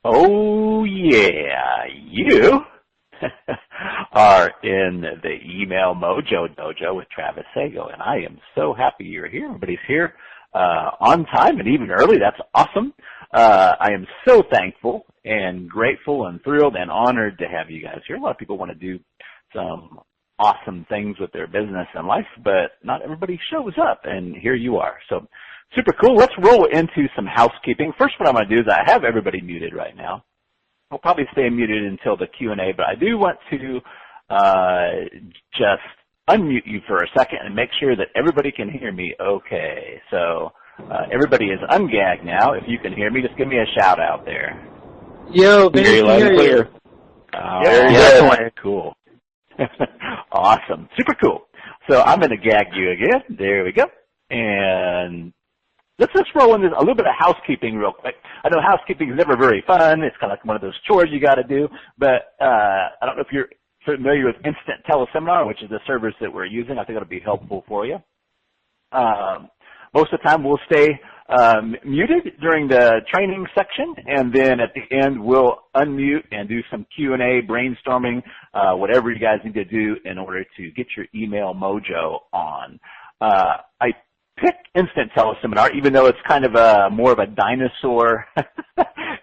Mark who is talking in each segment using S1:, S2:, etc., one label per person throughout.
S1: Oh yeah, you are in the Email Mojo Dojo with Travis Sago, and I am so happy you're here. Everybody's here on time and even early. That's awesome. I am so thankful and grateful and thrilled and honored to have you guys here. A lot of people want to do some awesome things with their business and life, but not everybody shows up, and here you are. So super cool. Let's roll into some housekeeping. First, what I'm going to do is I have everybody muted right now. I'll probably stay muted until the Q&A, but I do want to just unmute you for a second and make sure that everybody can hear me okay. So everybody is ungagged now. If you can hear me, just give me a shout out there.
S2: Yo, can you hear you?
S1: Yeah, cool. Awesome. Super cool. So I'm going to gag you again. There we go. And let's just roll in a little bit of housekeeping real quick. I know housekeeping is never very fun. It's kind of like one of those chores you got to do. But I don't know if you're familiar with Instant Teleseminar, which is the service that we're using. I think it'll be helpful for you. Most of the time we'll stay muted during the training section, and then at the end we'll unmute and do some Q&A, brainstorming, whatever you guys need to do in order to get your email mojo on. I picked Instant Teleseminar, even though it's kind of more of a dinosaur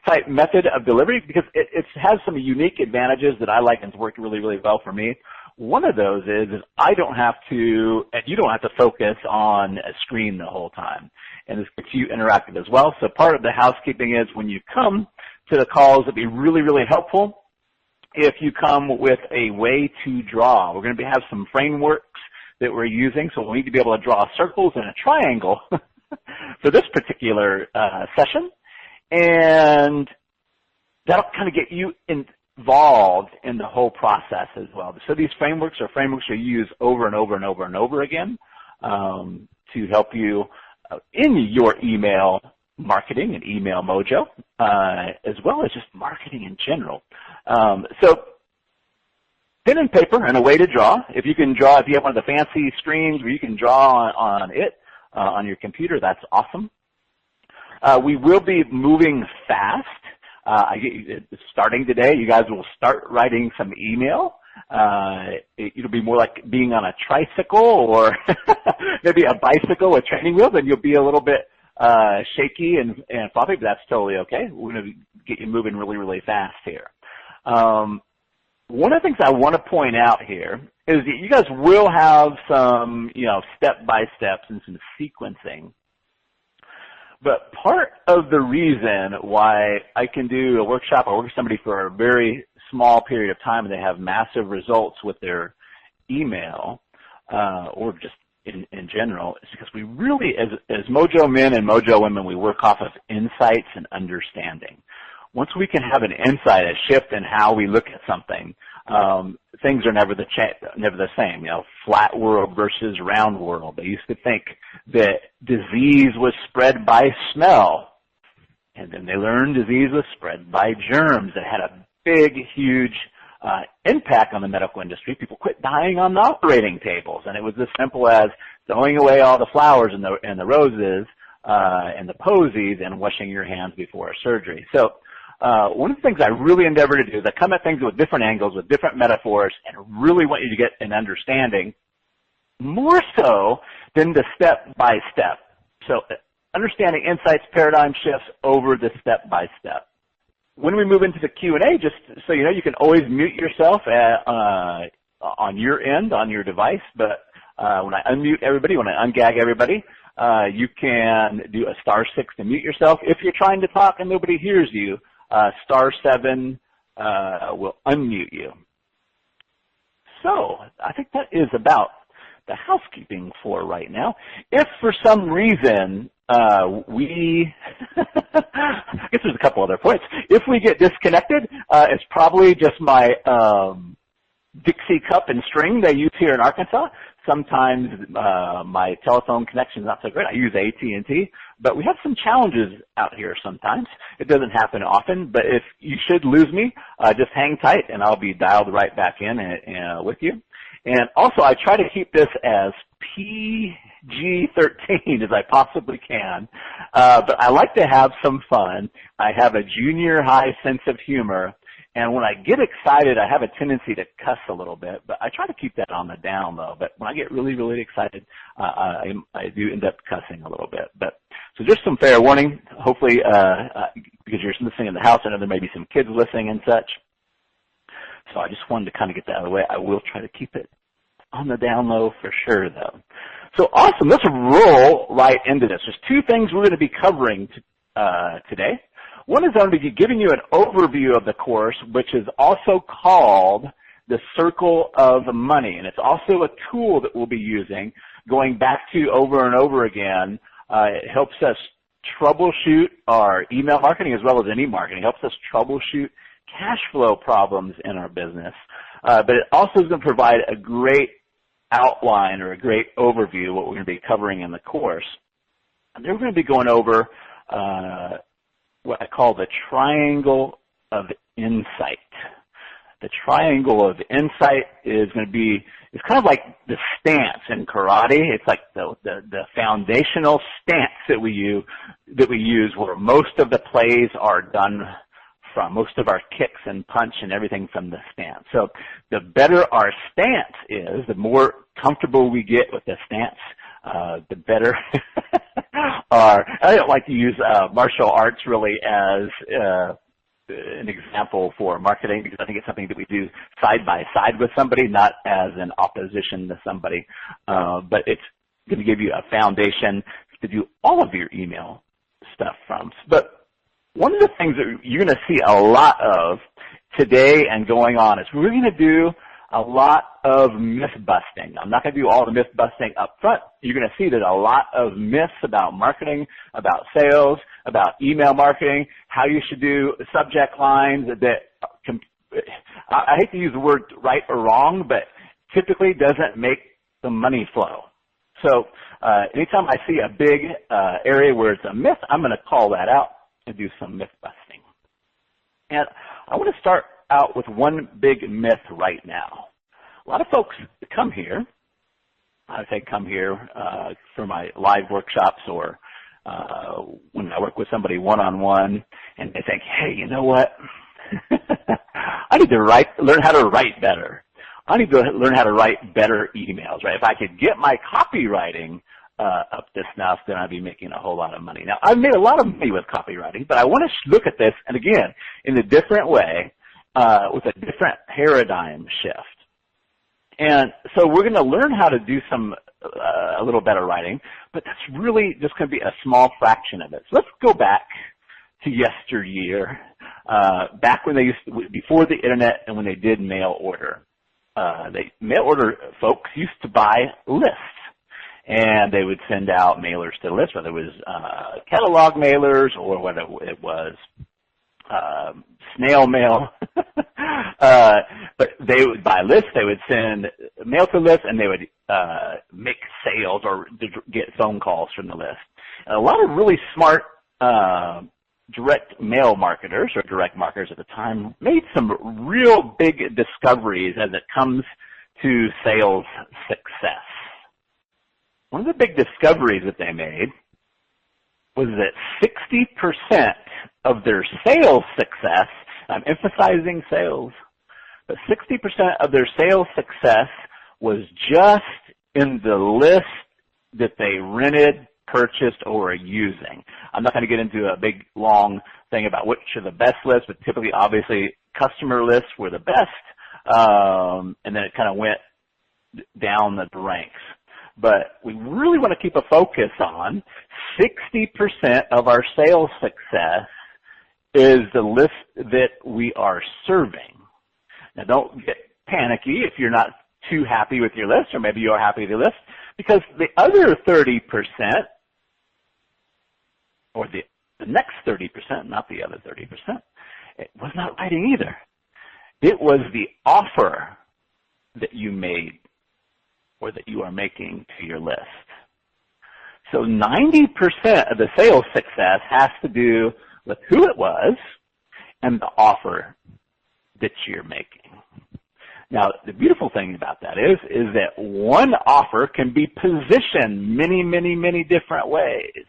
S1: type method of delivery, because it has some unique advantages that I like and it's worked really, really well for me. One of those is I don't have to, and you don't have to focus on a screen the whole time. And this gets you interactive as well. So part of the housekeeping is when you come to the calls, it'd be really, really helpful if you come with a way to draw. We're going to have some frameworks that we're using, so we'll need to be able to draw circles and a triangle for this particular session. And that'll kind of get you involved in the whole process as well. So these frameworks are frameworks you use over and over and over and over again to help you in your email marketing and email mojo, as well as just marketing in general. So pen and paper and a way to draw. If you can draw, if you have one of the fancy screens where you can draw on it, on your computer, that's awesome. We will be moving fast. Starting today, you guys will start writing some email. It'll be more like being on a tricycle or maybe a bicycle with training wheels, and you'll be a little bit shaky and floppy, but that's totally okay. We're going to get you moving really, really fast here. One of the things I want to point out here is that you guys will have some, step-by-steps and some sequencing. But part of the reason why I can do a workshop or work with somebody for a very small period of time and they have massive results with their email, or just in general, is because we really, as Mojo men and Mojo women, we work off of insights and understanding. Once we can have an insight, a shift in how we look at something, things are never the same. Flat world versus round world. They used to think that disease was spread by smell, and then they learned disease was spread by germs. That had a big, huge impact on the medical industry. People quit dying on the operating tables, and it was as simple as throwing away all the flowers and the roses and the posies and washing your hands before a surgery. So one of the things I really endeavor to do is I come at things with different angles, with different metaphors, and really want you to get an understanding more so than the step-by-step. So understanding insights, paradigm shifts over the step-by-step. When we move into the Q&A, just so you know, you can always mute yourself on your end, on your device, but when I unmute everybody, when I ungag everybody, you can do a *6 to mute yourself. If you're trying to talk and nobody hears you, *7 will unmute you. So I think that is about the housekeeping for right now. If for some reason I guess there's a couple other points. If we get disconnected, it's probably just my Dixie cup and string they use here in Arkansas. Sometimes my telephone connection is not so great. I use AT&T, but we have some challenges out here sometimes. It doesn't happen often, but if you should lose me, just hang tight and I'll be dialed right back in with you. And also, I try to keep this as PG-13 as I possibly can. But I like to have some fun. I have a junior high sense of humor. And when I get excited, I have a tendency to cuss a little bit, but I try to keep that on the down low. But when I get really, really excited, I do end up cussing a little bit. But so just some fair warning, hopefully, because you're listening in the house, I know there may be some kids listening and such. So I just wanted to kind of get that out of the way. I will try to keep it on the down low for sure, though. So awesome. Let's roll right into this. There's two things we're going to be covering today. One is going to be giving you an overview of the course, which is also called the Circle of Money. And it's also a tool that we'll be using, going back to over and over again. It helps us troubleshoot our email marketing as well as any marketing. It helps us troubleshoot cash flow problems in our business. But it also is going to provide a great outline or a great overview of what we're going to be covering in the course. And we're going to be going over what I call the triangle of insight. The triangle of insight is going to be, it's kind of like the stance in karate. It's like the foundational stance that we use where most of the plays are done from, most of our kicks and punch and everything from the stance. So the better our stance is, the more comfortable we get with the stance, the better I don't like to use martial arts really as an example for marketing because I think it's something that we do side by side with somebody, not as an opposition to somebody. But it's going to give you a foundation to do all of your email stuff from. But one of the things that you're going to see a lot of today and going on is we're going to do a lot of myth busting. I'm not going to do all the myth busting up front. You're going to see there's a lot of myths about marketing, about sales, about email marketing, how you should do subject lines that I hate to use the word right or wrong, but typically doesn't make the money flow. So anytime I see a big area where it's a myth, I'm going to call that out and do some myth busting. And I want to start out with one big myth right now. A lot of folks come here, I say come here for my live workshops or when I work with somebody one-on-one, and they think, hey, you know what? I need to learn how to write better. I need to learn how to write better emails, right? If I could get my copywriting up to snuff, then I'd be making a whole lot of money. Now, I've made a lot of money with copywriting, but I want to look at this, and again, in a different way, with a different paradigm shift. And so we're going to learn how to do a little better writing, but that's really just going to be a small fraction of it. So let's go back to yesteryear, back when before the internet and when they did mail order. Mail order folks used to buy lists, and they would send out mailers to the list, whether it was catalog mailers or whether it was snail mail. But they would buy lists, they would send mail to lists, and they would make sales or get phone calls from the list. And a lot of really smart direct mail marketers or direct marketers at the time made some real big discoveries as it comes to sales success. One of the big discoveries that they made was that 60% of their sales success, I'm emphasizing sales, but 60% of their sales success was just in the list that they rented, purchased, or were using. I'm not going to get into a big, long thing about which are the best lists, but typically, obviously, customer lists were the best, and then it kind of went down the ranks. But we really want to keep a focus on 60% of our sales success is the list that we are serving. Now, don't get panicky if you're not too happy with your list, or maybe you are happy with your list, because the other 30%, or the next 30%, not the other 30%, it was not writing either. It was the offer that you made or that you are making to your list. So 90% of the sales success has to do with who it was and the offer that you're making. Now, the beautiful thing about that is that one offer can be positioned many, many, many different ways.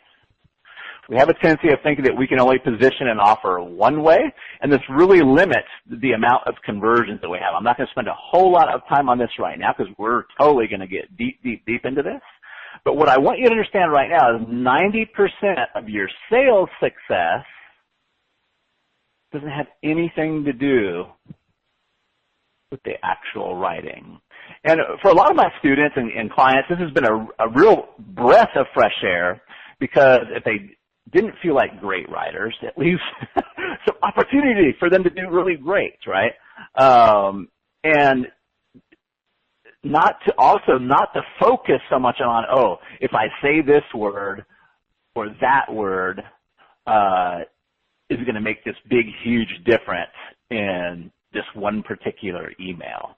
S1: We have a tendency of thinking that we can only position an offer one way, and this really limits the amount of conversions that we have. I'm not going to spend a whole lot of time on this right now because we're totally going to get deep, deep, deep into this. But what I want you to understand right now is 90% of your sales success doesn't have anything to do with the actual writing. And for a lot of my students and clients, this has been a real breath of fresh air, because if they didn't feel like great writers, at least some opportunity for them to do really great, right? And not to focus so much on, oh, if I say this word or that word, is going to make this big, huge difference in this one particular email.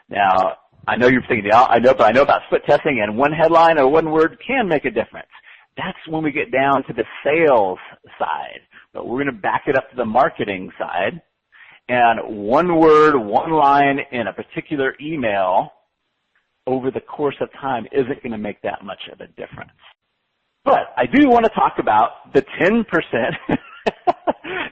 S1: Now, I know you're thinking, I know about split testing, and one headline or one word can make a difference. That's when we get down to the sales side. But we're going to back it up to the marketing side. And one word, one line in a particular email over the course of time isn't going to make that much of a difference. But I do want to talk about the 10%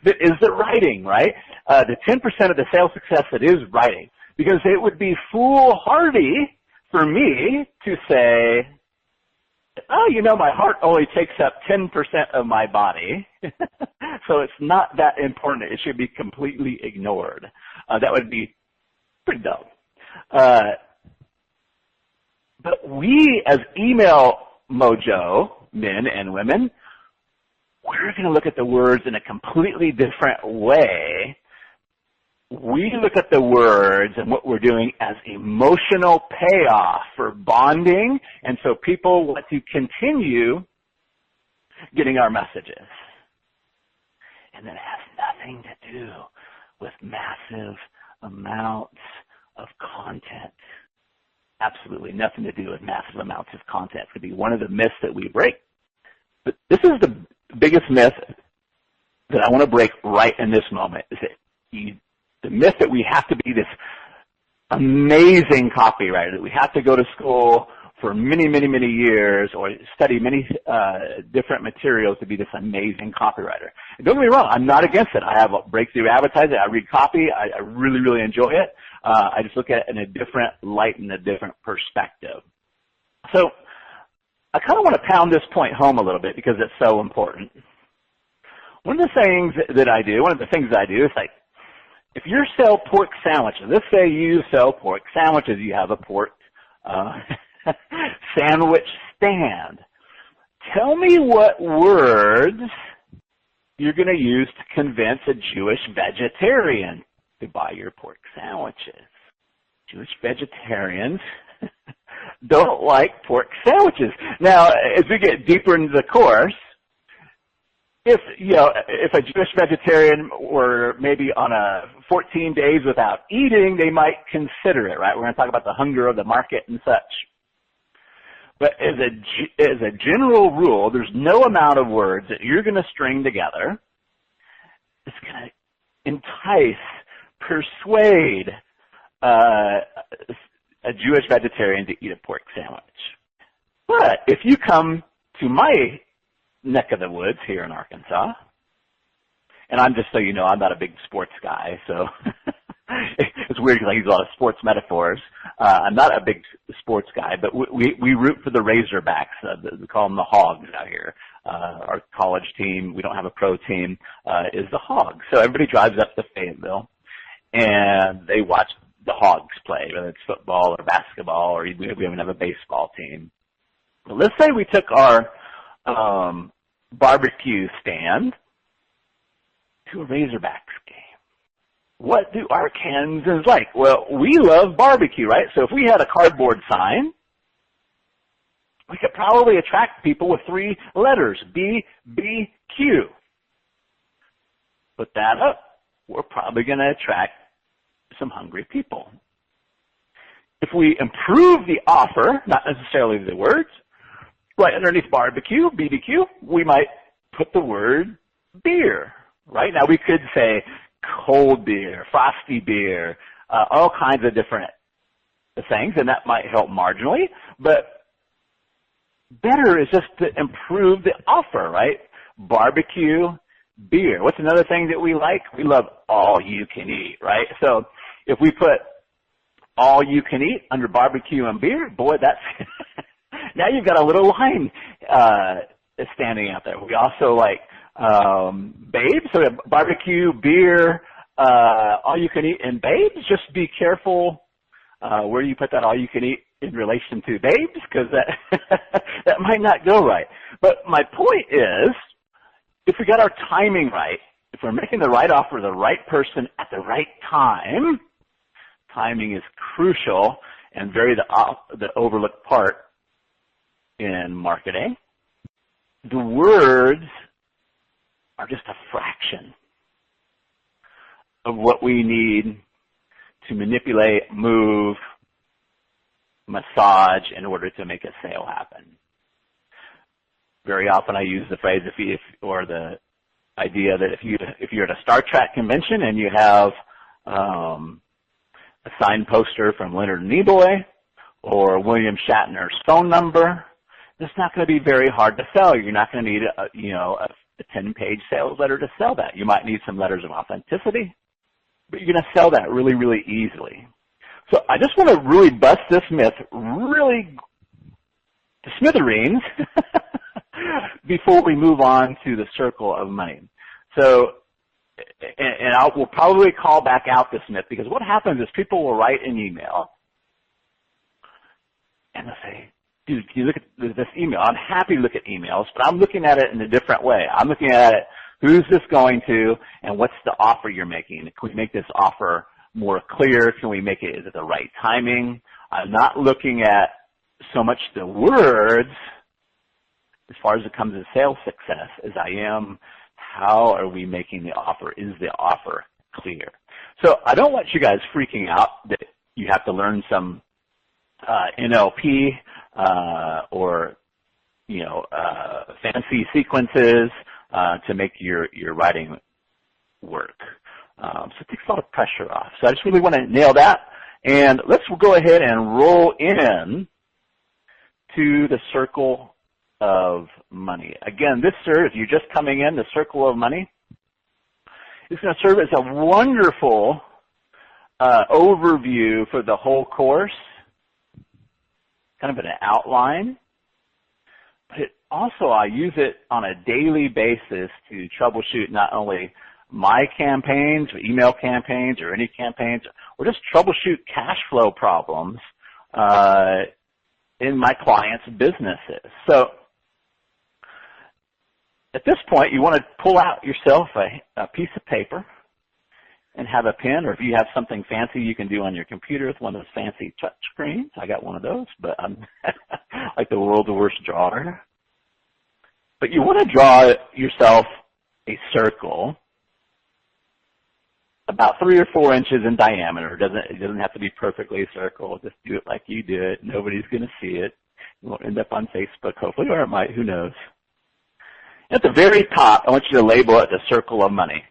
S1: that is the writing, right? The 10% of the sales success that is writing. Because it would be foolhardy for me to say, oh, my heart only takes up 10% of my body, so it's not that important. It should be completely ignored. That would be pretty dumb. But we, as Email Mojo, men and women, we're going to look at the words in a completely different way. We look at the words and what we're doing as emotional payoff for bonding, and so people want to continue getting our messages. And that has nothing to do with massive amounts of content. Absolutely nothing to do with massive amounts of content. It could be one of the myths that we break. But this is the biggest myth that I want to break right in this moment, is that the myth that we have to be this amazing copywriter, that we have to go to school for many, many, many years or study many different materials to be this amazing copywriter. And don't get me wrong, I'm not against it. I have a breakthrough advertising. I read copy. I really, really enjoy it. I just look at it in a different light and a different perspective. So I kind of want to pound this point home a little bit because it's so important. One of the things that I do, is like, if you sell pork sandwiches, let's say you sell pork sandwiches, you have a pork sandwich stand. Tell me what words you're going to use to convince a Jewish vegetarian to buy your pork sandwiches. Jewish vegetarians don't like pork sandwiches. Now, as we get deeper into the course, if a Jewish vegetarian were maybe on a 14 days without eating, they might consider it, right? We're going to talk about the hunger of the market and such. But as a general rule, there's no amount of words that you're going to string together that's going to entice, persuade a Jewish vegetarian to eat a pork sandwich. But if you come to my neck of the woods here in Arkansas, and I'm just so you know, I'm not a big sports guy, so it's weird because I use a lot of sports metaphors. I'm not a big sports guy, but we root for the Razorbacks. We call them the Hogs out here. Our college team, we don't have a pro team, is the Hogs. So everybody drives up to Fayetteville, and they watch the Hogs play, whether it's football or basketball, or we even have a baseball team. But let's say we took our barbecue stand to a Razorbacks game. What do Arkansans like? Well, we love barbecue, right? So if we had a cardboard sign, we could probably attract people with 3 letters, BBQ. Put that up. We're probably going to attract some hungry people. If we improve the offer, not necessarily the words, right underneath barbecue, BBQ, we might put the word beer, right? Now we could say cold beer, frosty beer, all kinds of different things, and that might help marginally, but better is just to improve the offer, right? Barbecue, beer. What's another thing that we like? We love all you can eat, right? So if we put all you can eat under barbecue and beer, boy, that's now you've got a little line standing out there. We also like babes, so we have barbecue, beer, all you can eat, and babes. Just be careful where you put that all you can eat in relation to babes, because that that might not go right. But my point is, if we got our timing right, if we're making the right offer to the right person at the right time, timing is crucial and very the overlooked part in marketing. The words are just a fraction of what we need to manipulate, move, massage in order to make a sale happen. Very often I use the phrase or the idea that if you're at a Star Trek convention and you have a signed poster from Leonard Nimoy or William Shatner's phone number, it's not going to be very hard to sell. You're not going to need a 10-page sales letter to sell that. You might need some letters of authenticity, but you're going to sell that really, really easily. So I just want to really bust this myth really to smithereens before we move on to the circle of money. So, and we'll probably call back out this myth, because what happens is people will write an email and they'll say, dude, can you look at this email? I'm happy to look at emails, but I'm looking at it in a different way. I'm looking at it, who's this going to, and what's the offer you're making? Can we make this offer more clear? Can we make it at the right timing? I'm not looking at so much the words as far as it comes to sales success as I am how are we making the offer? Is the offer clear? So I don't want you guys freaking out that you have to learn some NLP or fancy sequences to make your writing work. So it takes a lot of pressure off. So I just really want to nail that. And let's go ahead and roll in to the circle of money. Again, this serves, if you're just coming in, the circle of money is going to serve as a wonderful overview for the whole course, kind of an outline. But also I use it on a daily basis to troubleshoot not only my campaigns, or email campaigns, or any campaigns, or just troubleshoot cash flow problems in my clients' businesses. So at this point, you want to pull out yourself a piece of paper and have a pen, or if you have something fancy you can do on your computer with one of those fancy touch screens. I got one of those, but I'm like the world's worst drawer. But you want to draw yourself a circle about 3 or 4 inches in diameter. It doesn't have to be perfectly a circle. Just do it like you do it. Nobody's going to see it. It won't end up on Facebook, hopefully, or it might. Who knows? At the very top, I want you to label it the circle of money.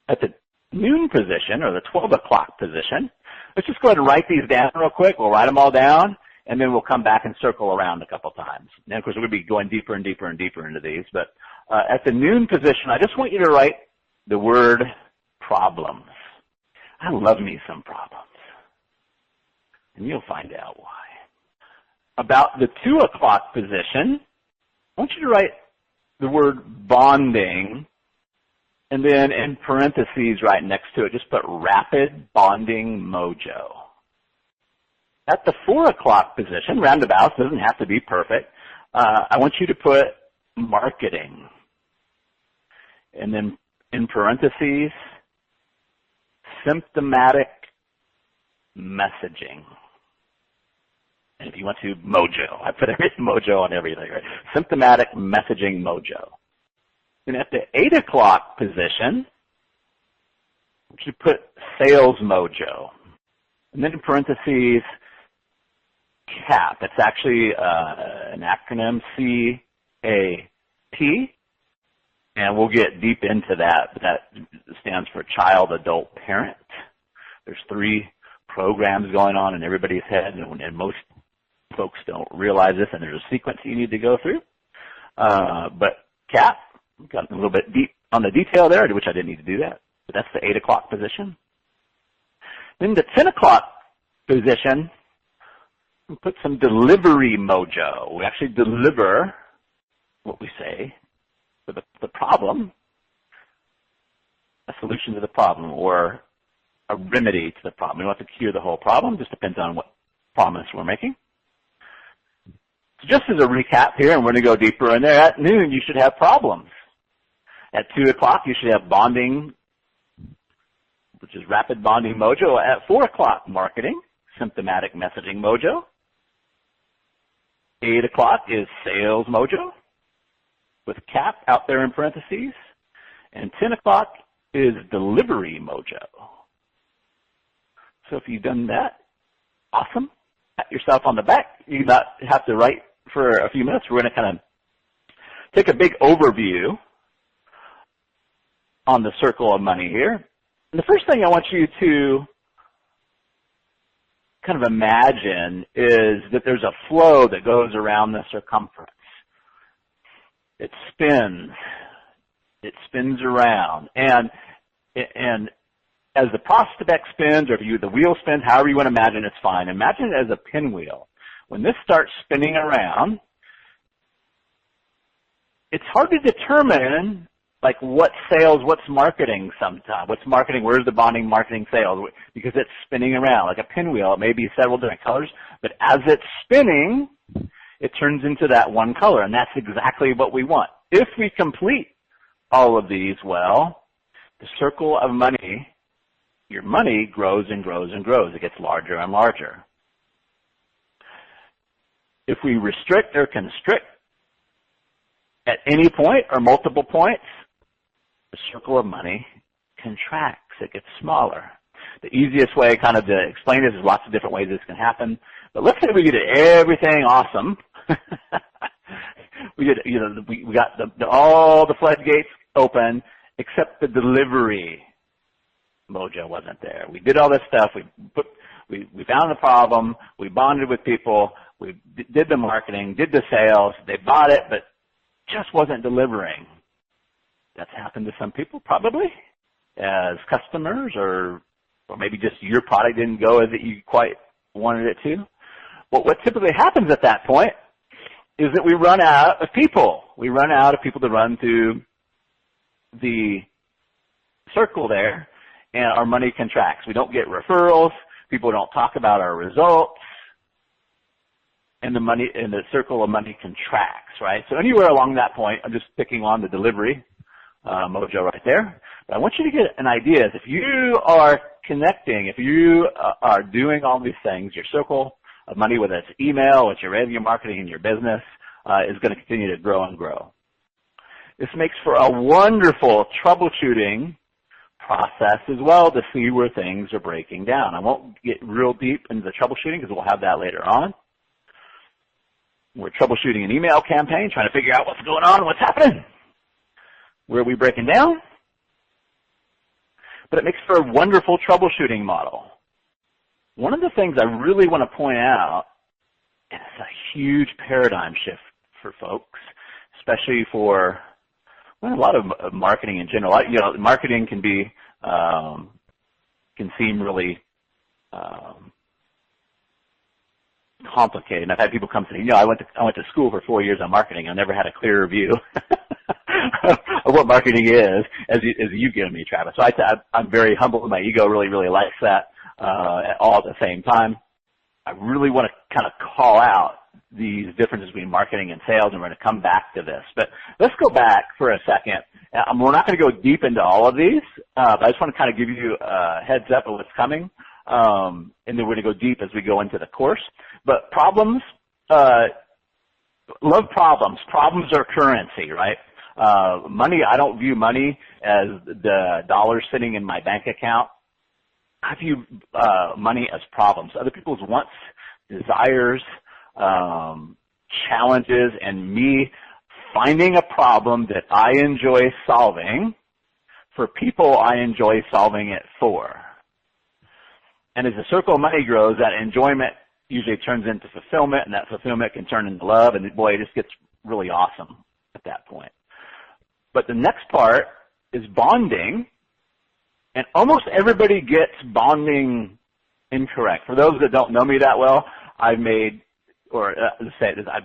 S1: At the noon position, or the 12 o'clock position, let's just go ahead and write these down real quick. We'll write them all down, and then we'll come back and circle around a couple times. And, of course, we'll be going deeper and deeper and deeper into these. But at the noon position, I just want you to write the word problems. I love me some problems. And you'll find out why. About the 2 o'clock position, I want you to write the word bonding, and then in parentheses right next to it, just put rapid bonding mojo. At the 4 o'clock position, roundabouts, doesn't have to be perfect, I want you to put marketing. And then in parentheses, symptomatic messaging. And if you want to, mojo. I put mojo on everything, right? Symptomatic messaging mojo. Then at the 8 o'clock position, you should put sales mojo. And then in parentheses, CAP. It's actually an acronym, C-A-P. And we'll get deep into that. But that stands for child, adult, parent. There's 3 programs going on in everybody's head, and most folks don't realize this, and there's a sequence you need to go through. But CAP, got a little bit deep on the detail there, which I didn't need to do that. But that's the 8 o'clock position. Then the 10 o'clock position, we put some delivery mojo. We actually deliver what we say for the problem, a solution to the problem, or a remedy to the problem. We don't have to cure the whole problem, just depends on what promise we're making. So just as a recap here, and we're going to go deeper in there, at noon you should have problems. At 2 o'clock you should have bonding, which is rapid bonding mojo. At 4 o'clock, marketing, symptomatic messaging mojo. 8 o'clock is sales mojo, with CAP out there in parentheses. And 10 o'clock is delivery mojo. So if you've done that, awesome. Pat yourself on the back. You not have to write for a few minutes. We're going to kind of take a big overview on the circle of money here. And the first thing I want you to kind of imagine is that there's a flow that goes around the circumference. It spins. It spins around. And as the prospect spins, or if the wheel spins, however you want to imagine, it's fine. Imagine it as a pinwheel. When this starts spinning around, it's hard to determine like what's sales, what's marketing sometimes. What's marketing, where's the bonding, marketing, sales? Because it's spinning around like a pinwheel. It may be several different colors, but as it's spinning, it turns into that one color, and that's exactly what we want. If we complete all of these well, the circle of money, your money grows and grows and grows. It gets larger and larger. If we restrict or constrict at any point or multiple points, the circle of money contracts. It gets smaller. The easiest way kind of to explain this, there's lots of different ways this can happen. But let's say we get everything awesome. we got all the floodgates open except the delivery mojo wasn't there. We did all this stuff. We found the problem. We bonded with people. We did the marketing, did the sales. They bought it, but just wasn't delivering. That's happened to some people probably as customers, or maybe just your product didn't go as you quite wanted it to. But what typically happens at that point is that we run out of people. We run out of people to run through the circle there, and our money contracts. We don't get referrals. People don't talk about our results, and the circle of money contracts, right? So anywhere along that point, I'm just picking on the delivery mojo right there. But I want you to get an idea. If you are connecting, if you are doing all these things, your circle of money, whether it's email, whether you're revenue marketing in your business, is going to continue to grow and grow. This makes for a wonderful troubleshooting process as well to see where things are breaking down. I won't get real deep into the troubleshooting because we'll have that later on. We're troubleshooting an email campaign, trying to figure out what's going on, what's happening. Where are we breaking down? But it makes for a wonderful troubleshooting model. One of the things I really want to point out, and it's a huge paradigm shift for folks, especially for a lot of marketing in general. Marketing can be can seem really complicated. And I've had people come to me, I went to school for 4 years on marketing. I never had a clearer view of what marketing is as you've given me, Travis. So I'm very humble, and my ego really, really likes that all at the same time. I really want to kind of call out these differences between marketing and sales, and we're going to come back to this. But let's go back for a second. We're not going to go deep into all of these, but I just want to kind of give you a heads up of what's coming, and then we're going to go deep as we go into the course. But problems, love problems. Problems are currency, right? Money, I don't view money as the dollars sitting in my bank account. I view money as problems. Other people's wants, desires, challenges, and me finding a problem that I enjoy solving for people I enjoy solving it for. And as the circle of money grows, that enjoyment usually turns into fulfillment, and that fulfillment can turn into love, and boy, it just gets really awesome at that point. But the next part is bonding, and almost everybody gets bonding incorrect. For those that don't know me that well, I've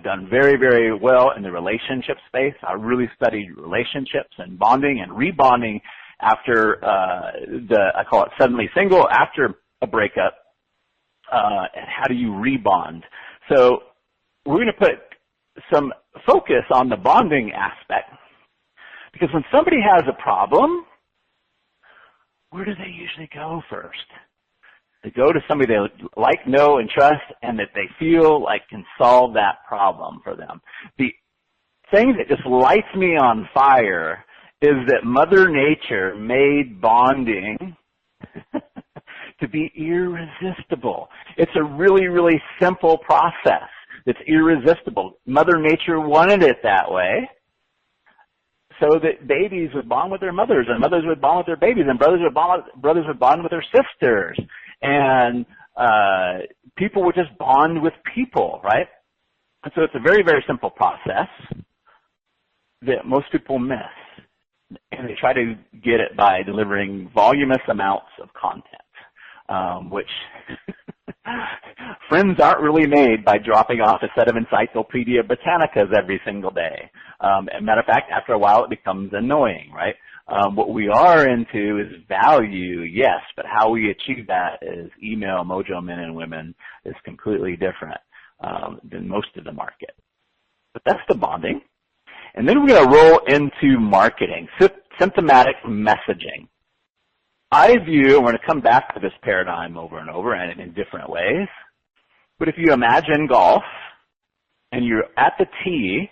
S1: done very, very well in the relationship space. I really studied relationships and bonding and rebonding after I call it suddenly single, after a breakup, and how do you rebond. So we're going to put some focus on the bonding aspect, because when somebody has a problem, where do they usually go first? They go to somebody they like, know, and trust, and that they feel like can solve that problem for them. The thing that just lights me on fire is that Mother Nature made bonding to be irresistible. It's a really, really simple process that's irresistible. Mother Nature wanted it that way so that babies would bond with their mothers, and mothers would bond with their babies, and brothers would bond with their sisters, and people would just bond with people, right? And so it's a very, very simple process that most people miss. And they try to get it by delivering voluminous amounts of content, which friends aren't really made by dropping off a set of Encyclopedia Britannicas every single day. As a matter of fact, after a while it becomes annoying, right? What we are into is value, yes, but how we achieve that is email mojo men and women is completely different than most of the market. But that's the bonding. And then we're going to roll into marketing, symptomatic messaging. I view, and we're going to come back to this paradigm over and over and in different ways, but if you imagine golf and you're at the tee,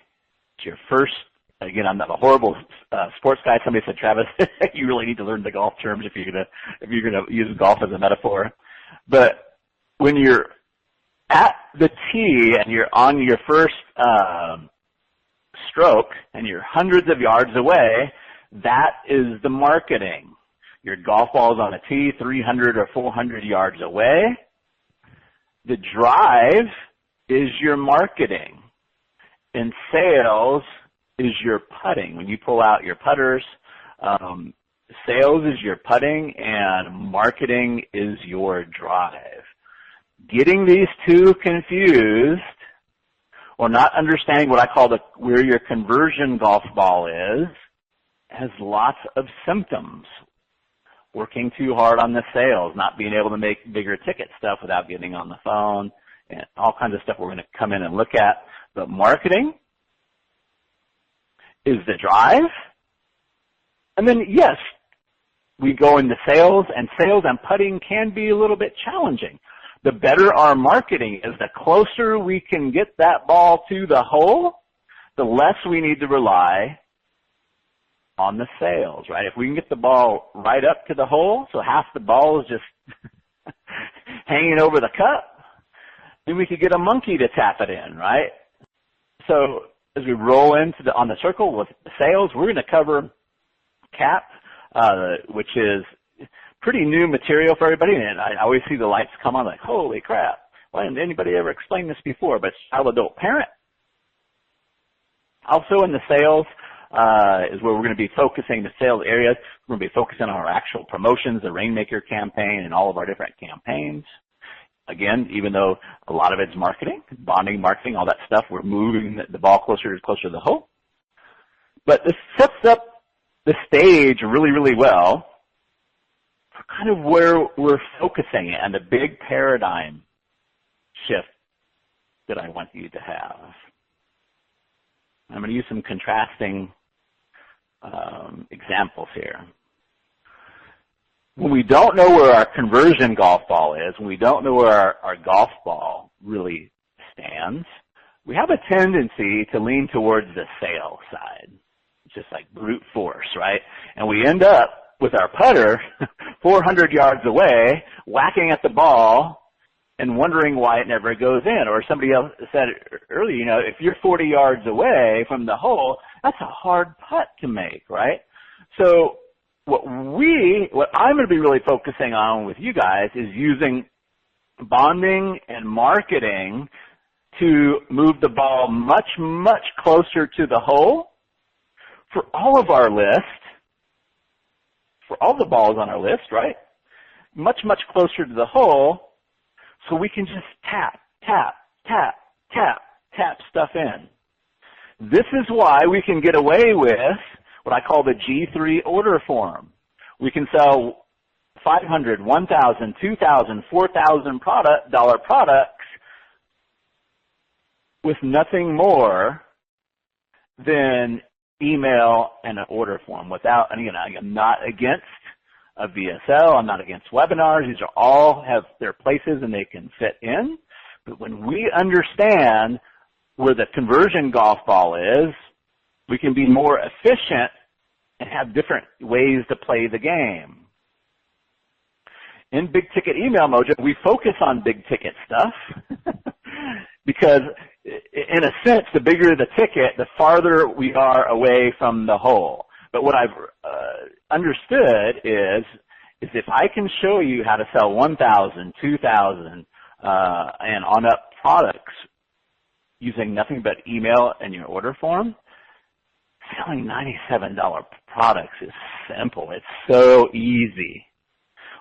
S1: it's your first, again, I'm not a horrible sports guy. Somebody said, Travis, you really need to learn the golf terms if you're going to use golf as a metaphor. But when you're at the tee and you're on your first stroke and you're hundreds of yards away, that is the marketing. Your golf ball is on a tee 300 or 400 yards away. The drive is your marketing. And sales is your putting. When you pull out your putters, sales is your putting and marketing is your drive. Getting these two confused or not understanding what I call where your conversion golf ball is has lots of symptoms. Working too hard on the sales, not being able to make bigger ticket stuff without getting on the phone, and all kinds of stuff we're going to come in and look at. But marketing is the drive. And then, yes, we go into sales and putting can be a little bit challenging. The better our marketing is, the closer we can get that ball to the hole, the less we need to rely on the sales, right? If we can get the ball right up to the hole, so half the ball is just hanging over the cup, then we could get a monkey to tap it in, right? So as we roll into on the circle with the sales, we're going to cover CAP, which is pretty new material for everybody, and I always see the lights come on like, holy crap, why didn't anybody ever explain this before? But child, adult, parent. Also in the sales, is where we're going to be focusing the sales areas. We're going to be focusing on our actual promotions, the Rainmaker campaign, and all of our different campaigns. Again, even though a lot of it's marketing, bonding, marketing, all that stuff, we're moving the ball closer to the hole. But this sets up the stage really, really well for kind of where we're focusing and the big paradigm shift that I want you to have. I'm going to use some contrasting examples here. When we don't know where our conversion golf ball is, when we don't know where our golf ball really stands, we have a tendency to lean towards the sales side. It's just like brute force, right? And we end up with our putter 400 yards away, whacking at the ball and wondering why it never goes in. Or somebody else said earlier, you know, if you're 40 yards away from the hole, that's a hard putt to make, right? So what I'm going to be really focusing on with you guys is using bonding and marketing to move the ball much, much closer to the hole for all of our list, for all the balls on our list, right? Much, much closer to the hole so we can just tap, tap, tap, tap, tap stuff in. This is why we can get away with what I call the G3 order form. We can sell $500, $1,000, $2,000, $4,000 dollar products with nothing more than email and an order form. Without, and again, I'm not against a VSL. I'm not against webinars. These are all have their places and they can fit in. But when we understand where the conversion golf ball is, we can be more efficient and have different ways to play the game. In Big Ticket Email Mojo, we focus on big ticket stuff because in a sense, the bigger the ticket, the farther we are away from the hole. But what I've understood is if I can show you how to sell 1,000, 2,000, and on up products using nothing but email and your order form, selling $97 products is simple. It's so easy.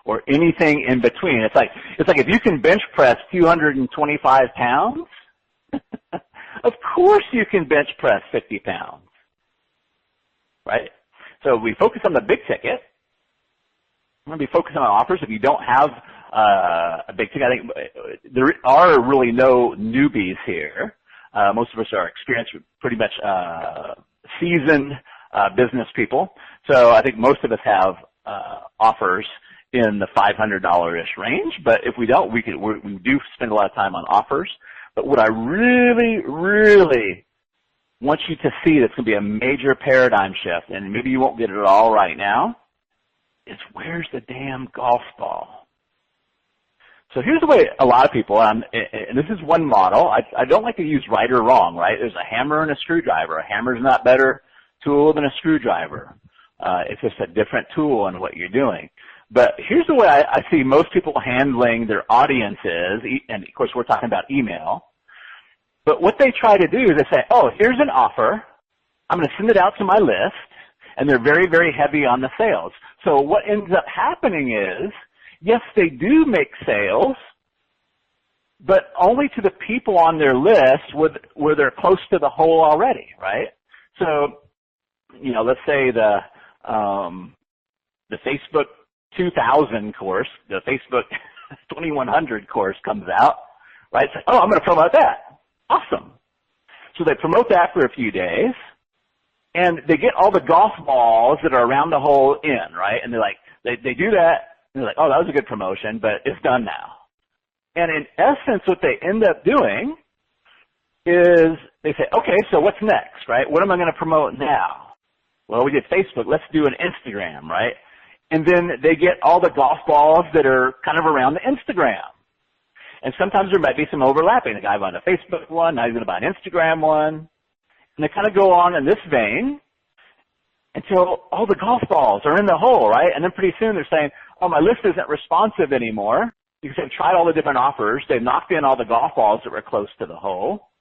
S1: Or anything in between. It's like if you can bench press 225 pounds, of course you can bench press 50 pounds, right? So we focus on the big ticket. We're going to be focusing on offers. If you don't have a big ticket, I think there are really no newbies here. Most of us are experienced, pretty much seasoned business people. So I think most of us have offers in the $500-ish range. But if we don't, we do spend a lot of time on offers. But what I really, really want you to see that's going to be a major paradigm shift, and maybe you won't get it all right now, is where's the damn golf ball? So here's the way a lot of people, and this is one model. I don't like to use right or wrong, right? There's a hammer and a screwdriver. A hammer's not better tool than a screwdriver. It's just a different tool in what you're doing. But here's the way I see most people handling their audiences, and of course we're talking about email. But what they try to do is they say, oh, here's an offer. I'm going to send it out to my list. And they're very, very heavy on the sales. So what ends up happening is, yes, they do make sales, but only to the people on their list where they're close to the hole already, right? So, let's say the Facebook 2000 course, the Facebook 2100 course comes out, right? So, oh, I'm going to promote that. Awesome. So they promote that for a few days, and they get all the golf balls that are around the hole in, right? And they're like, they do that, and they're like, oh, that was a good promotion, but it's done now. And in essence, what they end up doing is they say, okay, so what's next, right? What am I going to promote now? Well, we did Facebook. Let's do an Instagram, right? And then they get all the golf balls that are kind of around the Instagram. And sometimes there might be some overlapping. The guy bought a Facebook one, now he's going to buy an Instagram one. And they kind of go on in this vein until all the golf balls are in the hole, right? And then pretty soon they're saying, oh, my list isn't responsive anymore because they've tried all the different offers. They've knocked in all the golf balls that were close to the hole.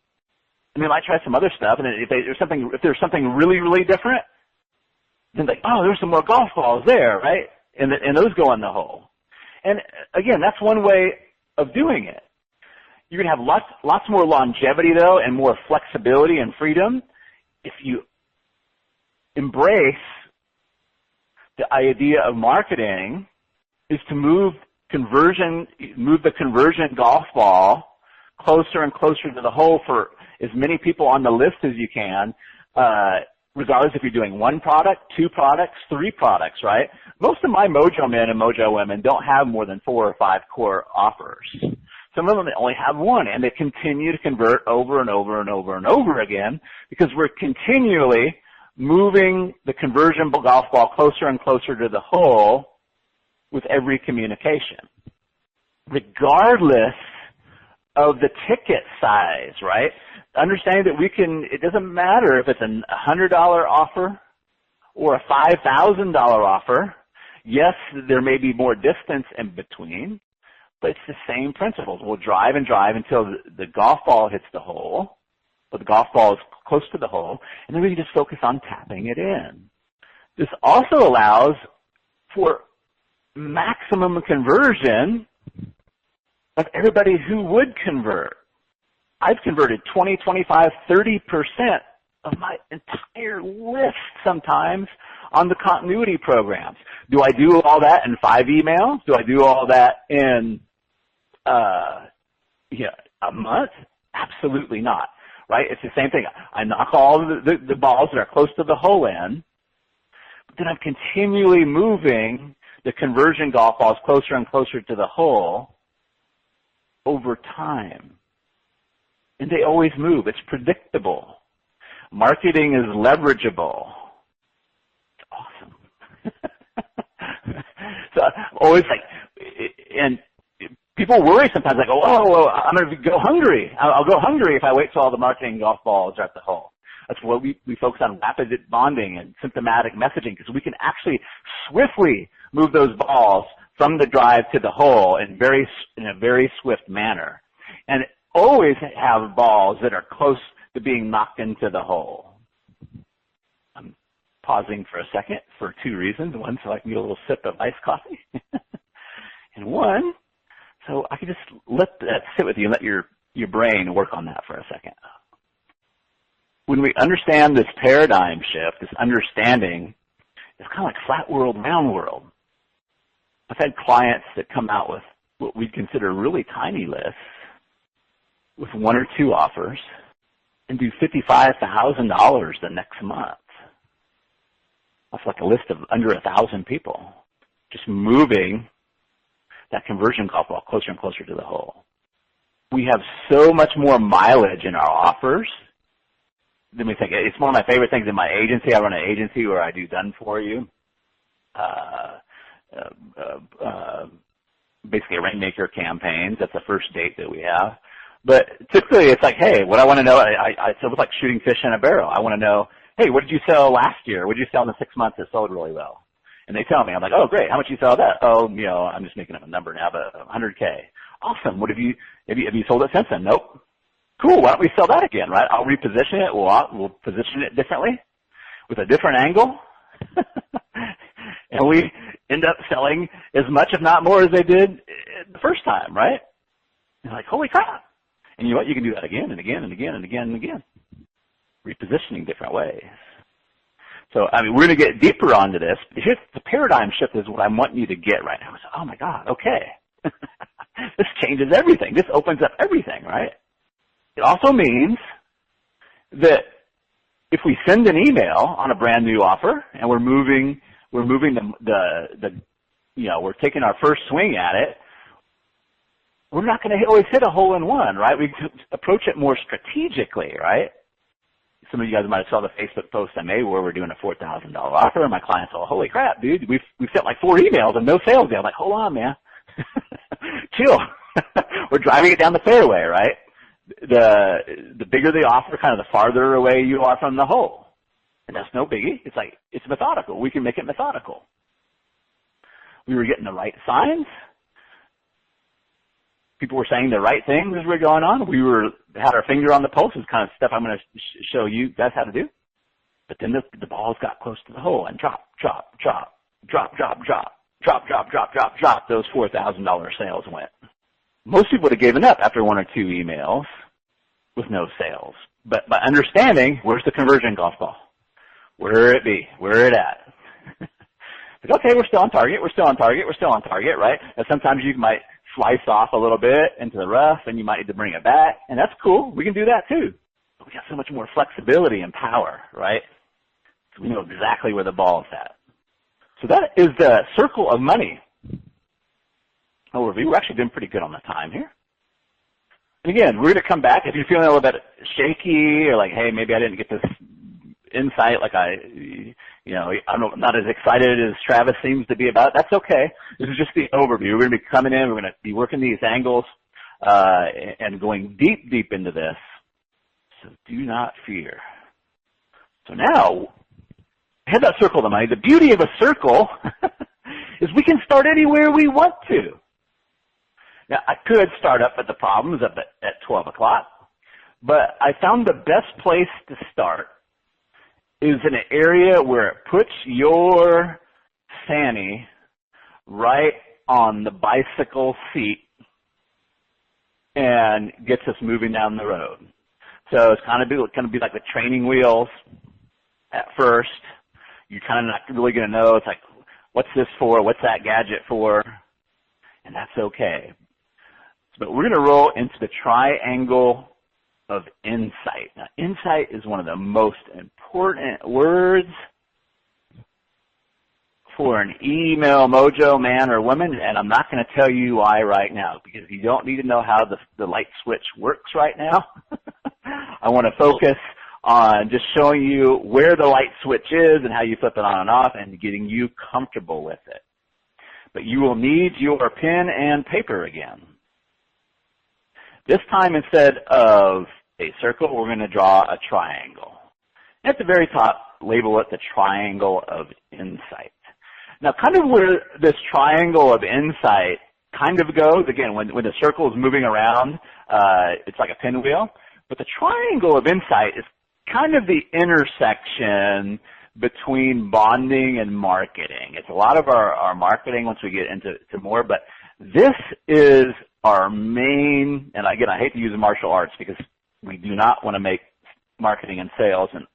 S1: And they might try some other stuff. And if there's something really, really different, then like, oh, there's some more golf balls there, right? And those go in the hole. And again, that's one way of doing it. You're going to have lots more longevity, though, and more flexibility and freedom if you embrace the idea of marketing is to move the conversion golf ball closer and closer to the hole for as many people on the list as you can, regardless if you're doing one product, two products, three products, right? Most of my Mojo men and Mojo women don't have more than 4 or 5 core offers. Some of them only have one, and they continue to convert over and over and over and over again because we're continually moving the conversion golf ball closer and closer to the hole with every communication, regardless of the ticket size, right? Understanding that it doesn't matter if it's a $100 offer or a $5,000 offer, yes, there may be more distance in between, but it's the same principles. We'll drive and drive until the golf ball hits the hole, or the golf ball is close to the hole, and then we can just focus on tapping it in. This also allows for maximum conversion of everybody who would convert. I've converted 20, 25, 30% of my entire list sometimes on the continuity programs. Do I do all that in 5 emails? Do I do all that in a month? Absolutely not, right? It's the same thing. I knock all the balls that are close to the hole in, but then I'm continually moving the conversion golf balls closer and closer to the hole over time. And they always move. It's predictable. Marketing is leverageable. It's awesome. So always and people worry sometimes, like, oh, well, I'm going to go hungry. I'll go hungry if I wait till all the marketing golf balls are at the hole. That's why we focus on rapid bonding and symptomatic messaging, because we can actually swiftly move those balls from the drive to the hole in a very swift manner. And always have balls that are close to being knocked into the hole. I'm pausing for a second for 2 reasons. One, so I can get a little sip of iced coffee. And one, so I can just let that sit with you and let your brain work on that for a second. When we understand this paradigm shift, this understanding, it's kind of like flat world, round world. I've had clients that come out with what we consider really tiny lists with 1 or 2 offers and do $55,000 the next month. That's like a list of under 1,000 people, just moving that conversion golf ball closer and closer to the hole. We have so much more mileage in our offers than we think. It's one of my favorite things in my agency. I run an agency where I do done for you. Basically rainmaker campaigns. That's the first date that we have. But typically it's like, hey, what I want to know, it's almost like shooting fish in a barrel. I want to know, hey, what did you sell last year? What did you sell in the 6 months that sold really well? And they tell me, I'm like, oh, great. How much you sell that? Oh, I'm just making up a number now, but $100K. Awesome. What have you sold it since then? Nope. Cool. Why don't we sell that again, right? I'll reposition it. We'll position it differently with a different angle. And we end up selling as much, if not more, as they did the first time, right? And like, holy crap. And you know what? You can do that again and again and again and again and again. Repositioning different ways. So, we're going to get deeper onto this. Here's the paradigm shift is what I'm wanting you to get right now. Oh my God, okay. This changes everything. This opens up everything, right? It also means that if we send an email on a brand new offer and we're moving we're taking our first swing at it, we're not going to always hit a hole in one, right? We approach it more strategically, right? Some of you guys might have saw the Facebook post I made where we're doing a $4,000 offer, and my clients are, holy crap, dude, we've sent like 4 emails and no sales yet. I'm like, hold on, man. Chill. We're driving it down the fairway, right? The bigger the offer, kind of the farther away you are from the hole. And that's no biggie. It's methodical. We can make it methodical. We were getting the right signs. People were saying the right things as we're going on. We had our finger on the pulse. Is kind of stuff I'm going to show you guys how to do. But then the balls got close to the hole and drop. Those $4,000 sales went. Most people would have given up after 1 or 2 emails with no sales. But by understanding, where's the conversion golf ball? Where it be? Where it at? Like, okay, we're still on target. We're still on target, right? And sometimes you might slice off a little bit into the rough, and you might need to bring it back, and that's cool. We can do that too. But we got so much more flexibility and power, right? So we know exactly where the ball's at. So that is the circle of money overview. We're actually doing pretty good on the time here. And again, we're going to come back. If you're feeling a little bit shaky or like, hey, maybe I didn't get this insight like I'm not as excited as Travis seems to be about it, that's okay. This is just the overview. We're going to be coming in. We're going to be working these angles and going deep into this. So do not fear. So now, had that circle of the money. The beauty of a circle is we can start anywhere we want to. Now, I could start up at the problems up at 12 o'clock, but I found the best place to start is in an area where it puts your fanny right on the bicycle seat and gets us moving down the road. So it's kind of be like the training wheels at first. You're kind of not really going to know. It's like, what's this for? What's that gadget for? And that's okay. But we're going to roll into the triangle of insight. Now, insight is one of the most important words for an email mojo man or woman, and I'm not going to tell you why right now, because you don't need to know how the light switch works right now. I want to focus on just showing you where the light switch is and how you flip it on and off and getting you comfortable with it. But you will need your pen and paper again. This time, instead of a circle, we're going to draw a triangle. At the very top, label it the triangle of insight. Now, kind of where this triangle of insight kind of goes, again, when the circle is moving around, it's like a pinwheel. But the triangle of insight is kind of the intersection between bonding and marketing. It's a lot of our marketing once we get into more, but this is our main, and again, I hate to use the martial arts because we do not want to make marketing and sales an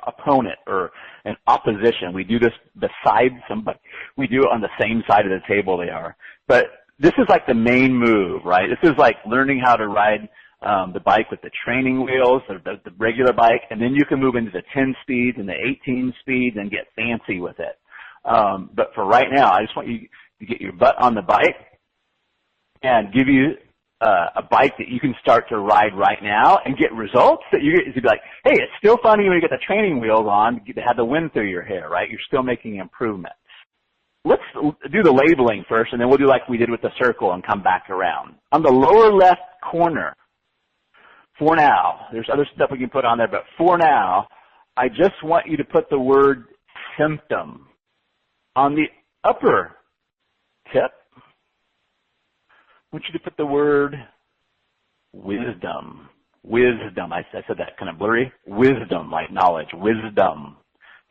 S1: opponent or an opposition. We do this beside somebody. We do it on the same side of the table they are. But this is like the main move, right? This is like learning how to ride the bike with the training wheels, or the regular bike, and then you can move into the 10 speeds and the 18 speeds and get fancy with it. But for right now, I just want you to get your butt on the bike and give you a bike that you can start to ride right now and get results that you'd be like, hey, it's still funny when you get the training wheels on to have the wind through your hair, right? You're still making improvements. Let's do the labeling first, and then we'll do like we did with the circle and come back around. On the lower left corner, for now, there's other stuff we can put on there, but for now, I just want you to put the word symptom. On the upper tip, I want you to put the word wisdom. Wisdom. I said that kind of blurry. Wisdom, like knowledge. Wisdom.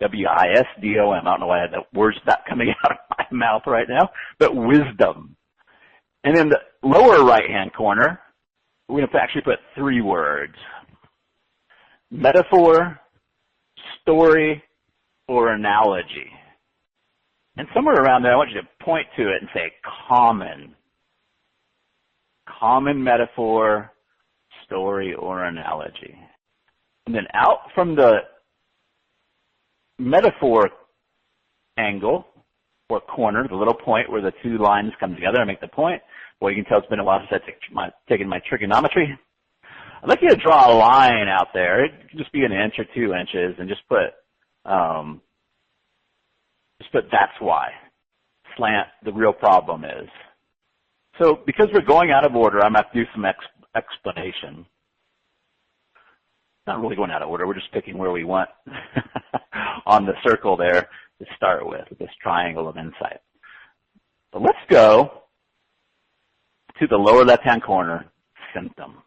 S1: W-I-S-D-O-M. I don't know why I had the words not coming out of my mouth right now, but wisdom. And in the lower right-hand corner, we're going to actually put 3 words. Metaphor, story, or analogy. And somewhere around there, I want you to point to it and say common. Common metaphor, story, or analogy. And then out from the metaphor angle or corner, the little point where the 2 lines come together and make the point. Well, you can tell it's been a while since I've taken my trigonometry. I'd like you to draw a line out there. It can just be 1 inch or 2 inches, and just put that's why. Slant, the real problem is. So because we're going out of order, I'm going to have to do some explanation. Not really going out of order. We're just picking where we want on the circle there to start with this triangle of insight. But let's go to the lower left-hand corner, symptom.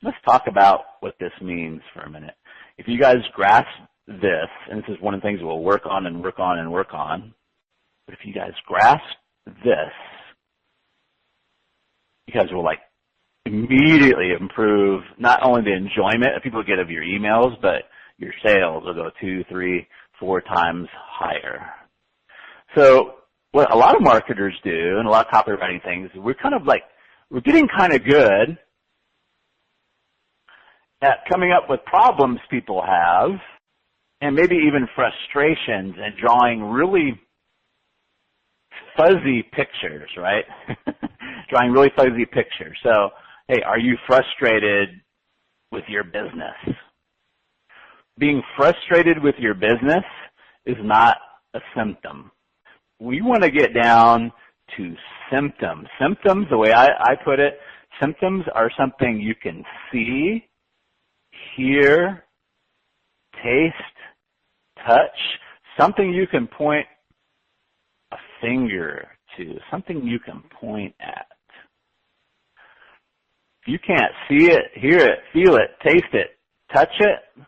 S1: Let's talk about what this means for a minute. If you guys grasp this, and this is one of the things we'll work on and work on and work on, but if you guys grasp this, you guys will like immediately improve not only the enjoyment that people get of your emails, but your sales will go 2, 3, 4 times higher. So what a lot of marketers do, and a lot of copywriting things, we're getting kind of good at coming up with problems people have, and maybe even frustrations, and drawing really fuzzy pictures, right? Drawing really fuzzy pictures. So, hey, are you frustrated with your business? Being frustrated with your business is not a symptom. We want to get down to symptoms. Symptoms, the way I put it, symptoms are something you can see, hear, taste, touch, something you can point a finger to, something you can point at. If you can't see it, hear it, feel it, taste it, touch it,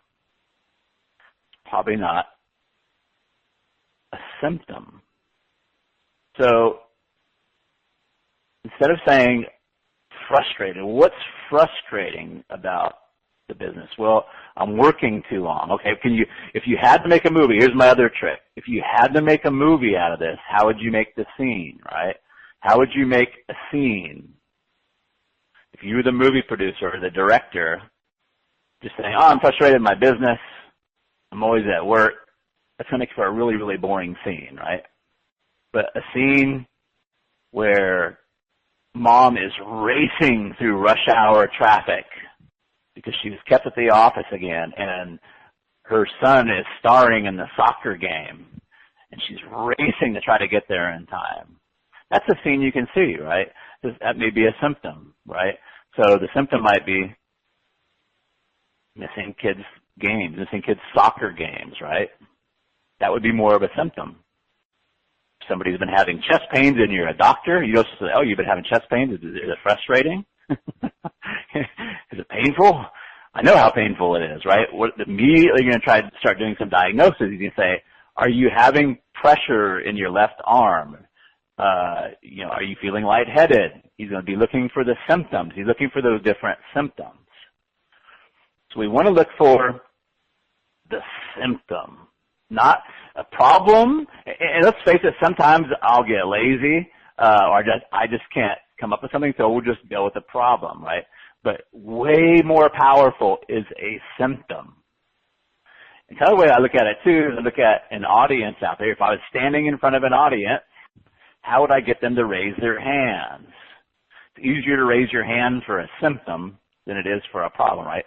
S1: probably not a symptom. So instead of saying frustrated, what's frustrating about the business? Well, I'm working too long. Okay, if you had to make a movie, here's my other trick. If you had to make a movie out of this, how would you make the scene, right? How would you make a scene? If you were the movie producer or the director, just saying, oh, I'm frustrated in my business, I'm always at work, that's going to make for a really, really boring scene, right? But a scene where mom is racing through rush hour traffic because she was kept at the office again, and her son is starring in the soccer game, and she's racing to try to get there in time. That's a scene you can see, right? That may be a symptom, right? So the symptom might be missing kids' games, missing kids' soccer games, right? That would be more of a symptom. If somebody's been having chest pains and you're a doctor, you don't say, oh, you've been having chest pains. Is it frustrating? Is it painful? I know how painful it is, right? Immediately you're going to try to start doing some diagnosis. You can say, are you having pressure in your left arm? Are you feeling lightheaded? He's going to be looking for the symptoms. He's looking for those different symptoms. So we want to look for the symptom, not a problem. And let's face it, sometimes I'll get lazy, or I just can't come up with something, so we'll just go with the problem, right? But way more powerful is a symptom. And kind of the way I look at it too is I look at an audience out there. If I was standing in front of an audience, how would I get them to raise their hands? It's easier to raise your hand for a symptom than it is for a problem, right?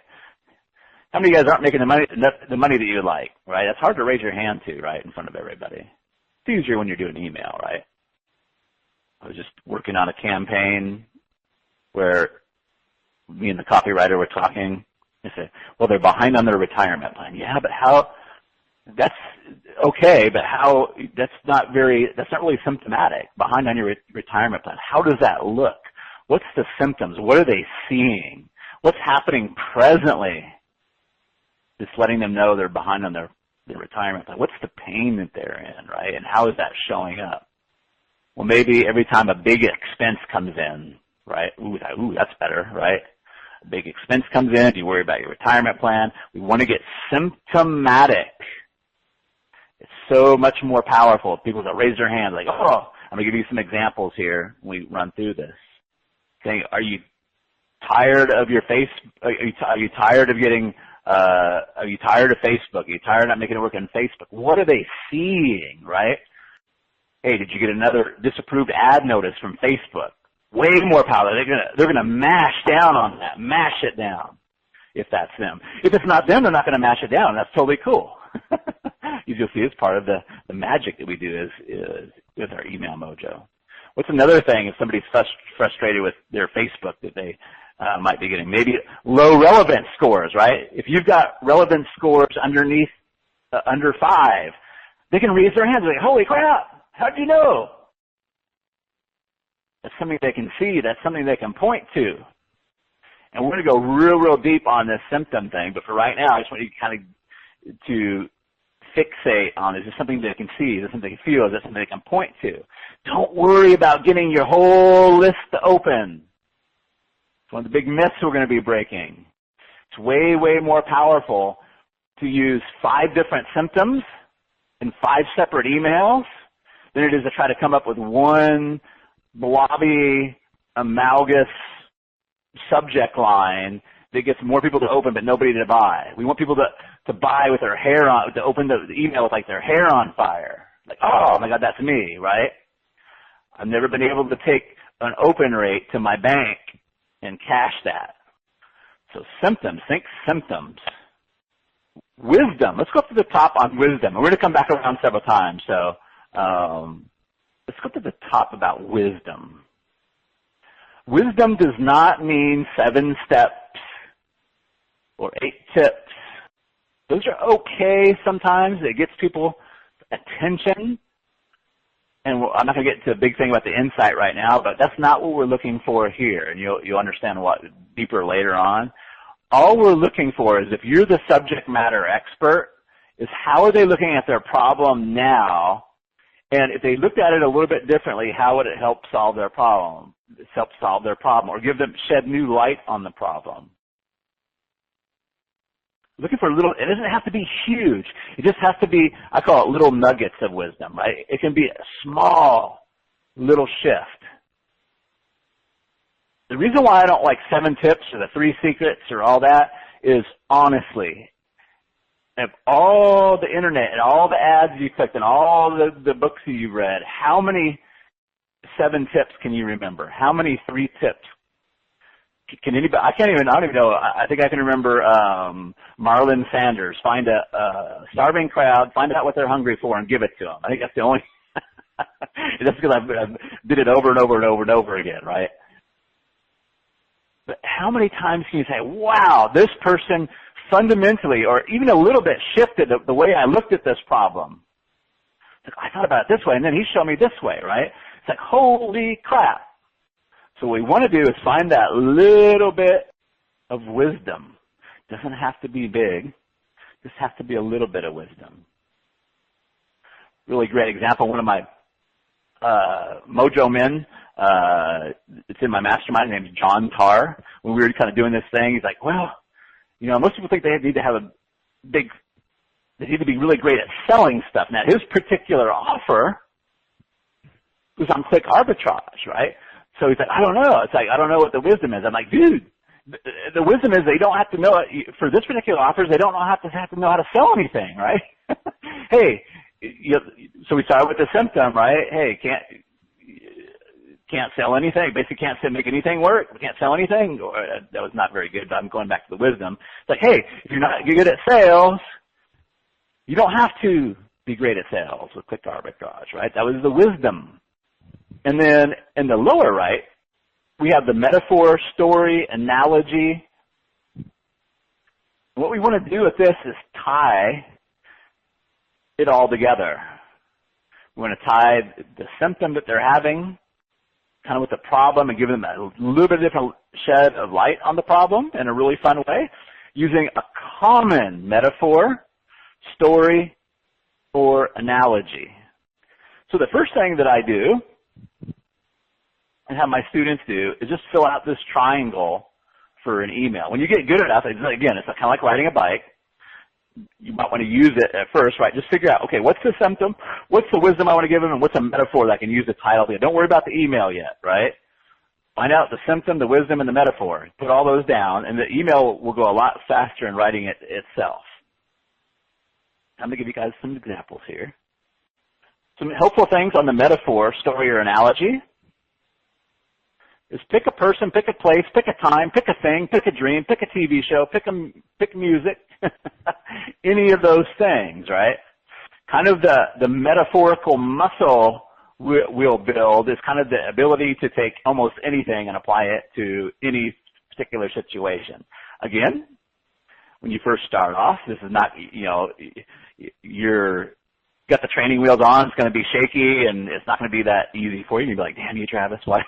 S1: How many of you guys aren't making the money that you like, right? It's hard to raise your hand to, right, in front of everybody. It's easier when you're doing email, right? I was just working on a campaign where me and the copywriter were talking. I said, well, they're behind on their retirement plan. Yeah, but how? That's okay, but how? That's not really symptomatic. Behind on your retirement plan. How does that look? What's the symptoms? What are they seeing? What's happening presently? Just letting them know they're behind on their retirement plan. What's the pain that they're in, right? And how is that showing up? Well, maybe every time a big expense comes in, right? Ooh, that's better, right? A big expense comes in, you worry about your retirement plan. We want to get symptomatic. It's so much more powerful. People that raise their hand like, oh, I'm going to give you some examples here when we run through this. Okay, are you tired of your are you tired of getting are you tired of Facebook? Are you tired of not making it work on Facebook? What are they seeing, right? Hey, did you get another disapproved ad notice from Facebook? Way more power. They're gonna mash down on that, mash it down, if that's them. If it's not them, they're not gonna mash it down. That's totally cool. You'll see it's part of the magic that we do is with our email mojo. What's another thing if somebody's frustrated with their Facebook that they might be getting? Maybe low relevance scores, right? If you've got relevance scores underneath under 5, they can raise their hands like, holy crap, how'd you know? That's something they can see. That's something they can point to. And we're going to go real deep on this symptom thing, but for right now, I just want you kind of to fixate on, is this something they can see? Is this something they can feel? Is this something they can point to? Don't worry about getting your whole list open. It's one of the big myths we're going to be breaking. It's way more powerful to use 5 different symptoms in 5 separate emails than it is to try to come up with one blobby, amalgamous subject line that gets more people to open but nobody to buy. We want people to buy with their hair on, to open the email with like their hair on fire. Like, oh my God, that's me, right? I've never been able to take an open rate to my bank and cash that. So symptoms, think symptoms. Wisdom, let's go up to the top on wisdom. And we're going to come back around several times, so let's go to the top about wisdom. Wisdom does not mean 7 steps or 8 tips Those are okay sometimes. It gets people attention. And I'm not going to get into a big thing about the insight right now, but that's not what we're looking for here, and you'll understand what deeper later on. All we're looking for is, if you're the subject matter expert, is how are they looking at their problem now, and if they looked at it a little bit differently, how would it help solve their problem? Or give them, shed new light on the problem. Looking for little, it doesn't have to be huge. It just has to be, I call it little nuggets of wisdom, right? It can be a small little shift. The reason why I don't like 7 tips or the 3 secrets or all that is, honestly, of all the internet and all the ads you clicked and all the books you've read, how many 7 tips can you remember? How many 3 tips? Can anybody? I don't even know. I think I can remember Marlon Sanders. Find a starving crowd, find out what they're hungry for, and give it to them. I think that's the only. That's because I did it over and over and over and over again, right? But how many times can you say, "Wow, this person fundamentally, or even a little bit, shifted the way I looked at this problem"? It's like, I thought about it this way, and then he showed me this way, right? It's like, holy crap. So what we want to do is find that little bit of wisdom. Doesn't have to be big. Just has to be a little bit of wisdom. Really great example. One of my Mojo men, it's in my mastermind, named John Tarr. When we were kind of doing this thing, he's like, well, most people think they need to have they need to be really great at selling stuff. Now, his particular offer was on click arbitrage, right? So he's like, I don't know. It's like, I don't know what the wisdom is. I'm like, dude, the wisdom is they don't have to know it. For this particular offers, they don't have to know how to sell anything, right? Hey, so we started with the symptom, right? Hey, can't sell anything. Basically can't make anything work. We can't sell anything. That was not very good, but I'm going back to the wisdom. It's like, hey, if you're not good at sales, you don't have to be great at sales with click arbitrage, right? That was the wisdom. And then in the lower right, we have the metaphor, story, analogy. What we want to do with this is tie it all together. We want to tie the symptom that they're having kind of with the problem and give them a little bit of different shed of light on the problem in a really fun way, using a common metaphor, story, or analogy. So the first thing that I do and have my students do is just fill out this triangle for an email. When you get good enough, again, it's kind of like riding a bike. You might want to use it at first, right? Just figure out, okay, what's the symptom? What's the wisdom I want to give them? And what's a metaphor that I can use to title it? Don't worry about the email yet, right? Find out the symptom, the wisdom, and the metaphor. Put all those down, and the email will go a lot faster in writing it itself. I'm going to give you guys some examples here. Some helpful things on the metaphor, story, or analogy is pick a person, pick a place, pick a time, pick a thing, pick a dream, pick a TV show, pick music, any of those things, right? Kind of the metaphorical muscle we'll build is kind of the ability to take almost anything and apply it to any particular situation. Again, when you first start off, this is not, you're got the training wheels on, it's going to be shaky, and it's not going to be that easy for you. You'll be like, damn you, Travis, why?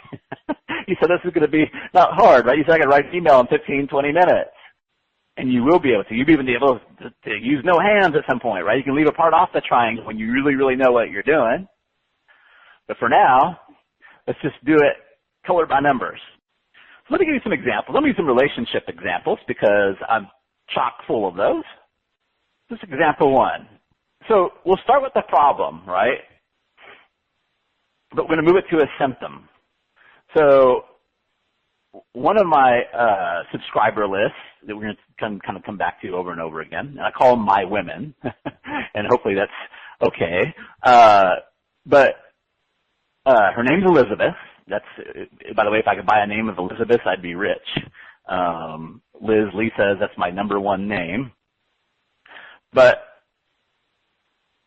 S1: You said this is going to be not hard, right? You said I could write an email in 15, 20 minutes. And you will be able to. You'll even be able to use no hands at some point, right? You can leave a part off the triangle when you really, really know what you're doing. But for now, let's just do it color by numbers. So let me give you some examples. Let me use some relationship examples because I'm chock full of those. Just example 1. So we'll start with the problem, right? But we're going to move it to a symptom. So one of my subscriber lists that we're going to kind of come back to over and over again, and I call them my women, and hopefully that's okay. But her name's Elizabeth. That's, by the way, if I could buy a name of Elizabeth, I'd be rich. Liz, Lisa, that's my number 1 name. But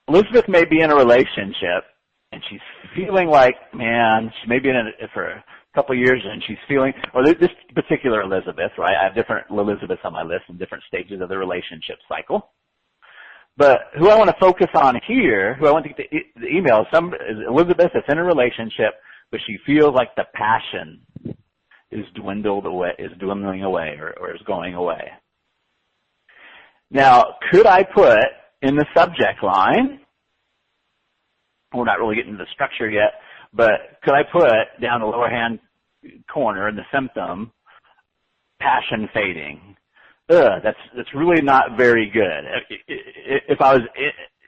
S1: Elizabeth may be in a relationship, and she's feeling like, man, she may be in it for a couple of years, and she's feeling, or this particular Elizabeth, right? I have different Elizabeths on my list in different stages of the relationship cycle. But who I want to focus on here, who I want to get the email, is Elizabeth that's in a relationship, but she feels like the passion is dwindling away or is going away. Now, could I put in the subject line, we're not really getting to the structure yet, but could I put down the lower hand corner in the symptom, passion fading? That's really not very good. If I was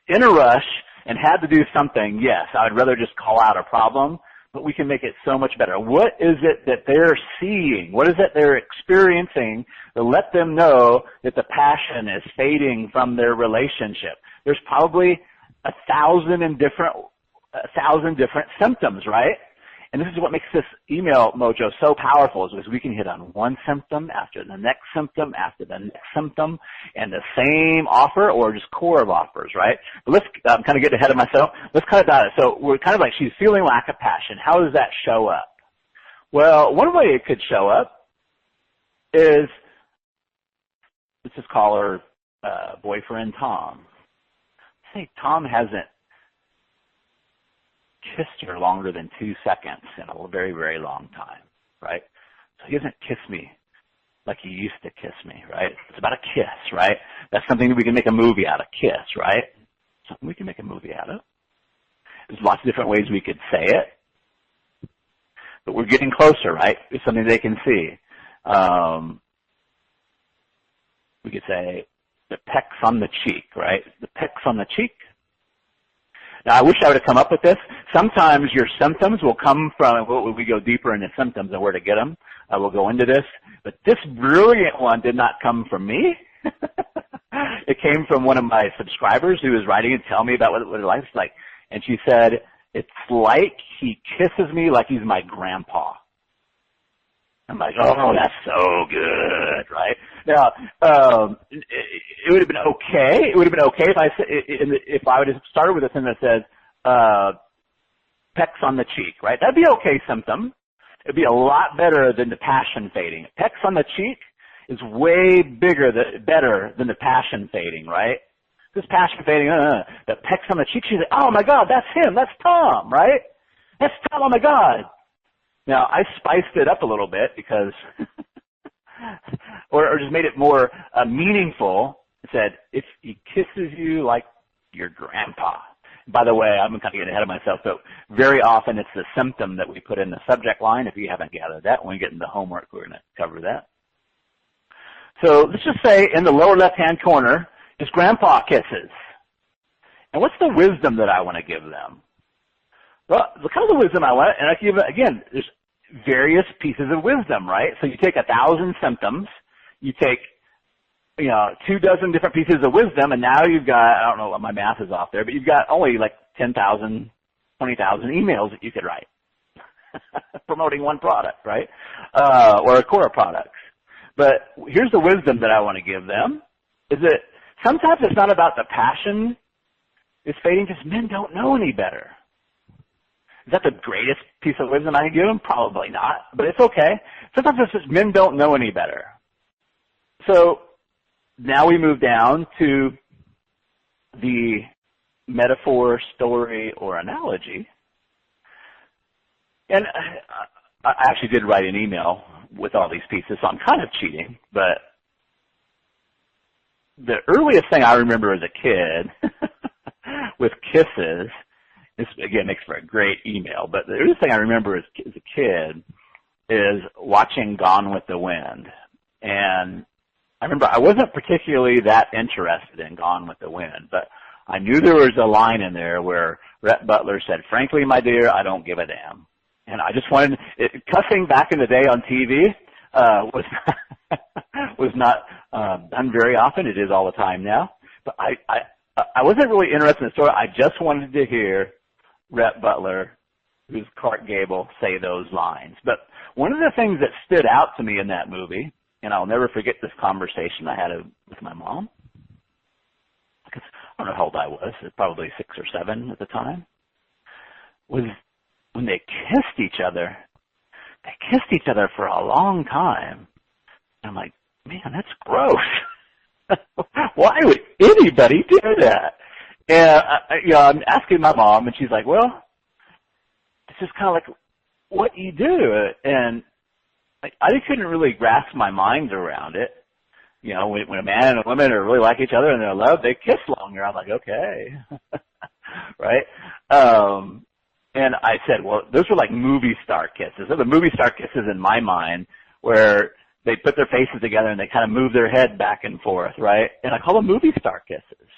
S1: in a rush and had to do something, yes, I would rather just call out a problem, but we can make it so much better. What is it that they're seeing? What is it they're experiencing to let them know that the passion is fading from their relationship? There's probably 1,000 different symptoms, right? And this is what makes this email mojo so powerful, is because we can hit on one symptom after the next symptom after the next symptom and the same offer or just core of offers, right? But let's kind of get ahead of myself. Let's cut it down. So we're kind of like, she's feeling lack of passion. How does that show up? Well, one way it could show up is, let's just call her boyfriend Tom. Say Tom hasn't kissed her longer than 2 seconds in a very, very long time, right? So he doesn't kiss me like he used to kiss me, right? It's about a kiss, right? That's something that we can make a movie out of, kiss, right? Something we can make a movie out of. There's lots of different ways we could say it, but we're getting closer, right? It's something they can see. We could say the pecks on the cheek, right? The pecks on the cheek. Now, I wish I would have come up with this. Sometimes your symptoms will come from, we go deeper into symptoms and where to get them. We'll go into this. But this brilliant one did not come from me. It came from one of my subscribers who was writing and telling me about what life's like. And she said, it's like he kisses me like he's my grandpa. I'm like, oh, that's so good, right? Now, it would have been okay. It would have been okay if I would have started with a sentence that says, pecks on the cheek, right? That'd be an okay symptom. It'd be a lot better than the passion fading. Pecks on the cheek is way better than the passion fading, right? This passion fading, the pecks on the cheek, she's like, oh my God, that's him, that's Tom, right? That's Tom, oh my God. Now, I spiced it up a little bit because, or just made it more meaningful. It said, if he kisses you like your grandpa. By the way, I'm kind of getting ahead of myself, but very often it's the symptom that we put in the subject line. If you haven't gathered that, when we get into homework, we're going to cover that. So let's just say in the lower left-hand corner is grandpa kisses. And what's the wisdom that I want to give them? Well, the kind of the wisdom I want, and I give, again, there's various pieces of wisdom, right? So you take 1,000 symptoms, you take, 24 different pieces of wisdom, and now you've got, I don't know what my math is off there, but you've got only like 10,000, 20,000 emails that you could write promoting one product, right? Or a core of products. But here's the wisdom that I want to give them, is that sometimes it's not about the passion is fading, because men don't know any better. Is that the greatest piece of wisdom I can give them? Probably not, but it's okay. Sometimes it's just men don't know any better. So now we move down to the metaphor, story, or analogy. And I actually did write an email with all these pieces, so I'm kind of cheating, but the earliest thing I remember as a kid with kisses, this, again, makes for a great email, but the other thing I remember as a kid is watching Gone with the Wind. And I remember I wasn't particularly that interested in Gone with the Wind, but I knew there was a line in there where Rhett Butler said, frankly, my dear, I don't give a damn. And I just wanted, cussing back in the day on TV was not done very often. It is all the time now. But I wasn't really interested in the story. I just wanted to hear Rhett Butler, who's Clark Gable, say those lines. But one of the things that stood out to me in that movie, and I'll never forget this conversation I had with my mom, because I don't know how old I was, probably 6 or 7 at the time, was when they kissed each other. They kissed each other for a long time. And I'm like, man, that's gross. Why would anybody do that? And I'm asking my mom, and she's like, well, it's just kind of like what you do. And I couldn't really grasp my mind around it. When a man and a woman are really like each other and they're in love, they kiss longer. I'm like, okay. Right? And I said, well, those were like movie star kisses. So the movie star kisses in my mind where they put their faces together and they kind of move their head back and forth, right? And I call them movie star kisses.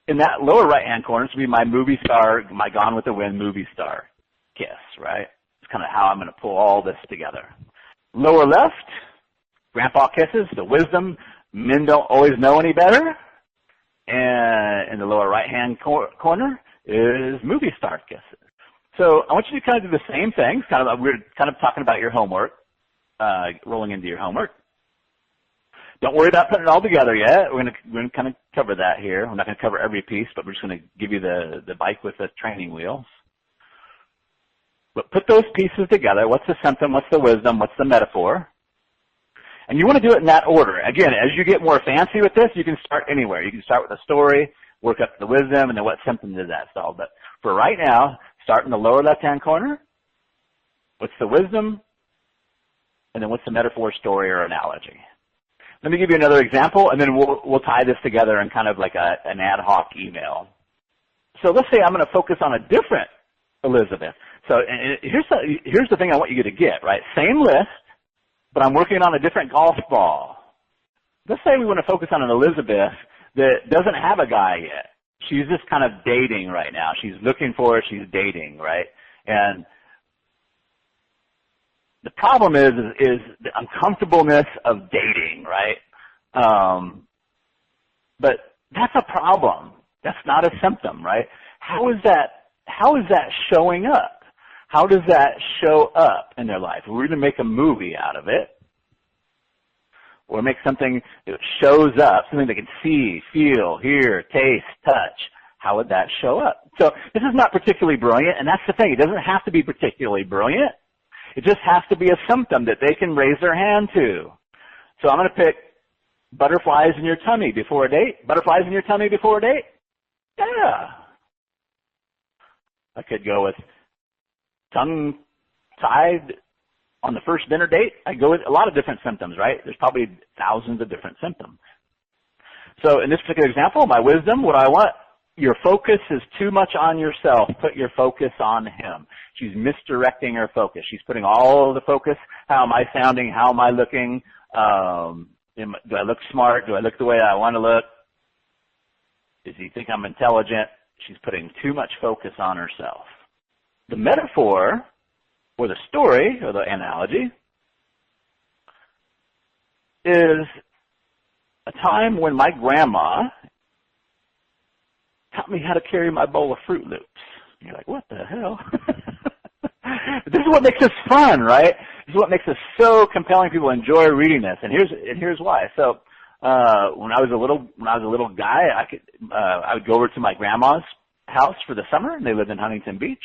S1: In that lower right-hand corner should be my movie star, my Gone with the Wind movie star kiss, right? It's kind of how I'm going to pull all this together. Lower left, grandpa kisses, the wisdom, men don't always know any better. And in the lower right-hand corner is movie star kisses. So I want you to kind of do the same things. We're kind of talking about your homework, rolling into your homework. Don't worry about putting it all together yet. We're going to kind of cover that here. We're not going to cover every piece, but we're just going to give you the bike with the training wheels. But put those pieces together. What's the symptom? What's the wisdom? What's the metaphor? And you want to do it in that order. Again, as you get more fancy with this, you can start anywhere. You can start with a story, work up to the wisdom, and then what symptom does that solve. But for right now, start in the lower left-hand corner. What's the wisdom? And then what's the metaphor, story, or analogy? Let me give you another example, and then we'll tie this together in kind of like an ad hoc email. So let's say I'm going to focus on a different Elizabeth. So here's the thing I want you to get, right? Same list, but I'm working on a different golf ball. Let's say we want to focus on an Elizabeth that doesn't have a guy yet. She's just kind of dating right now. She's looking for it. She's dating, right? And the problem is the uncomfortableness of dating, right? But that's a problem. That's not a symptom, right? How is that showing up? How does that show up in their life? We're going to make a movie out of it, or make something that shows up, something they can see, feel, hear, taste, touch. How would that show up? So this is not particularly brilliant, and that's the thing. It doesn't have to be particularly brilliant. It just has to be a symptom that they can raise their hand to. So I'm going to pick butterflies in your tummy before a date. Butterflies in your tummy before a date? Yeah. I could go with tongue tied on the first dinner date. I go with a lot of different symptoms, right? There's probably thousands of different symptoms. So in this particular example, my wisdom, what I want, your focus is too much on yourself. Put your focus on him. She's misdirecting her focus. She's putting all of the focus. How am I sounding? How am I looking? Do I look smart? Do I look the way I want to look? Does he think I'm intelligent? She's putting too much focus on herself. The metaphor, or the story, or the analogy, is a time when my grandma taught me how to carry my bowl of Fruit Loops. You're like, what the hell? This is what makes this fun, right? This is what makes us so compelling. People enjoy reading this, and here's why. So when I was a little guy, I would go over to my grandma's house for the summer, and they lived in Huntington Beach,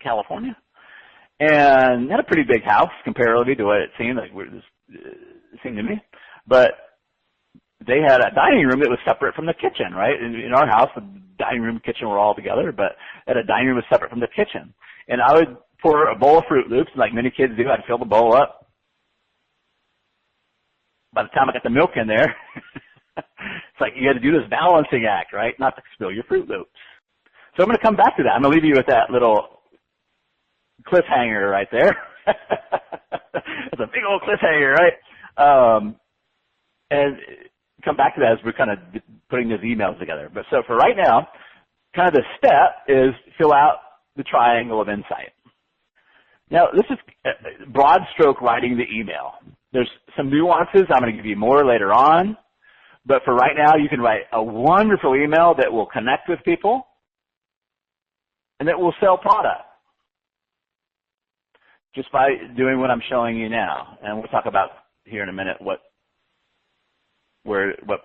S1: California, and had a pretty big house comparatively to what it seemed like. It seemed to me, but they had a dining room that was separate from the kitchen, right? In our house, the dining room and kitchen were all together, but a dining room was separate from the kitchen. And I would pour a bowl of Fruit Loops, like many kids do. I'd fill the bowl up. By the time I got the milk in there, it's like you got to do this balancing act, right? Not to spill your Fruit Loops. So I'm going to come back to that. I'm going to leave you with that little cliffhanger right there. It's a big old cliffhanger, right? And come back to that as we're kind of putting these emails together. But so for right now, kind of the step is fill out the triangle of insight. Now, this is broad stroke writing the email. There's some nuances. I'm going to give you more later on. But for right now, you can write a wonderful email that will connect with people and that will sell product just by doing what I'm showing you now. And we'll talk about here in a minute what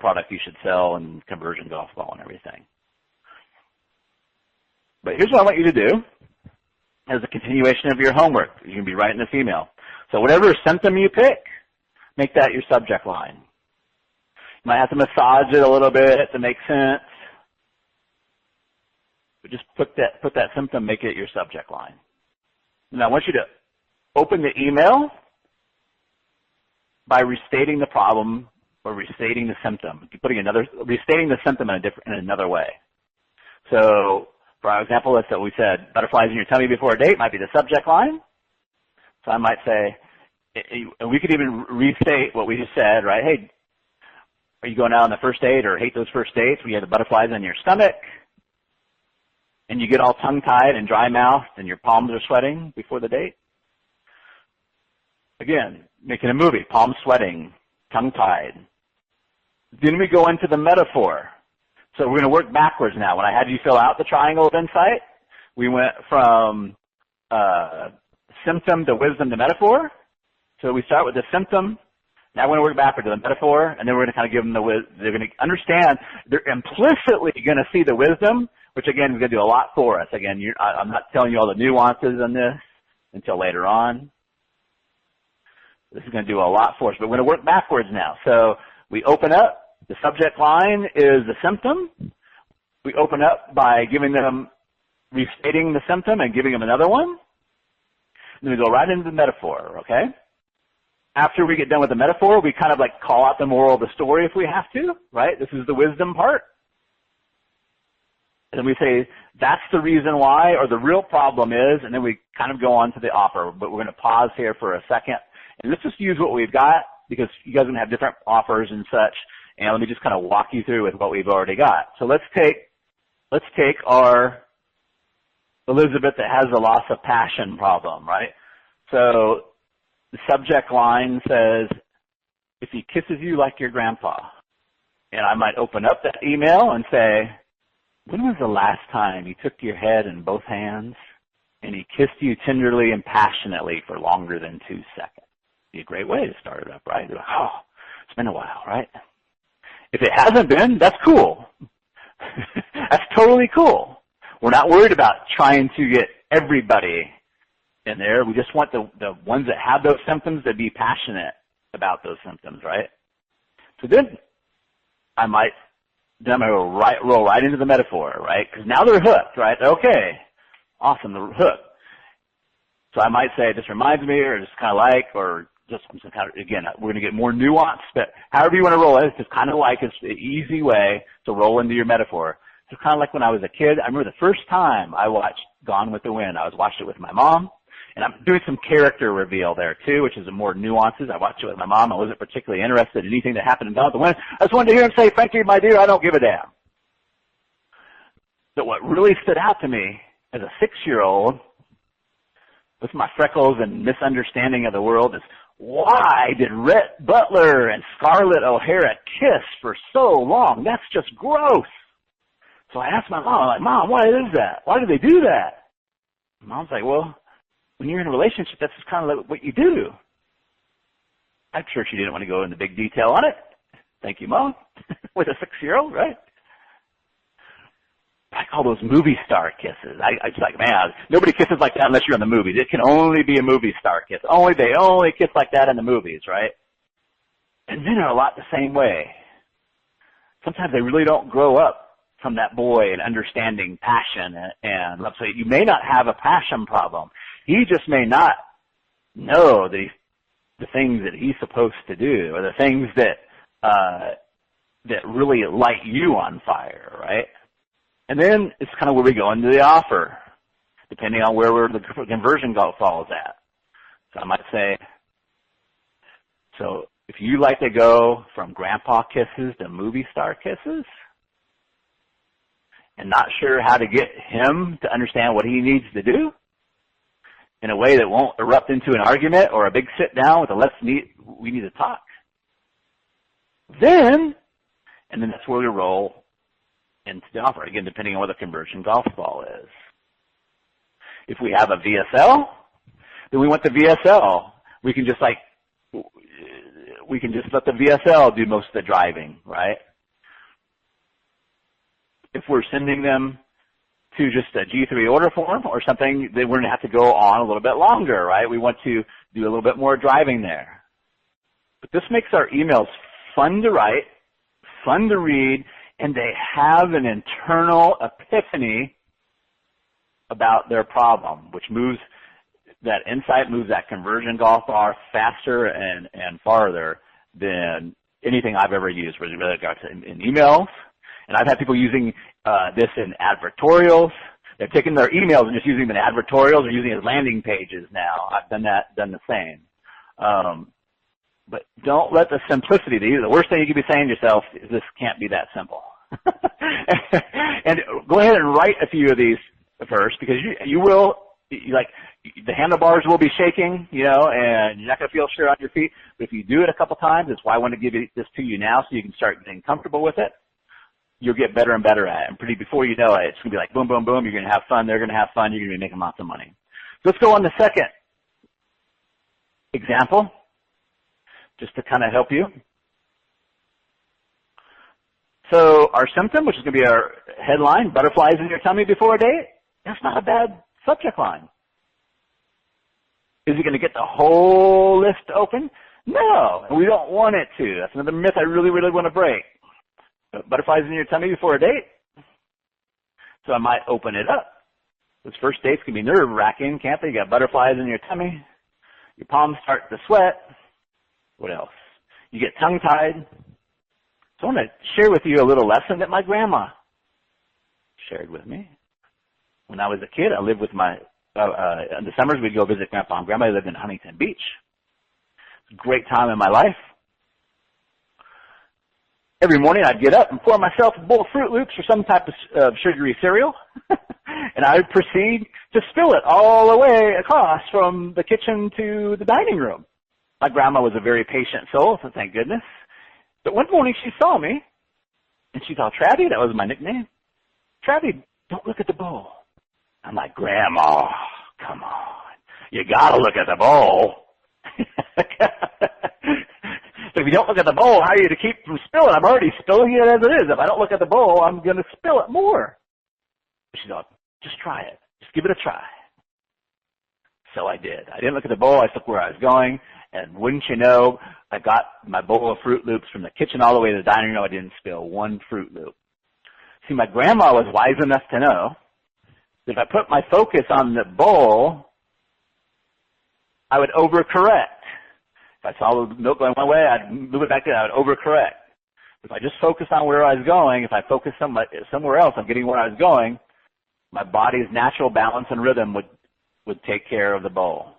S1: product you should sell and conversion golf ball and everything. But here's what I want you to do as a continuation of your homework. You can be writing this email. So whatever symptom you pick, make that your subject line. Might have to massage it a little bit to make sense. But just put that symptom, make it your subject line. Now I want you to open the email by restating the problem or restating the symptom. Restating the symptom in another way. So, for our example, let's say we said butterflies in your tummy before a date might be the subject line. So I might say, and we could even restate what we just said, right? Hey, are you going out on the first date or hate those first dates where you have the butterflies in your stomach and you get all tongue-tied and dry-mouthed and your palms are sweating before the date? Again, making a movie, palms sweating, tongue-tied. Then we go into the metaphor. So we're going to work backwards now. When I had you fill out the triangle of insight, we went from symptom to wisdom to metaphor. So we start with the symptom. Now we're going to work backward to the metaphor, and then we're going to kind of give them they're going to understand, they're implicitly going to see the wisdom, which again is going to do a lot for us. Again, I'm not telling you all the nuances on this until later on. This is going to do a lot for us, but we're going to work backwards now. So we open up, the subject line is the symptom. We open up by restating the symptom and giving them another one. And then we go right into the metaphor, okay? After we get done with the metaphor, we kind of like call out the moral of the story if we have to, right? This is the wisdom part. And then we say, that's the reason why, or the real problem is, and then we kind of go on to the offer. But we're going to pause here for a second. And let's just use what we've got, because you guys are going to have different offers and such. And let me just kind of walk you through with what we've already got. So let's take our Elizabeth that has the loss of passion problem, right? So the subject line says, if he kisses you like your grandpa. And I might open up that email and say, when was the last time he took your head in both hands and he kissed you tenderly and passionately for longer than 2 seconds? Be a great way to start it up, right? Like, oh, it's been a while, right? If it hasn't been, that's cool. That's totally cool. We're not worried about trying to get everybody in there. We just want the ones that have those symptoms to be passionate about those symptoms, right? So then I'm going to roll right into the metaphor, right? Because now they're hooked, right? Okay, awesome, they're hooked. So I might say, this reminds me, or just kind of like, or just some kind of, again, we're going to get more nuance, but however you want to roll it, it's just kind of like it's an easy way to roll into your metaphor. It's kind of like when I was a kid. I remember the first time I watched Gone with the Wind. I watched it with my mom, and I'm doing some character reveal there too, which is more nuances. I watched it with my mom. I wasn't particularly interested in anything that happened in Gone with the Wind. I just wanted to hear him say, frankly, my dear, I don't give a damn. But what really stood out to me as a 6-year-old, with my freckles and misunderstanding of the world, is why did Rhett Butler and Scarlett O'Hara kiss for so long? That's just gross. So I asked my mom, I'm like, Mom, why is that? Why do they do that? Mom's like, well, when you're in a relationship, that's just kind of like what you do. I'm sure she didn't want to go into big detail on it. Thank you, Mom. With a 6-year-old, right? I call those movie star kisses. I just like, man, nobody kisses like that unless you're in the movies. It can only be a movie star kiss. They only kiss like that in the movies, right? And men are a lot the same way. Sometimes they really don't grow up from that boy and understanding passion and love. So you may not have a passion problem. He just may not know the things that he's supposed to do, or the things that really light you on fire, right? And then it's kind of where we go into the offer, depending on where the conversion goal falls at. So I might say, so if you like to go from grandpa kisses to movie star kisses, and not sure how to get him to understand what he needs to do in a way that won't erupt into an argument or a big sit down with we need to talk. Then that's where we roll into the offer, again, depending on what the conversion golf ball is. If we have a VSL, then we want the VSL. We can just let the VSL do most of the driving, right? If we're sending them to just a G3 order form or something, then we're going to have to go on a little bit longer, right? We want to do a little bit more driving there. But this makes our emails fun to write, fun to read, and they have an internal epiphany about their problem, which moves that insight, moves that conversion golf ball faster and farther than anything I've ever used, whether it got in emails. And I've had people using this in advertorials. They're taking their emails and just using them in advertorials or using it as landing pages now. I've done the same. But don't let the simplicity, the worst thing you could be saying to yourself is this can't be that simple. And go ahead and write a few of these first, because you will, like, the handlebars will be shaking, you know, and you're not going to feel sure on your feet. But if you do it a couple times, that's why I want to give this to you now so you can start getting comfortable with it. You'll get better and better at it. And before you know it, it's going to be like boom, boom, boom. You're going to have fun. They're going to have fun. You're going to be making lots of money. So let's go on to the second example, just to kind of help you. So our symptom, which is going to be our headline, butterflies in your tummy before a date, that's not a bad subject line. Is it going to get the whole list open? No, we don't want it to. That's another myth I really, really want to break. Butterflies in your tummy before a date? So I might open it up. Those first dates can be nerve-wracking, can't they? You got butterflies in your tummy. Your palms start to sweat. What else? You get tongue-tied. So I want to share with you a little lesson that my grandma shared with me. When I was a kid, I lived with in the summers we'd go visit Grandpa and Grandma. They lived in Huntington Beach. It was a great time in my life. Every morning I'd get up and pour myself a bowl of Fruit Loops or some type of sugary cereal, and I would proceed to spill it all the way across from the kitchen to the dining room. My grandma was a very patient soul, so thank goodness. But one morning she saw me, and she thought, Travie, that was my nickname. Travie, don't look at the bowl. I'm like, Grandma, come on. You got to look at the bowl. So if you don't look at the bowl, how are you to keep from spilling? I'm already spilling it as it is. If I don't look at the bowl, I'm going to spill it more. She thought, just try it. Just give it a try. So I did. I didn't look at the bowl. I looked where I was going. And wouldn't you know, I got my bowl of Fruit Loops from the kitchen all the way to the dining room. I didn't spill one Fruit Loop. See, my grandma was wise enough to know that if I put my focus on the bowl, I would overcorrect. If I saw the milk going one way, I'd move it back to, I would overcorrect. If I just focused on where I was going, if I focused somewhere else on getting where I was going, my body's natural balance and rhythm would take care of the bowl.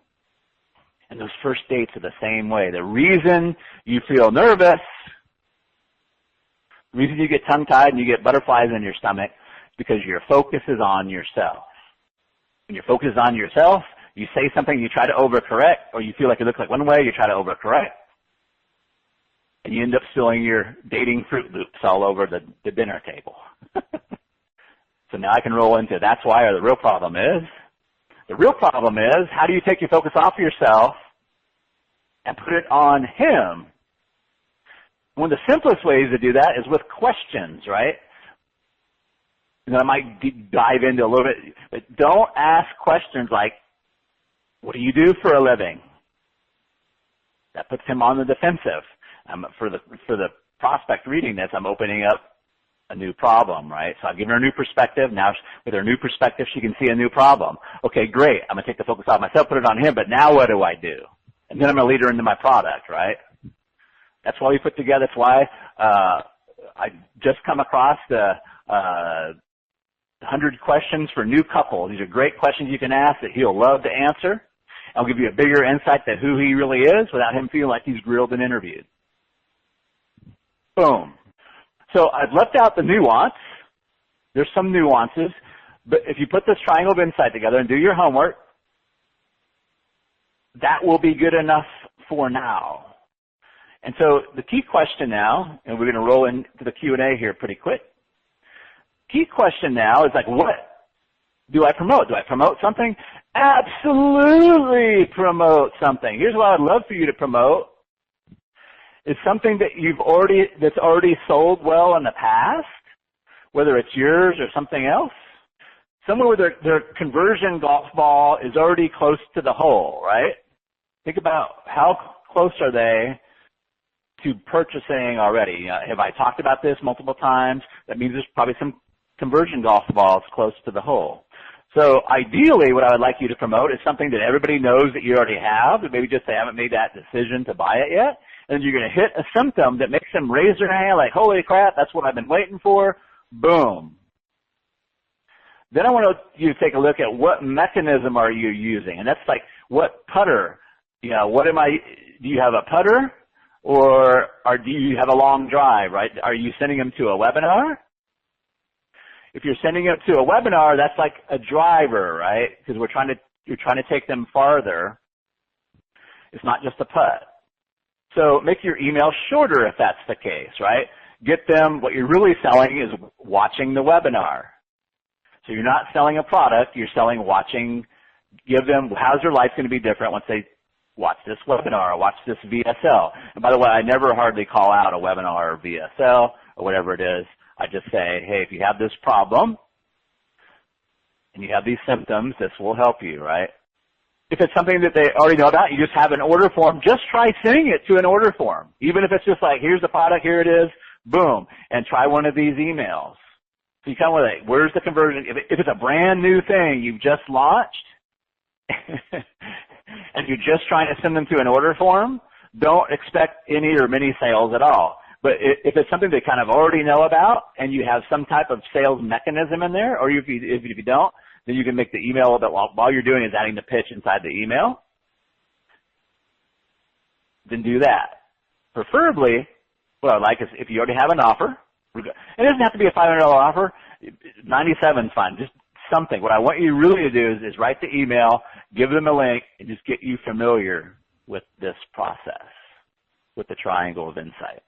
S1: And those first dates are the same way. The reason you feel nervous, the reason you get tongue-tied and you get butterflies in your stomach, is because your focus is on yourself. When your focus is on yourself, you say something, you try to overcorrect, or you feel like it looks like one way, you try to overcorrect. And you end up spilling your dating Fruit Loops all over the dinner table. So now I can roll into that's why, or the real problem is. The real problem is, how do you take your focus off yourself and put it on him? One of the simplest ways to do that is with questions, right? And I might dive into a little bit, but don't ask questions like, what do you do for a living? That puts him on the defensive. For the prospect reading this, I'm opening up a new problem, right? So I've given her a new perspective. Now, with her new perspective, she can see a new problem. Okay, great. I'm going to take the focus off myself, put it on him, but now what do I do? And then I'm going to lead her into my product, right? That's why we put together, that's why I just come across the 100 questions for new couples. These are great questions you can ask that he'll love to answer. I'll give you a bigger insight to who he really is without him feeling like he's grilled and interviewed. Boom. So I've left out the nuance. There's some nuances. But if you put this triangle of insight together and do your homework, that will be good enough for now. And so the key question now, and we're going to roll into the Q&A here pretty quick. Key question now is like, what do I promote? Do I promote something? Absolutely promote something. Here's what I'd love for you to promote. It's something that that's already sold well in the past, whether it's yours or something else. Somewhere where their conversion golf ball is already close to the hole, right? Think about how close are they to purchasing already. Have I talked about this multiple times? That means there's probably some conversion golf balls close to the hole. So ideally, what I would like you to promote is something that everybody knows that you already have, but maybe just they haven't made that decision to buy it yet. And you're going to hit a symptom that makes them raise their hand like, holy crap, that's what I've been waiting for. Boom. Then I want you to take a look at what mechanism are you using. And that's like, what putter? You know, do you have a putter or do you have a long drive, right? Are you sending them to a webinar? If you're sending it to a webinar, that's like a driver, right? Because you're trying to take them farther. It's not just a putt. So make your email shorter if that's the case, right? Get them, what you're really selling is watching the webinar. So you're not selling a product, you're selling watching, give them, how's their life going to be different once they watch this webinar or watch this VSL. And by the way, I never hardly call out a webinar or VSL or whatever it is. I just say, hey, if you have this problem and you have these symptoms, this will help you, right? If it's something that they already know about, you just have an order form, just try sending it to an order form. Even if it's just like, here's the product, here it is, boom, and try one of these emails. So you kind of want to, where's the conversion? If it's a brand new thing you've just launched and you're just trying to send them to an order form, don't expect any or many sales at all. But if it's something they kind of already know about and you have some type of sales mechanism in there, or if you don't, then you can make the email that while you're doing is adding the pitch inside the email. Then do that. Preferably, what I'd like is if you already have an offer, it doesn't have to be a $500 offer. 97 is fine. Just something. What I want you really to do is write the email, give them a link, and just get you familiar with this process, with the triangle of insight.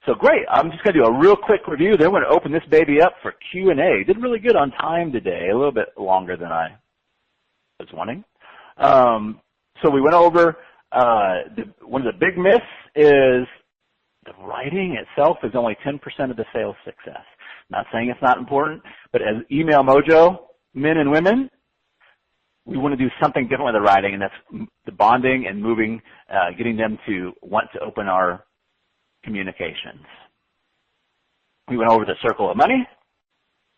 S1: So great. I'm just going to do a real quick review. Then we're going to open this baby up for Q&A. Did really good on time today, a little bit longer than I was wanting. So we went over one of the big myths is the writing itself is only 10% of the sales success. Not saying it's not important, but as Email Mojo, men and women, we want to do something different with the writing, and that's the bonding and moving, getting them to want to open our communications. We went over the circle of money.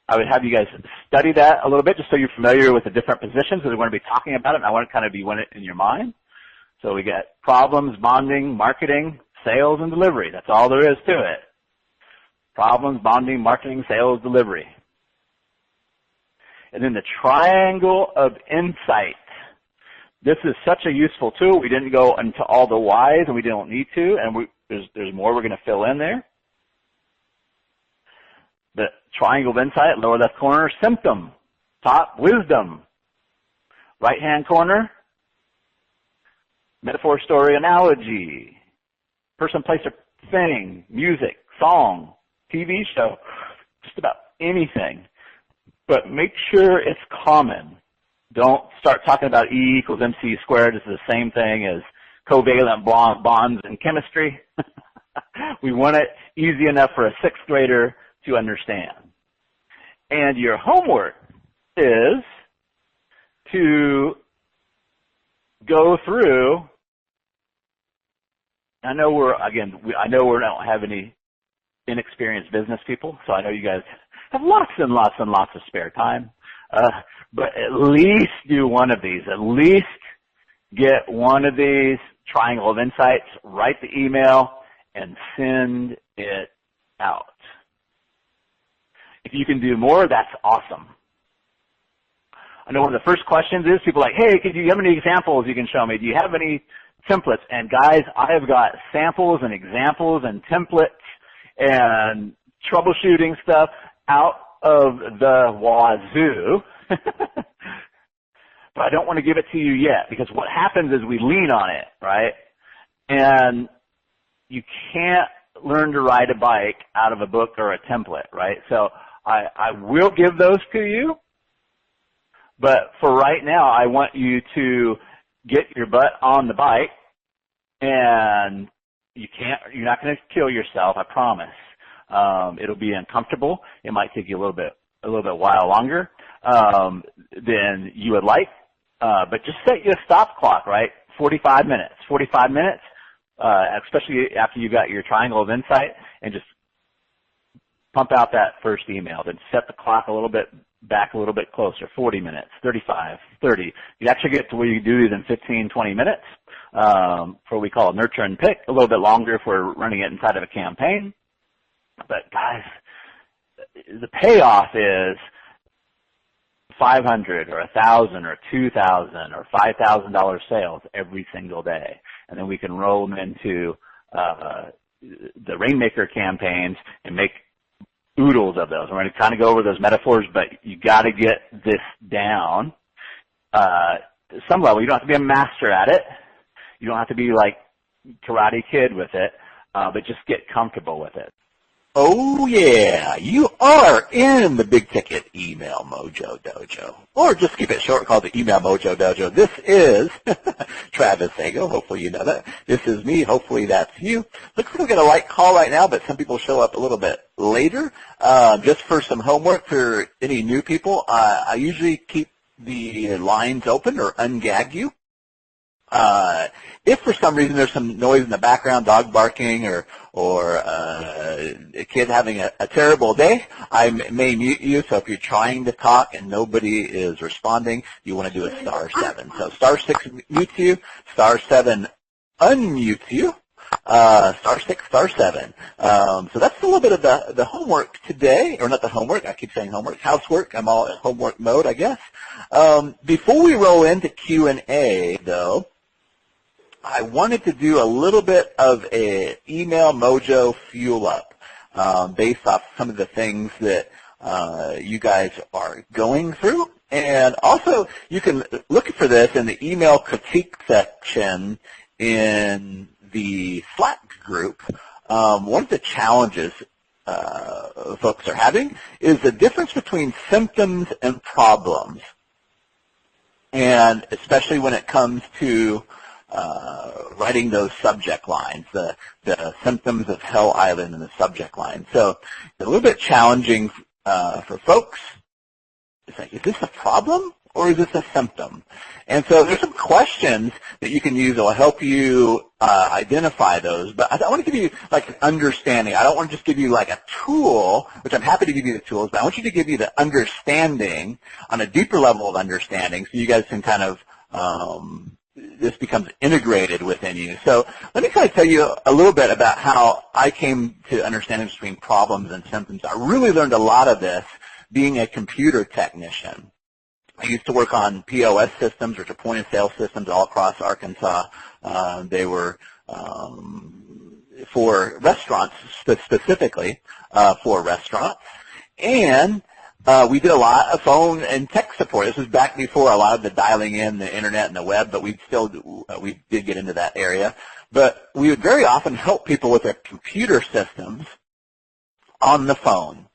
S1: I would have you guys study that a little bit just so you're familiar with the different positions that we're going to be talking about it, and I want to kind of be in your mind. So we got problems, bonding, marketing, sales, and delivery. That's all there is to it. Problems, bonding, marketing, sales, delivery. And then the triangle of insight. This is such a useful tool. We didn't go into all the whys, and we don't need to, and there's more we're going to fill in there. The triangle of insight, lower left corner, symptom. Top, wisdom. Right-hand corner, metaphor, story, analogy. Person, place, or thing. Music, song, TV show. Just about anything. But make sure it's common. Don't start talking about E equals MC squared. This is the same thing as covalent bonds in chemistry. We want it easy enough for a sixth grader to understand. And your homework is to go through. I know we don't have any inexperienced business people, so I know you guys have lots and lots and lots of spare time. But at least do one of these. At least get one of these triangle of insights, write the email, and send it out. If you can do more, that's awesome. I know one of the first questions is people are like, hey, do you have any examples you can show me? Do you have any templates? And guys, I have got samples and examples and templates and troubleshooting stuff out of the wazoo. But I don't want to give it to you yet, because what happens is we lean on it, right? And you can't learn to ride a bike out of a book or a template, right? So I will give those to you, but for right now, I want you to get your butt on the bike, and you're not going to kill yourself, I promise. It'll be uncomfortable. It might take you a little bit while longer than you would like, but just set your stop clock, right? 45 minutes. 45 minutes, especially after you got your triangle of insight, and just pump out that first email. Then set the clock a little bit back, a little bit closer, 40 minutes, 35, 30. You actually get to where you do these in 15, 20 minutes for what we call nurture and pick, a little bit longer if we're running it inside of a campaign. But guys, the payoff is 500 or 1,000 or 2,000 or $5,000 sales every single day. And then we can roll them into the Rainmaker campaigns and make oodles of those. We're going to kind of go over those metaphors, but you got to get this down. Some level, you don't have to be a master at it. You don't have to be like Karate Kid with it, but just get comfortable with it.
S3: Oh yeah, you are in the Big Ticket Email Mojo Dojo. Or just keep it short, called the Email Mojo Dojo. This is Travis Sago. Hopefully you know that. This is me. Hopefully that's you. Looks like we'll get a light call right now, but some people show up a little bit later. Just for some homework for any new people, I usually keep the lines open or ungag you. If for some reason there's some noise in the background, dog barking or a kid having a terrible day, I may mute you. So if you're trying to talk and nobody is responding, you want to do a *7. So *6 mutes you, *7 unmutes you, *6, *7. So that's a little bit of the homework today, or not the homework, I keep saying homework, housework. I'm all in homework mode, I guess. Before we roll into Q&A, though, I wanted to do a little bit of a Email Mojo fuel up based off some of the things that you guys are going through. And also, you can look for this in the email critique section in the Slack group. One of the challenges folks are having is the difference between symptoms and problems. And especially when it comes to writing those subject lines, the symptoms of Hell Island in the subject line. So it's a little bit challenging for folks. It's like, is this a problem or is this a symptom? And so there's some questions that you can use that will help you identify those. But I want to give you like an understanding. I don't want to just give you like a tool, which I'm happy to give you the tools, but I want you to give you the understanding on a deeper level of understanding so you guys can kind of this becomes integrated within you. So let me kind of tell you a little bit about how I came to understanding between problems and symptoms. I really learned a lot of this being a computer technician. I used to work on POS systems, which are point-of-sale systems all across Arkansas. They were for restaurants, specifically for restaurants. And we did a lot of phone and tech support. This was back before a lot of the dialing in, the internet and the web, but we did get into that area. But we would very often help people with their computer systems on the phone.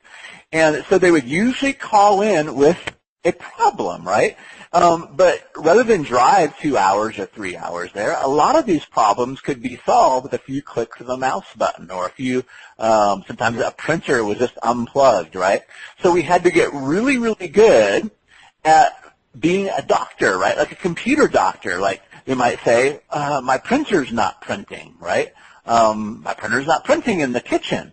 S3: And so they would usually call in with a problem, right? But rather than drive 2 hours or 3 hours there, a lot of these problems could be solved with a few clicks of a mouse button or a few, sometimes a printer was just unplugged, right? So we had to get really, really good at being a doctor, right? Like a computer doctor, like they might say, my printer's not printing, right? My printer's not printing in the kitchen.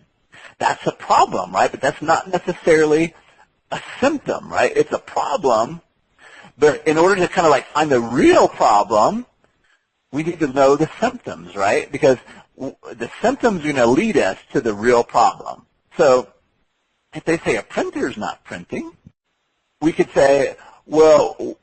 S3: That's a problem, right? But that's not necessarily a symptom, right? It's a problem, but in order to kind of like find the real problem, we need to know the symptoms, right? Because the symptoms are going to lead us to the real problem. So if they say a printer's not printing, we could say, well,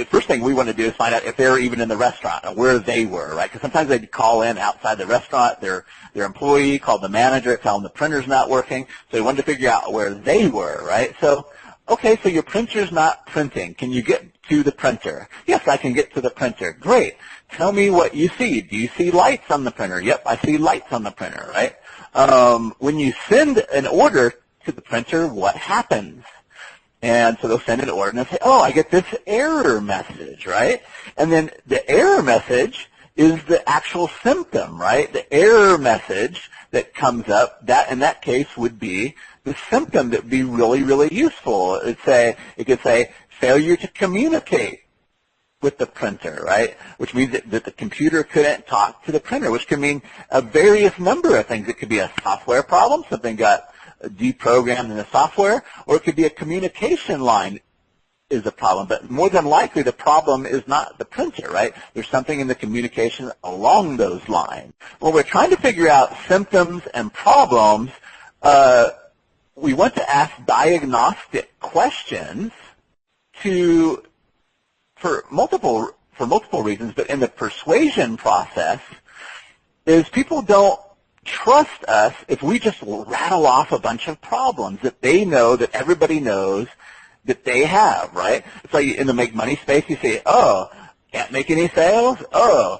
S3: first thing we want to do is find out if they're even in the restaurant or where they were, right? Because sometimes they'd call in outside the restaurant, their employee called the manager, tell them the printer's not working. So we wanted to figure out where they were, right? So, okay, so your printer's not printing. Can you get to the printer? Yes, I can get to the printer. Great. Tell me what you see. Do you see lights on the printer? Yep, I see lights on the printer, right? When you send an order to the printer, what happens? And so they'll send an order and they'll say, oh, I get this error message, right? And then the error message is the actual symptom, right? The error message that comes up, that in that case would be the symptom that would be really, really useful. It could say failure to communicate with the printer, right? Which means that the computer couldn't talk to the printer, which could mean a various number of things. It could be a software problem, something got deprogrammed in the software, or it could be a communication line is a problem. But more than likely, the problem is not the printer, right? There's something in the communication along those lines. When we're trying to figure out symptoms and problems, we want to ask diagnostic questions for multiple reasons, but in the persuasion process is people don't trust us if we just rattle off a bunch of problems that they know, that everybody knows that they have, right? It's like in the make money space, you say, oh, can't make any sales? Oh,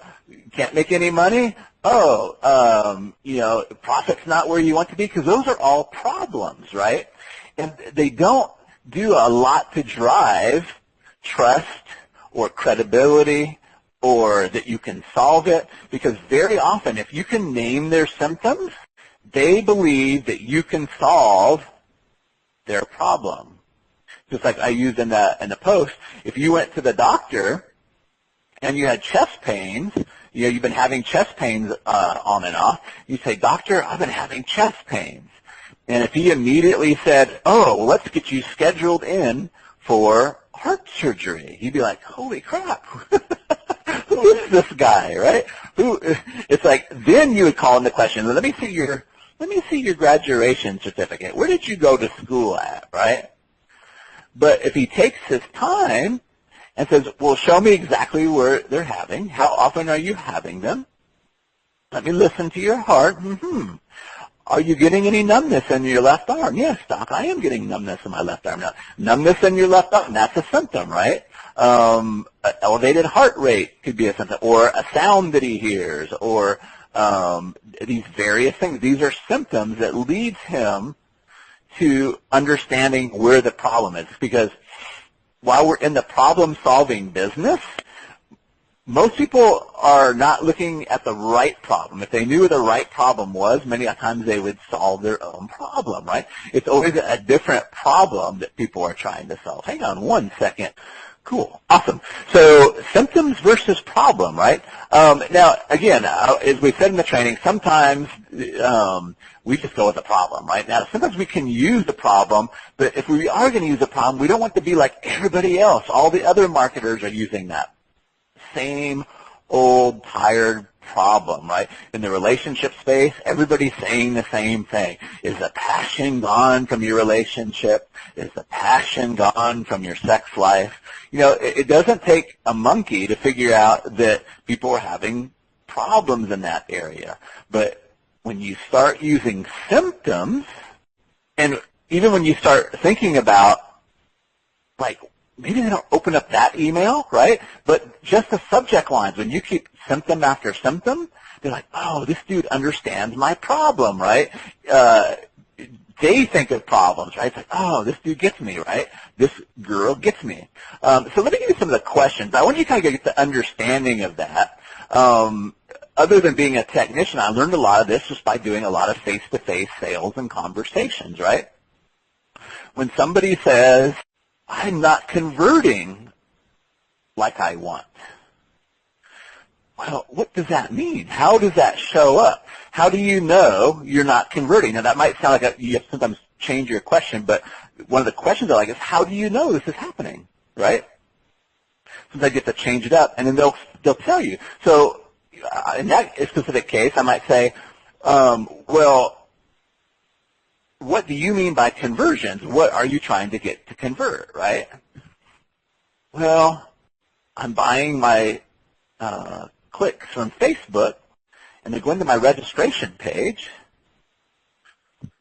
S3: can't make any money? Oh, profit's not where you want to be, because those are all problems, right? And they don't do a lot to drive trust or credibility or that you can solve it, because very often if you can name their symptoms, they believe that you can solve their problem. Just like I used in the post, if you went to the doctor and you had chest pains, you've been having chest pains on and off, you say, doctor, I've been having chest pains. And if he immediately said, oh, well, let's get you scheduled in for heart surgery, he'd be like, holy crap, who is this guy, right? It's like, then you would call into question, let me see your graduation certificate. Where did you go to school at, right? But if he takes his time and says, well, show me exactly where they're having, how often are you having them? Let me listen to your heart. Are you getting any numbness in your left arm? Yes, doc, I am getting numbness in my left arm. Now, numbness in your left arm, that's a symptom, right? Elevated heart rate could be a symptom, or a sound that he hears, or these various things. These are symptoms that leads him to understanding where the problem is. Because while we're in the problem-solving business, most people are not looking at the right problem. If they knew what the right problem was, many times they would solve their own problem, right? It's always a different problem that people are trying to solve. Hang on one second. Cool. Awesome. So symptoms versus problem, right? Now, again, as we said in the training, sometimes we just go with the problem, right? Now, sometimes we can use the problem, but if we are going to use the problem, we don't want to be like everybody else. All the other marketers are using that same old, tired problem, right? In the relationship space, everybody's saying the same thing. Is the passion gone from your relationship? Is the passion gone from your sex life? It doesn't take a monkey to figure out that people are having problems in that area. But when you start using symptoms, and even when you start thinking about, like, maybe they don't open up that email, right? But just the subject lines, when you keep symptom after symptom, they're like, oh, this dude understands my problem, right? They think of problems, right? It's like, oh, this dude gets me, right? This girl gets me. So let me give you some of the questions. I want you to kind of get the understanding of that. Other than being a technician, I learned a lot of this just by doing a lot of face-to-face sales and conversations, right? When somebody says, I'm not converting like I want. Well, what does that mean? How does that show up? How do you know you're not converting? Now, that might sound like you have to sometimes change your question, but one of the questions I like is, how do you know this is happening, right? Sometimes you have to change it up, and then they'll tell you. So in that specific case, I might say, well, what do you mean by conversions? What are you trying to get to convert, right? Well, I'm buying my clicks from Facebook, and they're going to my registration page,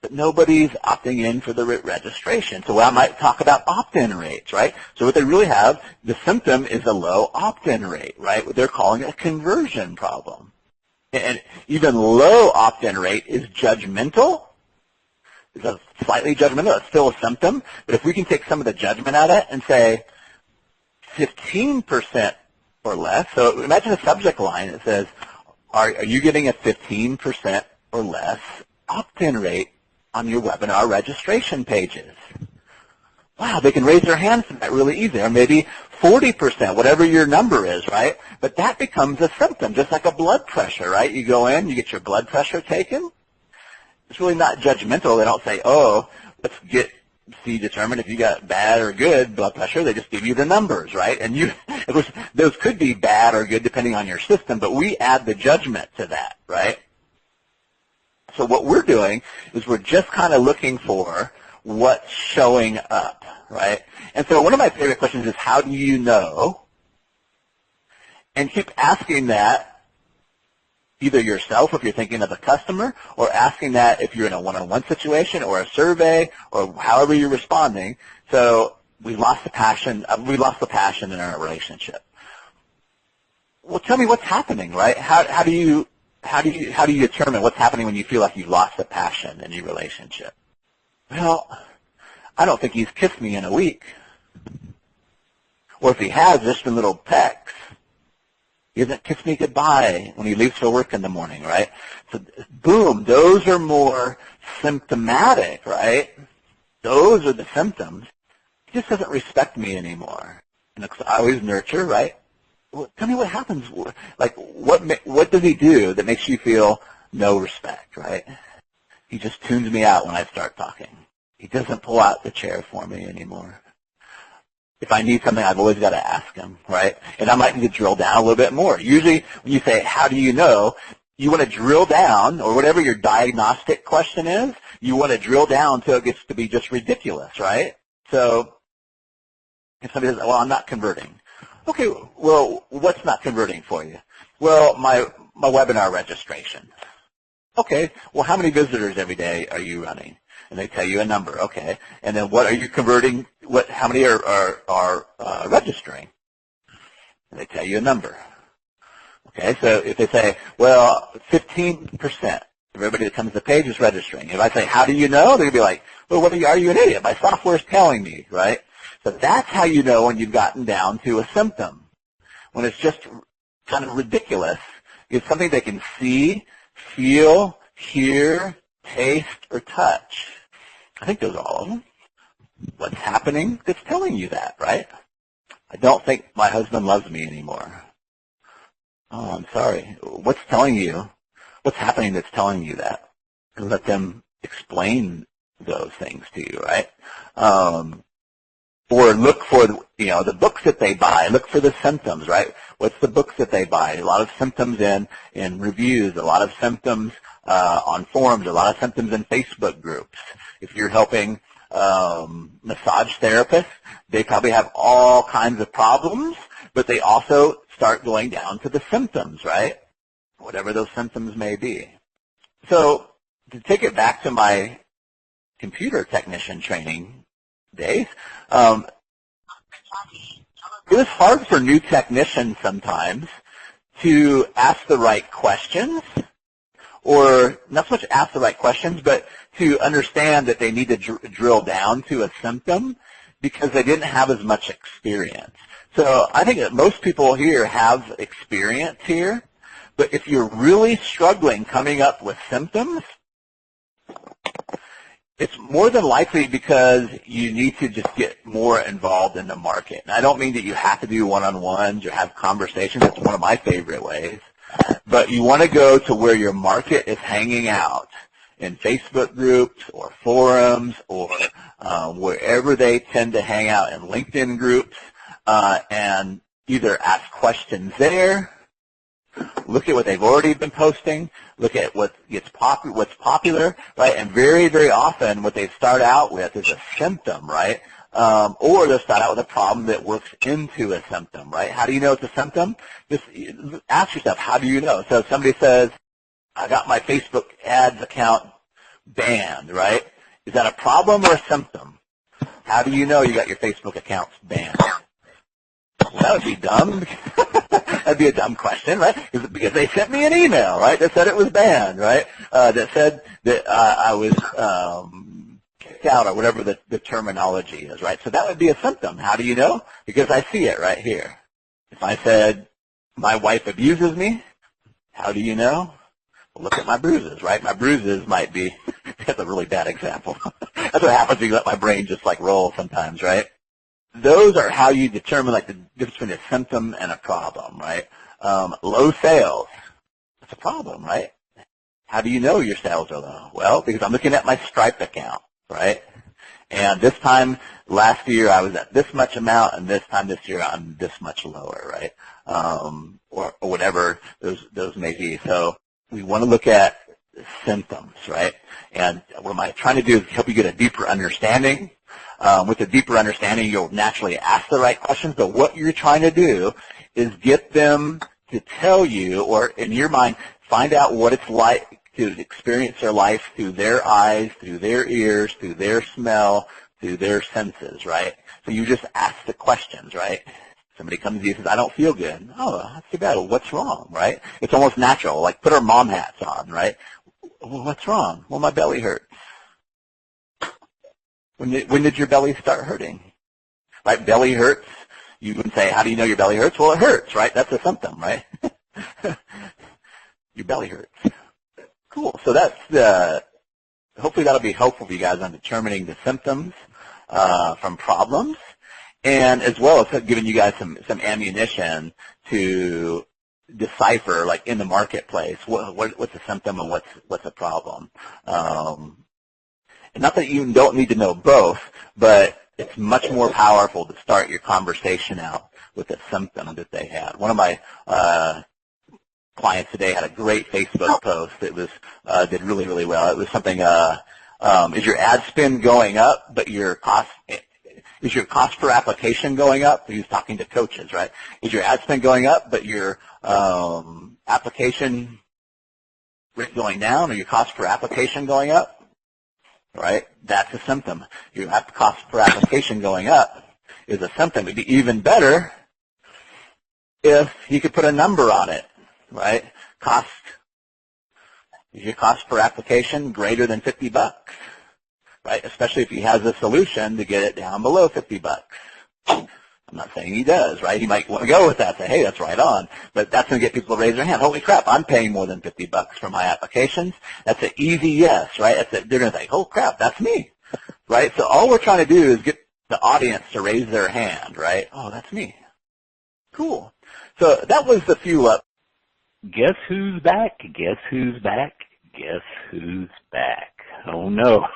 S3: but nobody's opting in for the registration. So I might talk about opt-in rates, right? So what they really have, the symptom is a low opt-in rate, right? What they're calling a conversion problem. And even low opt-in rate is judgmental. It's a slightly judgmental. It's still a symptom. But if we can take some of the judgment out of it and say 15% or less, so imagine a subject line that says, are you getting a 15% or less opt-in rate on your webinar registration pages? Wow, they can raise their hands to that really easy. Or maybe 40%, whatever your number is, right? But that becomes a symptom, just like a blood pressure, right? You go in, you get your blood pressure taken. It's really not judgmental. They don't say, oh, let's determine if you got bad or good blood pressure. They just give you the numbers, right? And of course, those could be bad or good depending on your system, but we add the judgment to that, right? So what we're doing is we're just kind of looking for what's showing up, right? And so one of my favorite questions is, how do you know? And keep asking that either yourself if you're thinking of a customer, or asking that if you're in a one-on-one situation or a survey or however you're responding. So we lost the passion in our relationship. Well, tell me what's happening, right? How do you determine what's happening when you feel like you've lost the passion in your relationship? Well, I don't think he's kissed me in a week. Or if he has, just a little peck. He doesn't kiss me goodbye when he leaves for work in the morning, right? So, boom, those are more symptomatic, right? Those are the symptoms. He just doesn't respect me anymore. And I always nurture, right? Well, tell me what happens. Like, what does he do that makes you feel no respect, right? He just tunes me out when I start talking. He doesn't pull out the chair for me anymore. If I need something, I've always got to ask him, right? And I might need to drill down a little bit more. Usually when you say, how do you know, you want to drill down, or whatever your diagnostic question is, you want to drill down until it gets to be just ridiculous, right? So if somebody says, well, I'm not converting. Okay, well, what's not converting for you? Well, my webinar registration. Okay, well, how many visitors every day are you running? And they tell you a number, okay. And then what are you converting? How many are registering? And they tell you a number. Okay, so if they say, well, 15% of everybody that comes to the page is registering. If I say, how do you know? They're going to be like, well, are you an idiot? My software is telling me, right? So that's how you know when you've gotten down to a symptom. When it's just kind of ridiculous, it's something they can see, feel, hear, taste, or touch. I think those are all of them. What's happening that's telling you that, right? I don't think my husband loves me anymore. Oh, I'm sorry. What's telling you? What's happening that's telling you that? And let them explain those things to you, right? Or look for, the books that they buy. Look for the symptoms, right? What's the books that they buy? A lot of symptoms in reviews, a lot of symptoms on forums, a lot of symptoms in Facebook groups. If you're helping massage therapists, they probably have all kinds of problems, but they also start going down to the symptoms, right? Whatever those symptoms may be. So to take it back to my computer technician training days, it was hard for new technicians sometimes to ask the right questions, or not so much ask the right questions, but to understand that they need to drill down to a symptom because they didn't have as much experience. So I think that most people here have experience here, but if you're really struggling coming up with symptoms, it's more than likely because you need to just get more involved in the market. And I don't mean that you have to do one-on-ones or have conversations. That's one of my favorite ways. But you want to go to where your market is hanging out, in Facebook groups or forums or wherever they tend to hang out, in LinkedIn groups, and either ask questions there, look at what they've already been posting, look at what's popular, right? And very, very often what they start out with is a symptom, right? Or they'll start out with a problem that works into a symptom, right? How do you know it's a symptom? Just ask yourself, how do you know? So if somebody says, I got my Facebook ads account banned, right? Is that a problem or a symptom? How do you know you got your Facebook accounts banned? Well, that would be dumb. That'd be a dumb question, right? Because they sent me an email, right, that said it was banned, right? That said that I was kicked out, or whatever the terminology is, right? So that would be a symptom. How do you know? Because I see it right here. If I said, my wife abuses me, how do you know? Well, look at my bruises, right? My bruises might be, that's a really bad example. That's what happens when you let my brain just like roll sometimes, right? those are how you determine like the difference between a symptom and a problem, right? Low sales, that's a problem, right? How do you know your sales are low? Well, because I'm looking at my Stripe account, right? And this time last year I was at this much amount, and this time this year I'm this much lower, right? Or whatever those may be. So we want to look at symptoms, right? And what am I trying to do is help you get a deeper understanding. With a deeper understanding, you'll naturally ask the right questions, but what you're trying to do is get them to tell you, or in your mind, find out what it's like to experience their life through their eyes, through their ears, through their smell, through their senses, right? So you just ask the questions, right? Somebody comes to you and says, I don't feel good. Oh, that's too bad. Well, what's wrong, right? It's almost natural, like put our mom hats on, right? Well, what's wrong? Well, my belly hurts. When did your belly start hurting? Right, belly hurts. You would say, how do you know your belly hurts? Well, it hurts, right? That's a symptom, right? Your belly hurts. Cool. So that's hopefully that'll be helpful for you guys on determining the symptoms from problems, and as well as giving you guys some ammunition to decipher, like in the marketplace, what's a symptom and what's a problem. And not that you don't need to know both, but it's much more powerful to start your conversation out with a symptom that they had. One of my clients today had a great Facebook post. It was did really, really well. It was something, is your ad spend going up, but is your cost per application going up? He was talking to coaches, right? Is your ad spend going up, but your application rate going down, or your cost per application going up? Right? That's a symptom. Your cost per application going up is a symptom. It'd be even better if you could put a number on it, right? Is your cost per application greater than $50, right? Especially if he has a solution to get it down below $50. I'm not saying he does, right? He might want to go with that, say, hey, that's right on. But that's going to get people to raise their hand. Holy crap, I'm paying more than $50 for my applications. That's an easy yes, right? They're going to say, oh crap, that's me, right? So all we're trying to do is get the audience to raise their hand, right? Oh, that's me. Cool. So that was the few up.
S1: Guess who's back? Guess who's back? Guess who's back? Oh no.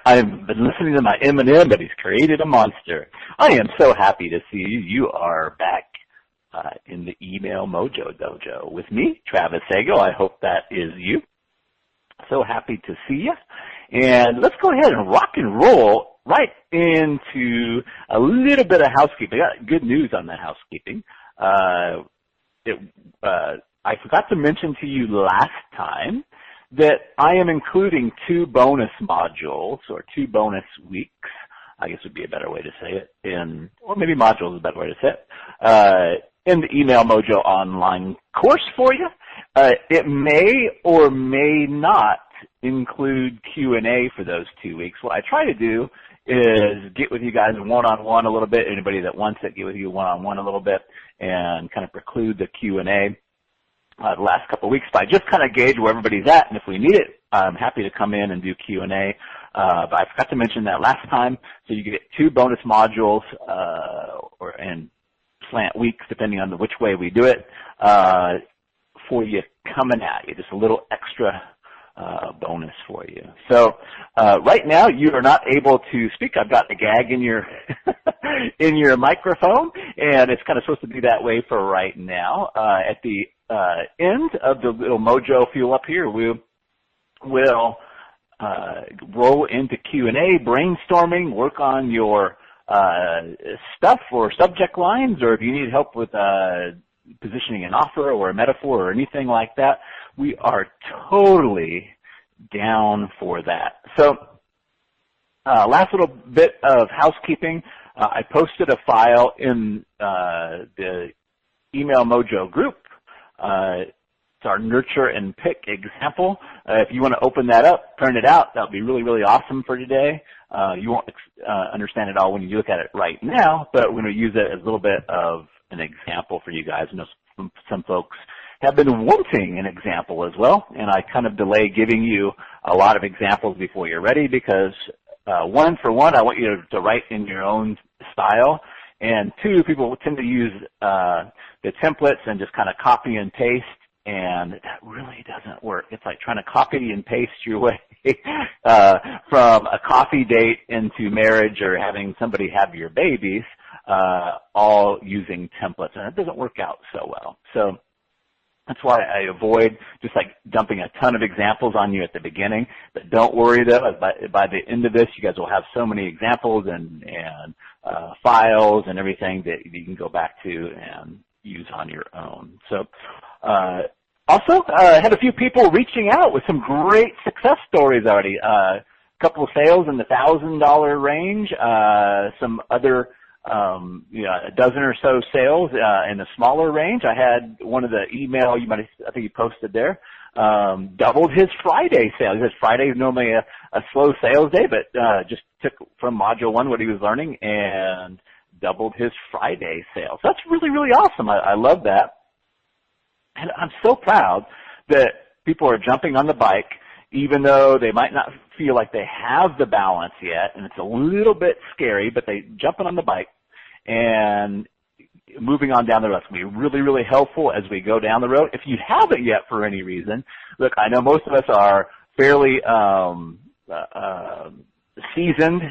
S1: I've been listening to my Eminem, but he's created a monster. I am so happy to see you. You are back in the Email Mojo Dojo with me, Travis Sago. I hope that is you. So happy to see you. And let's go ahead and rock and roll right into a little bit of housekeeping. I got good news on that housekeeping. I forgot to mention to you last time that I am including 2 bonus modules, or 2 bonus weeks, I guess would be a better way to say it, or maybe modules is a better way to say it, in the Email Mojo online course for you. It may or may not include Q&A for those 2 weeks. What I try to do is get with you guys one-on-one a little bit. Anybody that wants it, get with you one-on-one a little bit, and kind of preclude the Q&A. The last couple of weeks, but I just kind of gauge where everybody's at, and if we need it, I'm happy to come in and do Q&A. But I forgot to mention that last time, so you get 2 bonus modules and slant weeks, depending on which way we do it, for you coming at you. Just a little extra bonus for you. So right now, you are not able to speak. I've got a gag in your in your microphone, and it's kind of supposed to be that way for right now. At the end of the little Mojo Fuel up here, we'll roll into Q&A, brainstorming, work on your stuff or subject lines, or if you need help with positioning an offer or a metaphor or anything like that, we are totally down for that. So last little bit of housekeeping. I posted a file in the Email Mojo group. It's our nurture and pick example. If you want to open that up, print it out, that would be really, really awesome for today. You won't understand it all when you look at it right now, but we're going to use it as a little bit of an example for you guys. I know some folks have been wanting an example as well, and I kind of delay giving you a lot of examples before you're ready because one, I want you to write in your own style. And two, people tend to use the templates and just kind of copy and paste, and that really doesn't work. It's like trying to copy and paste your way from a coffee date into marriage or having somebody have your babies, all using templates, and it doesn't work out so well. So that's why I avoid just like dumping a ton of examples on you at the beginning. But don't worry though, by the end of this, you guys will have so many examples and files and everything that you can go back to and use on your own. So also had a few people reaching out with some great success stories already. A couple of sales in the $1,000 range, some other a dozen or so sales in the smaller range. I had one of the email I think you posted there, doubled his Friday sales. He says Friday is normally a slow sales day, but just took from Module 1 what he was learning and doubled his Friday sales. That's really, really awesome. I love that. And I'm so proud that people are jumping on the bike, even though they might not feel like they have the balance yet, and it's a little bit scary, but they jumping on the bike and moving on down the road. It's going to be really, really helpful as we go down the road. If you haven't yet for any reason, look, I know most of us are fairly seasoned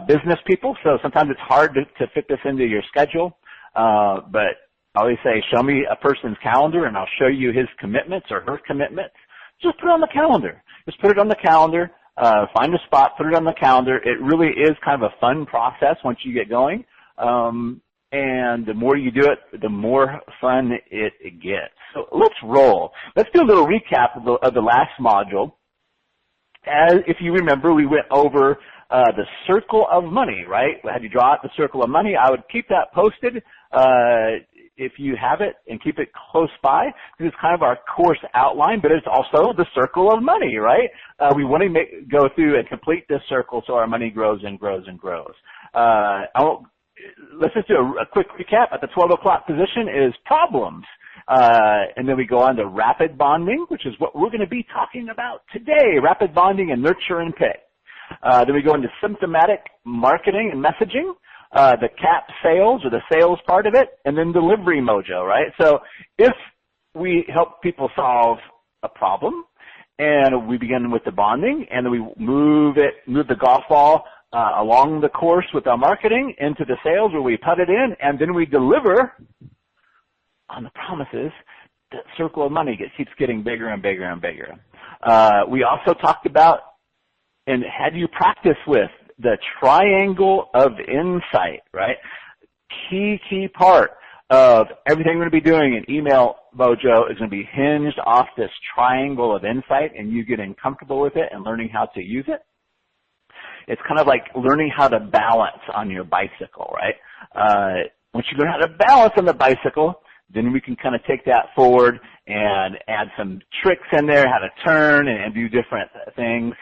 S1: business people, so sometimes it's hard to fit this into your schedule, but I always say, show me a person's calendar and I'll show you his commitments or her commitments. Just put it on the calendar. Just put it on the calendar, find a spot, put it on the calendar. It really is kind of a fun process once you get going. And the more you do it, the more fun it gets. So let's roll. Let's do a little recap of the last module. As if you remember, we went over the circle of money, right? How do you draw out the circle of money? I would keep that posted if you have it, and keep it close by, because it's kind of our course outline, but it's also the circle of money, right? We want to go through and complete this circle so our money grows and grows and grows. Let's just do a quick recap. At the 12 o'clock position is problems. And then we go on to rapid bonding, which is what we're going to be talking about today, rapid bonding and nurture and pick. Then we go into symptomatic marketing and messaging, the CAP sales or the sales part of it, and then delivery mojo, right? So if we help people solve a problem and we begin with the bonding and then we move the golf ball along the course with our marketing into the sales where we put it in, and then we deliver on the promises, the circle of money keeps getting bigger and bigger and bigger. We also talked about and had you practice with the triangle of insight, right? Key part of everything we're going to be doing in Email Mojo is going to be hinged off this triangle of insight and you getting comfortable with it and learning how to use it. It's kind of like learning how to balance on your bicycle, right? Once you learn how to balance on the bicycle, then we can kind of take that forward and add some tricks in there, how to turn and do different things,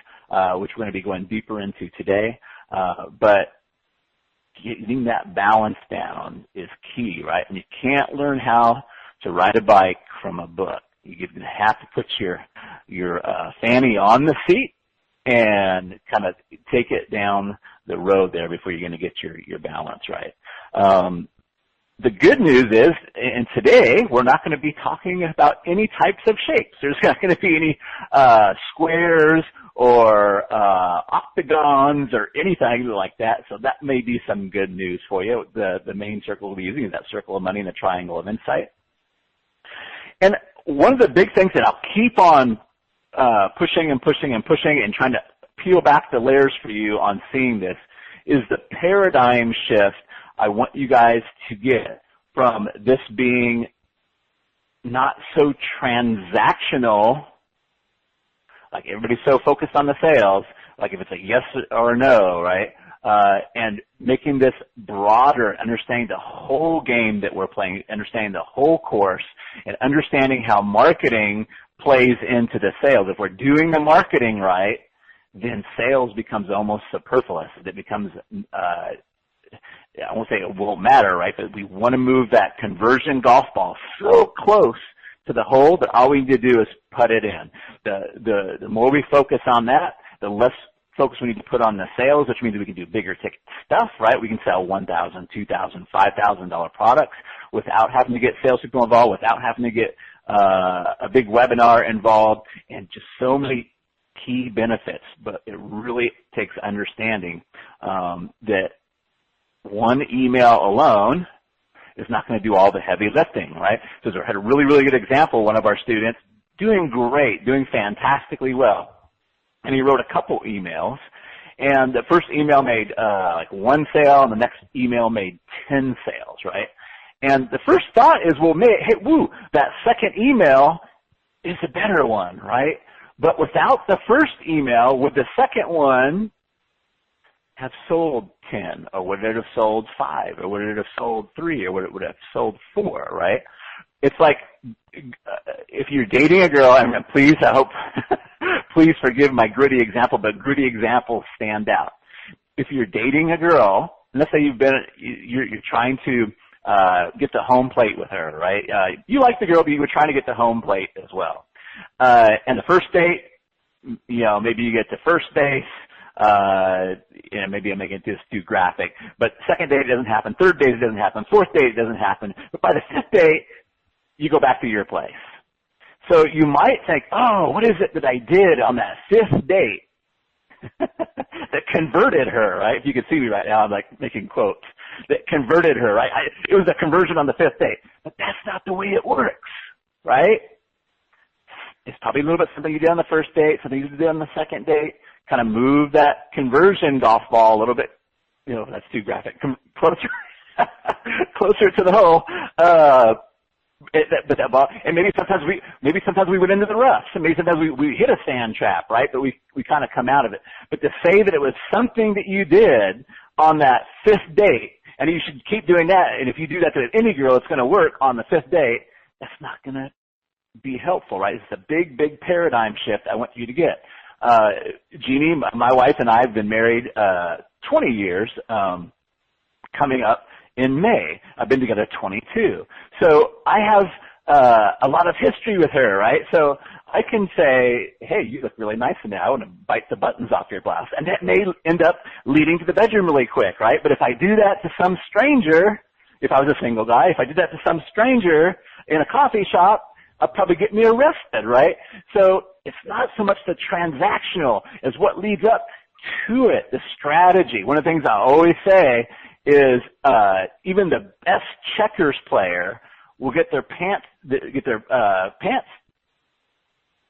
S1: which we're going to be going deeper into today. But getting that balance down is key, right? And you can't learn how to ride a bike from a book. You're going to have to put your fanny on the seat and kind of take it down the road there before you're going to get your balance right. The good news is, and today we're not going to be talking about any types of shapes. There's not going to be any squares or octagons or anything like that. So that may be some good news for you. The main circle we'll be using is that circle of money and the triangle of insight. And one of the big things that I'll keep on pushing and pushing and pushing and trying to peel back the layers for you on seeing this is the paradigm shift I want you guys to get from this being not so transactional, like everybody's so focused on the sales, like if it's a yes or a no, right? And making this broader, understanding the whole game that we're playing, understanding the whole course, and understanding how marketing plays into the sales. If we're doing the marketing right, then sales becomes almost superfluous. It becomes, I won't say it won't matter, right? But we want to move that conversion golf ball so close to the hole that all we need to do is put it in. The more we focus on that, the less focus we need to put on the sales, which means we can do bigger ticket stuff, right? We can sell $1,000, $2,000, $5,000 products without having to get salespeople involved, without having to get a big webinar involved, and just so many key benefits. But it really takes understanding that one email alone is not going to do all the heavy lifting, right? So I had a really, really good example, one of our students doing great, doing fantastically well. And he wrote a couple emails, and the first email made like 1 sale, and the next email made 10 sales, right? And the first thought is, well, hey, woo, that second email is a better one, right? But without the first email, would the second one have sold 10, or would it have sold 5, or would it have sold 3, or would it have sold 4, right? It's like if you're dating a girl, and please, I hope, please forgive my gritty example, but gritty examples stand out. If you're dating a girl, let's say you're trying to get to home plate with her, right? You like the girl, but you were trying to get to home plate as well. And the first date, maybe you get to first base. Maybe I'm making this too graphic, but second date doesn't happen, third date doesn't happen, fourth date doesn't happen, but by the fifth date, you go back to your place. So you might think, oh, what is it that I did on that fifth date that converted her, right? If you can see me right now, I'm like making quotes, that converted her, right? It was a conversion on the fifth date, but that's not the way it works, right? It's probably a little bit something you did on the first date, something you did on the second date, kind of move that conversion golf ball a little bit, that's too graphic, closer to the hole, but that ball, and maybe sometimes we went into the rough, and maybe sometimes we hit a sand trap, right? But we kind of come out of it. But to say that it was something that you did on that fifth date, and you should keep doing that, and if you do that to any girl, it's going to work on the fifth date, that's not going to be helpful, right? It's a big, big paradigm shift I want you to get. Jeannie, my wife, and I have been married 20 years, coming up in May. I've been together 22. So I have a lot of history with her, right? So I can say, hey, you look really nice today. I want to bite the buttons off your blouse. And that may end up leading to the bedroom really quick, right? But if I do that to some stranger, if I was a single guy, if I did that to some stranger in a coffee shop, I'll probably get me arrested, right? So it's not so much the transactional as what leads up to it, the strategy. One of the things I always say is even the best checkers player will get their pants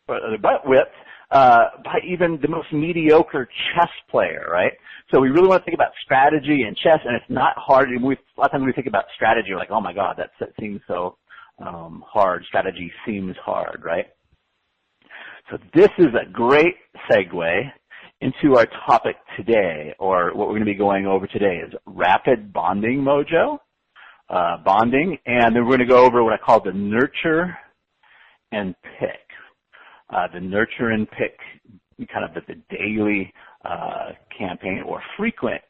S1: or their butt whipped by even the most mediocre chess player, right? So we really want to think about strategy and chess, and it's not hard. A lot of times when we think about strategy, we're like, oh my God, that seems so hard. Strategy seems hard, right? So this is a great segue into our topic today, or what we're going to be going over today is rapid bonding mojo, bonding, and then we're going to go over what I call the nurture and pick. The nurture and pick, kind of the daily campaign or frequent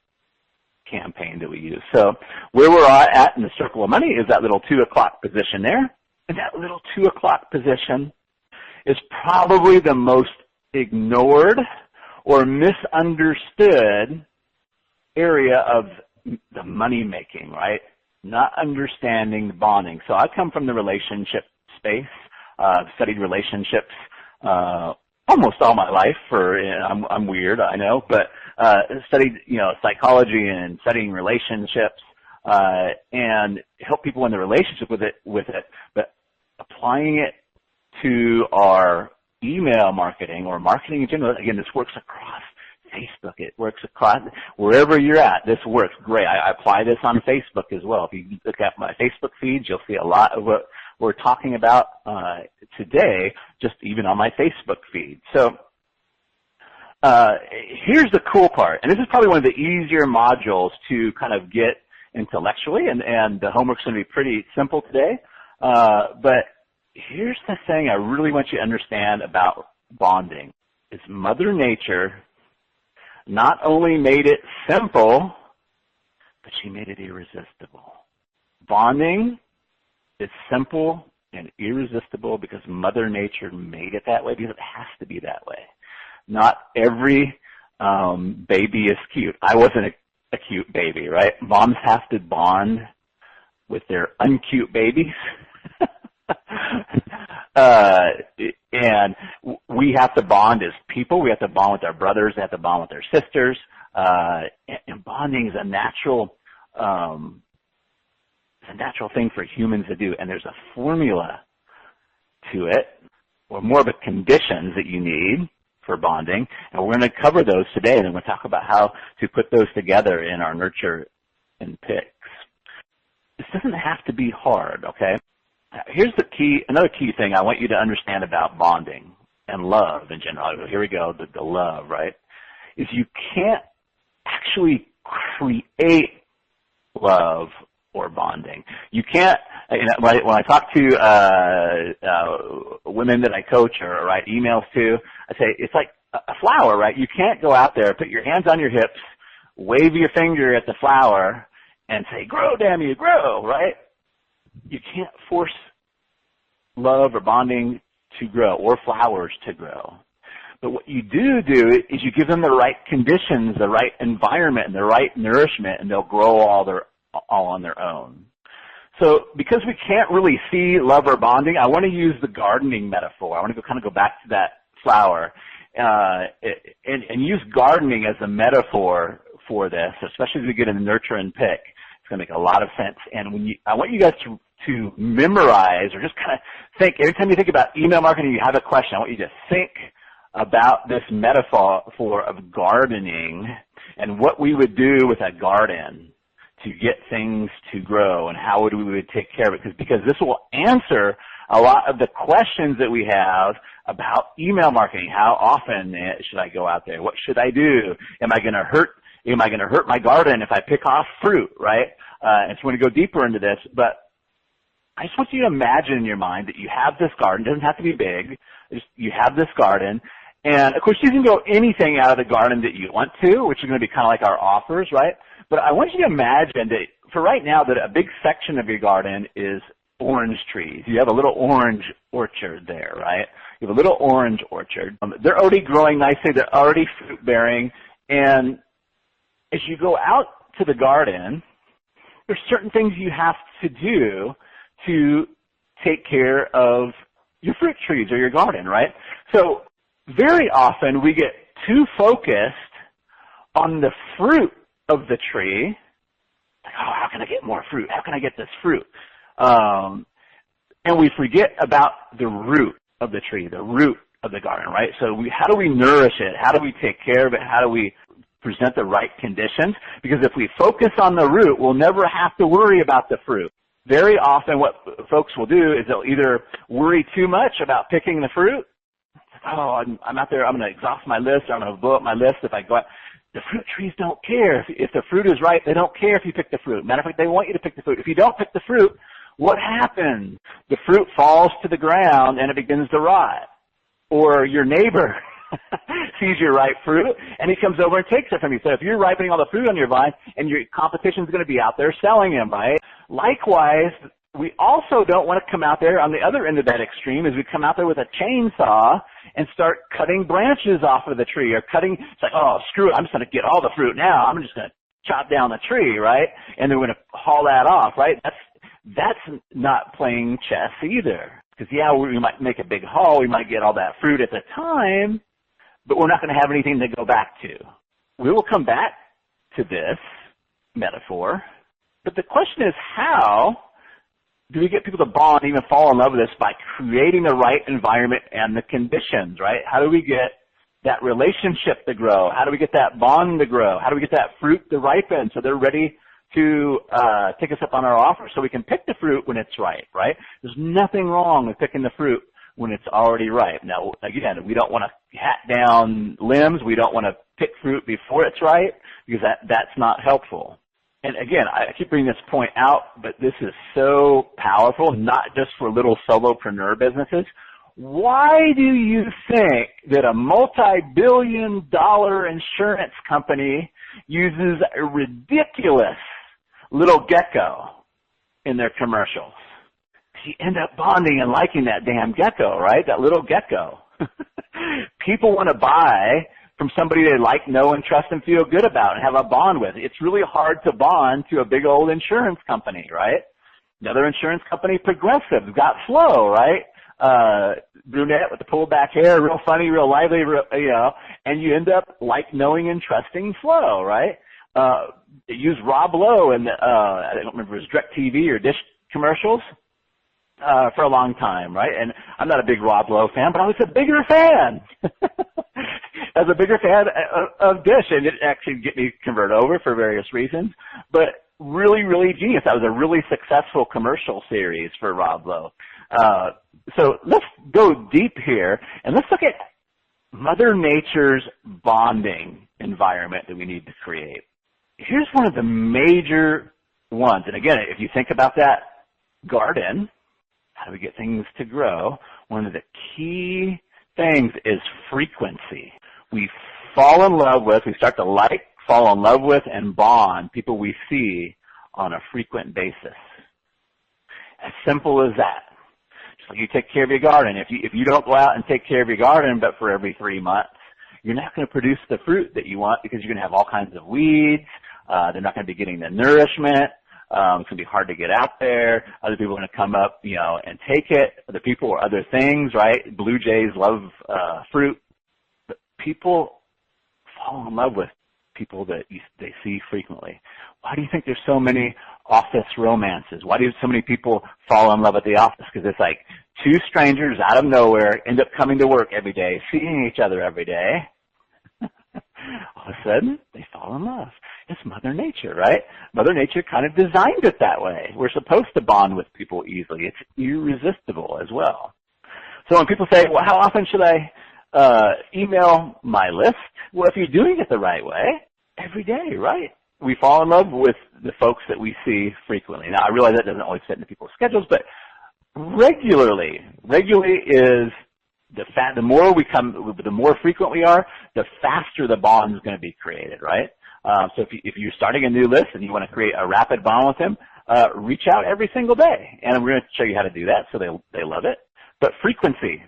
S1: campaign that we use. So where we're at in the circle of money is that little 2 o'clock position there. And that little 2 o'clock position is probably the most ignored or misunderstood area of the money making, right? Not understanding the bonding. So I come from the relationship space, studied relationships almost all my life. I'm weird, I know, but studied psychology and studying relationships and help people in the relationship with it, but applying it to our email marketing or marketing in general. Again, this works across Facebook. It works across wherever you're at. This works great. I apply this on Facebook as well. If you look at my Facebook feeds, you'll see a lot of what we're talking about today, just even on my Facebook feed. So here's the cool part, and this is probably one of the easier modules to kind of get intellectually, and the homework's going to be pretty simple today. But here's the thing I really want you to understand about bonding is Mother Nature not only made it simple, but she made it irresistible. Bonding is simple and irresistible because Mother Nature made it that way, because it has to be that way. Not every baby is cute. I wasn't a cute baby, right? Moms have to bond with their uncute babies. And we have to bond as people. We have to bond with our brothers. We have to bond with our sisters. And bonding is a natural thing for humans to do. And there's a formula to it, or more of a conditions that you need for bonding. And we're going to cover those today. And then we'll talk about how to put those together in our nurture and picks. This doesn't have to be hard, okay? Here's another key thing I want you to understand about bonding and love in general. Here we go, the love, right? Is you can't actually create love or bonding. You can't, when I talk to women that I coach or write emails to, I say, it's like a flower, right? You can't go out there, put your hands on your hips, wave your finger at the flower, and say, grow, damn you, grow, right? You can't force love or bonding to grow or flowers to grow. But what you do is you give them the right conditions, the right environment, and the right nourishment, and they'll grow all on their own. So because we can't really see love or bonding, I want to use the gardening metaphor. I want to go back to that flower and use gardening as a metaphor for this, especially as we get into nurture and pick. It's going to make a lot of sense. And I want you guys to memorize or just kind of think, every time you think about email marketing, you have a question, I want you to think about this metaphor of gardening and what we would do with a garden to get things to grow and how we would take care of it. Because this will answer a lot of the questions that we have about email marketing. How often should I go out there? What should I do? Am I going to hurt my garden if I pick off fruit, right? And so we're going to go deeper into this, but I just want you to imagine in your mind that you have this garden. It doesn't have to be big. You have this garden. And, of course, you can go anything out of the garden that you want to, which is going to be kind of like our offers, right? But I want you to imagine that for right now that a big section of your garden is orange trees. You have a little orange orchard there, right? You have a little orange orchard. They're already growing nicely. They're already fruit-bearing. And as you go out to the garden, there's certain things you have to do to take care of your fruit trees or your garden, right? So very often we get too focused on the fruit of the tree. Like, oh, how can I get more fruit? How can I get this fruit? And we forget about the root of the tree, the root of the garden, right? So how do we nourish it? How do we take care of it? How do we present the right conditions? Because if we focus on the root, we'll never have to worry about the fruit. Very often what folks will do is they'll either worry too much about picking the fruit. Oh, I'm out there, I'm going to exhaust my list, or I'm going to blow up my list if I go out. The fruit trees don't care. If the fruit is right, they don't care if you pick the fruit. Matter of fact, they want you to pick the fruit. If you don't pick the fruit, what happens? The fruit falls to the ground and it begins to rot. Or your neighbor sees your ripe fruit and he comes over and takes it from you. So if you're ripening all the fruit on your vine and your competition's going to be out there selling them, right? Likewise, we also don't want to come out there on the other end of that extreme is we come out there with a chainsaw and start cutting branches off of the tree or it's like, oh, screw it, I'm just going to get all the fruit now. I'm just going to chop down the tree, right? And then we're going to haul that off, right? That's not playing chess either. Because, yeah, we might make a big haul. We might get all that fruit at the time, but we're not going to have anything to go back to. We will come back to this metaphor, but the question is how do we get people to bond, even fall in love with us by creating the right environment and the conditions, right? How do we get that relationship to grow? How do we get that bond to grow? How do we get that fruit to ripen so they're ready to take us up on our offer so we can pick the fruit when it's ripe, right? There's nothing wrong with picking the fruit when it's already ripe. Now, again, we don't want to hat down limbs. We don't want to pick fruit before it's ripe because that's not helpful. And again, I keep bringing this point out, but this is so powerful, not just for little solopreneur businesses. Why do you think that a multi-billion-dollar insurance company uses a ridiculous little gecko in their commercials? You end up bonding and liking that damn gecko, right? That little gecko. People want to buy from somebody they like, know, and trust and feel good about and have a bond with. It's really hard to bond to a big old insurance company, right? Another insurance company, Progressive, got Flo, right? Brunette with the pulled back hair, real funny, real lively, and you end up like, knowing, and trusting Flo, right? Use Rob Lowe and I don't remember if it was DirecTV or Dish commercials for a long time, right? And I'm not a big Rob Lowe fan, but I was a bigger fan. I was a bigger fan of Dish, and it actually get me converted over for various reasons. But really, really genius. That was a really successful commercial series for Rob Lowe. So let's go deep here, and let's look at Mother Nature's bonding environment that we need to create. Here's one of the major ones. And again, if you think about that garden, how do we get things to grow? One of the key things is frequency. We fall in love with, we start to like, fall in love with, and bond people we see on a frequent basis. As simple as that. Just like you take care of your garden. If you don't go out and take care of your garden but for every 3 months, you're not going to produce the fruit that you want because you're going to have all kinds of weeds. They're not going to be getting the nourishment. It's going to be hard to get out there. Other people are going to come up, and take it. Other people or other things, right? Blue jays love fruit. But people fall in love with people that they see frequently. Why do you think there's so many office romances? Why do so many people fall in love at the office? Because it's like two strangers out of nowhere end up coming to work every day, seeing each other every day. All of a sudden, they fall in love. It's Mother Nature, right? Mother Nature kind of designed it that way. We're supposed to bond with people easily. It's irresistible as well. So when people say, well, how often should I email my list? Well, if you're doing it the right way, every day, right? We fall in love with the folks that we see frequently. Now, I realize that doesn't always fit into people's schedules, but regularly is the more frequent we are, the faster the bond is going to be created, right? So if you're starting a new list and you want to create a rapid bond with them, reach out every single day. And we're going to show you how to do that so they love it. But frequency.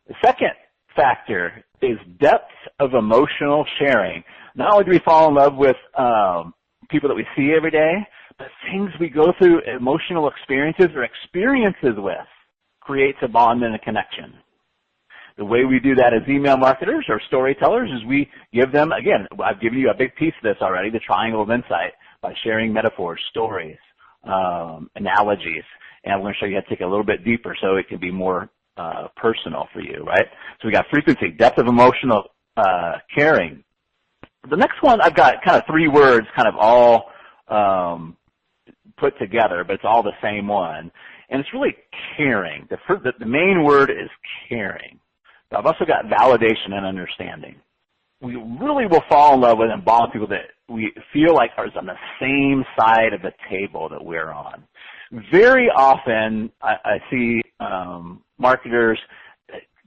S1: The second factor is depth of emotional sharing. Not only do we fall in love with people that we see every day, but things we go through, emotional experiences with, creates a bond and a connection. The way we do that as email marketers or storytellers is we give them, again, I've given you a big piece of this already, the triangle of insight, by sharing metaphors, stories, analogies. And I'm going to show you how to take it a little bit deeper so it can be more personal for you, right? So we got frequency, depth of emotional caring. The next one, I've got kind of 3 words kind of all put together, but it's all the same one. And it's really caring. The main word is caring. I've also got validation and understanding. We really will fall in love with and bond with people that we feel like are on the same side of the table that we're on. Very often, I see marketers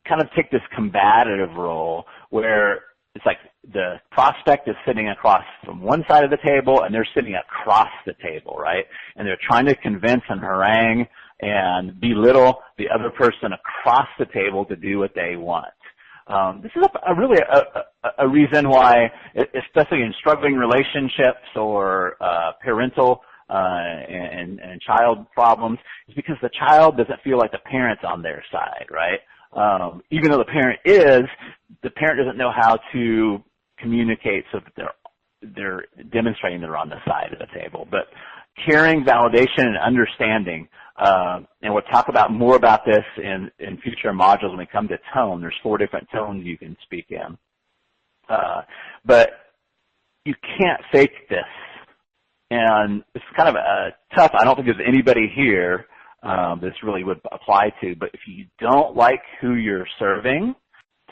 S1: kind of take this combative role where it's like the prospect is sitting across from one side of the table and they're sitting across the table, right? And they're trying to convince and harangue and belittle the other person across the table to do what they want. This is really a reason why, especially in struggling relationships or parental and child problems, is because the child doesn't feel like the parent's on their side, right? Even though the parent doesn't know how to communicate so that they're demonstrating they're on the side of the table. But caring, validation, and understanding, and we'll talk about more about this in future modules when we come to tone. There's 4 different tones you can speak in. But you can't fake this. And it's kind of tough. I don't think there's anybody here this really would apply to, but if you don't like who you're serving,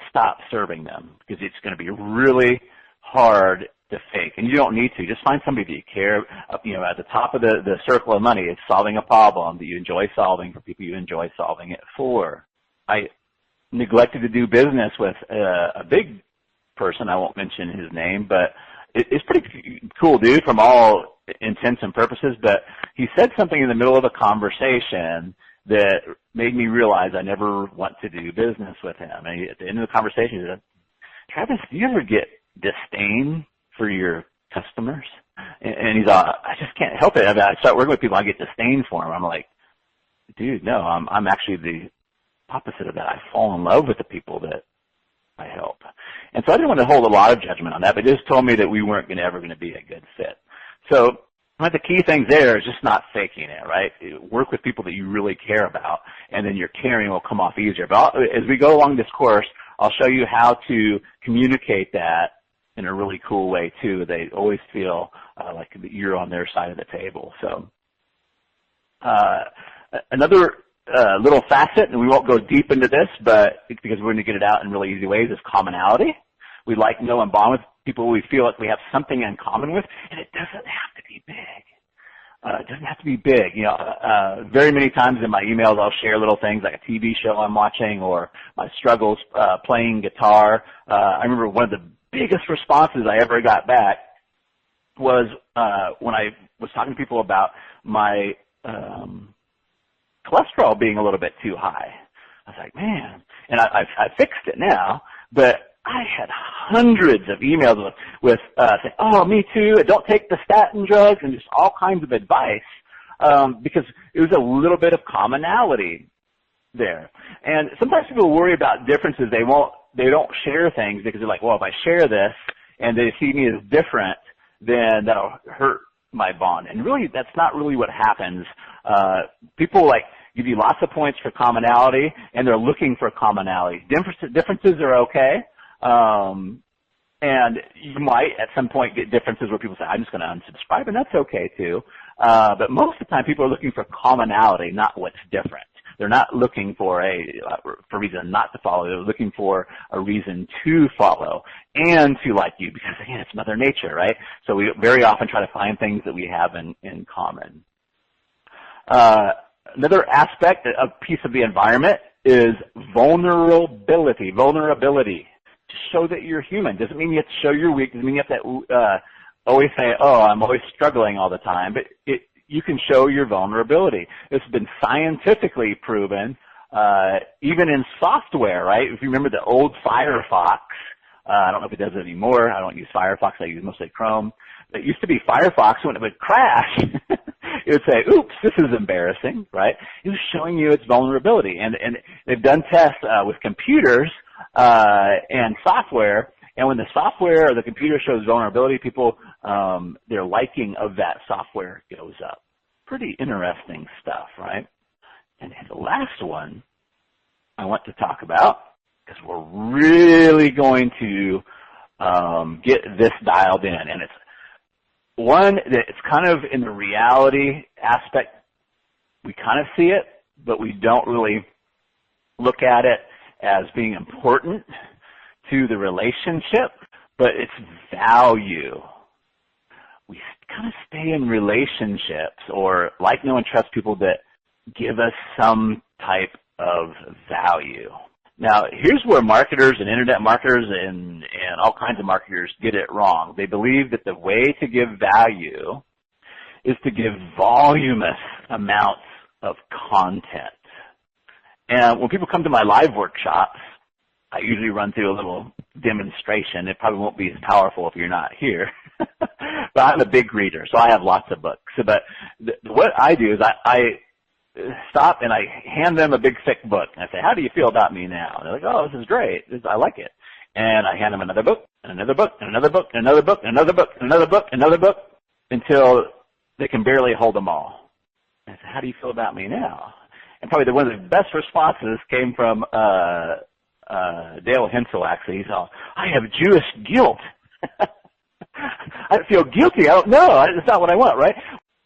S1: stop serving them because it's going to be really hard to fake. And you don't need to. Just find somebody that you care, at the top of the circle of money, it's solving a problem that you enjoy solving for people you enjoy solving it for. I neglected to do business with a big person. I won't mention his name, but it's pretty cool dude from all intents and purposes, but he said something in the middle of a conversation that made me realize I never want to do business with him. And at the end of the conversation, he said, Travis, do you ever get disdain for your customers? And he's all, I just can't help it. I mean, I start working with people, I get disdain for them. I'm like, dude, no, I'm actually the opposite of that. I fall in love with the people that I help. And so I didn't want to hold a lot of judgment on that, but it just told me that we weren't ever going to be a good fit. So one of the key things there is just not faking it, right? Work with people that you really care about, and then your caring will come off easier. But as we go along this course, I'll show you how to communicate that in a really cool way, too. They always feel like you're on their side of the table. So another little facet, and we won't go deep into this, but because we're going to get it out in really easy ways, is commonality. We like, know, and bond with people we feel like we have something in common with, and it doesn't have to be big. It doesn't have to be big. You know, very many times in my emails I'll share little things like a TV show I'm watching or my struggles playing guitar. I remember one of the biggest responses I ever got back was when I was talking to people about my cholesterol being a little bit too high. I was like, man, and I fixed it now, but I had hundreds of emails with saying, oh, me too, don't take the statin drugs, and just all kinds of advice, because it was a little bit of commonality there. And sometimes people worry about differences. They don't share things because they're like, well, if I share this and they see me as different, then that'll hurt my bond. And really, that's not really what happens. People give you lots of points for commonality, and they're looking for commonality. Differences are okay. And you might at some point get differences where people say, I'm just going to unsubscribe, and that's okay too. But most of the time people are looking for commonality, not what's different. They're not looking for a reason not to follow. They're looking for a reason to follow and to like you, because again, it's Mother Nature, right? So we very often try to find things that we have in common. Another aspect, a piece of the environment, is vulnerability. Vulnerability. To show that you're human. Doesn't mean you have to show you're weak. Doesn't mean you have to always say, oh, I'm always struggling all the time. But you can show your vulnerability. This has been scientifically proven, even in software, right? If you remember the old Firefox, I don't know if it does it anymore. I don't use Firefox. I use mostly Chrome. It used to be Firefox, when it would crash, it would say, oops, this is embarrassing, right? It was showing you its vulnerability. And they've done tests with computers and software, and when the software or the computer shows vulnerability, people, their liking of that software goes up. Pretty interesting stuff, right? And the last one I want to talk about, because we're really going to get this dialed in, and it's one that it's kind of in the reality aspect. We kind of see it, but we don't really look at it as being important to the relationship, but it's value. We kind of stay in relationships or like, know, and trust people that give us some type of value. Now, here's where marketers and internet marketers and all kinds of marketers get it wrong. They believe that the way to give value is to give voluminous amounts of content. And when people come to my live workshops, I usually run through a little demonstration. It probably won't be as powerful if you're not here. But I'm a big reader, so I have lots of books. But what I do is I stop and I hand them a big thick book. And I say, how do you feel about me now? And they're like, oh, this is great. I like it. And I hand them another book, and another book, and another book, and another book, and another book, and another book, and another book, until they can barely hold them all. And I say, how do you feel about me now? And probably one of the best responses came from Dale Hensel, actually. He's all, I have Jewish guilt. I feel guilty. I don't know. It's not what I want, right?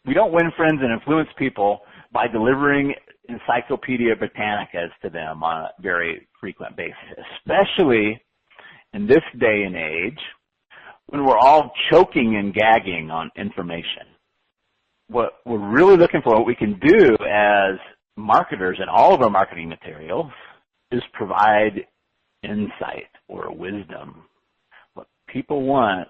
S1: We don't win friends and influence people by delivering Encyclopedia Britannicas to them on a very frequent basis, especially in this day and age when we're all choking and gagging on information. What we're really looking for, what we can do as marketers in all of our marketing materials, is provide insight or wisdom. What people want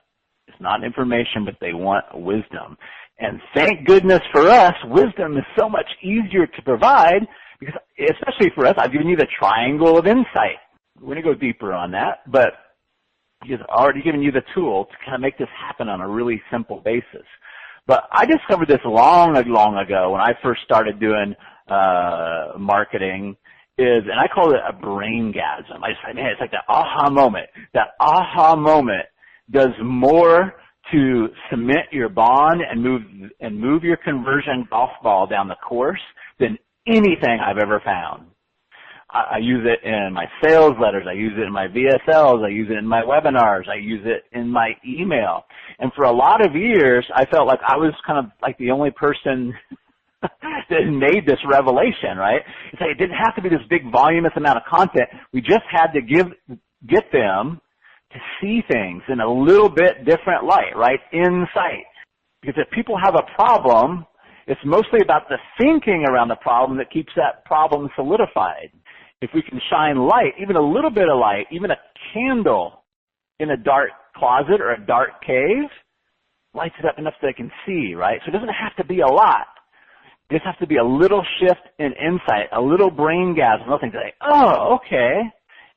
S1: is not information, but they want wisdom. And thank goodness for us, wisdom is so much easier to provide, because especially for us, I've given you the triangle of insight. We're going to go deeper on that, but He's already given you the tool to kind of make this happen on a really simple basis. But I discovered this long ago when I first started doing marketing, and I call it a braingasm. I just say, man, it's like that aha moment. That aha moment does more to cement your bond and move your conversion golf ball down the course than anything I've ever found. I use it in my sales letters. I use it in my VSLs. I use it in my webinars. I use it in my email. And for a lot of years, I felt like I was kind of like the only person that made this revelation, right? It's like it didn't have to be this big voluminous amount of content. We just had to get them to see things in a little bit different light, right? Insight. Because if people have a problem, it's mostly about the thinking around the problem that keeps that problem solidified. If we can shine light, even a little bit of light, even a candle in a dark closet or a dark cave, lights it up enough so they can see, right? So it doesn't have to be a lot. It just has to be a little shift in insight, a little braingasm, nothing to say, oh, okay.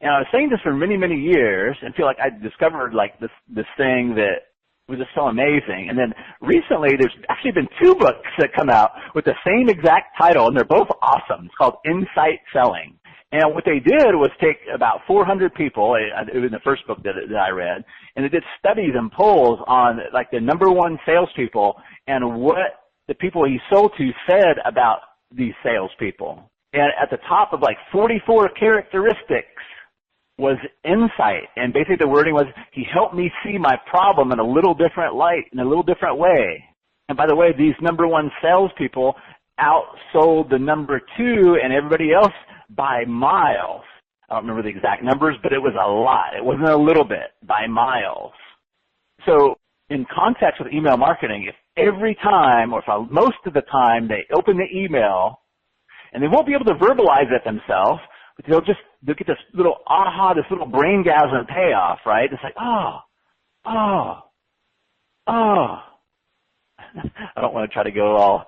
S1: And I was saying this for many, many years and feel like I discovered like this thing that was just so amazing. And then recently there's actually been 2 books that come out with the same exact title, and they're both awesome. It's called Insight Selling. And what they did was take about 400 people, it was in the first book that I read, and they did studies and polls on like the #1 salespeople and what the people he sold to said about these salespeople. And at the top of like 44 characteristics was insight. And basically the wording was, he helped me see my problem in a little different light, in a little different way. And by the way, these #1 salespeople outsold the #2 and everybody else by miles. I don't remember the exact numbers, but it was a lot. It wasn't a little bit, by miles. So in context with email marketing, if every time, or if most of the time, they open the email, and they won't be able to verbalize it themselves, but they'll get this little aha, this little braingasm payoff, right? It's like, oh. I don't want to try to go all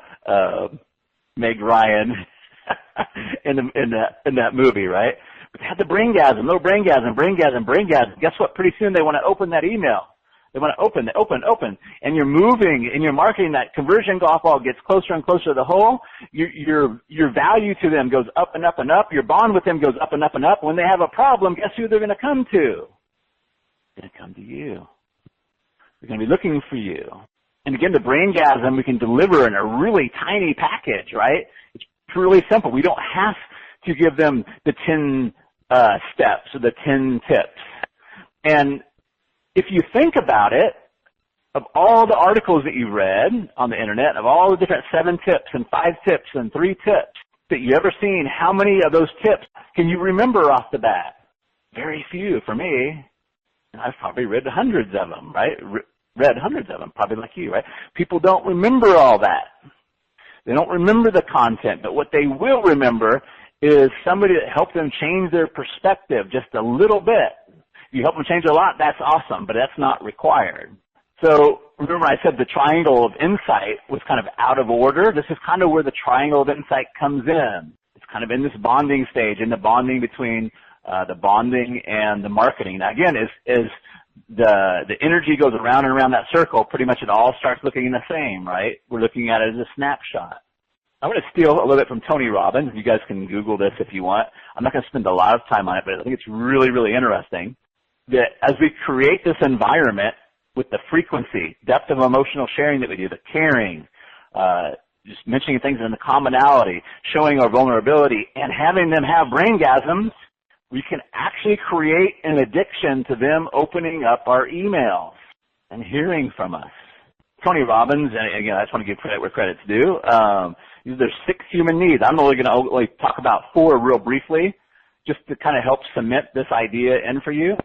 S1: Meg Ryan in that movie, right? But they had the braingasm, little braingasm. Guess what? Pretty soon they want to open that email. They want to open. And you're moving in your marketing, that conversion golf ball gets closer and closer to the hole. Your value to them goes up and up and up. Your bond with them goes up and up and up. When they have a problem, guess who they're going to come to? They're going to come to you. They're going to be looking for you. And again, the braingasm we can deliver in a really tiny package, right? It's really simple. We don't have to give them the 10 steps or the 10 tips. And if you think about it, of all the articles that you've read on the internet, of all the different 7 tips and 5 tips and 3 tips that you've ever seen, how many of those tips can you remember off the bat? Very few for me. I've probably read hundreds of them, right? Read hundreds of them, probably like you, right? People don't remember all that. They don't remember the content, but what they will remember is somebody that helped them change their perspective just a little bit. If you help them change a lot, that's awesome, but that's not required. So remember I said the triangle of insight was kind of out of order. This is kind of where the triangle of insight comes in. It's kind of in this bonding stage, in the bonding between the bonding and the marketing. Now again, as the energy goes around and around that circle, pretty much it all starts looking the same, right? We're looking at it as a snapshot. I'm going to steal a little bit from Tony Robbins. You guys can Google this if you want. I'm not going to spend a lot of time on it, but I think it's really, really interesting that as we create this environment with the frequency, depth of emotional sharing that we do, the caring, just mentioning things in the commonality, showing our vulnerability, and having them have braingasms, we can actually create an addiction to them opening up our emails and hearing from us. Tony Robbins, and again, I just want to give credit where credit's due. There's 6 human needs. I'm only going to only talk about 4 real briefly, just to kind of help cement this idea in for you.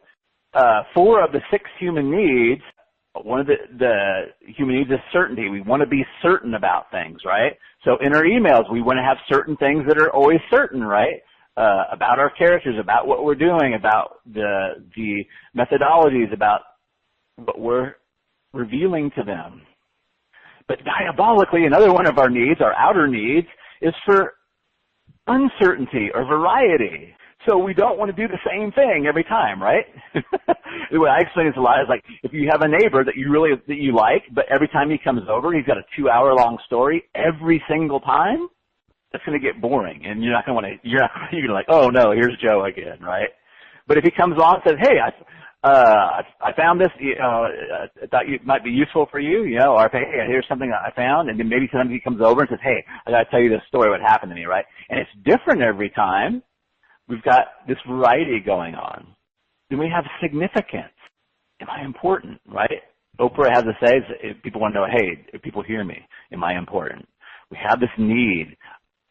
S1: 4 of the 6 human needs, one of the human needs is certainty. We want to be certain about things, right? So in our emails, we want to have certain things that are always certain, right? About our characters, about what we're doing, about the methodologies, about what we're revealing to them. But diabolically, another one of our needs, our outer needs, is for uncertainty or variety. So we don't want to do the same thing every time, right? The way I explain this a lot is like, if you have a neighbor that you like, but every time he comes over, he's got a 2-hour-long story every single time, that's going to get boring, and you're not going to want to, you're like, oh no, here's Joe again, right? But if he comes on and says, hey, I found this, I thought it might be useful for you, or hey, here's something that I found, and then maybe sometimes he comes over and says, hey, I got to tell you this story, what happened to me, right? And it's different every time. We've got this variety going on. Then we have significance. Am I important, right? Oprah has to say, people want to know, hey, if people hear me, am I important? We have this need.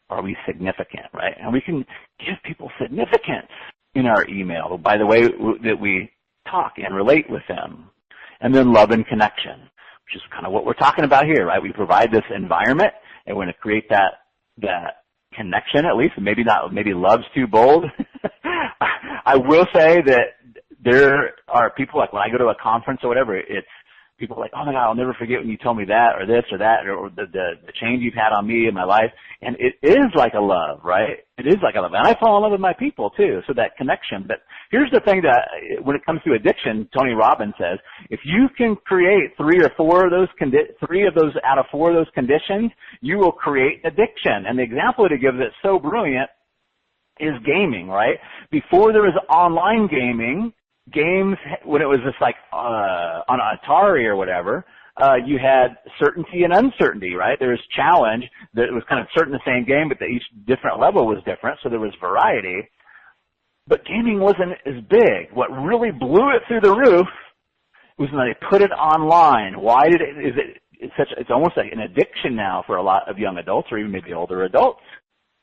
S1: Are we significant, right? And we can give people significance in our email by the way that we talk and relate with them. And then love and connection, which is kind of what we're talking about here, right? We provide this environment, and we're going to create that connection, at least. Maybe love's too bold. I will say that there are people, like when I go to a conference or whatever, it's people like, oh my God, I'll never forget when you told me that or this or that, or the change you've had on me in my life. And it is like a love, right? It is like a love. And I fall in love with my people too, so that connection. But here's the thing that when it comes to addiction, Tony Robbins says, if you can create 3 or 4 of those, 3 of those out of 4 of those conditions, you will create addiction. And the example that he gives that's so brilliant is gaming, right? Before there was online gaming, games, when it was just like on Atari or whatever, you had certainty and uncertainty, right? There was challenge that it was kind of certain the same game, but each different level was different, so there was variety. But gaming wasn't as big. What really blew it through the roof was when they put it online. Why did it? It's almost like an addiction now for a lot of young adults, or even maybe older adults.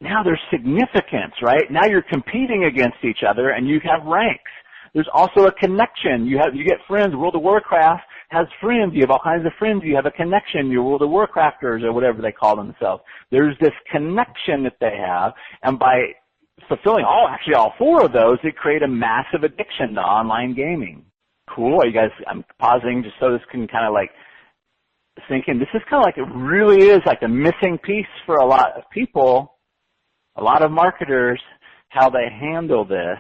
S1: Now there's significance, right? Now you're competing against each other, and you have ranks. There's also a connection. You get friends. World of Warcraft has friends. You have all kinds of friends. You have a connection. You're World of Warcrafters or whatever they call themselves. There's this connection that they have, and by fulfilling all 4 of those, they create a massive addiction to online gaming. Cool. Are you guys? I'm pausing just so this can kind of like sink in. This is kind of like, it really is like the missing piece for a lot of people, a lot of marketers, how they handle this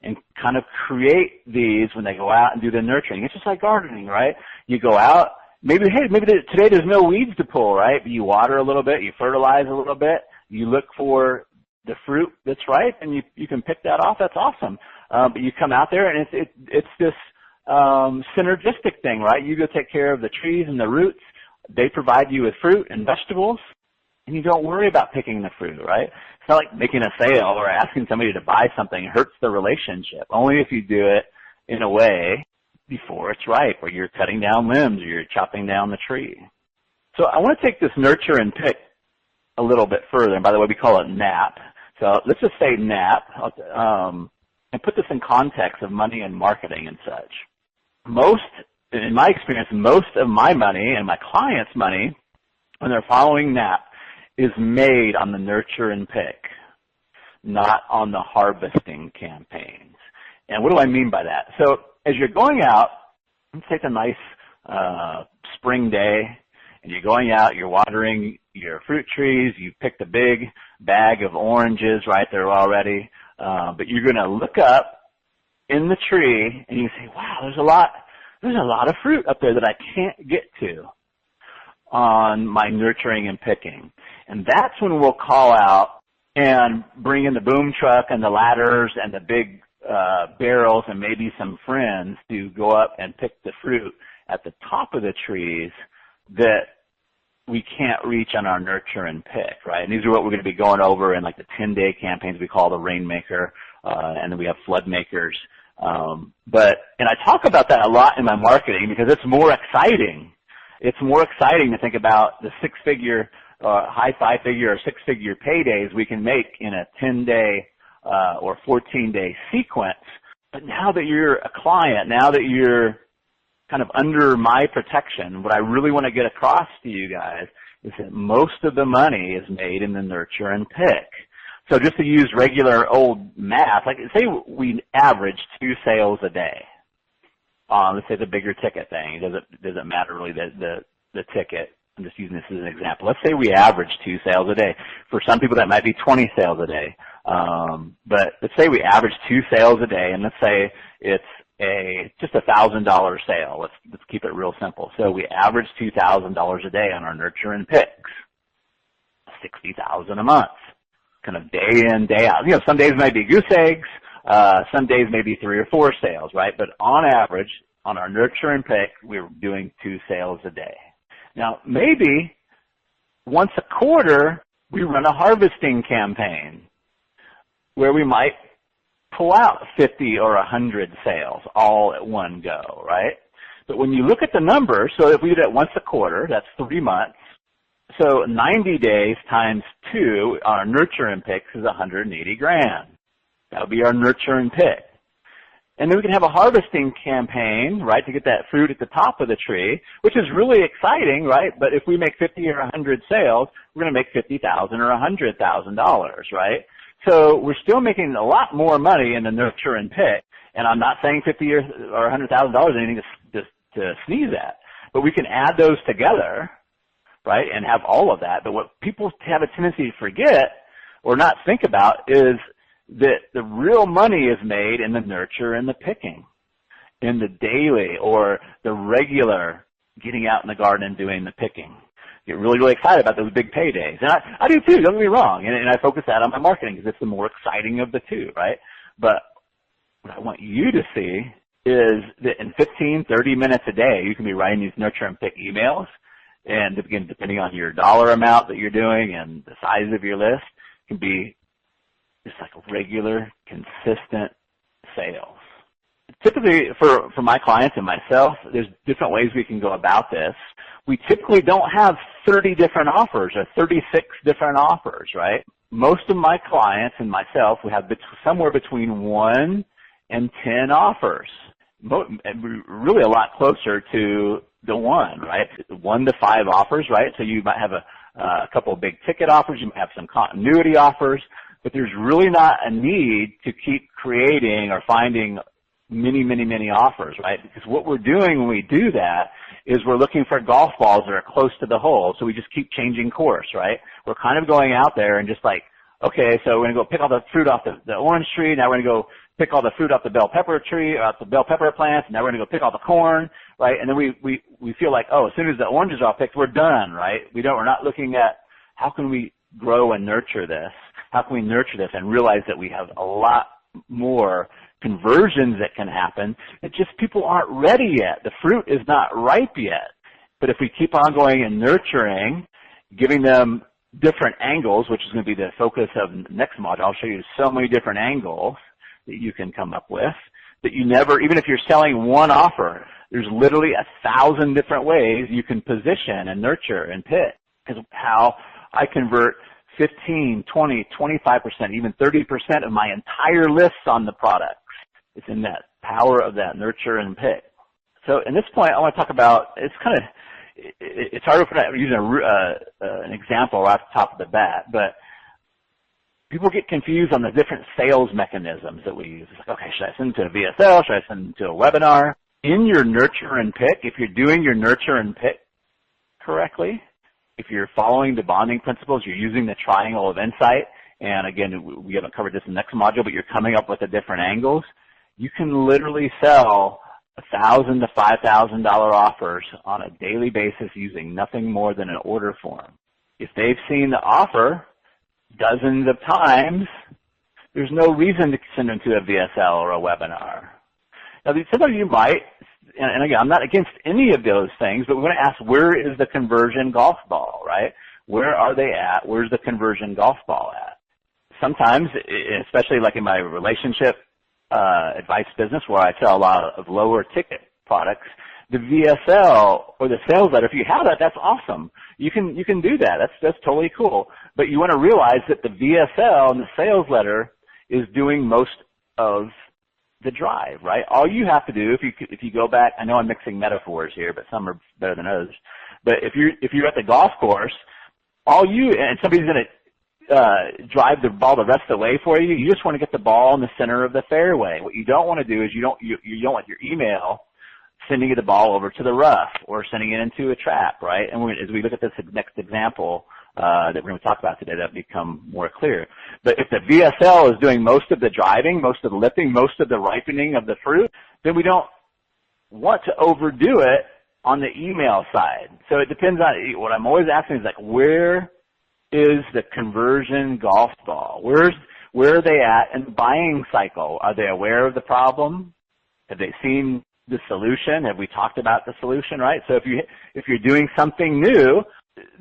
S1: and kind of create these when they go out and do the nurturing. It's just like gardening, right? You go out, maybe today there's no weeds to pull, right? But you water a little bit, you fertilize a little bit, you look for the fruit that's ripe, and you can pick that off. That's awesome. But you come out there, and it's this synergistic thing, right? You go take care of the trees and the roots. They provide you with fruit and vegetables, and you don't worry about picking the fruit, right? It's not like making a sale or asking somebody to buy something. It hurts the relationship. Only if you do it in a way before it's ripe, or you're cutting down limbs, or you're chopping down the tree. So I want to take this nurture and pick a little bit further. And by the way, we call it NAP. So let's just say NAP, and put this in context of money and marketing and such. In my experience, most of my money and my clients' money, when they're following NAP, is made on the nurture and pick, not on the harvesting campaigns. And what do I mean by that? So as you're going out, let's take a nice spring day, and you're going out, you're watering your fruit trees, you picked a big bag of oranges right there already, but you're going to look up in the tree, and you say, wow, there's a lot of fruit up there that I can't get to on my nurturing and picking. And that's when we'll call out and bring in the boom truck and the ladders and the big barrels and maybe some friends to go up and pick the fruit at the top of the trees that we can't reach on our nurture and pick, right? And these are what we're going to be going over in like the 10-day campaigns we call the Rainmaker, and then we have Flood Makers. And I talk about that a lot in my marketing because it's more exciting. It's more exciting to think about the six-figure, high five-figure or six-figure paydays we can make in a 10-day or 14-day sequence. But now that you're a client, now that you're kind of under my protection, what I really want to get across to you guys is that most of the money is made in the nurture and pick. So just to use regular old math, like say we average 2 sales a day. Let's say the bigger ticket thing. It doesn't matter really the ticket. I'm just using this as an example. Let's say we average 2 sales a day. For some people, that might be 20 sales a day. But let's say we average 2 sales a day, and let's say it's just $1,000 sale. Let's keep it real simple. So we average $2,000 a day on our nurture and picks. $60,000 a month, kind of day in, day out. Some days might be goose eggs. Some days maybe 3 or 4 sales, right? But on average, on our nurture and pick, we're doing 2 sales a day. Now, maybe once a quarter, we run a harvesting campaign where we might pull out 50 or 100 sales all at one go, right? But when you look at the numbers, so if we do that once a quarter, that's 3 months. So 90 days times 2, our nurture and picks is $180,000. That would be our nurture and pick. And then we can have a harvesting campaign, right, to get that fruit at the top of the tree, which is really exciting, right? But if we make 50 or 100 sales, we're going to make $50,000 or $100,000, right? So we're still making a lot more money in the nurture and pick. And I'm not saying $50,000 or $100,000 is anything to sneeze at. But we can add those together, right, and have all of that. But what people have a tendency to forget or not think about is that the real money is made in the nurture and the picking, in the daily or the regular getting out in the garden and doing the picking. Get really, really excited about those big paydays. And I do too, don't get me wrong. And I focus that on my marketing because it's the more exciting of the two, right? But what I want you to see is that in 15, 30 minutes a day, you can be writing these nurture and pick emails. And again, depending on your dollar amount that you're doing and the size of your list, can be just like regular, consistent sales. Typically, for my clients and myself, there's different ways we can go about this. We typically don't have 30 different offers or 36 different offers, right? Most of my clients and myself, we have somewhere between 1 and 10 offers. Really a lot closer to the 1, right? 1 to 5 offers, right? So you might have a couple of big ticket offers. You might have some continuity offers. But there's really not a need to keep creating or finding many offers, right? Because what we're doing when we do that is we're looking for golf balls that are close to the hole, so we just keep changing course, right? We're kind of going out there and just like, okay, so we're going to go pick all the fruit off the orange tree, now we're going to go pick all the fruit off the bell pepper tree, off the bell pepper plants, and now we're going to go pick all the corn, right? And then we feel like, oh, as soon as the oranges are all picked, we're done, right? We're not looking at how can we grow and nurture this? How can we nurture this and realize that we have a lot more conversions that can happen? It's just people aren't ready yet. The fruit is not ripe yet. But if we keep on going and nurturing, giving them different angles, which is going to be the focus of the next module, I'll show you so many different angles that you can come up with that you never, even if you're selling one offer, there's literally 1,000 different ways you can position and nurture and pick. Because how I convert 15, 20, 25%, even 30% of my entire lists on the products. It's in that power of that nurture and pick. So in this point, I want to talk about, it's harder for that using an example right off the top of the bat, but people get confused on the different sales mechanisms that we use. It's like, okay, should I send them to a VSL? Should I send them to a webinar? In your nurture and pick, if you're doing your nurture and pick correctly, if you're following the bonding principles, you're using the triangle of insight, and again, we haven't covered this in the next module, but you're coming up with the different angles, you can literally sell $1,000 to $5,000 offers on a daily basis using nothing more than an order form. If they've seen the offer dozens of times, there's no reason to send them to a VSL or a webinar. Now, some of you might, and again, I'm not against any of those things, but we're going to ask, where is the conversion golf ball, right? Where are they at? Where's the conversion golf ball at? Sometimes, especially like in my relationship advice business where I sell a lot of lower ticket products, the VSL or the sales letter, if you have that, that's awesome. You can do that. That's totally cool. But you want to realize that the VSL and the sales letter is doing most of the drive, right? All you have to do, if you go back, I know I'm mixing metaphors here, but some are better than others. But if you're at the golf course, and somebody's going to drive the ball the rest of the way for you, you just want to get the ball in the center of the fairway. What you don't want to do is you don't want your email sending the ball over to the rough or sending it into a trap, right? And as we look at this next example that we're going to talk about today, that'll become more clear. But if the VSL is doing most of the driving, most of the lifting, most of the ripening of the fruit, then we don't want to overdo it on the email side. So it depends on, what I'm always asking is like, where is the conversion golf ball? Where are they at in the buying cycle? Are they aware of the problem? Have they seen the solution? Have we talked about the solution, right? So if you're doing something new,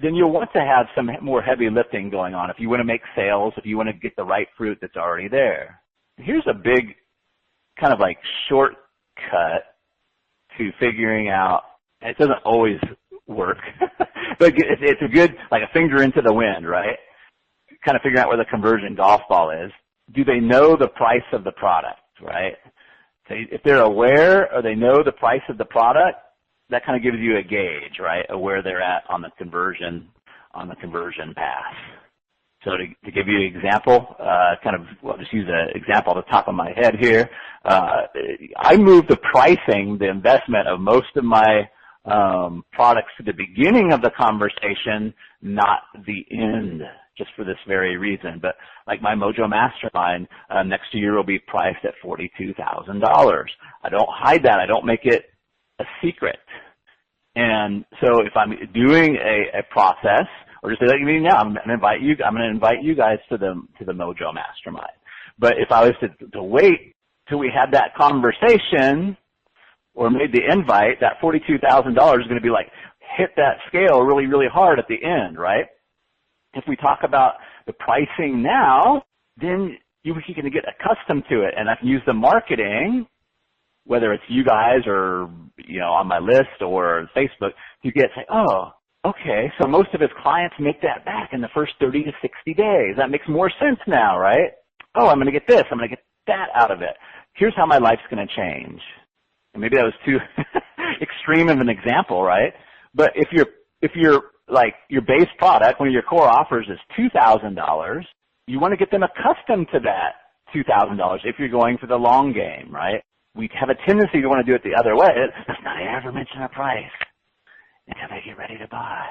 S1: then you'll want to have some more heavy lifting going on if you want to make sales, if you want to get the right fruit that's already there. Here's a big kind of like shortcut to figuring out, and it doesn't always work, but it's a good, like a finger into the wind, right? Kind of figuring out where the conversion golf ball is. Do they know the price of the product, right? So if they're aware or they know the price of the product, that kind of gives you a gauge, right, of where they're at on the conversion path. So to give you an example, I'll just use an example off the top of my head here. I moved the pricing, the investment of most of my products to the beginning of the conversation, not the end, just for this very reason. But like my Mojo Mastermind, next year will be priced at $42,000. I don't hide that. I don't make it a secret. And so if I'm doing a process, or just say, like, now I'm going to invite you guys to the Mojo Mastermind. But if I was to wait till we had that conversation or made the invite, that $42,000 is going to be like hit that scale really, really hard at the end, right? If we talk about the pricing now, then you're going to get accustomed to it, and I can use the marketing, whether it's you guys or on my list or Facebook, to say, oh, okay, so most of his clients make that back in the first 30 to 60 days. That makes more sense now, right? Oh, I'm going to get this. I'm going to get that out of it. Here's how my life's going to change. And maybe that was too extreme of an example, right? But if you're like your base product, one of your core offers is $2,000, you want to get them accustomed to that $2,000 if you're going for the long game, right? We have a tendency to want to do it the other way. Let's not ever mention a price until they get ready to buy.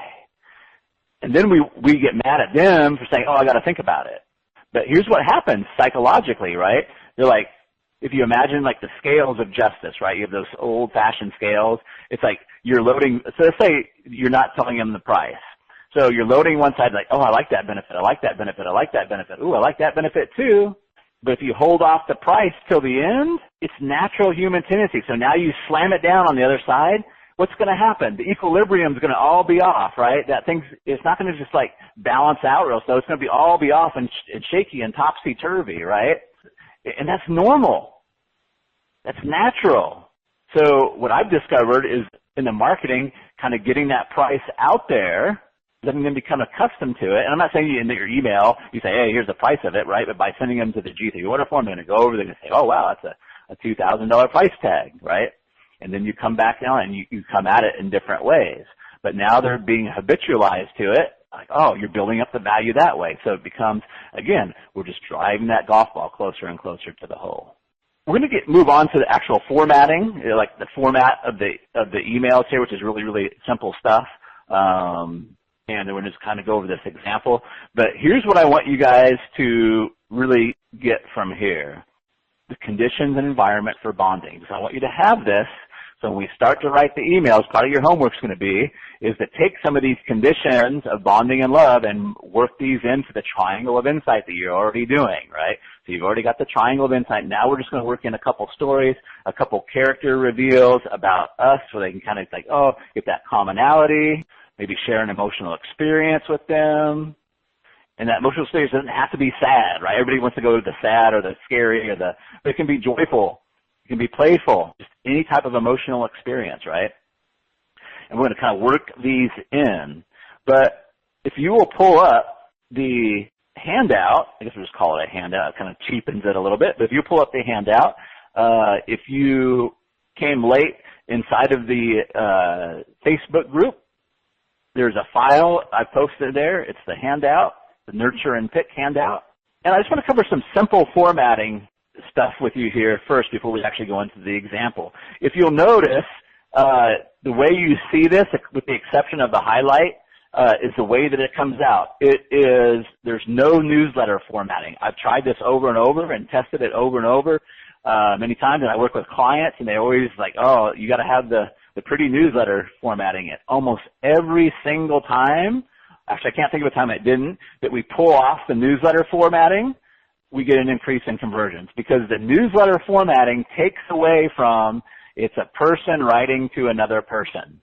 S1: And then we get mad at them for saying, oh, I got to think about it. But here's what happens psychologically, right? They're like, if you imagine like the scales of justice, right? You have those old-fashioned scales. It's like you're loading. So let's say you're not telling them the price. So you're loading one side like, oh, I like that benefit. I like that benefit. I like that benefit. Ooh, I like that benefit too. But if you hold off the price till the end, it's natural human tendency. So now you slam it down on the other side. What's going to happen? The equilibrium is going to all be off, right? It's not going to just like balance out real slow. It's going to all be off and shaky and topsy-turvy, right? And that's normal. That's natural. So what I've discovered is in the marketing, kind of getting that price out there, letting them become accustomed to it. And I'm not saying in your email, you say, hey, here's the price of it, right? But by sending them to the G3 order form, they're going to go over, they're going to say, oh, wow, that's a $2,000 price tag, right? And then you come back now and you come at it in different ways. But now they're being habitualized to it. Like, oh, you're building up the value that way. So it becomes, again, we're just driving that golf ball closer and closer to the hole. We're going to move on to the actual formatting, like the format of the emails here, which is really, really simple stuff. And then we'll just kind of go over this example. But here's what I want you guys to really get from here. The conditions and environment for bonding. So I want you to have this. So when we start to write the emails, part of your homework is going to be is to take some of these conditions of bonding and love and work these into the triangle of insight that you're already doing, right? So you've already got the triangle of insight. Now we're just going to work in a couple stories, a couple character reveals about us so they can kind of like, oh, get that commonality, maybe share an emotional experience with them. And that emotional experience doesn't have to be sad, right? Everybody wants to go to the sad or the scary or but it can be joyful. It can be playful, just any type of emotional experience, right? And we're going to kind of work these in. But if you will pull up the handout, I guess we'll just call it a handout, it kind of cheapens it a little bit, but if you pull up the handout, if you came late inside of the Facebook group, there's a file I posted there. It's the handout, the Nurture and Pick handout. And I just want to cover some simple formatting stuff with you here first before we actually go into the example. If you'll notice, The way you see this, with the exception of the highlight, is the way that it comes out. There's no newsletter formatting. I've tried this over and over and tested it over and over many times, and I work with clients, and they always like, oh, you got to have the pretty newsletter formatting it. Almost every single time, actually I can't think of a time it didn't, that we pull off the newsletter formatting, we get an increase in conversions, because the newsletter formatting takes away from it's a person writing to another person.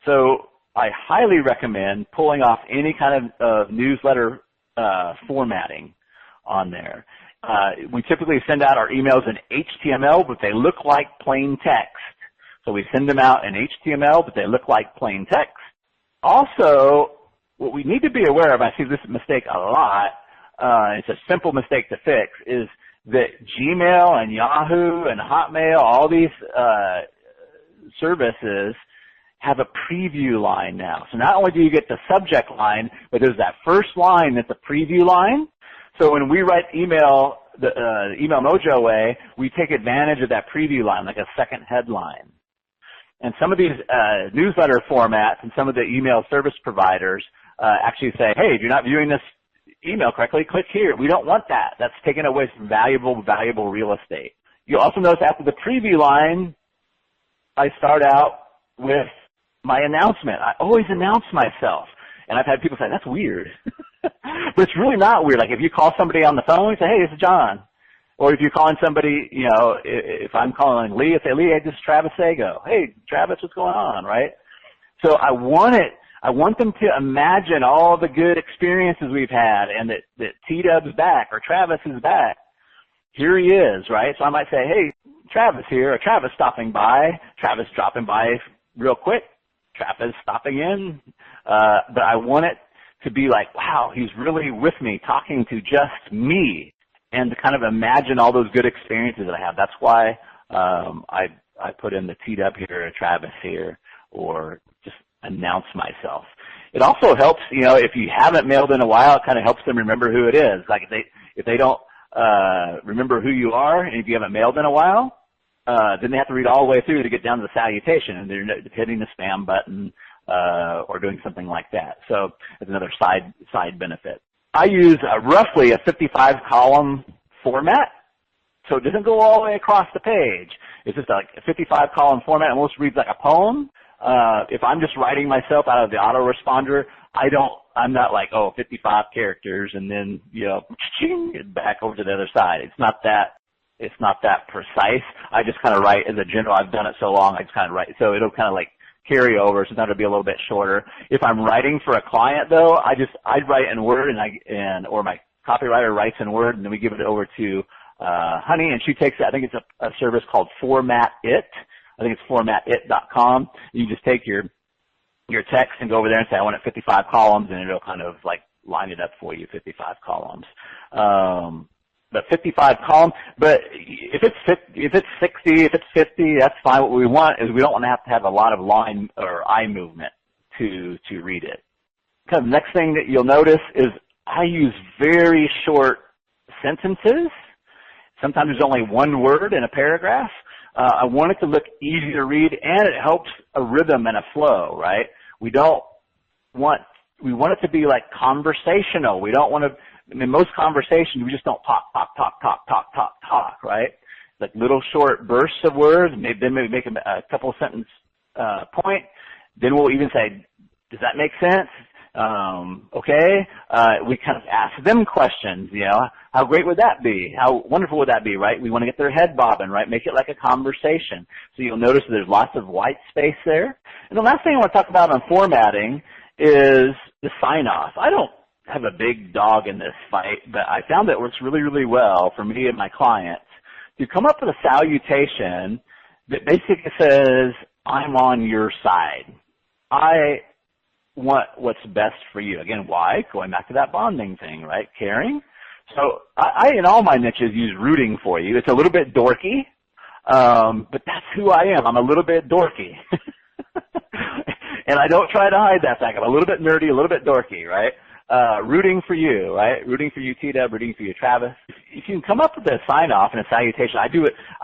S1: So I highly recommend pulling off any kind of newsletter formatting on there. We typically send out our emails in HTML, but they look like plain text. So we send them out in HTML, but they look like plain text. Also, what we need to be aware of, I see this mistake a lot, it's a simple mistake to fix, is that Gmail and Yahoo and Hotmail, all these services have a preview line now. So not only do you get the subject line, but there's that first line that's a preview line. So when we write email the Email Mojo way, we take advantage of that preview line, like a second headline. And some of these newsletter formats and some of the email service providers actually say, hey, if you're not viewing this email correctly, click here. We don't want that. That's taking away some valuable real estate. You'll also notice after the preview line, I start out with my announcement. I always announce myself. And I've had people say, that's weird. But it's really not weird. Like if you call somebody on the phone, you say, hey, this is John. Or if you're calling somebody, you know, if I'm calling Lee, I say, Lee, hey, this is Travis Sago. Hey, Travis, what's going on, right? So I want them to imagine all the good experiences we've had, and that T-Dub's back or Travis is back. Here he is, right? So I might say, hey, Travis here, or Travis stopping by, Travis dropping by real quick, Travis stopping in. But I want it to be like, wow, he's really with me, talking to just me, and to kind of imagine all those good experiences that I have. That's why I put in the T-Dub here, or Travis here, or just announce myself. It also helps, you know, if you haven't mailed in a while, it kind of helps them remember who it is. Like if they don't remember who you are, and if you haven't mailed in a while, then they have to read all the way through to get down to the salutation, and they're hitting the spam button or doing something like that. So it's another side benefit. I use roughly a 55-column format, so it doesn't go all the way across the page. It's just like a 55-column format. It almost reads like a poem. If I'm just writing myself out of the autoresponder, I'm not like, 55 characters and then, you know, back over to the other side. It's not that precise. I just kind of write as a general. I've done it so long, I just kind of write. So it'll kind of like carry over, so that'll be a little bit shorter. If I'm writing for a client though, I'd write in Word or my copywriter writes in Word, and then we give it over to Honey, and she takes it. I think it's a service called Format It. I think it's formatit.com. You just take your text and go over there and say, I want it 55 columns, and it'll kind of like line it up for you, 55 columns. But 55 columns, but if it's 60, if it's 50, that's fine. What we want is we don't want to have a lot of line or eye movement to read it. Kind of the next thing that you'll notice is I use very short sentences. Sometimes there's only one word in a paragraph. I want it to look easy to read, and it helps a rhythm and a flow, right? We want it to be like conversational. We don't want to, in most conversations, we just don't talk, right? Like little short bursts of words, then maybe make a couple sentence point. Then we'll even say, does that make sense? Okay. We kind of ask them questions, you know, how great would that be? How wonderful would that be, right? We want to get their head bobbing, right? Make it like a conversation. So you'll notice there's lots of white space there. And the last thing I want to talk about on formatting is the sign-off. I don't have a big dog in this fight, but I found that it works really, really well for me and my clients to come up with a salutation that basically says, I'm on your side. I want what's best for you. Again, why? Going back to that bonding thing, right? Caring. So I in all my niches, use rooting for you. It's a little bit dorky, but that's who I am. I'm a little bit dorky. And I don't try to hide that fact. I'm a little bit nerdy, a little bit dorky, right? Rooting for you, right? Rooting for you, T-Dub, rooting for you, Travis. if you can come up with a sign-off and a salutation, I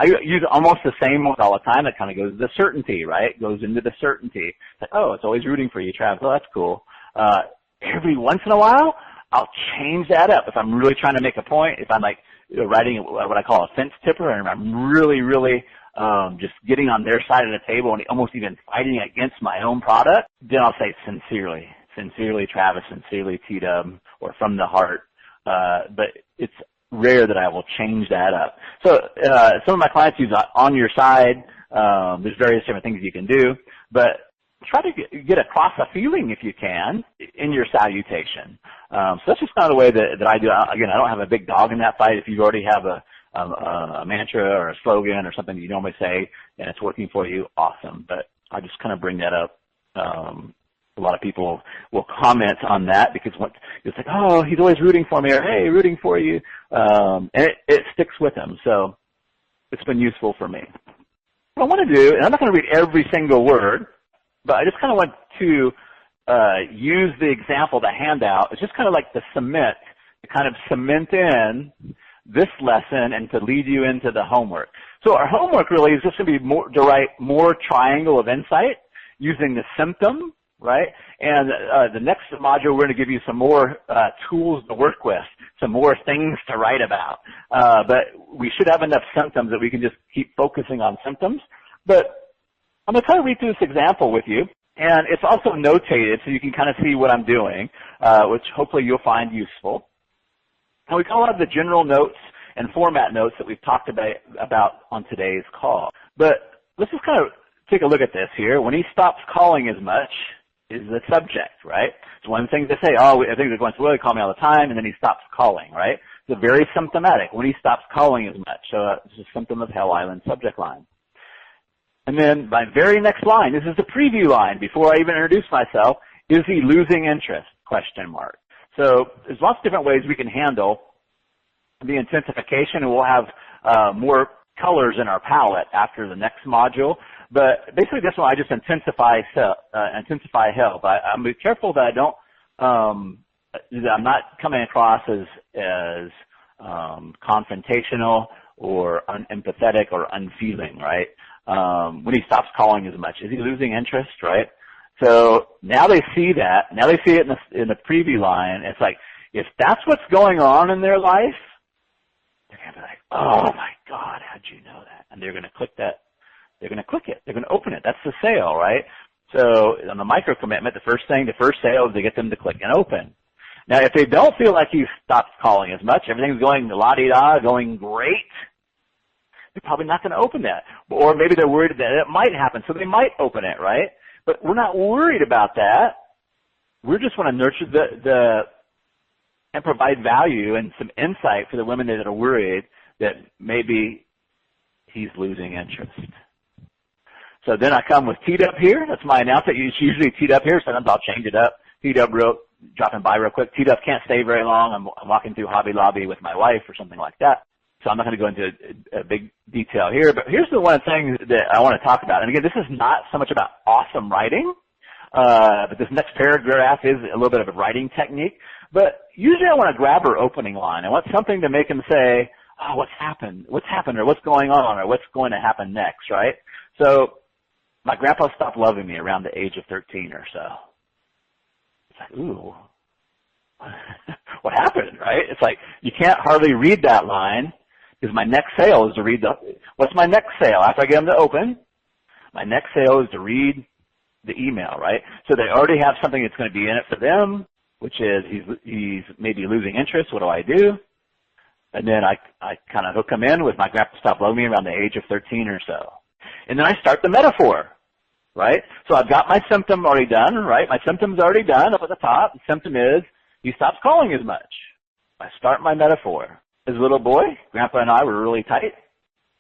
S1: use almost the same one all the time. That kind of goes to the certainty, right? Goes into the certainty. It's like, oh, it's always rooting for you, Travis. Oh, that's cool. Every once in a while, I'll change that up. If I'm really trying to make a point, if I'm like writing what I call a fence tipper, and I'm really, really just getting on their side of the table and almost even fighting against my own product, then I'll say sincerely. Sincerely, Travis, sincerely, T-Dub, or from the heart. But it's rare that I will change that up. So some of my clients use on your side. There's various different things you can do, but try to get across a feeling if you can in your salutation. So that's just kind of the way that I do. Again, I don't have a big dog in that fight. If you already have a mantra or a slogan or something that you normally say and it's working for you, awesome. But I just kind of bring that up. A lot of people will comment on that because it's like, oh, he's always rooting for me, or hey, rooting for you. And it sticks with them. So it's been useful for me. What I want to do, and I'm not going to read every single word, but I just kind of want to use the example, the handout. It's just kind of like the cement, to kind of cement in this lesson and to lead you into the homework. So our homework really is just going to be to write more triangle of insight using the symptom, right? And the next module, we're going to give you some more tools to work with, some more things to write about. But we should have enough symptoms that we can just keep focusing on symptoms. But I'm going to kind of read through this example with you. And it's also notated so you can kind of see what I'm doing, which hopefully you'll find useful. And we call out the general notes and format notes that we've talked about on today's call. But let's just kind of take a look at this here. When he stops calling as much is the subject, right? It's one thing to say, oh, I think they're going to really call me all the time, and then he stops calling, right? It's very symptomatic when he stops calling as much. So it's a symptom of Hell Island subject line. And then my very next line, this is the preview line before I even introduce myself, is he losing interest? Question mark. So there's lots of different ways we can handle the intensification, and we'll have more colors in our palette after the next module. But basically this one I just intensify help. I'm be careful that I don't, that I'm not coming across as confrontational or unempathetic or unfeeling, right? When he stops calling as much. Is he losing interest, right? So now they see that. Now they see it in the preview line. It's like, if that's what's going on in their life, they're going to be like, oh my God, how'd you know that? And they're going to click that. They're going to click it. They're going to open it. That's the sale, right? So on the micro commitment, the first sale is to get them to click and open. Now, if they don't feel like he stopped calling as much, everything's going la-di-da, going great, they're probably not going to open that. Or maybe they're worried that it might happen, so they might open it, right? But we're not worried about that. We just want to nurture and provide value and some insight for the women that are worried that maybe he's losing interest. So then I come with T-Dub here. That's my announcement. It's usually T-Dub here. Sometimes I'll change it up. T-Dub dropping by real quick. T-Dub can't stay very long. I'm walking through Hobby Lobby with my wife or something like that. So I'm not going to go into a big detail here. But here's the one thing that I want to talk about. And again, this is not so much about awesome writing. But this next paragraph is a little bit of a writing technique. But usually I want to grab her opening line. I want something to make them say, oh, what's happened? What's happened? Or what's going on? Or what's going to happen next, right? So my grandpa stopped loving me around the age of 13 or so. It's like, ooh, what happened, right? It's like you can't hardly read that line because my next sale is to read what's my next sale? After I get them to open, my next sale is to read the email, right? So they already have something that's going to be in it for them, which is he's maybe losing interest. What do I do? And then I kind of hook them in with my grandpa stopped loving me around the age of 13 or so. And then I start the metaphor, right? So I've got my symptom already done, right? My symptom's already done up at the top. The symptom is he stops calling as much. I start my metaphor. As a little boy, Grandpa and I were really tight.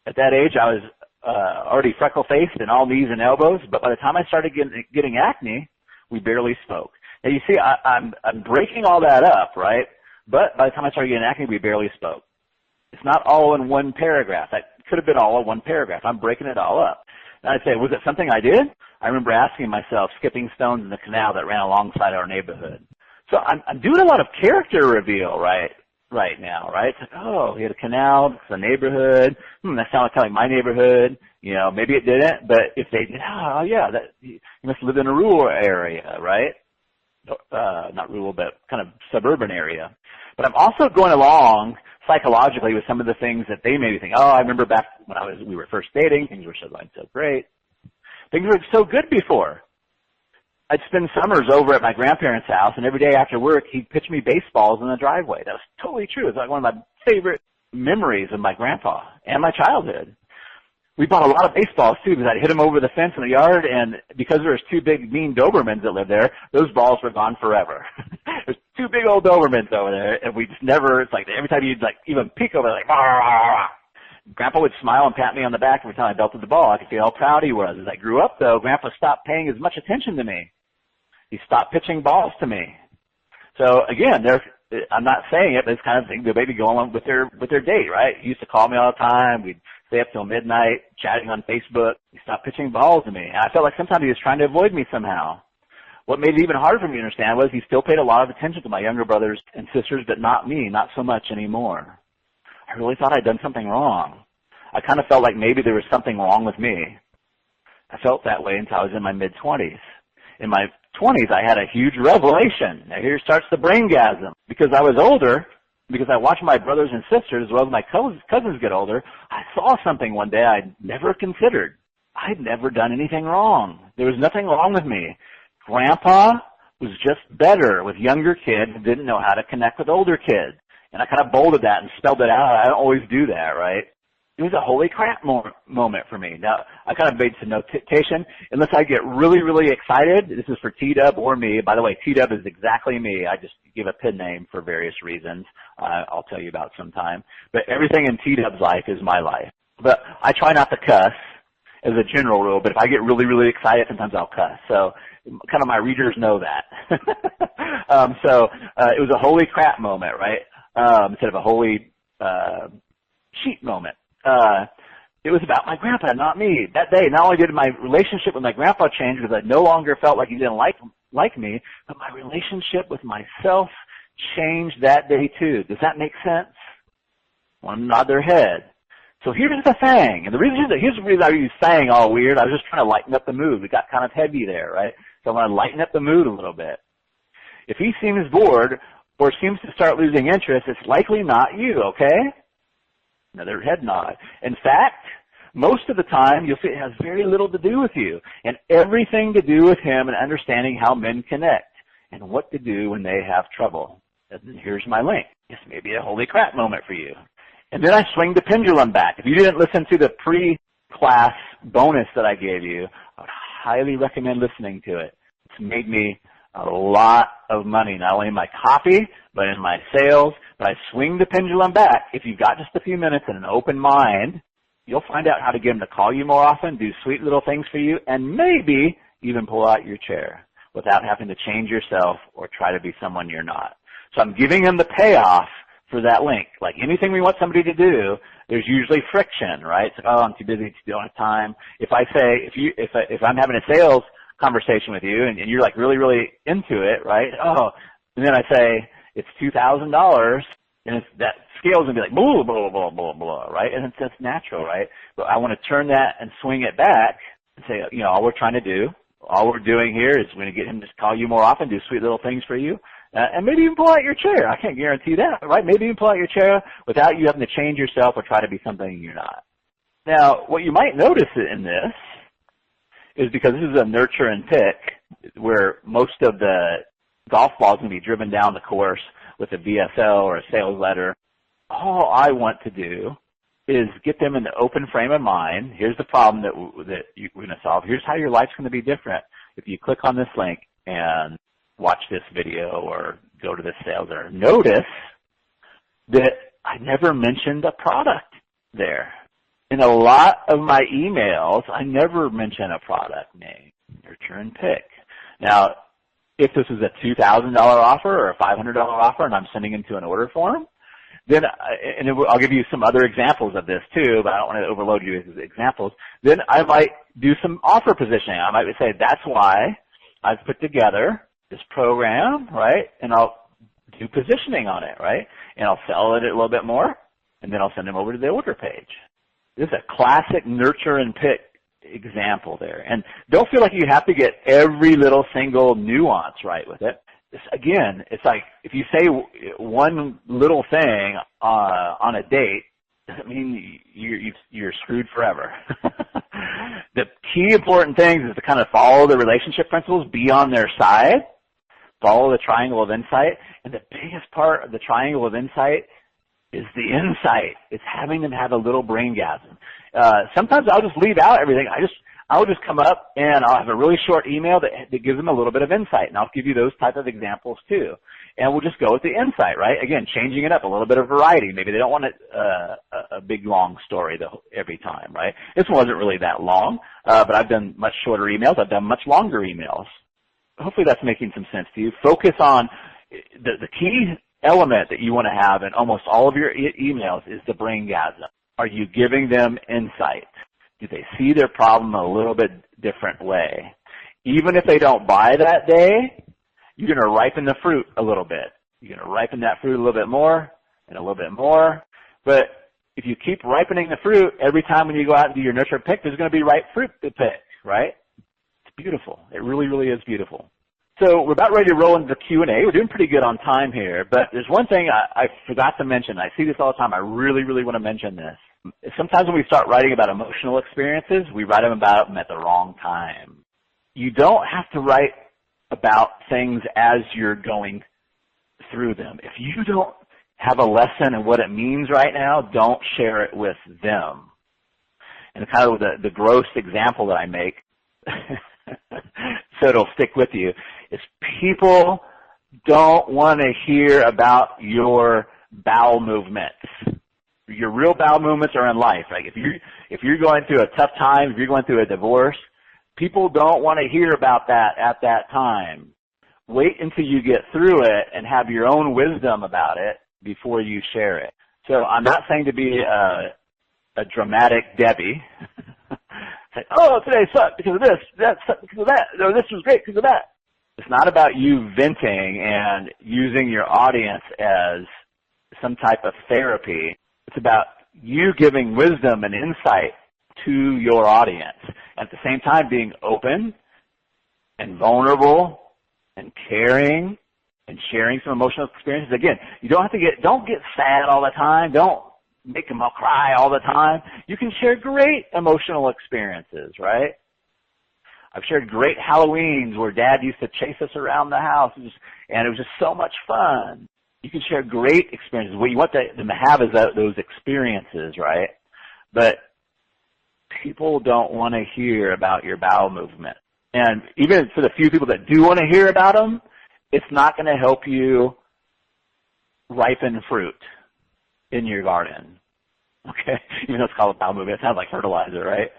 S1: At that age, I was already freckle-faced and all knees and elbows, but by the time I started getting acne, we barely spoke. Now, you see, I'm breaking all that up, right? But by the time I started getting acne, we barely spoke. It's not all in one paragraph. That could have been all in one paragraph. I'm breaking it all up. And I'd say, was it something I did? I remember asking myself, skipping stones in the canal that ran alongside our neighborhood. So I'm doing a lot of character reveal, right right now, right? It's like, oh, he had a canal, it's a neighborhood. That sounded kind of like my neighborhood. You know, maybe it didn't, but if they did, oh yeah, that you must live in a rural area, right? Not rural, but kind of suburban area. But I'm also going along psychologically with some of the things that they made me think, oh, I remember back when we were first dating, things were so great. Things were so good before. I'd spend summers over at my grandparents' house, and every day after work, he'd pitch me baseballs in the driveway. That was totally true. It was like one of my favorite memories of my grandpa and my childhood. We bought a lot of baseballs, too, because I'd hit them over the fence in the yard, and because there was two big, mean Dobermans that lived there, those balls were gone forever. There's two big old Dobermans over there, and we just never, it's like every time you'd like even peek over, like, rah, rah, rah. Grandpa would smile and pat me on the back every time I belted the ball. I could see how proud he was. As I grew up, though, Grandpa stopped paying as much attention to me. He stopped pitching balls to me. So again, I'm not saying it, but it's kind of thing, the baby going on with their date, right? He used to call me all the time. We'd stay up till midnight chatting on Facebook. He stopped pitching balls to me. And I felt like sometimes he was trying to avoid me somehow. What made it even harder for me to understand was he still paid a lot of attention to my younger brothers and sisters, but not me, not so much anymore. I really thought I'd done something wrong. I kind of felt like maybe there was something wrong with me. I felt that way until I was in my mid-20s. In my 20s, I had a huge revelation. Now here starts the braingasm. Because I was older, because I watched my brothers and sisters, as well as my cousins get older, I saw something one day I'd never considered. I'd never done anything wrong. There was nothing wrong with me. Grandpa was just better with younger kids who didn't know how to connect with older kids. And I kind of bolded that and spelled it out. I don't always do that, right? It was a holy crap moment for me. Now, I kind of made some notation. Unless I get really, really excited, this is for T-Dub or me. By the way, T-Dub is exactly me. I just give a pin name for various reasons I'll tell you about sometime. But everything in T-Dub's life is my life. But I try not to cuss as a general rule, but if I get really, really excited, sometimes I'll cuss. So kind of my readers know that. It was a holy crap moment, right? Instead of a holy sheep moment. It was about my grandpa, not me. That day, not only did my relationship with my grandpa change because I no longer felt like he didn't like me, but my relationship with myself changed that day too. Does that make sense? One nod their head. So here's the thing, and here's the reason I was saying all weird. I was just trying to lighten up the mood. It got kind of heavy there, right? So I want to lighten up the mood a little bit. If he seems bored or seems to start losing interest, it's likely not you, okay? Another head nod. In fact, most of the time, you'll see it has very little to do with you and everything to do with him and understanding how men connect and what to do when they have trouble. And here's my link. This may be a holy crap moment for you. And then I swing the pendulum back. If you didn't listen to the pre-class bonus that I gave you, I would highly recommend listening to it. It's made me a lot of money, not only in my copy, but in my sales. But I swing the pendulum back. If you've got just a few minutes and an open mind, you'll find out how to get them to call you more often, do sweet little things for you, and maybe even pull out your chair without having to change yourself or try to be someone you're not. So I'm giving them the payoff for that link. Like anything we want somebody to do, there's usually friction, right? It's like, oh, I'm too busy, don't have time. If I say, if I'm having a sales conversation with you and you're like really, really into it, right? Oh, and then I say it's $2,000, and that scale's gonna be like blah, blah, blah, blah, blah, right? And it's just natural, right? But I want to turn that and swing it back and say, you know, all we're trying to do, all we're doing here is we're going to get him to call you more often, do sweet little things for you. And maybe even pull out your chair. I can't guarantee that, right? Maybe even pull out your chair without you having to change yourself or try to be something you're not. Now, what you might notice in this is because this is a nurture and pick where most of the golf balls can be driven down the course with a VSL or a sales letter. All I want to do is get them in the open frame of mind. Here's the problem that we're going to solve. Here's how your life's going to be different if you click on this link and watch this video or go to this sales letter. Notice that I never mentioned a product there. In a lot of my emails, I never mention a product name, nurture and pick. Now, if this is a $2,000 offer or a $500 offer and I'm sending into an order form, then, I'll give you some other examples of this too, but I don't want to overload you with examples. Then I might do some offer positioning. I might say, that's why I've put together this program, right? And I'll do positioning on it, right? And I'll sell it a little bit more, and then I'll send them over to the order page. This is a classic nurture and pick example there. And don't feel like you have to get every little single nuance right with it. Again, it's like if you say one little thing on a date, doesn't mean you're screwed forever. The key important things is to kind of follow the relationship principles, be on their side, follow the triangle of insight, and the biggest part of the triangle of insight is the insight. It's having them have a little braingasm. Sometimes I'll just leave out everything. I'll just come up and I'll have a really short email that gives them a little bit of insight, and I'll give you those type of examples too. And we'll just go with the insight, right? Again, changing it up, a little bit of variety. Maybe they don't want a big long story every time, right? This one wasn't really that long, but I've done much shorter emails. I've done much longer emails. Hopefully that's making some sense to you. Focus on the key element that you want to have in almost all of your emails is the braingasm. Are you giving them insight? Do they see their problem a little bit different way? Even if they don't buy that day, you're going to ripen the fruit a little bit. You're going to ripen that fruit a little bit more and a little bit more. But if you keep ripening the fruit, every time when you go out and do your nurture pick, there's going to be ripe fruit to pick, right? It's beautiful. It really, really is beautiful. So we're about ready to roll into the Q&A. We're doing pretty good on time here, but there's one thing I forgot to mention. I see this all the time. I really, really want to mention this. Sometimes when we start writing about emotional experiences, we write about them at the wrong time. You don't have to write about things as you're going through them. If you don't have a lesson and what it means right now, don't share it with them. And kind of the gross example that I make, so it'll stick with you, is people don't want to hear about your bowel movements. Your real bowel movements are in life. Like if you're going through a tough time, if you're going through a divorce, people don't want to hear about that at that time. Wait until you get through it and have your own wisdom about it before you share it. So I'm not saying to be a dramatic Debbie. Say, oh, today sucked because of this, that sucked because of that, or this was great because of that. It's not about you venting and using your audience as some type of therapy. It's about you giving wisdom and insight to your audience. At the same time, being open and vulnerable and caring and sharing some emotional experiences. Again, you don't get sad all the time. Don't make them all cry all the time. You can share great emotional experiences, right? I've shared great Halloweens where Dad used to chase us around the house, and it was just so much fun. You can share great experiences. What you want them to have is those experiences, right? But people don't want to hear about your bowel movement. And even for the few people that do want to hear about them, it's not going to help you ripen fruit in your garden. Okay? Even though it's called a bowel movement, it sounds like fertilizer, right?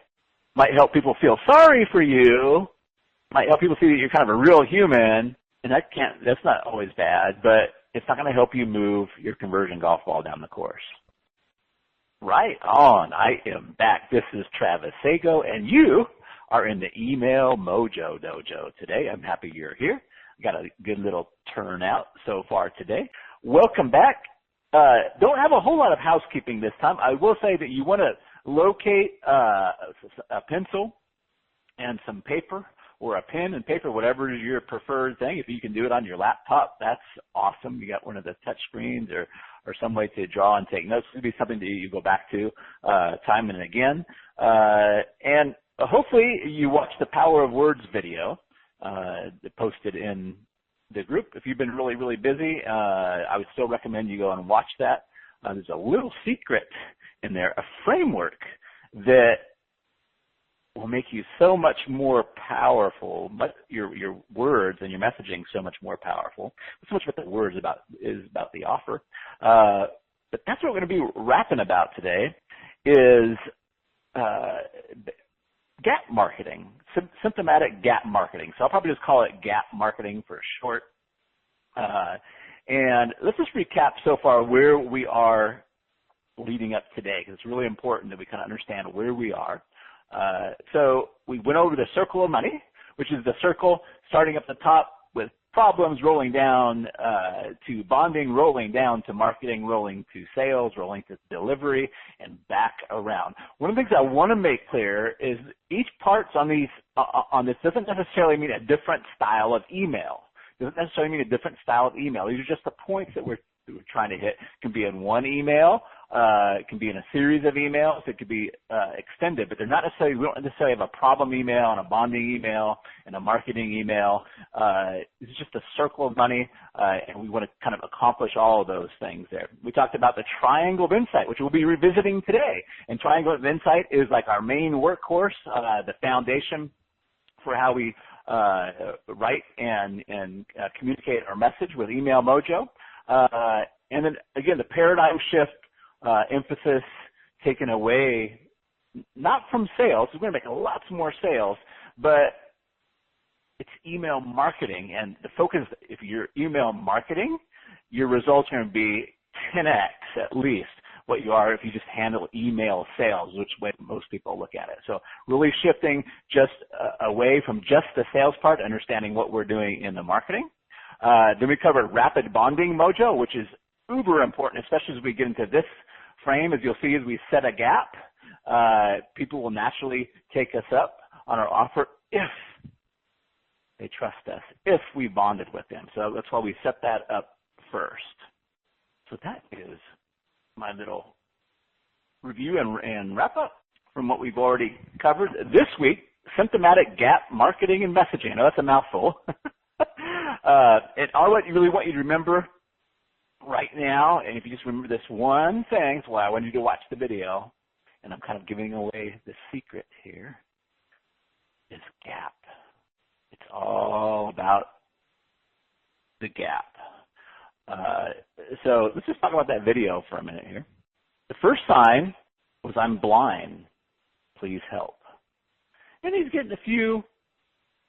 S1: Might help people feel sorry for you. Might help people see that you're kind of a real human. And that's not always bad, but it's not going to help you move your conversion golf ball down the course. Right on. I am back. This is Travis Sago, and you are in the Email Mojo Dojo today. I'm happy you're here. Got a good little turnout so far today. Welcome back. Don't have a whole lot of housekeeping this time. I will say that you want to locate a pencil and some paper, or a pen and paper, whatever is your preferred thing. If you can do it on your laptop, that's awesome. You got one of the touch screens or some way to draw and take notes. This would be something that you go back to time and again. And hopefully you watch the Power of Words video posted in the group. If you've been really, really busy, I would still recommend you go and watch that. There's a little secret in there, a framework that will make you so much more powerful, but your words and your messaging so much more powerful. Not so much what the words is about the offer. But that's what we're going to be rapping about today is gap marketing, symptomatic gap marketing. So I'll probably just call it gap marketing for short. And let's just recap so far where we are leading up today, because it's really important that we kind of understand where we are. So we went over the circle of money, which is the circle starting at the top with problems rolling down to bonding, rolling down to marketing, rolling to sales, rolling to delivery, and back around. One of the things I want to make clear is each parts on this doesn't necessarily mean a different style of email. It doesn't necessarily mean a different style of email. These are just the points that we're trying to hit. It can be in one email. It can be in a series of emails. It could be extended, but they're not necessarily, we don't necessarily have a problem email and a bonding email and a marketing email. It's just a circle of money, and we want to kind of accomplish all of those things there. We talked about the Triangle of Insight, which we'll be revisiting today. And Triangle of Insight is like our main workhorse, the foundation for how we write and communicate our message with Email Mojo. And then, again, the paradigm shift emphasis taken away, not from sales. We're going to make lots more sales, but it's email marketing. And the focus, if you're email marketing, your results are going to be 10x at least what you are if you just handle email sales, which way most people look at it. So really shifting just away from just the sales part, understanding what we're doing in the marketing. Then we covered Rapid Bonding Mojo, which is uber important, especially as we get into this frame. As you'll see, as we set a gap, people will naturally take us up on our offer if they trust us, if we bonded with them. So that's why we set that up first. So that is my little review and wrap up from what we've already covered. This week, symptomatic gap marketing and messaging. I know that's a mouthful. And all I really want you to remember right now, and if you just remember this one thing, that's why I want you to watch the video, and I'm kind of giving away the secret here, is gap. It's all about the gap. So let's just talk about that video for a minute here. The first sign was, "I'm blind, please help." And he's getting a few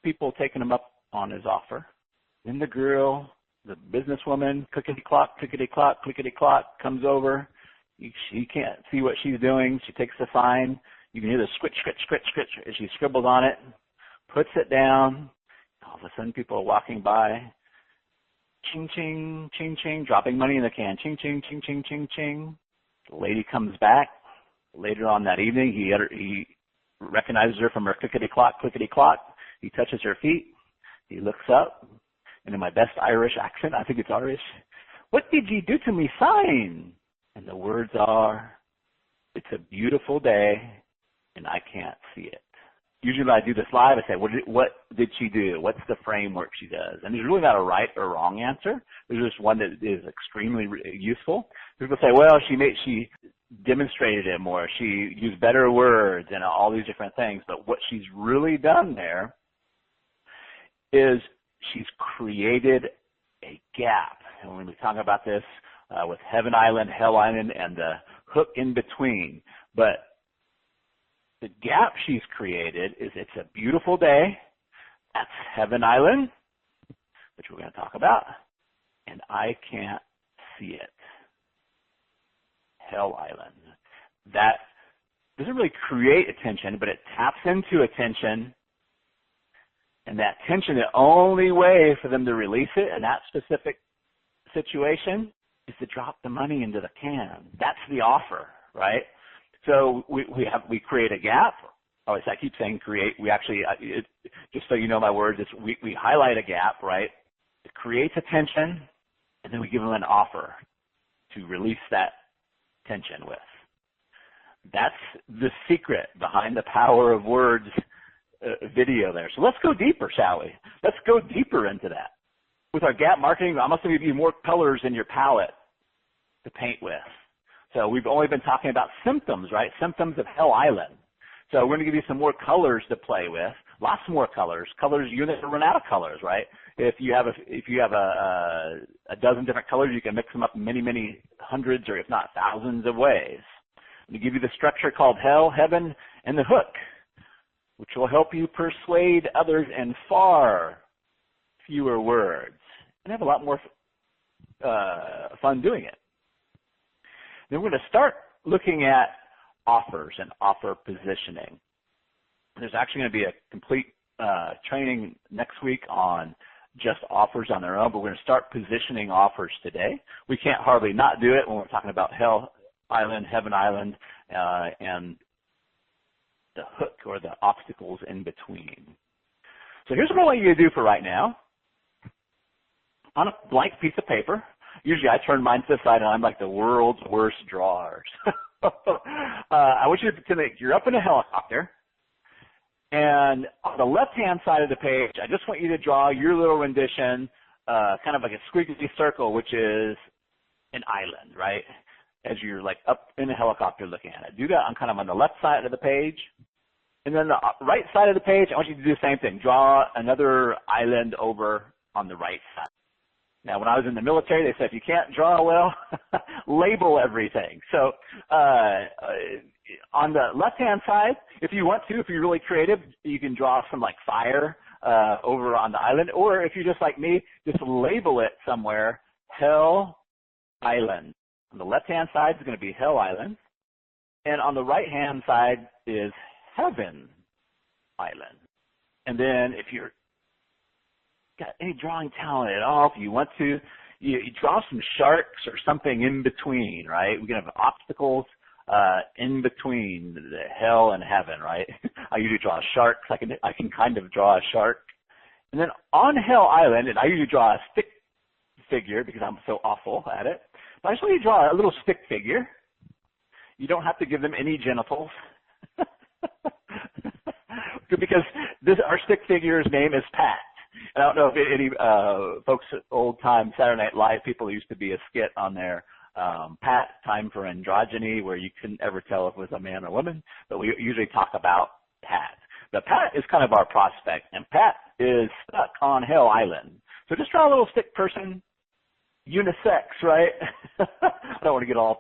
S1: people taking him up on his offer. Then the girl, the businesswoman, clickety-clock, clickety-clock, clickety-clock, comes over. She can't see what she's doing. She takes the sign. You can hear the squitch, squitch, squitch, squitch as she scribbles on it, puts it down. All of a sudden, people are walking by. Ching, ching, ching, ching, dropping money in the can. Ching, ching, ching, ching, ching, ching. The lady comes back. Later on that evening, he recognizes her from her clickety-clock, clickety-clock. He touches her feet. He looks up. And in my best Irish accent, I think it's Irish, "What did you do to me sign?" And the words are, "It's a beautiful day, and I can't see it." Usually when I do this live, I say, what did she do? What's the framework she does? And there's really not a right or wrong answer. There's just one that is extremely useful. People say, well, she demonstrated it more. She used better words and all these different things. But what she's really done there is she's created a gap. And when we talk about this with Heaven Island, Hell Island, and the hook in between. But the gap she's created is, it's a beautiful day. That's Heaven Island, which we're going to talk about. And I can't see it. Hell Island. That doesn't really create attention, but it taps into attention. And that tension, the only way for them to release it in that specific situation is to drop the money into the can. That's the offer, right? So we create a gap. Oh, I keep saying create. We actually, just so you know my words, we highlight a gap, right? It creates a tension, and then we give them an offer to release that tension with. That's the secret behind the power of words video there. So let's go deeper, shall we? Let's go deeper into that. With our gap marketing, I'm also going to give you more colors in your palette to paint with. So we've only been talking about symptoms, right? Symptoms of Hell Island. So we're going to give you some more colors to play with. Lots more colors. Colors, you're going to run out of colors, right? If you have a dozen different colors, you can mix them up in many hundreds, or if not thousands of ways. I'm going to give you the structure called Hell, Heaven, and the hook, which will help you persuade others in far fewer words and have a lot more fun doing it. Then we're going to start looking at offers and offer positioning. There's actually going to be a complete training next week on just offers on their own, but we're going to start positioning offers today. We can't hardly not do it when we're talking about Hell Island, Heaven Island, and the hook or the obstacles in between. So here's what I want you to do for right now. On a blank piece of paper, usually I turn mine to the side and I'm like the world's worst drawers. I want you to pretend that you're up in a helicopter, and on the left-hand side of the page, I just want you to draw your little rendition, kind of like a squiggly circle, which is an island, right? As you're like up in a helicopter looking at it. Do that on kind of on the left side of the page. And then the right side of the page, I want you to do the same thing. Draw another island over on the right side. Now, when I was in the military, they said if you can't draw well, label everything. So on the left-hand side, if you want to, if you're really creative, you can draw some like fire over on the island. Or if you're just like me, just label it somewhere, Hell Island. On the left-hand side is going to be Hell Island. And on the right-hand side is Heaven Island. And then if you're got any drawing talent at all, if you want to, you draw some sharks or something in between, right? We can have obstacles in between the hell and heaven, right? I usually draw sharks. I can kind of draw a shark. And then on Hell Island, and I usually draw a stick figure because I'm so awful at it, but I just want you to draw a little stick figure. You don't have to give them any genitals. Because our stick figure's name is Pat. I don't know if any folks at old-time Saturday Night Live people used to be a skit on there, Pat, Time for Androgyny, where you couldn't ever tell if it was a man or woman, but we usually talk about Pat. But Pat is kind of our prospect, and Pat is stuck on Hell Island. So just draw a little stick person, unisex, right? I don't want to get all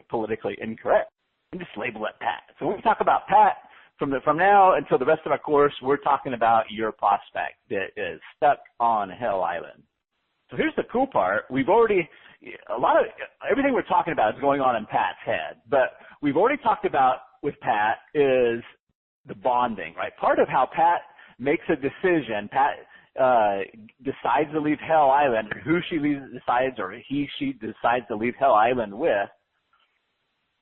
S1: politically incorrect. And just label it Pat. So when we talk about Pat, from now until the rest of our course, we're talking about your prospect that is stuck on Hell Island. So here's the cool part. Everything we're talking about is going on in Pat's head, but we've already talked about with Pat is the bonding, right? Part of how Pat makes a decision, Pat decides to leave Hell Island, or who she decides, or she decides to leave Hell Island with,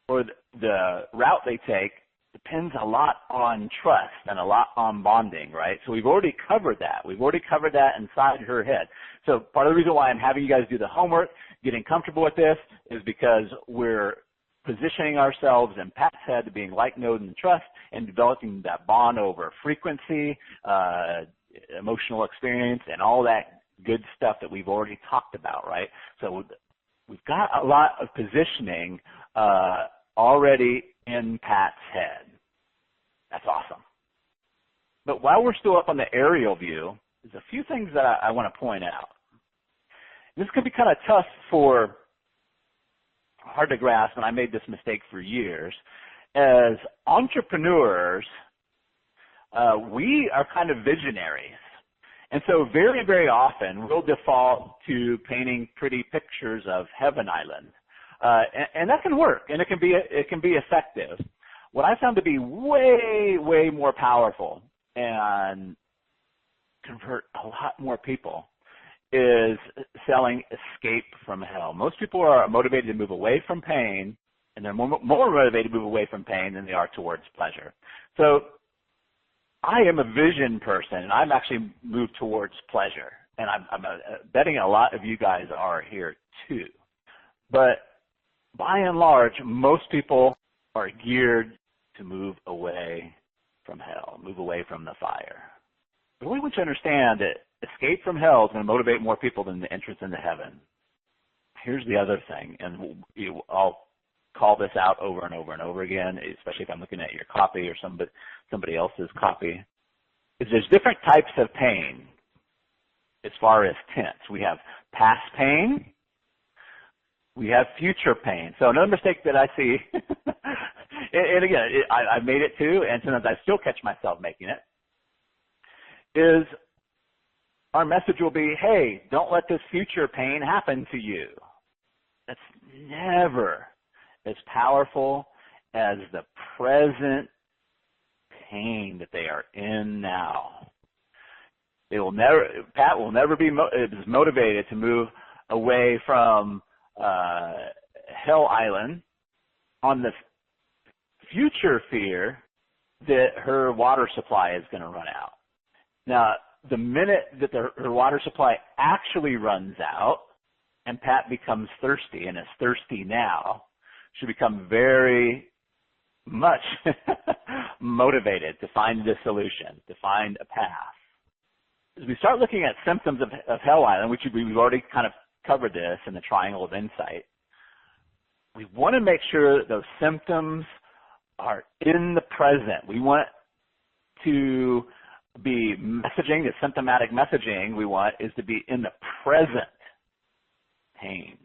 S1: or the route they take, depends a lot on trust and a lot on bonding, right? So we've already covered that. We've already covered that inside her head. So part of the reason why I'm having you guys do the homework, getting comfortable with this, is because we're positioning ourselves in Pat's head to being like, know, and trust, and developing that bond over frequency, emotional experience, and all that good stuff that we've already talked about, right? So we've got a lot of positioning already in Pat's head. That's awesome. But while we're still up on the aerial view, there's a few things that I want to point out. This can be kind of tough hard to grasp, and I made this mistake for years. As entrepreneurs, we are kind of visionaries. And so very, very often we'll default to painting pretty pictures of Heaven Island. And that can work, and it can be effective. What I found to be way, way more powerful and convert a lot more people is selling escape from hell. Most people are motivated to move away from pain, and they're more motivated to move away from pain than they are towards pleasure. So I am a vision person, and I'm actually moved towards pleasure, and I'm betting a lot of you guys are here too. But by and large, most people are geared to move away from hell, move away from the fire. But we want you to understand that escape from hell is going to motivate more people than the entrance into heaven. Here's the other thing, and I'll call this out over and over and over again, especially if I'm looking at your copy or somebody else's copy, is there's different types of pain as far as tense. We have past pain, we have future pain. So another mistake that I see, and again, I've made it too, and sometimes I still catch myself making it, is our message will be, hey, don't let this future pain happen to you. That's never as powerful as the present pain that they are in now. Pat will never be motivated to move away from Hell Island on the future fear that her water supply is going to run out. Now, the minute that her water supply actually runs out and Pat becomes thirsty and is thirsty now, she'll become very much motivated to find the solution, to find a path. As we start looking at symptoms of Hell Island, which we've already kind of covered this in the Triangle of Insight, we want to make sure that those symptoms are in the present. We want to be messaging, the symptomatic messaging we want is to be in the present pain.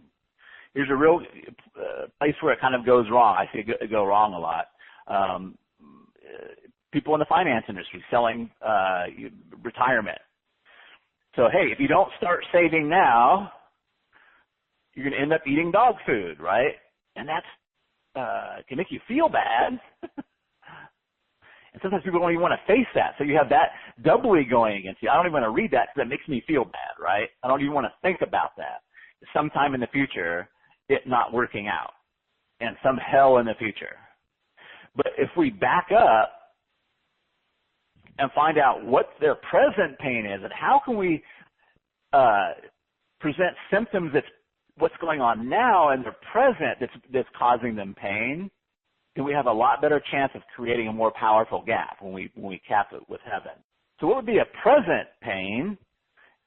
S1: Here's a real place where it kind of goes wrong. I see it go wrong a lot. People in the finance industry selling retirement. So, hey, if you don't start saving now, you're going to end up eating dog food, right? And that's can make you feel bad. And sometimes people don't even want to face that. So you have that doubly going against you. I don't even want to read that because it makes me feel bad, right? I don't even want to think about that. Sometime in the future, it not working out and some hell in the future. But if we back up and find out what their present pain is and how can we present symptoms that's what's going on now in their present that's causing them pain, then we have a lot better chance of creating a more powerful gap when we cap it with heaven. So what would be a present pain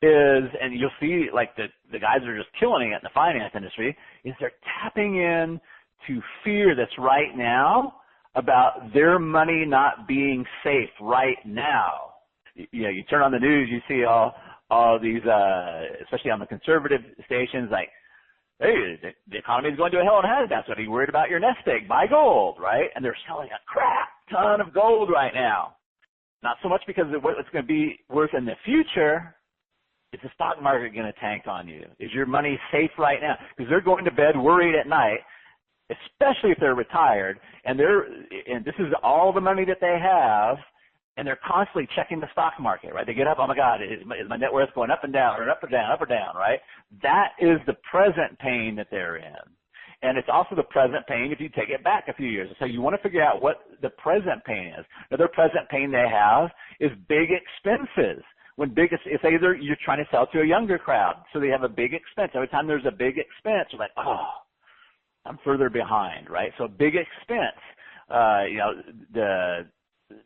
S1: is, and you'll see like the guys that are just killing it in the finance industry, is they're tapping in to fear that's right now about their money not being safe right now. You know, you turn on the news, you see all these, especially on the conservative stations, like, hey, the economy is going to a hell in a handbasket. Are you worried about your nest egg? Buy gold, right? And they're selling a crap ton of gold right now. Not so much because of what it's going to be worth in the future. Is the stock market going to tank on you? Is your money safe right now? Because they're going to bed worried at night, especially if they're retired, and this is all the money that they have, and they're constantly checking the stock market, right? They get up, oh my God, is my net worth going up and down, or up or down, right? That is the present pain that they're in. And it's also the present pain if you take it back a few years. So you want to figure out what the present pain is. Another present pain they have is big expenses. If you're trying to sell to a younger crowd, so they have a big expense. Every time there's a big expense, you're like, oh, I'm further behind, right? So a big expense,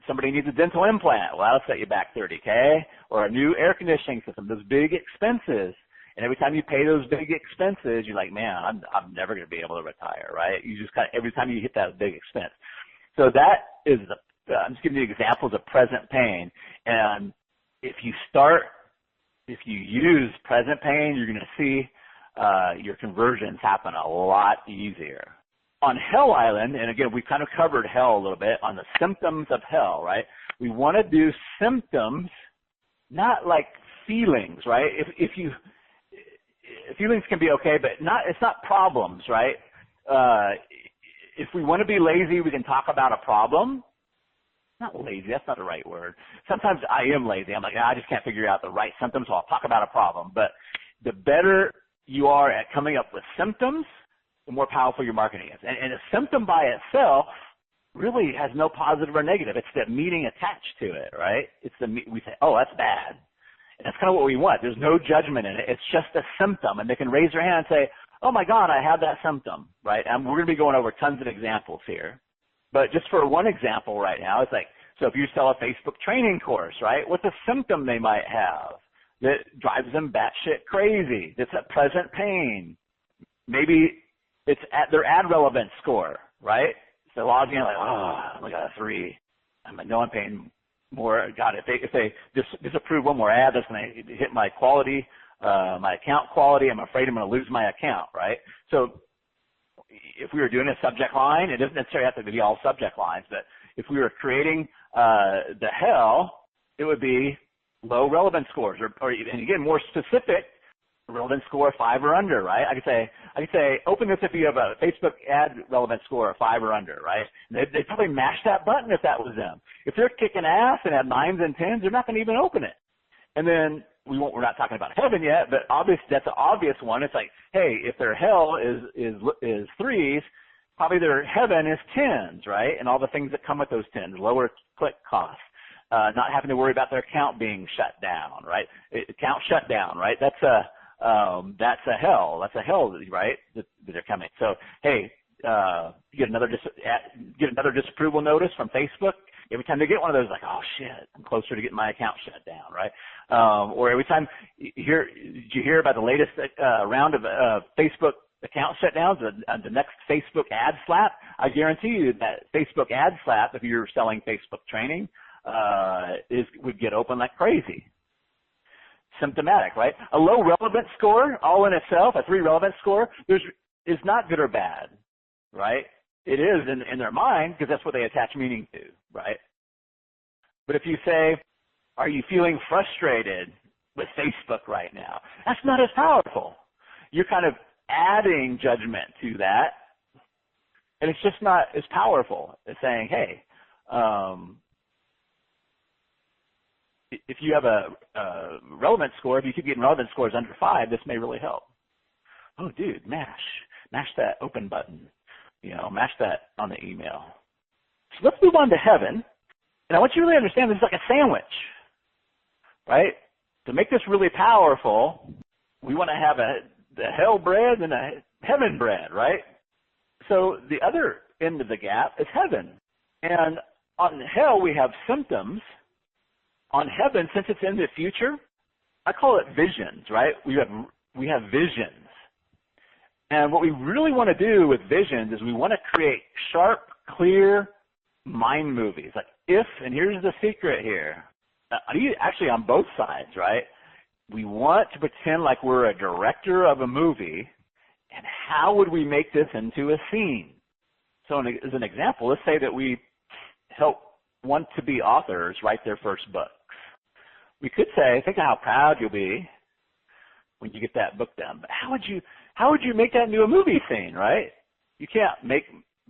S1: somebody needs a dental implant. Well, that'll set you back $30K, or a new air conditioning system. Those big expenses, and every time you pay those big expenses, you're like, man, I'm never going to be able to retire, right? You just every time you hit that big expense. So that is I'm just giving you examples of present pain, and if you use present pain, you're going to see your conversions happen a lot easier. On Hell Island, and again, we kind of covered hell a little bit on the symptoms of hell, right? We want to do symptoms, not like feelings, right? Feelings can be okay, but it's not problems, right? If we want to be lazy, we can talk about a problem. Not lazy, that's not the right word. Sometimes I am lazy. I'm like, I just can't figure out the right symptoms, so I'll talk about a problem. But the better you are at coming up with symptoms, the more powerful your marketing is. And a symptom by itself really has no positive or negative. It's the meaning attached to it, right? We say, oh, that's bad. And that's kind of what we want. There's no judgment in it. It's just a symptom. And they can raise their hand and say, oh, my God, I have that symptom, right? And we're going to be going over tons of examples here. But just for one example right now, it's like, so if you sell a Facebook training course, right, what's a symptom they might have that drives them batshit crazy? That's a present pain. Maybe it's at their ad relevance score, right? So logging in like, oh, I got a 3. I'm like, no, I'm paying more. God, if they disapprove one more ad, that's going to hit my quality, my account quality. I'm afraid I'm going to lose my account, right? So if we were doing a subject line, it doesn't necessarily have to be all subject lines, but if we were creating the hell, it would be low relevance scores, or and again, more specific, relevance score 5 or under, right? I could say, open this if you have a Facebook ad relevance score of 5 or under, right? They'd probably mash that button if that was them. If they're kicking ass and have 9s and 10s, they're not going to even open it. And then we're not talking about heaven yet, but that's an obvious one. It's like, hey, if their hell is 3s, probably their heaven is 10s, right? And all the things that come with those 10s, lower click costs, not having to worry about their account being shut down, right? Account shut down, right? That's a hell. That's a hell, right? That they're coming. So, hey, get another disapproval notice from Facebook. Every time they get one of those, like, oh shit, I'm closer to getting my account shut down, right? Or every time did you hear about the latest round of Facebook account shutdowns, the next Facebook ad slap? I guarantee you that Facebook ad slap, if you're selling Facebook training, would get open like crazy. Symptomatic, right? A low relevance score, all in itself, a 3 relevance score, is not good or bad, right? It is in their mind because that's what they attach meaning to, right? But if you say, are you feeling frustrated with Facebook right now? That's not as powerful. You're kind of adding judgment to that, and it's just not as powerful as saying, hey, if you have a relevance score, if you keep getting relevance scores under 5, this may really help. Oh, dude, mash that open button. Mash that on the email. So let's move on to heaven. And I want you to really understand this is like a sandwich, right? To make this really powerful, we want to have the hell bread and a heaven bread, right? So the other end of the gap is heaven. And on hell, we have symptoms. On heaven, since it's in the future, I call it visions, right? We have visions. And what we really want to do with visions is we want to create sharp, clear mind movies. Like and here's the secret here. Actually on both sides, right? We want to pretend like we're a director of a movie, and how would we make this into a scene? So as an example, let's say that we help want-to-be authors write their first books. We could say, think of how proud you'll be when you get that book done. But how would you make that into a movie scene, right? You can't make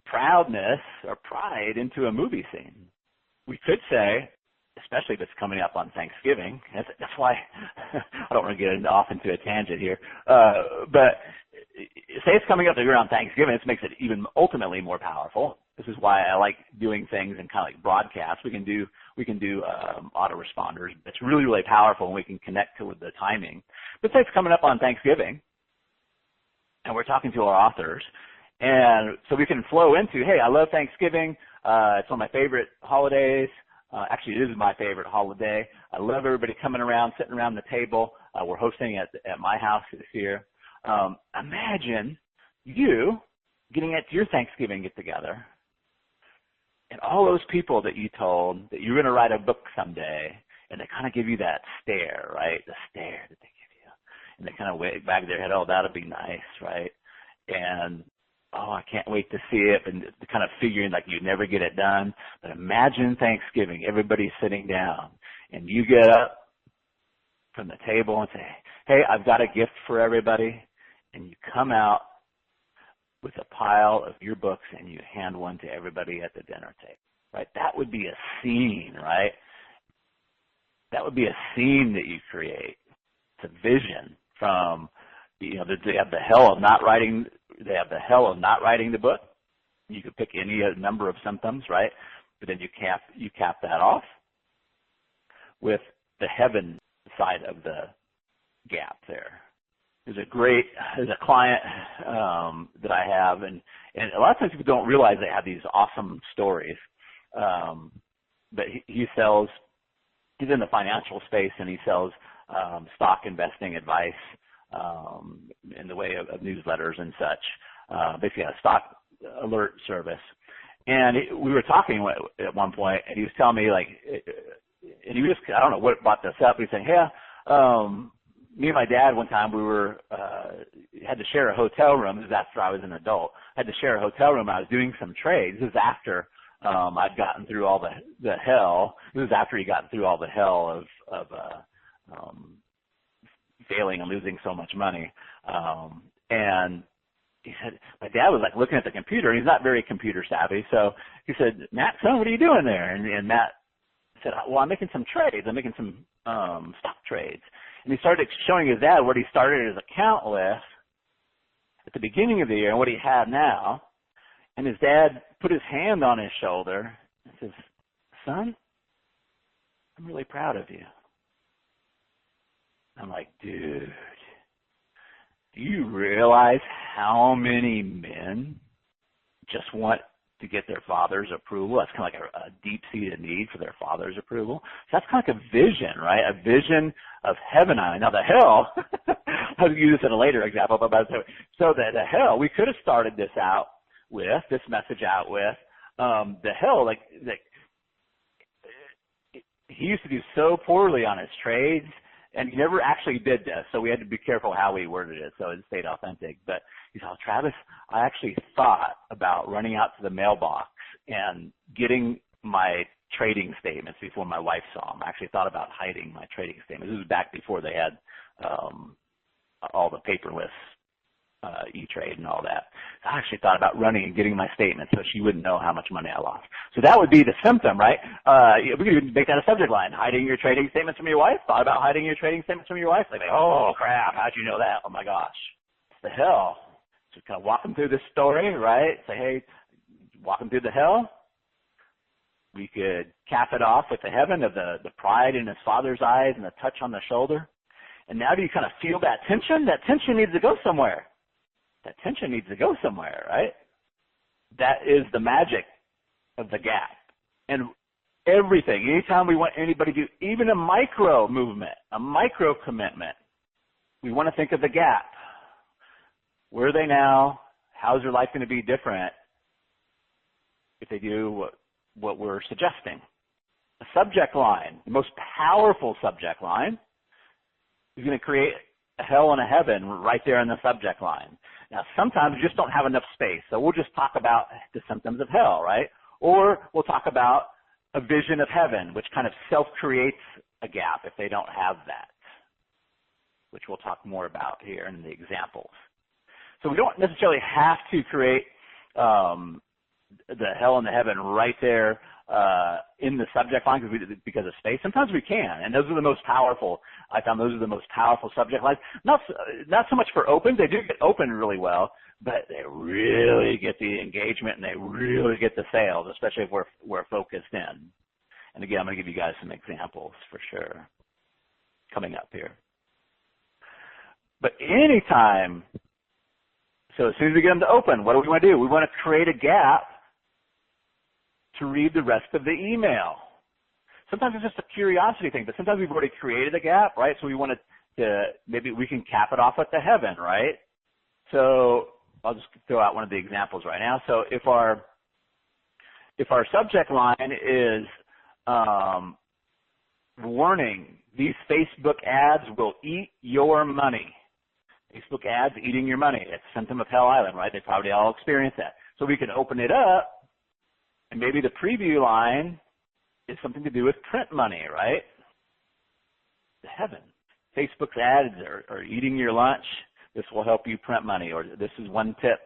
S1: proudness or pride into a movie scene. We could say, especially if it's coming up on Thanksgiving, that's why I don't want to get off into a tangent here, but say it's coming up around Thanksgiving, this makes it even ultimately more powerful. This is why I like doing things in kind of like broadcasts. We can do autoresponders. It's really, really powerful, and we can connect to the timing. But say it's coming up on Thanksgiving, and we're talking to our authors, and so we can flow into, hey, I love Thanksgiving. It's one of my favorite holidays. Actually, it is my favorite holiday. I love everybody coming around, sitting around the table. We're hosting at my house this year. Imagine you getting at your Thanksgiving get-together, and all those people that you told that you're going to write a book someday, and they kind of give you that stare, right? The stare that they give you. And they kind of wag their head, oh, that'll be nice, right? And, oh, I can't wait to see it, and kind of figuring like you'd never get it done. But imagine Thanksgiving, everybody's sitting down, and you get up from the table and say, hey, I've got a gift for everybody, and you come out with a pile of your books and you hand one to everybody at the dinner table, right? That would be a scene, right? That would be a scene that you create. It's a vision from, they have the hell of not writing the book. You could pick any number of symptoms, right? But then you cap that off with the heaven side of the gap there. There's a client that I have, and a lot of times people don't realize they have these awesome stories. But he's in the financial space, and he sells stock investing advice in the way of newsletters and such. Basically a stock alert service. And we were talking at one point, and he was telling me, like, and he was just, I don't know what brought this up, but he's saying, hey, me and my dad one time had to share a hotel room. This is after I was an adult. I had to share a hotel room. I was doing some trades. This is after I'd gotten through all the hell. This is after he got through all the hell of failing and losing so much money. And he said, my dad was like looking at the computer, and he's not very computer savvy. So he said, Matt, son, what are you doing there? And Matt said, well, I'm making some trades. I'm making some stock trades. And he started showing his dad what he started his account with at the beginning of the year and what he had now. And his dad put his hand on his shoulder and says, "Son, I'm really proud of you." I'm like, dude, do you realize how many men just want to get their father's approval? That's kind of like a deep-seated need for their father's approval. So that's kind of like a vision, right? A vision of heaven on it. Now the hell, I'll use this in a later example, but so the hell, we could have started this message out with, the hell, like he used to do so poorly on his trades, and he never actually did this, so we had to be careful how we worded it so it stayed authentic. But he said, "Travis, I actually thought about running out to the mailbox and getting my trading statements before my wife saw them. I actually thought about hiding my trading statements." This was back before they had all the paperless E-Trade and all that. So I actually thought about running and getting my statements so she wouldn't know how much money I lost. So that would be the symptom, right? We could even make that a subject line. Hiding your trading statements from your wife? Thought about hiding your trading statements from your wife? Like, oh, crap, how'd you know that? Oh, my gosh. It's the hell. Just kind of walk them through this story, right? Say, hey, walk them through the hell. We could cap it off with the heaven of the pride in his father's eyes and the touch on the shoulder. And now do you kind of feel that tension? That tension needs to go somewhere. That tension needs to go somewhere, right? That is the magic of the gap. And everything, anytime we want anybody to do even a micro movement, a micro commitment, we want to think of the gap. Where are they now? How's their life going to be different if they do what we're suggesting? A subject line, the most powerful subject line, is going to create a hell and a heaven right there in the subject line. Now, sometimes we just don't have enough space, so we'll just talk about the symptoms of hell, right? Or we'll talk about a vision of heaven, which kind of self-creates a gap if they don't have that, which we'll talk more about here in the examples. So we don't necessarily have to create the hell and the heaven right there in the subject line because of space. Sometimes we can, and those are the most powerful. I found those are the most powerful subject lines. Not so much for opens. They do get open really well, but they really get the engagement and they really get the sales, especially if we're focused in. And again, I'm going to give you guys some examples for sure coming up here. But anytime, so as soon as we get them to open, what do we want to do? We want to create a gap to read the rest of the email. Sometimes it's just a curiosity thing, but sometimes we've already created a gap, right? So we want to maybe we can cap it off at the heaven, right? So I'll just throw out one of the examples right now. So if our subject line is warning, these Facebook ads will eat your money. Facebook ads eating your money. It's a symptom of Hell Island, right? They probably all experience that. So we can open it up, and maybe the preview line is something to do with print money, right? The heaven. Facebook's ads are eating your lunch. This will help you print money, or this is one tip.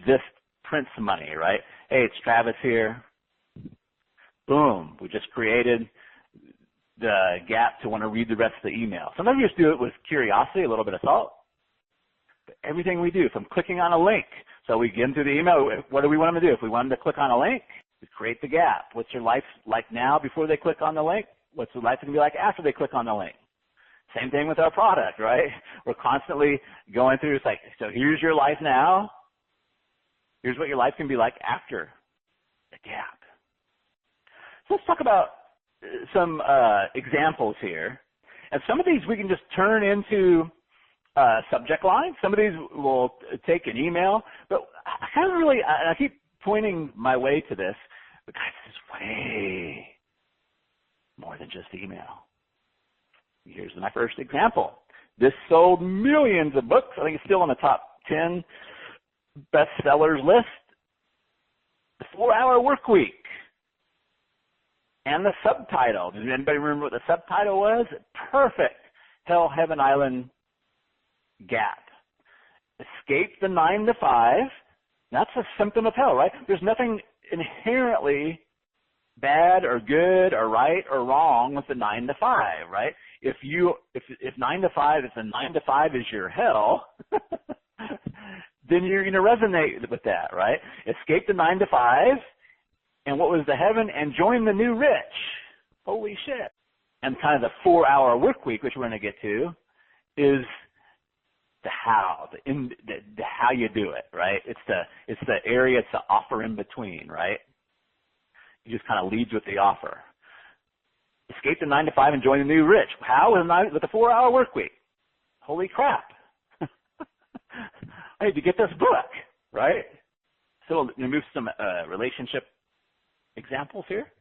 S1: This prints money, right? Hey, it's Travis here. Boom. We just created the gap to want to read the rest of the email. Sometimes we just do it with curiosity, a little bit of thought. But everything we do, from clicking on a link, so we get into the email, what do we want them to do? If we want them to click on a link, we create the gap. What's your life like now before they click on the link? What's their life going to be like after they click on the link? Same thing with our product, right? We're constantly going through, it's like, so here's your life now. Here's what your life can be like after the gap. So let's talk about some examples here. And some of these we can just turn into subject lines. Some of these will take an email. But I kind of really, I keep pointing my way to this, but guys, this is way more than just email. Here's my first example. This sold millions of books. I think it's still on the top 10 bestsellers list. The 4-Hour Workweek. And the subtitle. Does anybody remember what the subtitle was? Perfect Hell, Heaven Island gap. Escape the 9 to 5. That's a symptom of hell, right? There's nothing inherently bad or good or right or wrong with the 9 to 5, right? If 9 to 5, if the 9 to 5 is your hell, then you're going to resonate with that, right? Escape the 9 to 5, and what was the heaven? And join the new rich. Holy shit. And kind of the 4-hour work week, which we're going to get to, is the how, the how you do it, right? It's the area, it's the offer in between, right? It just kind of leads with the offer. Escape the 9 to 5 and join the new rich. How? With a 4-hour work week. Holy crap. I need to get this book, right? So we'll move some relationship examples here.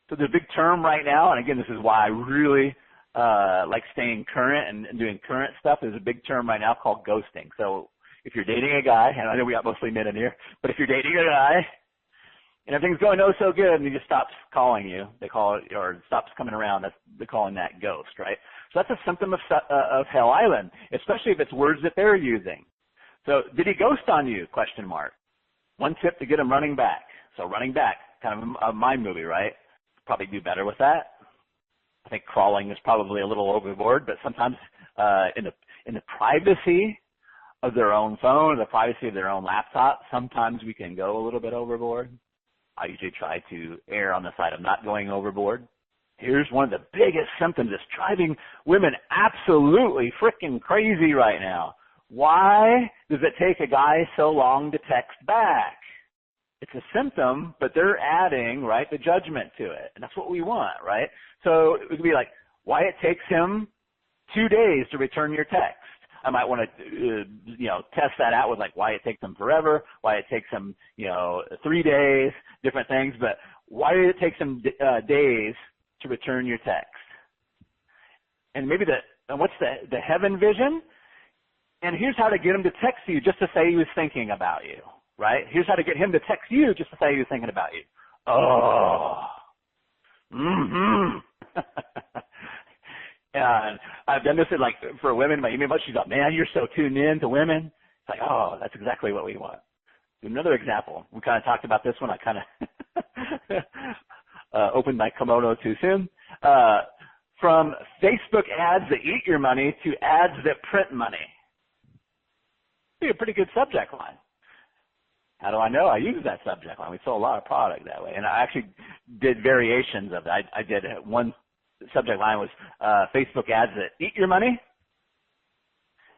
S1: So the big term right now, and again, this is why I really like staying current and doing current stuff, there's a big term right now called ghosting. So if you're dating a guy, and I know we got mostly men in here, but if you're dating a guy and everything's going oh so good and he just stops calling you, they call it, or stops coming around, they're calling that ghost, right? So that's a symptom of Hell Island, especially if it's words that they're using. So did he ghost on you? Question mark. One tip to get him running back. So running back, kind of a mind movie, right? Probably do better with that. I think crawling is probably a little overboard, but sometimes in the privacy of their own phone, or the privacy of their own laptop, sometimes we can go a little bit overboard. I usually try to err on the side of not going overboard. Here's one of the biggest symptoms that's driving women absolutely freaking crazy right now. Why does it take a guy so long to text back? It's a symptom, but they're adding, right, the judgment to it. And that's what we want, right? So it would be like, why it takes him 2 days to return your text. I might want to, test that out with like why it takes him forever, why it takes him, 3 days, different things. But why did it take him days to return your text? And maybe what's the heaven vision? And here's how to get him to text you just to say he was thinking about you. Right? Here's how to get him to text you just to say he was thinking about you. Oh. Mm-hmm. And I've done this for women. My email, she's like, man, you're so tuned in to women. It's like, oh, that's exactly what we want. Another example. We kind of talked about this one. I kind of opened my kimono too soon. From Facebook ads that eat your money to ads that print money. Be a pretty good subject line. How do I know? I use that subject line. We sold a lot of product that way. And I actually did variations of it. I did one subject line was Facebook ads that eat your money.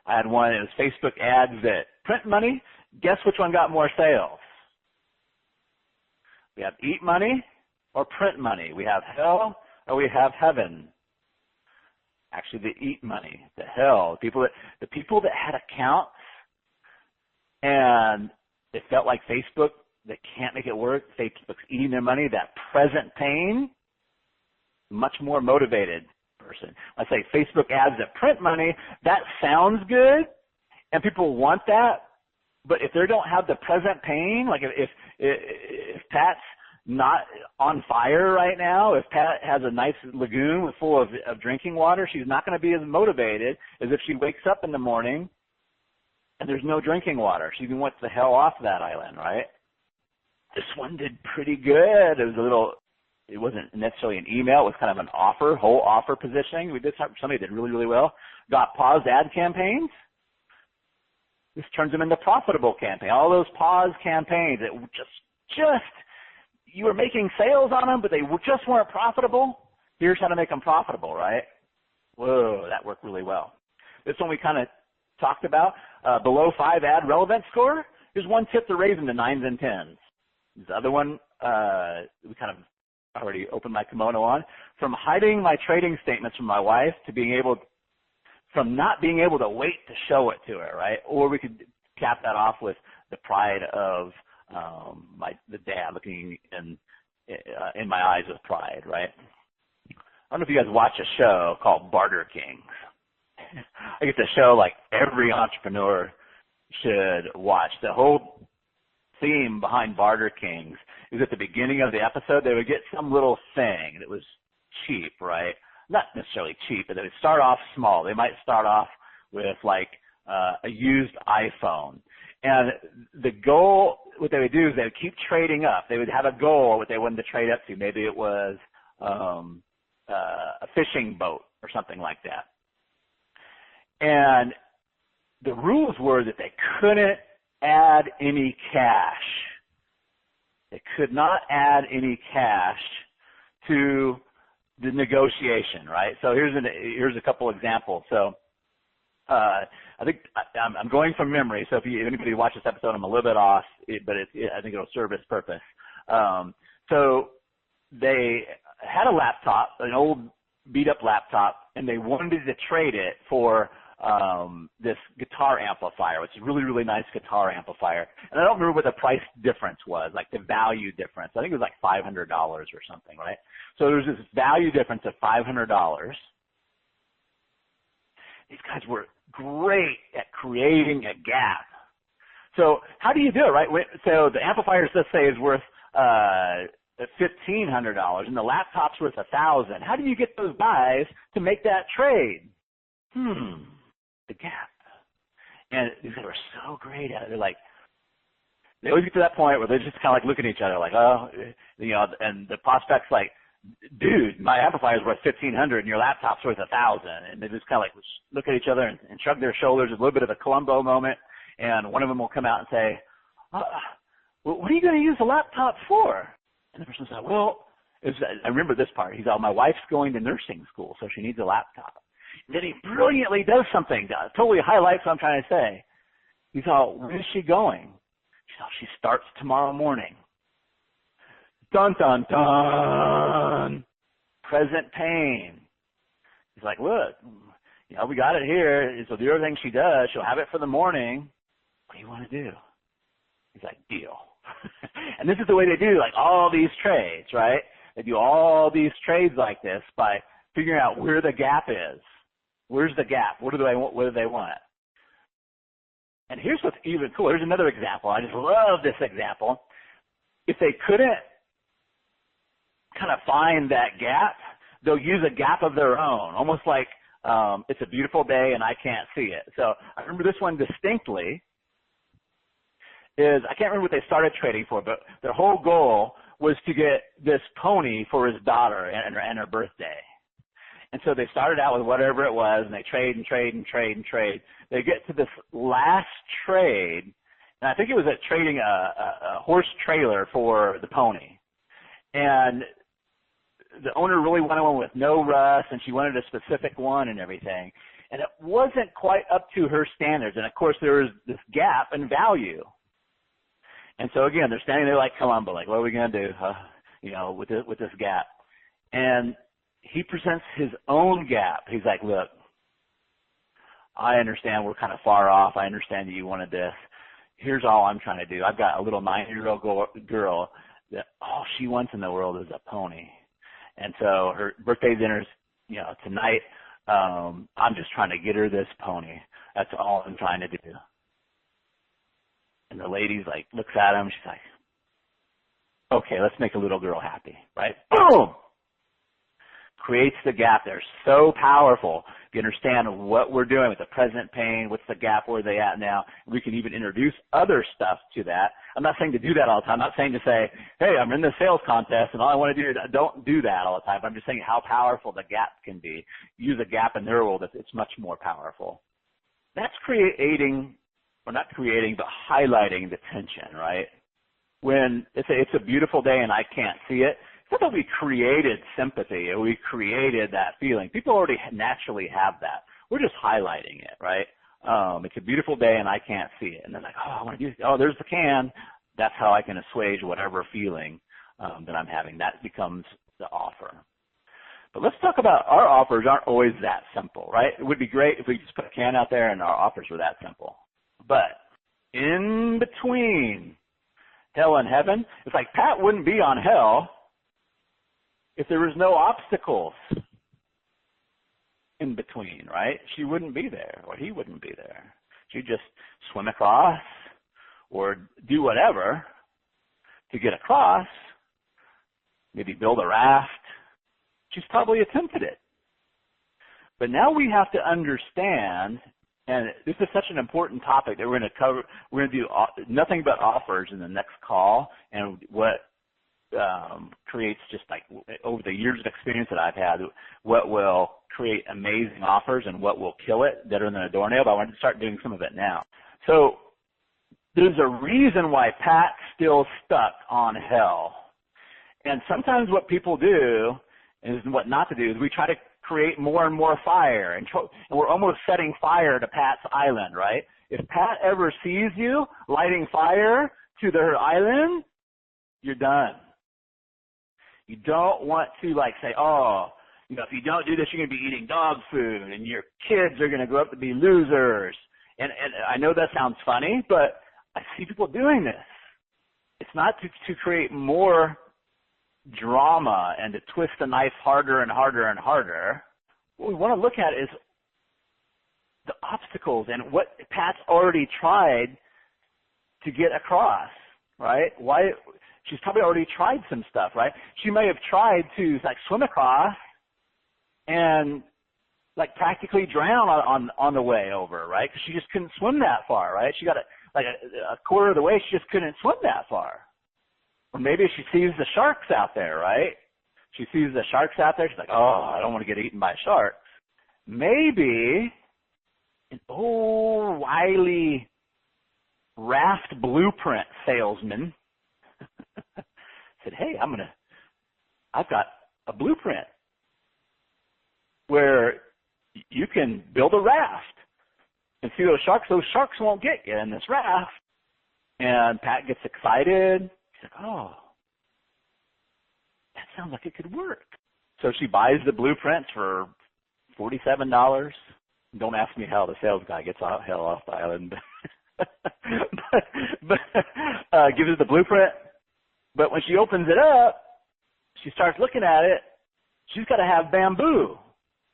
S1: I had one that was Facebook ads that print money. Guess which one got more sales? We have eat money or print money. We have hell or we have heaven. Actually, the eat money, the hell, the people that had accounts and it felt like Facebook, that can't make it work. Facebook's eating their money. That present pain, much more motivated person. I say Facebook ads that print money, that sounds good, and people want that. But if they don't have the present pain, like if Pat's not on fire right now, if Pat has a nice lagoon full of drinking water, she's not going to be as motivated as if she wakes up in the morning and there's no drinking water. She wants the hell off that island, right? This one did pretty good. It wasn't necessarily an email. It was kind of an offer, whole offer positioning. We did somebody did really, really well. Got paused ad campaigns. This turns them into profitable campaigns. All those pause campaigns that just you were making sales on them, but they just weren't profitable. Here's how to make them profitable, right? Whoa, that worked really well. This one we kind of talked about, below 5 ad relevance score. Here's one tip to raise them to 9s and 10s. The other one, we kind of already opened my kimono on. From hiding my trading statements from my wife to from not being able to wait to show it to her, right? Or we could cap that off with the pride of the dad looking in my eyes with pride, right? I don't know if you guys watch a show called Barter Kings. I get to show like every entrepreneur should watch. The whole theme behind Barter Kings is at the beginning of the episode, they would get some little thing that was cheap, right? Not necessarily cheap, but they would start off small. They might start off with like a used iPhone. And the goal, what they would do is they would keep trading up. They would have a goal what they wanted to trade up to. Maybe it was a fishing boat or something like that. And the rules were that they couldn't add any cash. They could not add any cash to the negotiation, right? So here's a couple examples. So I think I'm going from memory. So if anybody watch this episode, I'm a little bit off, but I think it'll serve its purpose. So they had a laptop, an old beat-up laptop, and they wanted to trade it for this guitar amplifier, which is a really, really nice guitar amplifier. And I don't remember what the price difference was, like the value difference. I think it was like $500 or something, right? So there's this value difference of $500. These guys were great at creating a gap. So how do you do it, right? So the amplifier, let's say, is worth $1,500, and the laptop's worth $1,000. How do you get those guys to make that trade? The gap. And these guys were so great at it. They're like, they always get to that point where they just kind of like look at each other like, oh, you know, and the prospect's like, dude, my amplifier's worth $1,500 and your laptop's worth $1,000. And they just kind of like look at each other and shrug their shoulders, a little bit of a Columbo moment. And one of them will come out and say, well, what are you going to use the laptop for? And the person's like, well, I remember this part. He's like, my wife's going to nursing school, so she needs a laptop. And then he brilliantly does something, totally highlights what I'm trying to say. He's all, where is she going? She starts tomorrow morning. Dun, dun, dun. Present pain. He's like, look, you know, we got it here. So do everything she does. She'll have it for the morning. What do you want to do? He's like, deal. And this is the way they do like all these trades, right? They do all these trades like this by figuring out where the gap is. Where's the gap? What do they want? And here's what's even cooler. Here's another example. I just love this example. If they couldn't kind of find that gap, they'll use a gap of their own, almost like it's a beautiful day and I can't see it. So I remember this one distinctly. I can't remember what they started trading for, but their whole goal was to get this pony for his daughter and her birthday. And so they started out with whatever it was, and they trade and trade and trade and trade. They get to this last trade, and I think it was trading a horse trailer for the pony. And the owner really wanted one with no rust, and she wanted a specific one and everything. And it wasn't quite up to her standards. And, of course, there was this gap in value. And so, again, they're standing there like Columbo, like, what are we going to do, you know, with this gap? And he presents his own gap. He's like, look, I understand we're kind of far off. I understand that you wanted this. Here's all I'm trying to do. I've got a little 9-year-old girl that all she wants in the world is a pony. And so her birthday dinner's, you know, tonight. I'm just trying to get her this pony. That's all I'm trying to do. And the lady's like, looks at him. She's like, okay, let's make a little girl happy, right? Boom! Creates the gap there. So powerful. You understand what we're doing with the present pain. What's the gap? Where are they at now? We can even introduce other stuff to that. I'm not saying to do that all the time. I'm not saying to say, hey, I'm in the sales contest and all I want to do is don't do that all the time. I'm just saying how powerful the gap can be. Use a gap in their world. It's much more powerful. That's creating, or not creating, but highlighting the tension, right? When it's a beautiful day and I can't see it, it's not that we created sympathy or we created that feeling. People already naturally have that. We're just highlighting it, right? It's a beautiful day and I can't see it. And they're like, oh, I want to do this. Oh, there's the can. That's how I can assuage whatever feeling that I'm having. That becomes the offer. But let's talk about our offers aren't always that simple, right? It would be great if we just put a can out there and our offers were that simple. But in between hell and heaven, it's like Pat wouldn't be on hell if there was no obstacles in between, right? She wouldn't be there, or he wouldn't be there. She'd just swim across or do whatever to get across, maybe build a raft. She's probably attempted it. But now we have to understand And this is such an important topic that we're going to cover. We're going to do nothing but offers in the next call, and what creates, just like over the years of experience that I've had, what will create amazing offers and what will kill it better than a doornail. But I wanted to start doing some of it now. So there's a reason why Pat's still stuck on hell. And sometimes what people do is, what not to do, is we try to create more and more fire, and we're almost setting fire to Pat's island, right? If Pat ever sees you lighting fire to their island, you're done. You don't want to say, oh, if you don't do this, you're going to be eating dog food, and your kids are going to grow up to be losers. And I know that sounds funny, but I see people doing this. It's not to create more drama and to twist the knife harder and harder and harder. What we want to look at is the obstacles and what Pat's already tried to get across, right? Why? She's probably already tried some stuff, right? She may have tried to swim across and practically drown on the way over, right? Because she just couldn't swim that far, right? She got a quarter of the way, she just couldn't swim that far. Or maybe she sees the sharks out there, right? She sees the sharks out there. She's like, oh, I don't want to get eaten by sharks. Maybe an old, wily raft blueprint salesman said, hey, I've got a blueprint where you can build a raft and see those sharks. Those sharks won't get you in this raft. And Pat gets excited. She's like, oh, that sounds like it could work. So she buys the blueprints for $47. Don't ask me how the sales guy gets hell off the island. but gives her the blueprint. But when she opens it up, she starts looking at it. She's got to have bamboo.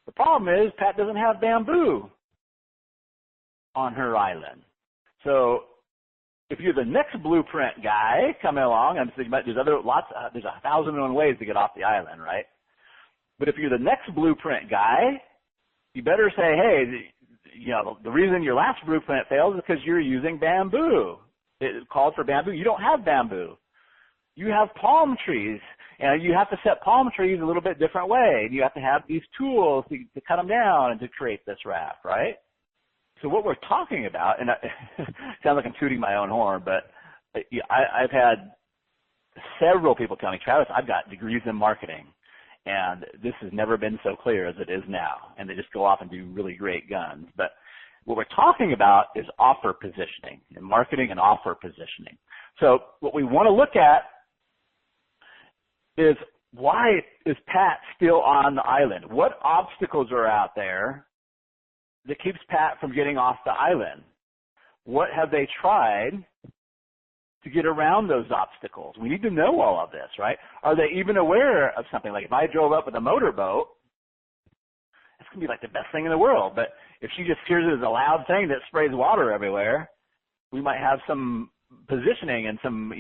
S1: The problem is Pat doesn't have bamboo on her island. So if you're the next blueprint guy coming along, there's 1,001 ways to get off the island, right? But if you're the next blueprint guy, you better say, hey, the reason your last blueprint failed is because you're using bamboo. It called for bamboo. You don't have bamboo. You have palm trees, and you have to set palm trees a little bit different way. And you have to have these tools to cut them down and to create this raft, right? So what we're talking about, and it sounds like I'm tooting my own horn, but I've had several people tell me, Travis, I've got degrees in marketing, and this has never been so clear as it is now. And they just go off and do really great guns. But what we're talking about is offer positioning, and marketing and offer positioning. So what we want to look at is, why is Pat still on the island? What obstacles are out there that keeps Pat from getting off the island? What have they tried to get around those obstacles? We need to know all of this, right? Are they even aware of something? Like if I drove up with a motorboat, it's going to be like the best thing in the world. But if she just hears it as a loud thing that sprays water everywhere, we might have some positioning and some,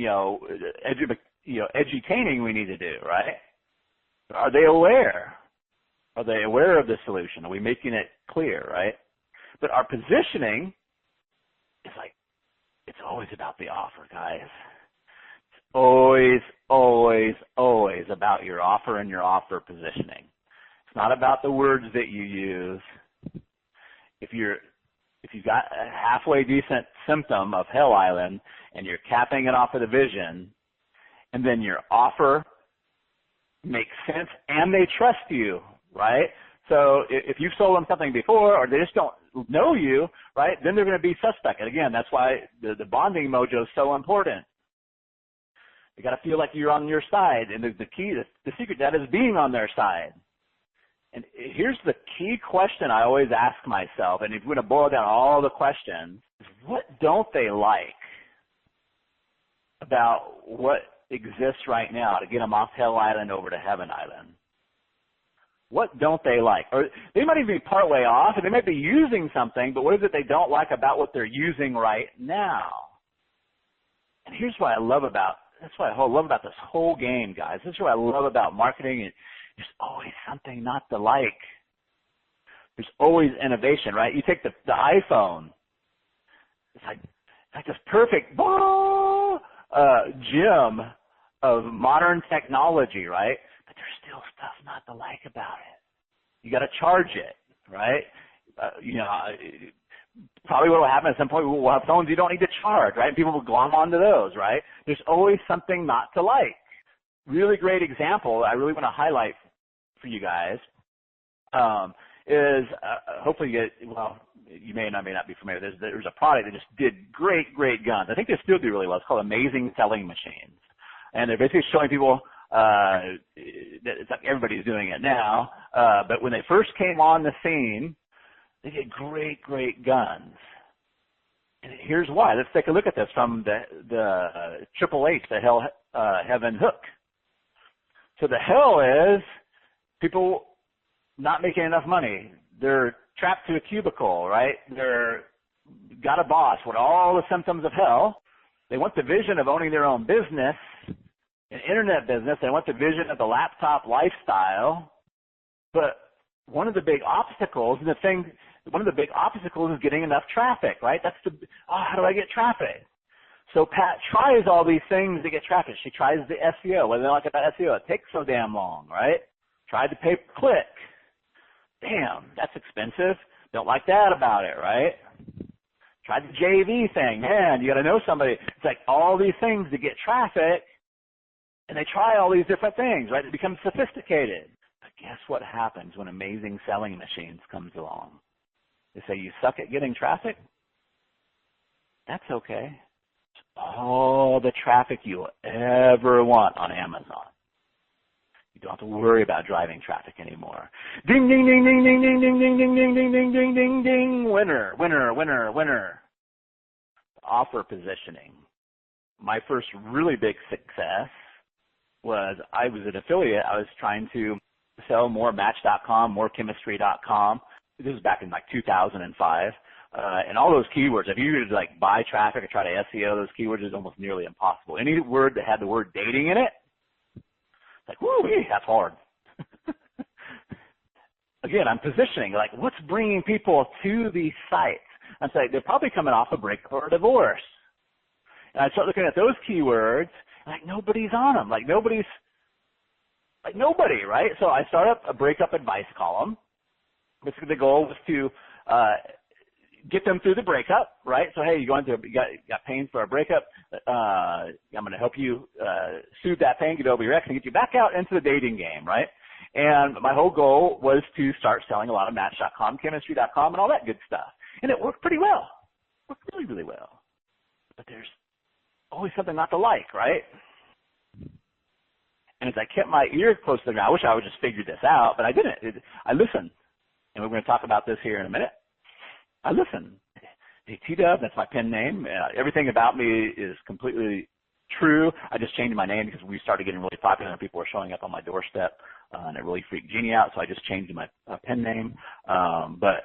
S1: edutaining we need to do, right? Are they aware? Are they aware of the solution? Are we making it clear, right? But our positioning is it's always about the offer, guys. It's always, always, always about your offer and your offer positioning. It's not about the words that you use. If you've got a halfway decent symptom of Hell Island and you're capping it off of the vision, and then your offer makes sense and they trust you, right? So if you've sold them something before or they just don't know you, right, then they're going to be suspect. And again, that's why the bonding mojo is so important. You got to feel like you're on your side. And the key, the secret to that is being on their side. And here's the key question I always ask myself, and if we're going to boil down all the questions, is what don't they like about what exists right now to get them off Hell Island over to Heaven Island? What don't they like? Or they might even be partway off, and they might be using something, but what is it they don't like about what they're using right now? And here's what I love about, that's what I love about this whole game, guys. This is what I love about marketing. There's always something not to like. There's always innovation, right? You take the iPhone. It's like this perfect gem of modern technology, right? But there's still stuff not to like about it. You got to charge it, right? Probably what will happen at some point, we'll have phones you don't need to charge, right? People will glom onto those, right? There's always something not to like. Really great example I really want to highlight for you guys is hopefully you may not be familiar. There's a product that just did great guns. I think they still do really well. It's called Amazing Selling Machines. And they're basically showing people that it's like everybody's doing it now. But when they first came on the scene, they did great guns. And here's why. Let's take a look at this from the Triple H, the Hell Heaven Hook. So the hell is people not making enough money. They're trapped to a cubicle, right? They're got a boss with all the symptoms of hell. They want the vision of owning their own business, an internet business. They want the vision of the laptop lifestyle. But one of the big obstacles, is getting enough traffic, right? How do I get traffic? So Pat tries all these things to get traffic. She tries the SEO. What do they like about SEO? It takes so damn long, right? Tried the pay-per-click. Damn, that's expensive. Don't like that about it, right? Tried the JV thing. Man, you got to know somebody. It's like all these things to get traffic, and they try all these different things, right? It becomes sophisticated. But guess what happens when Amazing Selling Machines comes along? They say, you suck at getting traffic? That's okay. It's all the traffic you'll ever want on Amazon. You don't have to worry about driving traffic anymore. Ding, ding, ding, ding, ding, ding, ding, ding, ding, ding, ding, ding, ding, ding, ding. Winner. Offer positioning. My first really big success was I was an affiliate. I was trying to sell more Match.com, more Chemistry.com. This was back in like 2005. And all those keywords, if you were to like buy traffic or try to SEO those keywords, is almost nearly impossible. Any word that had the word dating in it, it's like, whoo, that's hard. Again, I'm positioning, like what's bringing people to these sites? I'm saying they're probably coming off a breakup or a divorce. And I start looking at those keywords, like nobody's on them. Like nobody, right? So I start up a breakup advice column. Basically the goal was to get them through the breakup, right? So, hey, you got pain for a breakup. I'm going to help you soothe that pain, get over your ex, and get you back out into the dating game, right? And my whole goal was to start selling a lot of Match.com, Chemistry.com, and all that good stuff. And it worked pretty well. It worked really, really well. But there's always something not to like, right? And as I kept my ear close to the ground, I wish I would just figure this out, but I didn't. I listened. And we're going to talk about this here in a minute. I listen. Hey, T-Dub, that's my pen name. Everything about me is completely true. I just changed my name because we started getting really popular and people were showing up on my doorstep, and it really freaked Jeannie out, so I just changed my pen name. But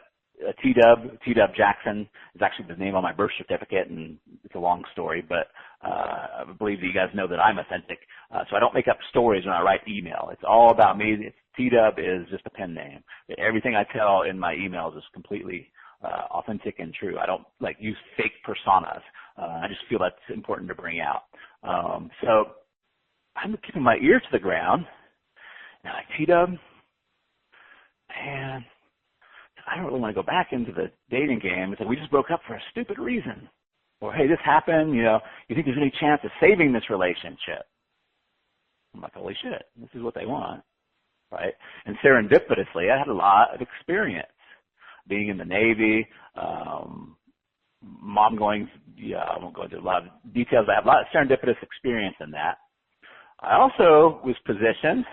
S1: T-Dub Jackson is actually the name on my birth certificate, and it's a long story, but I believe that you guys know that I'm authentic. So I don't make up stories when I write email. It's all about me. T-Dub is just a pen name. Everything I tell in my emails is completely authentic and true. I don't use fake personas. I just feel that's important to bring out. So I'm keeping my ear to the ground. And like, T-Dub, man, I don't really want to go back into the dating game. It's like we just broke up for a stupid reason. Or, hey, this happened, you think there's any chance of saving this relationship? I'm like, holy shit, this is what they want, right? And serendipitously, I had a lot of experience being in the Navy, mom going, I won't go into a lot of details. I have a lot of serendipitous experience in that. I also was positioned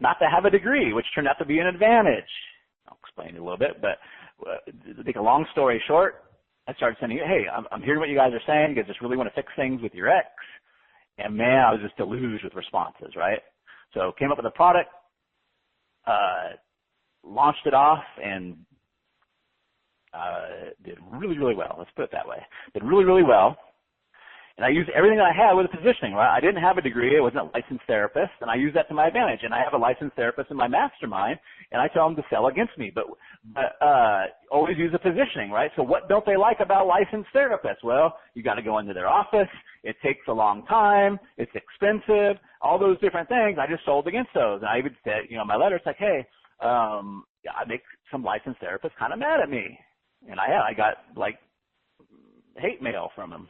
S1: not to have a degree, which turned out to be an advantage. I'll explain it a little bit, but to make a long story short, I started sending, hey, I'm hearing what you guys are saying. You guys just really want to fix things with your ex. And man, I was just deluged with responses, right? So came up with a product, launched it off, and did really, really well. Let's put it that way. Did really, really well. And I used everything that I had with the positioning, right? I didn't have a degree. I wasn't a licensed therapist, and I used that to my advantage. And I have a licensed therapist in my mastermind, and I tell them to sell against me. But always use the positioning, right? So what don't they like about licensed therapists? Well, you got to go into their office. It takes a long time. It's expensive. All those different things. I just sold against those. And I even said, you know, in my letter, it's like, hey, I make some licensed therapists kind of mad at me. And I got like hate mail from them.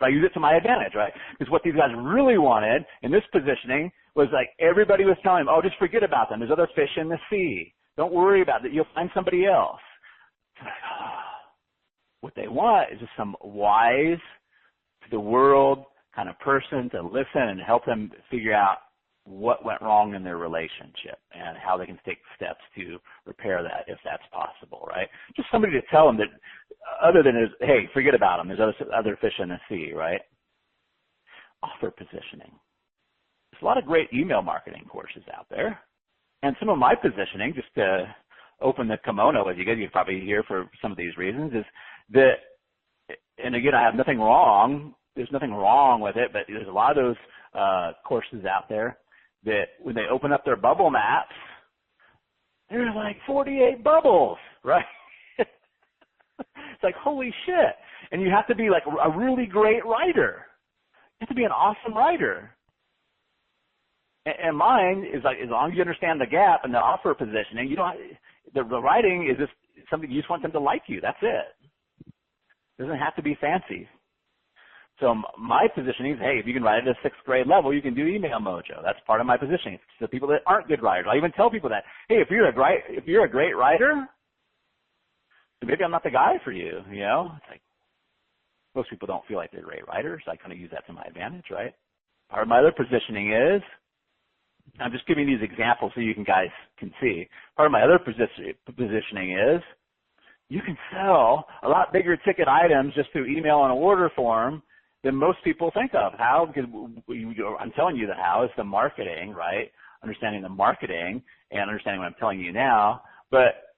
S1: But I use it to my advantage, right? Because what these guys really wanted in this positioning was like everybody was telling them, oh, just forget about them. There's other fish in the sea. Don't worry about it. You'll find somebody else. Like, what they want is just some wise, to the world kind of person to listen and help them figure out what went wrong in their relationship and how they can take steps to repair that if that's possible, right? Just somebody to tell them that other than, hey, forget about them. There's other fish in the sea, right? Offer positioning. There's a lot of great email marketing courses out there. And some of my positioning, just to open the kimono with you guys, you're probably here for some of these reasons, is that, and again, I have nothing wrong. There's nothing wrong with it, but there's a lot of those courses out there that when they open up their bubble maps, there's like 48 bubbles, right? It's like, holy shit. And you have to be like a really great writer. You have to be an awesome writer. And mine is like, as long as you understand the gap and the offer positioning, you don't, the writing is just something you just want them to like you. That's it. It doesn't have to be fancy. So my positioning is, hey, if you can write at a 6th grade level, you can do Email Mojo. That's part of my positioning. It's the people that aren't good writers. I even tell people that, hey, if you're a great writer, maybe I'm not the guy for you, you know? It's like, most people don't feel like they're great writers. I kind of use that to my advantage, right? Part of my other positioning is, I'm just giving these examples so you guys can see. Part of my other positioning is, you can sell a lot bigger ticket items just through email and an order form than most people think of. How? Because I'm telling you the how is the marketing, right? Understanding the marketing and understanding what I'm telling you now. But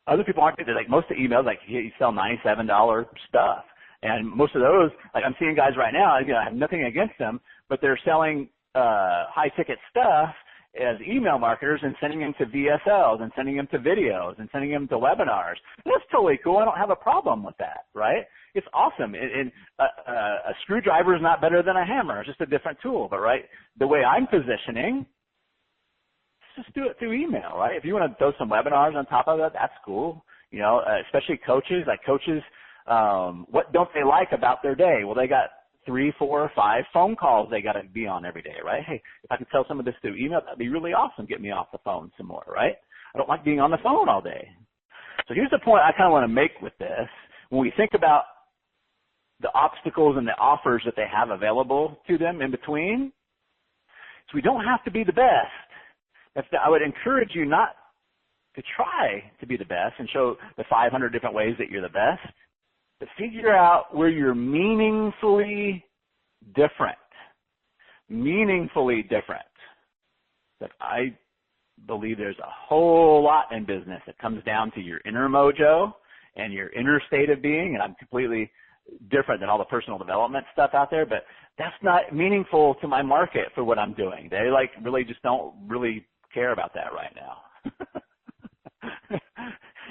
S1: other people aren't, like most of the emails, like you sell $97 stuff. And most of those, like I'm seeing guys right now, you know, I have nothing against them, but they're selling high ticket stuff as email marketers and sending them to VSLs and sending them to videos and sending them to webinars. That's totally cool. I don't have a problem with that, right? It's awesome. And a screwdriver is not better than a hammer. It's just a different tool. But, right, the way I'm positioning, just do it through email, right? If you want to throw some webinars on top of that, that's cool. You know, especially coaches. Like coaches, what don't they like about their day? Well, they got 3, 4, 5 phone calls they got to be on every day, right? Hey, if I could tell some of this through email, that'd be really awesome. Get me off the phone some more, right? I don't like being on the phone all day. So here's the point I kind of want to make with this. When we think about the obstacles and the offers that they have available to them in between, so we don't have to be the best. I would encourage you not to try to be the best and show the 500 different ways that you're the best. To figure out where you're meaningfully different. Meaningfully different. That I believe there's a whole lot in business that comes down to your inner mojo and your inner state of being, and I'm completely different than all the personal development stuff out there, but that's not meaningful to my market for what I'm doing. They like really just don't really care about that right now.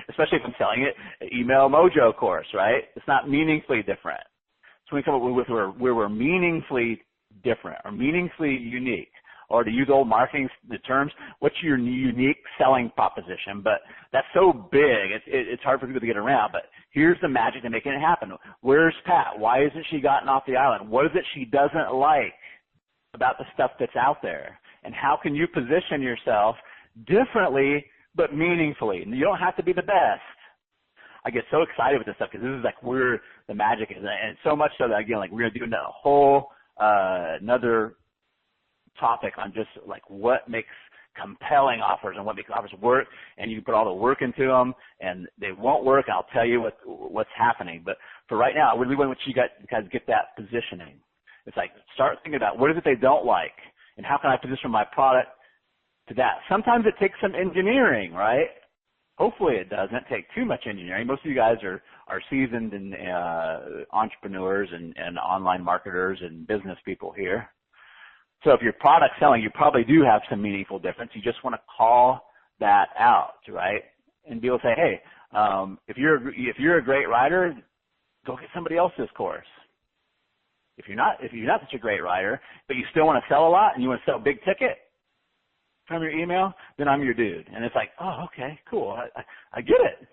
S1: Especially if I'm selling it, Email Mojo course, right? It's not meaningfully different. So we come up with where we're meaningfully different or meaningfully unique. Or to use old marketing the terms, what's your unique selling proposition? But that's so big, it's hard for people to get around. But here's the magic to making it happen. Where's Pat? Why isn't she gotten off the island? What is it she doesn't like about the stuff that's out there? And how can you position yourself differently but meaningfully? And you don't have to be the best. I get so excited with this stuff because this is like where the magic is. And so much so that, again, like we're going to do a whole another topic on just like what makes compelling offers and what makes offers work, and you can put all the work into them and they won't work, and I'll tell you what's happening. But for right now, I really want you guys get that positioning. It's like start thinking about what is it they don't like and how can I position my product to that. Sometimes it takes some engineering, right? hopefully it doesn't take too much engineering. Most of you guys are seasoned and entrepreneurs and online marketers and business people here. So if your product selling, you probably do have some meaningful difference. You just want to call that out, right? And be able to say, hey, if you're a great writer, go get somebody else's course. If you're not such a great writer, but you still want to sell a lot and you want to sell big ticket from your email, then I'm your dude. And it's like, oh, okay, cool. I get it.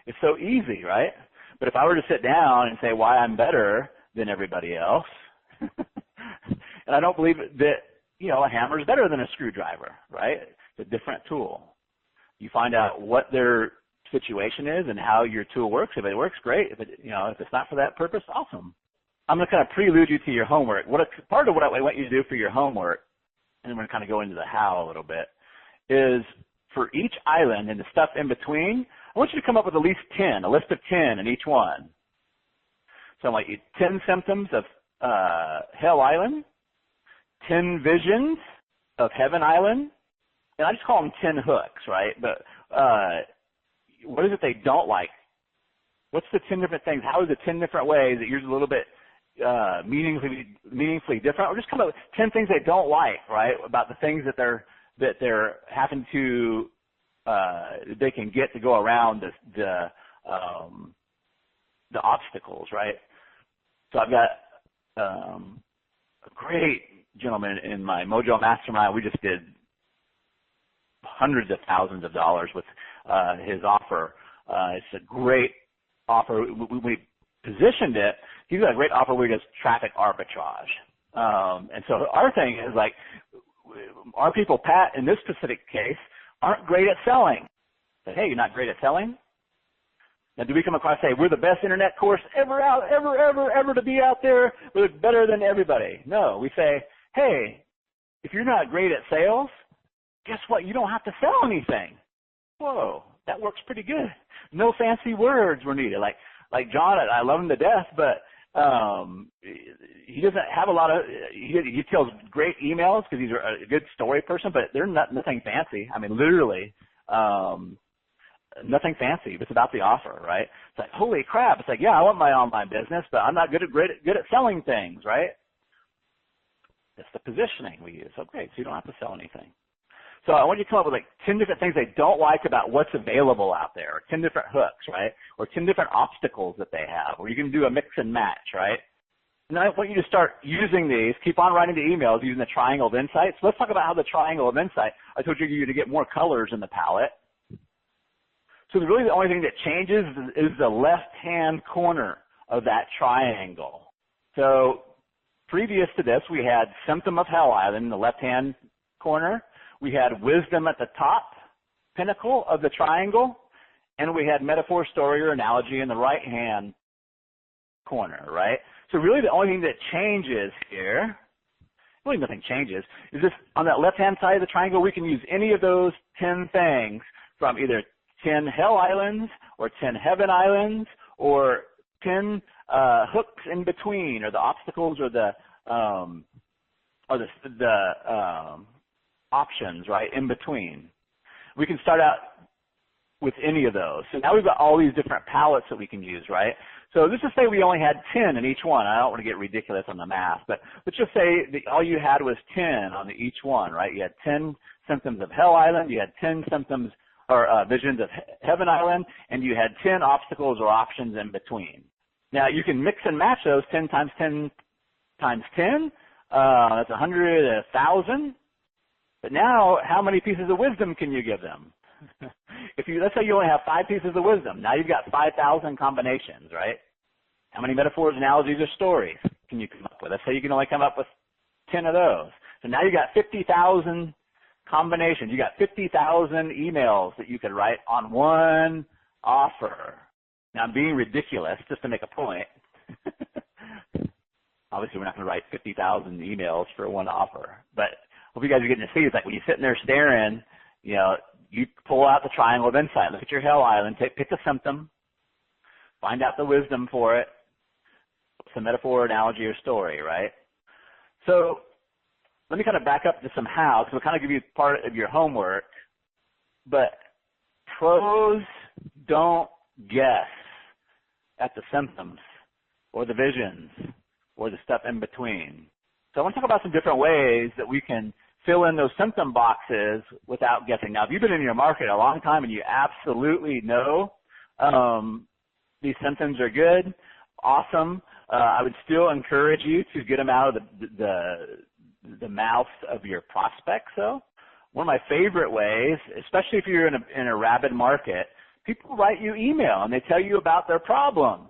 S1: It's so easy, right? But if I were to sit down and say why I'm better than everybody else, and I don't believe that, a hammer is better than a screwdriver, right? It's a different tool. You find out what their situation is and how your tool works. If it works, great. If it's not for that purpose, awesome. I'm going to kind of prelude you to your homework. Part of what I want you to do for your homework, and then we're going to kind of go into the how a little bit, is for each island and the stuff in between, I want you to come up with at least 10, a list of 10 in each one. So I'm like 10 symptoms of Hell Island, 10 visions of Heaven Island, and I just call them 10 hooks, right? But what is it they don't like? What's the 10 different things? How is the 10 different ways that yours is a little bit meaningfully different? Or just come up with 10 things they don't like, right? About the things that they're having to they can get to go around the obstacles, right? So I've got a great gentleman in my Mojo Mastermind. We just did hundreds of thousands of dollars with his offer. It's a great offer. We positioned it. He's got a great offer where he does traffic arbitrage. And so our thing is like, our people, Pat, in this specific case, aren't great at selling. But hey, you're not great at selling? Now, do we come across and say, we're the best internet course ever to be out there? We're better than everybody. No, we say, hey, if you're not great at sales, guess what? You don't have to sell anything. Whoa, that works pretty good. No fancy words were needed. Like John, I love him to death, but he doesn't have a lot of, he tells great emails because he's a good story person, but they're nothing fancy. I mean, literally, nothing fancy. It's about the offer, right? It's like, holy crap. It's like, yeah, I want my online business, but I'm not good at selling things, right? That's the positioning we use. So great. So you don't have to sell anything. So I want you to come up with like 10 different things they don't like about what's available out there, or 10 different hooks, right? Or 10 different obstacles that they have, or you can do a mix and match, right? And I want you to start using these, keep on writing the emails using the triangle of insight. So let's talk about how the triangle of insight, I told you to get more colors in the palette. So really the only thing that changes is the left-hand corner of that triangle. So previous to this, we had Symptom of Hell Island in the left-hand corner. We had wisdom at the top pinnacle of the triangle, and we had metaphor, story, or analogy in the right-hand corner, right? So really the only thing that changes here, really nothing changes, is this on that left-hand side of the triangle, we can use any of those 10 things from either 10 Hell Islands or 10 Heaven Islands or 10 hooks in between, or the obstacles, or the options, right, in between. We can start out with any of those. So now we've got all these different palettes that we can use, right? So let's just say we only had 10 in each one. I don't want to get ridiculous on the math, but let's just say that all you had was 10 on each one, right? You had 10 symptoms of Hell Island, you had 10 symptoms or visions of Heaven Island, and you had 10 obstacles or options in between. Now you can mix and match those 10 times 10 times 10. That's 100, 1,000. But now, how many pieces of wisdom can you give them? Let's say you only have 5 pieces of wisdom. Now you've got 5,000 combinations, right? How many metaphors, analogies, or stories can you come up with? Let's say you can only come up with 10 of those. So now you got 50,000 combinations. You got 50,000 emails that you could write on one offer. Now I'm being ridiculous just to make a point. Obviously, we're not going to write 50,000 emails for one offer, but hope you guys are getting to see. It's like when you're sitting there staring, you pull out the triangle of insight. Look at your Hell Island. Pick a symptom. Find out the wisdom for it. Some metaphor, analogy, or story, right? So let me kind of back up to some how, because we'll kind of give you part of your homework. But pros don't guess at the symptoms or the visions or the stuff in between. So I want to talk about some different ways that we can fill in those symptom boxes without guessing. Now, if you've been in your market a long time and you absolutely know these symptoms are good, awesome, I would still encourage you to get them out of the mouths of your prospects, though. One of my favorite ways, especially if you're in a rabid market, people write you email and they tell you about their problem.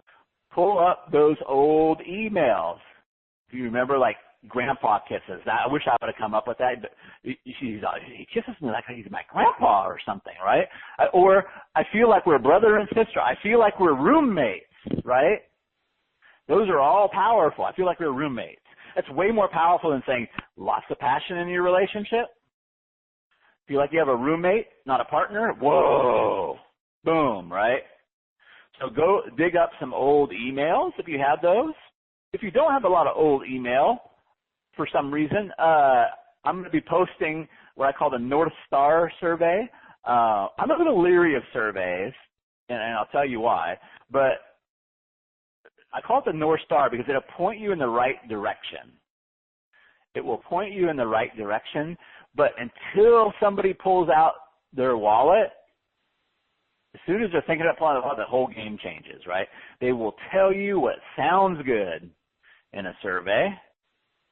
S1: Pull up those old emails. If you remember, like, grandpa kisses. I wish I would have come up with that. But he kisses me like he's my grandpa or something, right? Or I feel like we're brother and sister. I feel like we're roommates, right? Those are all powerful. I feel like we're roommates. That's way more powerful than saying lots of passion in your relationship. Feel like you have a roommate, not a partner? Whoa. Boom, right? So go dig up some old emails if you have those. If you don't have a lot of old email, for some reason, I'm going to be posting what I call the North Star survey. I'm a little leery of surveys, and I'll tell you why. But I call it the North Star because it'll point you in the right direction. It will point you in the right direction, but until somebody pulls out their wallet, as soon as they're thinking about pulling out the wallet, the whole game changes, right? They will tell you what sounds good in a survey,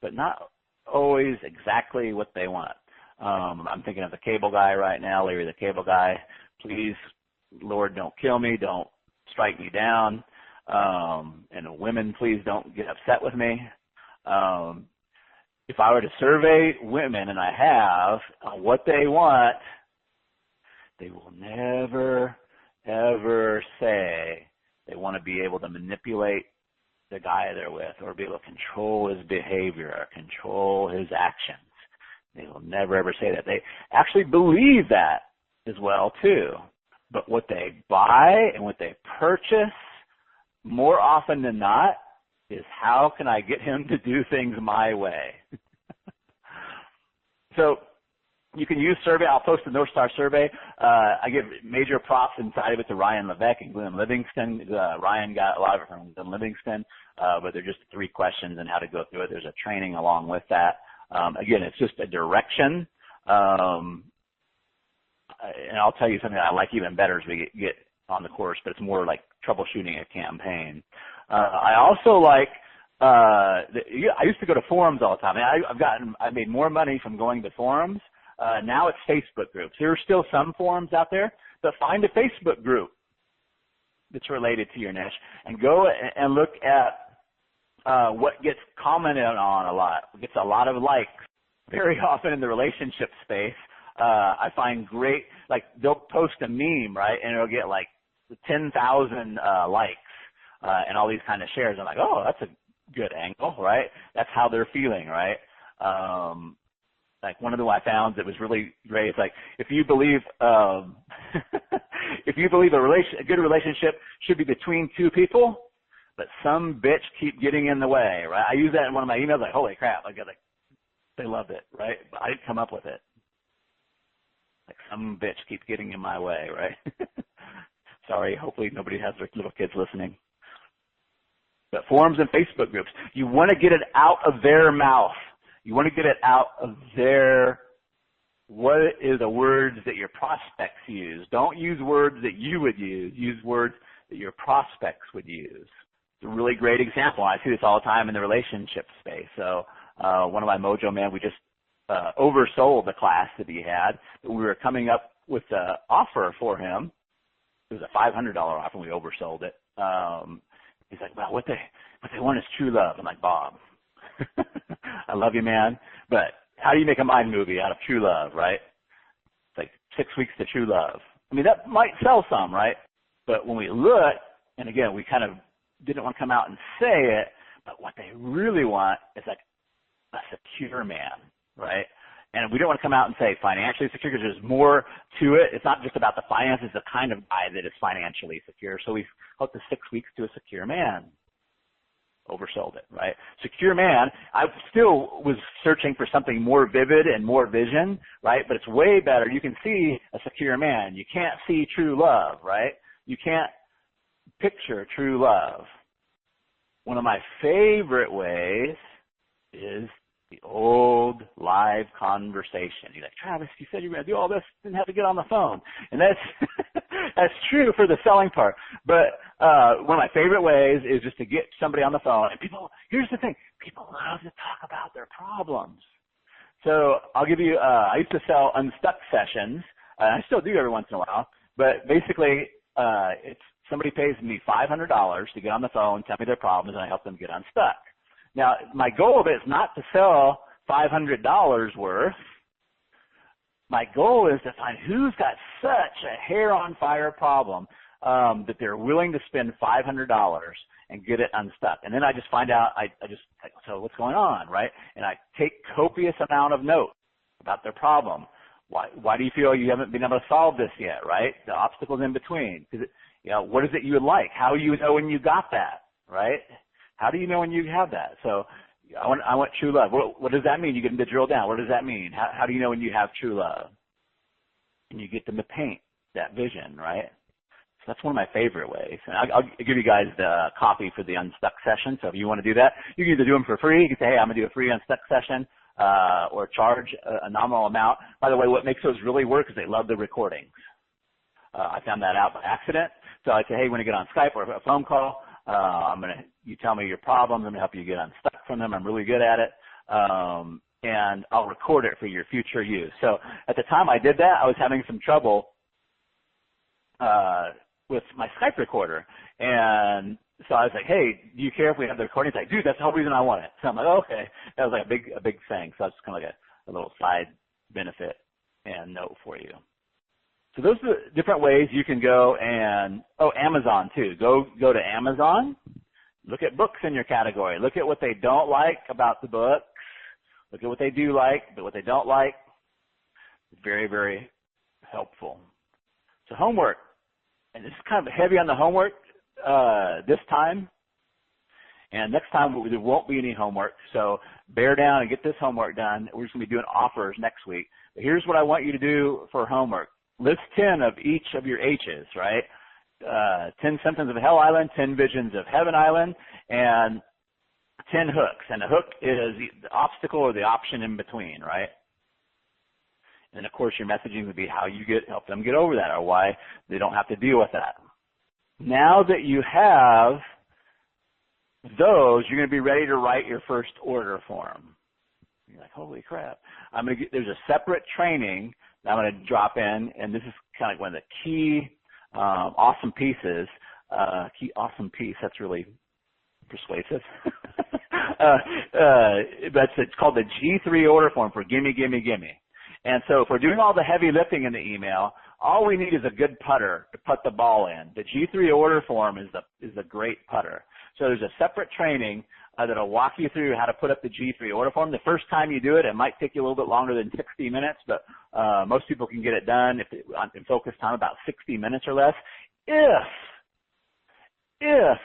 S1: but not always exactly what they want. I'm thinking of the cable guy right now, Larry the Cable Guy. Please, Lord, don't kill me. Don't strike me down. And women, please don't get upset with me. If I were to survey women, and I have, on what they want, they will never, ever say they want to be able to manipulate the guy they're with or be able to control his behavior or control his actions. They will never, ever say that. They actually believe that as well, too. But what they buy and what they purchase more often than not is how can I get him to do things my way? So you can use survey. I'll post the North Star survey. I give major props inside of it to Ryan Levesque and Glenn Livingston. Ryan got a lot of it from Glenn Livingston, but they're just 3 questions and how to go through it. There's a training along with that. Again, it's just a direction. And I'll tell you something I like even better as we get on the course, but it's more like troubleshooting a campaign. I also like I used to go to forums all the time. I've made more money from going to forums. Now it's Facebook groups. There are still some forums out there, but find a Facebook group that's related to your niche and go and look at what gets commented on a lot. It gets a lot of likes. Very often in the relationship space, I find great, like they'll post a meme, right, and it'll get like 10,000 likes and all these kind of shares. I'm like, oh, that's a good angle, right? That's how they're feeling, right? Like one of them I found that was really great. It's like if you believe if you believe a good relationship should be between 2 people, but some bitch keep getting in the way, right? I use that in one of my emails. Like, holy crap! They loved it, right? But I didn't come up with it. Like some bitch keeps getting in my way, right? Sorry. Hopefully nobody has their little kids listening. But forums and Facebook groups, you want to get it out of their mouth. You want to get it out of what are the words that your prospects use. Don't use words that you would use. Use words that your prospects would use. It's a really great example. I see this all the time in the relationship space. So one of my Mojo Man, we just oversold the class that he had. We were coming up with an offer for him. It was a $500 offer, and we oversold it. He's like, well, what they want is true love. I'm like, Bob, I love you, man, but how do you make a mind movie out of true love, right? It's like 6 weeks to true love. I mean, that might sell some, right? But when we look, and again, we kind of didn't want to come out and say it, but what they really want is like a secure man, right? And we don't want to come out and say financially secure because there's more to it. It's not just about the finances, the kind of guy that is financially secure. So we've hooked the 6 weeks to a secure man. oversold it, right? Secure Man, I still was searching for something more vivid and more vision, right? But it's way better. You can see a secure man. You can't see true love, right? You can't picture true love. One of my favorite ways is the old live conversation. You're like, Travis, you said you were going to do all this, didn't have to get on the phone. And that's that's true for the selling part. But one of my favorite ways is just to get somebody on the phone. And people, here's the thing, people love to talk about their problems. So I'll give you, I used to sell unstuck sessions. I still do every once in a while. But basically, it's somebody pays me $500 to get on the phone, tell me their problems, and I help them get unstuck. Now, my goal of it is not to sell $500 worth. My goal is to find who's got such a hair-on-fire problem that they're willing to spend $500 and get it unstuck. And then I just find out, so what's going on, right? And I take copious amount of notes about their problem. Why do you feel you haven't been able to solve this yet, right? The obstacles in between. What is it you would like? How do you know when you got that, right? How do you know when you have that? So I want true love. What does that mean? You get them to drill down. What does that mean? How do you know when you have true love? And you get them to paint that vision, right? So that's one of my favorite ways. And I'll give you guys the copy for the unstuck session. So if you want to do that, you can either do them for free. You can say, hey, I'm going to do a free unstuck session, or charge a nominal amount. By the way, what makes those really work is they love the recordings. I found that out by accident. So I say, hey, when you get on Skype or a phone call, you tell me your problems. I'm going to help you get unstuck from them. I'm really good at it. And I'll record it for your future use. So at the time I did that, I was having some trouble with my Skype recorder. And so I was like, hey, do you care if we have the recording? He's like, dude, that's the whole reason I want it. So I'm like, oh, okay. That was like a big thing. So that's kind of like a little side benefit and note for you. So those are the different ways you can go and, Amazon too. Go to Amazon. Look at books in your category. Look at what they don't like about the book. Look at what they do like, but what they don't like. Very, very helpful. So homework. And this is kind of heavy on the homework this time. And next time there won't be any homework. So bear down and get this homework done. We're just going to be doing offers next week. But here's what I want you to do for homework. List 10 of each of your H's, right? 10 symptoms of Hell Island, 10 visions of Heaven Island, and 10 hooks. And a hook is the obstacle or the option in between, right? And of course your messaging would be how you help them get over that or why they don't have to deal with that. Now that you have those, you're going to be ready to write your first order form. You're like, holy crap. There's a separate training that I'm going to drop in, and this is kind of like one of the key awesome pieces. Key awesome piece, that's really persuasive. But it's called the G3 order form for gimme, gimme, gimme. And so if we're doing all the heavy lifting in the email, all we need is a good putter to put the ball in. The G3 order form is a great putter. So there's a separate training that'll walk you through how to put up the G3 order form. The first time you do it, it might take you a little bit longer than 60 minutes, but most people can get it done in focus time about 60 minutes or less if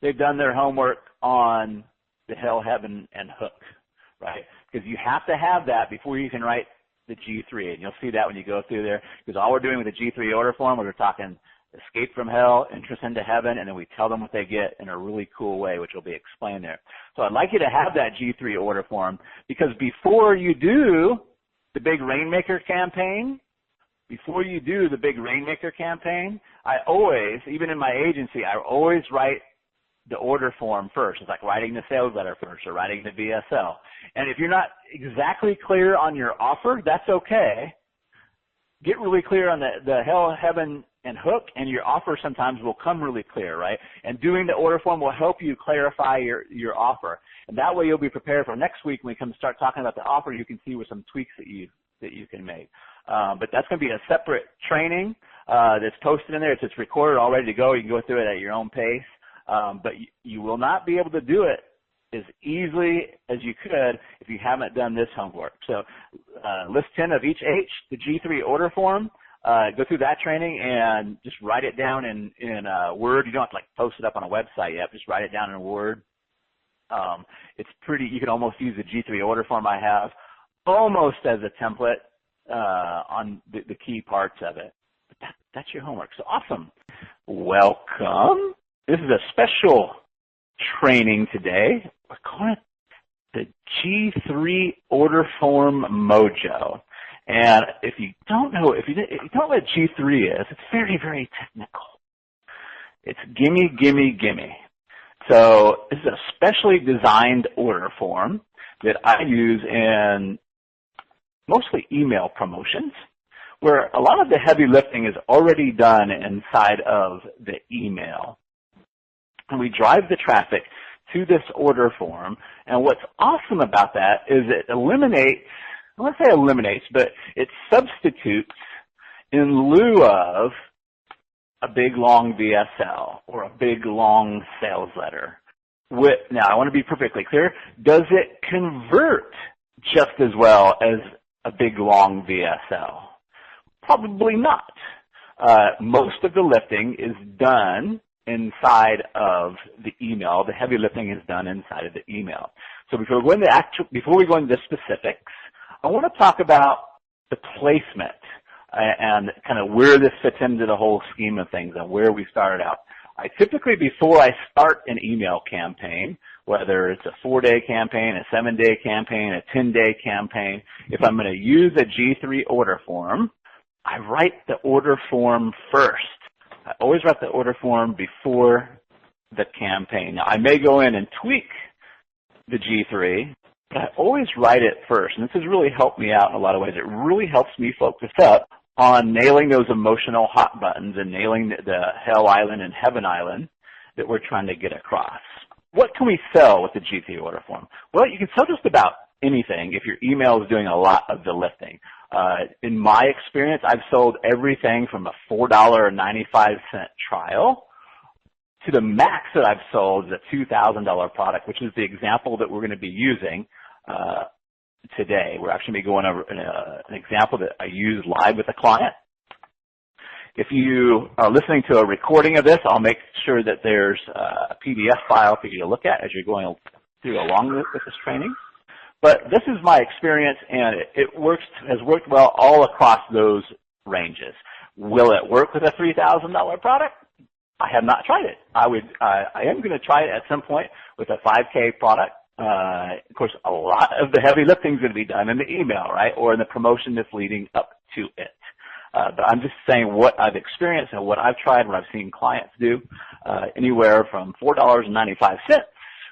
S1: they've done their homework on the Hell, Heaven, and Hook, right? Because you have to have that before you can write the G3, and you'll see that when you go through there, because all we're doing with the G3 order form, we're talking escape from hell, entrance into heaven, and then we tell them what they get in a really cool way, which will be explained there. So I'd like you to have that G3 order form, because before you do the big Rainmaker campaign, I always, even in my agency, I always write the order form first. It's like writing the sales letter first or writing the VSL. And if you're not exactly clear on your offer, that's okay. Get really clear on the Hell, Heaven, and Hook, and your offer sometimes will come really clear, right? And doing the order form will help you clarify your offer. And that way you'll be prepared for next week when we come start talking about the offer. You can see with some tweaks that you can make. But that's going to be a separate training that's posted in there. It's recorded, all ready to go. You can go through it at your own pace. But you will not be able to do it as easily as you could if you haven't done this homework. So list 10 of each H, the G3 order form. go through that training and just write it down in Word. You don't have to like post it up on a website yet. Just write it down in Word. It's pretty. You can almost use the G3 order form I have almost as a template on the key parts of it. But that's your homework. So awesome. Welcome. This is a special training today. We're calling it the G3 order form mojo. And if you don't know, if you don't know what G3 is, it's very, very technical. It's gimme, gimme, gimme. So this is a specially designed order form that I use in mostly email promotions, where a lot of the heavy lifting is already done inside of the email. And we drive the traffic to this order form. And what's awesome about that is it eliminates, I won't say eliminates, but it substitutes in lieu of a big long VSL or a big long sales letter. Now, I want to be perfectly clear. Does it convert just as well as a big long VSL? Probably not. Most of the lifting is done inside of the email. The heavy lifting is done inside of the email. So before we go into the specifics, I want to talk about the placement and kind of where this fits into the whole scheme of things and where we started out. I typically, before I start an email campaign, whether it's a 4-day campaign, a 7-day campaign, a 10-day campaign, if I'm going to use a G3 order form, I write the order form first. I always write the order form before the campaign. Now, I may go in and tweak the G3, but I always write it first. And this has really helped me out in a lot of ways. It really helps me focus up on nailing those emotional hot buttons and nailing the Hell Island and Heaven Island that we're trying to get across. What can we sell with the G3 order form? Well, you can sell just about anything if your email is doing a lot of the lifting. In my experience, I've sold everything from a $4.95 trial to the max that I've sold is a $2,000 product, which is the example that we're going to be using today. We're actually going to be going over an example that I used live with a client. If you are listening to a recording of this, I'll make sure that there's a PDF file for you to look at as you're going through along with this training. But this is my experience, and it has worked well all across those ranges. Will it work with a $3,000 product? I have not tried it. I am going to try it at some point with a 5K product. Of course, a lot of the heavy lifting is going to be done in the email, right, or in the promotion that's leading up to it. But I'm just saying what I've experienced and what I've tried, what I've seen clients do, anywhere from $4.95,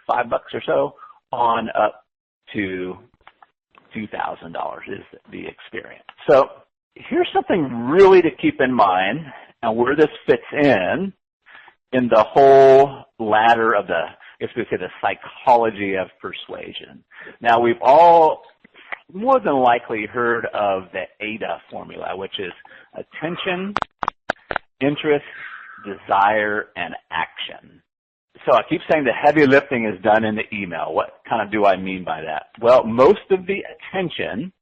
S1: $5 or so, on up to $2,000 is the experience. So here's something really to keep in mind and where this fits in the whole ladder of the psychology of persuasion. Now, we've all more than likely heard of the AIDA formula, which is attention, interest, desire, and action. So I keep saying the heavy lifting is done in the email. What kind of do I mean by that? Well, most of the attention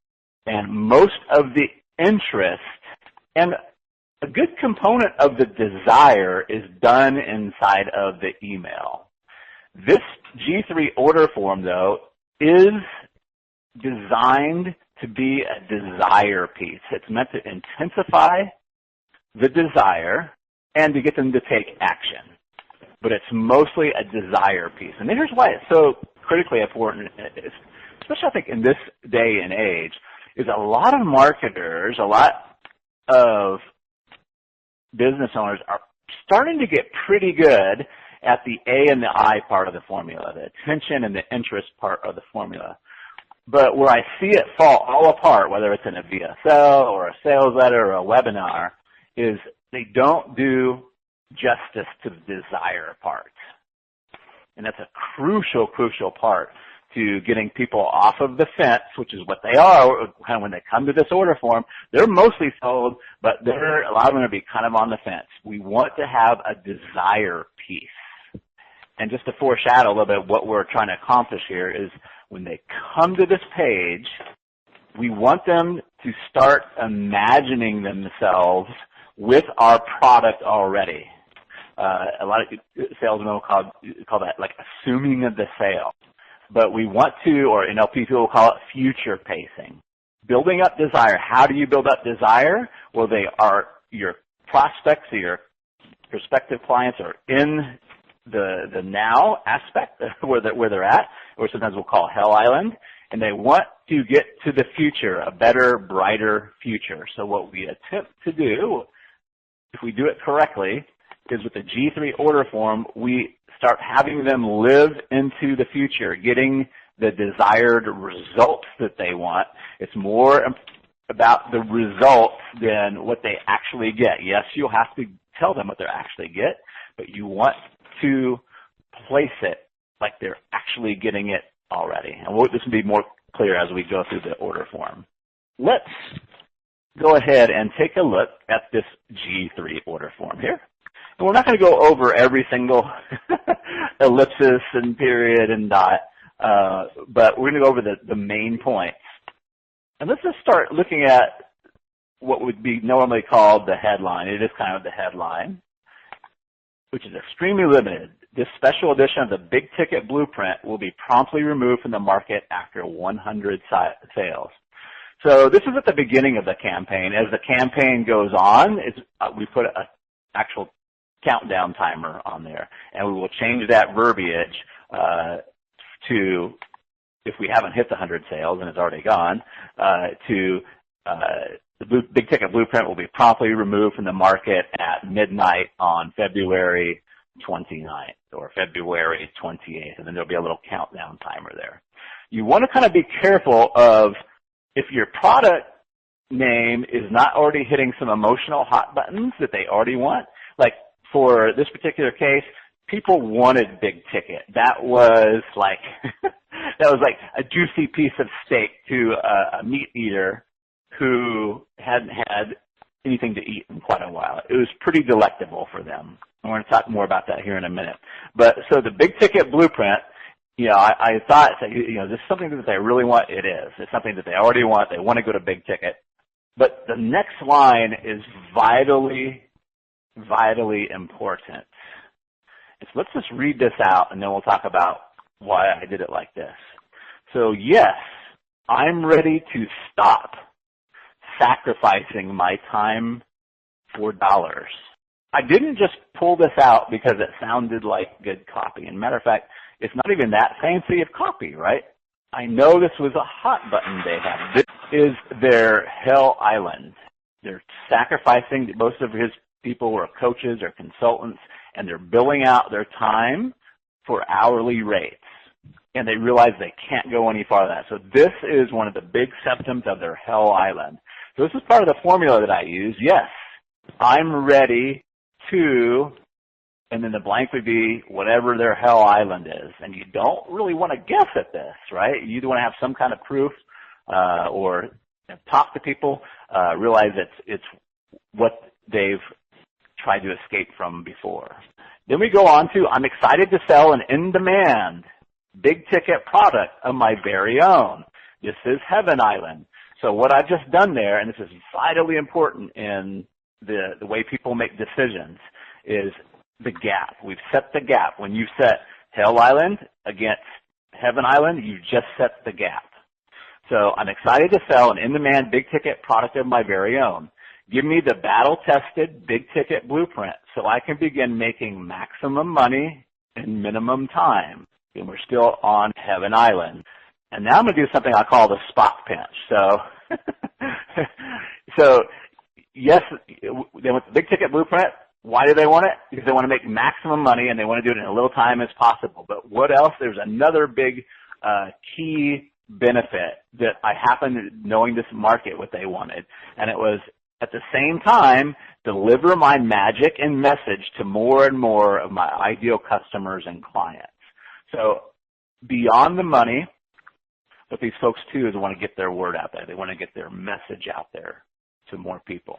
S1: and most of the interest and a good component of the desire is done inside of the email. This G3 order form, though, is designed to be a desire piece. It's meant to intensify the desire and to get them to take action. But it's mostly a desire piece. And here's why it's so critically important, especially I think in this day and age, is a lot of marketers, a lot of business owners are starting to get pretty good at the A and the I part of the formula, the attention and the interest part of the formula. But where I see it fall all apart, whether it's in a VSL or a sales letter or a webinar, is they don't do justice to the desire part. And that's a crucial, crucial part to getting people off of the fence, which is what they are when they come to this order form. They're mostly sold, but they're a lot of them to be kind of on the fence. We want to have a desire piece. And just to foreshadow a little bit what we're trying to accomplish here is when they come to this page, we want them to start imagining themselves with our product already. A lot of salesmen will call that like assuming the sale. But we want to, or NLP people will call it future pacing. Building up desire. How do you build up desire? Well, they are your prospects or your prospective clients are in the now aspect where they're at, or sometimes we'll call Hell Island, and they want to get to the future, a better, brighter future. So what we attempt to do, if we do it correctly, is with the G3 order form, we start having them live into the future, getting the desired results that they want. It's more about the results than what they actually get. Yes, you'll have to tell them what they actually get, but you want to place it like they're actually getting it already. And this will be more clear as we go through the order form. Let's go ahead and take a look at this G3 order form here. And we're not going to go over every single ellipsis and period and dot, but we're going to go over the main points. And let's just start looking at what would be normally called the headline. It is kind of the headline, which is extremely limited. This special edition of the Big Ticket Blueprint will be promptly removed from the market after 100 sales. So this is at the beginning of the campaign. As the campaign goes on, we put an actual countdown timer on there, and we will change that verbiage to, if we haven't hit the 100 sales and it's already gone, to the Big Ticket Blueprint will be promptly removed from the market at midnight on February 29th or February 28th, and then there'll be a little countdown timer there. You want to kind of be careful of if your product name is not already hitting some emotional hot buttons that they already want. Like for this particular case, people wanted big ticket. That was like a juicy piece of steak to a meat eater who hadn't had anything to eat in quite a while. It was pretty delectable for them. I'm going to talk more about that here in a minute. But so the Big Ticket Blueprint, I thought, this is something that they really want. It is. It's something that they already want. They want to go to big ticket. But the next line is vitally, vitally important. So let's just read this out, and then we'll talk about why I did it like this. So yes, I'm ready to stop sacrificing my time for dollars. I didn't just pull this out because it sounded like good copy. And matter of fact, it's not even that fancy of copy, right? I know this was a hot button they had. This is their Hell Island. They're sacrificing, most of his people were coaches or consultants, and they're billing out their time for hourly rates. And they realize they can't go any farther than that. So this is one of the big symptoms of their Hell Island. So this is part of the formula that I use. Yes, I'm ready to, and then the blank would be whatever their Hell Island is. And you don't really want to guess at this, right? You want to have some kind of proof or talk to people, realize it's what they've tried to escape from before. Then we go on to, I'm excited to sell an in-demand big ticket product of my very own. This is Heaven Island. So what I've just done there, and this is vitally important in the way people make decisions, is the gap. We've set the gap. When you set Hell Island against Heaven Island, you just set the gap. So I'm excited to sell an in-demand big ticket product of my very own. Give me the battle-tested big ticket blueprint so I can begin making maximum money in minimum time. And we're still on Heaven Island. And now I'm going to do something I call the spot pinch. So yes, they want the big ticket blueprint. Why do they want it? Because they want to make maximum money and they want to do it in as little time as possible. But what else? There's another big key benefit that I happened knowing this market what they wanted. And it was at the same time deliver my magic and message to more and more of my ideal customers and clients. So beyond the money, what these folks too is want to get their word out there. They want to get their message out there to more people.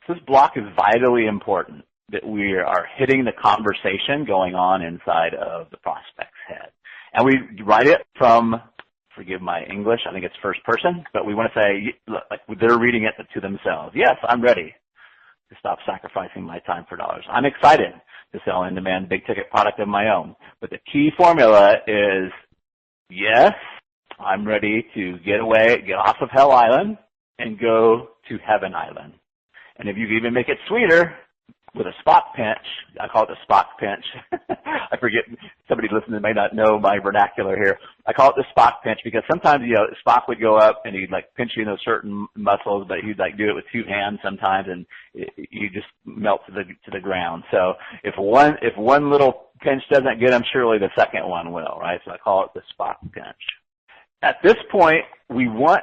S1: So this block is vitally important, that we are hitting the conversation going on inside of the prospect's head. And we write it from forgive my English, I think it's first person, but we want to say, like they're reading it to themselves. Yes, I'm ready to stop sacrificing my time for dollars. I'm excited to sell in-demand big-ticket product of my own. But the key formula is, yes, I'm ready to get off of Hell Island and go to Heaven Island. And if you even make it sweeter with a Spock pinch, I call it the Spock pinch. I forget, somebody listening may not know my vernacular here. I call it the Spock pinch because sometimes, Spock would go up and he'd like pinch you in those certain muscles, but he'd like do it with 2 hands sometimes, and you just melt to the ground. So if one little pinch doesn't get him, surely the second one will, right? So I call it the Spock pinch. At this point, we want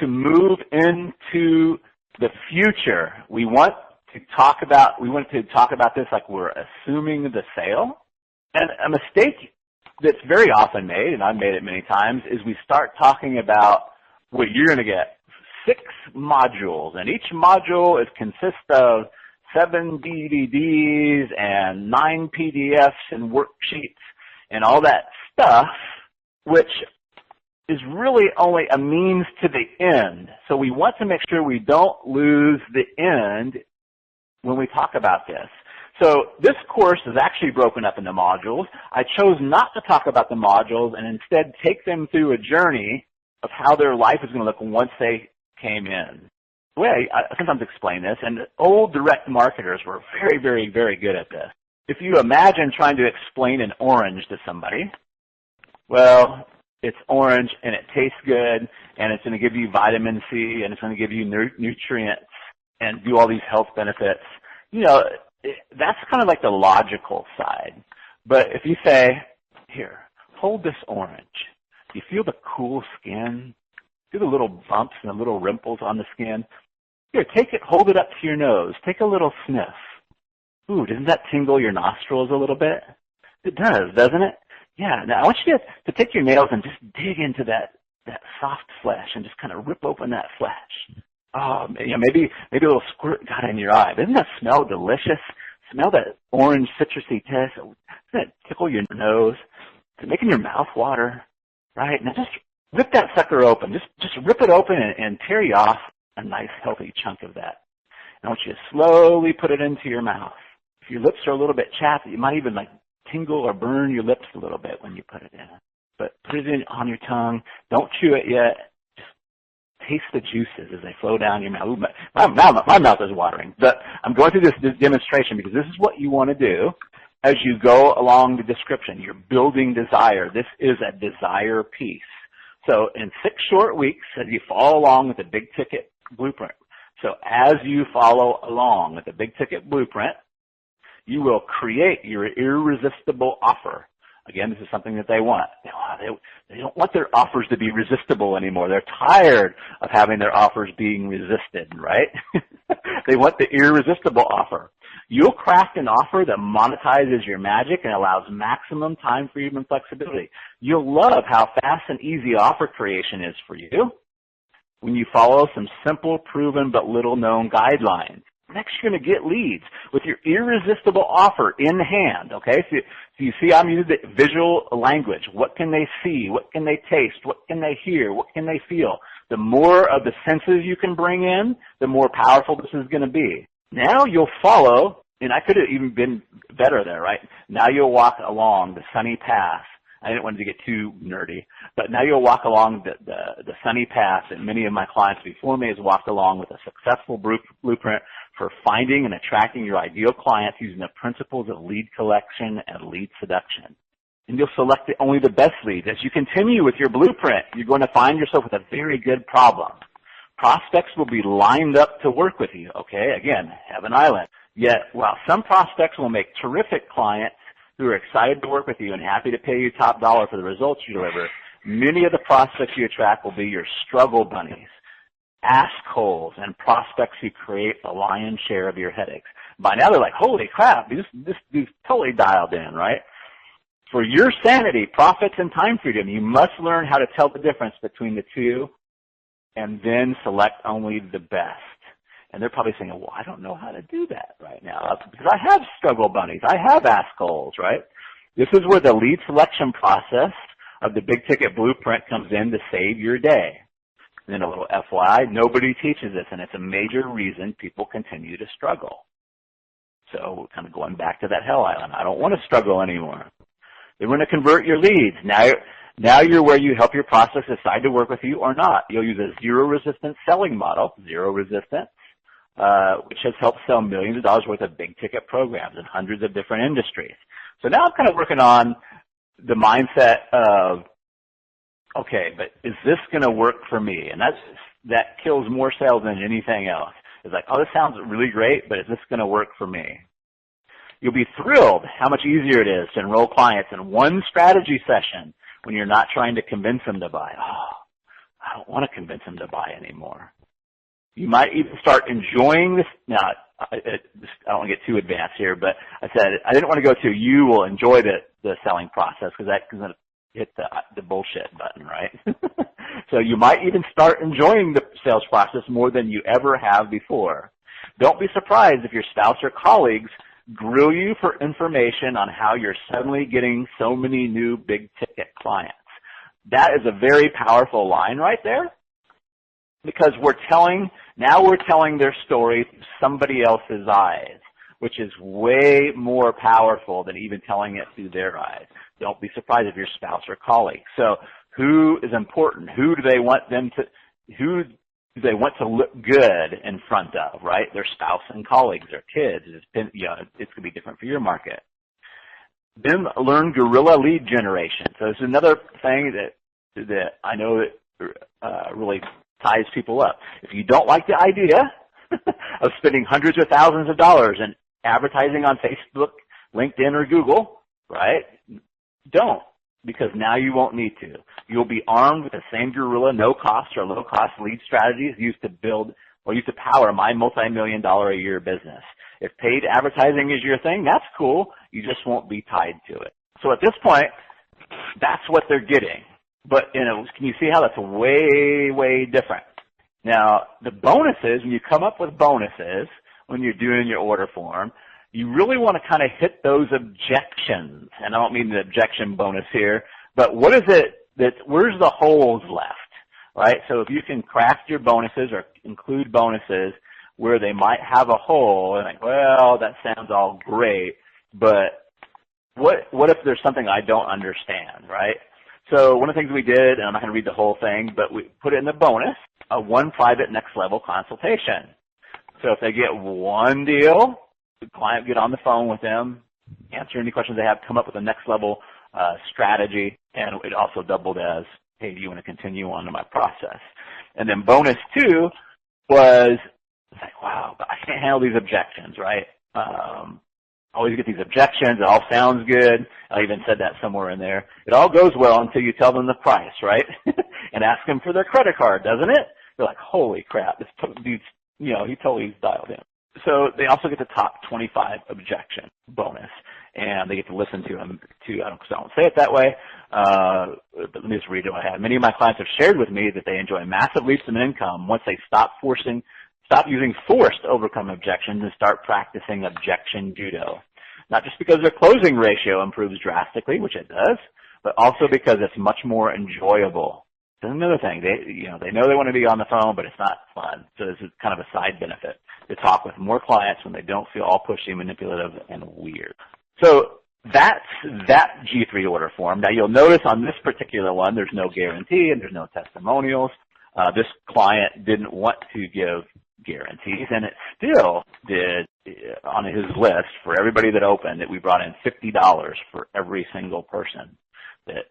S1: to move into the future. We want to talk about this like we're assuming the sale. And a mistake that's very often made, and I've made it many times, is we start talking about what you're going to get 6 modules, and each module consists of 7 DVDs and 9 PDFs and worksheets and all that stuff, which is really only a means to the end. So we want to make sure we don't lose the end when we talk about this. So this course is actually broken up into modules. I chose not to talk about the modules and instead take them through a journey of how their life is going to look once they came in. The way I sometimes explain this, and old direct marketers were very, very, very good at this. If you imagine trying to explain an orange to somebody, well, it's orange and it tastes good and it's going to give you vitamin C and it's going to give you nutrients and do all these health benefits. That's kind of like the logical side. But if you say, here, hold this orange. You feel the cool skin? Feel the little bumps and the little rimples on the skin? Here, take it, hold it up to your nose. Take a little sniff. Ooh, doesn't that tingle your nostrils a little bit? It does, doesn't it? Yeah. Now, I want you to take your nails and just dig into that soft flesh and just kind of rip open that flesh. Oh, maybe a little squirt got in your eye. Doesn't that smell delicious? Smell that orange citrusy taste. Doesn't it tickle your nose? Is it making your mouth water? Right? Now just rip that sucker open. Just rip it open and tear you off a nice healthy chunk of that. And I want you to slowly put it into your mouth. If your lips are a little bit chapped, you might even like tingle or burn your lips a little bit when you put it in. But put it in on your tongue. Don't chew it yet. Taste the juices as they flow down your mouth. Ooh, my mouth is watering. But I'm going through this demonstration because this is what you want to do as you go along the description. You're building desire. This is a desire piece. So in 6 short weeks, as you follow along with the big ticket blueprint. So as you follow along with the big ticket blueprint, you will create your irresistible offer. Again, this is something that they want. They don't want their offers to be resistible anymore. They're tired of having their offers being resisted, right? They want the irresistible offer. You'll craft an offer that monetizes your magic and allows maximum time freedom and flexibility. You'll love how fast and easy offer creation is for you when you follow some simple, proven, but little-known guidelines. Next, you're going to get leads with your irresistible offer in hand, okay? So you see I'm using the visual language. What can they see? What can they taste? What can they hear? What can they feel? The more of the senses you can bring in, the more powerful this is going to be. Now you'll follow, and I could have even been better there, right? Now you'll walk along the sunny path. I didn't want to get too nerdy, but now you'll walk along the sunny path that many of my clients before me has walked along with a successful blueprint for finding and attracting your ideal clients using the principles of lead collection and lead seduction. And you'll select only the best leads. As you continue with your blueprint, you're going to find yourself with a very good problem. Prospects will be lined up to work with you, okay? Again, Heaven Island. Yet, while some prospects will make terrific clients who are excited to work with you and happy to pay you top dollar for the results you deliver, many of the prospects you attract will be your struggle bunnies, assholes, and prospects who create the lion's share of your headaches. By now they're like, holy crap, this dude's totally dialed in, right? For your sanity, profits, and time freedom, you must learn how to tell the difference between the two and then select only the best. And they're probably saying, well, I don't know how to do that right now because I have struggle bunnies. I have assholes, right? This is where the lead selection process of the big ticket blueprint comes in to save your day. And then a little FYI, nobody teaches this, and it's a major reason people continue to struggle. So kind of going back to that hell island, I don't want to struggle anymore. They want to convert your leads. Now you're where you help your prospects decide to work with you or not. You'll use a zero resistance selling model, zero resistance, which has helped sell millions of dollars worth of big ticket programs in hundreds of different industries. So now I'm kind of working on the mindset of, okay, but is this going to work for me? And that kills more sales than anything else. It's like, oh, this sounds really great, but is this going to work for me? You'll be thrilled how much easier it is to enroll clients in one strategy session when you're not trying to convince them to buy. Oh, I don't want to convince them to buy anymore. You might even start enjoying this. Now, I don't want to get too advanced here, but I said I didn't want to go to you will enjoy the selling process because that's going to hit the bullshit button, right? So you might even start enjoying the sales process more than you ever have before. Don't be surprised if your spouse or colleagues grill you for information on how you're suddenly getting so many new big ticket clients. That is a very powerful line right there because we're telling their story through somebody else's eyes, which is way more powerful than even telling it through their eyes. Don't be surprised if your spouse or colleague. So who is important? Who do they want to look good in front of, right? Their spouse and colleagues, their kids. It's going to be different for your market. Then learn guerrilla lead generation. So this is another thing that I know that really ties people up. If you don't like the idea of spending hundreds of thousands of dollars in advertising on Facebook, LinkedIn, or Google, right? Don't, because now you won't need to. You'll be armed with the same guerrilla, no-cost or low-cost lead strategies used to power my multi-million-dollar a year business. If paid advertising is your thing, that's cool. You just won't be tied to it. So at this point, that's what they're getting. But, can you see how that's way, way different? Now, the bonuses, when you come up with bonuses, when you're doing your order form, you really want to kind of hit those objections. And I don't mean the objection bonus here, but what is it where's the holes left, right? So if you can craft your bonuses or include bonuses where they might have a hole, and like, well, that sounds all great, but what if there's something I don't understand, right? So one of the things we did, and I'm not going to read the whole thing, but we put it in the bonus, one private next level consultation. So if they get one deal, the client get on the phone with them, answer any questions they have, come up with a next level strategy, and it also doubled as, hey, do you want to continue on to my process? And then bonus 2 was, it's like, wow, but I can't handle these objections, right? I always get these objections. It all sounds good. I even said that somewhere in there. It all goes well until you tell them the price, right? And ask them for their credit card, doesn't it? They're like, holy crap, this dude's, he totally let So they also get the top 25 objection bonus, and they get to listen to them too. I don't say it that way, but let me just read what I have. Many of my clients have shared with me that they enjoy massive leaps in income once they stop using force to overcome objections and start practicing objection judo. Not just because their closing ratio improves drastically, which it does, but also because it's much more enjoyable. That's another thing. They know they want to be on the phone, but it's not fun. So this is kind of a side benefit to talk with more clients when they don't feel all pushy, manipulative, and weird. So that's that G3 order form. Now you'll notice on this particular one, there's no guarantee and there's no testimonials. This client didn't want to give guarantees, and it still did on his list for everybody that opened that we brought in $50 for every single person that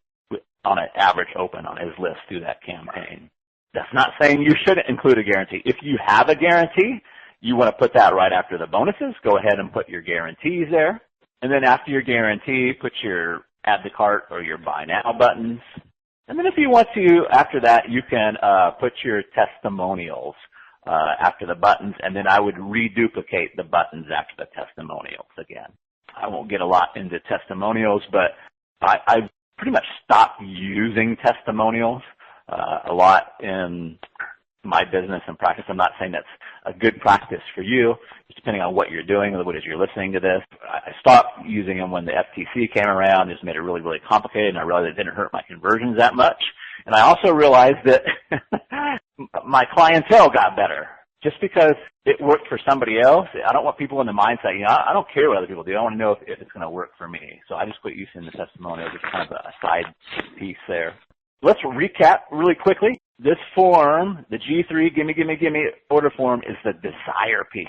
S1: on an average open on his list through that campaign. That's not saying you shouldn't include a guarantee. If you have a guarantee, you want to put that right after the bonuses. Go ahead and put your guarantees there. And then after your guarantee, put your add to cart or your buy now buttons. And then if you want to, after that, you can put your testimonials after the buttons, and then I would reduplicate the buttons after the testimonials again. I won't get a lot into testimonials, but I've pretty much stopped using testimonials a lot in my business and practice. I'm not saying that's a good practice for you, just depending on what you're doing and what it is you're listening to this. I stopped using them when the FTC came around. It just made it really, really complicated, and I realized it didn't hurt my conversions that much. And I also realized that my clientele got better. Just because it worked for somebody else, I don't want people in the mindset, I don't care what other people do. I want to know if it's going to work for me. So I just quit using the testimonials. It's kind of a side piece there. Let's recap really quickly. This form, the G3 Gimme, Gimme, Gimme order form, is the desire piece.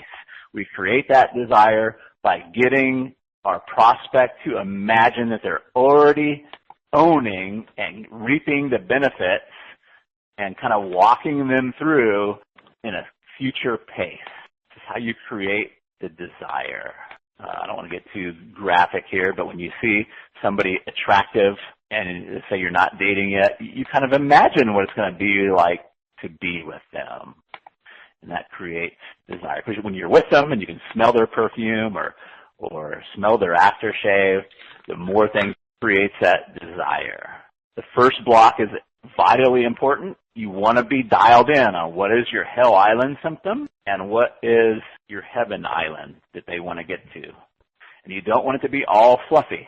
S1: We create that desire by getting our prospect to imagine that they're already owning and reaping the benefits and kind of walking them through in a future pace. This is how you create the desire. I don't want to get too graphic here, but when you see somebody attractive and say you're not dating yet, you kind of imagine what it's going to be like to be with them. And that creates desire. Because when you're with them and you can smell their perfume or smell their aftershave, the more things creates that desire. The first block is vitally important. You want to be dialed in on what is your Hell Island symptom and what is your Heaven Island that they want to get to. And you don't want it to be all fluffy.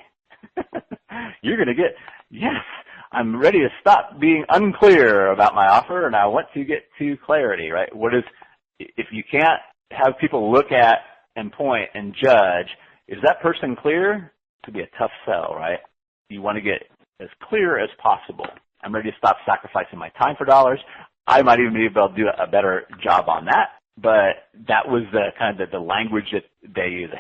S1: You're going to get, yes, I'm ready to stop being unclear about my offer and I want to get to clarity, right? If you can't have people look at and point and judge, is that person clear? It could be a tough sell, right? You want to get as clear as possible. I'm ready to stop sacrificing my time for dollars. I might even be able to do a better job on that, but that was the kind of the language that they use.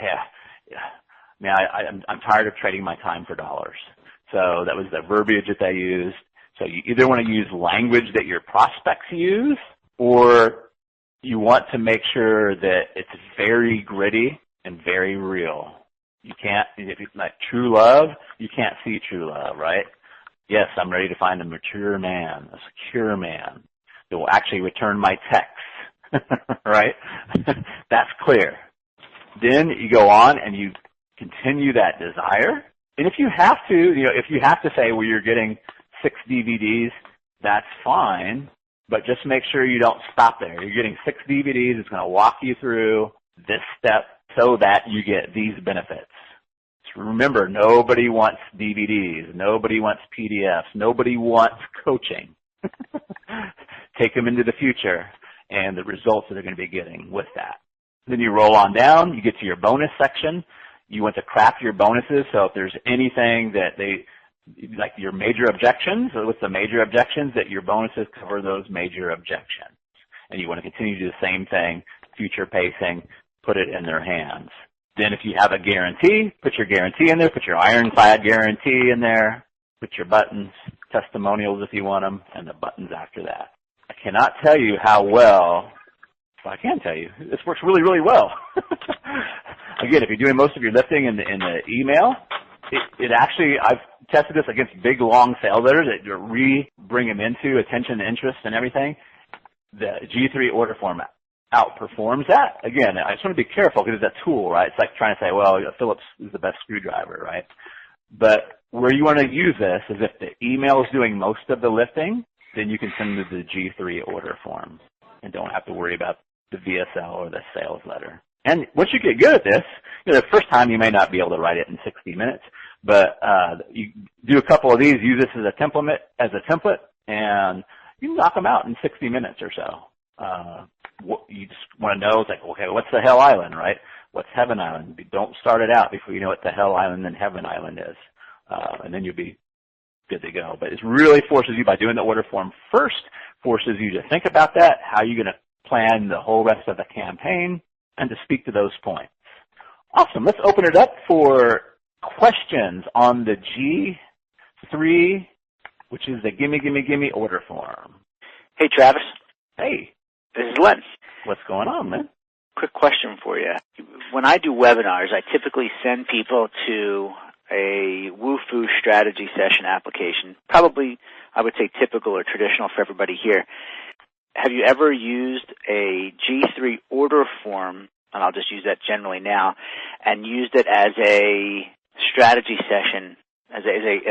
S1: I'm tired of trading my time for dollars. So that was the verbiage that they used. So you either want to use language that your prospects use, or you want to make sure that it's very gritty and very real. You can't, if it's like true love, you can't see true love, right? Yes, I'm ready to find a mature man, a secure man that will actually return my texts, right? That's clear. Then you go on and you continue that desire. And if you have to, if you have to say, well, you're getting 6 DVDs, that's fine, but just make sure you don't stop there. You're getting 6 DVDs. It's going to walk you through this step so that you get these benefits. Remember, nobody wants DVDs. Nobody wants PDFs. Nobody wants coaching. Take them into the future and the results that they're going to be getting with that. Then you roll on down. You get to your bonus section. You want to craft your bonuses. So if there's anything that like your major objections, or what's the major objections, that your bonuses cover those major objections. And you want to continue to do the same thing, future pacing, put it in their hands. Then if you have a guarantee, put your guarantee in there, put your ironclad guarantee in there, put your buttons, testimonials if you want them, and the buttons after that. I cannot tell you how well, I can tell you, this works really, really well. Again, if you're doing most of your lifting in the email, it actually, I've tested this against big, long sales letters that bring them into attention, interest, and everything. The G3 order format outperforms that. Again, I just want to be careful because it's a tool, right? It's like trying to say, well, Phillips is the best screwdriver, right? But where you want to use this is if the email is doing most of the lifting, then you can send them the G3 order form and don't have to worry about the VSL or the sales letter. And once you get good at this, the first time you may not be able to write it in 60 minutes, but you do a couple of these, use this as a template, and you can knock them out in 60 minutes or so. What you just want to know is like, okay, what's the Hell Island, right? What's Heaven Island? Don't start it out before you know what the Hell Island and Heaven Island is, and then you'll be good to go. But it really forces you, by doing the order form first, forces you to think about that, how you're going to plan the whole rest of the campaign, and to speak to those points. Awesome. Let's open it up for questions on the G3, which is the Gimme, Gimme, Gimme order form.
S2: Hey, Travis.
S1: Hey.
S2: This is Len.
S1: What's going on, man?
S2: Quick question for you. When I do webinars, I typically send people to a WooFoo strategy session application. Probably, I would say, typical or traditional for everybody here. Have you ever used a G3 order form, and I'll just use that generally now, and used it as a strategy session, as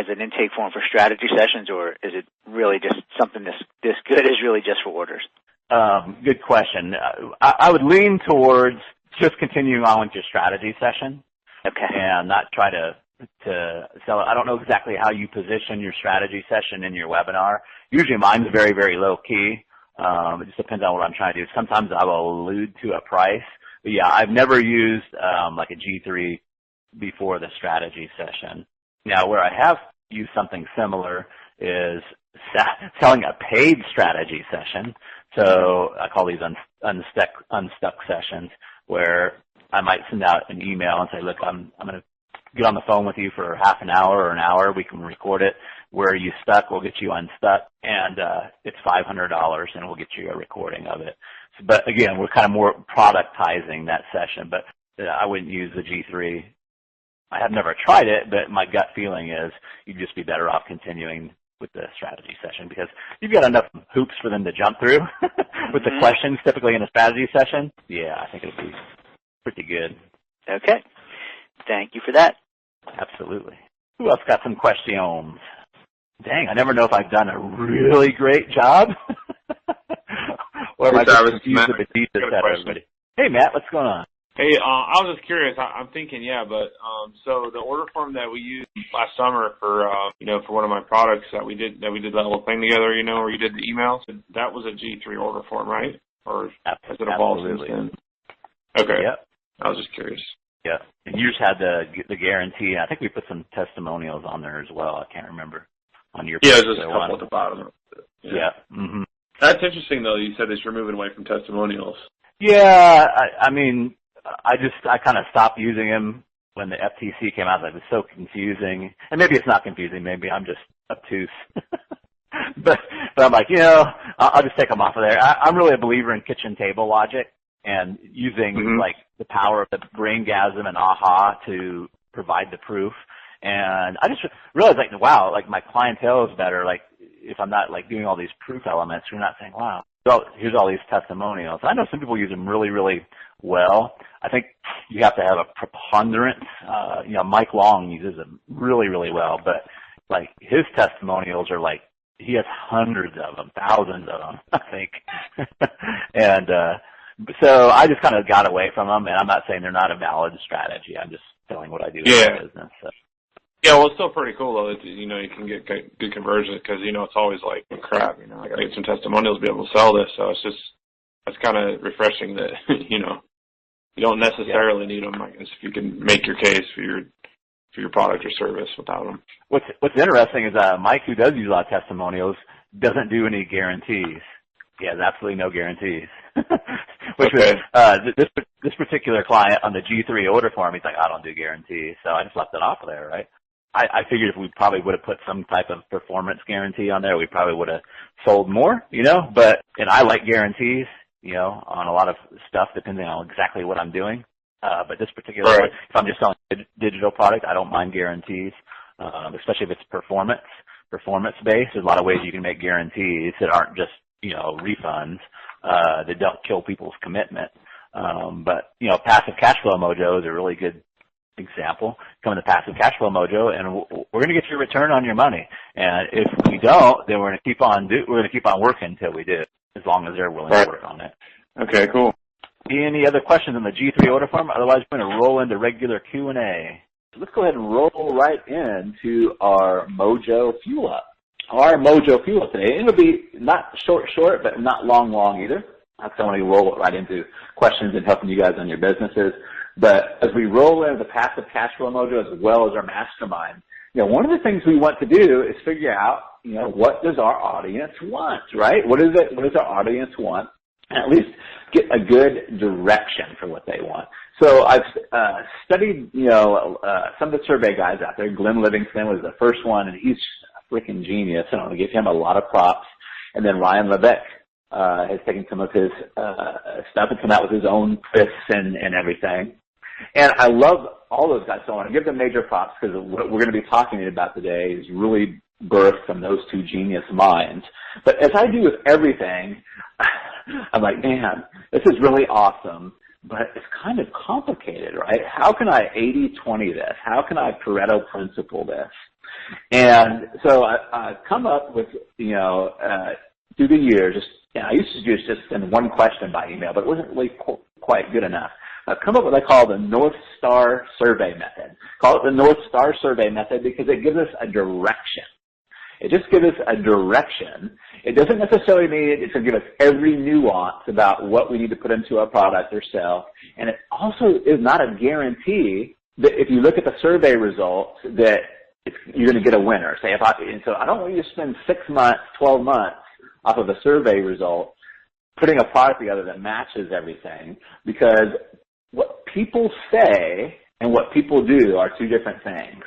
S2: an intake form for strategy sessions, or is it really just something this good is really just for orders?
S1: Good question. I would lean towards just continuing on with your strategy session.
S2: Okay.
S1: And not try to sell it. I don't know exactly how you position your strategy session in your webinar. Usually mine's very, very low key. It just depends on what I'm trying to do. Sometimes I will allude to a price. But yeah, I've never used like a G3 before the strategy session. Now, where I have used something similar is selling a paid strategy session. So I call these unstuck sessions, where I might send out an email and say, look, I'm going to get on the phone with you for half an hour or an hour. We can record it. Where are you stuck? We'll get you unstuck. And it's $500, and we'll get you a recording of it. So, but again, we're kind of more productizing that session. But I wouldn't use the G3. I have never tried it, but my gut feeling is you'd just be better off continuing with the strategy session, because you've got enough hoops for them to jump through with the questions typically in a strategy session. Yeah, I think it'll be pretty good.
S2: Okay. Thank you for that.
S1: Absolutely. Who else got some questions? Dang, I never know if I've done a really great job or if I just confused the bejesus out of everybody. Hey, Matt, what's going on?
S4: Hey, I was just curious. I'm thinking, so the order form that we used last summer for one of my products that we did that whole thing together, where you did the emails, that was a G3 order form, right? Or has it evolved since then? Okay.
S1: Yep.
S4: I was just curious.
S1: Yeah. And you just had the guarantee. I think we put some testimonials on there as well. I can't remember on your.
S4: Yeah, there's just a couple at the bottom.
S1: Yeah. Mm-hmm.
S4: That's interesting, though. You said that you're moving away from testimonials.
S1: Yeah. I mean, I kind of stopped using them when the FTC came out. It was so confusing. And maybe it's not confusing. Maybe I'm just obtuse. but I'm like, I'll just take them off of there. I'm really a believer in kitchen table logic and using like the power of the BrainGasm and AHA to provide the proof. And I just realized, like, wow, like my clientele is better. Like, if I'm not like doing all these proof elements, you're not saying, wow, so here's all these testimonials. I know some people use them really, really well. I think you have to have a preponderance. Mike Long uses them really, really well, but like his testimonials are like, he has hundreds of them, thousands of them, I think. And so I just kind of got away from them, and I'm not saying they're not a valid strategy. I'm just telling what I do in my business. So.
S4: Yeah, well, it's still pretty cool, though, that, you can get good conversion, because, it's always like, crap, I got to get some testimonials to be able to sell this. So it's kind of refreshing that, you don't necessarily need them, I guess, if you can make your case for your product or service without them.
S1: What's interesting is Mike, who does use a lot of testimonials, doesn't do any guarantees. He has absolutely no guarantees. Which was this particular client on the G3 order form, he's like, I don't do guarantees, so I just left it off of there, right? I figured if we probably would have put some type of performance guarantee on there, we probably would have sold more, and I like guarantees, on a lot of stuff depending on exactly what I'm doing. But this particular one, if I'm just selling a digital product, I don't mind guarantees, especially if it's performance-based. There's a lot of ways you can make guarantees that aren't just, refunds, that don't kill people's commitment. But, Passive Cash Flow Mojo is a really good example. Come to Passive Cash Flow Mojo, and we're going to get your return on your money. And if we don't, then we're going to keep on working until we do, as long as they're willing to work on it.
S4: Okay, cool.
S1: Any other questions on the G3 order form? Otherwise, we're going to roll into regular Q&A. Let's go ahead and roll right into our Mojo Fuel Up. Our Mojo Fuel Up today. It'll be not short, but not long either. That's going to roll right into questions and helping you guys on your businesses. But as we roll into the Passive Cash Flow Mojo as well as our mastermind, one of the things we want to do is figure out, what does our audience want, right? What does our audience want? And at least get a good direction for what they want. So I've studied, some of the survey guys out there. Glenn Livingston was the first one, and he's a freaking genius. And I want to give him a lot of props. And then Ryan Levesque has taken some of his stuff and come out with his own twists and everything. And I love all those guys, so I want to give them major props, because what we're going to be talking about today is really birthed from those two genius minds. But as I do with everything, I'm like, man, this is really awesome, but it's kind of complicated, right? How can I 80-20 this? How can I Pareto principle this? And so I've come up with, through the years, I used to just send one question by email, but it wasn't really quite good enough. I've come up with what I call the North Star Survey Method. Call it the North Star Survey Method because it gives us a direction. It just gives us a direction. It doesn't necessarily mean it's going to give us every nuance about what we need to put into a product or sell. And it also is not a guarantee that if you look at the survey results that you're going to get a winner. So I don't want you to spend 6 months, 12 months off of a survey result putting a product together that matches everything, because what people say and what people do are two different things.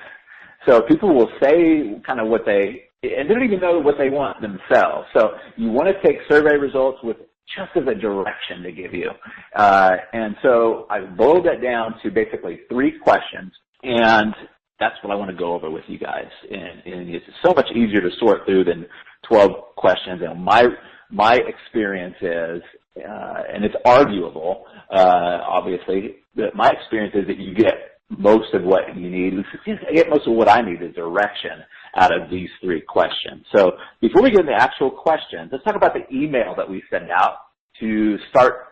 S1: So people will say kind of what and they don't even know what they want themselves. So you want to take survey results with just as a direction to give you. And so I boiled that down to basically 3 questions, and that's what I want to go over with you guys. And it's so much easier to sort through than 12 questions. And my experience is, and it's arguable, obviously, that my experience is that you get most of what you need. I get most of what I need is direction out of these 3 questions. So before we get into the actual questions, let's talk about the email that we send out to start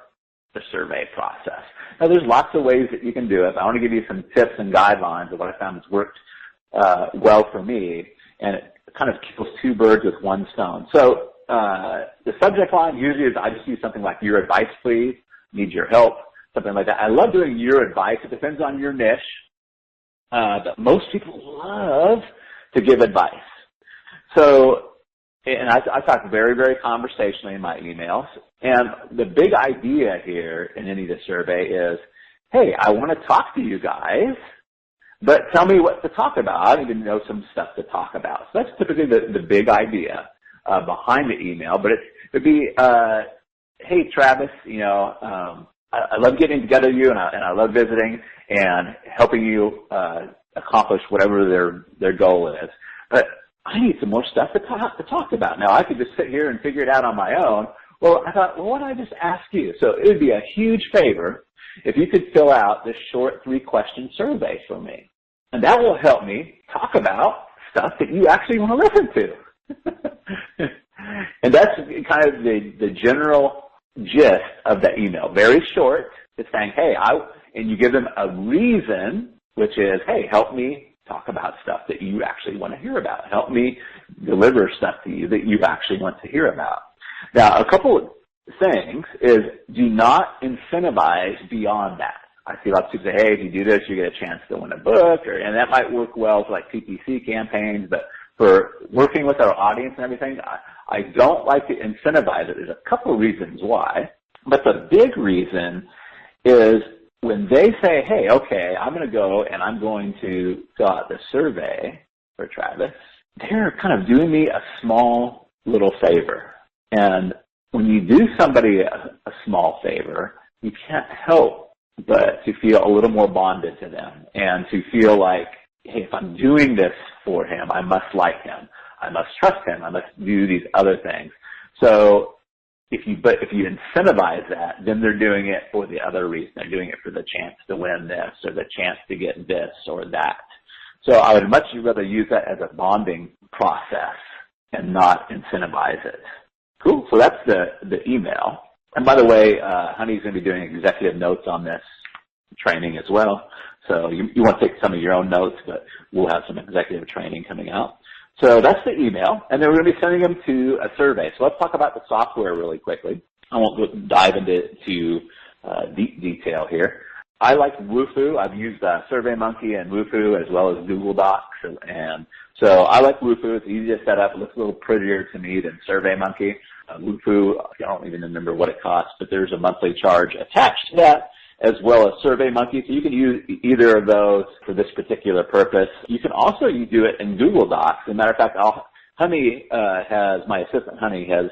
S1: the survey process. Now, there's lots of ways that you can do it. I want to give you some tips and guidelines of what I found has worked well for me, and it kind of kills 2 birds with 1 stone. So the subject line usually is I just use something like your advice, please, need your help, something like that. I love doing your advice. It depends on your niche. But most people love to give advice. So, and I talk very, very conversationally in my emails. And the big idea here in any of the survey is, hey, I want to talk to you guys, but tell me what to talk about. I need to know some stuff to talk about. So that's typically the big idea behind the email. But it'd be, hey, Travis, I love getting together with you, and I love visiting and helping you accomplish whatever their goal is. But I need some more stuff to talk about. Now, I could just sit here and figure it out on my own. Well, I thought, why don't I just ask you? So it would be a huge favor if you could fill out this short 3-question survey for me. And that will help me talk about stuff that you actually want to listen to. And that's kind of the general gist of the email. Very short. It's saying, hey, and you give them a reason, which is, hey, help me talk about stuff that you actually want to hear about. Help me deliver stuff to you that you actually want to hear about. Now, a couple of things is do not incentivize beyond that. I see lots of people say, hey, if you do this, you get a chance to win a book, and that might work well for like PPC campaigns, but for working with our audience and everything, I don't like to incentivize it. There's a couple of reasons why, but the big reason is when they say, hey, okay, I'm going to go and I'm going to fill out the survey for Travis, they're kind of doing me a small little favor. And when you do somebody a small favor, you can't help but to feel a little more bonded to them and to feel like, hey, if I'm doing this for him, I must like him. I must trust him. I must do these other things. So if you incentivize that, then they're doing it for the other reason. They're doing it for the chance to win this or the chance to get this or that. So I would much rather use that as a bonding process and not incentivize it. Cool. So that's the email. And by the way, Honey's going to be doing executive notes on this training as well. So you want to take some of your own notes, but we'll have some executive training coming out. So that's the email, and then we're going to be sending them to a survey. So let's talk about the software really quickly. I won't dive into deep detail here. I like Wufoo. I've used SurveyMonkey and Wufoo as well as Google Docs, and so I like Wufoo. It's easy to set up. It looks a little prettier to me than SurveyMonkey. Wufoo, I don't even remember what it costs, but there's a monthly charge attached to that, as well as SurveyMonkey. So you can use either of those for this particular purpose. You can also do it in Google Docs. As a matter of fact, my assistant Honey has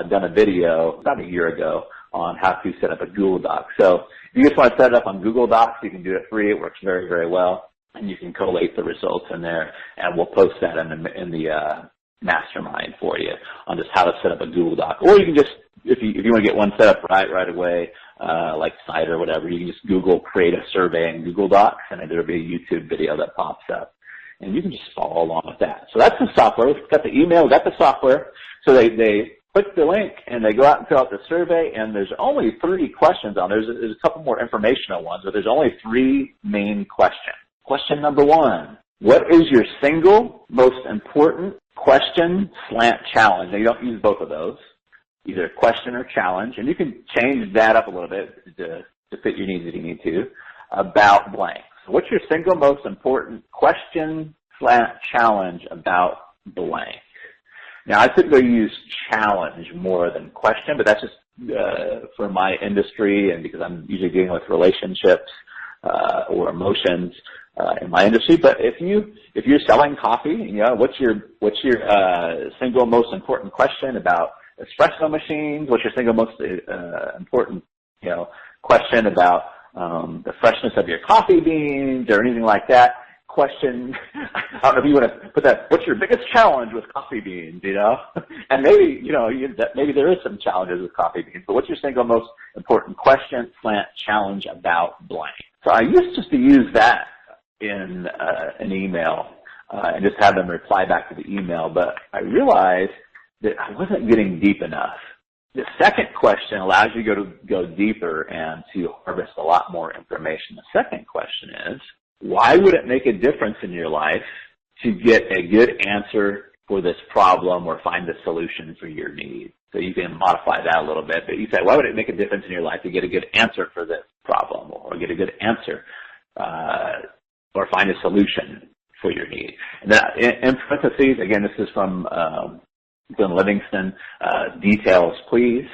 S1: done a video about a year ago on how to set up a Google Doc. So if you just want to set it up on Google Docs, you can do it free. It works very, very well. And you can collate the results in there, and we'll post that in the mastermind for you on just how to set up a Google Doc. Or you can just, if you want to get one set up right away, like Site or whatever, you can just Google create a survey in Google Docs, and there'll be a YouTube video that pops up. And you can just follow along with that. So that's the software. We've got the email, we've got the software. So they click the link, and they go out and fill out the survey, and there's only 3 questions on there. There's a couple more informational ones, but there's only 3 main questions. Question number 1, what is your single most important question/challenge? Now, you don't use both of those, either question or challenge, and you can change that up a little bit to fit your needs if you need to, about blank. So what's your single most important question/challenge about blank? Now, I typically use challenge more than question, but that's just for my industry and because I'm usually dealing with relationships or emotions in my industry. But if you're selling coffee, what's your single most important question about espresso machines? What's your single most important question about the freshness of your coffee beans or anything like that? Question, I don't know if you want to put that, what's your biggest challenge with coffee beans, And maybe, maybe there is some challenges with coffee beans, but what's your single most important question/challenge about blank? So I used just to use that in an email and just have them reply back to the email, but I realized that I wasn't getting deep enough. The second question allows you to go deeper and to harvest a lot more information. The second question is, why would it make a difference in your life to get a good answer for this problem or find a solution for your need? So you can modify that a little bit, but you say, why would it make a difference in your life to get a good answer for this problem or get a good answer or find a solution for your need? And then in parentheses, again, this is from Glenn Livingston, details, please.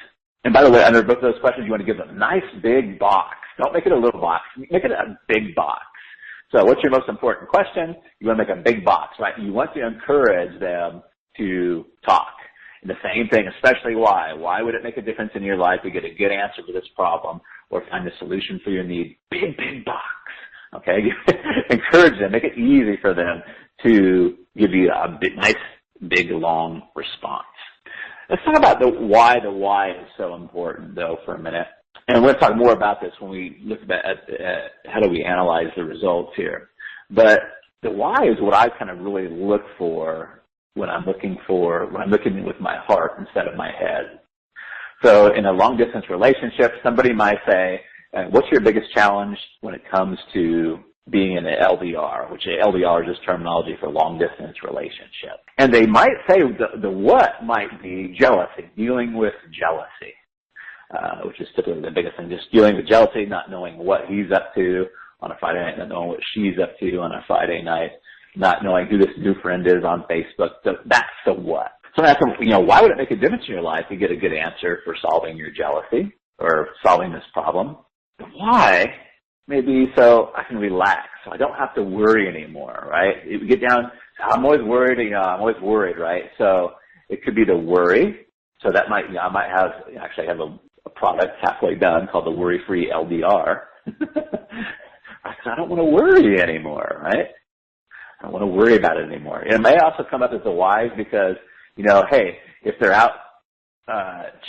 S1: And by the way, under both of those questions, you want to give them a nice big box. Don't make it a little box. Make it a big box. So what's your most important question? You want to make a big box, right? You want to encourage them to talk. And the same thing, especially why. Why would it make a difference in your life to get a good answer to this problem or find a solution for your need? Big, big box. Okay? Encourage them. Make it easy for them to give you a nice, big, long response. Let's talk about the why is so important, though, for a minute. And we'll talk more about this when we look at how do we analyze the results here. But the why is what I kind of really look for when I'm looking with my heart instead of my head. So in a long-distance relationship, somebody might say, what's your biggest challenge when it comes to being in an LDR, which LDR is just terminology for long-distance relationship. And they might say the what might be jealousy, dealing with jealousy. Which is typically the biggest thing, just dealing with jealousy, not knowing what he's up to on a Friday night, not knowing what she's up to on a Friday night, not knowing who this new friend is on Facebook. So that's the what. So that's, why would it make a difference in your life to get a good answer for solving your jealousy or solving this problem? The why may be so I can relax, so I don't have to worry anymore, right? If we get down, I'm always worried, I'm always worried, right? So it could be the worry. So that might, I might have, actually I have a product halfway done called the Worry-Free LDR. I don't want to worry anymore, right? I don't want to worry about it anymore. And it may also come up as the whys because, hey, if they're out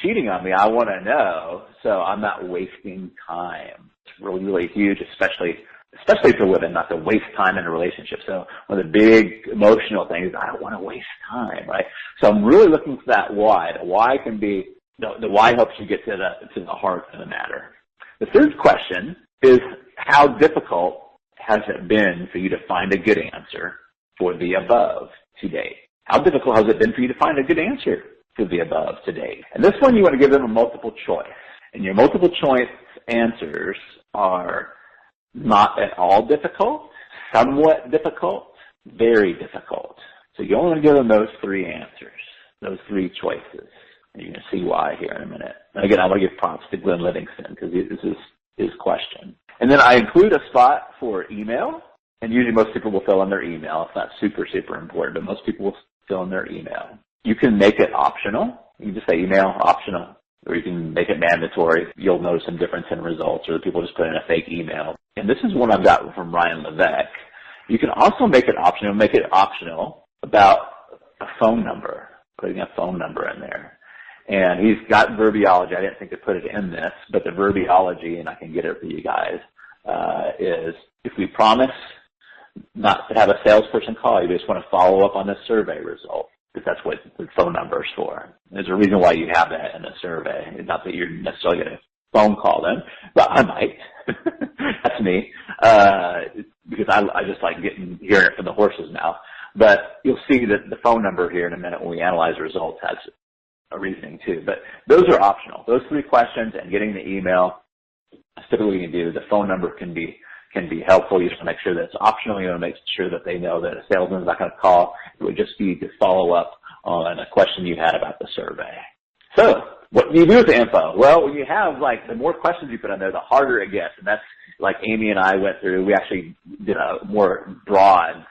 S1: cheating on me, I want to know so I'm not wasting time. It's really, really huge, especially for women, not to waste time in a relationship. So one of the big emotional things, I don't want to waste time, right? So I'm really looking for that why. The why can be, the why helps you get to the heart of the matter. The third question is, how difficult has it been for you to find a good answer for the above to date? How difficult has it been for you to find a good answer for the above to date? And this one you want to give them a multiple choice. And your multiple choice answers are not at all difficult, somewhat difficult, very difficult. So you only want to give them those 3 answers, those 3 choices. And you're going to see why here in a minute. And again, I want to give props to Glenn Livingston because this is his question. And then I include a spot for email, and usually most people will fill in their email. It's not super, super important, but most people will fill in their email. You can make it optional. You can just say email optional, or you can make it mandatory. You'll notice some difference in results, or people just put in a fake email. And this is one I've got from Ryan Levesque. You can also make it optional about a phone number, putting a phone number in there. And he's got verbiology. I didn't think to put it in this, but the verbiology, and I can get it for you guys, is if we promise not to have a salesperson call you, we just want to follow up on this survey result. because that's what the phone number is for. There's a reason why you have that in a survey. Not that you're necessarily going to phone call them, but I might. That's me, because I just like hearing it from the horse's mouth. But you'll see that the phone number here in a minute when we analyze the results has a reasoning too. But those are optional. Those 3 questions and getting the email, typically you can do. The phone number can be helpful. You just want to make sure that it's optional. You want to make sure that they know that a salesman's not going to call. It would just be to follow up on a question you had about the survey. So what do you do with the info? Well, when you have, like, the more questions you put on there, the harder it gets. And that's like Amy and I went through. We actually did a more broad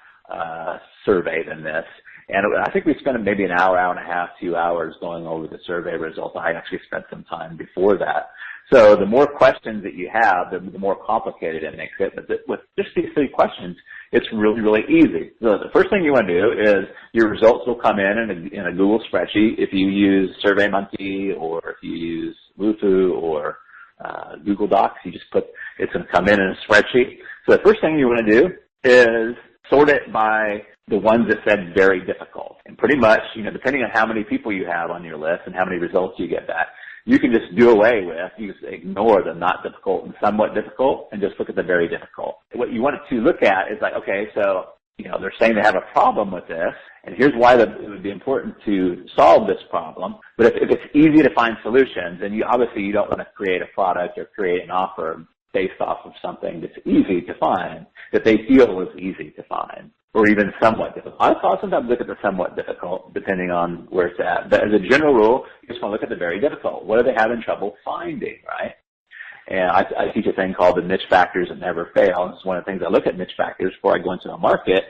S1: survey than this. And I think we spent maybe an hour, hour and a half, 2 hours going over the survey results. I actually spent some time before that. So the more questions that you have, the more complicated it makes it. But with just these 3 questions, it's really, really easy. So the first thing you want to do is your results will come in a Google spreadsheet. If you use SurveyMonkey or if you use Wufoo or Google Docs, you just it's going to come in a spreadsheet. So the first thing you want to do is sort it by the ones that said very difficult. And pretty much, depending on how many people you have on your list and how many results you get back, you can just do away with, you just ignore the not difficult and somewhat difficult and just look at the very difficult. What you want to look at is like, okay, so, they're saying they have a problem with this, and here's why it would be important to solve this problem. But if it's easy to find solutions, then you don't want to create a product or create an offer based off of something that's easy to find, that they feel is easy to find, or even somewhat difficult. I'll sometimes look at the somewhat difficult, depending on where it's at. But as a general rule, you just want to look at the very difficult. What are they having trouble finding, right? And I teach a thing called the niche factors that never fail. And it's one of the things I look at niche factors before I go into a market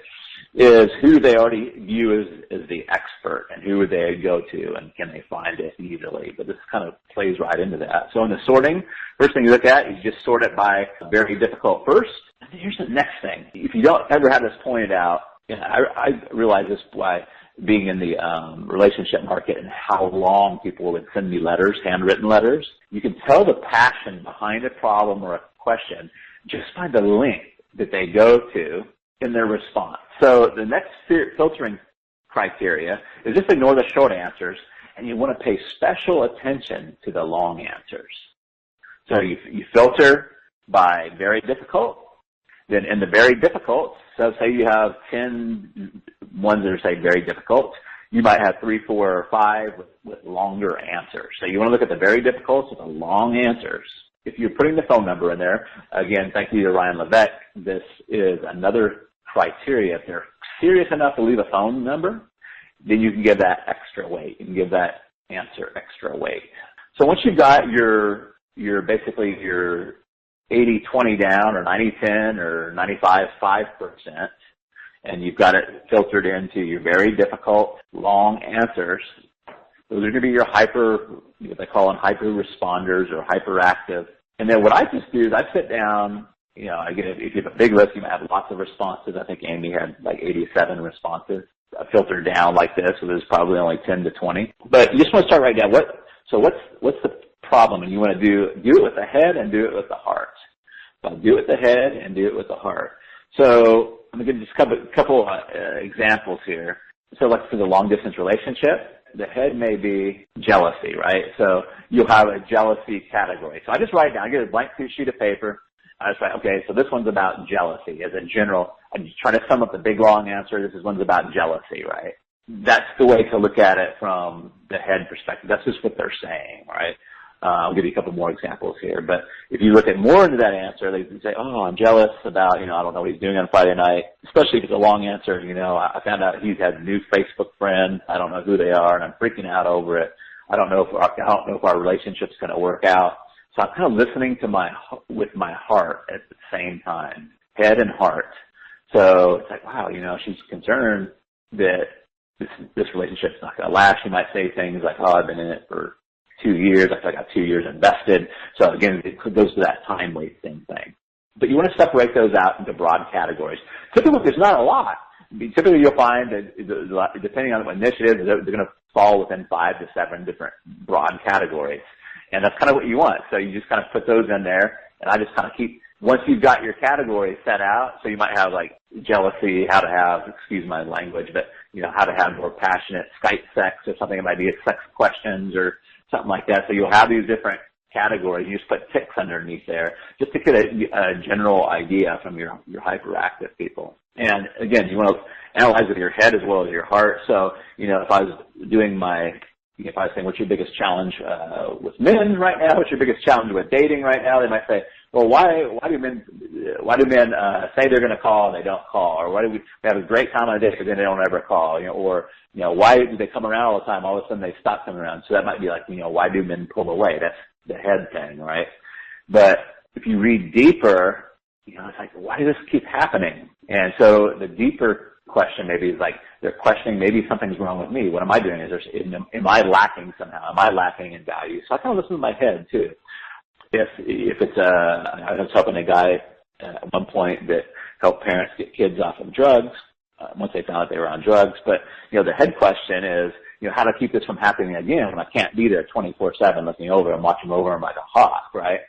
S1: is who they already view as the expert and who would they go to and can they find it easily. But this kind of plays right into that. So in the sorting, first thing you look at is you just sort it by very difficult first. And here's the next thing. If you don't ever have this pointed out, I realize this by being in the relationship market and how long people would send me letters, handwritten letters. You can tell the passion behind a problem or a question just by the link that they go to in their response. So the next filtering criteria is just ignore the short answers, and you want to pay special attention to the long answers. So you filter by very difficult. Then in the very difficult, so say you have 10 ones that are, say, very difficult, you might have 3, 4, or 5 with longer answers. So you want to look at the very difficult with the long answers. If you're putting the phone number in there, again, thank you to Ryan Levesque, this is another criteria. If they're serious enough to leave a phone number, then you can give that extra weight. You can give that answer extra weight. So once you've got your basically your 80-20 down, or 90-10, or 95-5%, and you've got it filtered into your very difficult, long answers, those are going to be your what they call them hyper responders or hyperactive. And then what I just do is I sit down, if you have a big list, you might have lots of responses. I think Amy had like 87 responses filtered down like this, so there's probably only 10 to 20. But you just want to start right down. What's the problem? And you want to do it with the head and do it with the heart. So do it with the head and do it with the heart. So I'm going to give just a couple examples here. So like for the long distance relationship, the head may be jealousy, right? So you'll have a jealousy category. So I just write down, I get a blank sheet of paper. I just write, okay, so this one's about jealousy. As a general, I'm just trying to sum up the big long answer. This one's about jealousy, right? That's the way to look at it from the head perspective. That's just what they're saying, right? I'll give you a couple more examples here. But if you look at more into that answer, they can say, oh, I'm jealous about, I don't know what he's doing on Friday night. Especially if it's a long answer, I found out he's had a new Facebook friend. I don't know who they are, and I'm freaking out over it. I don't know if our relationship's going to work out. So I'm kind of listening to with my heart at the same time, head and heart. So it's like, wow, she's concerned that this relationship's not going to last. She might say things like, oh, I've been in it for 2 years. I feel like I got 2 years invested. So again, it goes to that time wasting thing. But you want to separate those out into broad categories. Typically, there's not a lot. Typically, you'll find that depending on what initiative, they're going to fall within 5 to 7 different broad categories. And that's kind of what you want. So you just kind of put those in there, and I just kind of keep once you've got your categories set out, so you might have like jealousy, how to have, excuse my language, but how to have more passionate Skype sex or something. It might be sex questions or something like that. So you'll have these different categories. You just put ticks underneath there just to get a general idea from your hyperactive people. And again, you want to analyze with your head as well as your heart. So, if I was saying, what's your biggest challenge with men right now? What's your biggest challenge with dating right now? They might say, well, why do men say they're going to call and they don't call? Or why do we have a great time on a date but then they don't ever call? Or why do they come around all the time? All of a sudden they stop coming around. So that might be like, why do men pull away? That's the head thing, right? But if you read deeper, it's like, why does this keep happening? And so the deeper question maybe is like, they're questioning maybe something's wrong with me. What am I doing? Am I lacking somehow? Am I lacking in value? So I kind of listen to my head too. If it's I was helping a guy at one point that helped parents get kids off of drugs once they found out they were on drugs. But the head question is how to keep this from happening again when I can't be there 24/7 looking over and watching over them like a hawk, right?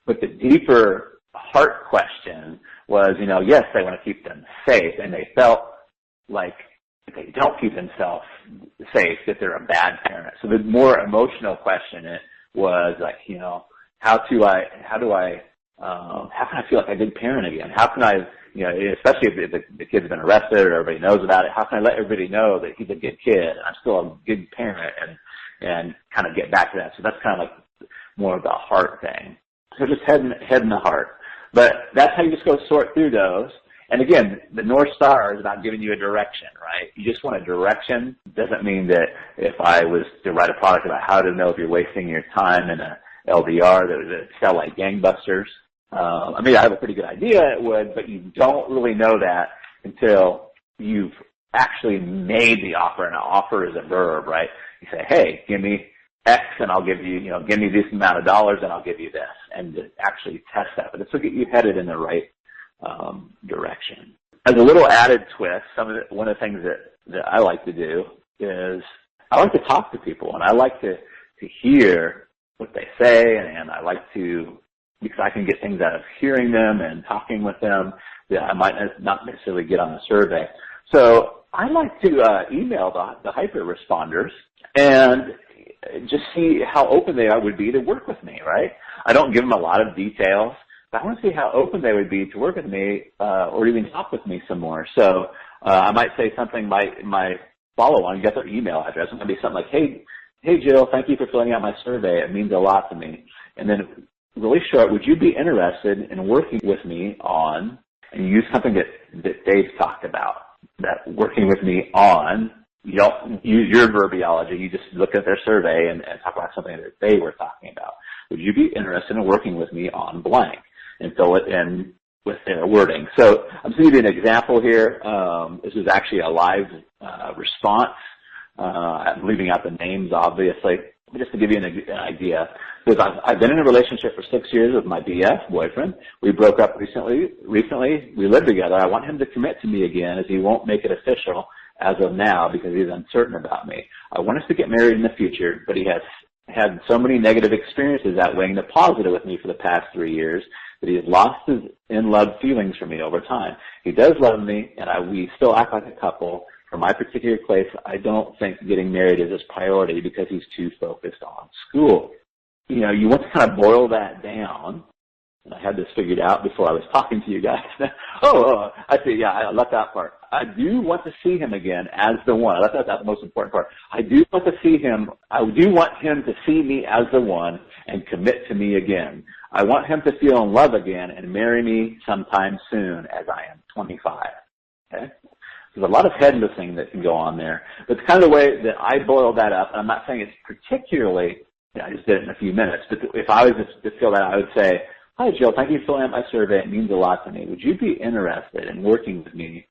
S1: But the deeper heart question was yes, they want to keep them safe, and they felt like if they don't keep themselves safe, that they're a bad parent. So the more emotional question was like, how can I feel like a good parent again? How can I, especially if the kid's been arrested or everybody knows about it, how can I let everybody know that he's a good kid and I'm still a good parent and kind of get back to that? So that's kind of like more of the heart thing. So just head and the heart. But that's how you just go sort through those. And again, the North Star is about giving you a direction, right? You just want a direction. Doesn't mean that if I was to write a product about how to know if you're wasting your time in a LDR that would sell like gangbusters. I have a pretty good idea it would, but you don't really know that until you've actually made the offer, and an offer is a verb, right? You say, hey, give me X and I'll give you, give me this amount of dollars and I'll give you this, and to actually test that. But this will get you headed in the right direction. As a little added twist, one of the things that I like to do is I like to talk to people, and I like to hear what they say, and I like to, because I can get things out of hearing them and talking with them that I might not necessarily get on a survey. So I like to email the hyper responders and just see how open they would be to work with me, right? I don't give them a lot of details, but I want to see how open they would be to work with me or even talk with me some more. So I might say something, my follow-on, get their email address. It might be something like, hey, Jill, thank you for filling out my survey. It means a lot to me. And then really short, would you be interested in working with me on, and use something that Dave talked about, that working with me on, you don't use your verbiology, you just look at their survey and talk about something that they were talking about. Would you be interested in working with me on blank? And fill it in with their wording. So I'm just going to give you an example here. This is actually a live response. I'm leaving out the names, obviously, just to give you an idea. Because I've been in a relationship for 6 years with my BF boyfriend. We broke up recently. We live together. I want him to commit to me again, as he won't make it official as of now because he's uncertain about me. I want us to get married in the future, but he has had so many negative experiences outweighing the positive with me for the past 3 years that he has lost his in-love feelings for me over time. He does love me, and we still act like a couple. For my particular case, I don't think getting married is his priority because he's too focused on school. You want to kind of boil that down. And I had this figured out before I was talking to you guys. I see. Yeah, I left that part. I do want to see him again as the one. I left out the most important part. I do want to see him. I do want him to see me as the one and commit to me again. I want him to feel in love again and marry me sometime soon, as I am 25. Okay? There's a lot of head listening that can go on there. But the kind of way that I boil that up, and I'm not saying it's particularly, I just did it in a few minutes, but if I was to fill that out, I would say, hi, Jill, thank you for filling out my survey. It means a lot to me. Would you be interested in working with me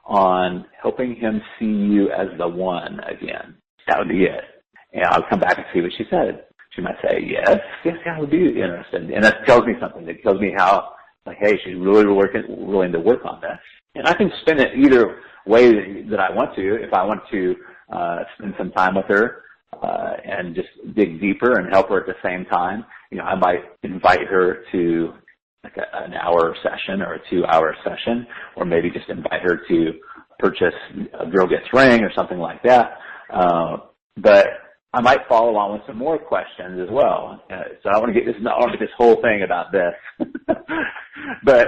S1: on helping him see you as the one again? That would be it. And I'll come back and see what she said. She might say, yes, I would be interested. And that tells me something. That tells me how, like, hey, she's really willing to work on this. And I can spin it either way that I want to. If I want to spend some time with her and just dig deeper and help her at the same time, I might invite her to like an hour session or a 2-hour session, or maybe just invite her to purchase a Girl Gets Ring or something like that. But I might follow on with some more questions as well. So I don't want to get this whole thing about this. But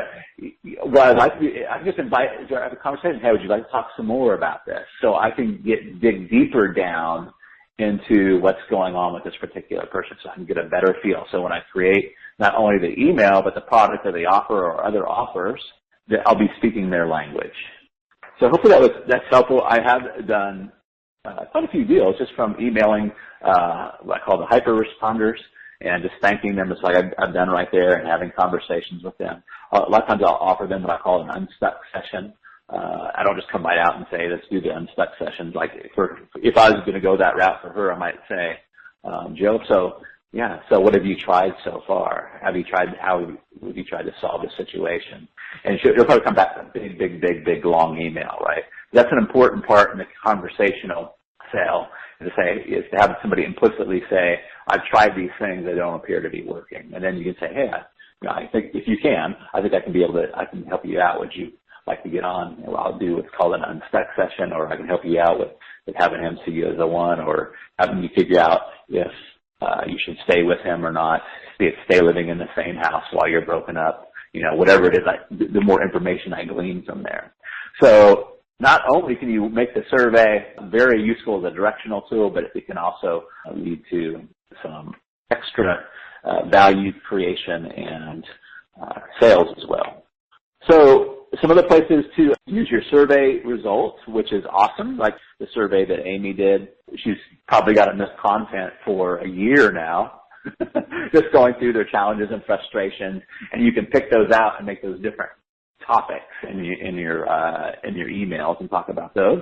S1: what I'd like to do, I can just invite, have a conversation. Hey, would you like to talk some more about this? So I can dig deeper down into what's going on with this particular person, so I can get a better feel. So when I create not only the email, but the product or the offer or other offers, that I'll be speaking their language. So hopefully that's helpful. I have done quite a few deals just from emailing what I call the hyper responders and just thanking them. It's like I've done right there, and having conversations with them. A lot of times I'll offer them what I call an unstuck session. I don't just come right out and say, let's do the unstuck sessions. Like if I was going to go that route for her, I might say, Joe, so what have you tried so far? How have you tried to solve this situation? And she'll probably come back with a big, long email, right? That's an important part in the conversational sale, is to have somebody implicitly say, I've tried these things, they don't appear to be working. And then you can say, hey, I think if you can, I think I can help you out. Would you like to get on? I'll do what's called an unstuck session, or I can help you out with having him see you as a one, or having you figure out if you should stay with him or not, stay living in the same house while you're broken up, whatever it is, the more information I glean from there. So not only can you make the survey very useful as a directional tool, but it can also lead to some extra value creation and sales as well. So some other places to use your survey results, which is awesome, like the survey that Amy did. She's probably got enough content for a year now, just going through their challenges and frustrations, and you can pick those out and make those different topics in your emails and talk about those.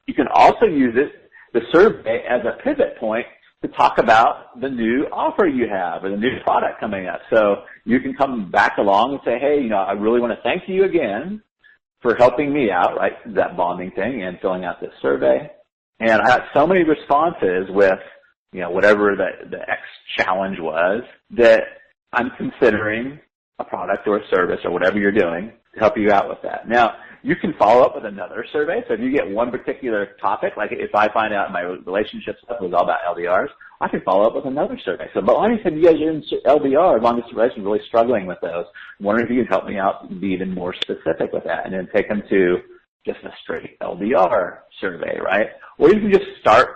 S1: You can also use the survey as a pivot point to talk about the new offer you have or the new product coming up. So you can come back along and say, hey, I really want to thank you again for helping me out, right, that bonding thing and filling out this survey. And I got so many responses with, whatever the X challenge was, that I'm considering a product or a service or whatever you're doing to help you out with that. Now, you can follow up with another survey. So if you get one particular topic, like if I find out my relationship stuff was all about LDRs, I can follow up with another survey. So, but Lonnie said you guys are in LDR, long distance relations, really struggling with those. I'm wondering if you can help me out and be even more specific with that, and then take them to just a straight LDR survey, right? Or you can just start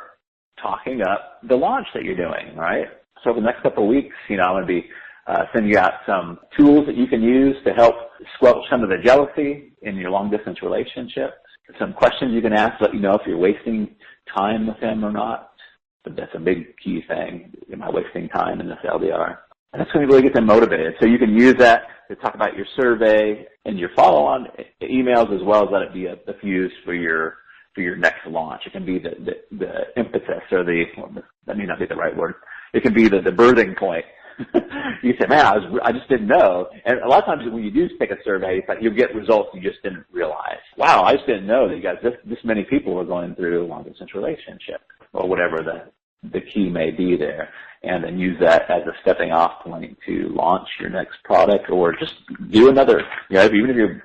S1: talking up the launch that you're doing, right? So for the next couple of weeks, I'm going to be sending you out some tools that you can use to help squelch some of the jealousy in your long-distance relationship. Some questions you can ask, let you know if you're wasting time with him or not. But that's a big key thing. Am I wasting time in this LDR? And that's going to really get them motivated. So you can use that to talk about your survey and your follow-on emails, as well as let it be a fuse for your next launch. It can be the impetus, or that may not be the right word. It can be the birthing point. You say, man, I just didn't know. And a lot of times when you do take a survey, you'll get results you just didn't realize. Wow, I just didn't know that you guys, this many people are going through a long-distance relationship, or whatever the key may be there. And then use that as a stepping off point to launch your next product, or just do another, even if you're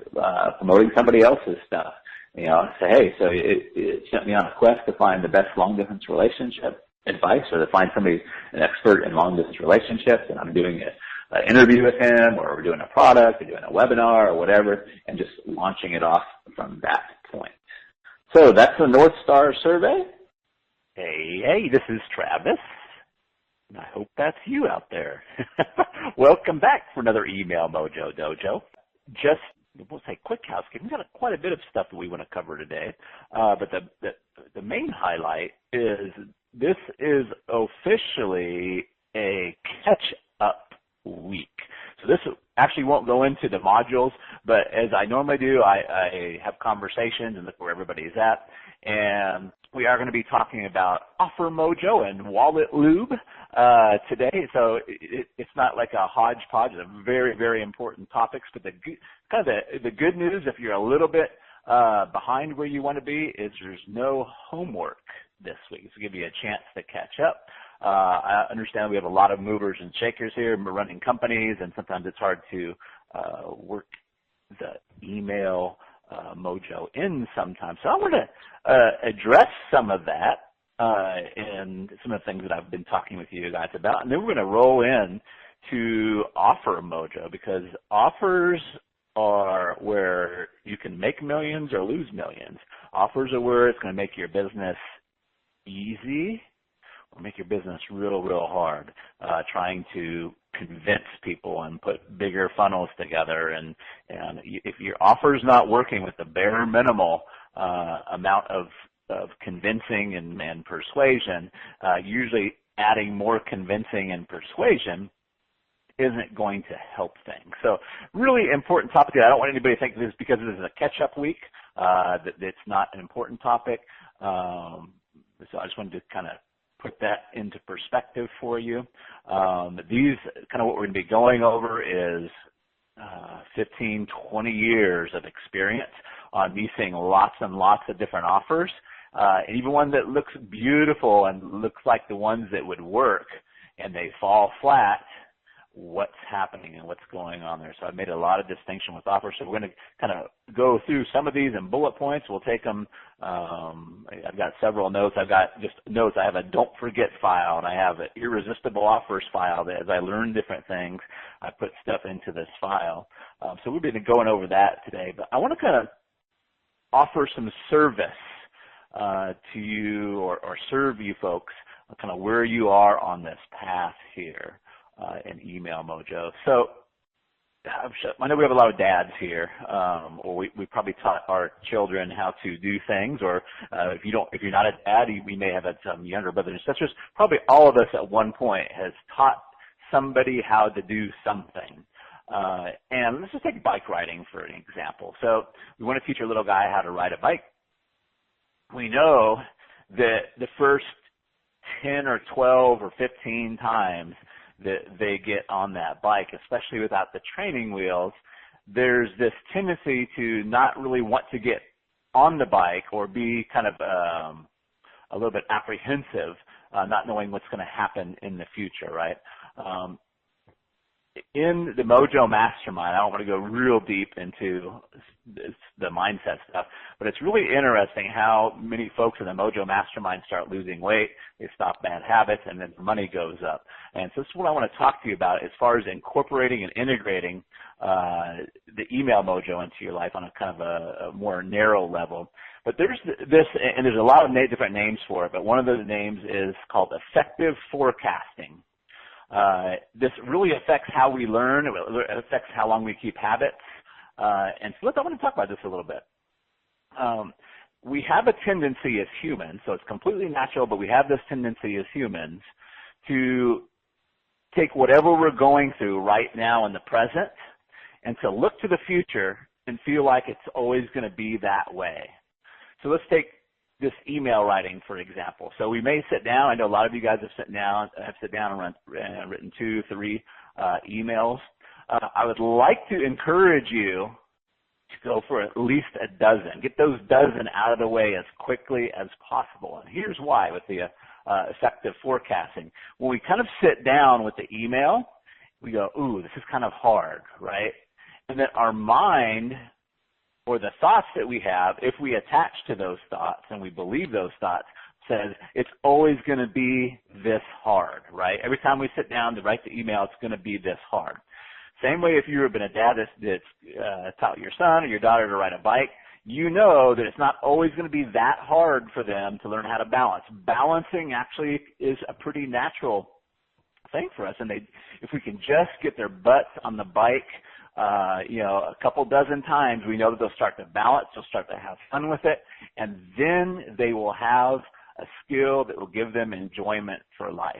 S1: promoting somebody else's stuff, say, hey, so it sent me on a quest to find the best long-distance relationship advice, or to find somebody, an expert in long-distance relationships, and I'm doing an interview with him, or we're doing a product, or doing a webinar, or whatever, and just launching it off from that point. So that's the North Star survey.
S5: Hey, this is Travis, and I hope that's you out there. Welcome back for another Email Mojo Dojo. Just, we'll say quick housekeeping. We've got quite a bit of stuff that we want to cover today, but the main highlight is this is officially a catch-up week. So this actually won't go into the modules, but as I normally do, I have conversations and look where everybody's at. And we are going to be talking about Offer Mojo and Wallet Lube today. So it's not like a hodgepodge of very, very important topics, but the good news, if you're a little bit behind where you want to be is there's no homework this week. So give you a chance to catch up. I understand we have a lot of movers and shakers here. We're running companies, and sometimes it's hard to work the email mojo in sometimes. So I want to address some of that and some of the things that I've been talking with you guys about. And then we're going to roll in to Offer Mojo, because offers are where you can make millions or lose millions. Offers are where it's going to make your business easy or make your business real hard, trying to convince people and put bigger funnels together. And if your offer's not working with the bare minimal amount of convincing and persuasion, usually adding more convincing and persuasion isn't going to help things. So really important topic. I don't want anybody to think this is because this is a catch-up week, that it's not an important topic. So I just wanted to kind of put that into perspective for you. These kind of what we're going to be going over is 15, 20 years of experience on me seeing lots and lots of different offers, and even one that looks beautiful and looks like the ones that would work and they fall flat. What's happening and what's going on there. So I made a lot of distinction with offers. So we're going to kind of go through some of these in bullet points. We'll take them. I've got several notes. I've got just notes. I have a don't forget file, and I have an irresistible offers file that as I learn different things, I put stuff into this file. So we've been going over that today. But I want to kind of offer some service to you or serve you folks kind of where you are on this path here. In Email Mojo. So I know we have a lot of dads here, or we probably taught our children how to do things, or if you're not a dad, we may have had some younger brothers and sisters. Probably all of us at one point has taught somebody how to do something. And let's just take bike riding for an example. So we want to teach our little guy how to ride a bike. We know that the first 10 or 12 or 15 times that they get on that bike, especially without the training wheels, there's this tendency to not really want to get on the bike or be kind of a little bit apprehensive, not knowing what's going to happen in the future, right? In the Mojo Mastermind, I don't want to go real deep into the mindset stuff, but it's really interesting how many folks in the Mojo Mastermind start losing weight, they stop bad habits, and then money goes up. And so this is what I want to talk to you about as far as incorporating and integrating the Email Mojo into your life on a kind of a more narrow level. But there's this, and there's a lot of different names for it, but one of the names is called effective forecasting. This really affects how we learn. It affects how long we keep habits. And so I want to talk about this a little bit. We have a tendency as humans, so it's completely natural, but we have this tendency as humans to take whatever we're going through right now in the present and to look to the future and feel like it's always going to be that way. So let's take this email writing, for example. So we may sit down. I know a lot of you guys have sat down and written 2, 3 emails. I would like to encourage you to go for at least a dozen. Get those dozen out of the way as quickly as possible. And here's why with the effective forecasting. When we kind of sit down with the email, we go, ooh, this is kind of hard, right? And then our mind or the thoughts that we have, if we attach to those thoughts and we believe those thoughts, says it's always going to be this hard, right? Every time we sit down to write the email, it's going to be this hard. Same way if you've been a dad that's taught your son or your daughter to ride a bike, you know that it's not always going to be that hard for them to learn how to balance. Balancing actually is a pretty natural thing for us, and if we can just get their butts on the bike, a couple dozen times, we know that they'll start to balance, they'll start to have fun with it, and then they will have a skill that will give them enjoyment for life.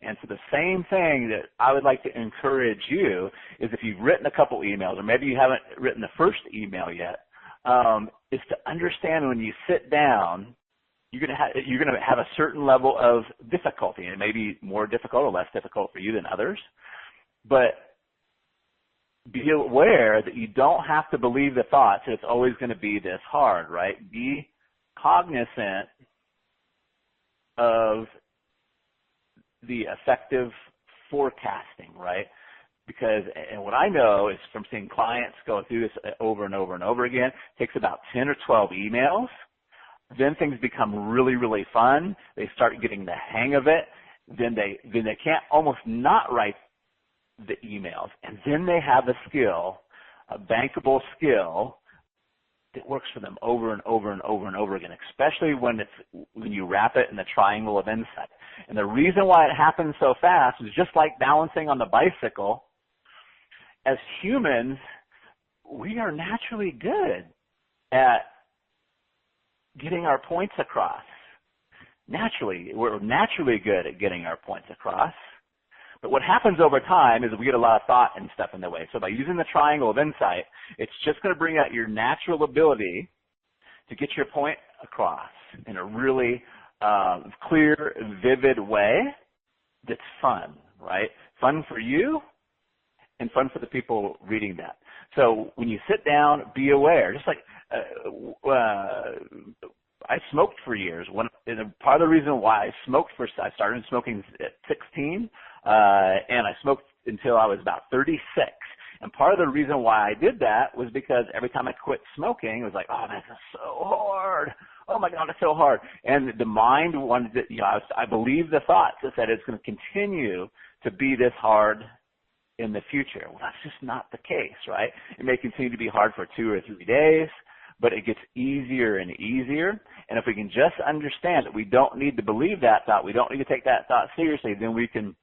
S5: And so the same thing that I would like to encourage you is if you've written a couple emails, or maybe you haven't written the first email yet, is to understand when you sit down, you're going to have a certain level of difficulty, and it may be more difficult or less difficult for you than others. But be aware that you don't have to believe the thoughts that it's always going to be this hard, right? Be cognizant of the effective forecasting, right? Because, and what I know is from seeing clients go through this over and over and over again, it takes about 10 or 12 emails. Then things become really, really fun. They start getting the hang of it. Then they can't almost not write the emails. And then they have a skill, a bankable skill that works for them over and over and over and over again, especially when you wrap it in the triangle of insight. And the reason why it happens so fast is just like balancing on the bicycle. As humans, we are naturally good at getting our points across. Naturally, we're naturally good at getting our points across. But what happens over time is we get a lot of thought and stuff in the way. So by using the triangle of insight, it's just going to bring out your natural ability to get your point across in a really clear, vivid way that's fun, right? Fun for you and fun for the people reading that. So when you sit down, be aware. Just like I smoked for years. Part of the reason why I started smoking at 16, and I smoked until I was about 36. And part of the reason why I did that was because every time I quit smoking, it was like, oh, man, this is so hard. Oh, my God, it's so hard. And the mind wanted to, I believe the thoughts that said it's going to continue to be this hard in the future. Well, that's just not the case, right? It may continue to be hard for 2 or 3 days, but it gets easier and easier. And if we can just understand that we don't need to believe that thought, we don't need to take that thought seriously, then we can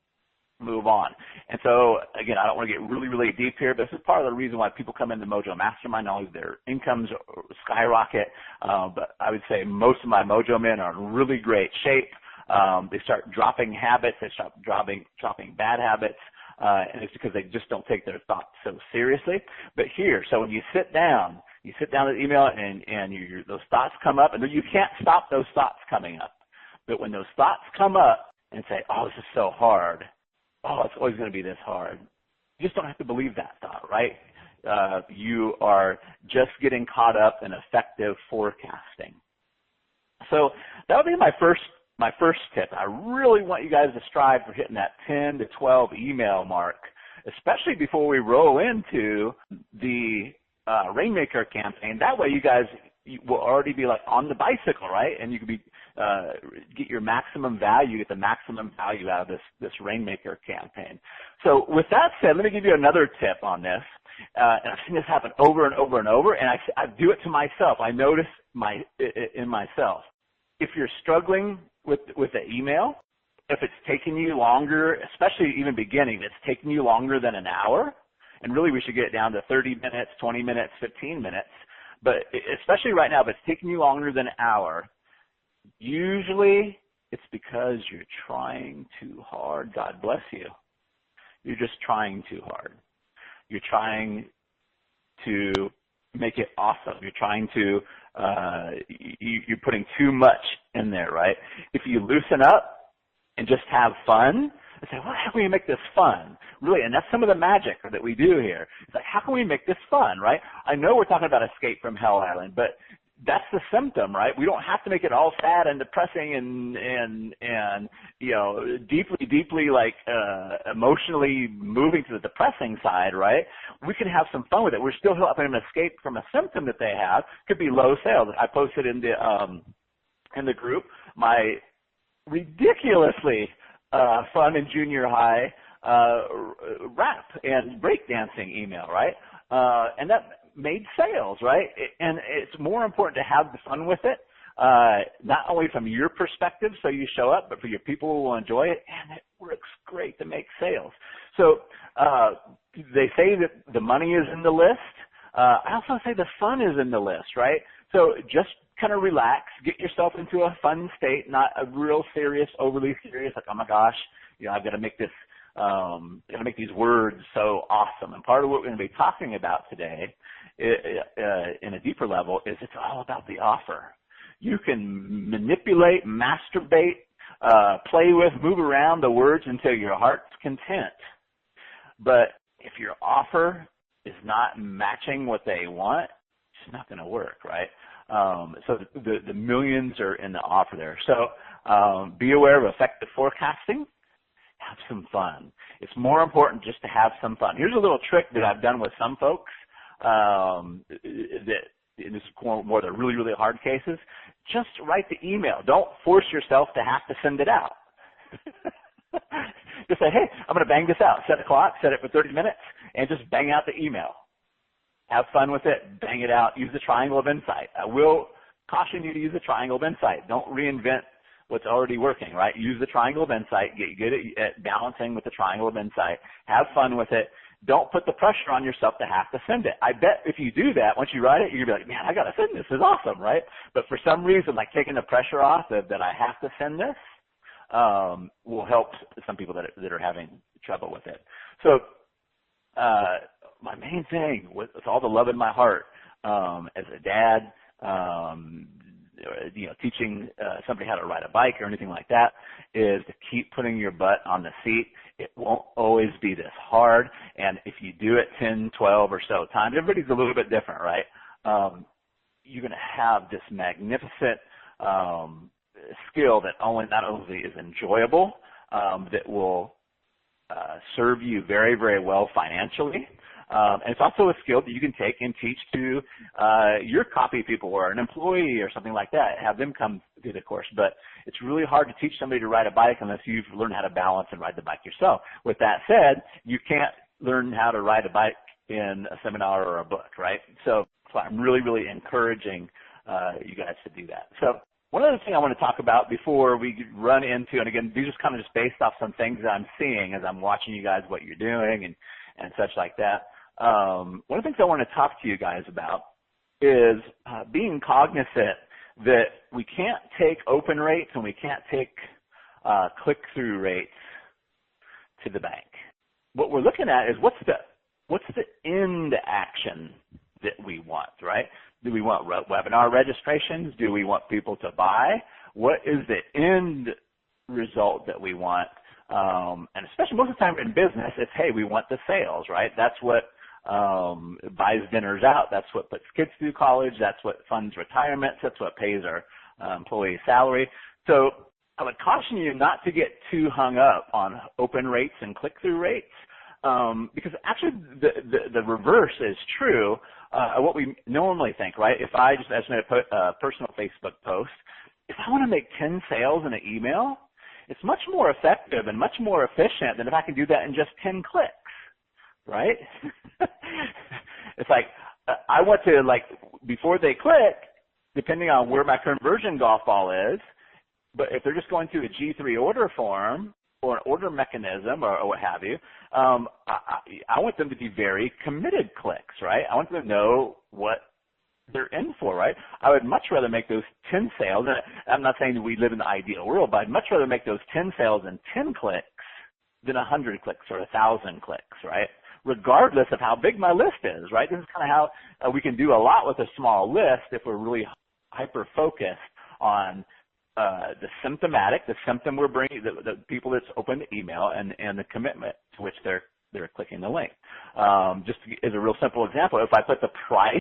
S5: move on. And so, again, I don't want to get really, really deep here, but this is part of the reason why people come into Mojo Mastermind. Not only their incomes skyrocket, but I would say most of my Mojo men are in really great shape. They start dropping habits. They start dropping bad habits. And it's because they just don't take their thoughts so seriously. But here, so when you sit down at the email and those thoughts come up, and you can't stop those thoughts coming up. But when those thoughts come up and say, oh, this is so hard. Oh, it's always going to be this hard. You just don't have to believe that thought, right? You are just getting caught up in effective forecasting. So that would be my first tip. I really want you guys to strive for hitting that 10 to 12 email mark, especially before we roll into the Rainmaker campaign. That way you guys will already be like on the bicycle, right? And you can be get your maximum value, get the maximum value out of this Rainmaker campaign. So with that said, let me give you another tip on this. And I've seen this happen over and over and over, and I do it to myself. I notice in myself. If you're struggling with the email, if it's taking you longer, especially even beginning, it's taking you longer than an hour, and really we should get it down to 30 minutes, 20 minutes, 15 minutes, but especially right now, if it's taking you longer than an hour, usually it's because you're trying too hard. God bless you. You're just trying too hard. You're trying to make it awesome. You're trying to, you're putting too much in there, right? If you loosen up and just have fun, and say, well, how can we make this fun? Really, and that's some of the magic that we do here. It's like, how can we make this fun, right? I know we're talking about Escape from Hell Island, but that's the symptom, right? We don't have to make it all sad and depressing and deeply like emotionally moving to the depressing side, right? We can have some fun with it. We're still helping them escape from a symptom that they have. Could be low sales. I posted in the group my ridiculously fun in junior high rap and breakdancing email, right? And that made sales, right? And it's more important to have the fun with it, not only from your perspective, so you show up, but for your people who will enjoy it, and it works great to make sales. So they say that the money is in the list. I also say the fun is in the list, right? So just kind of relax, get yourself into a fun state, not a real serious, overly serious, like, oh my gosh, I've got to make this, gotta make these words so awesome. And part of what we're going to be talking about today in a deeper level is it's all about the offer. You can manipulate, masturbate, play with, move around the words until your heart's content. But if your offer is not matching what they want, it's not going to work, right? So the millions are in the offer there. So be aware of effective forecasting. Have some fun. It's more important just to have some fun. Here's a little trick that I've done with some folks. That this is more the really, really hard cases. Just write the email. Don't force yourself to have to send it out. Just say, hey, I'm going to bang this out. Set a clock, set it for 30 minutes, and just bang out the email. Have fun with it. Bang it out. Use the triangle of insight. I will caution you to use the triangle of insight. Don't reinvent what's already working, right? Use the triangle of insight. Get good at balancing with the triangle of insight. Have fun with it. Don't put the pressure on yourself to have to send it. I bet if you do that, once you write it, you're going to be like, man, I got to send this. This is awesome, right? But for some reason, like taking the pressure off that I have to send this will help some people that are having trouble with it. So my main thing with all the love in my heart as a dad, teaching somebody how to ride a bike or anything like that is to keep putting your butt on the seat. It won't always be this hard, and if you do it 10, 12 or so times, everybody's a little bit different, right? You're going to have this magnificent skill that not only is enjoyable, that will serve you very, very well financially. And it's also a skill that you can take and teach to your copy people or an employee or something like that. Have them come through the course. But it's really hard to teach somebody to ride a bike unless you've learned how to balance and ride the bike yourself. With that said, you can't learn how to ride a bike in a seminar or a book, right? So I'm really, really encouraging you guys to do that. So one other thing I want to talk about before we run into, and again, these are kind of just based off some things that I'm seeing as I'm watching you guys, what you're doing and such like that. One of the things I want to talk to you guys about is being cognizant that we can't take open rates and we can't take click-through rates to the bank. What we're looking at is what's the end action that we want, right? Do we want webinar registrations? Do we want people to buy? What is the end result that we want? And especially most of the time in business, it's, hey, we want the sales, right? That's what buys dinners out. That's what puts kids through college. That's what funds retirements. That's what pays our employee salary. So I would caution you not to get too hung up on open rates and click-through rates, because actually the reverse is true. What we normally think, right? If I just estimate a personal Facebook post, if I want to make 10 sales in an email, it's much more effective and much more efficient than if I can do that in just 10 clicks. Right? It's like I want to, like, before they click, depending on where my conversion golf ball is, but if they're just going through a G3 order form or an order mechanism or what have you, I want them to be very committed clicks, right? I want them to know what they're in for, right? I would much rather make those 10 sales, and I'm not saying that we live in the ideal world, but I'd much rather make those 10 sales in 10 clicks than 100 clicks or 1,000 clicks, right? Regardless of how big my list is, right? This is kind of how we can do a lot with a small list if we're really hyper-focused on the symptom we're bringing, the people that's opened the email and the commitment to which they're clicking the link. Just as a real simple example, if I put the price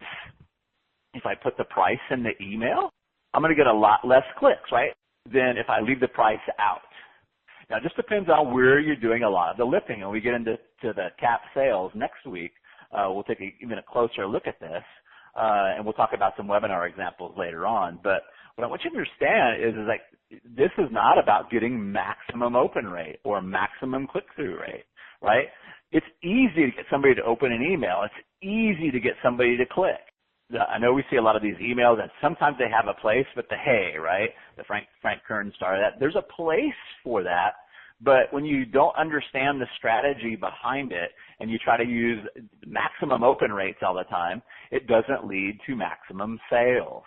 S5: in the email, I'm going to get a lot less clicks, right, than if I leave the price out. Now, it just depends on where you're doing a lot of the lifting. And we get into the cap sales next week. We'll take even a closer look at this, and we'll talk about some webinar examples later on. But what I want you to understand is like this is not about getting maximum open rate or maximum click-through rate, right? It's easy to get somebody to open an email. It's easy to get somebody to click. I know we see a lot of these emails, and sometimes they have a place, but the hey, right? The Frank Kern started that. There's a place for that, but when you don't understand the strategy behind it and you try to use maximum open rates all the time, it doesn't lead to maximum sales.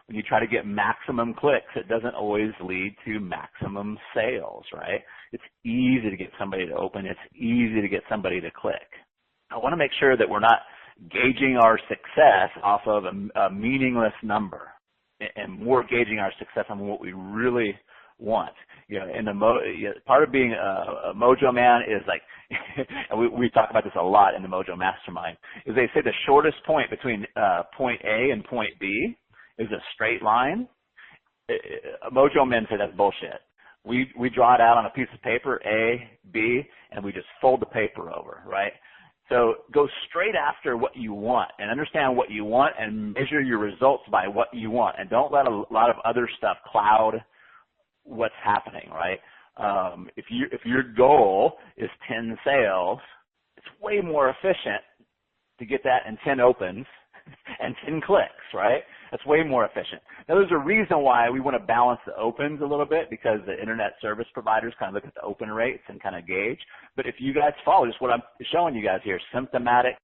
S5: When you try to get maximum clicks, it doesn't always lead to maximum sales, right? It's easy to get somebody to open. It's easy to get somebody to click. I want to make sure that we're not gauging our success off of a meaningless number and more gauging our success on what we really want. You know, and part of being a Mojo man is like, and we talk about this a lot in the Mojo Mastermind, is they say the shortest point between point A and point B is a straight line. Mojo men say that's bullshit. We draw it out on a piece of paper, A, B, and we just fold the paper over, right? So go straight after what you want and understand what you want and measure your results by what you want, and don't let a lot of other stuff cloud what's happening, right? If your goal is 10 sales, it's way more efficient to get that in 10 opens and 10 clicks, right? That's way more efficient. Now, there's a reason why we want to balance the opens a little bit, because the internet service providers kind of look at the open rates and kind of gauge. But if you guys follow just what I'm showing you guys here, symptomatic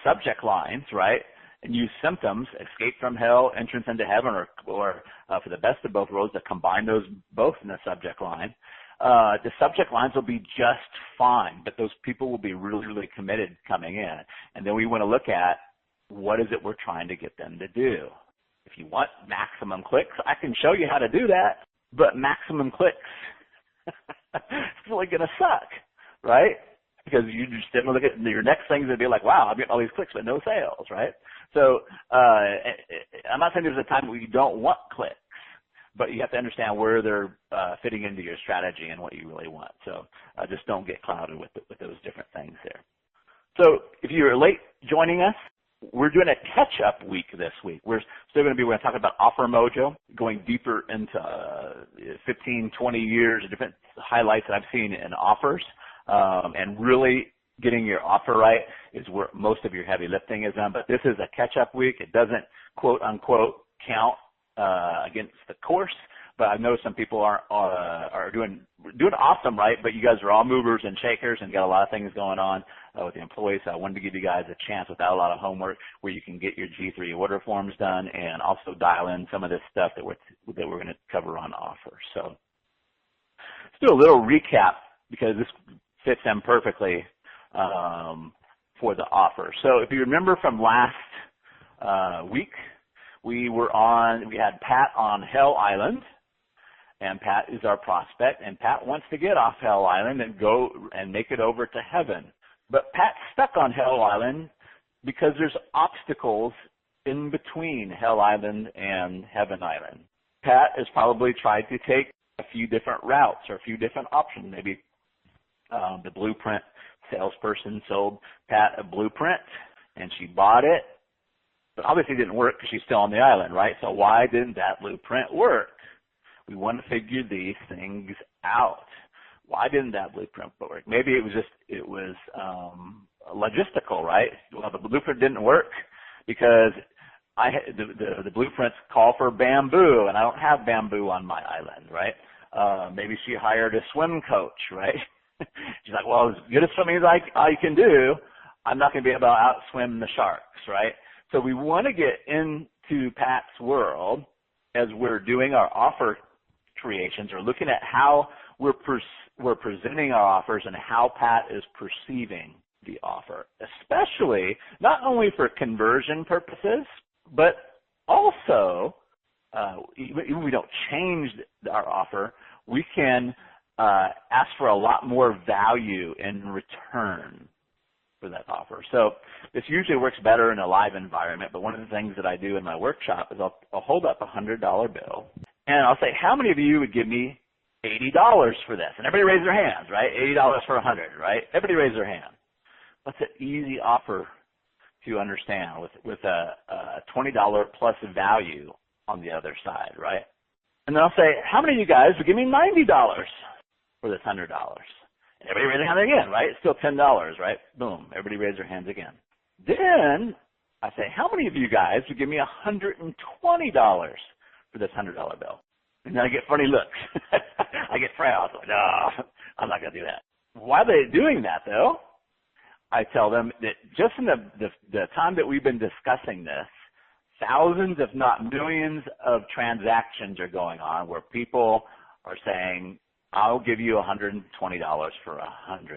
S5: subject lines, right? And use symptoms, escape from hell, entrance into heaven, or for the best of both worlds, to combine those both in the subject line. The subject lines will be just fine, but those people will be really, really committed coming in. And then we want to look at what is it we're trying to get them to do. If you want maximum clicks, I can show you how to do that, but maximum clicks, it's really going to suck, right? Because you just didn't look at your next things and be like, wow, I'm getting all these clicks but no sales, right? So I'm not saying there's a time where you don't want clicks, but you have to understand where they're fitting into your strategy and what you really want. So just don't get clouded with those different things there. So if you're late joining us, we're doing a catch-up week this week. We're going to talk about Offer Mojo, going deeper into 15, 20 years of different highlights that I've seen in offers, and really getting your offer right is where most of your heavy lifting is done. But this is a catch-up week. It doesn't, quote-unquote, count against the course, but I know some people are doing awesome, right? But you guys are all movers and shakers and got a lot of things going on with the employees. So I wanted to give you guys a chance without a lot of homework where you can get your G3 order forms done and also dial in some of this stuff that we're going to cover on offer. So let's do a little recap because this fits in perfectly for the offer. So if you remember from last week, we had Pat on Hell Island. And Pat is our prospect, and Pat wants to get off Hell Island and go and make it over to heaven. But Pat's stuck on Hell Island because there's obstacles in between Hell Island and Heaven Island. Pat has probably tried to take a few different routes or a few different options. Maybe the blueprint salesperson sold Pat a blueprint, and she bought it, but obviously it didn't work because she's still on the island, right? So why didn't that blueprint work? We want to figure these things out. Why didn't that blueprint work? Maybe it was logistical, right? Well, the blueprint didn't work because the blueprints call for bamboo, and I don't have bamboo on my island, right? Maybe she hired a swim coach, right? She's like, well, as good as swimming as I can do, I'm not going to be able to outswim the sharks, right? So we want to get into Pat's world as we're doing our offer creations or looking at how we're presenting our offers and how Pat is perceiving the offer, especially not only for conversion purposes, but also even if we don't change our offer, we can ask for a lot more value in return for that offer. So this usually works better in a live environment, but one of the things that I do in my workshop is I'll hold up a $100 bill, and I'll say, how many of you would give me $80 for this? And everybody raise their hands, right? $80 for 100, right? Everybody raise their hand. That's an easy offer to understand with a $20 plus value on the other side, right? And then I'll say, how many of you guys would give me $90 for this $100? And everybody raise their hand again, right? It's still $10, right? Boom. Everybody raise their hands again. Then I say, how many of you guys would give me $120 for this $100 bill? And then I get funny looks. I get frowns. Like, no, I'm not going to do that. Why are they doing that, though? I tell them that just in the time that we've been discussing this, thousands, if not millions, of transactions are going on where people are saying, I'll give you $120 for $100.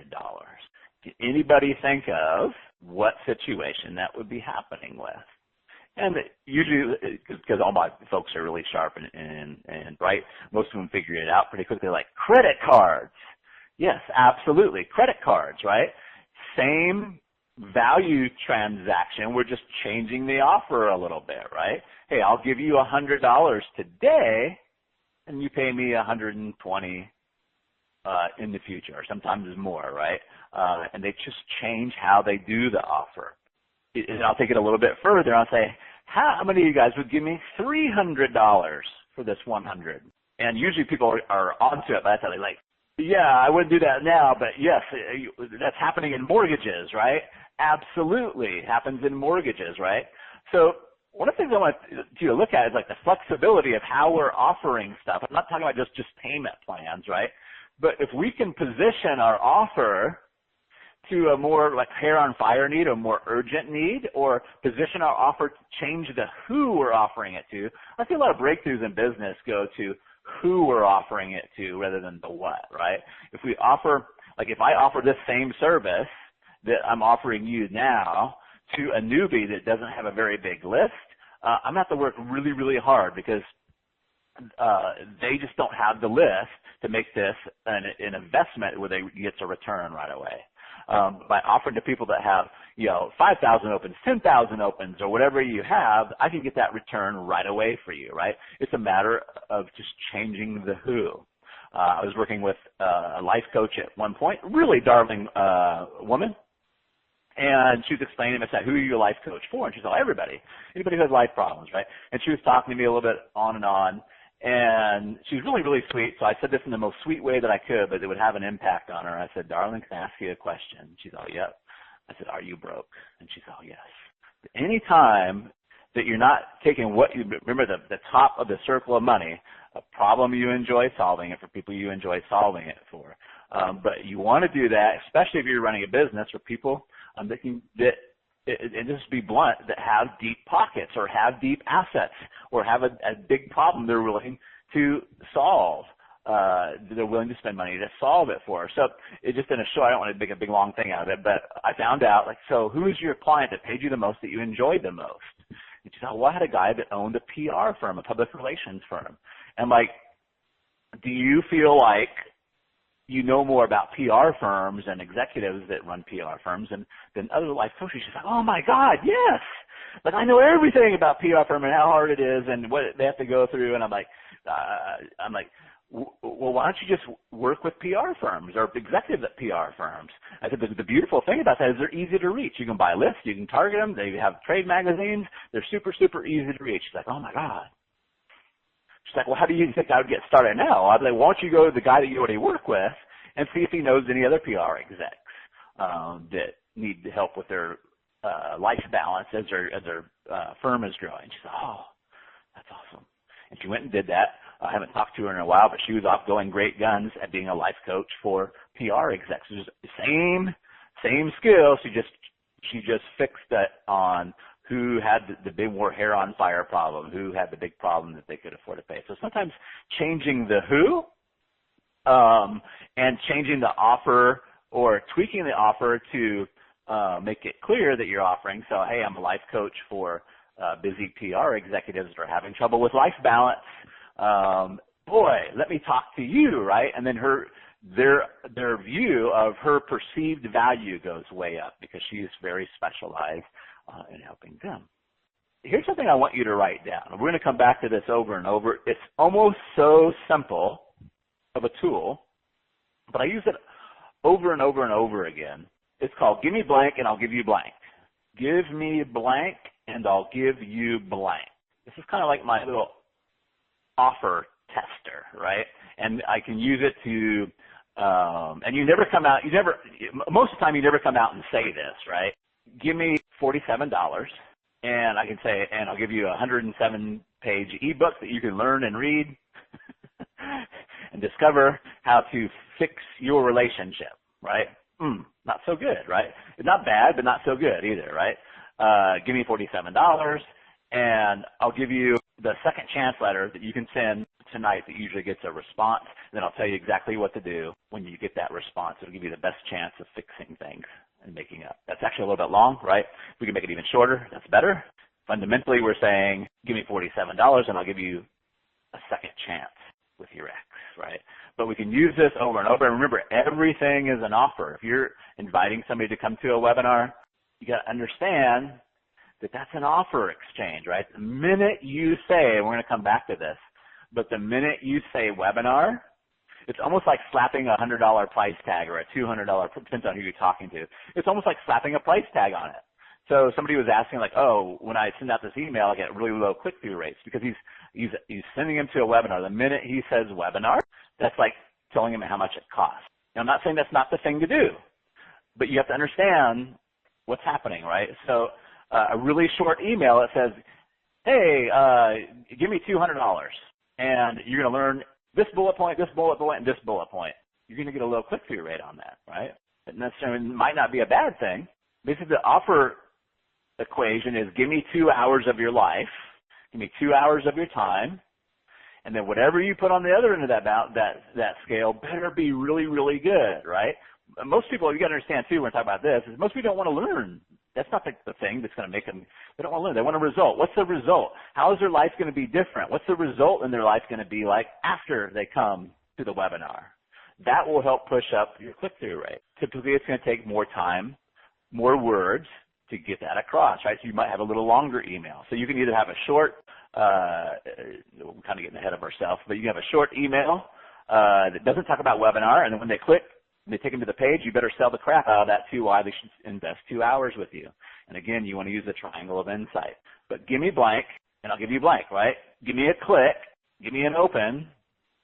S5: Can anybody think of what situation that would be happening with? And usually, because all my folks are really sharp and bright, most of them figure it out pretty quickly, like credit cards. Yes, absolutely. Credit cards, right? Same value transaction. We're just changing the offer a little bit, right? Hey, I'll give you $100 today, and you pay me $120 in the future, or sometimes more, right? And they just change how they do the offer. And I'll take it a little bit further. I'll say, how many of you guys would give me $300 for this 100? And usually people are onto it by that time. They're like, yeah, I wouldn't do that now, but yes, that's happening in mortgages, right? Absolutely happens in mortgages, right? So one of the things I want you to look at is like the flexibility of how we're offering stuff. I'm not talking about just payment plans, right? But if we can position our offer to a more like hair on fire need, a more urgent need, or position our offer to change the who we're offering it to, I see a lot of breakthroughs in business go to who we're offering it to rather than the what, right? If we offer, like if I offer this same service that I'm offering you now to a newbie that doesn't have a very big list, I'm going to have to work really, really hard because they just don't have the list to make this an investment where they get a return right away. By offering to people that have, 5,000 opens, 10,000 opens, or whatever you have, I can get that return right away for you, right? It's a matter of just changing the who. I was working with a life coach at one point, really darling woman, and she was explaining to me, I said, who are you a life coach for? And she said, everybody, anybody who has life problems, right? And she was talking to me a little bit on, and she was really, really sweet. So I said this in the most sweet way that I could, but it would have an impact on her. I said, darling, can I ask you a question? She said, oh, yep. I said, are you broke? And she said, oh, yes. Any time that you're not taking what you, remember the top of the circle of money, a problem you enjoy solving it for people you enjoy solving it for. But you want to do that, especially if you're running a business for people and just be blunt, that have deep pockets or have deep assets or have a big problem they're willing to solve. They're willing to spend money to solve it for. So it just in a show, I don't want to make a big long thing out of it, but I found out, like, so who's your client that paid you the most, that you enjoyed the most? And she said, well, I had a guy that owned a PR firm, a public relations firm. And I'm like, do you feel like you know more about PR firms and executives that run PR firms than other life coaches? She's like, oh my God, yes. Like I know everything about PR firm and how hard it is and what they have to go through. And I'm like, well, why don't you just work with PR firms or executives at PR firms? I said, the beautiful thing about that is they're easy to reach. You can buy lists, you can target them, they have trade magazines, they're super, super easy to reach. She's like, oh my God. She's like, well, how do you think I would get started now? I'd like, why don't you go to the guy that you already work with and see if he knows any other PR execs that need help with their life balance as their firm is growing. She said, oh, that's awesome. And she went and did that. I haven't talked to her in a while, but she was off going great guns at being a life coach for PR execs. It was the same skill. She just fixed it on who had the big more hair on fire problem, who had the big problem that they could afford to pay. So sometimes changing the who and changing the offer or tweaking the offer to make it clear that you're offering. So, hey, I'm a life coach for busy PR executives that are having trouble with life balance. Boy, let me talk to you, right? And then their view of her perceived value goes way up because she is very specialized in helping them. Here's something I want you to write down. We're going to come back to this over and over. It's almost so simple of a tool, but I use it over and over and over again. It's called give me blank and I'll give you blank. Give me blank and I'll give you blank. This is kind of like my little offer tester, right? And I can use it to, and most of the time you never come out and say this, right? Give me $47 and I can say, and I'll give you a 107-page ebook that you can learn and read and discover how to fix your relationship, right? Not so good, right? It's not bad, but not so good either, right? Give me $47 and I'll give you the second chance letter that you can send tonight that usually gets a response. Then I'll tell you exactly what to do when you get that response. It'll give you the best chance of fixing things and making up. That's actually a little bit long, right? If we can make it even shorter, that's better. Fundamentally, we're saying, give me $47 and I'll give you a second chance with your X, right? But we can use this over and over. And remember, everything is an offer. If you're inviting somebody to come to a webinar, you got to understand that that's an offer exchange, right? The minute you say, and we're going to come back to this, but the minute you say webinar, it's almost like slapping a $100 price tag or a $200, depends on who you're talking to. It's almost like slapping a price tag on it. So somebody was asking like, oh, when I send out this email, I get really low click-through rates because he's sending him to a webinar. The minute he says webinar, that's like telling him how much it costs. Now, I'm not saying that's not the thing to do, but you have to understand what's happening, right? So a really short email that says, hey, give me $200, and you're going to learn this bullet point, and this bullet point. You're going to get a low click-through rate on that, right? It necessarily might not be a bad thing. Basically, the offer equation is give me 2 hours of your life, give me 2 hours of your time, and then whatever you put on the other end of that scale better be really, really good, right? Most people, you got to understand too when I talk about this, is most people don't want to learn. That's not the thing that's going to make them, they don't want to learn. They want a result. What's the result? How is their life going to be different? What's the result in their life going to be like after they come to the webinar? That will help push up your click-through rate. Typically, it's going to take more time, more words to get that across, right? So you might have a little longer email. So you can either have a short, we're kind of getting ahead of ourselves, but you can have a short email that doesn't talk about webinar, and then when they click, they take them to the page, you better sell the crap out of that too, why they should invest 2 hours with you. And again, you want to use the triangle of insight. But give me blank, and I'll give you blank, right? Give me a click, give me an open,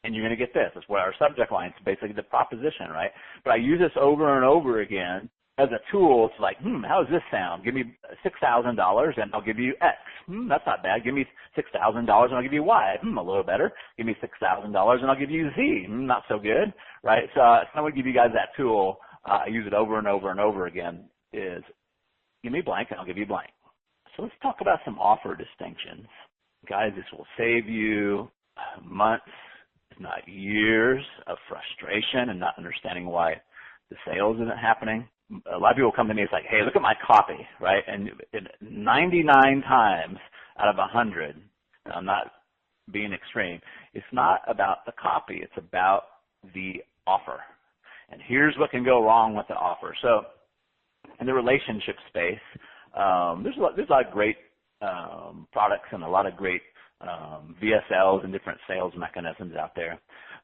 S5: and you're going to get this. That's what our subject line is, basically the proposition, right? But I use this over and over again as a tool. It's like, how does this sound? Give me $6,000 and I'll give you X. That's not bad. Give me $6,000 and I'll give you Y. A little better. Give me $6,000 and I'll give you Z. Not so good, right? So I'm going to give you guys that tool. I use it over and over and over again is give me blank and I'll give you blank. So let's talk about some offer distinctions. Guys, this will save you months, if not years, of frustration and not understanding why the sales isn't happening. A lot of people come to me, it's like, hey, look at my copy, right? And 99 times out of 100, and I'm not being extreme, it's not about the copy, it's about the offer. And here's what can go wrong with the offer. So in the relationship space, there's a lot of great products and a lot of great VSLs and different sales mechanisms out there.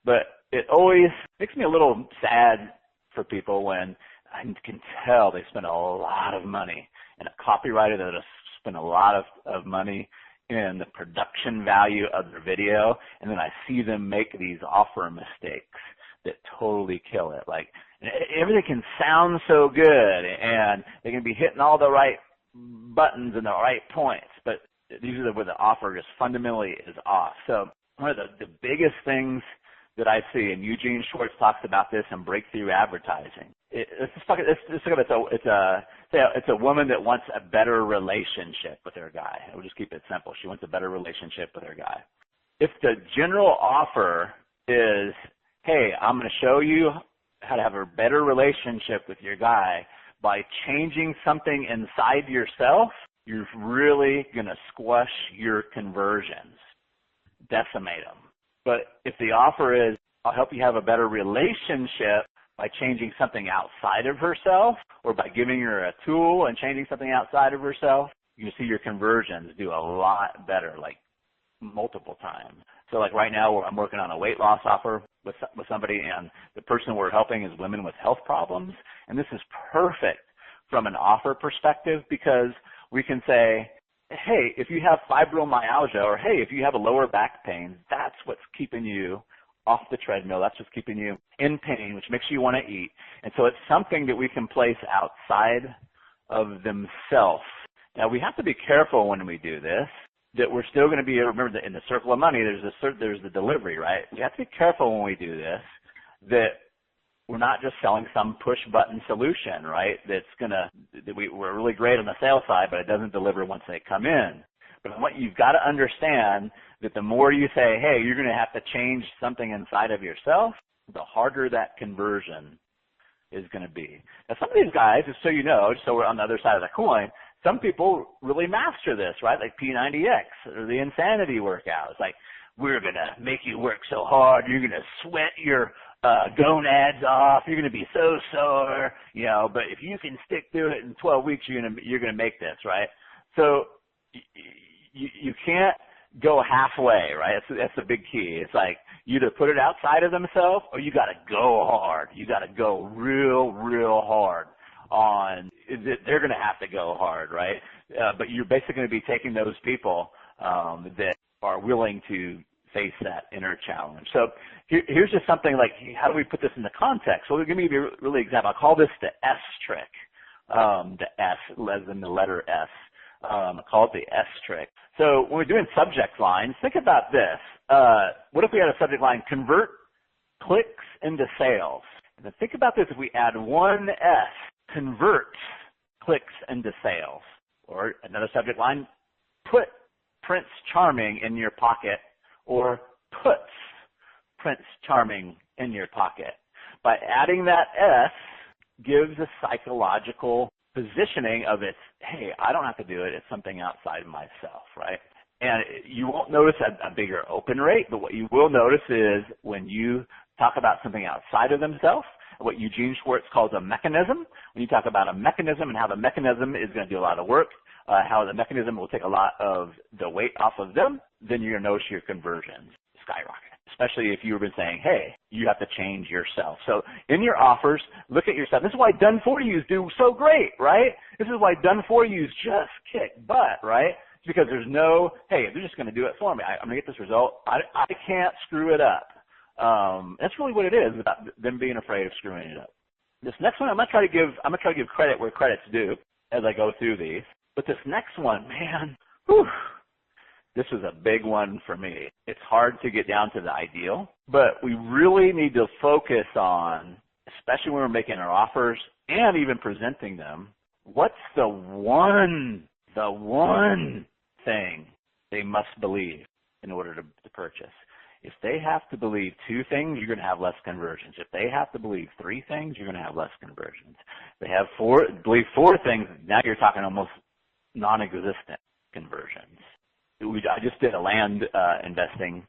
S5: But it always makes me a little sad for people when I can tell they spend a lot of money, and a copywriter that has spent a lot of money in the production value of their video, and then I see them make these offer mistakes that totally kill it. Like, everything can sound so good, and they can be hitting all the right buttons and the right points, but usually where the offer just fundamentally is off. So one of the biggest things that I see, and Eugene Schwartz talks about this in Breakthrough Advertising. It's a woman that wants a better relationship with her guy. We'll just keep it simple. She wants a better relationship with her guy. If the general offer is, hey, I'm going to show you how to have a better relationship with your guy by changing something inside yourself, you're really going to squash your conversions, decimate them. But if the offer is, I'll help you have a better relationship by changing something outside of herself, or by giving her a tool and changing something outside of herself, you see your conversions do a lot better, like multiple times. So like right now, I'm working on a weight loss offer with somebody, and the person we're helping is women with health problems. And this is perfect from an offer perspective because we can say, hey, if you have fibromyalgia, or hey, if you have a lower back pain, that's what's keeping you off the treadmill. That's what's keeping you in pain, which makes you want to eat. And so it's something that we can place outside of themselves. Now, we have to be careful when we do this, that we're still going to be, remember that in the circle of money, there's the delivery, right? We have to be careful when we do this, that we're not just selling some push-button solution, right, we're really great on the sales side, but it doesn't deliver once they come in. But what you've got to understand that the more you say, hey, you're going to have to change something inside of yourself, the harder that conversion is going to be. Now, some of these guys, just so you know, just so we're on the other side of the coin, some people really master this, right? Like P90X or the Insanity workout. It's like, we're going to make you work so hard, you're going to sweat your gonads off, you're going to be so sore, but if you can stick to it in 12 weeks, you're going to make this, right? So you can't go halfway, right? That's the big key. It's like you either put it outside of themselves or you got to go hard. You got to go real hard on, they're going to have to go hard, right? But you're basically going to be taking those people that are willing to face that inner challenge. So here's just something like, how do we put this into context? Well, give me a really example. I call this the S trick. The S, as in the letter S. I call it the S trick. So when we're doing subject lines, think about this. What if we had a subject line, convert clicks into sales? And then think about this, if we add one S, convert clicks into sales. Or another subject line, put Prince Charming in your pocket, or puts Prince Charming in your pocket. By adding that S, gives a psychological positioning of it's, hey, I don't have to do it. It's something outside of myself, right? And you won't notice a bigger open rate, but what you will notice is when you talk about something outside of themselves, what Eugene Schwartz calls a mechanism, when you talk about a mechanism and how the mechanism is going to do a lot of work, how the mechanism will take a lot of the weight off of them, then you're going to notice your conversions skyrocket. Especially if you've been saying, hey, you have to change yourself. So in your offers, look at yourself. This is why done for yous do so great, right? This is why done for yous just kick butt, right? It's because there's no, hey, they're just going to do it for me. I'm going to get this result. I can't screw it up. That's really what it is about them being afraid of screwing it up. This next one, I'm going to try to give credit where credit's due as I go through these. But this next one, man, whew, this is a big one for me. It's hard to get down to the ideal, but we really need to focus on, especially when we're making our offers and even presenting them, what's the one thing they must believe in order to purchase. If they have to believe two things, you're going to have less conversions. If they have to believe three things, you're going to have less conversions. If they have believe four things, now you're talking almost non-existent conversions. I just did a land investing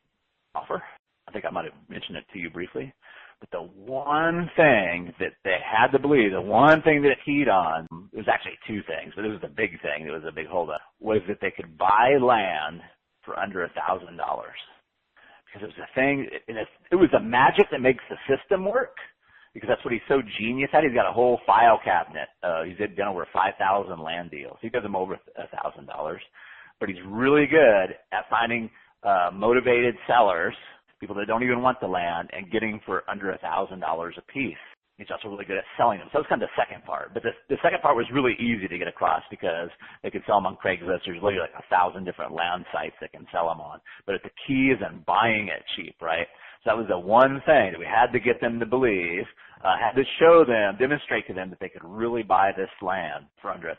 S5: offer. I think I might have mentioned it to you briefly. But the one thing that they had to believe, the one thing that it keyed on, it was actually two things, but it was the big thing, it was a big holdup, was that they could buy land for under $1,000. Because it was a thing, and it was the magic that makes the system work, because that's what he's so genius at. He's got a whole file cabinet. He's done over 5,000 land deals. He does them over $1,000. But he's really good at finding motivated sellers, people that don't even want the land, and getting for under $1,000 a piece. He's also really good at selling them. So that's kind of the second part. But the second part was really easy to get across because they could sell them on Craigslist. There's literally like 1,000 different land sites that can sell them on. But the key is in buying it cheap, right? So that was the one thing that we had to get them to believe, had to show them, demonstrate to them that they could really buy this land for under $1,000.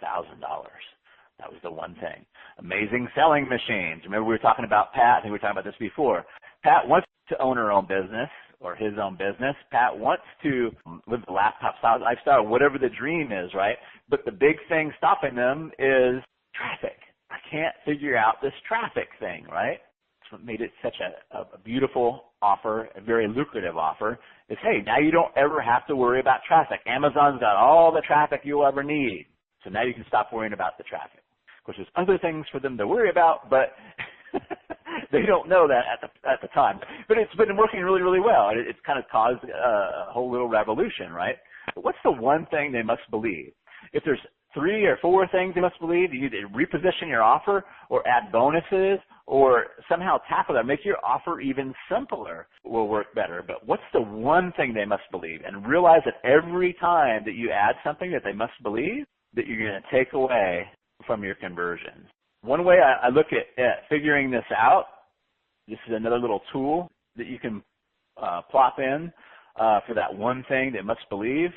S5: That was the one thing. Amazing selling machines. Remember we were talking about Pat. I think we were talking about this before. Pat wants to own her own business or his own business. Pat wants to live the laptop style lifestyle, whatever the dream is, right? But the big thing stopping them is traffic. I can't figure out this traffic thing, right? That's what made it such a beautiful offer, a very lucrative offer, is, hey, now you don't ever have to worry about traffic. Amazon's got all the traffic you'll ever need. So now you can stop worrying about the traffic. Of course, there's other things for them to worry about, but they don't know that at the time. But it's been working really, really well. It's kind of caused a whole little revolution, right? But what's the one thing they must believe? If there's 3 or 4 things they must believe, you either reposition your offer or add bonuses or somehow tackle that, make your offer even simpler, will work better. But what's the one thing they must believe? And realize that every time that you add something that they must believe, that you're going to take away from your conversions. One way I look at figuring this out, this is another little tool that you can plop in for that one thing they must believe,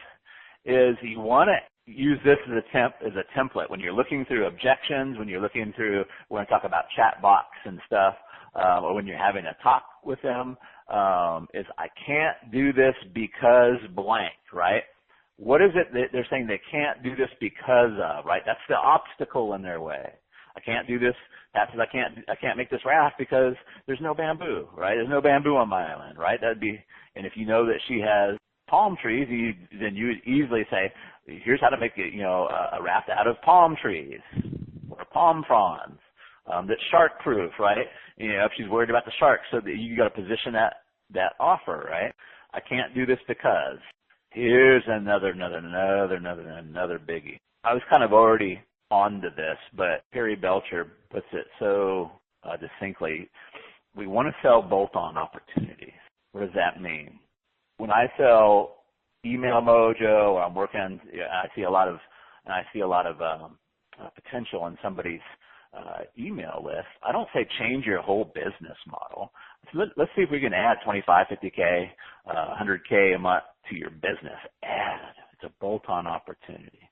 S5: is you want to use this as a template when you're looking through objections, when you're looking through, we're going to talk about chat box and stuff, or when you're having a talk with them, is I can't do this because blank, right? What is it that they're saying they can't do this because of, right? That's the obstacle in their way. I can't do this. That says I can't make this raft because there's no bamboo, right? There's no bamboo on my island, right? That'd be, and if you know that she has palm trees, then you would easily say, here's how to make it, a raft out of palm trees or palm fronds, that's shark proof, right? If she's worried about the sharks, so that you got to position that offer, right? I can't do this because here's another biggie. I was kind of already onto this, but Perry Belcher puts it so distinctly. We want to sell bolt-on opportunities. What does that mean? When I sell Email Mojo, or I'm working, I see a lot of potential in somebody's email list. I don't say change your whole business model. So let's see if we can add 25, 50K, 100K a month to your business. It's a bolt-on opportunity.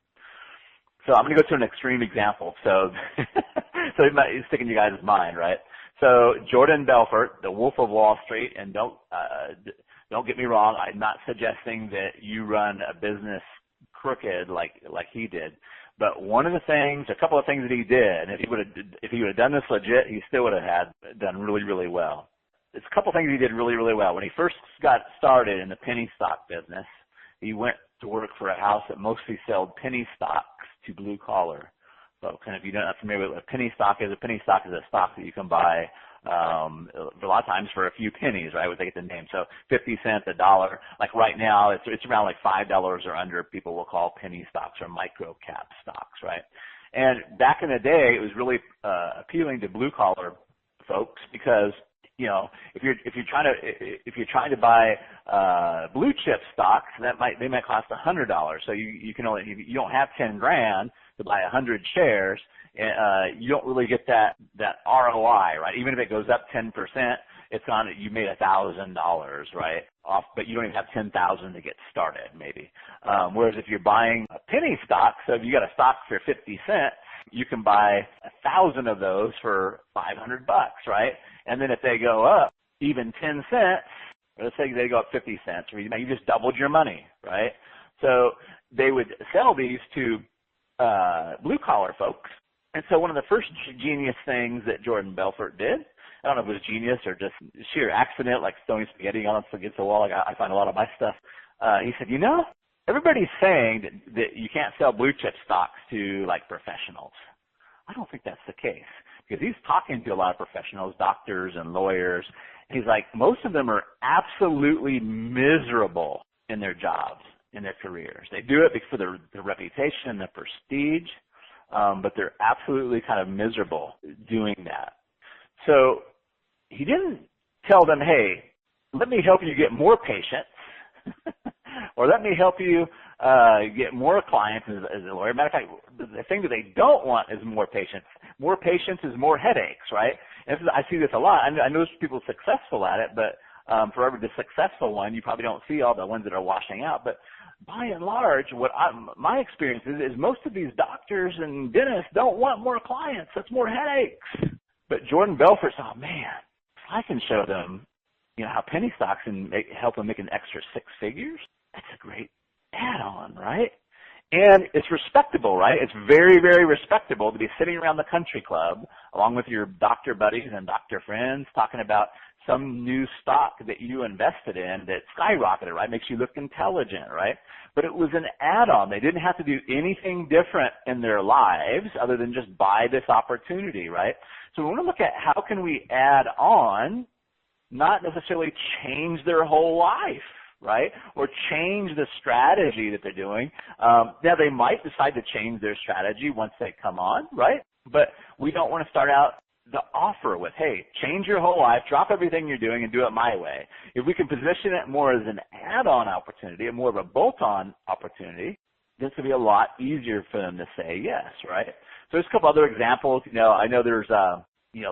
S5: So I'm going to go to an extreme example. So it might stick in you guys' mind, right? So Jordan Belfort, the Wolf of Wall Street, and don't get me wrong, I'm not suggesting that you run a business crooked like he did. But a couple of things that he did, and if he would have done this legit, he still would have done really, really well. There's a couple of things he did really, really well. When he first got started in the penny stock business, he went to work for a house that mostly sold penny stocks to blue collar folks. And if you're not familiar with what a penny stock is a stock that you can buy a lot of times for a few pennies, right? Would they get the name? So 50 cents, $1. Like right now, it's around like $5 or under. People will call penny stocks or micro cap stocks, right? And back in the day, it was really appealing to blue collar folks because if you're trying to buy blue chip stocks, they might cost $100. So you don't have 10 grand to buy 100 shares. You don't really get that ROI, right? Even if it goes up 10%, you made $1,000, right? But you don't even have 10,000 to get started, maybe. Whereas if you're buying a penny stock, so if you got a stock for 50 cents, you can buy 1,000 of those for $500, right? And then if they go up even 10 cents, or let's say they go up 50 cents, or you just doubled your money, right? So they would sell these to blue collar folks. And so one of the first genius things that Jordan Belfort did, I don't know if it was genius or just sheer accident, like throwing spaghetti on against the wall, like I find a lot of my stuff. He said, everybody's saying that you can't sell blue chip stocks to like professionals. I don't think that's the case because he's talking to a lot of professionals, doctors and lawyers. And he's like, most of them are absolutely miserable in their jobs, in their careers. They do it for the reputation, the prestige, but they're absolutely kind of miserable doing that. So he didn't tell them, hey, let me help you get more patients or let me help you get more clients as a lawyer. Matter of fact, the thing that they don't want is more patients. More patients is more headaches, right? And I see this a lot. I know there's people successful at it, but for every successful one, you probably don't see all the ones that are washing out. But by and large, my experience is most of these doctors and dentists don't want more clients. That's more headaches. But Jordan Belfort thought, man, if I can show them, how penny stocks can help them make an extra 6 figures, that's a great add-on, right? And it's respectable, right? It's very, very respectable to be sitting around the country club along with your doctor buddies and doctor friends talking about some new stock that you invested in that skyrocketed, right? Makes you look intelligent, right? But it was an add-on. They didn't have to do anything different in their lives other than just buy this opportunity, right? So we want to look at how can we add on, not necessarily change their whole life, right? Or change the strategy that they're doing. Now, they might decide to change their strategy once they come on, right? But we don't want to start out the offer with, hey, change your whole life, drop everything you're doing and do it my way. If we can position it more as an add-on opportunity, more of a bolt-on opportunity, this will be a lot easier for them to say yes, right? So there's a couple other examples. I know there's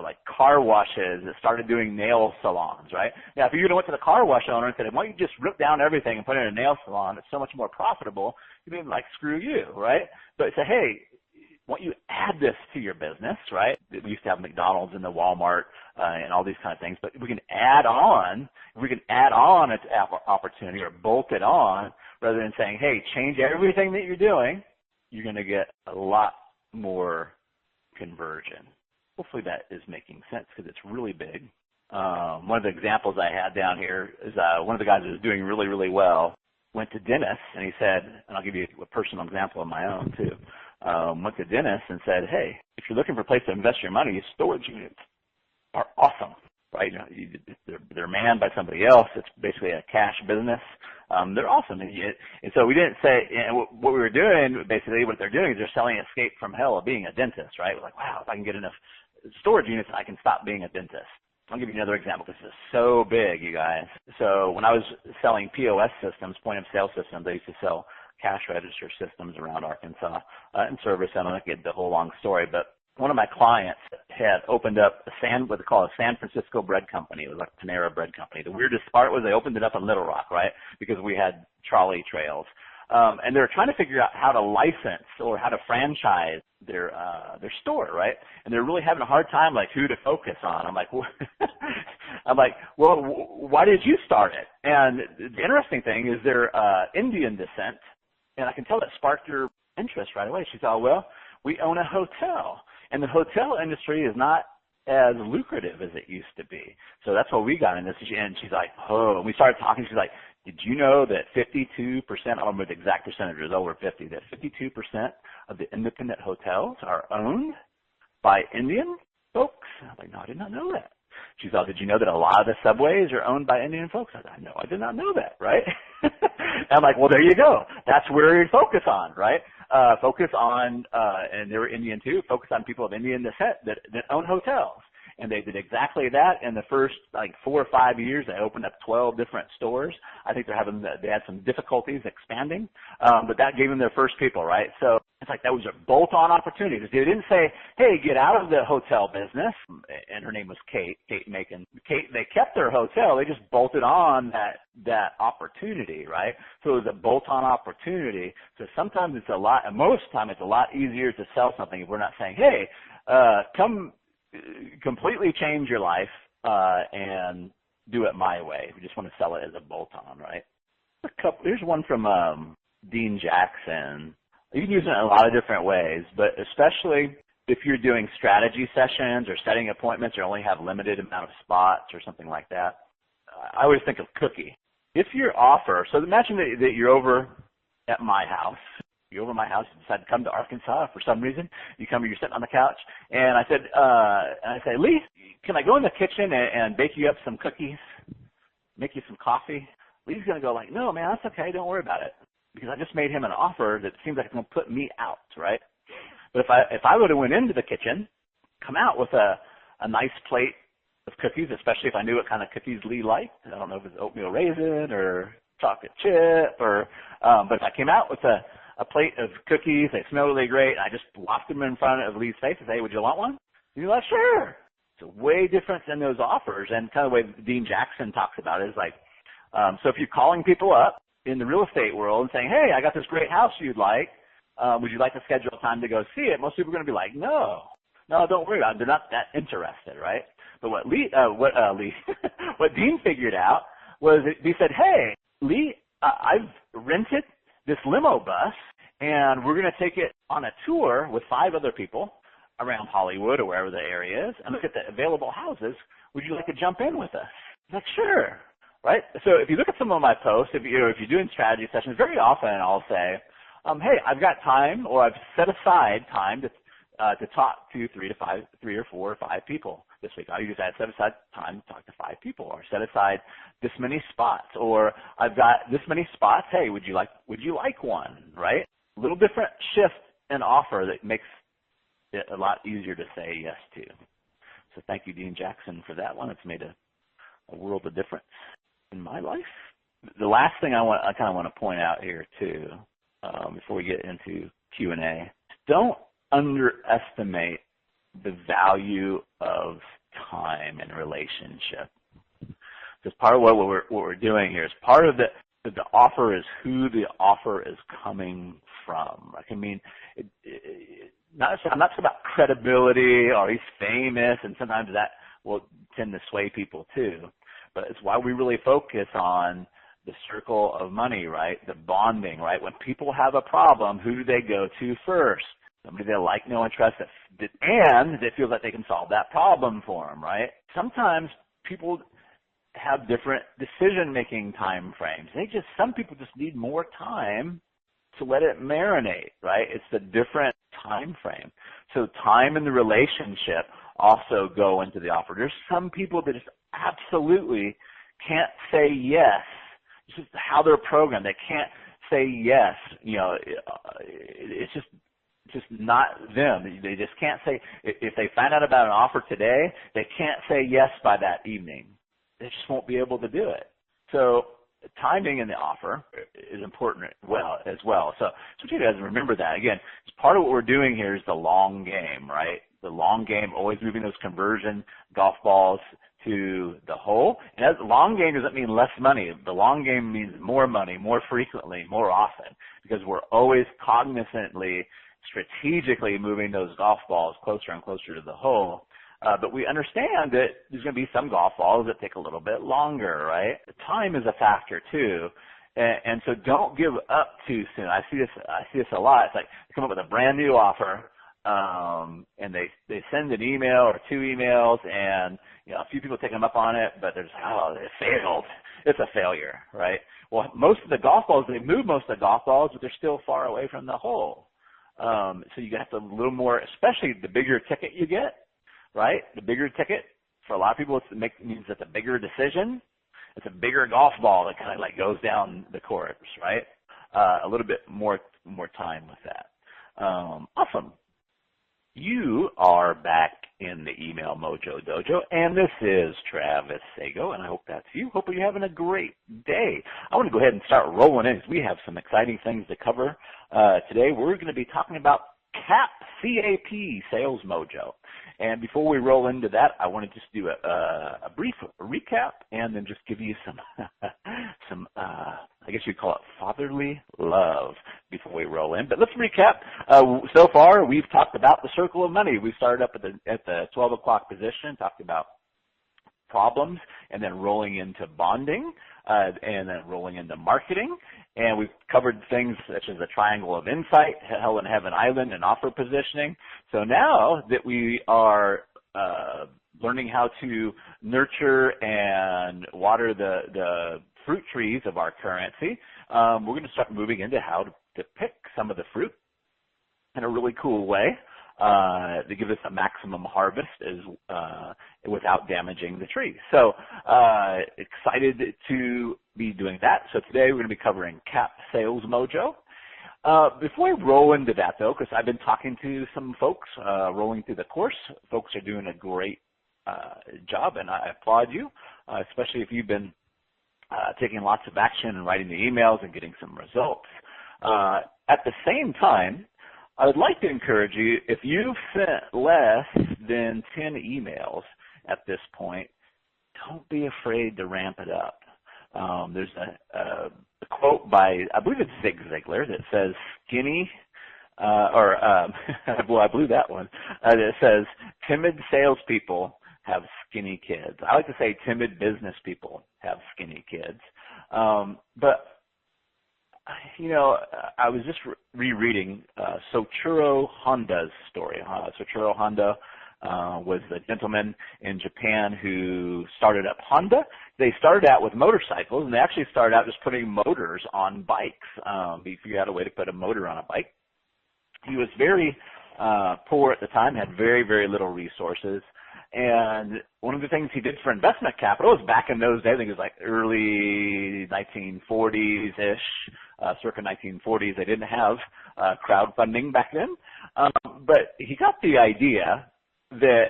S5: like car washes that started doing nail salons, right? Now, if you went to the car wash owner and said, why don't you just rip down everything and put it in a nail salon? It's so much more profitable. You'd be like, screw you, right? But say, hey, why don't you add this to your business, right? We used to have McDonald's and the Walmart and all these kind of things, but if we can add on an opportunity or bolt it on, rather than saying, hey, change everything that you're doing, you're going to get a lot more conversion. Hopefully that is making sense because it's really big. One of the examples I had down here is one of the guys who was doing really, really well went to Dennis, and he said, and I'll give you a personal example of my own too, went to Dennis and said, hey, if you're looking for a place to invest your money, storage units are awesome, right? They're manned by somebody else. It's basically a cash business. They're awesome. And so we didn't say, and what we were doing, basically what they're doing is they're selling escape from hell of being a dentist, right? We're like, wow, if I can get enough storage units, I can stop being a dentist. I'll give you another example. This is so big, you guys. So when I was selling POS systems, point of sale systems, I used to sell cash register systems around Arkansas and service. I don't get the whole long story, but one of my clients had opened up what they call a San Francisco bread company. It was like a Panera bread company. The weirdest part was they opened it up in Little Rock, right? Because we had trolley trails. And they were trying to figure out how to license or how to franchise their store, right? And they're really having a hard time, like, who to focus on. I'm like, well, why did you start it? And the interesting thing is they're Indian descent, and I can tell that sparked her interest right away. She thought, well, we own a hotel, and the hotel industry is not as lucrative as it used to be. So that's what we got in this. And she's like, oh, and we started talking. She's like, did you know that 52%, I don't remember the exact percentage, it was over 50, that 52% of the independent hotels are owned by Indian folks? I'm like, no, I did not know that. She thought, did you know that a lot of the subways are owned by Indian folks? I thought, no, I did not know that, right? And I'm like, well, there you go. That's where you focus on, right? Focus on, and they were Indian too, focus on people of Indian descent that own hotels. And they did exactly that in the first, 4 or 5 years. They opened up 12 different stores. I think they had some difficulties expanding, but that gave them their first people, right? So it's like that was a bolt-on opportunity. They didn't say, hey, get out of the hotel business. And her name was Kate Macon. They kept their hotel. They just bolted on that opportunity, right? So it was a bolt-on opportunity. So sometimes most time it's a lot easier to sell something if we're not saying, hey, come completely change your life and do it my way. We just want to sell it as a bolt-on, right? Here's one from Dean Jackson. You can use it in a lot of different ways, but especially if you're doing strategy sessions or setting appointments or only have limited amount of spots or something like that. I always think of cookie. If your offer, so imagine that you're over at my house. You're over my house, you decide to come to Arkansas for some reason. You're sitting on the couch, and I said, Lee, can I go in the kitchen and bake you up some cookies, make you some coffee? Lee's going to go like, no, man, that's okay. Don't worry about it. Because I just made him an offer that seems like it's going to put me out, right? But if I would have went into the kitchen, come out with a nice plate of cookies, especially if I knew what kind of cookies Lee liked. I don't know if it's oatmeal raisin or chocolate chip but if I came out with a plate of cookies, they smell really great, and I just plopped them in front of Lee's face and say, hey, would you want one? You're like, sure. It's way different than those offers, and kind of the way Dean Jackson talks about it is like, so if you're calling people up in the real estate world and saying, hey, I got this great house you'd like, would you like to schedule a time to go see it? Most people are going to be like, no, don't worry about it. They're not that interested, right? But what what Dean figured out was he said, hey, Lee, I've rented this limo bus, and we're going to take it on a tour with 5 other people around Hollywood or wherever the area is and look at the available houses. Would you like to jump in with us? I'm like, sure, right? So if you look at some of my posts, if you're doing strategy sessions, very often I'll say, hey, I've got time, or I've set aside time to talk to 3 or 4 or 5 people this week. I usually set aside time to talk to 5 people, or set aside this many spots, or I've got this many spots. Hey, would you like one? Right? A little different shift and offer that makes it a lot easier to say yes to. So thank you, Dean Jackson, for that one. It's made a world of difference in my life. The last thing I kind of want to point out here too, before we get into Q&A, don't underestimate the value of time in relationship. Because part of what we're doing here is part of the offer is who the offer is coming from. I mean, I'm not talking about credibility or he's famous, and sometimes that will tend to sway people too. But it's why we really focus on the circle of money, right? The bonding, right? When people have a problem, who do they go to first? Somebody they like, know, and trust, and that feels like they can solve that problem for them, right? Sometimes people have different decision-making time frames. Some people just need more time to let it marinate, right? It's a different time frame. So time and the relationship also go into the offer. There's some people that just absolutely can't say yes. It's just how they're programmed. They can't say yes. It's just not them. They just can't say, if they find out about an offer today, they can't say yes by that evening. They just won't be able to do it. So timing in the offer is important as well. So you guys remember that. Again, it's part of what we're doing here is the long game, right? The long game, always moving those conversion golf balls to the hole. And as long game doesn't mean less money. The long game means more money, more frequently, more often, because we're always cognizantly, strategically moving those golf balls closer and closer to the hole. But we understand that there's going to be some golf balls that take a little bit longer, right? Time is a factor too. And so don't give up too soon. I see this a lot. It's like they come up with a brand new offer, and they send an email or two emails, and a few people take them up on it, but they're just, it failed. It's a failure, right? Well, most of the golf balls, they move most of the golf balls, but they're still far away from the hole. So you have to a little more, especially the bigger ticket you get, right? The bigger ticket, for a lot of people, means it's a bigger decision. It's a bigger golf ball that kind of like goes down the course, right? A little bit more time with that. Awesome. You are back in the Email Mojo Dojo, and this is Travis Sago, and I hope that's you. Hope you're having a great day. I want to go ahead and start rolling in because we have some exciting things to cover today. We're going to be talking about CAP, C-A-P, Sales Mojo. And before we roll into that, I want to just do a brief recap and then just give you some I guess you'd call it fatherly love before we roll in. But let's recap. So far, we've talked about the circle of money. We started up at the 12 o'clock position, talked about problems, and then rolling into bonding, and then rolling into marketing. And we've covered things such as the triangle of insight, Hell and Heaven Island, and offer positioning. So now that we are learning how to nurture and water the fruit trees of our currency, we're going to start moving into how to pick some of the fruit in a really cool way to give us a maximum harvest without damaging the tree. So excited to be doing that. So today we're going to be covering CAP Sales Mojo. Before we roll into that, though, because I've been talking to some folks rolling through the course, folks are doing a great job, and I applaud you, especially if you've been taking lots of action and writing the emails and getting some results. At the same time, I would like to encourage you, if you've sent less than 10 emails at this point, don't be afraid to ramp it up. There's a quote by, I believe it's Zig Ziglar, that says skinny, well, I blew that one. It says timid salespeople have skinny kids. I like to say timid business people have skinny kids. But I was just rereading Soichiro Honda's story. Soichiro Honda was the gentleman in Japan who started up Honda. They started out with motorcycles, and they actually started out just putting motors on bikes. He figured out a way to put a motor on a bike. He was very poor at the time, had very, very little resources. And one of the things he did for investment capital was back in those days, I think it was like early 1940s-ish, circa 1940s. They didn't have crowdfunding back then. But he got the idea that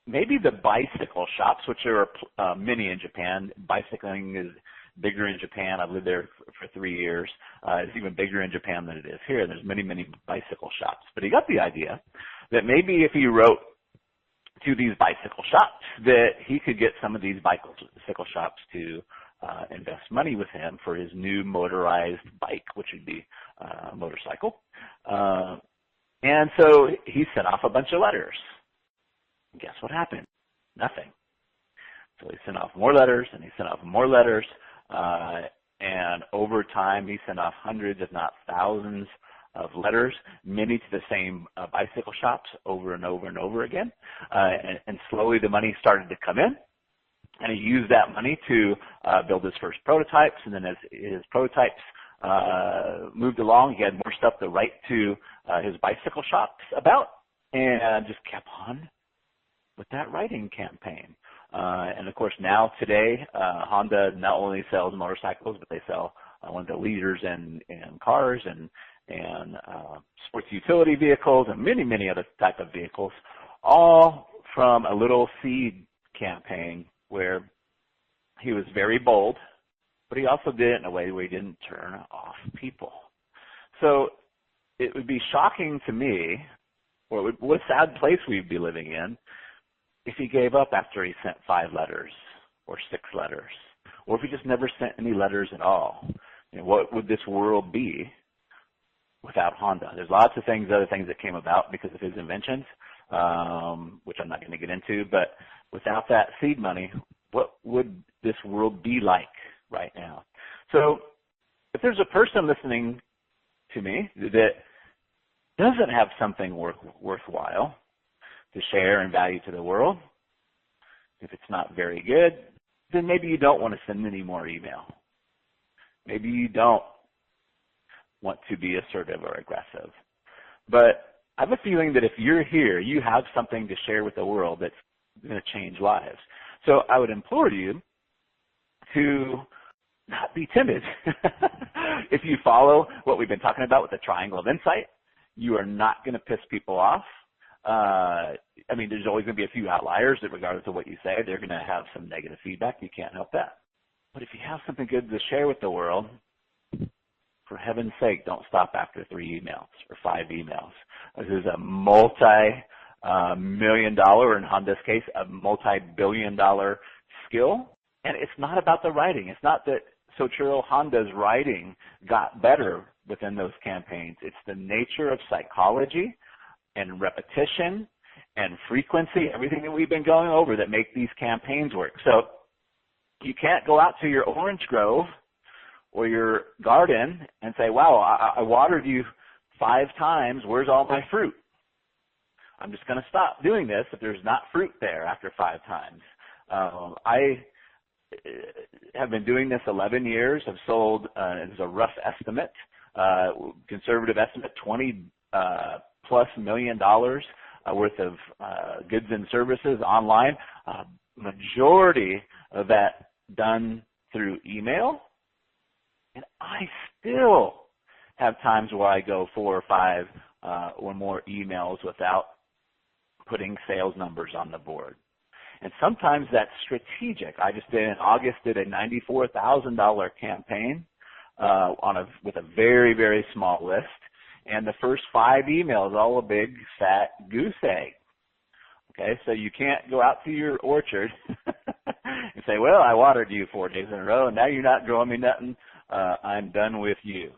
S5: maybe the bicycle shops, which are many in Japan, bicycling is bigger in Japan. I've lived there for 3 years. It's even bigger in Japan than it is here. There's many, many bicycle shops. But he got the idea that maybe if he wrote to these bicycle shops, that he could get some of these bicycle shops to invest money with him for his new motorized bike, which would be a motorcycle. And so he sent off a bunch of letters. And guess what happened? Nothing. So he sent off more letters, and he sent off more letters. and over time he sent off hundreds, if not thousands, of letters, many to the same bicycle shops over and over and over again. And slowly the money started to come in, and he used that money to build his first prototypes. And then as his prototypes moved along, he had more stuff to write to his bicycle shops about, and just kept on with that writing campaign. And of course now today, Honda not only sells motorcycles, but they sell one of the leaders in cars and sports utility vehicles and many, many other type of vehicles, all from a little seed campaign where he was very bold, but he also did it in a way where he didn't turn off people. So it would be shocking to me, or what a sad place we'd be living in, if he gave up after he sent 5 letters or 6 letters, or if he just never sent any letters at all. You know, what would this world be without Honda? There's lots of things, other things that came about because of his inventions, which I'm not going to get into, but without that seed money, what would this world be like right now? So if there's a person listening to me that doesn't have something worthwhile to share and value to the world, if it's not very good, then maybe you don't want to send any more email. Maybe you don't want to be assertive or aggressive. But I have a feeling that if you're here, you have something to share with the world that's going to change lives. So I would implore you to not be timid. If you follow what we've been talking about with the triangle of insight, you are not going to piss people off. I mean, there's always going to be a few outliers that regardless of what you say, they're going to have some negative feedback. You can't help that. But if you have something good to share with the world, for heaven's sake, don't stop after 3 emails or 5 emails. This is a multi-million dollar, in Honda's case, a multi-billion dollar skill. And it's not about the writing. It's not that Soichiro Honda's writing got better within those campaigns. It's the nature of psychology and repetition and frequency, everything that we've been going over that make these campaigns work. So you can't go out to your orange grove or your garden and say, wow, I watered you 5 times. Where's all my fruit? I'm just going to stop doing this if there's not fruit there after 5 times. I have been doing this 11 years. I've sold, it's a rough estimate, conservative estimate, $20+ million worth of goods and services online. Majority of that done through email. And I still have times where I go 4 or 5 or more emails without putting sales numbers on the board. And sometimes that's strategic. I just did in August a $94,000 campaign with a very, very small list. And the first 5 emails, all a big fat goose egg. Okay, so you can't go out to your orchard and say, well, I watered you 4 days in a row, and now you're not growing me nothing. I'm done with you.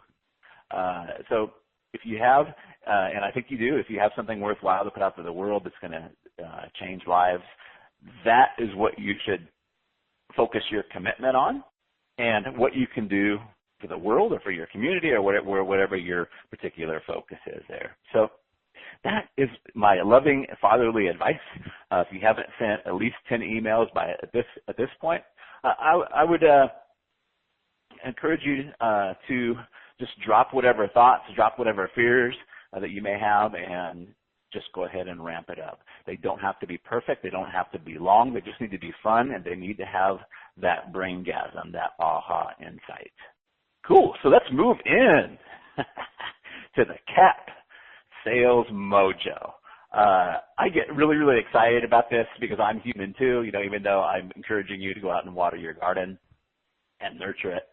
S5: So if you have, and I think you do, if you have something worthwhile to put out to the world that's going to change lives, that is what you should focus your commitment on, and what you can do for the world or for your community or whatever your particular focus is there. So that is my loving fatherly advice. If you haven't sent at least 10 emails at this point, I would encourage you to just drop whatever thoughts, drop whatever fears that you may have, and just go ahead and ramp it up. They don't have to be perfect. They don't have to be long. They just need to be fun, and they need to have that braingasm, that aha insight. Cool. So let's move in to the CAP Sales Mojo. I get really, really excited about this because I'm human too. You know, even though I'm encouraging you to go out and water your garden and nurture it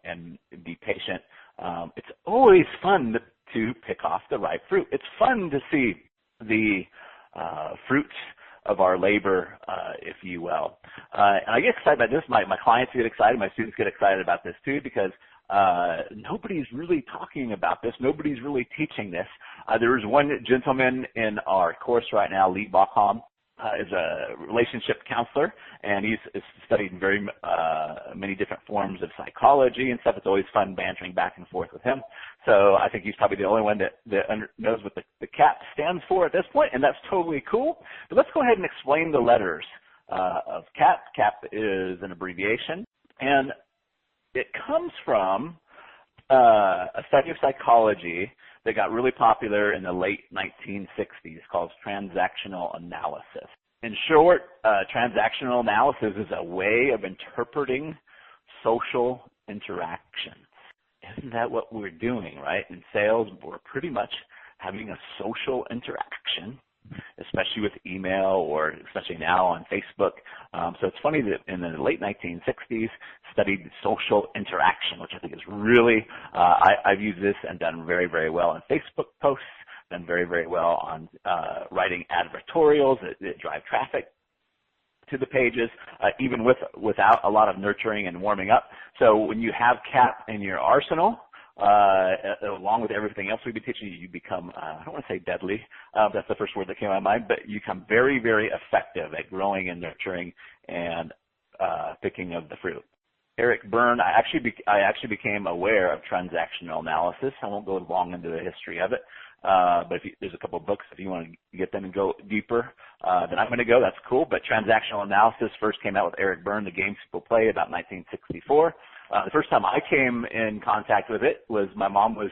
S5: and be patient, it's always fun to pick off the right fruit. It's fun to see the fruits of our labor, if you will. And I get excited about this. My clients get excited. My students get excited about this too because nobody's really talking about this. Nobody's really teaching this. There is one gentleman in our course right now, Lee Bacham, is a relationship counselor, and he's studied very many different forms of psychology and stuff. It's always fun bantering back and forth with him. So I think he's probably the only one that knows what the CAP stands for at this point, and that's totally cool. But let's go ahead and explain the letters of CAP. CAP is an abbreviation, and it comes from a study of psychology that got really popular in the late 1960s called transactional analysis. In short, transactional analysis is a way of interpreting social interactions. Isn't that what we're doing, right? In sales, we're pretty much having a social interaction, especially with email or especially now on Facebook. So it's funny that in the late 1960s, studied social interaction, which I think is really, I've used this and done very, very well on Facebook posts, done very, very well on writing advertorials that drive traffic to the pages, even without a lot of nurturing and warming up. So when you have CAP in your arsenal, along with everything else we've been teaching you, you become, I don't want to say deadly, that's the first word that came to my mind, but you become very, very effective at growing and nurturing and picking of the fruit. Eric Berne, I actually became aware of transactional analysis. I won't go long into the history of it, but there's a couple of books if you want to get them and go deeper than I'm going to go, that's cool. But transactional analysis first came out with Eric Berne, The Games People Play, about 1964. The first time I came in contact with it was my mom was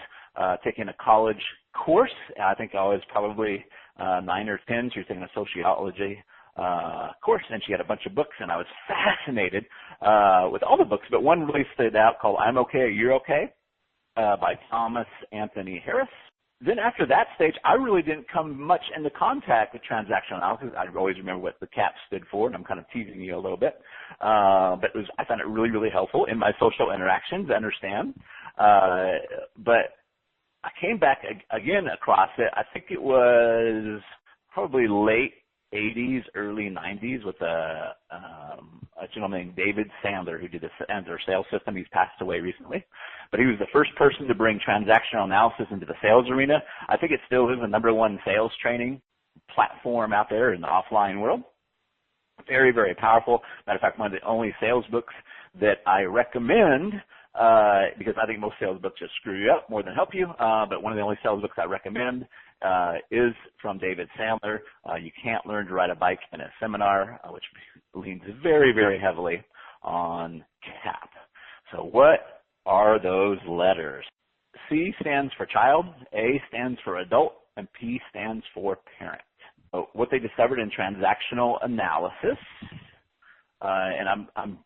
S5: taking a college course. I think I was probably 9 or 10. She was taking a sociology course, and she had a bunch of books, and I was fascinated with all the books, but one really stood out called I'm Okay, You're Okay by Thomas Anthony Harris. Then after that stage, I really didn't come much into contact with transactional analysis. I always remember what the CAP stood for, and I'm kind of teasing you a little bit. But I found it really, really helpful in my social interactions to understand. But I came back again across it. I think it was probably late 80s, early 90s with a gentleman named David Sandler who did the Sandler sales system. He's passed away recently. But he was the first person to bring transactional analysis into the sales arena. I think it still is the #1 sales training platform out there in the offline world. Very, very powerful. Matter of fact, one of the only sales books that I recommend, because I think most sales books just screw you up more than help you, but one of the only sales books I recommend is from David Sandler. You Can't Learn to Ride a Bike in a Seminar, which leans very, very heavily on CAP. So what are those letters? C stands for child, A stands for adult, and P stands for parent. So what they discovered in transactional analysis, and I'm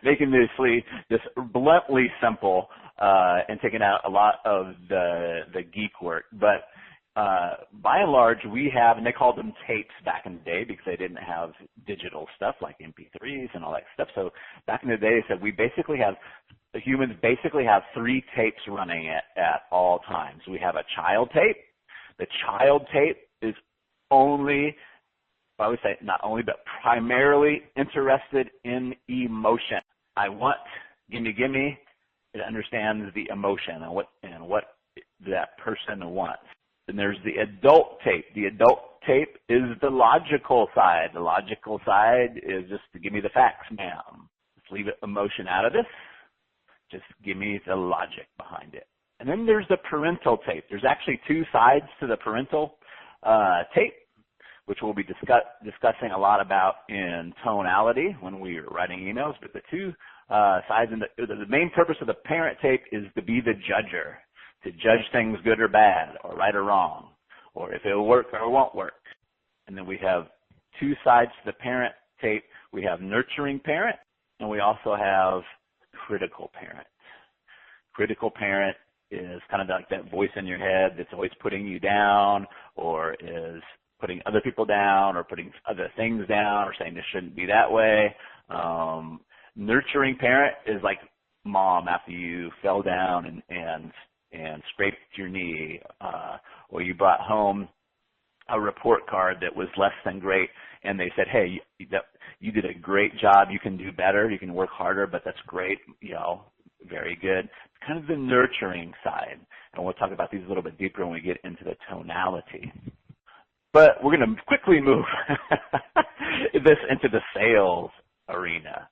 S5: making this just bluntly simple and taking out a lot of the geek work, but by and large, we have, and they called them tapes back in the day because they didn't have digital stuff like MP3s and all that stuff. So back in the day, they said the humans basically have 3 tapes running at all times. We have a child tape. The child tape is only, I would say not only, but primarily interested in emotion. I want, gimme. It understands the emotion and what that person wants. And there's the adult tape. The adult tape is the logical side. The logical side is just to give me the facts, ma'am. Let's leave emotion out of this. Just give me the logic behind it. And then there's the parental tape. There's actually 2 sides to the parental tape, which we'll be discussing a lot about in tonality when we are writing emails. But the 2 sides, and the main purpose of the parent tape is to be the judger, to judge things good or bad, or right or wrong, or if it will work or it won't work. And then we have 2 sides to the parent tape. We have nurturing parent, and we also have critical parent. Critical parent is kind of like that voice in your head that's always putting you down, or is putting other people down, or putting other things down, or saying this shouldn't be that way. Nurturing parent is like mom after you fell down and scraped your knee, or you brought home a report card that was less than great, and they said, hey, you did a great job, you can do better, you can work harder, but that's great, very good. It's kind of the nurturing side, and we'll talk about these a little bit deeper when we get into the tonality. But we're going to quickly move this into the sales arena.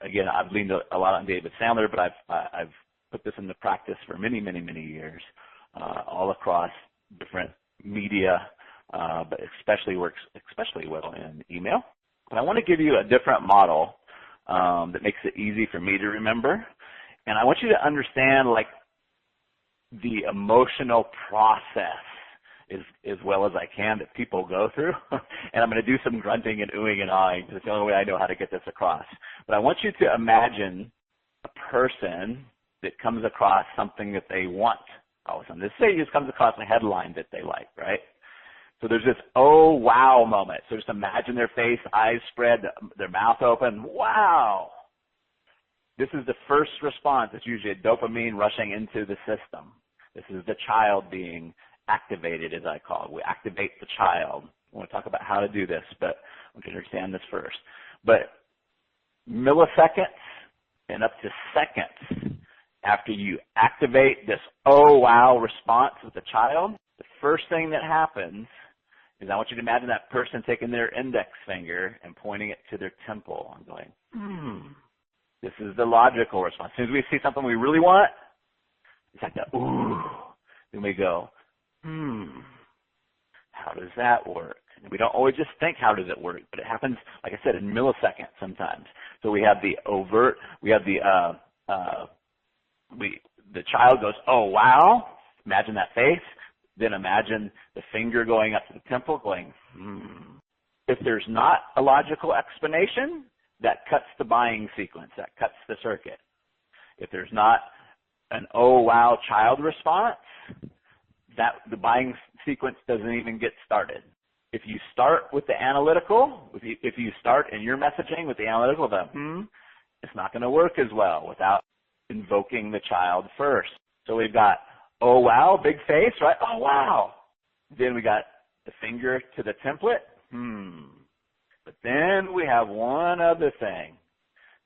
S5: Again, I've leaned a lot on David Sandler, but I've put this into practice for many, many, many years, all across different media, but especially works especially well in email. And I want to give you a different model that makes it easy for me to remember. And I want you to understand like the emotional process as well as I can that people go through. And I'm going to do some grunting and oohing and ahhing because it's the only way I know how to get this across. But I want you to imagine a person that comes across something that they want. All of a sudden, this say just comes across a headline that they like, right? So there's this oh wow moment. So just imagine their face, eyes spread, their mouth open. Wow. This is the first response. It's usually a dopamine rushing into the system. This is the child being activated, as I call it. We activate the child. I want to talk about how to do this, but I want you to understand this first. But milliseconds and up to seconds after you activate this oh wow response with the child, the first thing that happens is I want you to imagine that person taking their index finger and pointing it to their temple and going, This is the logical response. As soon as we see something we really want, it's like that, ooh. Then we go, how does that work? And we don't always just think, how does it work? But it happens, like I said, in milliseconds sometimes. So we have the overt, we have the child goes, oh, wow. Imagine that face. Then imagine the finger going up to the temple going, If there's not a logical explanation, that cuts the buying sequence. That cuts the circuit. If there's not an oh, wow child response, that the buying sequence doesn't even get started. If you start with the analytical, if you start in your messaging with the analytical, it's not going to work as well without invoking the child first. So we've got, oh, wow, big face, right? Oh, wow. Then we got the finger to the template. But then we have one other thing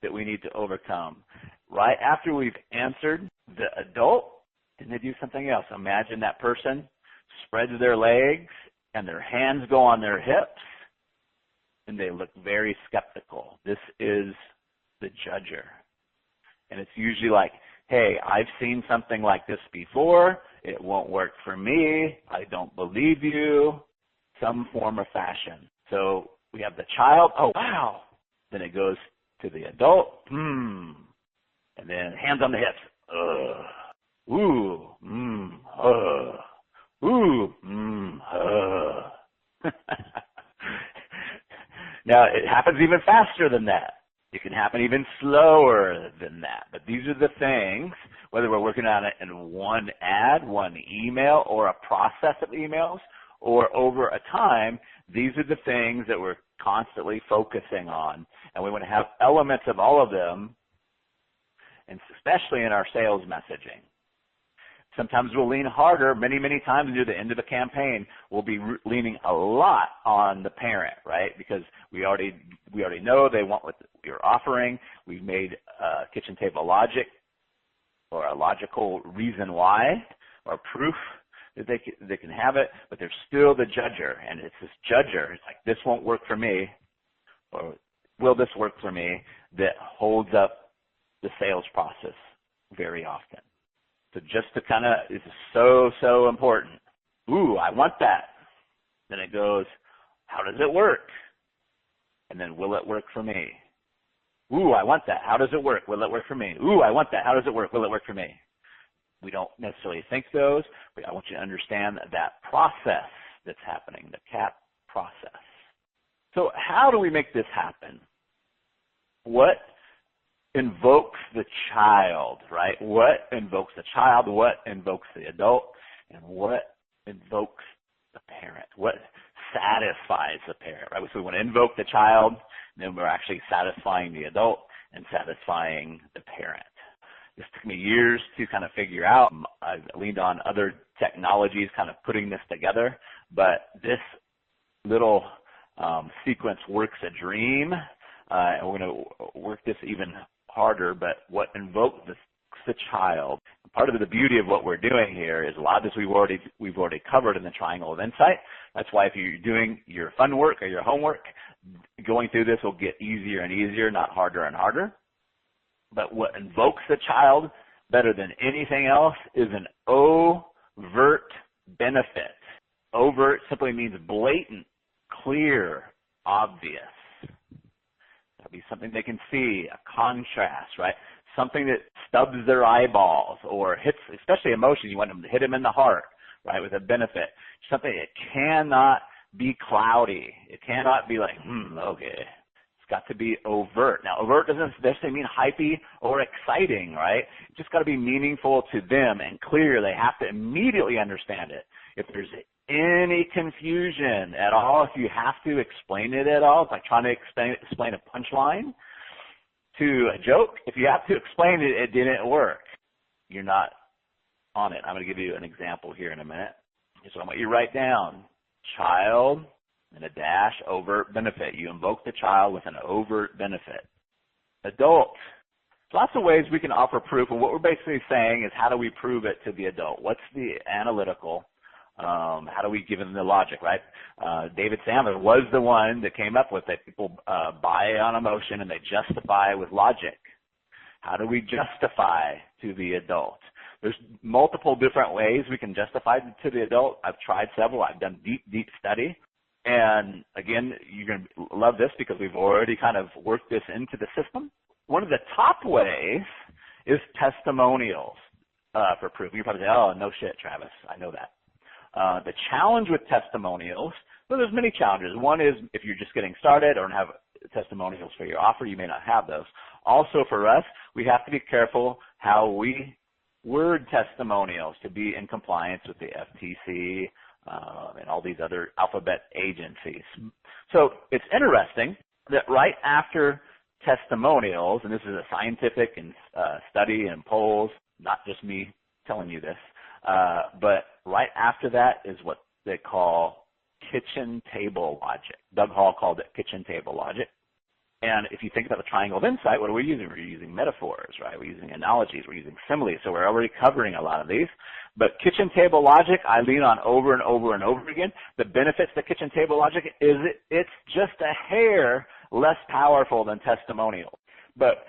S5: that we need to overcome. Right after we've answered the adult, then they do something else. Imagine that person spreads their legs and their hands go on their hips and they look very skeptical. This is the judger. And it's usually like, hey, I've seen something like this before. It won't work for me. I don't believe you. Some form or fashion. So we have the child. Oh, wow. Then it goes to the adult. And then hands on the hips. Ooh. Ooh. Now, it happens even faster than that. It can happen even slower than that. But these are the things, whether we're working on it in one ad, one email, or a process of emails, or over a time, these are the things that we're constantly focusing on. And we want to have elements of all of them, and especially in our sales messaging. Sometimes we'll lean harder. Many, many times near the end of a campaign, we'll be leaning a lot on the parent, right? Because we already know they want what we're offering. We've made kitchen table logic or a logical reason why or proof that they can have it, but there's still the judger, and it's this judger. It's like, this won't work for me, or will this work for me, that holds up the sales process very often. So just to kind of, this is so, so important. Ooh, I want that. Then it goes, how does it work? And then, will it work for me? Ooh, I want that. How does it work? Will it work for me? Ooh, I want that. How does it work? Will it work for me? We don't necessarily think those, but I want you to understand that process that's happening, the CAP process. So how do we make this happen? What invokes the child, right? What invokes the child? What invokes the adult? And what invokes the parent? What satisfies the parent, right? So we want to invoke the child, and then we're actually satisfying the adult and satisfying the parent. This took me years to kind of figure out. I've leaned on other technologies kind of putting this together, but this little sequence works a dream, and we're going to work this even harder, but what invokes the child, part of the beauty of what we're doing here is a lot of this we've already covered in the Triangle of Insight. That's why if you're doing your fun work or your homework, going through this will get easier and easier, not harder and harder. But what invokes the child better than anything else is an overt benefit. Overt simply means blatant, clear, obvious. That'll be something they can see, a contrast, right? Something that stubs their eyeballs or hits, especially emotion, you want them to hit them in the heart, right, with a benefit. Something that cannot be cloudy. It cannot be like, okay. It's got to be overt. Now, overt doesn't necessarily mean hypey or exciting, right? It's just got to be meaningful to them and clear. They have to immediately understand it. If there's any confusion at all, if you have to explain it at all, it's like trying to explain a punchline to a joke. If you have to explain it, it didn't work. You're not on it. I'm going to give you an example here in a minute. So I want you to write down child and a dash overt benefit. You invoke the child with an overt benefit. Adult. Lots of ways we can offer proof, and what we're basically saying is how do we prove it to the adult? What's the analytical? How do we give them the logic, right? David Sandler was the one that came up with it. People buy on emotion and they justify with logic. How do we justify to the adult? There's multiple different ways we can justify to the adult. I've tried several. I've done deep study. And again, you're going to love this because we've already kind of worked this into the system. One of the top ways is testimonials for proof. You probably say, oh, no shit, Travis. I know that. The challenge with testimonials, well, there's many challenges. One is if you're just getting started or don't have testimonials for your offer, you may not have those. Also for us, we have to be careful how we word testimonials to be in compliance with the FTC and all these other alphabet agencies. So it's interesting that right after testimonials, and this is a scientific and study and polls, not just me telling you this, but right after that is what they call kitchen table logic. Doug Hall called it kitchen table logic. And if you think about the Triangle of Insight, what are we using? We're using metaphors, right? We're using analogies. We're using similes. So we're already covering a lot of these. But kitchen table logic, I lean on over and over and over again. The benefits to kitchen table logic is it's just a hair less powerful than testimonial. But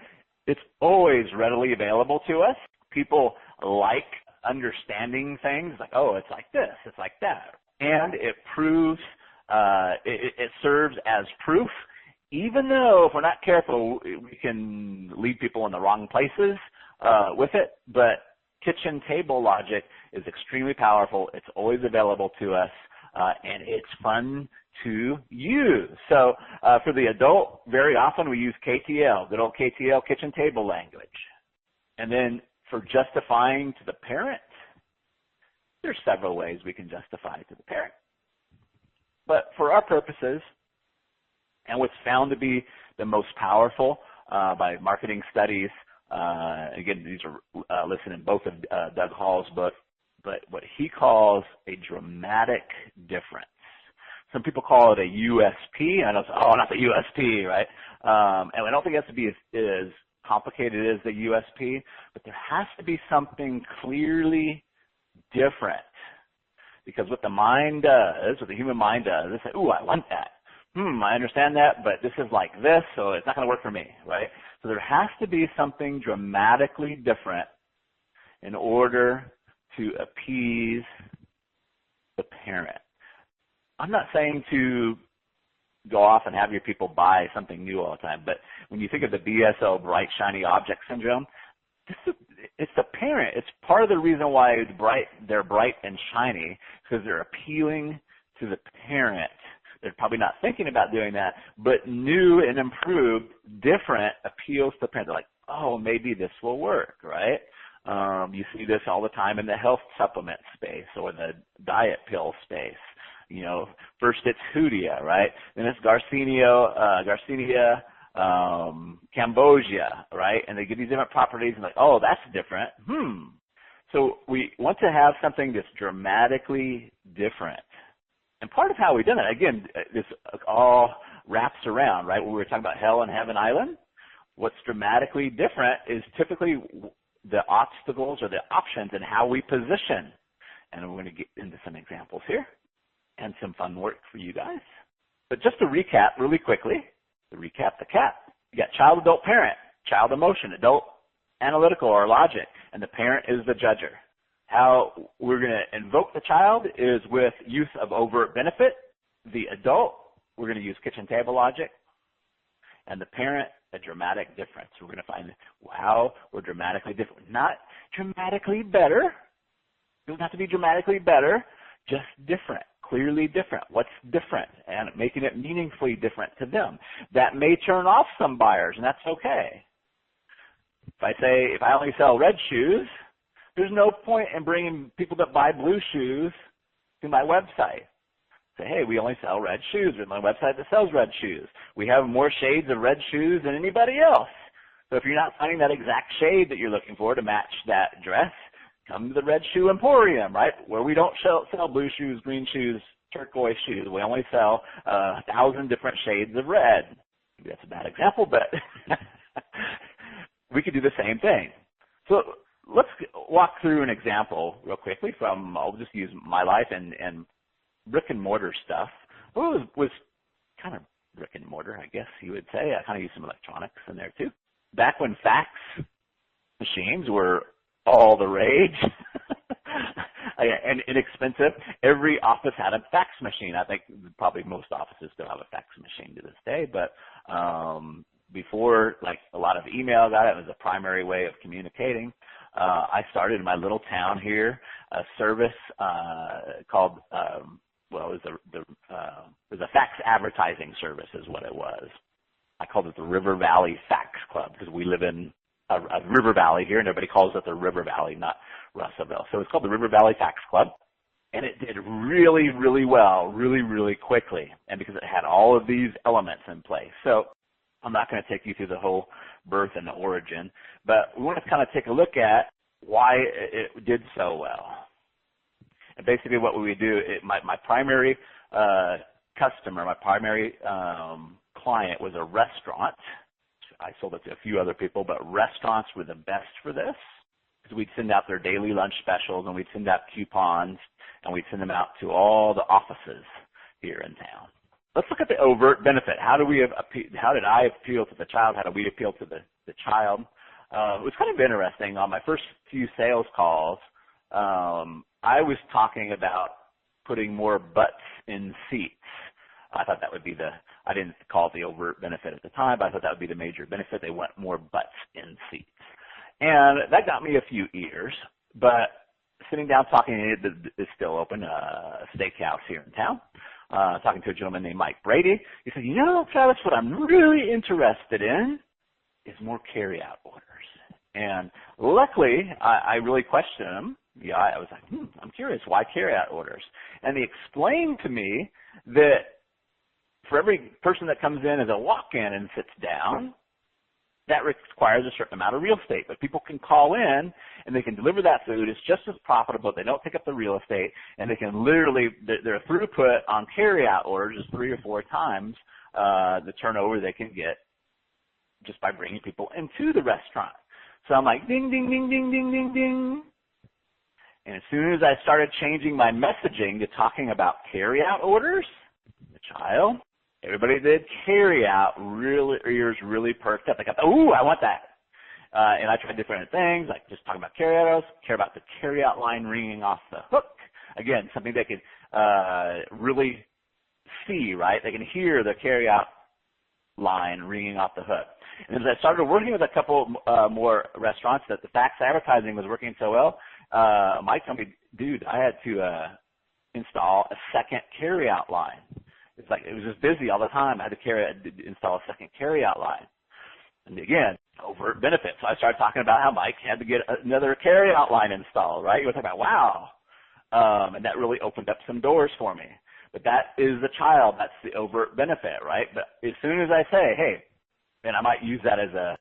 S5: it's always readily available to us. People like understanding things like, oh, it's like this, it's like that. And it proves, it serves as proof, even though if we're not careful, we can lead people in the wrong places with it. But kitchen table logic is extremely powerful. It's always available to us, and it's fun to use. So for the adult, very often we use KTL, good old KTL, kitchen table language. And then for justifying to the parent, there's several ways we can justify to the parent. But for our purposes, and what's found to be the most powerful by marketing studies, again, these are listed in both of Doug Hall's book, but what he calls a dramatic difference. Some people call it a USP. I know, oh, not the USP, right? And I don't think it has to be as complicated as the USP, but there has to be something clearly different. Because what the mind does, what the human mind does, is say, ooh, I want that. I understand that, but this is like this, so it's not going to work for me, right? So there has to be something dramatically different in order to appease the parent. I'm not saying to go off and have your people buy something new all the time, but when you think of the BSO, bright, shiny object syndrome, it's the parent. It's part of the reason why they're bright and shiny, because they're appealing to the parent. They're probably not thinking about doing that, but new and improved, different appeals to the parent. They're like, oh, maybe this will work, right? You see this all the time in the health supplement space or the diet pill space. You know, first it's Hoodia, right? Then it's Garcinia Cambogia, right? And they give these different properties and like, oh, that's different. So we want to have something that's dramatically different. And part of how we've done it, again, this all wraps around, right? When we were talking about Hell and Heaven Island, what's dramatically different is typically the obstacles or the options and how we position. And we're going to get into some examples here and some fun work for you guys. But just to recap really quickly, to recap the CAP, you got child, adult, parent, child emotion, adult analytical or logic, and the parent is the judger. How we're going to invoke the child is with use of overt benefit. The adult, we're going to use kitchen table logic. And the parent, a dramatic difference. We're going to find how we're dramatically different. Not dramatically better. It doesn't have to be dramatically better, just different, clearly different. What's different? And making it meaningfully different to them. That may turn off some buyers, and that's okay. If I only sell red shoes, there's no point in bringing people that buy blue shoes to my website. Say, hey, we only sell red shoes. We're on a website that sells red shoes. We have more shades of red shoes than anybody else. So if you're not finding that exact shade that you're looking for to match that dress, come to the Red Shoe Emporium, right, where we don't sell blue shoes, green shoes, turquoise shoes. We only sell 1,000 different shades of red. Maybe that's a bad example, but we could do the same thing. So let's walk through an example real quickly from, I'll just use my life and brick and mortar stuff. Well, it was kind of brick and mortar, I guess you would say. I kind of used some electronics in there too. Back when fax machines were all the rage and inexpensive, every office had a fax machine. I think probably most offices still have a fax machine to this day, but before, like, a lot of email got it was a primary way of communicating. I started in my little town here a service called it was a fax advertising service is what it was. I called it the River Valley Fax Club because we live in a river valley here, and everybody calls it the River Valley, not Russellville. So it's called the River Valley Fax Club, and it did really, really well, really, really quickly, and because it had all of these elements in place. So I'm not going to take you through the whole birth and the origin, but we want to kind of take a look at why it did so well. And basically what we would do, my primary customer, my primary client was a restaurant. I sold it to a few other people, but restaurants were the best for this because we'd send out their daily lunch specials and we'd send out coupons and we'd send them out to all the offices here in town. Let's look at the overt benefit. How did I appeal to the child? How do we appeal to the child? It was kind of interesting. On my first few sales calls, I was talking about putting more butts in seats. I thought that would be I didn't call it the overt benefit at the time, but I thought that would be the major benefit. They want more butts in seats. And that got me a few ears, but sitting down talking, it's still open, a steakhouse here in town, talking to a gentleman named Mike Brady. He said, Travis, what I'm really interested in is more carryout orders. And luckily, I really questioned him. Yeah, I was like, I'm curious, why carryout orders? And he explained to me that for every person that comes in as a walk-in and sits down, that requires a certain amount of real estate. But people can call in and they can deliver that food. It's just as profitable. They don't take up the real estate, and they can literally, their throughput on carryout orders is 3 or 4 times the turnover they can get just by bringing people into the restaurant. So I'm like, ding, ding, ding, ding, ding, ding, ding. And as soon as I started changing my messaging to talking about carryout orders, the child, everybody did carryout, ears really perked up. They got, ooh, I want that. And I tried different things, like just talking about carryout, care about the carryout line ringing off the hook. Again, something they could really see, right? They can hear the carryout line ringing off the hook. And as I started working with a couple more restaurants that the fax advertising was working so well, Mike told me, dude, I had to install a second carryout line. It's like it was just busy all the time. I had to install a second carryout line. And again, overt benefit. So I started talking about how Mike had to get another carryout line installed, right? You were talking about, wow. And that really opened up some doors for me. But that is the child. That's the overt benefit, right? But as soon as I say, hey, and I might use that as a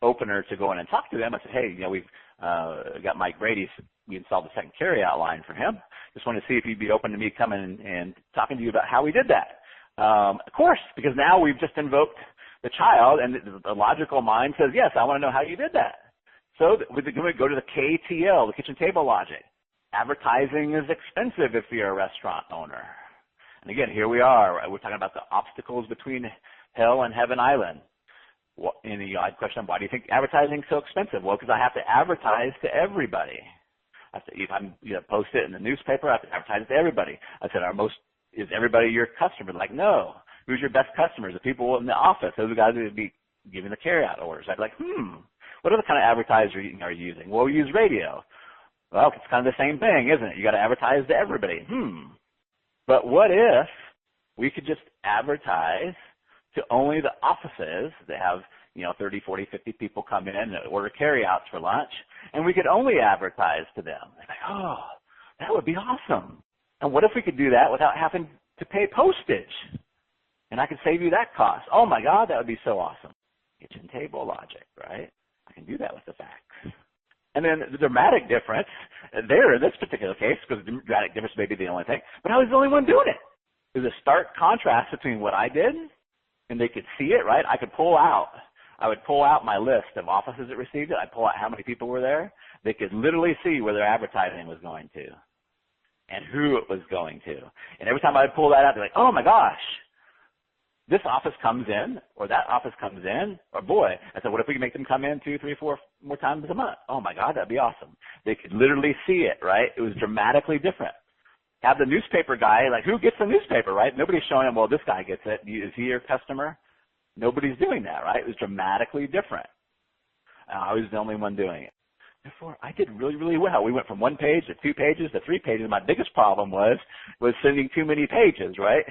S5: opener to go in and talk to them, I said, hey, we've got Mike Brady. We installed the second carryout line for him. Just wanted to see if you'd be open to me coming and talking to you about how we did that. Of course, because now we've just invoked the child, and the logical mind says, yes, I want to know how you did that. So we're going to go to the KTL, the kitchen table logic. Advertising is expensive if you're a restaurant owner. And again, here we are. We're talking about the obstacles between hell and heaven island. And the odd question, why do you think advertising is so expensive? Well, because I have to advertise to everybody. I have to, if I'm post it in the newspaper, I have to advertise it to everybody. I said, is everybody your customer? Like, no. Who's your best customers? The people in the office. Those are the guys who would be giving the carryout orders. I'd be like, what other kind of advertising are you using? Well, we use radio. Well, it's kind of the same thing, isn't it? You got to advertise to everybody. But what if we could just advertise to only the offices that have 30, 40, 50 people come in and order carryouts for lunch, and we could only advertise to them? They're like, oh, that would be awesome. And what if we could do that without having to pay postage? And I could save you that cost. Oh my God, that would be so awesome. Kitchen table logic, right? I can do that with the fax. And then the dramatic difference there in this particular case, because the dramatic difference may be the only thing, but I was the only one doing it. There's a stark contrast between what I did, and they could see it, right? I would pull out my list of offices that received it. I'd pull out how many people were there. They could literally see where their advertising was going to and who it was going to. And every time I would pull that out, they're like, oh my gosh, this office comes in, or that office comes in, or boy. I said, what if we can make them come in 2, 3, 4 more times a month? Oh my God, that'd be awesome. They could literally see it, right? It was dramatically different. Have the newspaper guy, like, who gets the newspaper, right? Nobody's showing him, well, this guy gets it. Is he your customer? Nobody's doing that, right? It was dramatically different. I was the only one doing it. Therefore, I did really, really well. We went from 1 page to 2 pages to 3 pages. My biggest problem was sending too many pages, right?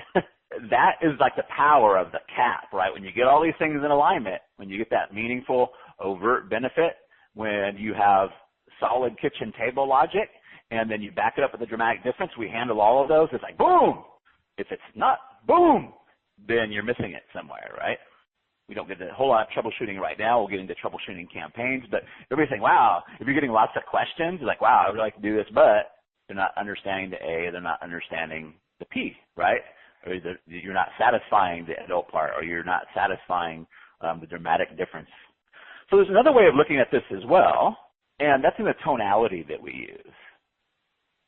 S5: That is like the power of the CAP, right? When you get all these things in alignment, when you get that meaningful, overt benefit, when you have solid kitchen table logic, and then you back it up with a dramatic difference, we handle all of those. It's like, boom! If it's not, boom! Then you're missing it somewhere, right? We don't get a whole lot of troubleshooting right now. We'll get into troubleshooting campaigns, but everybody's saying, wow, if you're getting lots of questions, you're like, wow, I would like to do this, but they're not understanding the A, they're not understanding the P, right? Or you're not satisfying the adult part, or you're not satisfying the dramatic difference. So there's another way of looking at this as well, and that's in the tonality that we use.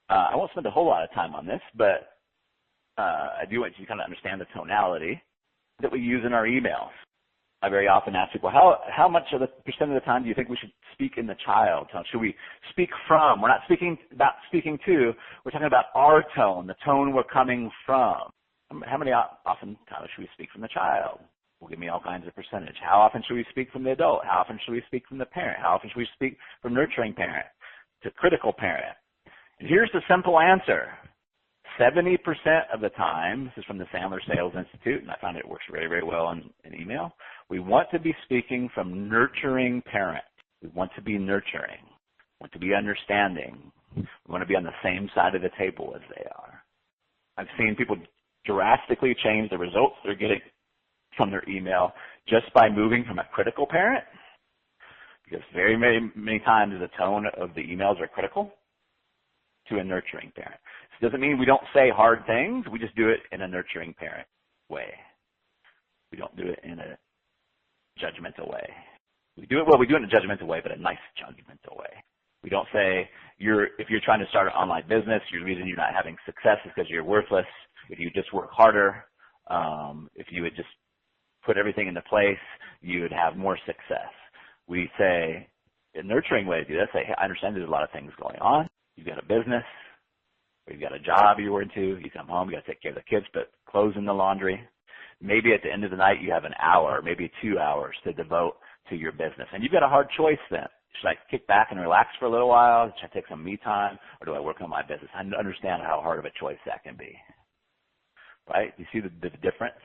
S5: I won't spend a whole lot of time on this, but I do want you to kind of understand the tonality that we use in our emails. I very often ask people, how much of the percent of the time do you think we should speak in the child tone? Should we speak from? We're not speaking about speaking to. We're talking about our tone, the tone we're coming from. How many often times should we speak from the child? Well, give me all kinds of percentage. How often should we speak from the adult? How often should we speak from the parent? How often should we speak from nurturing parent to critical parent? And here's the simple answer. 70% of the time, this is from the Sandler Sales Institute, and I found it works very, very well in email, we want to be speaking from nurturing parent. We want to be nurturing. We want to be understanding. We want to be on the same side of the table as they are. I've seen people drastically change the results they're getting from their email just by moving from a critical parent, because very many times the tone of the emails are critical, to a nurturing parent. This doesn't mean we don't say hard things. We just do it in a nurturing parent way. We don't do it in a judgmental way. We do it in a judgmental way, but a nice judgmental way. We don't say if you're trying to start an online business, the reason you're not having success is because you're worthless. If you just work harder, if you would just put everything into place, you would have more success. We say, in nurturing ways, do this. Say, hey, I understand there's a lot of things going on. You've got a business, or you've got a job you're into. You come home, you got to take care of the kids, put clothes in the laundry. Maybe at the end of the night you have an hour, maybe 2 hours to devote to your business. And you've got a hard choice then. Should I kick back and relax for a little while? Should I take some me time? Or do I work on my business? I understand how hard of a choice that can be. Right? You see the difference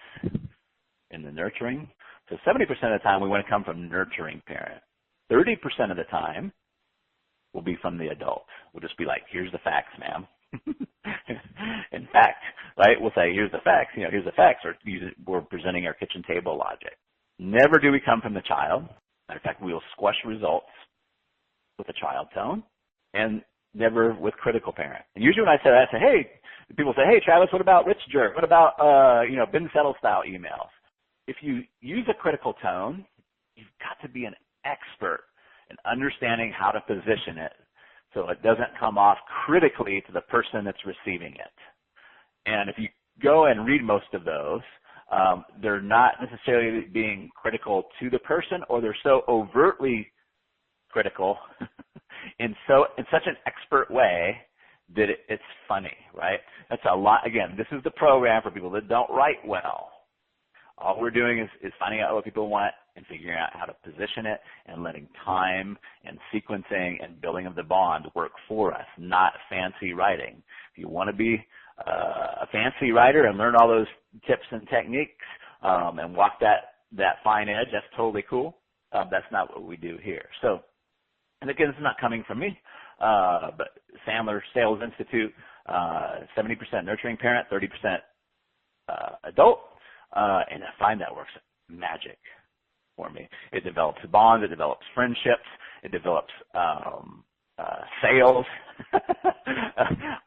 S5: in the nurturing? So 70% of the time we want to come from nurturing parent. 30% of the time will be from the adult. We'll just be like, here's the facts, ma'am. In fact, right, we'll say, here's the facts, here's the facts, or we're presenting our kitchen table logic. Never do we come from the child. Matter of fact, we will squash results with a child tone, and never with critical parent. And usually when I say that, I say, hey, people say, hey, Travis, what about Rich Jerk? What about, Ben Settle style emails? If you use a critical tone, you've got to be an expert and understanding how to position it so it doesn't come off critically to the person that's receiving it. And if you go and read most of those, they're not necessarily being critical to the person, or they're so overtly critical in such an expert way that it's funny, right? That's a lot. Again, this is the program for people that don't write well. All we're doing is finding out what people want and figuring out how to position it and letting time and sequencing and building of the bond work for us, not fancy writing. If you want to be a fancy writer and learn all those tips and techniques and walk that fine edge, that's totally cool. That's not what we do here. So, and again, this is not coming from me, but Sandler Sales Institute, 70% nurturing parent, 30% adult, and I find that works magic for me. It develops bonds, it develops friendships, it develops sales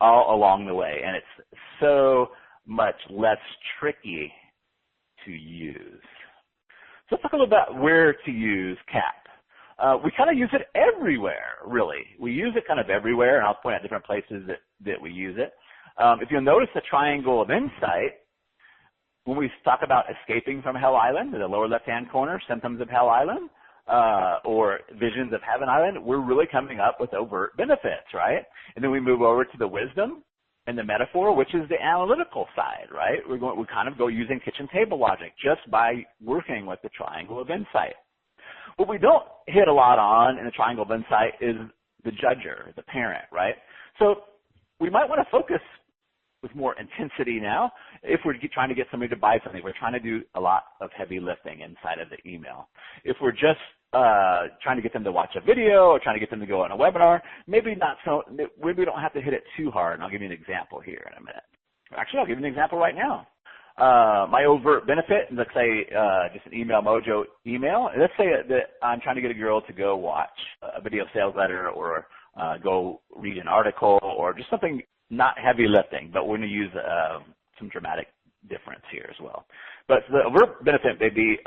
S5: all along the way, and it's so much less tricky to use. So let's talk a little about where to use CAP. We kind of use it everywhere, really. We use it kind of everywhere, and I'll point out different places that we use it. If you'll notice the triangle of insight, when we talk about escaping from Hell Island, in the lower left-hand corner, symptoms of Hell Island, or visions of Heaven Island, we're really coming up with overt benefits, right? And then we move over to the wisdom and the metaphor, which is the analytical side, right? We kind of go using kitchen table logic just by working with the triangle of insight. What we don't hit a lot on in the triangle of insight is the judger, the parent, right? So we might want to focus with more intensity now. If we're trying to get somebody to buy something, we're trying to do a lot of heavy lifting inside of the email. If we're just trying to get them to watch a video or trying to get them to go on a webinar, maybe we don't have to hit it too hard, and I'll give you an example here in a minute. Actually, I'll give you an example right now. My overt benefit, let's say just an Email Mojo email. Let's say that I'm trying to get a girl to go watch a video sales letter or go read an article or just something not heavy lifting, but we're going to use some dramatic difference here as well. But the overt benefit may be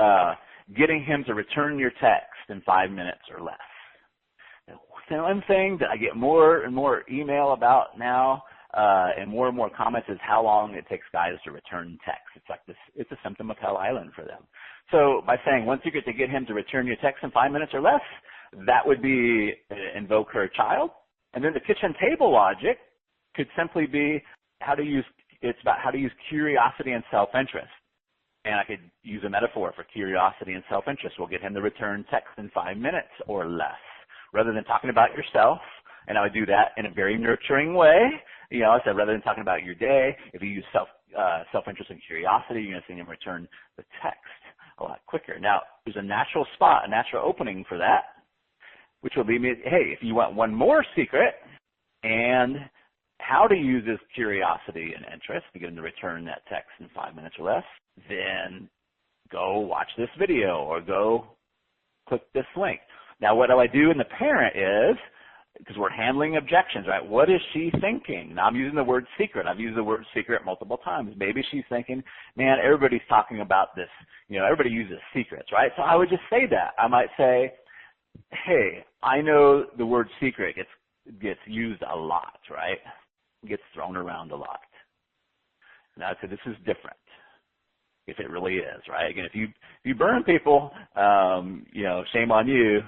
S5: getting him to return your text in 5 minutes or less. The one thing that I get more and more email about now and more comments is how long it takes guys to return text. It's like this, it's a symptom of Hell Island for them. So by saying one secret to get him to return your text in 5 minutes or less, that would be invoke her child. And then the kitchen table logic could simply be it's about how to use curiosity and self-interest. And I could use a metaphor for curiosity and self-interest. We'll get him to return text in 5 minutes or less. Rather than talking about yourself, and I would do that in a very nurturing way. You know, I said rather than talking about your day, if you use self-interest and curiosity, you're going to see him return the text a lot quicker. Now, there's a natural spot, a natural opening for that, which will lead me, hey, if you want one more secret and how to use this curiosity and interest to get him to return that text in 5 minutes or less, then go watch this video or go click this link. Now, what do I do in the parent is, because we're handling objections, right? What is she thinking? Now, I'm using the word secret. I've used the word secret multiple times. Maybe she's thinking, man, everybody's talking about this. You know, everybody uses secrets, right? So I would just say that. I might say, hey, I know the word secret gets used a lot, right? It gets thrown around a lot. Now, so this is different, if it really is, right? Again, if you burn people, you know, shame on you.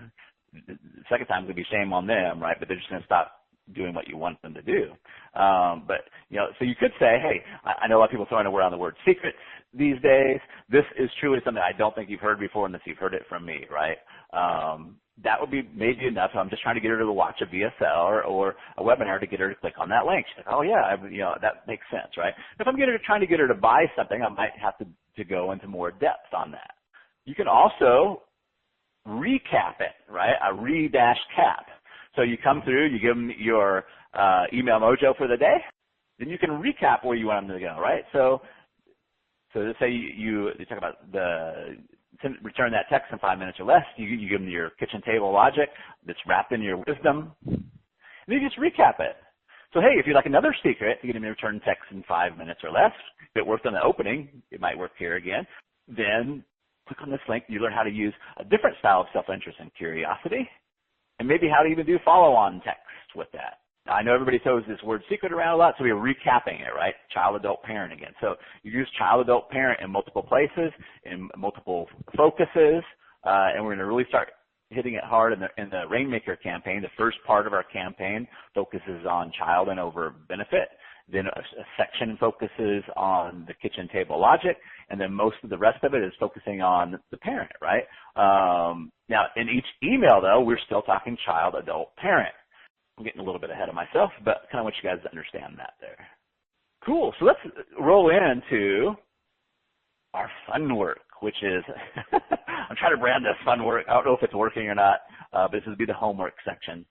S5: The second time it's going to be shame on them, right? But they're just going to stop doing what you want them to do. But, you know, so you could say, hey, I know a lot of people throwing around the word secrets these days. This is truly something I don't think you've heard before unless you've heard it from me, right? That would be maybe enough. I'm just trying to get her to watch a VSL or a webinar to get her to click on that link. She's like, oh, yeah, you know, that makes sense, right? If I'm trying to get her to buy something, I might have to go into more depth on that. You can also recap it, right? A re-cap. So you come through, you give them your Email Mojo for the day, then you can recap where you want them to go, right? So let's say you talk about return that text in 5 minutes or less. You give them your kitchen table logic that's wrapped in your wisdom, and you just recap it. So hey, if you'd like another secret to get them to return text in 5 minutes or less, if it worked on the opening, it might work here again, then click on this link. You learn how to use a different style of self-interest and curiosity and maybe how to even do follow-on text with that. Now, I know everybody throws this word secret around a lot, so we're recapping it, right? Child, adult, parent again. So you use child, adult, parent in multiple places, in multiple focuses, and we're going to really start hitting it hard in the Rainmaker campaign. The first part of our campaign focuses on child and over benefit. Then a section focuses on the kitchen table logic, and then most of the rest of it is focusing on the parent, right? Now, in each email, though, we're still talking child, adult, parent. I'm getting a little bit ahead of myself, but kind of want you guys to understand that there. Cool. So let's roll into our fun work, which is, I'm trying to brand this fun work. I don't know if it's working or not, but this would be the homework section.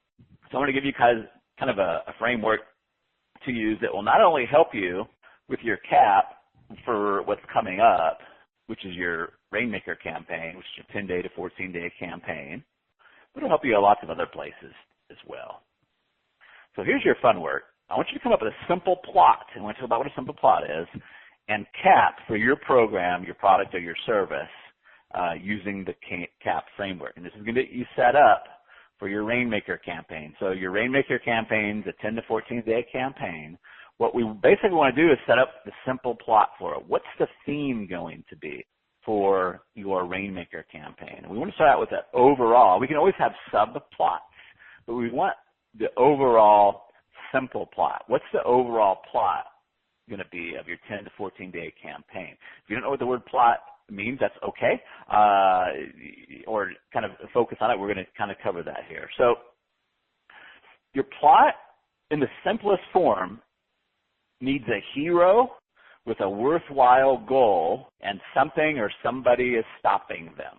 S5: So I'm going to give you guys kind of a framework to use that will not only help you with your CAP for what's coming up, which is your Rainmaker campaign, which is your 10-day to 14-day campaign, but it'll help you in lots of other places as well. So here's your fun work. I want you to come up with a simple plot. I want to talk about what a simple plot is, and CAP for your program, your product, or your service using the CAP framework. And this is going to get you set up for your Rainmaker campaign. So your Rainmaker campaign is a 10 to 14-day campaign. What we basically want to do is set up the simple plot for it. What's the theme going to be for your Rainmaker campaign? And we want to start out with the overall. We can always have subplots, but we want the overall simple plot. What's the overall plot going to be of your 10 to 14-day campaign? If you don't know what the word plot means, that's okay, or kind of focus on it. We're going to kind of cover that here. So your plot in the simplest form needs a hero with a worthwhile goal and something or somebody is stopping them.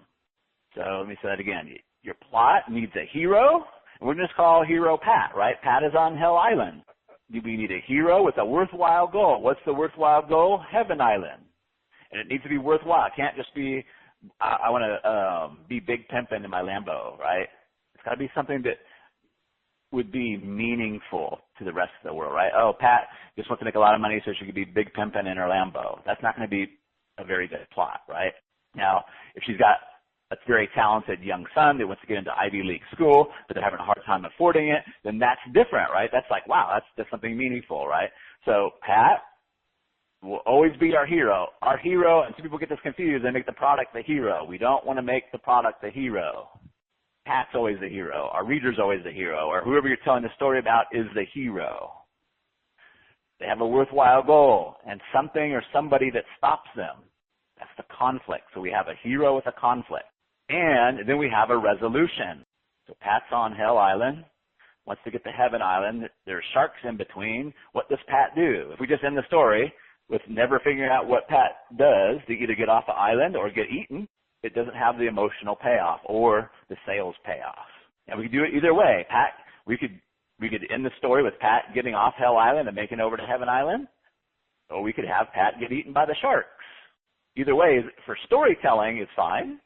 S5: So let me say that again. Your plot needs a hero. We're going to call hero Pat, right? Pat is on Hell Island. We need a hero with a worthwhile goal. What's the worthwhile goal? Heaven Island. And it needs to be worthwhile. It can't just be, I want to be big pimpin' in my Lambo, right? It's got to be something that would be meaningful to the rest of the world, right? Oh, Pat just wants to make a lot of money so she could be big pimpin' in her Lambo. That's not going to be a very good plot, right? Now, if she's got a very talented young son that wants to get into Ivy League school, but they're having a hard time affording it, then that's different, right? That's like, wow, that's something meaningful, right? So Pat will always be our hero. Our hero, and some people get this confused, they make the product the hero. We don't want to make the product the hero. Pat's always the hero. Our reader's always the hero, or whoever you're telling the story about is the hero. They have a worthwhile goal and something or somebody that stops them. That's the conflict. So we have a hero with a conflict. And then we have a resolution. So Pat's on Hell Island, wants to get to Heaven Island. There are sharks in between. What does Pat do? If we just end the story with never figuring out what Pat does to either get off the island or get eaten, it doesn't have the emotional payoff or the sales payoff. And we could do it either way. Pat, we could end the story with Pat getting off Hell Island and making it over to Heaven Island, or we could have Pat get eaten by the sharks. Either way, for storytelling, it's fine.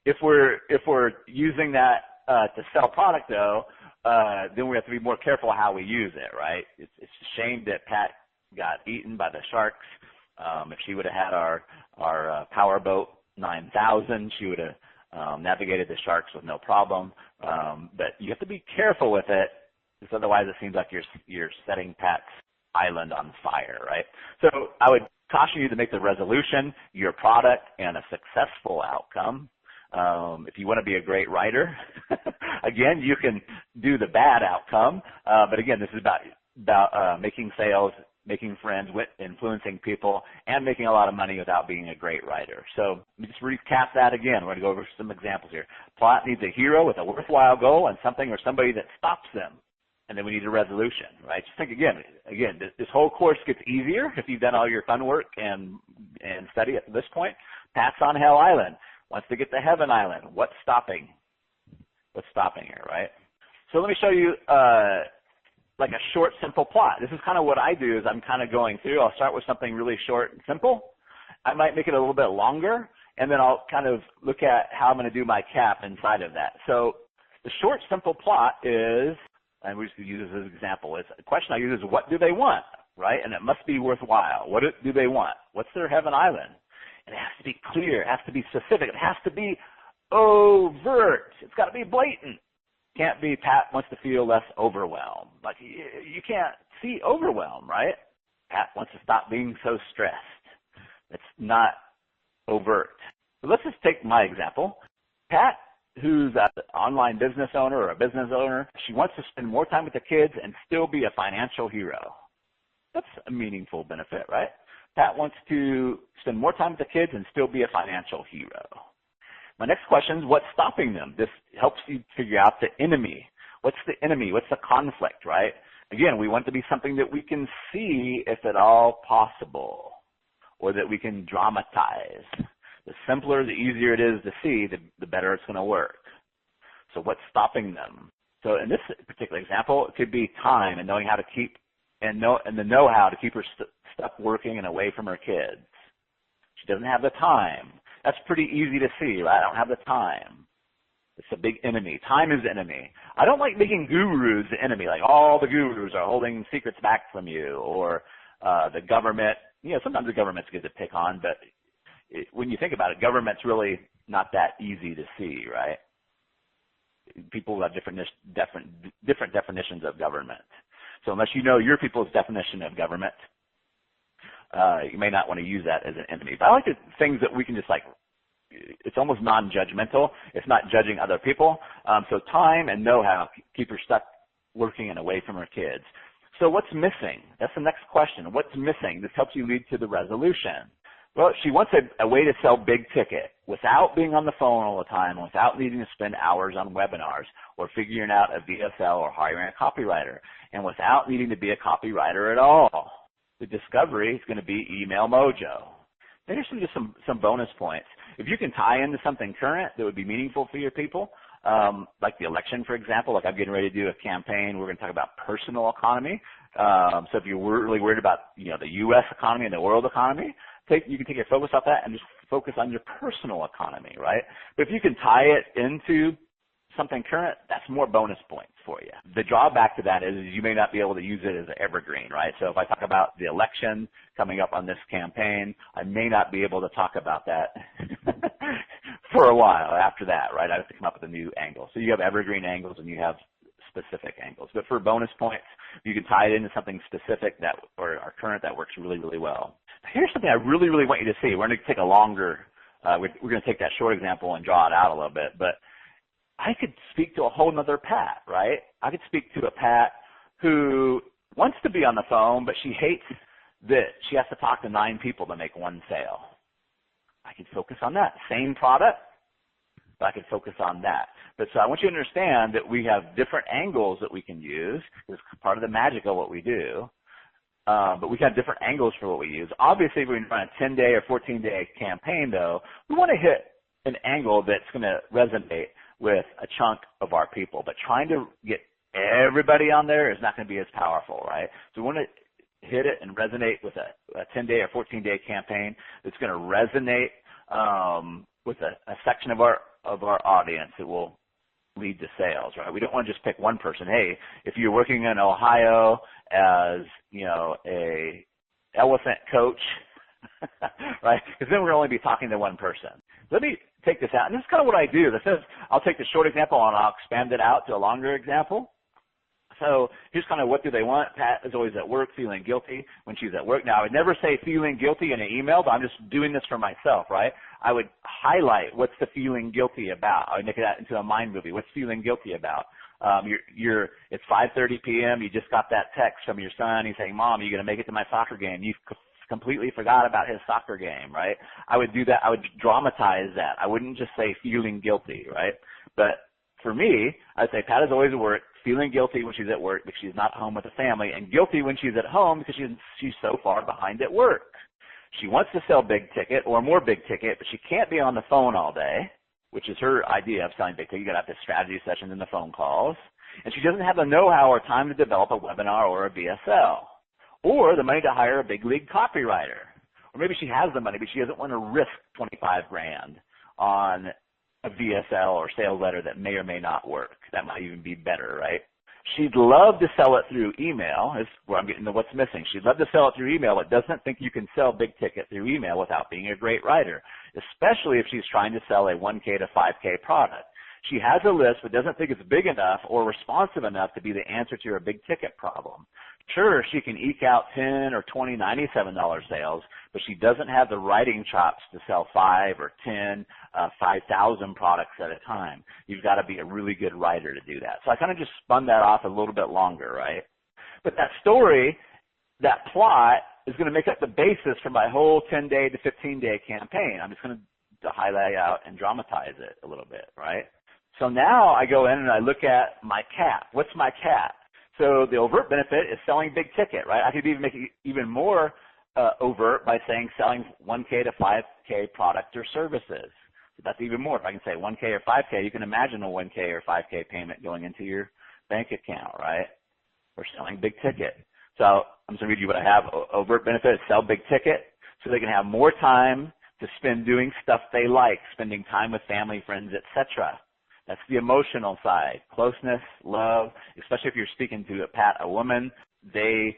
S5: If we're using that to sell product, though, then we have to be more careful how we use it, right? It's a shame that Pat got eaten by the sharks. If she would have had our Powerboat 9000, she would have navigated the sharks with no problem. But you have to be careful with it, because otherwise it seems like you're setting Pat's island on fire, right? So I would caution you to make the resolution your product and a successful outcome. If you want to be a great writer, again, you can do the bad outcome. But again, this is about making sales, making friends, influencing people, and making a lot of money without being a great writer. So let me just recap that again. We're going to go over some examples here. Plot needs a hero with a worthwhile goal and something or somebody that stops them. And then we need a resolution, right? Just think again, this whole course gets easier if you've done all your fun work and study at this point. Pat's on Hell Island, wants to get to Heaven Island. What's stopping her, right? So let me show you like a short, simple plot. This is kind of what I do is I'm kind of going through. I'll start with something really short and simple. I might make it a little bit longer, and then I'll kind of look at how I'm going to do my cap inside of that. So the short, simple plot is, and we just use this as an example, it's a question I use is what do they want, right? And it must be worthwhile. What do they want? What's their Heaven Island? And it has to be clear. It has to be specific. It has to be overt. It's got to be blatant. Can't be Pat wants to feel less overwhelmed. Like you can't see overwhelm, right? Pat wants to stop being so stressed. It's not overt. So let's just take my example. Pat, who's an online business owner or a business owner, she wants to spend more time with the kids and still be a financial hero. That's a meaningful benefit, right? Pat wants to spend more time with the kids and still be a financial hero. My next question is, what's stopping them? This helps you figure out the enemy. What's the enemy? What's the conflict, right? Again, we want to be something that we can see if at all possible, or that we can dramatize. The simpler, the easier it is to see, the better it's going to work. So what's stopping them? So in this particular example, it could be time and knowing how to keep, and the know-how to keep her stuff working and away from her kids. She doesn't have the time. That's pretty easy to see, right? I don't have the time. It's a big enemy. Time is the enemy. I don't like making gurus the enemy, like all the gurus are holding secrets back from you, or the government. You know, sometimes the government's good to pick on, but when you think about it, government's really not that easy to see, right? People have different definitions of government. So unless you know your people's definition of government, you may not want to use that as an enemy. But I like the things that we can just like, it's almost non-judgmental. It's not judging other people. So time and know-how keep her stuck working and away from her kids. So what's missing? That's the next question. What's missing? This helps you lead to the resolution. Well, she wants a way to sell big ticket without being on the phone all the time, without needing to spend hours on webinars or figuring out a VSL or hiring a copywriter, and without needing to be a copywriter at all. The discovery is going to be Email Mojo. Now, here's just some bonus points. If you can tie into something current that would be meaningful for your people, like the election, for example, like I'm getting ready to do a campaign, we're going to talk about personal economy. So if you're really worried about, you know, the U.S. economy and the world economy, you can take your focus off that and just focus on your personal economy, right? But if you can tie it into something current, that's more bonus points for you. The drawback to that is you may not be able to use it as an evergreen, right? So if I talk about the election coming up on this campaign, I may not be able to talk about that for a while after that, right? I have to come up with a new angle. So you have evergreen angles and you have specific angles. But for bonus points, you can tie it into something specific that or current that works really, really well. Here's something I really, really want you to see. We're going to take a longer, we're going to take that short example and draw it out a little bit, but I could speak to a whole nother Pat, right? I could speak to a Pat who wants to be on the phone, but she hates that she has to talk to 9 people to make one sale. I could focus on that. Same product, but I could focus on that. But so I want you to understand that we have different angles that we can use. It's part of the magic of what we do. But we have different angles for what we use. Obviously, if we run a 10-day or 14-day campaign, though, we want to hit an angle that's going to resonate with a chunk of our people. But trying to get everybody on there is not going to be as powerful, right? So we want to hit it and resonate with a 10-day or 14-day campaign that's going to resonate with a section of our audience that will lead to sales, right? We don't want to just pick one person. Hey, if you're working in Ohio as, you know, a elephant coach, right? Because then we're only be talking to one person. Let me take this out. And this is kind of what I do. This is, I'll take the short example and I'll expand it out to a longer example. So here's kind of what do they want. Pat is always at work feeling guilty when she's at work. Now, I would never say feeling guilty in an email, but I'm just doing this for myself, right? I would highlight what's the feeling guilty about. I would make that into a mind movie. What's feeling guilty about? It's 5:30 p.m. You just got that text from your son. He's saying, Mom, are you going to make it to my soccer game? You've completely forgot about his soccer game, right? I would do that. I would dramatize that. I wouldn't just say feeling guilty, right? But for me, I'd say Pat is always at work, feeling guilty when she's at work because she's not home with the family, and guilty when she's at home because she's so far behind at work. She wants to sell big ticket or more big ticket, but she can't be on the phone all day, which is her idea of selling big ticket. You got to have the strategy sessions and the phone calls. And she doesn't have the know-how or time to develop a webinar or a VSL, or the money to hire a big league copywriter. Or maybe she has the money, but she doesn't want to risk $25,000 on a VSL or sales letter that may or may not work. That might even be better, right? She'd love to sell it through email, is where I'm getting to what's missing. She'd love to sell it through email, but doesn't think you can sell big ticket through email without being a great writer. especially if she's trying to sell a 1K to 5K product. She has a list but doesn't think it's big enough or responsive enough to be the answer to her big ticket problem. Sure, she can eke out 10 or 20 $97 sales, but she doesn't have the writing chops to sell 5 or 10, 5,000 products at a time. You've got to be a really good writer to do that. So I kind of just spun that off a little bit longer, right? But that story, that plot, is going to make up the basis for my whole 10-day to 15-day campaign. I'm just going to highlight out and dramatize it a little bit, right? So now I go in and I look at my CAP. What's my CAP? So the overt benefit is selling big ticket, right? I could even make it even more overt by saying selling 1K to 5K product or services. So that's even more. If I can say 1K or 5K, you can imagine a 1K or 5K payment going into your bank account, right? Or selling big ticket. So I'm just going to read you what I have. Overt benefit is sell big ticket so they can have more time to spend doing stuff they like, spending time with family, friends, etc. That's the emotional side. Closeness, love, especially if you're speaking to a woman, they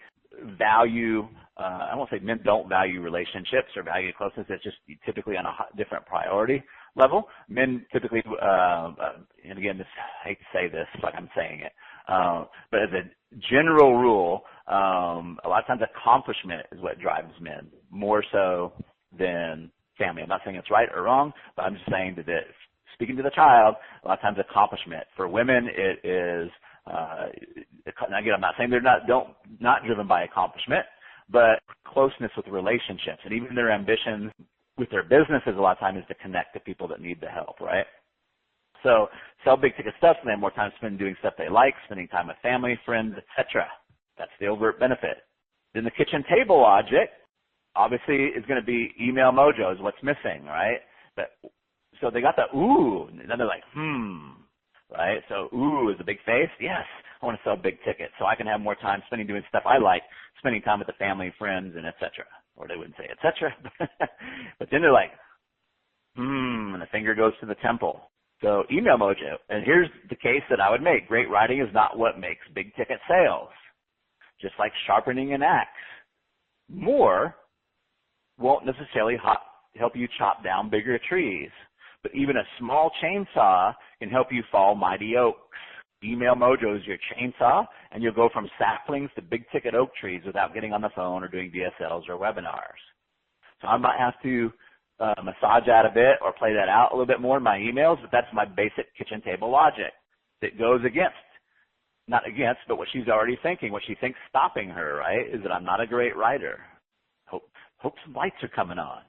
S5: value, I won't say men don't value relationships or value closeness. It's just typically on a different priority level. Men typically, and again, I hate to say this like I'm saying it, but as a general rule, a lot of times accomplishment is what drives men more so than family. I'm not saying it's right or wrong, but I'm just saying that speaking to the child, a lot of times accomplishment. For women, it is, again, I'm not saying they're not driven by accomplishment, but closeness with relationships and even their ambitions with their businesses a lot of times is to connect to people that need the help, right? So sell big ticket stuff and they have more time spent doing stuff they like, spending time with family, friends, etc. That's the overt benefit. Then the kitchen table logic, obviously, is going to be email mojo is what's missing, right? So they got the ooh, and then they're like, right? So ooh is a big face. Yes, I want to sell big tickets so I can have more time spending doing stuff I like, spending time with the family, friends, and etc. Or they wouldn't say etc. But then they're like, and the finger goes to the temple. So email mojo. And here's the case that I would make. Great writing is not what makes big ticket sales. Just like sharpening an axe. More won't necessarily help you chop down bigger trees. But even a small chainsaw can help you fall mighty oaks. Email mojo is your chainsaw, and you'll go from saplings to big-ticket oak trees without getting on the phone or doing DSLs or webinars. So I might have to massage that a bit or play that out a little bit more in my emails, but that's my basic kitchen table logic that goes against, not against, but what she's already thinking, what she thinks stopping her, right, is that I'm not a great writer. Hope some lights are coming on.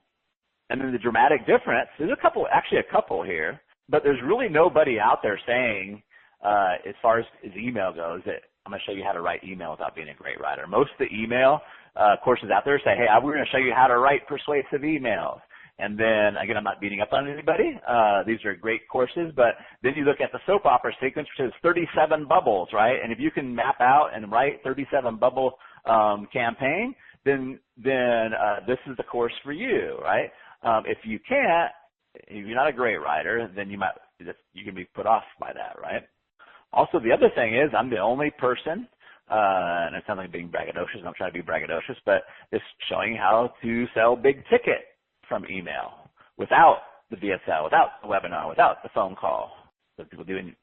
S5: And then the dramatic difference, there's a couple here, but there's really nobody out there saying, as far as email goes, that I'm going to show you how to write email without being a great writer. Most of the email courses out there say, hey, we're going to show you how to write persuasive emails. And then, again, I'm not beating up on anybody. These are great courses, but then you look at the soap opera sequence, which is 37 bubbles, right? And if you can map out and write 37 bubble campaign, then this is the course for you, right? If you can't, if you're not a great writer, then you can be put off by that, right? Also, the other thing is I'm the only person, and it sounds like being braggadocious, I'm trying to be braggadocious, but it's showing how to sell big ticket from email without the VSL, without the webinar, without the phone call. So people doing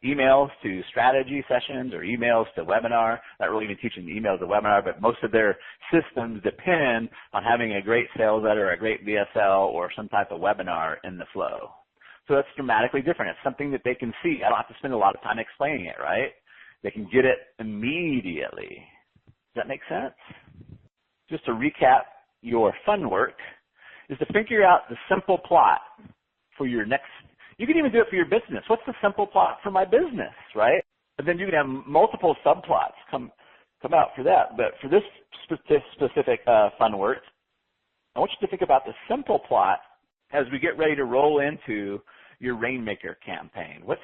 S5: emails to strategy sessions or emails to webinar, not really even teaching the emails to webinar, but most of their systems depend on having a great sales letter, a great VSL, or some type of webinar in the flow. So that's dramatically different. It's something that they can see. I don't have to spend a lot of time explaining it, right? They can get it immediately. Does that make sense? Just to recap, your fun work is to figure out the simple plot for your next. You can even do it for your business. What's the simple plot for my business, right? And then you can have multiple subplots come out for that. But for this specific fun work, I want you to think about the simple plot as we get ready to roll into your Rainmaker campaign. What's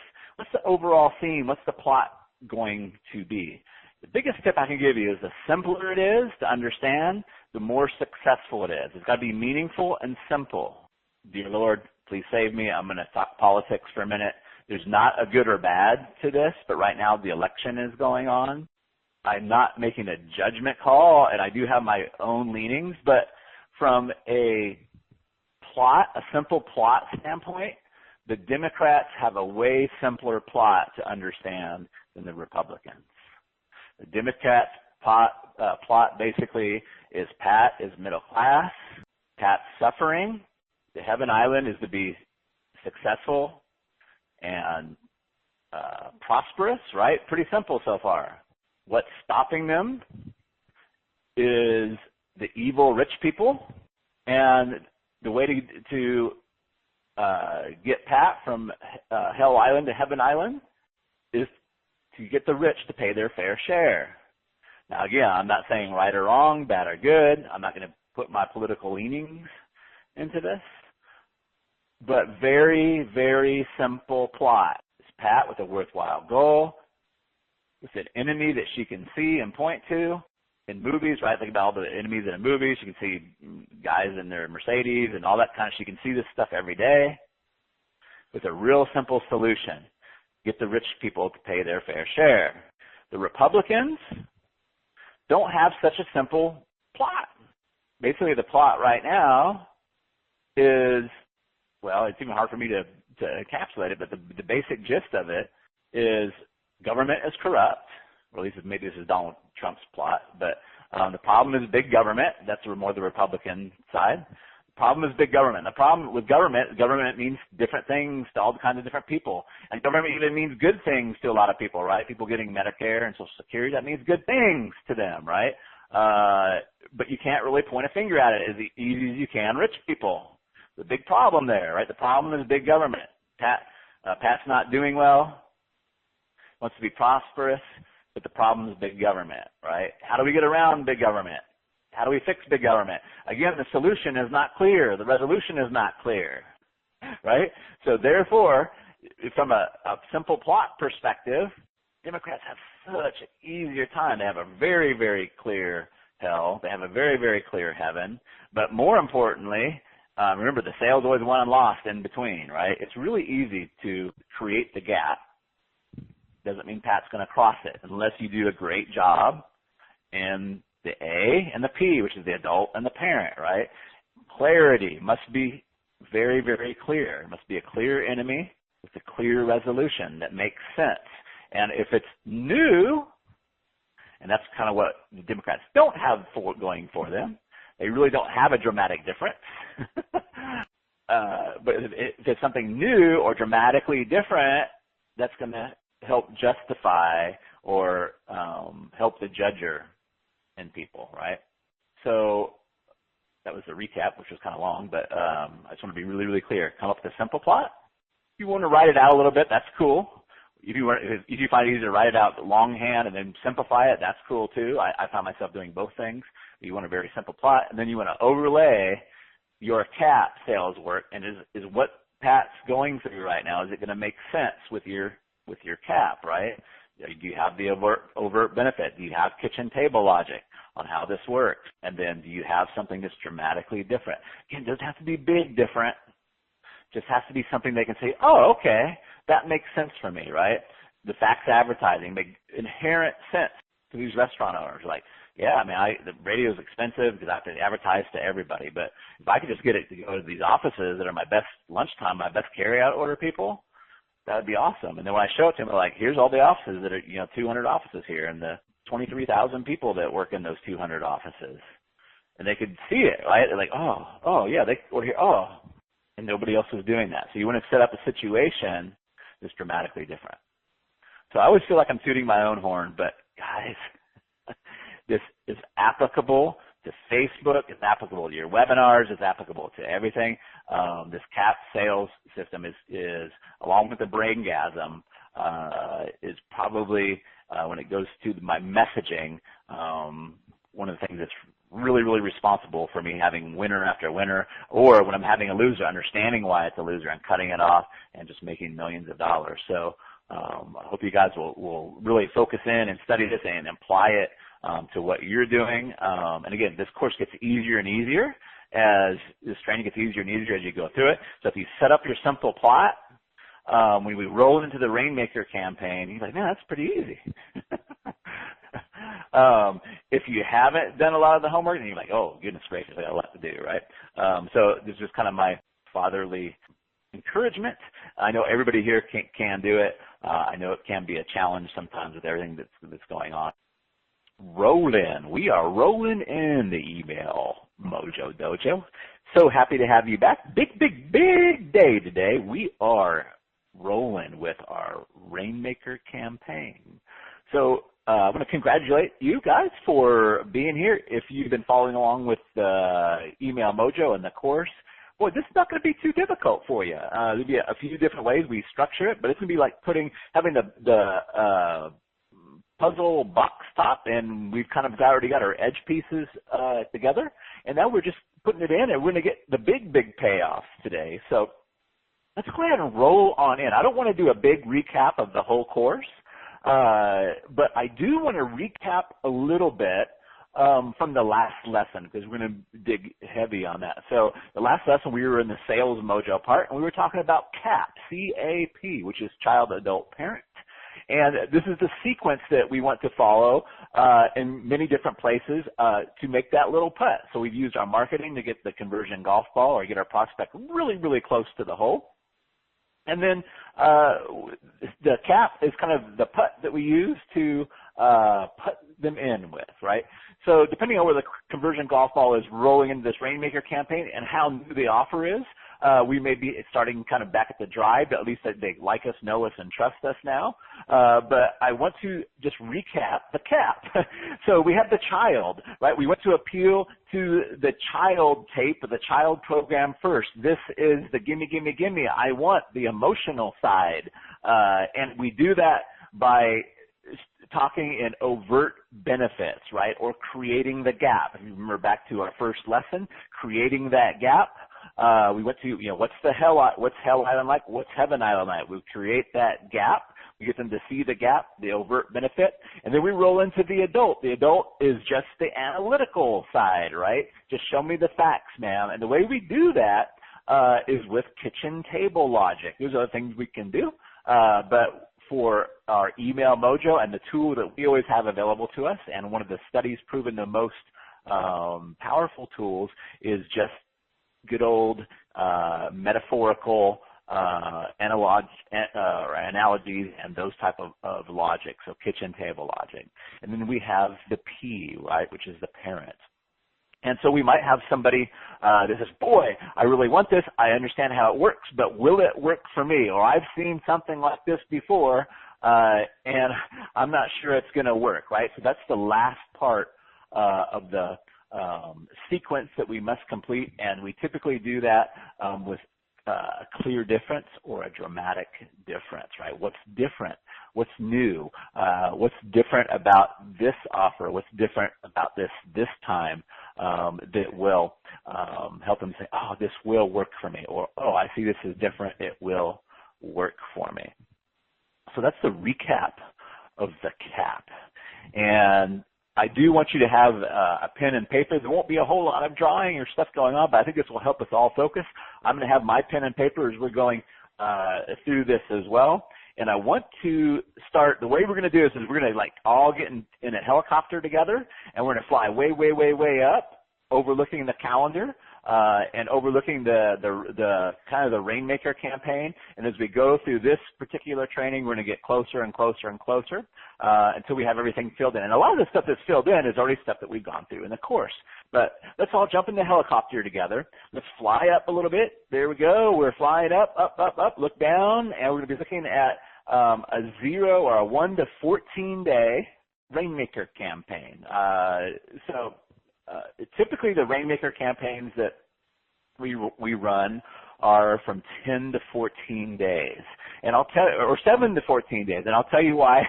S5: the overall theme? What's the plot going to be? The biggest tip I can give you is the simpler it is to understand, the more successful it is. It's got to be meaningful and simple. Dear Lord, please save me. I'm going to talk politics for a minute. There's not a good or bad to this, but right now the election is going on. I'm not making a judgment call, and I do have my own leanings, but from a
S1: a simple plot standpoint, the Democrats have a way simpler plot to understand than the Republicans. The Democrats' plot basically is Pat is middle class, Pat's suffering, the Heaven Island is to be successful and prosperous, right? Pretty simple so far. What's stopping them is the evil rich people, and the way to get Pat from Hell Island to Heaven Island is to get the rich to pay their fair share. Now, again, I'm not saying right or wrong, bad or good. I'm not going to put my political leanings into this. But very, very simple plot. It's Pat with a worthwhile goal, with an enemy that she can see and point to. In movies, right? Think about all the enemies in the movies. You can see guys in their Mercedes and all that kind of. She can see this stuff every day with a real simple solution. Get the rich people to pay their fair share. The Republicans don't have such a simple plot. Basically, the plot right now is, well, it's even hard for me to encapsulate it, but the basic gist of it is government is corrupt. Or at least maybe this is Donald Trump's plot, but the problem is big government. That's more the Republican side. The problem is big government. The problem with government means different things to all kinds of different people. And government even means good things to a lot of people, right? People getting Medicare and Social Security, that means good things to them, right? But you can't really point a finger at it as easy as you can rich people. The big problem there, right? The problem is big government. Pat's not doing well, wants to be prosperous, but the problem is big government, right? How do we get around big government? How do we fix big government? Again, the solution is not clear. The resolution is not clear, right? So therefore, from a simple plot perspective, Democrats have such an easier time. They have a very, very clear hell. They have a very, very clear heaven. But more importantly, remember the sales always won and lost in between, right? It's really easy to create the gap. Doesn't mean Pat's going to cross it unless you do a great job in the A and the P, which is the adult and the parent, right? Clarity must be very, very clear. It must be a clear enemy with a clear resolution that makes sense. And if it's new, and that's kind of what the Democrats don't have going for them, they really don't have a dramatic difference. But if it's something new or dramatically different, that's going to help justify or help the judger in people, right? So that was a recap, which was kind of long, but I just want to be really, really clear. Come up with a simple plot. If you want to write it out a little bit, that's cool. If you find it easier to write it out longhand and then simplify it, that's cool too. I find myself doing both things. You want a very simple plot, and then you want to overlay your CAP sales work, and is what Pat's going through right now, is it going to make sense with your CAP, right? Do you have the overt benefit? Do you have kitchen table logic on how this works? And then do you have something that's dramatically different? Again, it doesn't have to be big different. Just has to be something they can say, oh, okay, that makes sense for me, right? The facts advertising make inherent sense to these restaurant owners. Like, yeah, I mean, the radio is expensive because I have to advertise to everybody. But if I could just get it to go to these offices that are my best lunchtime, my best carry-out order people, that would be awesome. And then when I show it to them, they're like, here's all the offices that are, 200 offices here and the 23,000 people that work in those 200 offices. And they could see it, right? They're like, oh, yeah, they were here, and nobody else was doing that. So you want to set up a situation that's dramatically different. So I always feel like I'm tooting my own horn, but guys, this is applicable to Facebook, it's applicable to your webinars, it's applicable to everything. This CAP sales system is along with the Braingasm, is probably, when it goes to my messaging, one of the things that's really, really responsible for me having winner after winner, or when I'm having a loser, understanding why it's a loser and cutting it off and just making millions of dollars. So I hope you guys will really focus in and study this and apply it to what you're doing. And again, this course gets easier and easier as this training gets easier and easier as you go through it. So if you set up your simple plot, when we roll into the Rainmaker campaign, you're like, man, that's pretty easy.
S5: If you haven't done a lot of the homework, and you're like, oh, goodness gracious, I got a lot to do, right? So this is kind of my fatherly encouragement. I know everybody here can do it. I know it can be a challenge sometimes with everything that's going on. We are rolling in the email Mojo Dojo. So happy to have you back. Big day today. We are rolling with our Rainmaker campaign. So I want to congratulate you guys for being here. If you've been following along with Email Mojo and the course, boy, this is not going to be too difficult for you. There'll be a few different ways we structure it, but it's going to be like having the puzzle box top, and we've kind of already got our edge pieces together, and now we're just putting it in, and we're going to get the big payoff today. So let's go ahead and roll on in. I don't want to do a big recap of the whole course, but I do want to recap a little bit from the last lesson, because we're going to dig heavy on that. So the last lesson, we were in the Sales Mojo part, and we were talking about CAP, C-A-P, which is Child, Adult, Parent. And this is the sequence that we want to follow in many different places to make that little putt. So we've used our marketing to get the conversion golf ball or get our prospect really close to the hole. And then the CAP is kind of the putt that we use to put them in with, right? So depending on where the conversion golf ball is rolling into this Rainmaker campaign and how new the offer is, we may be starting kind of back at the drive, but at least they like us, know us, and trust us now. But I want to just recap the CAP. So we have the child, right? We want to appeal to the child tape, the child program first. This is the gimme, I want the emotional side. And we do that by talking in overt benefits, right? Or creating the gap. If you remember back to our first lesson, creating that gap. We went to, what's Hell Island like? What's Heaven Island like? We create that gap. We get them to see the gap, the overt benefit, and then we roll into the adult. The adult is just the analytical side, right? Just show me the facts, man. And the way we do that is with kitchen table logic. There's other things we can do, but for our Email Mojo and the tool that we always have available to us, and one of the studies proven the most powerful tools is just good old metaphorical analogies and those type of logic, so kitchen table logic. And then we have the P, right, which is the parent. And so we might have somebody that says, boy, I really want this. I understand how it works, but will it work for me? Or I've seen something like this before, and I'm not sure it's going to work, right? So that's the last part of the sequence that we must complete, and we typically do that with a clear difference or a dramatic difference, right? What's different? What's new? What's different about this offer? What's different about this time that will help them say, oh, this will work for me, or, oh, I see this is different. It will work for me. So that's the recap of the CAP. And I do want you to have a pen and paper. There won't be a whole lot of drawing or stuff going on, but I think this will help us all focus. I'm going to have my pen and paper as we're going through this as well. And I want to start, the way we're going to do this is we're going to all get in a helicopter together, and we're going to fly way up, overlooking the calendar, and overlooking the kind of the Rainmaker campaign. And as we go through this particular training, we're going to get closer and closer until we have everything filled in. And a lot of the stuff that's filled in is already stuff that we've gone through in the course. But let's all jump in the helicopter together. Let's fly up a little bit. There we go. We're flying up, look down, and we're going to be looking at a 0 or a 1 to 14 day Rainmaker campaign. Typically the Rainmaker campaigns that we run are from 10 to 14 days, and I'll tell, or 7 to 14 days, and I'll tell you why.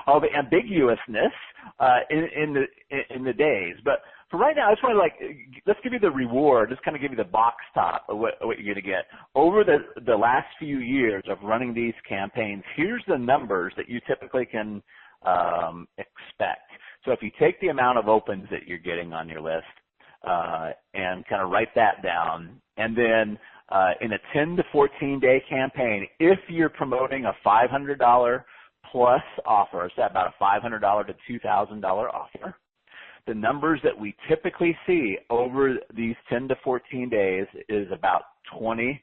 S5: All the ambiguousness in the days, but for right now, I just want to let's give you the reward. Just kind of give you the box top of what you're going to get over the last few years of running these campaigns. Here's the numbers that you typically can expect. So if you take the amount of opens that you're getting on your list and kind of write that down, and then in a 10 to 14 day campaign, if you're promoting a $500 plus offer, so about a $500 to $2,000 offer. The numbers that we typically see over these 10 to 14 days is about $20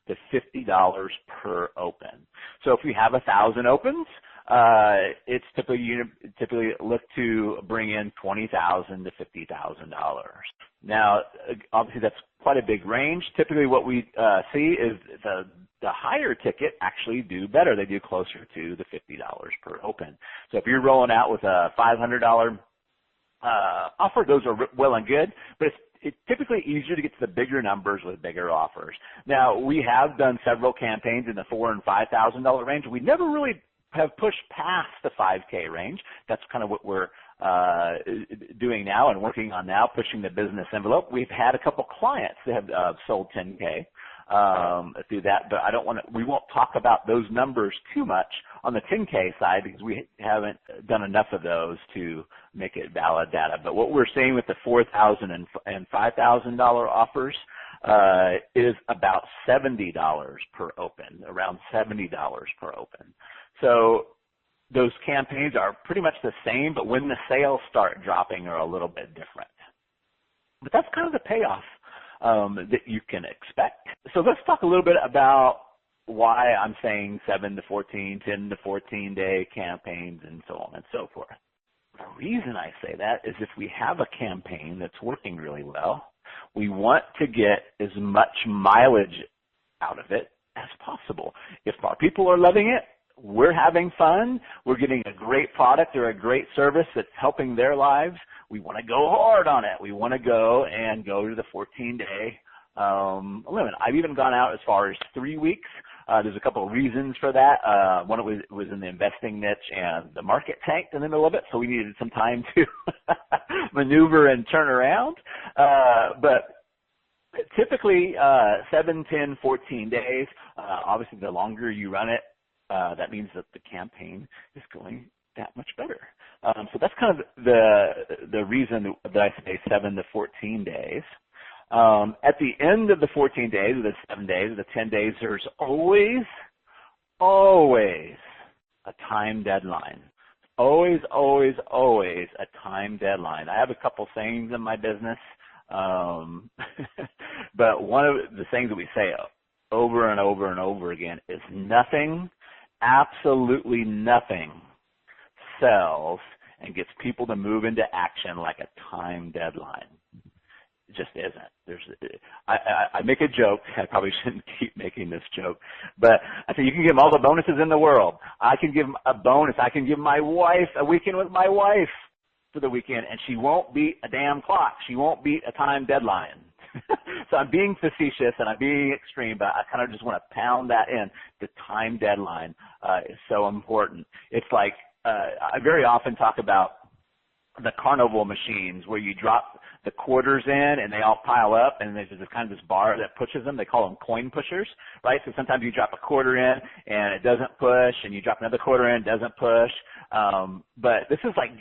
S5: to $50 per open. So if we have 1,000 opens, it's typically look to bring in $20,000 to $50,000. Now, obviously that's quite a big range. Typically what we see is the higher ticket actually do better. They do closer to the $50 per open. So if you're rolling out with a $500 offer, those are well and good, but it's typically easier to get to the bigger numbers with bigger offers. Now, we have done several campaigns in the $4,000 and $5,000 range. We never really have pushed past the $5K range. That's kind of what we're doing now and working on now, pushing the business envelope. We've had a couple clients that have sold $10K through that, but we won't talk about those numbers too much on the $10K side because we haven't done enough of those to make it valid data. But what we're seeing with the $4,000 and $5,000 offers is about $70 per open, around $70 per open. So those campaigns are pretty much the same, but when the sales start dropping are a little bit different. But that's kind of the payoff that you can expect. So let's talk a little bit about why I'm saying 7 to 14, 10 to 14 day campaigns and so on and so forth. The reason I say that is if we have a campaign that's working really well, we want to get as much mileage out of it as possible. If our people are loving it, we're having fun, we're getting a great product or a great service that's helping their lives, we want to go hard on it. We want to go to the 14-day limit. I've even gone out as far as 3 weeks. There's a couple of reasons for that. One, it was in the investing niche and the market tanked in the middle of it, so we needed some time to maneuver and turn around. But typically 7, 10, 14 days. Obviously, the longer you run it, that means that the campaign is going that much better. So that's kind of the reason that I say 7 to 14 days. At the end of the 14 days, or the 7 days, or the 10 days, there's always a time deadline. Always a time deadline. I have a couple sayings in my business, but one of the things that we say over and over and over again is nothing, absolutely nothing sells and gets people to move into action like a time deadline. It just isn't. I make a joke. I probably shouldn't keep making this joke, but I say you can give them all the bonuses in the world. I can give them a bonus. I can give my wife a weekend with my wife for the weekend, and she won't beat a damn clock. She won't beat a time deadline. So I'm being facetious and I'm being extreme, but I kind of just want to pound that in. The time deadline is so important. It's like I very often talk about the carnival machines where you drop the quarters in and they all pile up and there's this kind of this bar that pushes them. They call them coin pushers, right? So sometimes you drop a quarter in and it doesn't push, and you drop another quarter in, it doesn't push. But this is like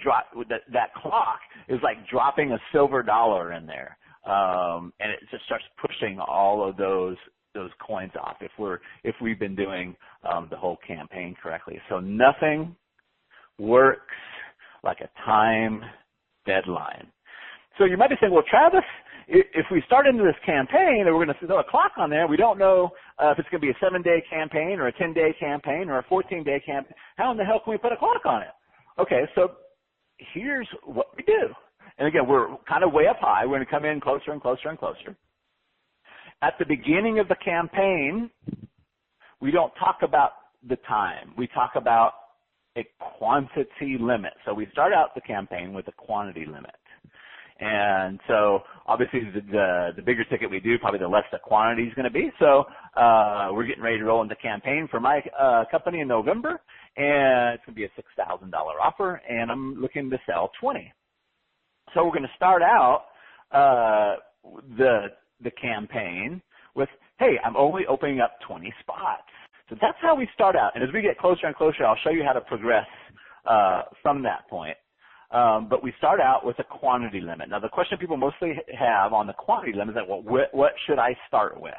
S5: that clock is like dropping a silver dollar in there. And it just starts pushing all of those coins off if we've been doing the whole campaign correctly. So nothing works like a time deadline. So you might be saying, well, Travis, if we start into this campaign and we're going to throw a clock on there, we don't know if it's going to be a 7-day campaign or a 10-day campaign or a 14-day campaign. How in the hell can we put a clock on it? Okay, so here's what we do. And again, we're kind of way up high. We're going to come in closer and closer and closer. At the beginning of the campaign, we don't talk about the time. We talk about a quantity limit. So we start out the campaign with a quantity limit. And so obviously the bigger ticket we do, probably the less the quantity is going to be. So we're getting ready to roll into campaign for my company in November, and it's going to be a $6,000 offer, and I'm looking to sell 20. So we're going to start out the campaign with, hey, I'm only opening up 20 spots. So that's how we start out. And as we get closer and closer, I'll show you how to progress from that point. But we start out with a quantity limit. Now, the question people mostly have on the quantity limit is that, well, what should I start with?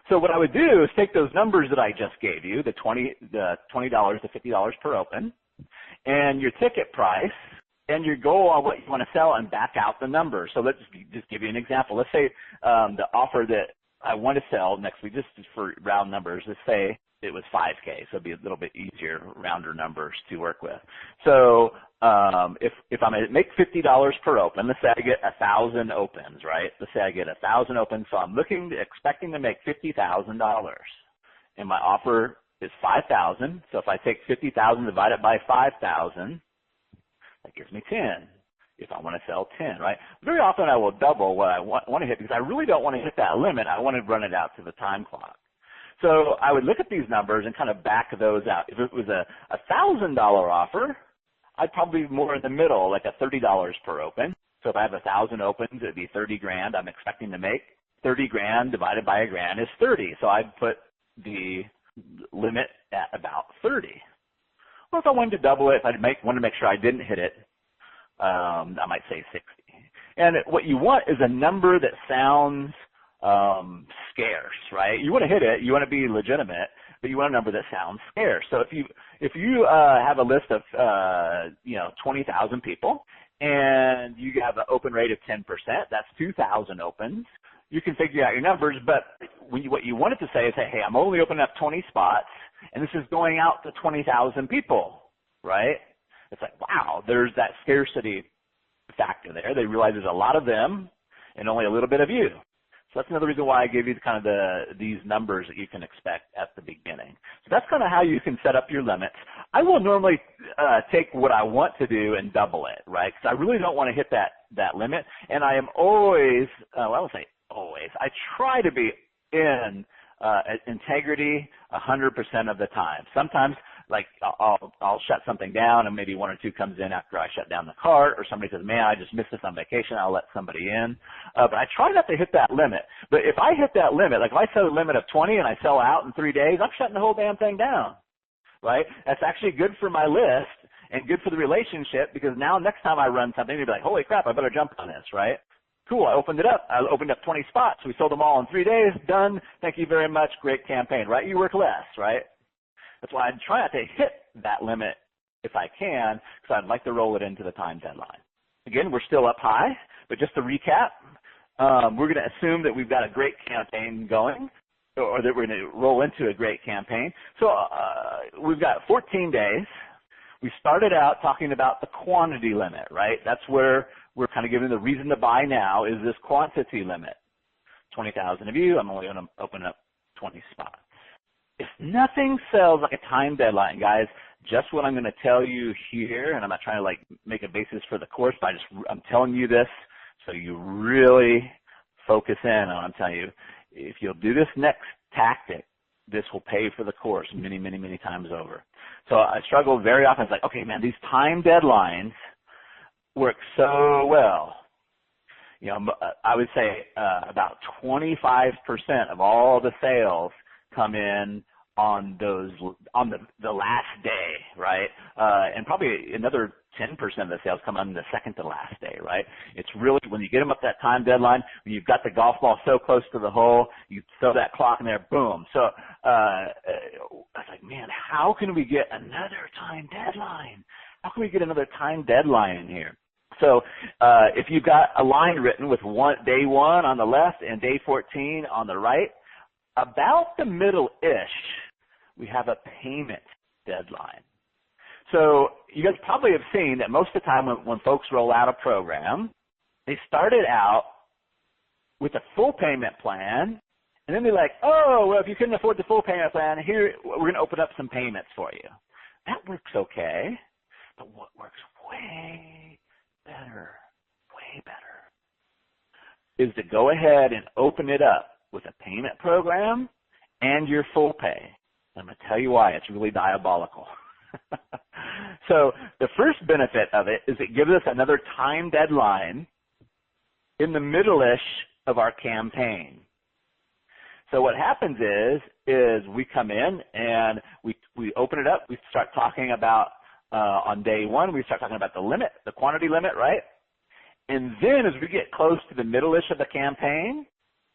S5: So what I would do is take those numbers that I just gave you, the $20 to $50 per open, and your ticket price and your goal on what you want to sell and back out the numbers. So let's just give you an example. Let's say the offer that I want to sell next week, just for round numbers, let's say it was 5K, so it'd be a little bit easier, rounder numbers to work with. So if I'm going to make $50 per open, let's say I get 1,000 opens, right? Let's say I get 1,000 opens, so I'm expecting to make $50,000, and my offer is 5,000. So if I take 50,000 divided by 5,000, that gives me 10. If I want to sell 10, right? Very often I will double what I want to hit because I really don't want to hit that limit. I want to run it out to the time clock. So I would look at these numbers and kind of back those out. If it was a $1,000 offer, I'd probably be more in the middle, like a $30 per open. So if I have 1,000 opens, it'd be 30 grand. I'm expecting to make 30 grand divided by a grand is 30. So I'd put the limit at about 30. Well, if I wanted to double it, if I wanted to make sure I didn't hit it, I might say 60. And what you want is a number that sounds scarce, right? You want to hit it, you want to be legitimate, but you want a number that sounds scarce. So if you have a list of 20,000 people and you have an open rate of 10%, that's 2,000 opens. You can figure out your numbers, but what you want it to say is, hey, I'm only opening up 20 spots, and this is going out to 20,000 people, right? It's like, wow, there's that scarcity factor there. They realize there's a lot of them and only a little bit of you. So that's another reason why I gave you kind of these numbers that you can expect at the beginning. So that's kind of how you can set up your limits. I will normally take what I want to do and double it, right? Because I really don't want to hit that limit. And I am always, I won't say always, I try to be in integrity 100% of the time. Sometimes, like, I'll shut something down and maybe one or two comes in after I shut down the cart, or somebody says, man, I just missed this on vacation, I'll let somebody in. But I try not to hit that limit. But if I hit that limit, like if I set a limit of 20 and I sell out in 3 days, I'm shutting the whole damn thing down, right? That's actually good for my list and good for the relationship, because now next time I run something, you'll be like, holy crap, I better jump on this, right? Cool, I opened it up. I opened up 20 spots. We sold them all in 3 days. Done. Thank you very much. Great campaign, right? You work less, right? That's why I try not to hit that limit if I can, because I'd like to roll it into the time deadline. Again, we're still up high, but just to recap, we're going to assume that we've got a great campaign going, or that we're going to roll into a great campaign. So we've got 14 days. We started out talking about the quantity limit, right? That's where we're kind of giving the reason to buy now is this quantity limit. 20,000 of you, I'm only going to open up 20 spots. If nothing sells like a time deadline, guys, just what I'm going to tell you here, and I'm not trying to like make a basis for the course, but I'm telling you this so you really focus in on. I'm telling you, if you'll do this next tactic, this will pay for the course many, many, many times over. So I struggle very often. It's like, okay, man, these time deadlines work so well. You know, I would say about 25% of all the sales come in on the last day, right? And probably another 10% of the sales come on the second to last day, right? It's really when you get them up that time deadline, when you've got the golf ball so close to the hole, you throw that clock in there, boom. So I was like, man, how can we get another time deadline? How can we get another time deadline in here? So if you've got a line written with day 1 on the left and day 14 on the right, about the middle-ish, we have a payment deadline. So you guys probably have seen that most of the time when folks roll out a program, they started out with a full payment plan, and then they're like, oh, well, if you couldn't afford the full payment plan, here, we're going to open up some payments for you. That works okay, but what works way better is to go ahead and open it up with a payment program and your full pay. I'm going to tell you why. It's really diabolical. So the first benefit of it is it gives us another time deadline in the middle-ish of our campaign. So what happens is we come in and we open it up. We start talking about, on day 1, we start talking about the limit, the quantity limit, right? And then as we get close to the middle-ish of the campaign,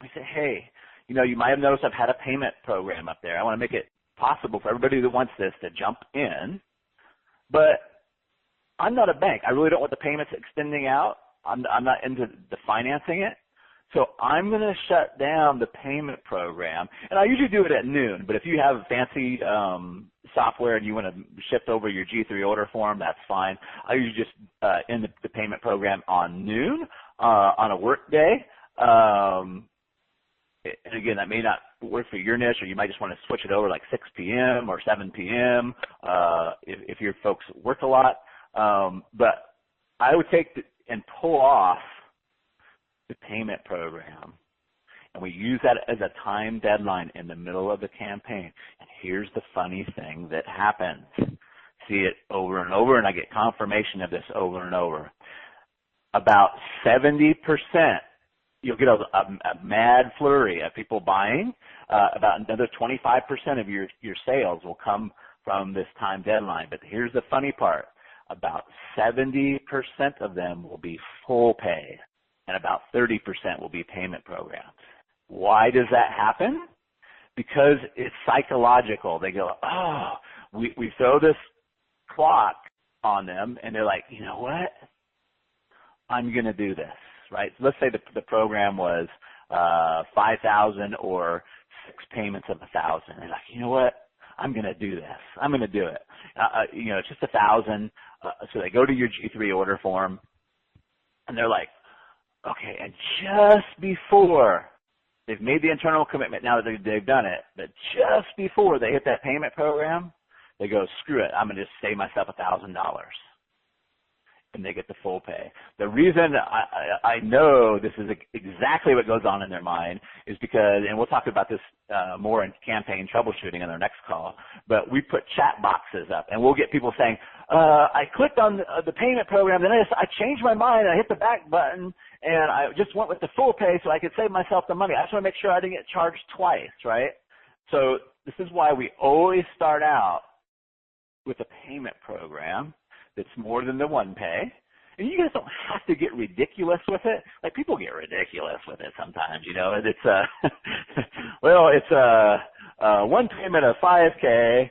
S5: we say, hey, you know, you might have noticed I've had a payment program up there. I want to make it possible for everybody that wants this to jump in. But I'm not a bank. I really don't want the payments extending out. I'm not into the financing it. So I'm going to shut down the payment program. And I usually do it at noon, but if you have fancy software and you want to shift over your G3 order form, that's fine. I usually just end the payment program on noon on a work day. And again, that may not work for your niche, or you might just want to switch it over like 6 p.m. or 7 p.m. If your folks work a lot. But I would take and pull off the payment program, and we use that as a time deadline in the middle of the campaign. And here's the funny thing that happens. See it over and over, and I get confirmation of this over and over. About 70%, you'll get a mad flurry of people buying. About another 25% of your sales will come from this time deadline. But here's the funny part. About 70% of them will be full pay, and about 30% will be payment programs. Why does that happen? Because it's psychological. They go, oh, we throw this clock on them, and they're like, you know what? I'm going to do this, right? So let's say the program was $5,000 or 6 payments of $1,000. They're like, you know what? I'm going to do this. I'm going to do it. It's just $1,000. So they go to your G3 order form, and they're like, okay, and just before they've made the internal commitment, now that they've done it, but just before they hit that payment program, they go, screw it, I'm going to just save myself $1,000. And they get the full pay. The reason I know this is exactly what goes on in their mind is because, and we'll talk about this more in campaign troubleshooting in our next call, but we put chat boxes up, and we'll get people saying, I clicked on the payment program, then I changed my mind, I hit the back button, and I just went with the full pay so I could save myself the money. I just want to make sure I didn't get charged twice, right? So this is why we always start out with a payment program that's more than the one pay. And you guys don't have to get ridiculous with it. Like, people get ridiculous with it sometimes, and it's one payment of $5K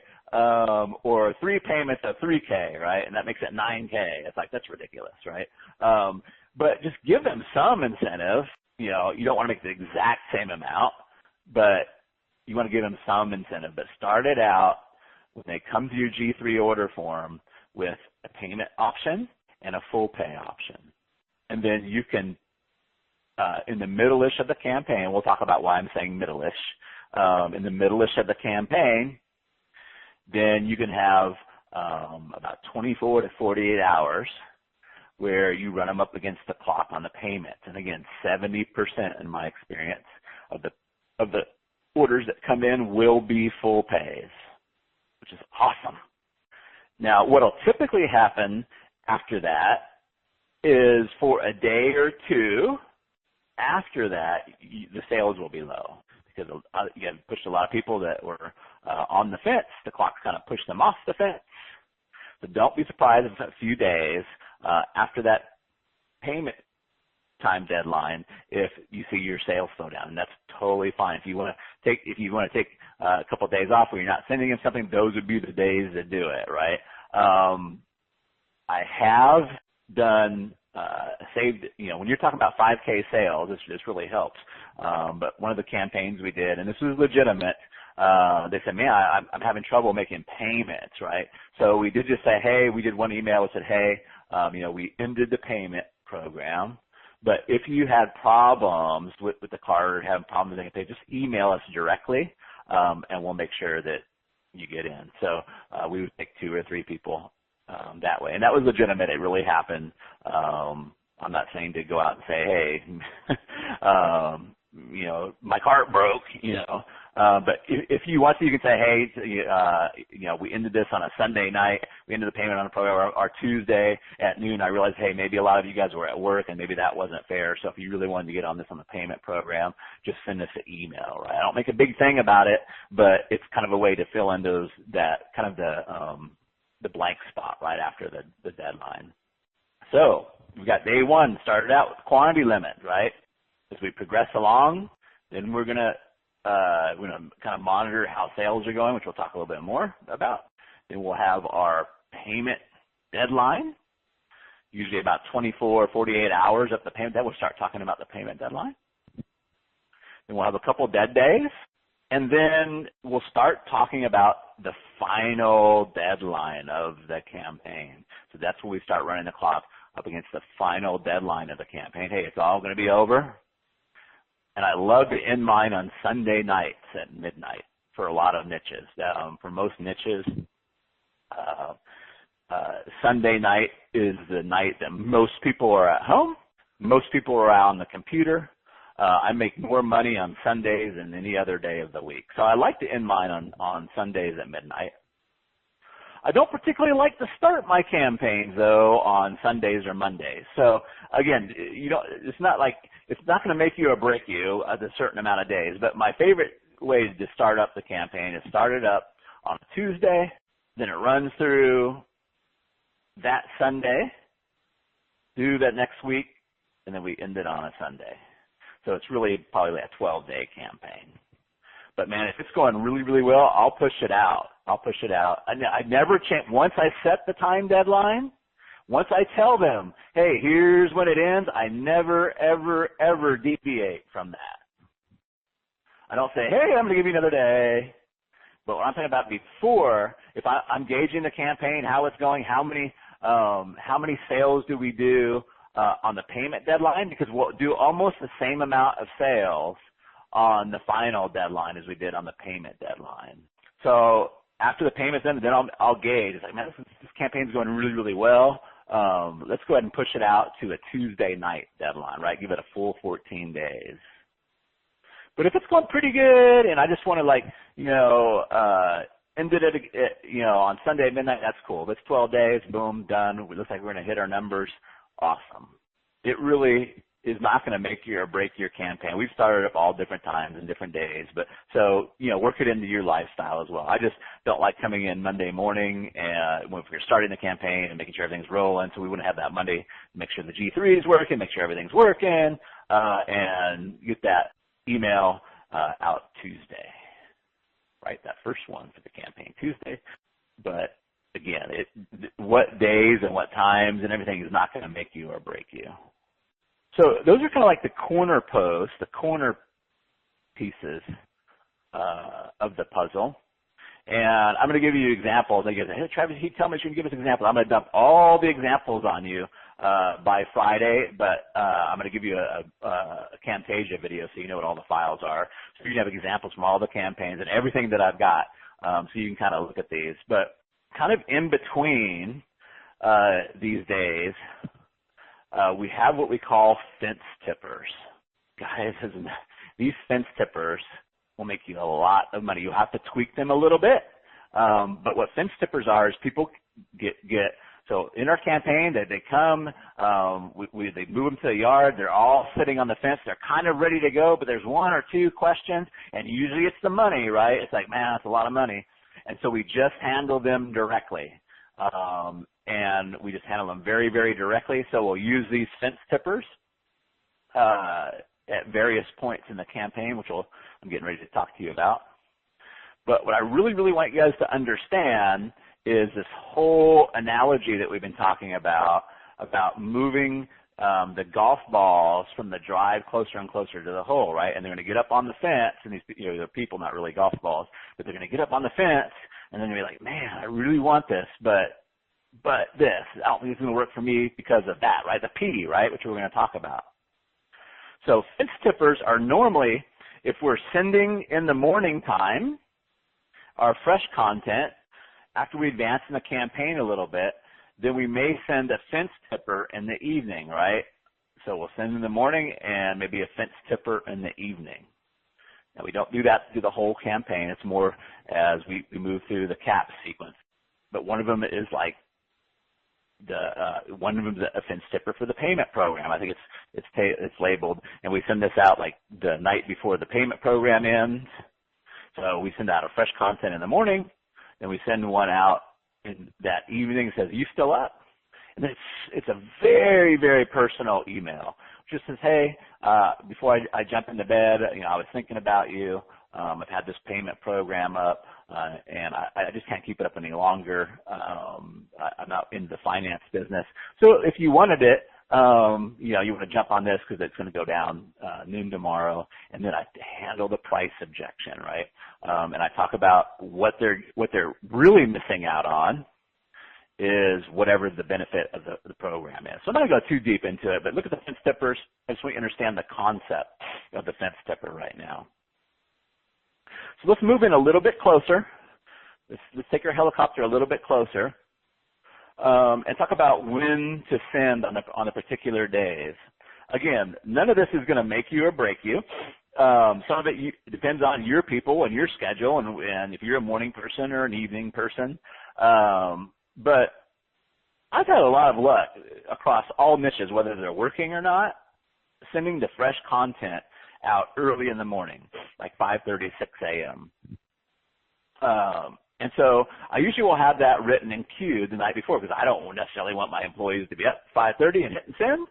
S5: or 3 payments of $3K, right? And that makes it $9K. It's like, that's ridiculous, right? But just give them some incentive. You don't want to make the exact same amount, but you want to give them some incentive. But start it out when they come to your G3 order form with a payment option and a full pay option. And then you can, in the middle-ish of the campaign, we'll talk about why I'm saying middle-ish, in the middle-ish of the campaign, then you can have about 24 to 48 hours where you run them up against the clock on the payments. And again, 70% in my experience of the orders that come in will be full pays, which is awesome. Now, what will typically happen after that is for a day or two after that, the sales will be low because you have pushed a lot of people that were on the fence. The clock kind of pushed them off the fence. So don't be surprised if a few days after that payment time deadline, if you see your sales slow down, and that's totally fine. If you want to take a couple of days off where you're not sending them something, those would be the days to do it, right? I have done saved. When you're talking about 5K sales, this really helps. But one of the campaigns we did, and this was legitimate. They said, man, I'm having trouble making payments, right? So we did just say, hey, we did one email that said, hey, we ended the payment program. But if you had problems with the card, having problems with anything, just email us directly, and we'll make sure that you get in. So we would pick 2 or 3 people that way. And that was legitimate. It really happened. I'm not saying to go out and say, hey, my cart broke, but if you want to, you can say, hey, we ended this on a Sunday night. We ended the payment on a program or Tuesday at noon. I realized, hey, maybe a lot of you guys were at work and maybe that wasn't fair. So if you really wanted to get on this on the payment program, just send us an email, right? I don't make a big thing about it, but it's kind of a way to fill in the blank spot right after the deadline. So we've got day one started out with quantity limit, right? As we progress along, then we're going to kind of monitor how sales are going, which we'll talk a little bit more about. Then we'll have our payment deadline. usually about 24, 48 hours up the payment deadline. We'll start talking about the payment deadline. Then we'll have a couple dead days, and then we'll start talking about the final deadline of the campaign. So that's when we start running the clock up against the final deadline of the campaign. Hey, it's all going to be over. And I love to end mine on Sunday nights at midnight for a lot of niches. For most niches, Sunday night is the night that most people are at home. Most people are out on the computer. I make more money on Sundays than any other day of the week. So I like to end mine on Sundays at midnight. I don't particularly like to start my campaigns, though, on Sundays or Mondays. So, again, it's not going to make you or break you at a certain amount of days. But my favorite way to start up the campaign is start it up on a Tuesday, then it runs through that Sunday, do that next week, and then we end it on a Sunday. So it's really probably like a 12-day campaign. But, man, if it's going really, really well, I'll push it out. I never change. Once I set the time deadline, once I tell them, hey, here's when it ends, I never, ever, ever deviate from that. I don't say, hey, I'm going to give you another day. But what I'm talking about before, if I'm gauging the campaign, how it's going, how many sales do we do on the payment deadline, because we'll do almost the same amount of sales on the final deadline as we did on the payment deadline. So after the payment's done, then I'll gauge. It's like, man, this campaign's going really, really well. Let's go ahead and push it out to a Tuesday night deadline, right? Give it a full 14 days. But if it's going pretty good and I just want to end it at, on Sunday at midnight, that's cool. If it's 12 days, boom, done. It looks like we're going to hit our numbers. Awesome. It really is not going to make you or break your campaign. We've started up all different times and different days, but so, work it into your lifestyle as well. I just don't like coming in Monday morning and when we're starting the campaign and making sure everything's rolling, so we wouldn't have that Monday, make sure the G3 is working, make sure everything's working, and get that email out Tuesday, right? That first one for the campaign Tuesday. But again, what days and what times and everything is not going to make you or break you. So those are kind of like the corner posts, the corner pieces of the puzzle. And I'm going to give you examples. I go, hey, Travis, he told me you can give us examples. I'm going to dump all the examples on you by Friday, but I'm going to give you a Camtasia video so you know what all the files are. So you can have examples from all the campaigns and everything that I've got, so you can kind of look at these. But kind of in between these days, we have what we call fence tippers. Guys, these fence tippers will make you a lot of money. You'll have to tweak them a little bit. But what fence tippers are is people get so in our campaign, they come, they move them to the yard. They're all sitting on the fence. They're kind of ready to go, but there's one or two questions, and usually it's the money, right? It's like, man, that's a lot of money. And so we just handle them directly. And we just handle them very, very directly. So we'll use these fence tippers at various points in the campaign, which I'm getting ready to talk to you about. But what I really, really want you guys to understand is this whole analogy that we've been talking about moving the golf balls from the drive closer and closer to the hole, right? And they're going to get up on the fence, and these, they're people, not really golf balls, but they're going to get up on the fence, and then they're going to be like, man, I really want this, but this, I don't think it's going to work for me because of that, right? The P, right, which we're going to talk about. So fence tippers are normally, if we're sending in the morning time our fresh content, after we advance in the campaign a little bit, then we may send a fence tipper in the evening, right? So we'll send in the morning and maybe a fence tipper in the evening. Now, we don't do that through the whole campaign. It's more as we move through the cap sequence. But one of them is like one of them is a fence tipper for the payment program. I think it's labeled, and we send this out like the night before the payment program ends. So we send out a fresh content in the morning, then we send one out in that evening that says, "You still up?" And it's a very, very personal email. Just says, "Hey, before I jump into bed, I was thinking about you. I've had this payment program up, and I just can't keep it up any longer. I'm not in the finance business. So if you wanted it, you want to jump on this because it's going to go down noon tomorrow, and then I handle the price objection, right? And I talk about what they're really missing out on is whatever the benefit of the program is. So I'm not going to go too deep into it, but look at the fence tippers. I just want you to understand the concept of the fence tipper right now. So let's move in a little bit closer. Let's take our helicopter a little bit closer. And talk about when to send on the particular days. Again, none of this is going to make you or break you. Some of it depends on your people and your schedule, and if you're a morning person or an evening person. But I've had a lot of luck across all niches, whether they're working or not, sending the fresh content out early in the morning, like 5:30, 6 a.m. And so I usually will have that written and queued the night before because I don't necessarily want my employees to be up 5:30 and hit and send.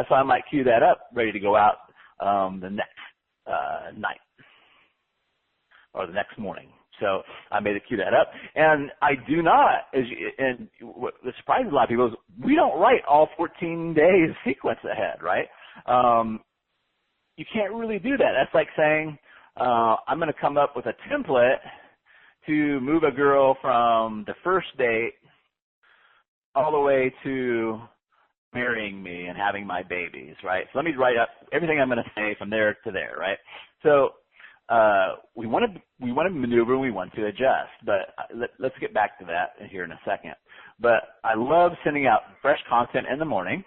S5: So I might queue that up, ready to go out the next night or the next morning. So I made it queue that up. And I do not, and what surprises a lot of people is we don't write all 14 days sequence ahead, right? You can't really do that. That's like saying I'm going to come up with a template to move a girl from the first date all the way to marrying me and having my babies, right? So let me write up everything I'm going to say from there to there, right? So we want to maneuver, we want to adjust, but let's get back to that here in a second. But I love sending out fresh content in the morning,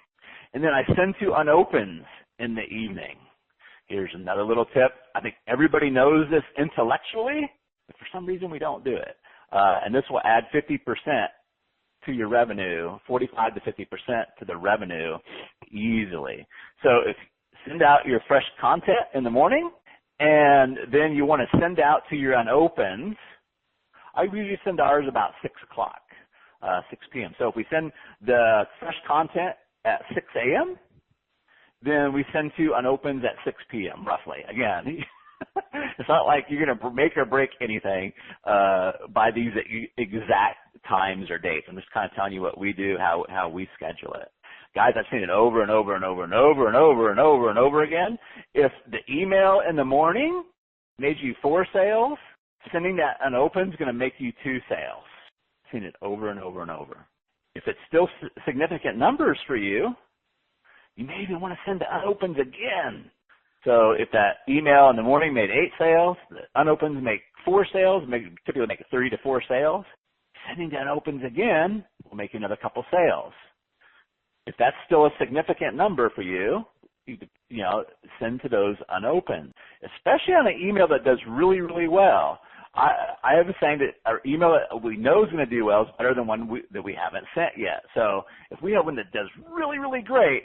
S5: and then I send to unopens in the evening. Here's another little tip. I think everybody knows this intellectually, but for some reason we don't do it. And this will add 50% to your revenue, 45 to 50% to the revenue easily. So if send out your fresh content in the morning, and then you want to send out to your unopens, I usually send ours about 6 o'clock, 6 p.m. So if we send the fresh content at 6 a.m., then we send to unopens at 6 p.m. roughly. Again, it's not like you're going to make or break anything by these exact times or dates. I'm just kind of telling you what we do, how we schedule it. Guys, I've seen it over and over and over and over and over and over and over again. If the email in the morning made you 4 sales, sending that unopens is going to make you 2 sales. I've seen it over and over and over. If it's still significant numbers for you, you may even want to send the unopens again. So if that email in the morning made 8 sales, the unopens make 4 sales, typically make 3 to 4 sales, sending the unopens again will make you another couple sales. If that's still a significant number for you, send to those unopens, especially on an email that does really, really well. I have a saying that our email that we know is going to do well is better than one that we haven't sent yet. So if we have one that does really, really great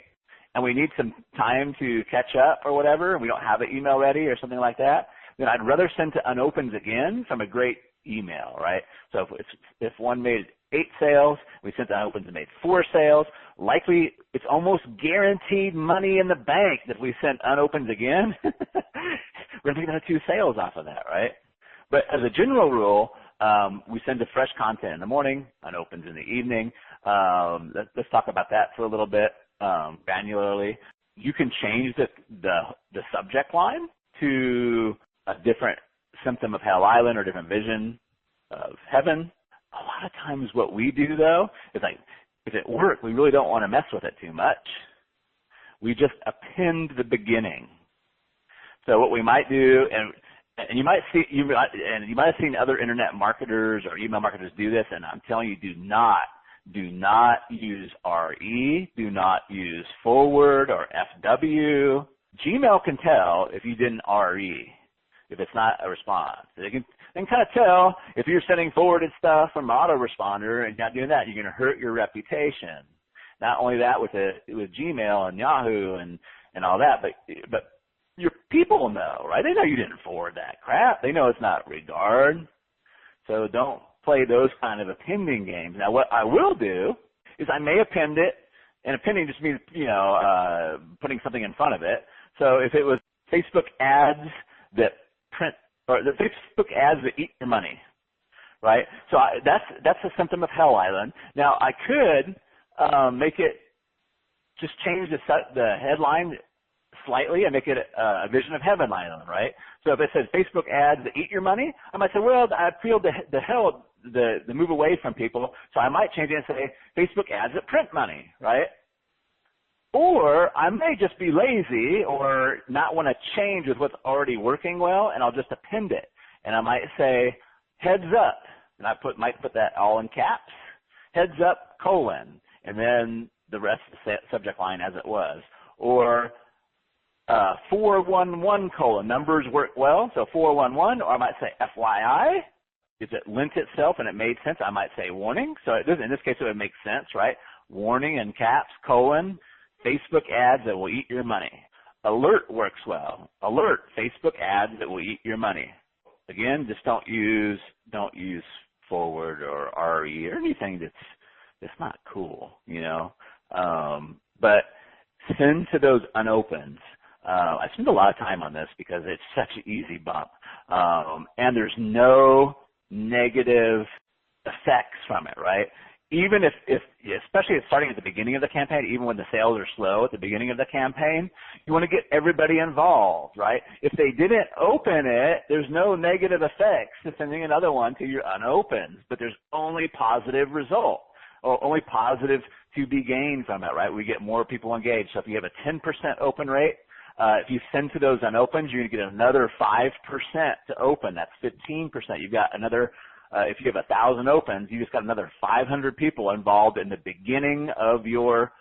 S5: and we need some time to catch up or whatever, and we don't have an email ready or something like that, then I'd rather send to unopens again from a great email, right? So if one made 8 sales, we sent to unopens and made 4 sales, likely it's almost guaranteed money in the bank that if we sent unopens again, we're going to make another 2 sales off of that, right? But as a general rule, we send the fresh content in the morning, unopens in the evening. Let's talk about that for a little bit granularly. You can change the subject line to a different symptom of Hell Island or different vision of heaven. A lot of times what we do, though, is like, if it works, we really don't want to mess with it too much. We just append the beginning. So what we might do, and you might have seen other internet marketers or email marketers do this, and I'm telling you, do not use RE, do not use forward or FW. Gmail can tell if you didn't RE, if it's not a response. They can kind of tell if you're sending forwarded stuff from autoresponder and not doing that, you're going to hurt your reputation. Not only that with Gmail and Yahoo and all that, but your people know, right? They know you didn't forward that crap. They know it's not regard. So don't play those kind of appending games. Now, what I will do is I may append it, and appending just means, putting something in front of it. So if it was Facebook ads that print or the Facebook ads that eat your money, right? So that's a symptom of Hell Island. Now I could make it, just change the headline slightly and make it a vision of Heaven Island, right? So if it says Facebook ads that eat your money, I might say, well, I feel the move away from people, so I might change it and say Facebook ads that print money, right? Or I may just be lazy or not want to change with what's already working well, and I'll just append it. And I might say, heads up, and I might put that all in caps, heads up, colon, and then the rest of the subject line as it was. Or 411 colon, numbers work well, so 411, or I might say FYI. If it lent itself and it made sense, I might say warning. So it doesn't, in this case, it would make sense, right? Warning in caps, colon, Facebook ads that will eat your money. Alert works well. Alert, Facebook ads that will eat your money. Again, just don't use forward or RE or anything that's not cool, you know. But send to those unopens. I spend a lot of time on this because it's such an easy bump. And there's no negative effects from it, right? Even if especially starting at the beginning of the campaign, even when the sales are slow at the beginning of the campaign, you want to get everybody involved, right? If they didn't open it, there's no negative effects to sending another one to your unopens, but there's only positive result, or only positive to be gained from it, right? We get more people engaged. So if you have a 10% open rate, if you send to those unopens, you're going to get another 5% to open. That's 15%. You've got another, if you have 1,000 opens, you just got another 500 people involved in the beginning of your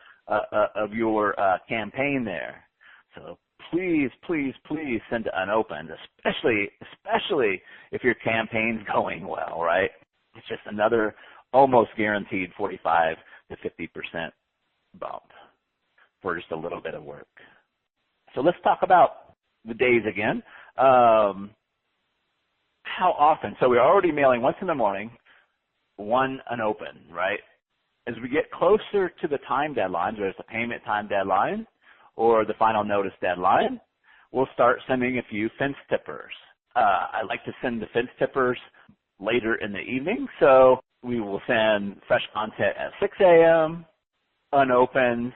S5: campaign there. So please, please, please send to unopens, especially if your campaign's going well, right? It's just another almost guaranteed 45 to 50% bump for just a little bit of work. So let's talk about the days again. How often? So we're already mailing once in the morning, one unopened, right? As we get closer to the time deadlines, whether it's the payment time deadline or the final notice deadline, we'll start sending a few fence tippers. I like to send the fence tippers later in the evening, so we will send fresh content at 6 a.m., unopens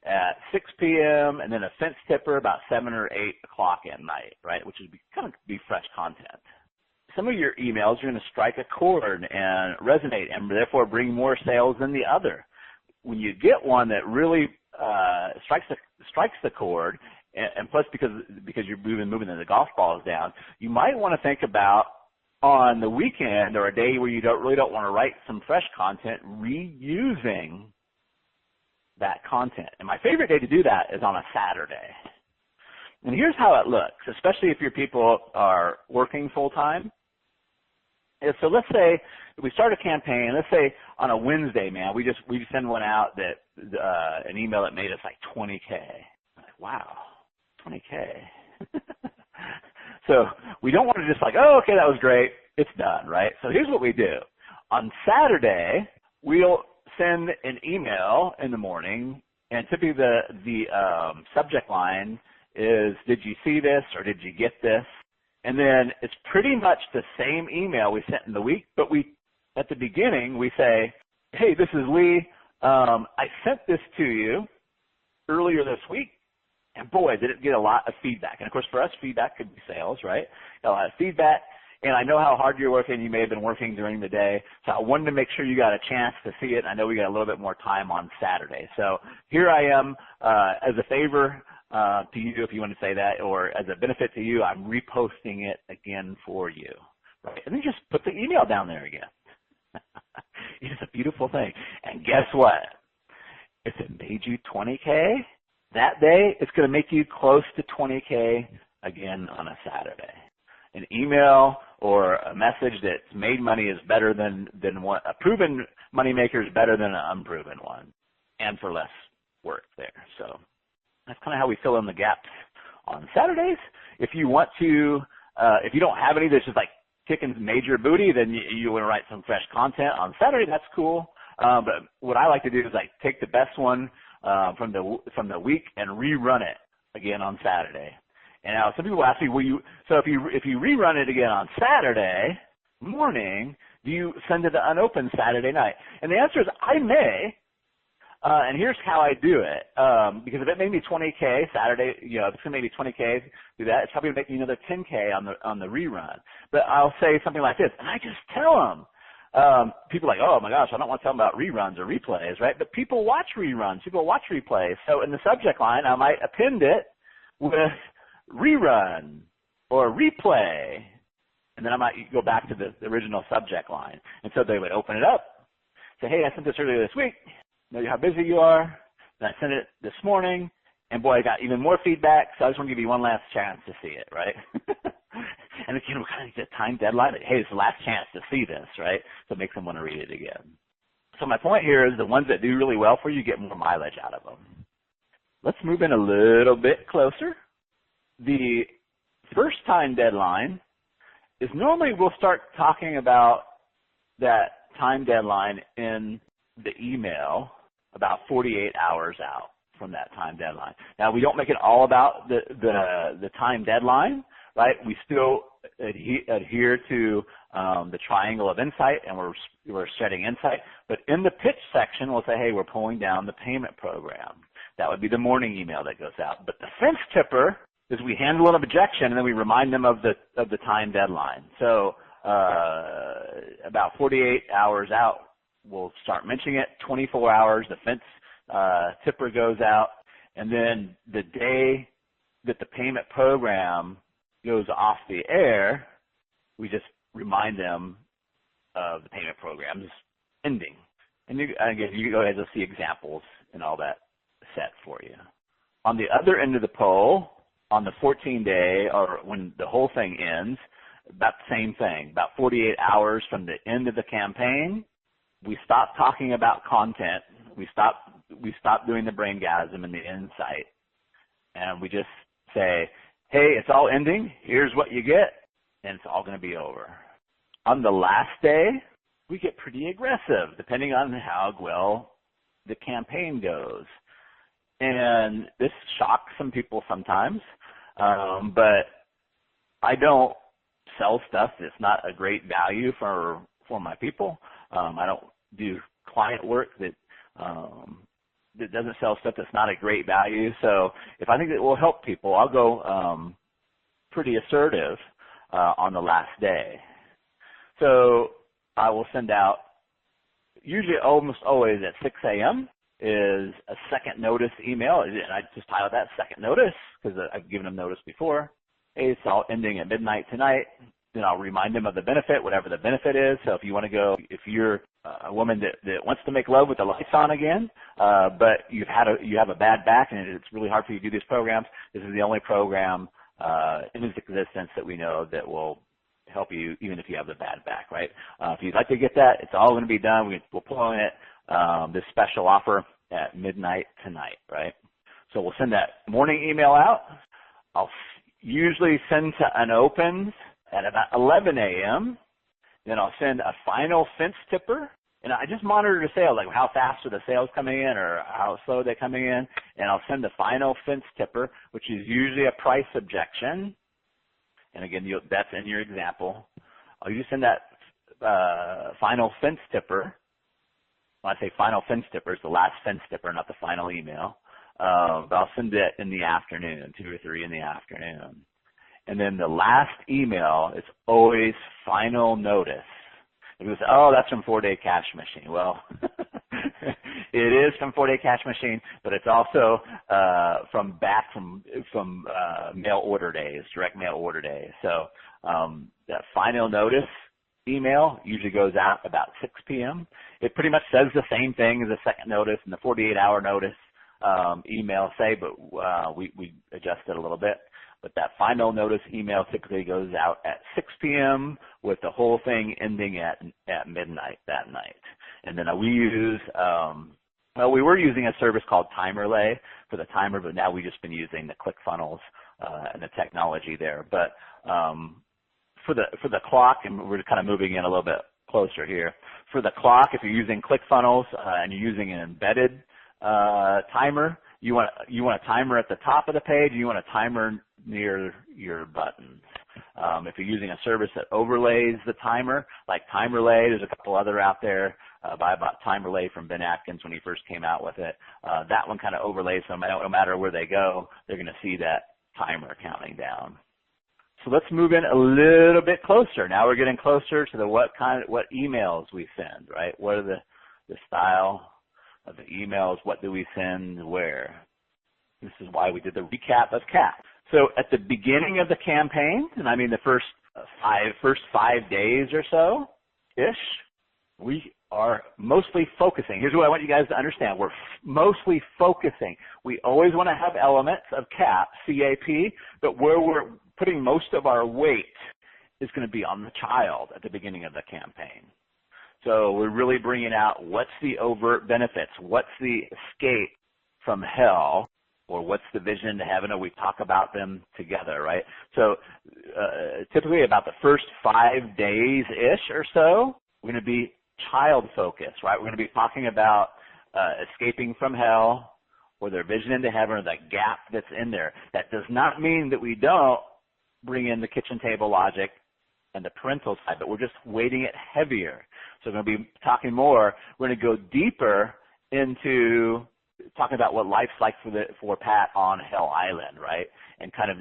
S5: at 6 p.m., and then a fence tipper about 7 or 8 o'clock at night, right, which would kind of be fresh content. Some of your emails are going to strike a chord and resonate and therefore bring more sales than the other. When you get one that really strikes the chord, and plus because you're moving the golf balls down, you might want to think about on the weekend or a day where you don't want to write some fresh content, reusing that content. And my favorite day to do that is on a Saturday. And here's how it looks, especially if your people are working full time. So let's say we start a campaign, let's say on a Wednesday, man, we send one out that an email that made us like 20K. I'm like, wow, 20K. So we don't want to just like, oh, okay, that was great, it's done, right? So here's what we do. On Saturday, we'll send an email in the morning, and typically the subject line is, did you see this or did you get this? And then it's pretty much the same email we sent in the week, but at the beginning we say, hey, this is Lee. I sent this to you earlier this week, and boy, did it get a lot of feedback. And of course, for us, feedback could be sales, right? A lot of feedback. And I know how hard you're working. You may have been working during the day. So I wanted to make sure you got a chance to see it. I know we got a little bit more time on Saturday. So here I am as a favor to you, if you want to say that, or as a benefit to you, I'm reposting it again for you. Right? And then just put the email down there again. It's a beautiful thing. And guess what? If it made you 20K that day, it's going to make you close to 20K again on a Saturday. An email or a message that's made money is better than one. A proven money maker is better than an unproven one, and for less work there. So that's kind of how we fill in the gaps on Saturdays. If you want to, if you don't have any that's just like kicking major booty, then you want to write some fresh content on Saturday. That's cool. But what I like to do is like take the best one from the week and rerun it again on Saturday. And now some people ask me, so if you rerun it again on Saturday morning, do you send it to unopened Saturday night? And the answer is I may. And here's how I do it. Because if it made me 20K Saturday, if it's going to make me 20K, do that. It's probably going to make me another 10K on the rerun. But I'll say something like this, and I just tell them. People are like, oh my gosh, I don't want to tell them about reruns or replays, right? But people watch reruns. People watch replays. So in the subject line, I might append it with rerun or replay. And then I might go back to the original subject line. And so they would open it up, say, hey, I sent this earlier this week. Know how busy you are. And I sent it this morning. And boy, I got even more feedback. So I just want to give you one last chance to see it, right? And again, we're kind of get a time deadline. Like, hey, it's the last chance to see this, right? So it makes them want to read it again. So my point here is the ones that do really well for you get more mileage out of them. Let's move in a little bit closer. The first time deadline is normally we'll start talking about that time deadline in the email about 48 hours out from that time deadline. Now, we don't make it all about the time deadline, right? We still adhere to the triangle of insight, and we're shedding insight. But in the pitch section, we'll say, hey, we're pulling down the payment program. That would be the morning email that goes out. But the fence tipper is we handle an objection, and then we remind them of the time deadline. So about 48 hours out, we'll start mentioning it. 24 hours, the fence tipper goes out. And then the day that the payment program goes off the air, we just remind them of the payment program's ending. And again, you go ahead and see examples and all that set for you. On the other end of the poll, on the 14-day, or when the whole thing ends, about the same thing. About 48 hours from the end of the campaign, we stop talking about content. We stop doing the braingasm and the insight. And we just say, hey, it's all ending. Here's what you get. And it's all going to be over. On the last day, we get pretty aggressive, depending on how well the campaign goes. And this shocks some people sometimes. But I don't sell stuff that's not a great value for my people. I don't do client work that doesn't sell stuff that's not a great value. So if I think it will help people, I'll go pretty assertive on the last day. So I will send out, usually almost always at 6 a.m. is a second notice email. And I just title that second notice because I've given them notice before. Hey, it's all ending at midnight tonight. Then I'll remind them of the benefit, whatever the benefit is. So if you want to go, if you're a woman that wants to make love with the lights on again, but you have a bad back and it's really hard for you to do these programs, this is the only program in its existence that we know that will help you even if you have the bad back, right? If you'd like to get that, it's all going to be done. We'll pull on it, this special offer at midnight tonight, right? So we'll send that morning email out. I'll usually send to unopened at about 11 a.m. Then I'll send a final fence tipper. And I just monitor the sales, like how fast are the sales coming in or how slow they're coming in. And I'll send the final fence tipper, which is usually a price objection. And again, that's in your example. I'll usually send that final fence tipper. When I say final fence tipper, it's the last fence tipper, not the final email. But I'll send it in the afternoon, 2 or 3 in the afternoon. And then the last email is always final notice. People say, oh, that's from 4-Day Cash Machine. Well, it is from 4-Day Cash Machine, but it's also from mail order days, direct mail order days. So that final notice email usually goes out about 6 p.m. It pretty much says the same thing as the second notice and the 48-hour notice email say, but we adjust it a little bit. But that final notice email typically goes out at 6 p.m. with the whole thing ending at midnight that night. And then we use, we were using a service called Timerlay for the timer, but now we've just been using the ClickFunnels and the technology there. But for the clock, and we're kind of moving in a little bit closer here. For the clock, if you're using ClickFunnels and you're using an embedded timer, you want a timer at the top of the page, you want a timer near your buttons. If you're using a service that overlays the timer, like TimerLay, there's a couple other out there. I bought TimerLay from Ben Atkins when he first came out with it. That one kind of overlays them. No matter where they go, they're going to see that timer counting down. So let's move in a little bit closer. Now we're getting closer to what emails we send, right? What are the style of the emails? What do we send where? This is why we did the recap of CAP. So at the beginning of the campaign, and I mean the first 5 days or so ish, we are mostly focusing. Here's what I want you guys to understand. We're mostly focusing. We always want to have elements of CAP, C-A-P, but where we're putting most of our weight is going to be on the child at the beginning of the campaign. So we're really bringing out what's the overt benefits, what's the escape from hell, or what's the vision to heaven, or we talk about them together, right? So typically about the first 5 days-ish or so, we're going to be child-focused, right? We're going to be talking about escaping from hell or their vision into heaven or the gap that's in there. That does not mean that we don't bring in the kitchen table logic and the parental side, but we're just weighting it heavier. So we're going to be talking more. We're going to go deeper into talking about what life's like for Pat on Hell Island, right? And kind of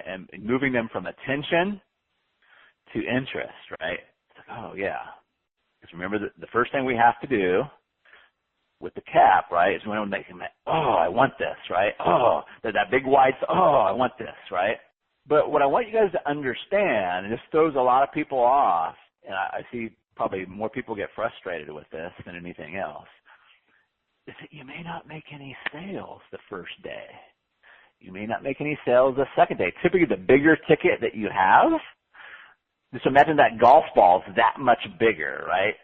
S5: and moving them from attention to interest, right? It's like, oh yeah. Because remember, the first thing we have to do with the CAP, right, is we want to make them, oh, I want this, right? Oh, that big wide, oh, I want this, right? But what I want you guys to understand, and this throws a lot of people off, and I see probably more people get frustrated with this than anything else, is that you may not make any sales the first day. You may not make any sales the second day. Typically, the bigger ticket that you have, just imagine that golf ball is that much bigger, right?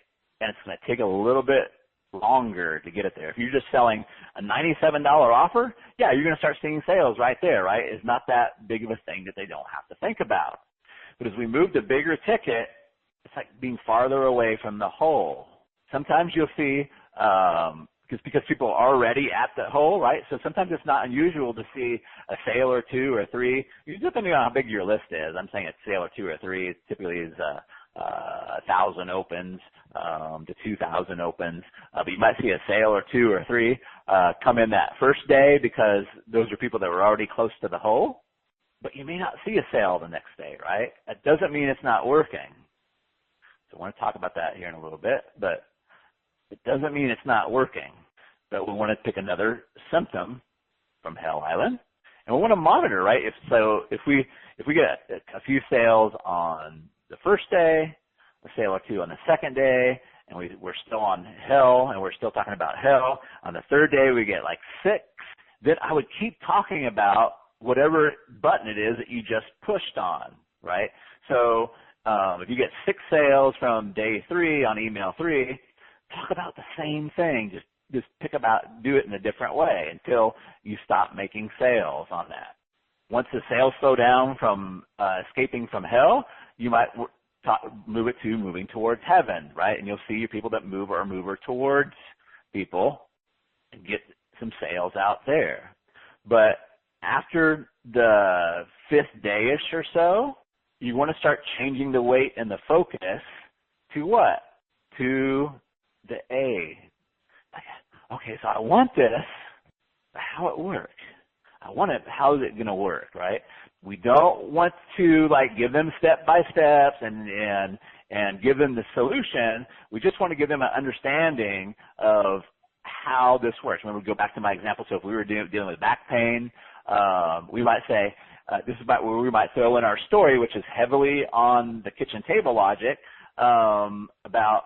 S5: And it's going to take a little bit longer to get it there. If you're just selling a $97 offer, yeah, you're going to start seeing sales right there, right? It's not that big of a thing that they don't have to think about. But as we move to bigger ticket, it's like being farther away from the hole. Sometimes you'll see, because people are already at the hole, right? So sometimes it's not unusual to see a sale or two or three, depending on how big your list is. I'm saying a sale or two or three. It typically is 1,000 opens to 2,000 opens. But you might see a sale or two or three come in that first day because those are people that were already close to the hole. But you may not see a sale the next day, right? That doesn't mean it's not working. So I want to talk about that here in a little bit, but it doesn't mean it's not working. But we want to pick another symptom from Hell Island, and we want to monitor, right? If we get a few sales on the first day, a sale or two on the second day, and we're still on hell, and we're still talking about hell. On the third day, we get like 6. Then I would keep talking about whatever button it is that you just pushed on, right? So if you get 6 sales from day 3 on email 3, talk about the same thing. Just do it in a different way until you stop making sales on that. Once the sales slow down from escaping from hell, you might move it to moving towards heaven, right? And you'll see your people that move towards people and get some sales out there. But after the 5th day-ish or so, you want to start changing the weight and the focus to what? To the A. Okay, so I want this, but how it work? I want it, how is it going to work, right? We don't want to give them step by steps and give them the solution. We just want to give them an understanding of how this works. Remember, go back to my example. So if we were dealing with back pain, we might say, this is about where we might throw in our story, which is heavily on the kitchen table logic, about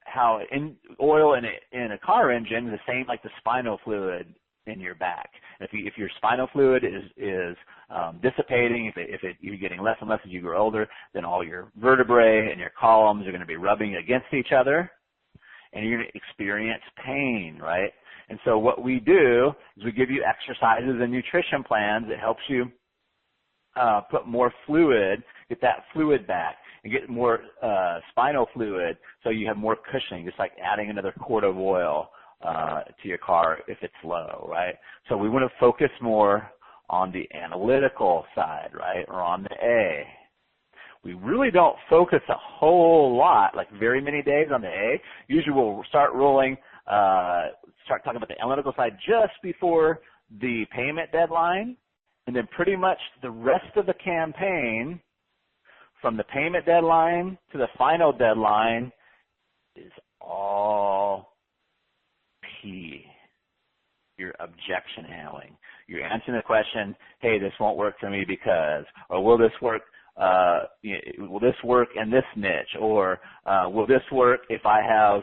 S5: how oil in a car engine is the same like the spinal fluid in your back. If your spinal fluid is dissipating, if you're getting less and less as you grow older, then all your vertebrae and your columns are going to be rubbing against each other, and you're going to experience pain, right? And so what we do is we give you exercises and nutrition plans that helps you put more fluid, get that fluid back, and get more spinal fluid so you have more cushioning, just like adding another quart of oil to your car if it's low, right? So we want to focus more on the analytical side, right, or on the A. We really don't focus a whole lot, like very many days on the A. Usually we'll start talking about the analytical side just before the payment deadline, and then pretty much the rest of the campaign from the payment deadline to the final deadline is all P. Your objection handling. You're answering the question, hey, this won't work for me because, or will this work in this niche, or will this work if I have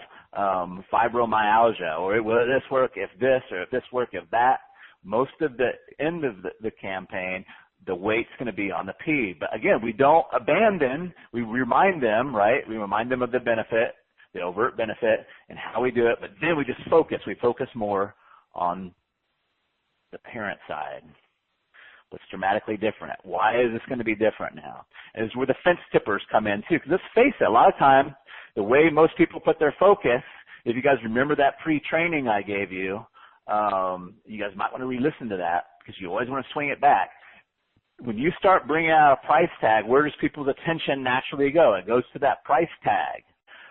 S5: fibromyalgia, or will this work if this, or if this work if that. Most of the end of the campaign, the weight's going to be on the P. But again, we don't abandon. We remind them, right? We remind them of the benefit, the overt benefit, and how we do it. But then we just focus. We focus more on the parent side. What's dramatically different? Why is this going to be different now? And it's where the fence tippers come in too. Because let's face it, a lot of time, the way most people put their focus, if you guys remember that pre-training I gave you, you guys might want to re-listen to that because you always want to swing it back. When you start bringing out a price tag, where does people's attention naturally go? It goes to that price tag.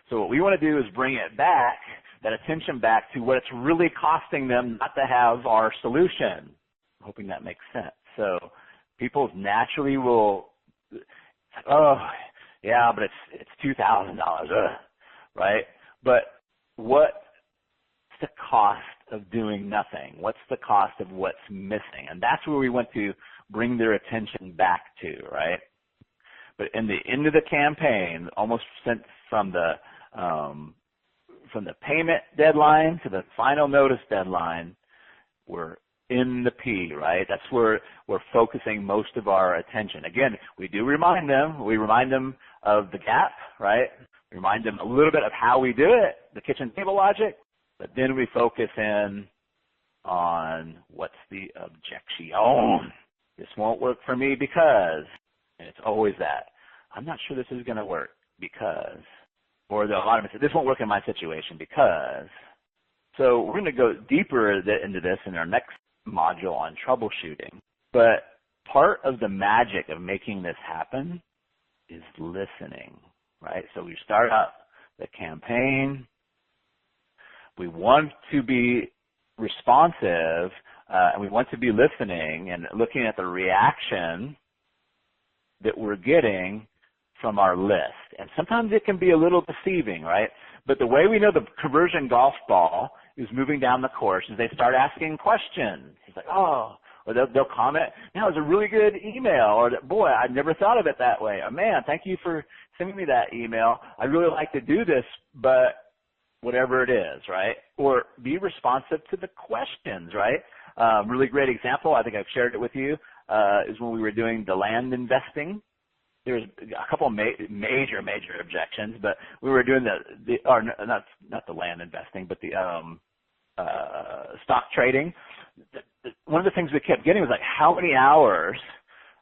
S5: So what we want to do is bring it back, that attention back to what it's really costing them not to have our solution. I'm hoping that makes sense. So people naturally will, oh, yeah, but it's $2,000, right? But what's the cost of doing nothing? What's the cost of what's missing? And that's where we want to bring their attention back to, right? But in the end of the campaign, almost from the payment deadline to the final notice deadline, we're in the P, right? That's where we're focusing most of our attention. Again, we do remind them. We remind them of the gap, right? We remind them a little bit of how we do it, the kitchen table logic, but then we focus in on what's the objection. This won't work for me because, and it's always that. I'm not sure this is going to work because, or a lot of them say, this won't work in my situation because. So we're going to go deeper into this in our next module on troubleshooting. But part of the magic of making this happen is listening, right? So we start out the campaign. We want to be responsive, and we want to be listening and looking at the reaction that we're getting from our list. And sometimes it can be a little deceiving, right? But the way we know the conversion golf ball is moving down the course is they start asking questions. It's like, oh, or they'll comment, it was a really good email, or boy, I never thought of it that way. Or man, thank you for sending me that email. I really like to do this, but whatever it is, right? Or be responsive to the questions, right? Really great example, I think I've shared it with you, is when we were doing the land investing. There's a couple of major objections, but we were doing not the land investing, but the stock trading. One of the things we kept getting was like, how many hours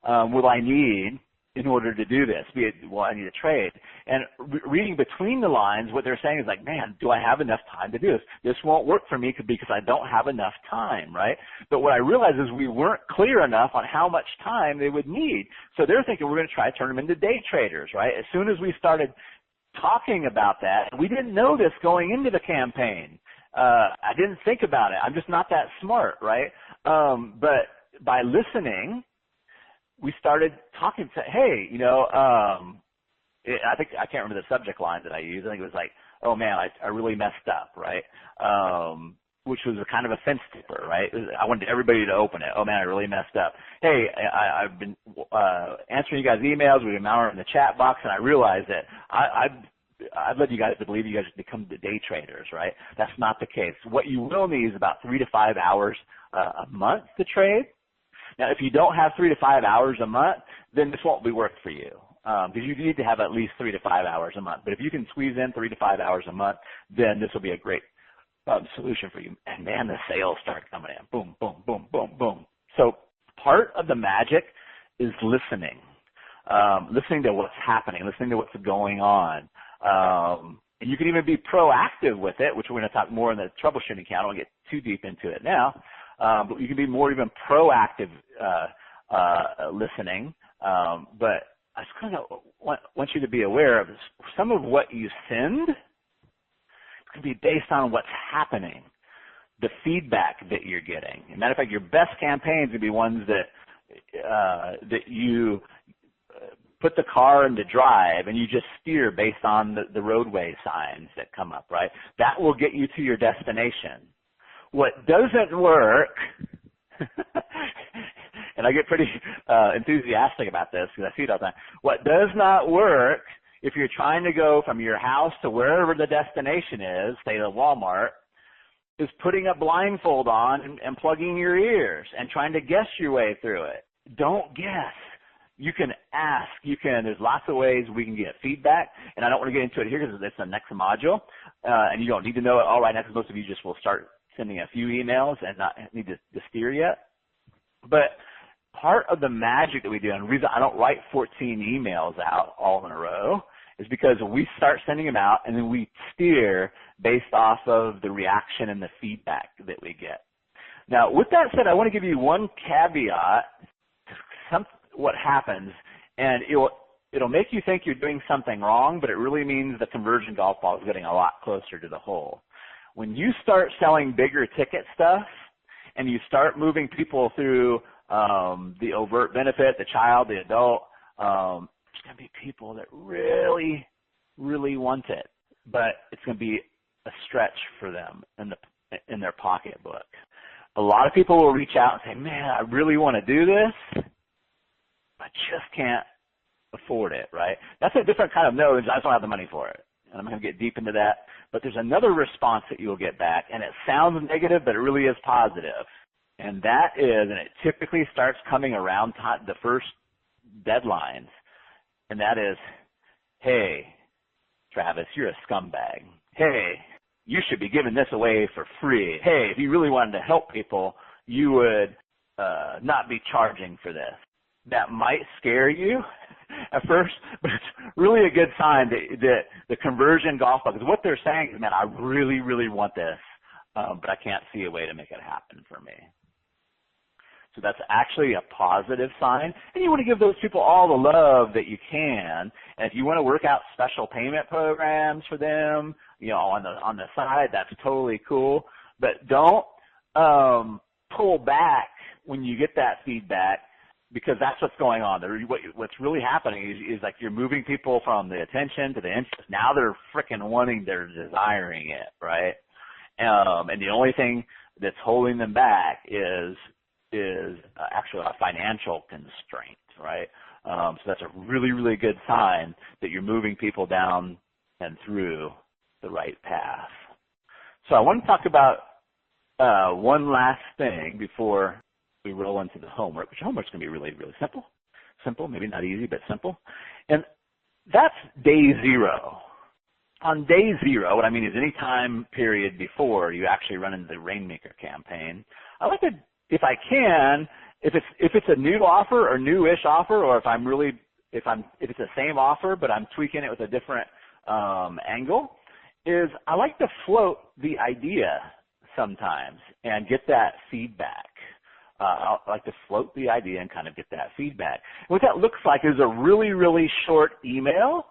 S5: will I need in order to do this? I need to trade. And reading between the lines, what they're saying is like, man, do I have enough time to do this? This won't work for me because I don't have enough time, right? But what I realized is we weren't clear enough on how much time they would need. So they're thinking we're going to try to turn them into day traders, right? As soon as we started talking about that, we didn't know this going into the campaign. I didn't think about it. I'm just not that smart, right? But by listening, we started talking to, hey, I can't remember the subject line that I used. I think it was like, oh man, I really messed up, right? Which was a kind of a fence tipper, right? I wanted everybody to open it. Oh man, I really messed up. Hey, I've been answering you guys' emails. We've been monitoring the chat box, and I realized that I've led you guys to believe you guys become the day traders, right? That's not the case. What you will need is about 3 to 5 hours a month to trade. Now, if you don't have 3 to 5 hours a month, then this won't be work for you because you need to have at least 3 to 5 hours a month. But if you can squeeze in 3 to 5 hours a month, then this will be a great solution for you. And man, the sales start coming in. Boom, boom, boom, boom, boom. So part of the magic is listening, listening to what's happening, listening to what's going on. And you can even be proactive with it, which we're going to talk more in the troubleshooting account. I don't get too deep into it now. but you can be more even proactive listening. But I just kind of want you to be aware of some of what you send. It's going to be based on what's happening, the feedback that you're getting. As a matter of fact, your best campaigns would be ones that you put the car into drive and you just steer based on the roadway signs that come up, right? That will get you to your destination. What doesn't work, and I get pretty enthusiastic about this because I see it all the time. What does not work if you're trying to go from your house to wherever the destination is, say the Walmart, is putting a blindfold on and plugging your ears and trying to guess your way through it. Don't guess. You can ask. There's lots of ways we can get feedback, and I don't want to get into it here because it's the next module, and you don't need to know it all right now because most of you just will start sending a few emails and not need to steer yet. But part of the magic that we do, and the reason I don't write 14 emails out all in a row, is because we start sending them out and then we steer based off of the reaction and the feedback that we get. Now, with that said, I want to give you one caveat to what happens, and it'll make you think you're doing something wrong, but it really means the conversion golf ball is getting a lot closer to the hole. When you start selling bigger ticket stuff and you start moving people through the overt benefit, the child, the adult, there's going to be people that really, really want it, but it's going to be a stretch for them in their pocketbook. A lot of people will reach out and say, man, I really want to do this, I just can't afford it, right? That's a different kind of no, I just don't have the money for it. And I'm going to get deep into that. But there's another response that you'll get back, and it sounds negative, but it really is positive. And that is, and it typically starts coming around the first deadlines, and that is, hey, Travis, you're a scumbag. Hey, you should be giving this away for free. Hey, if you really wanted to help people, you would not be charging for this. That might scare you at first, but it's really a good sign that the conversion golf ball, because what they're saying is, man, I really, really want this, but I can't see a way to make it happen for me. So that's actually a positive sign, and you want to give those people all the love that you can. And if you want to work out special payment programs for them, on the side, that's totally cool. But don't pull back when you get that feedback, because that's what's going on. What's really happening is like you're moving people from the attention to the interest. Now they're freaking wanting, they're desiring it, right? And the only thing that's holding them back is actually a financial constraint, right? So that's a really, really good sign that you're moving people down and through the right path. So I want to talk about one last thing before we roll into the homework, which homework's going to be really, really simple. Simple, maybe not easy, but simple. And that's day 0. On day 0, what I mean is any time period before you actually run into the Rainmaker campaign, I like to, if I can, if it's a new offer or newish offer, or if it's the same offer but I'm tweaking it with a different angle, is I like to float the idea sometimes and get that feedback. I like to float the idea and kind of get that feedback. What that looks like is a really, really short email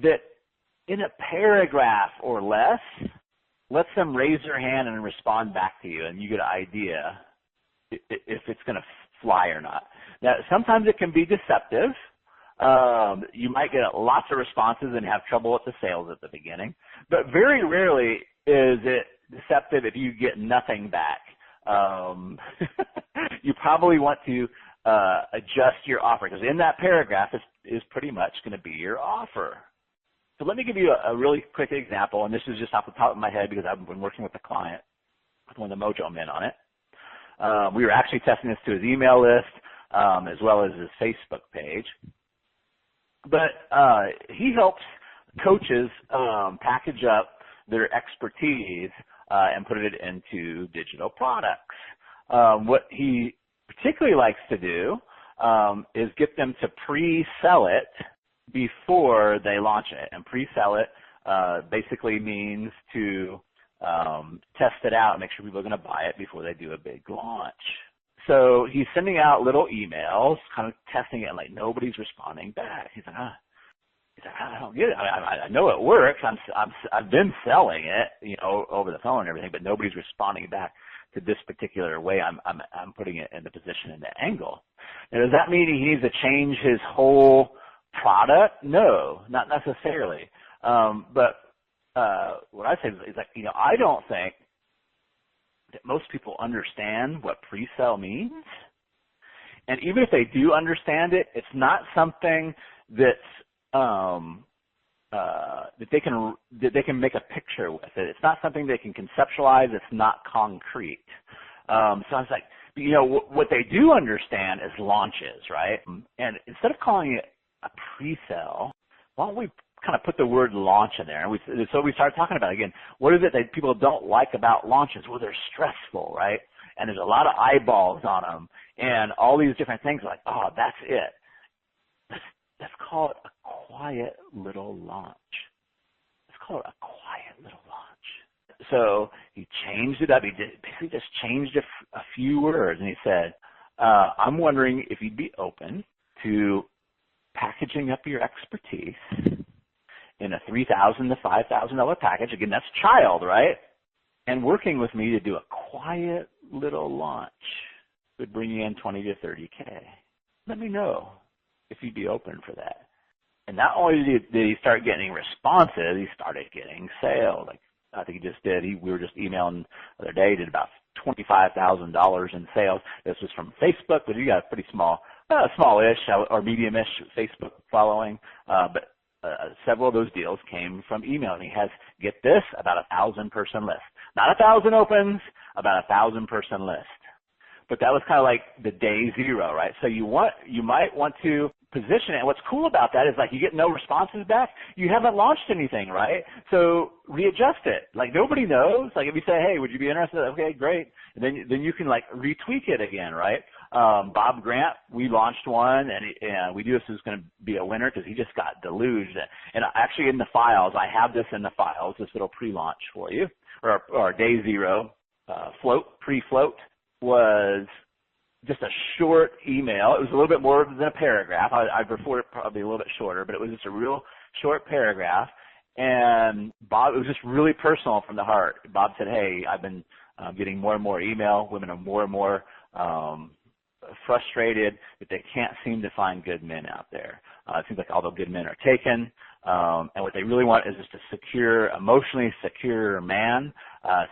S5: that in a paragraph or less lets them raise their hand and respond back to you, and you get an idea if it's going to fly or not. Now, sometimes it can be deceptive. You might get lots of responses and have trouble with the sales at the beginning, but very rarely is it deceptive if you get nothing back. You probably want to adjust your offer, because in that paragraph is pretty much going to be your offer. So let me give you a really quick example, and this is just off the top of my head because I've been working with a client, with one of the Mojo men on it. We were actually testing this to his email list as well as his Facebook page. But he helps coaches package up their expertise and put it into digital products. What he particularly likes to do is get them to pre-sell it before they launch it. And pre-sell it basically means to test it out and make sure people are going to buy it before they do a big launch. So he's sending out little emails, kind of testing it, and like nobody's responding back. He's like, I don't get it. I know it works. I've been selling it, over the phone and everything, but nobody's responding back to this particular way I'm putting it in the position and the angle. Now, does that mean he needs to change his whole product? No, not necessarily. But what I say is like, I don't think that most people understand what pre-sale means. And even if they do understand it, it's not something that's that they can make a picture with it. It's not something they can conceptualize. It's not concrete. So I was like, what they do understand is launches, right? And instead of calling it a pre-sale, why don't we kind of put the word launch in there? And so we started talking about, again, what is it that people don't like about launches? Well, they're stressful, right? And there's a lot of eyeballs on them and all these different things like, oh, that's it. Let's call it a quiet little launch. Let's call it a quiet little launch. So he changed it up. He basically just changed a few words, and he said, I'm wondering if you'd be open to packaging up your expertise in a $3,000 to $5,000 package. Again, that's child, right? And working with me to do a quiet little launch would bring you in 20 to 30K. Let me know if you'd be open for that. And not only did he start getting responses, he started getting sales. Like I think he just did. We were just emailing the other day, did about $25,000 in sales. This was from Facebook, but he got a pretty smallish or medium-ish Facebook following. But several of those deals came from email. And he has, get this, about 1,000-person list. Not 1,000 opens, about 1,000-person list. But that was kind of like the day zero, right? So you might want to position it. And what's cool about that is like you get no responses back. You haven't launched anything, right? So readjust it. Like nobody knows. Like if you say, hey, would you be interested? Okay, great. And then you can like retweak it again, right? Bob Grant, we launched one, and we knew this was going to be a winner because he just got deluged. And actually in the files, I have this in the files, this little pre-launch for you, or day zero pre-float was just a short email. It was a little bit more than a paragraph. I prefer it probably a little bit shorter, but it was just a real short paragraph. And Bob, it was just really personal from the heart. Bob said, hey, I've been getting more and more email. Women are more and more frustrated that they can't seem to find good men out there. It seems like all the good men are taken. And what they really want is just a secure, emotionally secure man.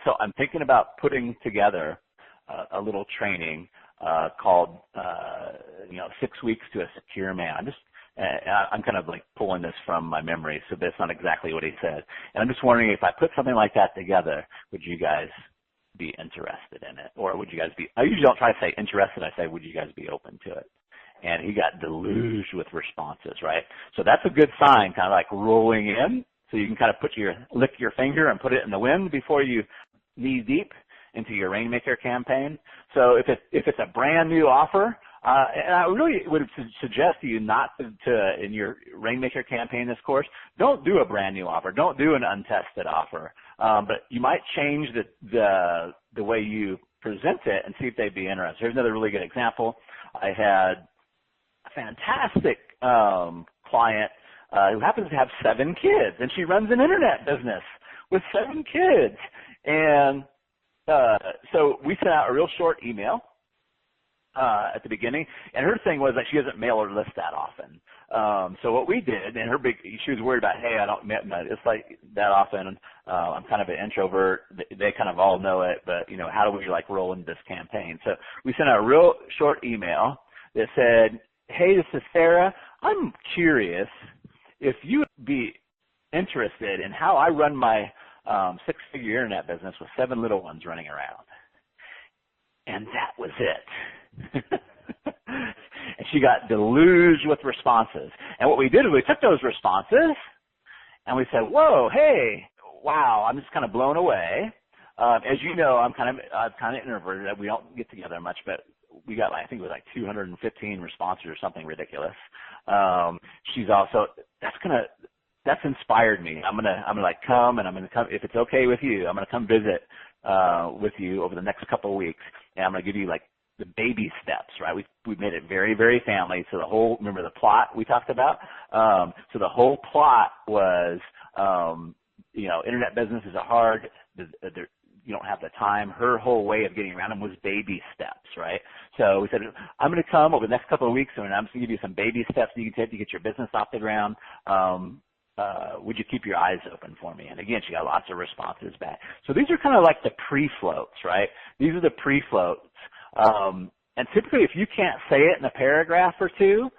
S5: So I'm thinking about putting together a little training called 6 weeks to a secure man. I'm kind of like pulling this from my memory, so that's not exactly what he said. And I'm just wondering if I put something like that together, would you guys be interested in it? Or would you guys be, I usually don't try to say interested, I say, would you guys be open to it? And he got deluged with responses, right? So that's a good sign, kind of like rolling in, so you can kind of lick your finger and put it in the wind before you knee deep into your Rainmaker campaign. So if it's a brand new offer, and I really would suggest to you not to in your Rainmaker campaign this course, don't do a brand new offer. Don't do an untested offer. But you might change the way you present it and see if they'd be interested. Here's another really good example. I had a fantastic client who happens to have 7 kids, and she runs an internet business with 7 kids. And so we sent out a real short email at the beginning, and her thing was that she doesn't mail her list that often. So what we did, and she was worried about, hey, I don't mail it's like that often. I'm kind of an introvert. They kind of all know it, but how do we like roll into this campaign? So we sent out a real short email that said, hey, this is Sarah. I'm curious if you would be interested in how I run my 6-figure internet business with 7 little ones running around. And that was it. And she got deluged with responses. And what we did is we took those responses and we said, whoa, hey, wow, I'm just kind of blown away. As you know, I'm kind of introverted. We don't get together much, but we got, I think it was like 215 responses or something ridiculous. She's also, that's inspired me. I'm gonna like come, and I'm gonna come, if it's okay with you, I'm gonna come visit with you over the next couple of weeks, and I'm gonna give you like the baby steps, right? We've made it very, very family. So the whole, remember the plot we talked about? So the whole plot was, internet businesses are hard. You don't have the time. Her whole way of getting around them was baby steps, right? So we said, I'm going to come over the next couple of weeks, and I'm just going to give you some baby steps you can take to get your business off the ground. Would you keep your eyes open for me? And again, she got lots of responses back. So these are kind of like the pre-floats, right? These are the pre-floats. And typically, if you can't say it in a paragraph or two,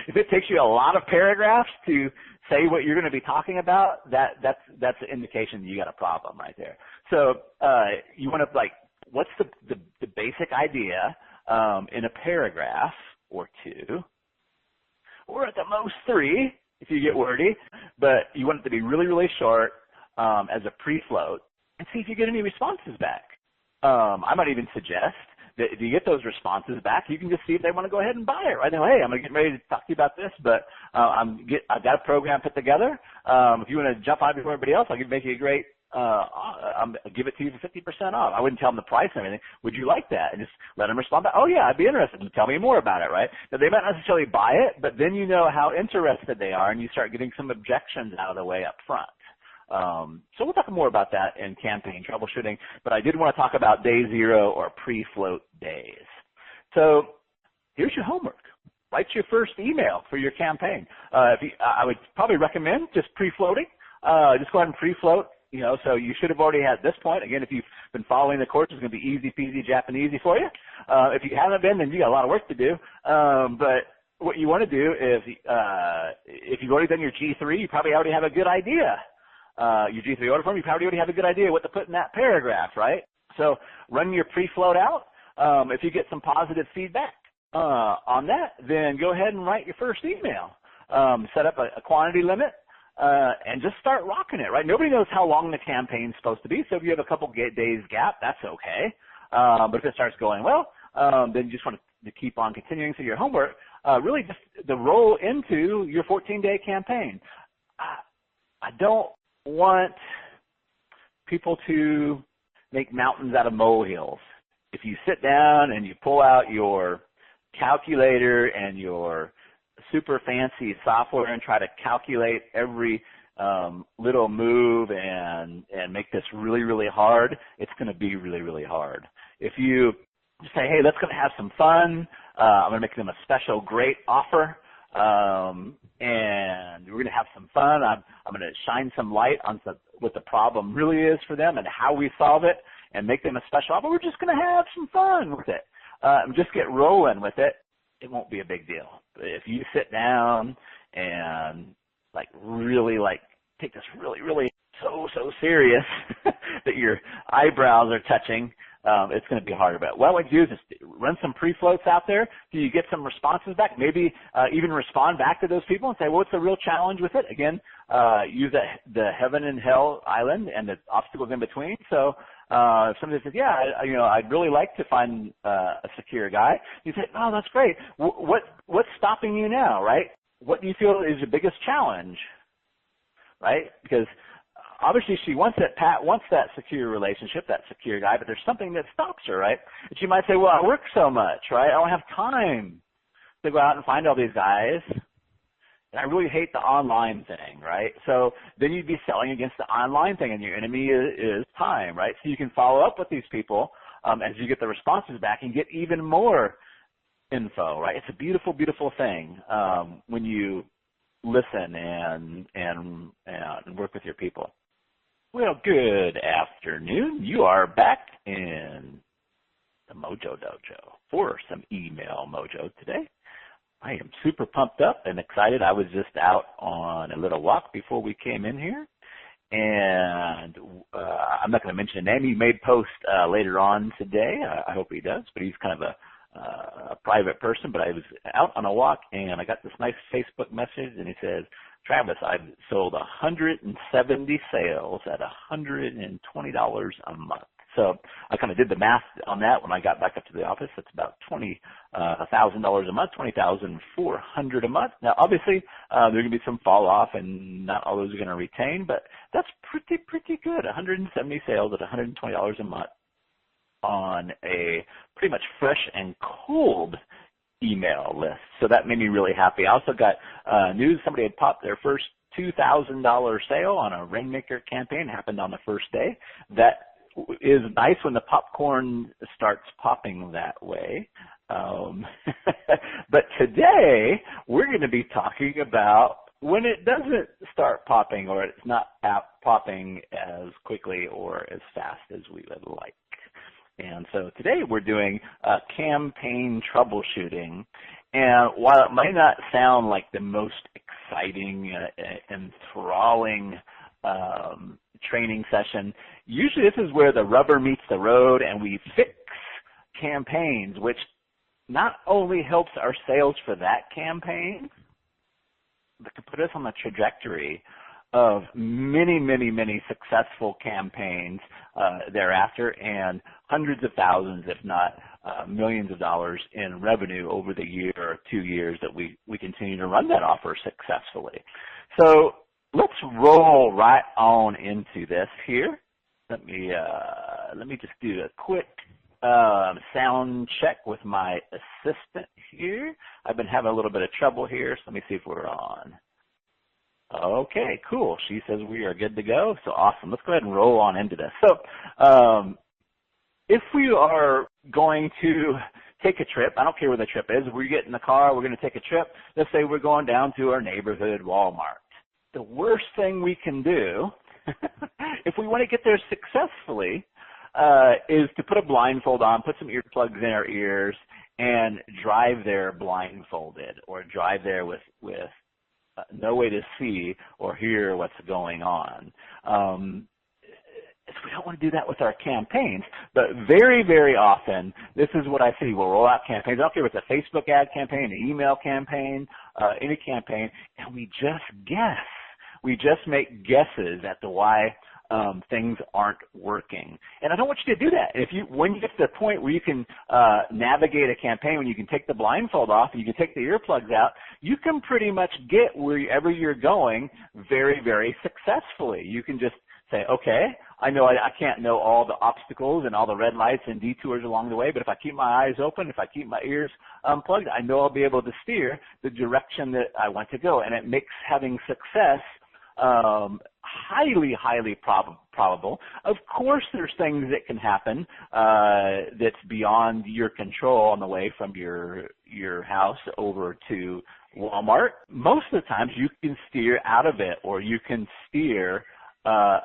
S5: if it takes you a lot of paragraphs to say what you're going to be talking about, that's an indication that you got a problem right there. So you want to what's the basic idea in a paragraph or two, or at the most 3 if you get wordy, but you want it to be really, really short as a pre-float, and see if you get any responses back. I might even suggest that if you get those responses back, you can just see if they want to go ahead and buy it. Right now, hey, I'm going to get ready to talk to you about this, but I've got a program put together. If you want to jump on before everybody else, I'll make you a great, I'll give it to you for 50% off. I wouldn't tell them the price and everything. Would you like that? And just let them respond back. Oh yeah, I'd be interested. Tell me more about it, right? Now, they might not necessarily buy it, but then you know how interested they are, and you start getting some objections out of the way up front. So we'll talk more about that in campaign troubleshooting, but I did want to talk about day 0 or pre-float days. So here's your homework. Write your first email for your campaign. I would probably recommend just pre-floating. Just go ahead and pre-float. So you should have already had at this point. Again, if you've been following the course, it's going to be easy peasy Japanesey for you. If you haven't been, then you got a lot of work to do. But what you want to do is, if you've already done your G3, you probably already have a good idea. Your G3 order form, you probably already have a good idea what to put in that paragraph, right? So run your pre-float out. If you get some positive feedback on that, then go ahead and write your first email. Set up a quantity limit and just start rocking it, right? Nobody knows how long the campaign's supposed to be, so if you have a couple days gap, that's okay. But if it starts going well, then you just want to keep on continuing. So your homework, really just the roll into your 14-day campaign. I don't want people to make mountains out of molehills. If you sit down and you pull out your calculator and your super fancy software and try to calculate every little move and make this really, really hard, it's going to be really, really hard. If you just say, hey, let's go have some fun, I'm going to make them a special great offer, and we're going to have some fun. I'm going to shine some light on what the problem really is for them and how we solve it and make them a special offer. We're just going to have some fun with it. Just get rolling with it. It won't be a big deal. But if you sit down and really take this really, really so serious that your eyebrows are touching, it's going to be harder. But what I would do is just run some pre-floats out there. Do you get some responses back? Maybe even respond back to those people and say, well, what's the real challenge with it? Again, use the heaven and hell island and the obstacles in between. So if somebody says, yeah, I'd really like to find a secure guy, you say, oh, that's great. What's stopping you now, right? What do you feel is your biggest challenge, right? Because obviously she wants that, Pat wants that secure relationship, that secure guy, but there's something that stops her, right? And she might say, well, I work so much, right? I don't have time to go out and find all these guys. And I really hate the online thing, right? So then you'd be selling against the online thing, and your enemy is time, right? So you can follow up with these people as you get the responses back and get even more info, right? It's a beautiful, beautiful thing when you listen and work with your people. Well, good afternoon. You are back in the Mojo Dojo for some email mojo today. I am super pumped up and excited. I was just out on a little walk before we came in here, and I'm not going to mention a name. He may post later on today. I hope he does, but he's kind of a private person. But I was out on a walk, and I got this nice Facebook message, and he says, Travis, I've sold 170 sales at $120 a month. So I kind of did the math on that when I got back up to the office. It's about $20,000 a month, $20,400 a month. Now, obviously, there's going to be some fall off, and not all those are going to retain, but that's pretty good. 170 sales at $120 a month on a pretty much fresh and cold email list. So that made me really happy. I also got news somebody had popped their first $2,000 sale on a Rainmaker campaign. Happened on the first day. That is nice when the popcorn starts popping that way. But today we're going to be talking about when it doesn't start popping, or it's not popping as quickly or as fast as we would like. And so today we're doing campaign troubleshooting. And while it might not sound like the most exciting, enthralling training session, usually this is where the rubber meets the road and we fix campaigns, which not only helps our sales for that campaign, but can put us on the trajectory of many successful campaigns thereafter, and hundreds of thousands, if not millions of dollars in revenue over the year or 2 years that we continue to run that offer successfully. So let's roll right on into this here. Let me just do a quick sound check with my assistant here. I've been having a little bit of trouble here, so let me see if we're on. Okay, cool. She says we are good to go. So awesome. Let's go ahead and roll on into this. So if we are going to take a trip, I don't care where the trip is, if we get in the car, we're going to take a trip, let's say we're going down to our neighborhood Walmart. The worst thing we can do, if we want to get there successfully, is to put a blindfold on, put some earplugs in our ears, and drive there blindfolded, or drive there with no way to see or hear what's going on. We don't want to do that with our campaigns, but very often, this is what I see. We'll roll out campaigns. I don't care if it's a Facebook ad campaign, an email campaign, any campaign, and we just guess. We just make guesses at the why things aren't working. And I don't want you to do that. When you get to the point where you can navigate a campaign, when you can take the blindfold off and you can take the earplugs out, you can pretty much get wherever you're going very successflugged. You can just say, okay, I know I can't know all the obstacles and all the red lights and detours along the way, but if I keep my eyes open, if I keep my ears plugged, I know I'll be able to steer the direction that I want to go. And it makes having success highly probable. Of course, there's things that can happen that's beyond your control on the way from your house over to Walmart. Most of the times you can steer out of it, or you can steer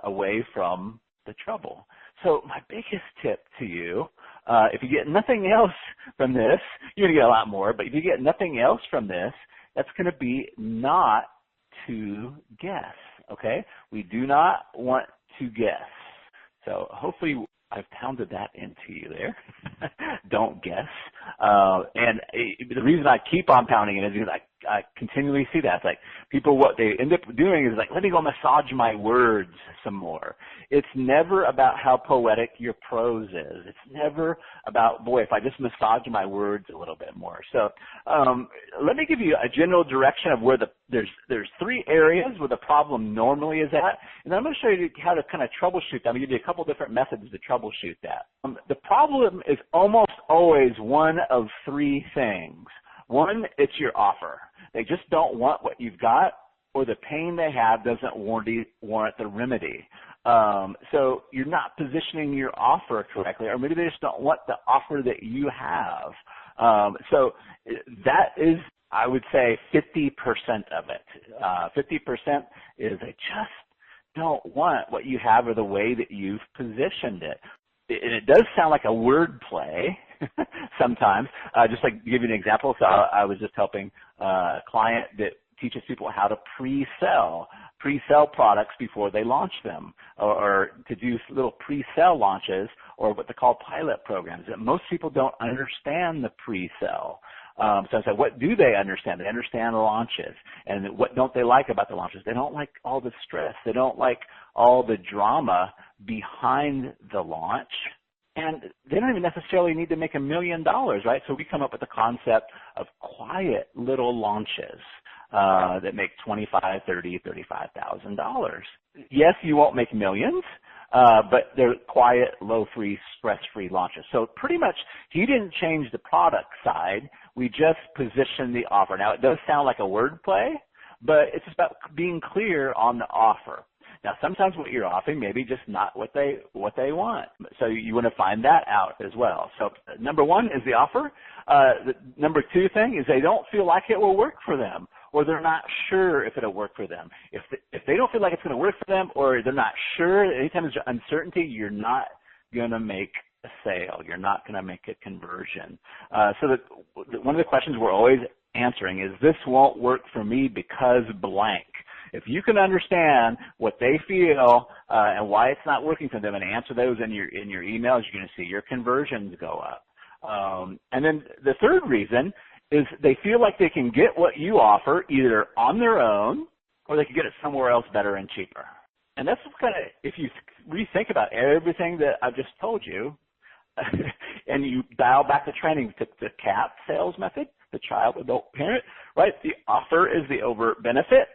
S5: away from the trouble. So my biggest tip to you, if you get nothing else from this, you're going to get a lot more, but if you get nothing else from this, that's going to be not to guess, okay? We do not want to guess. So hopefully I've pounded that into you there. Don't guess. And the reason I keep on pounding it is because I continually see that. It's like people, what they end up doing is like, let me go massage my words some more. It's never about how poetic your prose is. It's never about, boy, if I just massage my words a little bit more. So let me give you a general direction of where there's 3 areas where the problem normally is at, and I'm going to show you how to kind of troubleshoot that. I'm going to give you a couple different methods to troubleshoot that. The problem is almost always one of 3 things. One, it's your offer. They just don't want what you've got, or the pain they have doesn't warrant the remedy. So you're not positioning your offer correctly, or maybe they just don't want the offer that you have. So that is, I would say, 50% of it. 50% is they just don't want what you have or the way that you've positioned it. And it does sound like a word play sometimes. Just like to give you an example, so I was just helping a client that teaches people how to pre-sell products before they launch them, or to do little pre-sell launches, or what they call pilot programs. Most people don't understand the pre-sell. So I said, what do they understand? They understand the launches. And what don't they like about the launches? They don't like all the stress. They don't like all the drama behind the launch. And they don't even necessarily need to make $1 million, right? So we come up with the concept of quiet little launches that make $25,000, $30,000, $35,000. Yes, you won't make millions, but they're quiet, low-free, stress-free launches. So pretty much he didn't change the product side. We just positioned the offer. Now, it does sound like a wordplay, but it's just about being clear on the offer. Now, sometimes what you're offering may be just not what they want. So you want to find that out as well. So number one is the offer. The number two thing is they don't feel like it will work for them, or they're not sure if it'll work for them. If they don't feel like it's going to work for them, or they're not sure, anytime there's uncertainty, you're not going to make a sale. You're not going to make a conversion. So one of the questions we're always answering is, this won't work for me because blank. If you can understand what they feel and why it's not working for them, and answer those in your emails, you're going to see your conversions go up. And then the third reason is they feel like they can get what you offer either on their own, or they can get it somewhere else better and cheaper. And that's kind of, if you rethink about everything that I've just told you, and you dial back the training to the CAP sales method, the child, adult, parent, right? The offer is the overt benefit,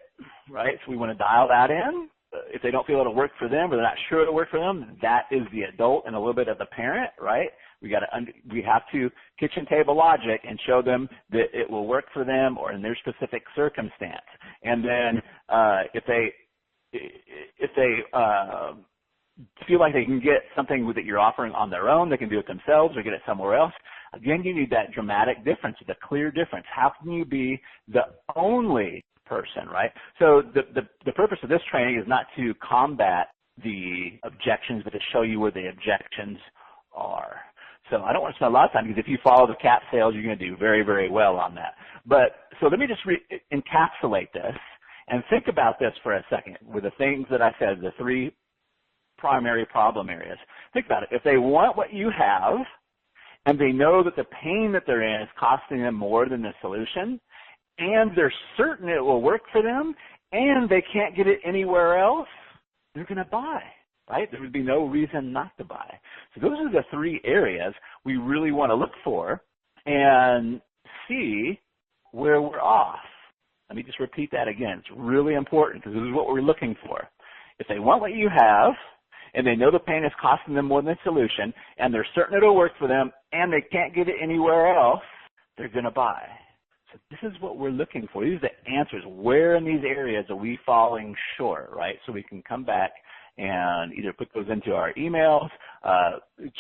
S5: right? So we want to dial that in. If they don't feel it'll work for them, or they're not sure it'll work for them, that is the adult and a little bit of the parent, right? We have to kitchen table logic and show them that it will work for them or in their specific circumstance. And then if they feel like they can get something that you're offering on their own, they can do it themselves or get it somewhere else. Again, you need that dramatic difference, the clear difference. How can you be the only person, right? So the purpose of this training is not to combat the objections, but to show you where the objections are. So I don't want to spend a lot of time, because if you follow the CAP sales, you're going to do very, very well on that. But so let me just encapsulate this and think about this for a second with the things that I said, the three primary problem areas. Think about it. If they want what you have, and they know that the pain that they're in is costing them more than the solution, and they're certain it will work for them, and they can't get it anywhere else, they're going to buy, right? There would be no reason not to buy. So those are the three areas we really want to look for and see where we're off. Let me just repeat that again. It's really important, because this is what we're looking for. If they want what you have, and they know the pain is costing them more than the solution, and they're certain it'll work for them, and they can't get it anywhere else, they're going to buy. So this is what we're looking for. These are the answers. Where in these areas are we falling short, right? So we can come back and either put those into our emails,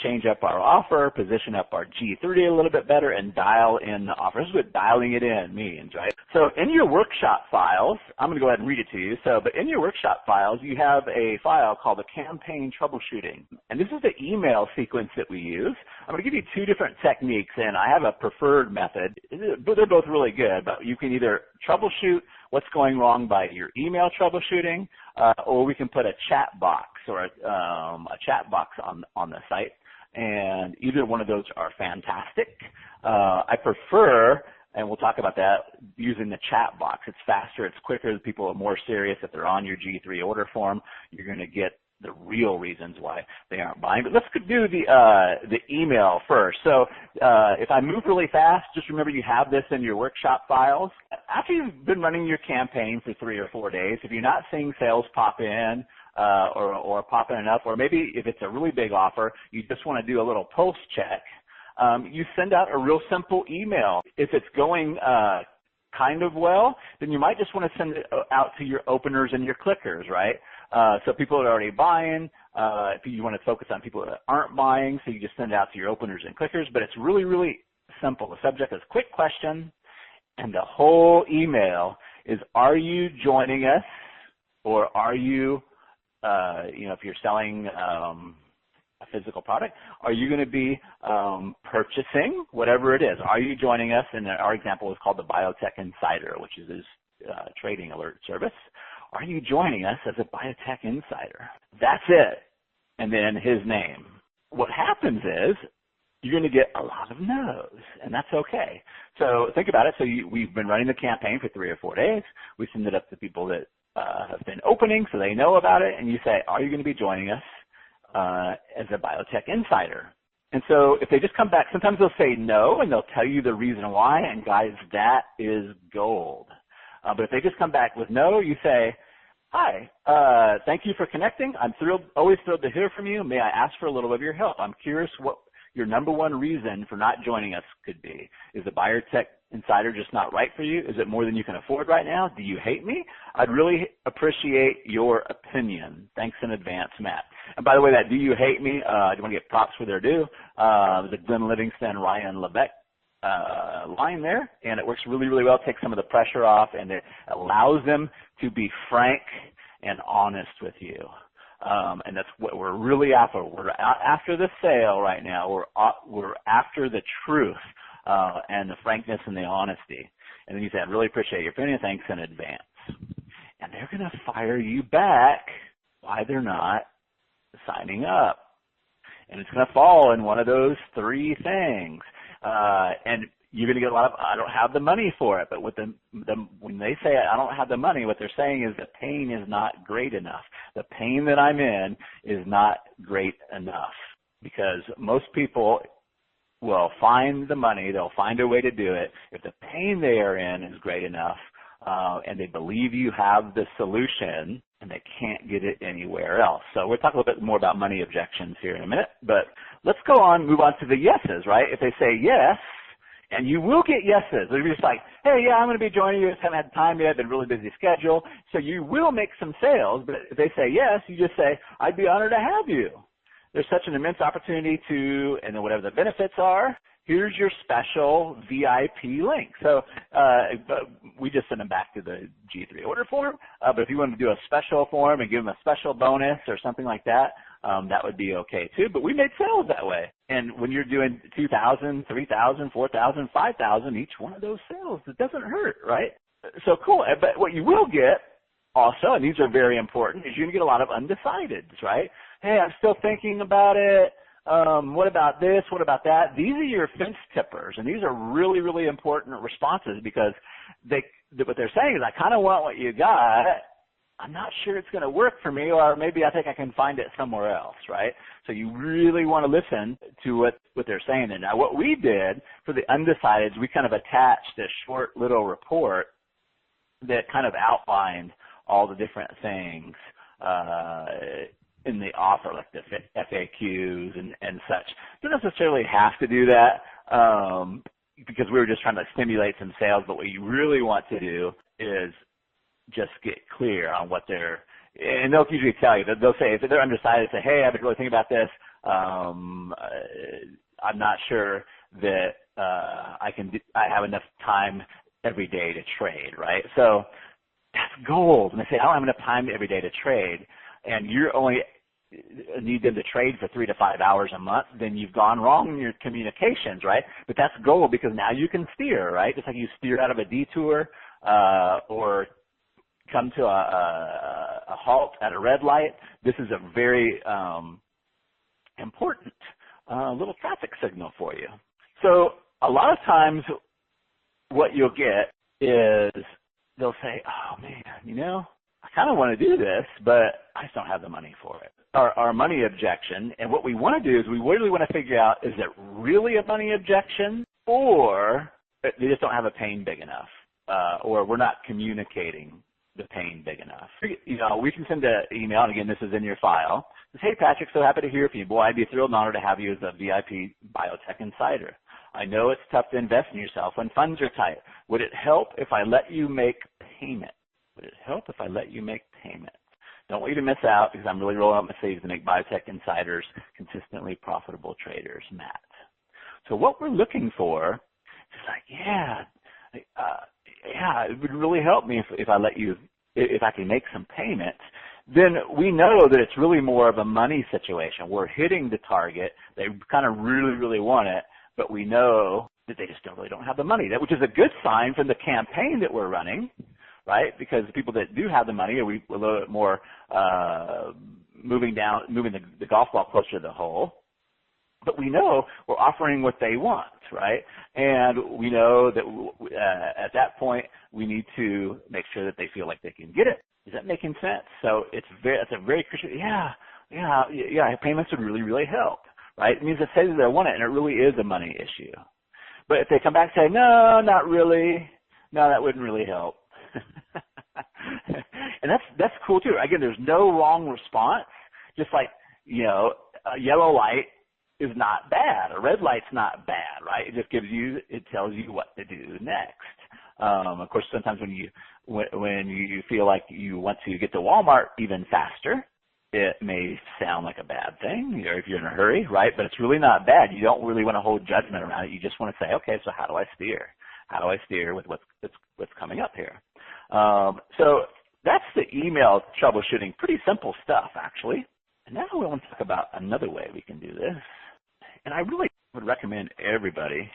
S5: change up our offer, position up our G30 a little bit better, and dial in the offer. This is what dialing it in means, right? So in your workshop files, I'm going to go ahead and read it to you. But in your workshop files, you have a file called the Campaign Troubleshooting. And this is the email sequence that we use. I'm going to give you two different techniques, and I have a preferred method. They're both really good, but you can either troubleshoot what's going wrong by your email troubleshooting, or we can put a chat box or a chat box on the site, and either one of those are fantastic. I prefer, and we'll talk about that, using the chat box. It's faster, it's quicker, people are more serious. If they're on your G3 order form, you're going to get the real reasons why they aren't buying. But let's do the email first. So if I move really fast, just remember you have this in your workshop files. After you've been running your campaign for 3 or 4 days, if you're not seeing sales pop in or pop in enough, or maybe if it's a really big offer, you just want to do a little pulse check, you send out a real simple email. If it's going kind of well, then you might just want to send it out to your openers and your clickers, right? So people that are already buying, if you want to focus on people that aren't buying, so you just send it out to your openers and clickers, but it's really, really simple. The subject is quick question, and the whole email is, are you joining us, or are you, if you're selling a physical product, are you going to be purchasing whatever it is? Are you joining us? And our example is called the Biotech Insider, which is his trading alert service. Are you joining us as a Biotech Insider? That's it. And then his name. What happens is you're going to get a lot of no's, and that's okay. So think about it. So we've been running the campaign for 3 or 4 days. We send it up to people that have been opening so they know about it, and you say, are you going to be joining us as a Biotech Insider? And so if they just come back, sometimes they'll say no, and they'll tell you the reason why, and guys, that is gold. But if they just come back with no, you say, hi, thank you for connecting. I'm always thrilled to hear from you. May I ask for a little of your help? I'm curious what your number one reason for not joining us could be. Is the Buyer Tech Insider just not right for you? Is it more than you can afford right now? Do you hate me? I'd really appreciate your opinion. Thanks in advance, Matt. And by the way, that do you hate me, I want to get props for their due. The Glenn Livingston, Ryan Lebeck line there, and it works really, really well. It takes some of the pressure off, and it allows them to be frank and honest with you. And that's what we're really after. We're after the sale right now. We're after the truth and the frankness and the honesty. And then you say, I really appreciate your opinion. Thanks in advance. And they're going to fire you back why they're not signing up. And it's going to fall in one of those three things. And you're going to get a lot of, I don't have the money for it. But with when they say I don't have the money, what they're saying is the pain is not great enough. The pain that I'm in is not great enough, because most people will find the money. They'll find a way to do it. If the pain they are in is great enough, and they believe you have the solution, and they can't get it anywhere else. So we'll talk a little bit more about money objections here in a minute, but let's move on to the yeses, right? If they say yes, and you will get yeses. They're just like, hey, yeah, I'm going to be joining you. I just haven't had time yet. Been really busy schedule. So you will make some sales, but if they say yes, you just say, I'd be honored to have you. There's such an immense opportunity to, and then whatever the benefits are, here's your special VIP link. So we just send them back to the G3 order form. But if you want to do a special form and give them a special bonus or something like that, that would be okay too. But we made sales that way. And when you're doing 2,000, 3,000, 4,000, 5,000, each one of those sales, it doesn't hurt, right? So cool. But what you will get also, and these are very important, is you're going to get a lot of undecideds, right? Hey, I'm still thinking about it. What about this? What about that? These are your fence tippers, and these are really, really important responses, because what they're saying is, I kind of want what you got. I'm not sure it's going to work for me, or maybe I think I can find it somewhere else, right? So you really want to listen to what they're saying. And now what we did for the undecideds, we kind of attached a short little report that kind of outlined all the different things in the offer, like the FAQs and such. You don't necessarily have to do that because we were just trying to stimulate some sales, but what you really want to do is just get clear on what and they'll usually tell you, they'll say, if they're undecided, say, hey, I've been really thinking about this. I'm not sure that I have enough time every day to trade, right? So that's gold. And they say, I don't have enough time every day to trade, and you're only need them to trade for 3 to 5 hours a month, then you've gone wrong in your communications, right? But that's gold, because now you can steer, right? Just like you steer out of a detour or come to a halt at a red light. This is a very important little traffic signal for you. So a lot of times what you'll get is they'll say, oh man, I kind of want to do this, but I just don't have the money for it. Our money objection, and what we want to do is we really want to figure out, is it really a money objection, or they just don't have a pain big enough, or we're not communicating the pain big enough. We can send an email, and again, this is in your file. It says, hey, Patrick, so happy to hear from you. Boy, I'd be thrilled and honored to have you as a VIP Biotech Insider. I know it's tough to invest in yourself when funds are tight. Would it help if I let you make payment? Would it help if I let you make payment? Don't want you to miss out, because I'm really rolling up my sleeves to make Biotech Insiders consistently profitable traders, Matt. So what we're looking for is like, it would really help me if I let you, if I can make some payments. Then we know that it's really more of a money situation. We're hitting the target. They kind of really, really want it, but we know that they just really don't have the money, which is a good sign from the campaign that we're running, right? Because the people that do have the money are a little bit more moving the golf ball closer to the hole. But we know we're offering what they want, right? And we know that at that point we need to make sure that they feel like they can get it. Is that making sense? So it's a very crucial. Yeah. Payments would really, really help, right? It means they say that they want it, and it really is a money issue. But if they come back and say, no, not really, no, that wouldn't really help. And that's cool too. Again, there's no wrong response. Just like, you know, a yellow light is not bad. A red light's not bad, right? It just it tells you what to do next. Of course, sometimes when you feel like you want to get to Walmart even faster, it may sound like a bad thing, or if you're in a hurry, right? But it's really not bad. You don't really want to hold judgment around it. You just want to say, okay, so how do I steer? How do I steer with what's coming up here? So that's the email troubleshooting. Pretty simple stuff, actually. And now we want to talk about another way we can do this. And I really would recommend everybody,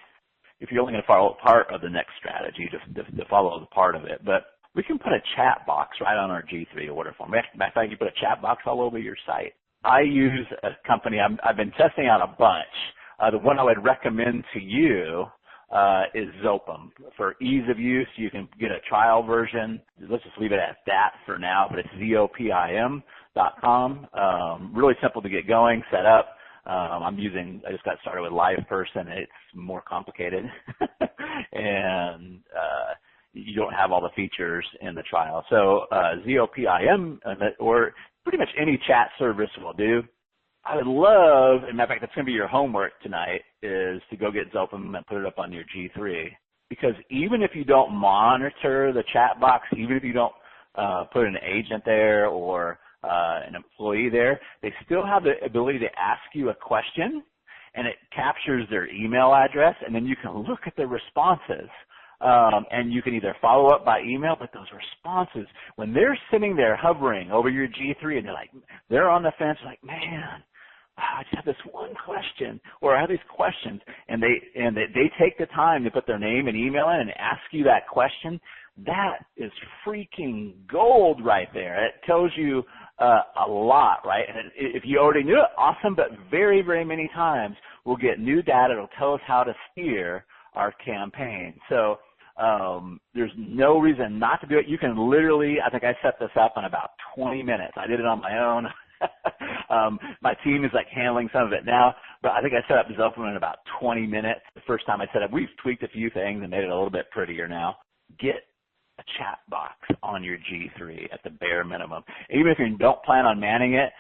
S5: if you're only going to follow part of the next strategy, just to follow the part of it. But we can put a chat box right on our G3 order form. Matter of fact, you put a chat box all over your site. I use a company I've been testing out a bunch. The one I would recommend to you is Zopim. For ease of use, you can get a trial version. Let's just leave it at that for now, but it's zopim.com. Really simple to get going, set up. I just got started with LivePerson. It's more complicated. And you don't have all the features in the trial. So Zopim, or pretty much any chat service will do. I would love, and matter of fact, that's going to be your homework tonight, is to go get Zopim and put it up on your G3. Because even if you don't monitor the chat box, even if you don't put an agent there or an employee there, they still have the ability to ask you a question, and it captures their email address, and then you can look at the responses. And you can either follow up by email, but those responses, when they're sitting there hovering over your G3 and they're on the fence like, man, I just have this one question, or I have these questions, and they take the time to put their name and email in and ask you that question, that is freaking gold right there. It tells you a lot, right? And if you already knew it, awesome, but very, very many times we'll get new data that will tell us how to steer our campaign. So there's no reason not to do it. You can literally, I think I set this up in about 20 minutes. I did it on my own. My team is handling some of it now, but I think I set up Zopim in about 20 minutes. The first time I set up, we've tweaked a few things and made it a little bit prettier now. Get a chat box on your G3 at the bare minimum. Even if you don't plan on manning it,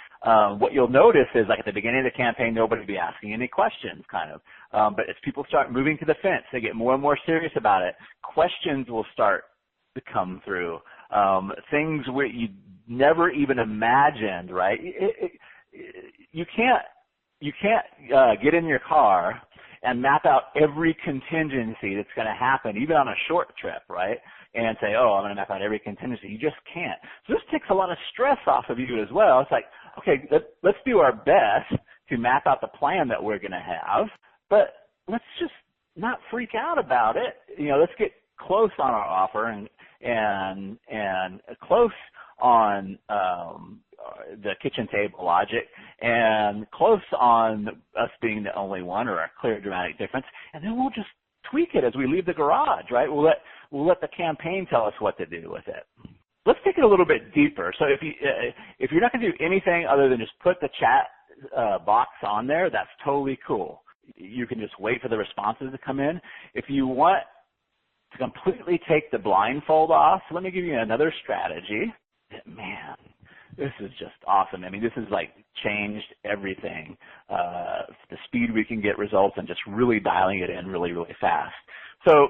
S5: what you'll notice is at the beginning of the campaign, nobody will be asking any questions but as people start moving to the fence, they get more and more serious about it, questions will start to come through. Things where you never even imagined, right? You can't get in your car and map out every contingency that's going to happen, even on a short trip, right? And say, oh, I'm going to map out every contingency. You just can't. So this takes a lot of stress off of you as well. It's like, okay, let's do our best to map out the plan that we're going to have, but let's just not freak out about it. Let's get close on our offer and close on the kitchen table logic and close on us being the only one or a clear dramatic difference, and then we'll just tweak it as we leave the garage, right? We'll let the campaign tell us what to do with it. Let's take it a little bit deeper. So if you're not going to do anything other than just put the chat box on there, that's totally cool. You can just wait for the responses to come in. If you want to completely take the blindfold off, let me give you another strategy. Man, this is just awesome. I mean, this has changed everything. The speed we can get results and just really dialing it in really, really fast. So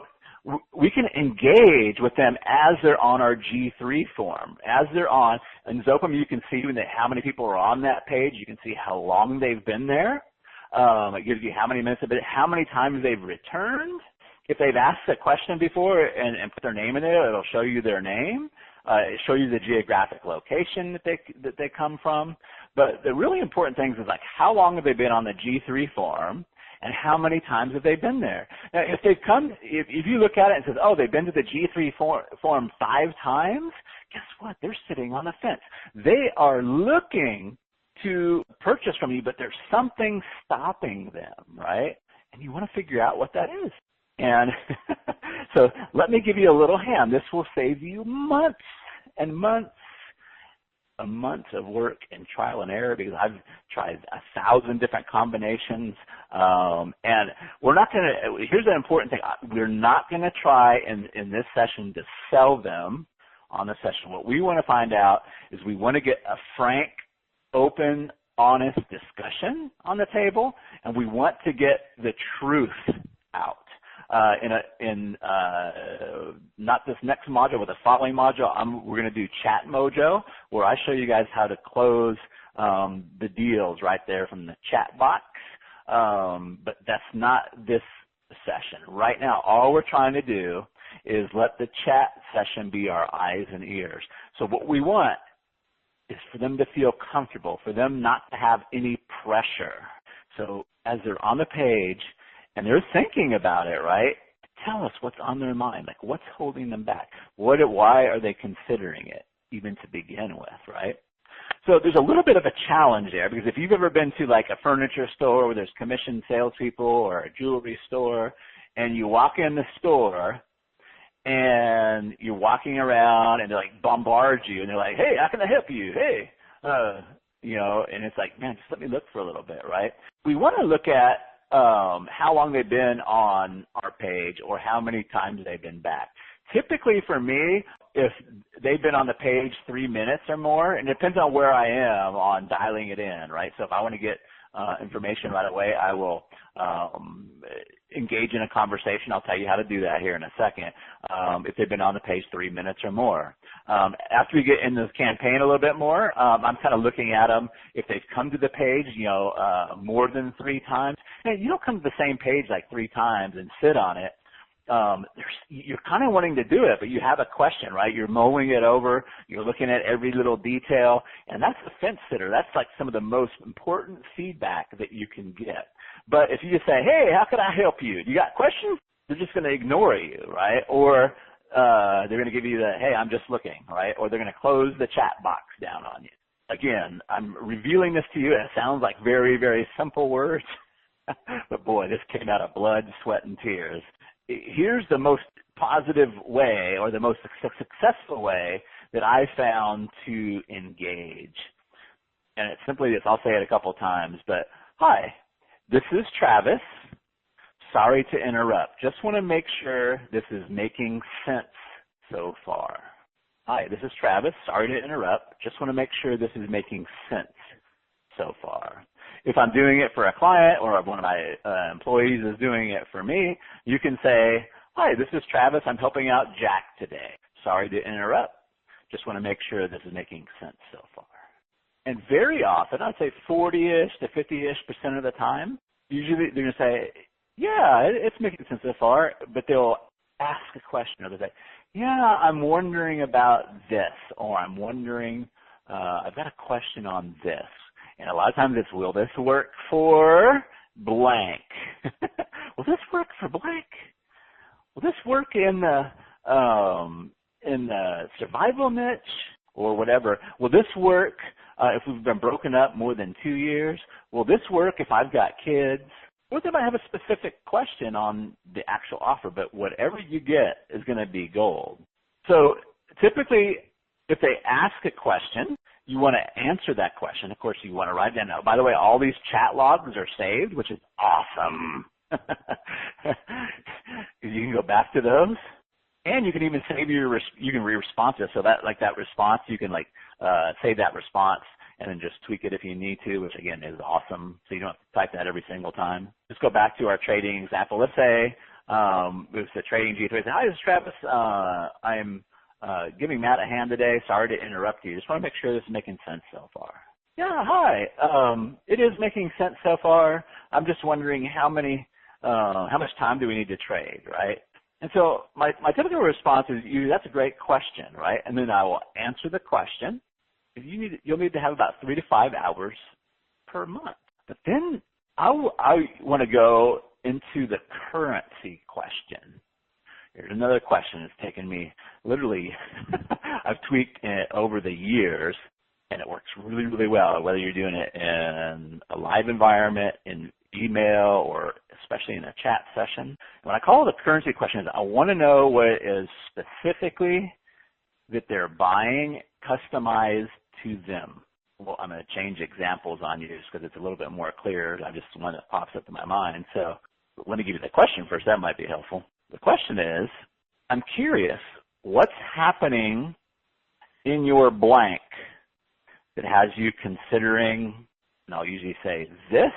S5: we can engage with them as they're on our G3 form. As they're on, in Zopim you can see how many people are on that page. You can see how long they've been there. It gives you how many minutes of it, how many times they've returned. If they've asked a question before and put their name in there, it'll show you their name. It shows you the geographic location that they come from. But the really important things is how long have they been on the G3 form and how many times have they been there. Now, if you look at it and says, oh, they've been to the G3 form 5 times, guess what? They're sitting on the fence. They are looking to purchase from you, but there's something stopping them, right? And you want to figure out what that is. And so let me give you a little hand. This will save you months and months a month of work and trial and error because I've tried 1,000 different combinations. And we're not going to, here's the important thing, we're not going to try in this session to sell them on the session. What we want to find out is we want to get a frank, open, honest discussion on the table, and we want to get the truth out. In not this next module, but the following module, we're going to do Chat Mojo, where I show you guys how to close the deals right there from the chat box. But that's not this session. Right now, all we're trying to do is let the chat session be our eyes and ears. So what we want is for them to feel comfortable, for them not to have any pressure. So as they're on the page, and they're thinking about it, right? Tell us what's on their mind. Like, what's holding them back? Why are they considering it, even to begin with, right? So there's a little bit of a challenge there, because if you've ever been to like a furniture store where there's commissioned salespeople, or a jewelry store, and you walk in the store, and you're walking around, and they like bombard you, and they're like, hey, how can I help you? Hey, and it's like, man, just let me look for a little bit, right? We want to look at how long they've been on our page or how many times they've been back. Typically for me, if they've been on the page 3 minutes or more, and it depends on where I am on dialing it in, right? So if I want to get information right away, I will engage in a conversation. I'll tell you how to do that here in a second, if they've been on the page 3 minutes or more. After we get into the campaign a little bit more, I'm kind of looking at them if they've come to the page, more than 3 times. And you don't come to the same page like 3 times and sit on it. You're kind of wanting to do it, but you have a question, right? You're mulling it over. You're looking at every little detail, and that's the fence sitter. That's like some of the most important feedback that you can get. But if you just say, hey, how can I help you? You got questions? They're just going to ignore you, right? Or they're going to give you the, hey, I'm just looking, right? Or they're going to close the chat box down on you. Again, I'm revealing this to you, and it sounds like very, very simple words. But boy, this came out of blood, sweat, and tears. Here's the most positive way, or the most successful way that I found to engage. And it's simply this. I'll say it a couple times, but hi, this is Travis. Sorry to interrupt. Just want to make sure this is making sense so far. Hi, this is Travis. Sorry to interrupt. Just want to make sure this is making sense so far. If I'm doing it for a client, or one of my employees is doing it for me, you can say, hi, this is Travis. I'm helping out Jack today. Sorry to interrupt. Just want to make sure this is making sense so far. And very often, I'd say 40-ish to 50-ish% of the time, usually they're going to say, yeah, it's making sense so far, but they'll ask a question, or they'll say, yeah, I'm wondering about this, or I'm wondering, I've got a question on this. And a lot of times it's, will this work for blank? Will this work for blank? Will this work in the survival niche or whatever? Will this work if we've been broken up more than 2 years? Will this work if I've got kids? Or they might have a specific question on the actual offer, but whatever you get is going to be gold. So typically, if they ask a question, you want to answer that question. Of course, you want to write down. Now, by the way, all these chat logs are saved, which is awesome. You can go back to those, and you can even save you can re-response it. So that, like that response, you can save that response and then just tweak it if you need to, which again is awesome. So you don't have to type that every single time. Just go back to our trading example. Let's say it's a trading G3. Say, hi, this is Travis. I'm giving Matt a hand today. Sorry to interrupt you. Just want to make sure this is making sense so far. Yeah, hi. It is making sense so far. I'm just wondering how much time do we need to trade, right? And so my typical response is, that's a great question, right? And then I will answer the question. You'll need to have about 3 to 5 hours per month. But then I want to go into the currency question. Here's another question that's taken me literally, I've tweaked it over the years, and it works really, really well, whether you're doing it in a live environment, in email, or especially in a chat session. When I call it a currency question, I want to know what it is specifically that they're buying, customized to them. Well, I'm going to change examples on you just because it's a little bit more clear. I just one that pops up in my mind. So let me give you the question first. That might be helpful. The question is, I'm curious, what's happening in your blank that has you considering, and I'll usually say this,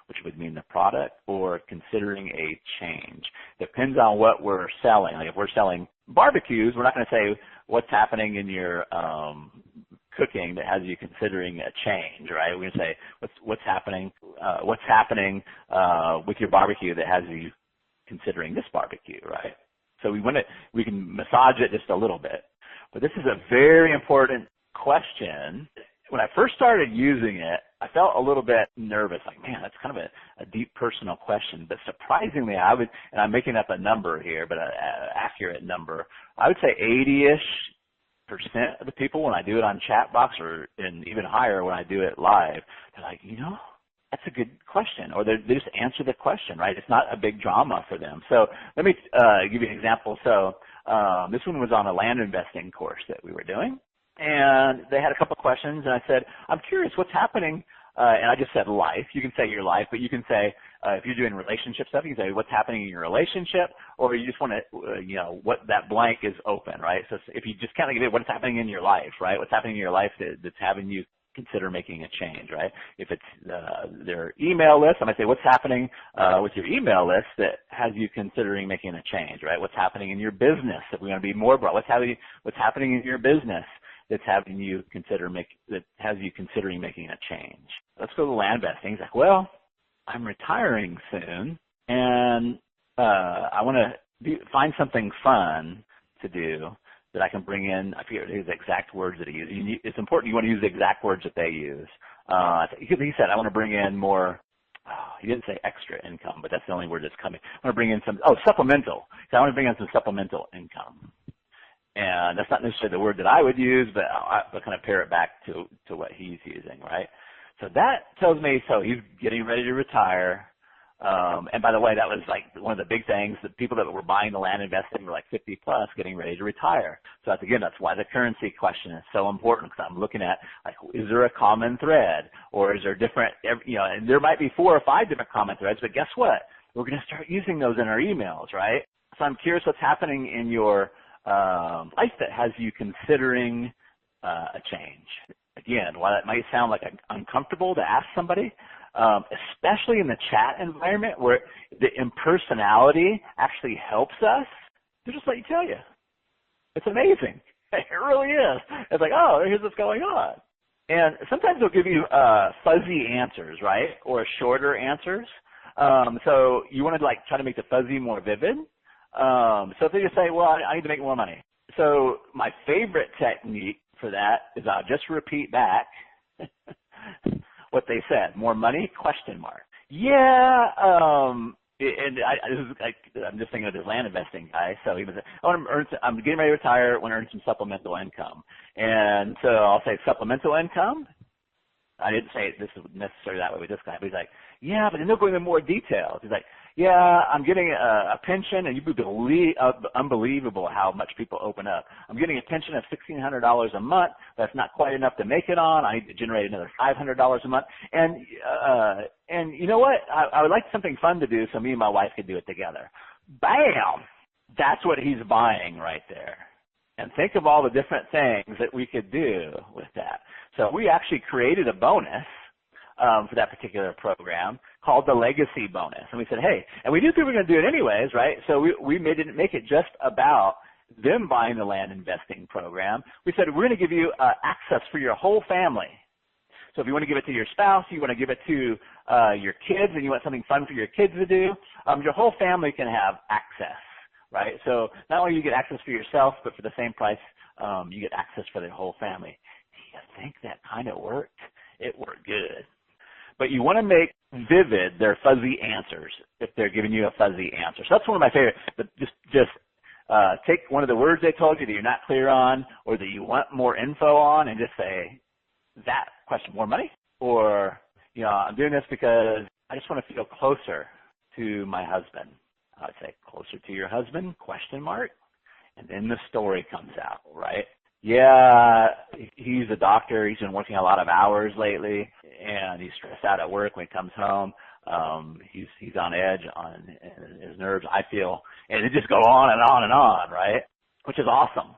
S5: which would mean the product, or considering a change. Depends on what we're selling. Like if we're selling barbecues, we're not going to say what's happening in your cooking that has you considering a change, right? We're going to say what's happening with your barbecue that has you considering this barbecue, right? So we can massage it just a little bit. But this is a very important question. When I first started using it, I felt a little bit nervous, like, man, that's kind of a deep personal question. But surprisingly, and I'm making up a number here, but an accurate number, I would say 80-ish% of the people when I do it on Chatbox, and even higher when I do it live, they're like, that's a good question, or they just answer the question, right? It's not a big drama for them. So let me give you an example. So this one was on a land investing course that we were doing, and they had a couple of questions, and I said, I'm curious what's happening, and I just said life. You can say your life, but you can say, if you're doing relationship stuff, you can say what's happening in your relationship, or you just want to, what that blank is open, right? So if you just kind of give it what's happening in your life, right? What's happening in your life that's having you consider making a change, right? If it's their email list, I might say what's happening with your email list that has you considering making a change, right? What's happening in your business, if we want to be more broad, what's happening in your business that's having you that has you considering making a change. Let's go to land investing. He's like, well, I'm retiring soon, and I want to find something fun to do that I can bring in. I forget his exact words that he used. It's important you want to use the exact words that they use. He said, I want to bring in more, he didn't say extra income, but that's the only word that's coming. I want to bring in supplemental. So I want to bring in some supplemental income. And that's not necessarily the word that I would use, but I'll kind of pair it back to what he's using, right? So that tells me, so he's getting ready to retire. And by the way, that was like one of the big things. The people that were buying the land investing were like 50 plus getting ready to retire. So that's why the currency question is so important, because I'm looking at, like, is there a common thread, or is there different, and there might be 4 or 5 different common threads, but guess what? We're going to start using those in our emails, right? So I'm curious what's happening in your life that has you considering a change. Again, while it might sound like uncomfortable to ask somebody, especially in the chat environment where the impersonality actually helps us, they'll just let you tell you. It's amazing. It really is. It's like, oh, here's what's going on. And sometimes they'll give you fuzzy answers, right, or shorter answers. So you want to try to make the fuzzy more vivid. So if they just say, well, I need to make more money. So my favorite technique for that is I'll just repeat back what they said. More money? ? Yeah. And I'm just thinking of this land investing guy. So he was, I'm getting ready to retire. I want to earn some supplemental income. And so I'll say supplemental income. I didn't say this is necessarily that way with this guy, but he's like, yeah, but then they'll go into more details. He's like, yeah, I'm getting a pension, and you'd be unbelievable how much people open up. I'm getting a pension of $1,600 a month. That's not quite enough to make it on. I need to generate another $500 a month. And you know what? I would like something fun to do so me and my wife could do it together. Bam! That's what he's buying right there. And think of all the different things that we could do with that. So we actually created a bonus for that particular program called the Legacy Bonus. And we said, hey, and we knew we were going to do it anyways, right? So we didn't make it just about them buying the land investing program. We said, we're going to give you access for your whole family. So if you want to give it to your spouse, you want to give it to your kids, and you want something fun for your kids to do, your whole family can have access. Right? So not only you get access for yourself, but for the same price, you get access for the whole family. Do you think that kind of worked? It worked good. But you want to make vivid their fuzzy answers if they're giving you a fuzzy answer. So that's one of my favorite. But just take one of the words they told you that you're not clear on, or that you want more info on, and just say that question: more money, or I'm doing this because I just want to feel closer to my husband. I'd say closer to your husband, ? And then the story comes out, right? yeah, he's a doctor. He's been working a lot of hours lately, and he's stressed out at work when he comes home. He's on edge on his nerves, I feel, and it just go on and on and on, right? Which is awesome.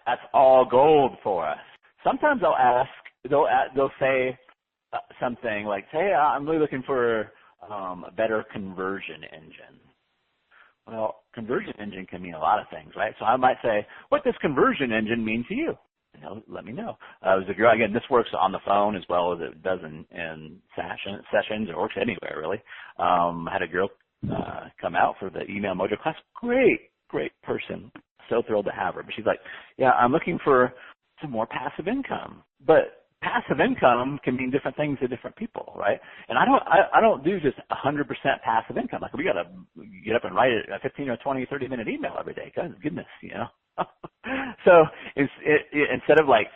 S5: That's all gold for us. Sometimes they'll say something like, "Hey, I'm really looking for a better conversion engine." Well, conversion engine can mean a lot of things, right? So I might say, "What does conversion engine mean to you?" Let me know. There's a girl, again, this works on the phone as well as it does in sessions. It works anywhere, really. I had a girl come out for the Email Mojo class. Great person. So thrilled to have her. But she's like, yeah, I'm looking for some more passive income. But passive income can mean different things to different people, right? And I don't do just 100% passive income. Like, we got to get up and write a 15 or 20, 30-minute email every day. Goodness, So instead of like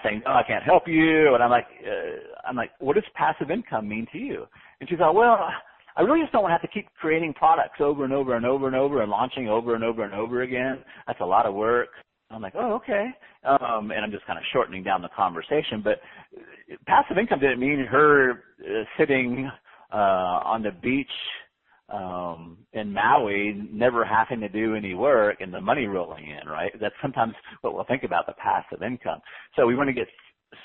S5: saying, "Oh, I can't help you," and I'm like, "What does passive income mean to you?" And she's like, "Well, I really just don't want to have to keep creating products over and over and over and over and launching over and over and over again. That's a lot of work." I'm like, "Oh, okay." And I'm just kind of shortening down the conversation. But passive income didn't mean her sitting on the beach in Maui, never having to do any work and the money rolling in, right? That's sometimes what we'll think about the passive income. So we want to get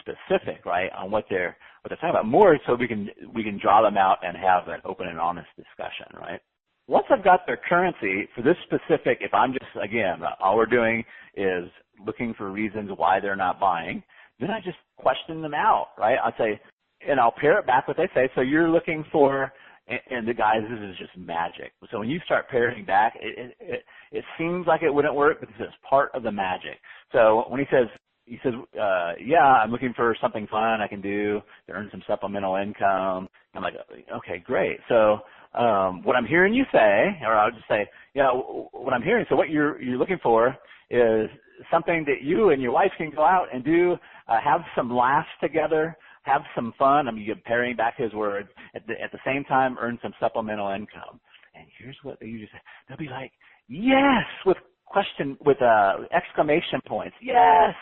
S5: specific, right, on what they're talking about more, so we can draw them out and have an open and honest discussion, right? Once I've got their currency for this specific, if I'm just, again, all we're doing is looking for reasons why they're not buying, then I just question them out, right? I'll say, and I'll pair it back what they say. So you're looking for, and the guys, this is just magic. So when you start pairing back, it seems like it wouldn't work, but this is part of the magic. So when he says, yeah, I'm looking for something fun I can do to earn some supplemental income. I'm like, okay, great. So what I'm hearing you say, or I'll just say, yeah, what I'm hearing, so what you're looking for is something that you and your wife can go out and do, have some laughs together, have some fun. I mean, you're pairing back his words. At the same time, earn some supplemental income. And here's what they usually say. They'll be like, yes, with exclamation points. Yes.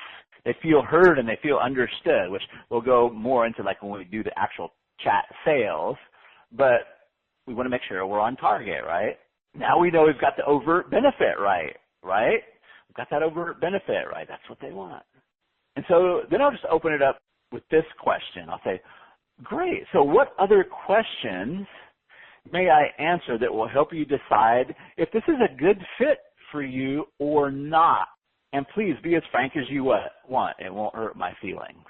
S5: They feel heard and they feel understood, which we'll go more into like when we do the actual chat sales. But we want to make sure we're on target, right? Now we know we've got the overt benefit right? We've got that overt benefit right. That's what they want. And so then I'll just open it up with this question. I'll say, great, so what other questions may I answer that will help you decide if this is a good fit for you or not? And please be as frank as you want. It won't hurt my feelings.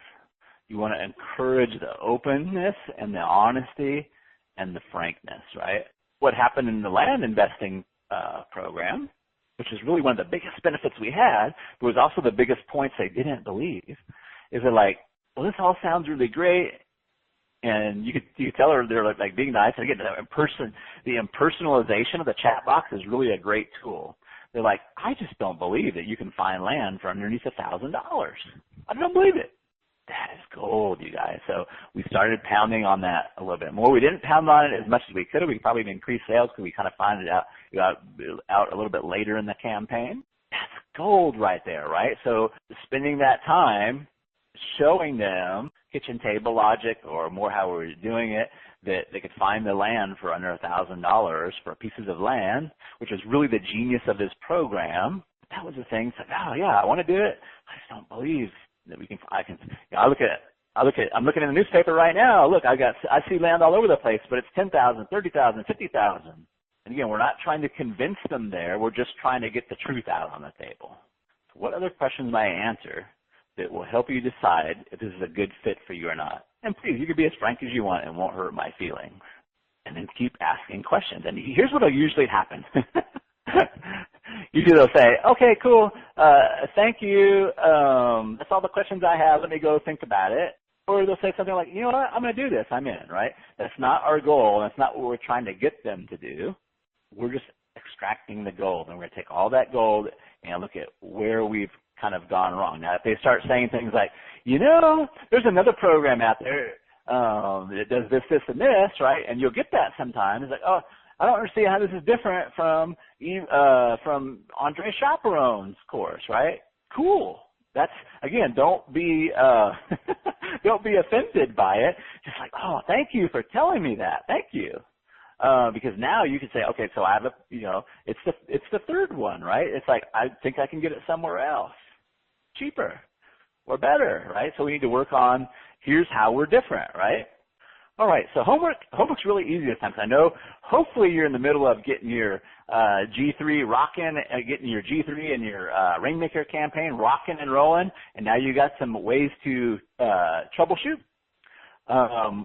S5: You want to encourage the openness and the honesty and the frankness, right? What happened in the land investing program, which is really one of the biggest benefits we had, but was also the biggest points they didn't believe, is they're like, well, this all sounds really great, and you could tell her they're like being nice. And again, the impersonalization of the chat box is really a great tool. They're like, I just don't believe that you can find land for underneath $1,000. I don't believe it. That is gold, you guys. So we started pounding on that a little bit more. We didn't pound on it as much as we could have. We probably increased sales because we kind of found it out a little bit later in the campaign. That's gold right there, right? So spending that time showing them kitchen table logic or more how we're doing it, that they could find the land for under $1,000 for pieces of land, which is really the genius of this program. That was the thing. It's like, oh yeah, I want to do it. I just don't believe that I'm looking in the newspaper right now. Look, I see land all over the place, but it's 10,000, 30,000, 50,000. And again, we're not trying to convince them there. We're just trying to get the truth out on the table. So what other questions might I answer that will help you decide if this is a good fit for you or not? And please, you can be as frank as you want and won't hurt my feelings. And then keep asking questions. And here's what will usually happen. Usually they'll say, okay, cool, thank you, that's all the questions I have, let me go think about it. Or they'll say something like, you know what, I'm going to do this, I'm in, right? That's not our goal, that's not what we're trying to get them to do. We're just extracting the gold, and we're going to take all that gold and look at where we've kind of gone wrong. Now, if they start saying things like, you know, there's another program out there that does this, this, and this, right? And you'll get that sometimes. It's like, oh, I don't understand how this is different from Andre Chaperone's course, right? Cool. That's, again, don't be don't be offended by it. Just like, oh, thank you for telling me that. Thank you. Because now you can say, okay, so I have it's the third one, right? It's like, I think I can get it somewhere else, cheaper or better, right? So we need to work on, here's how we're different, right? All right, so homework's really easy this time. 'Cause I know hopefully you're in the middle of getting your G3 rocking, getting your G3 and your Rainmaker campaign rocking and rolling, and now you got some ways to troubleshoot,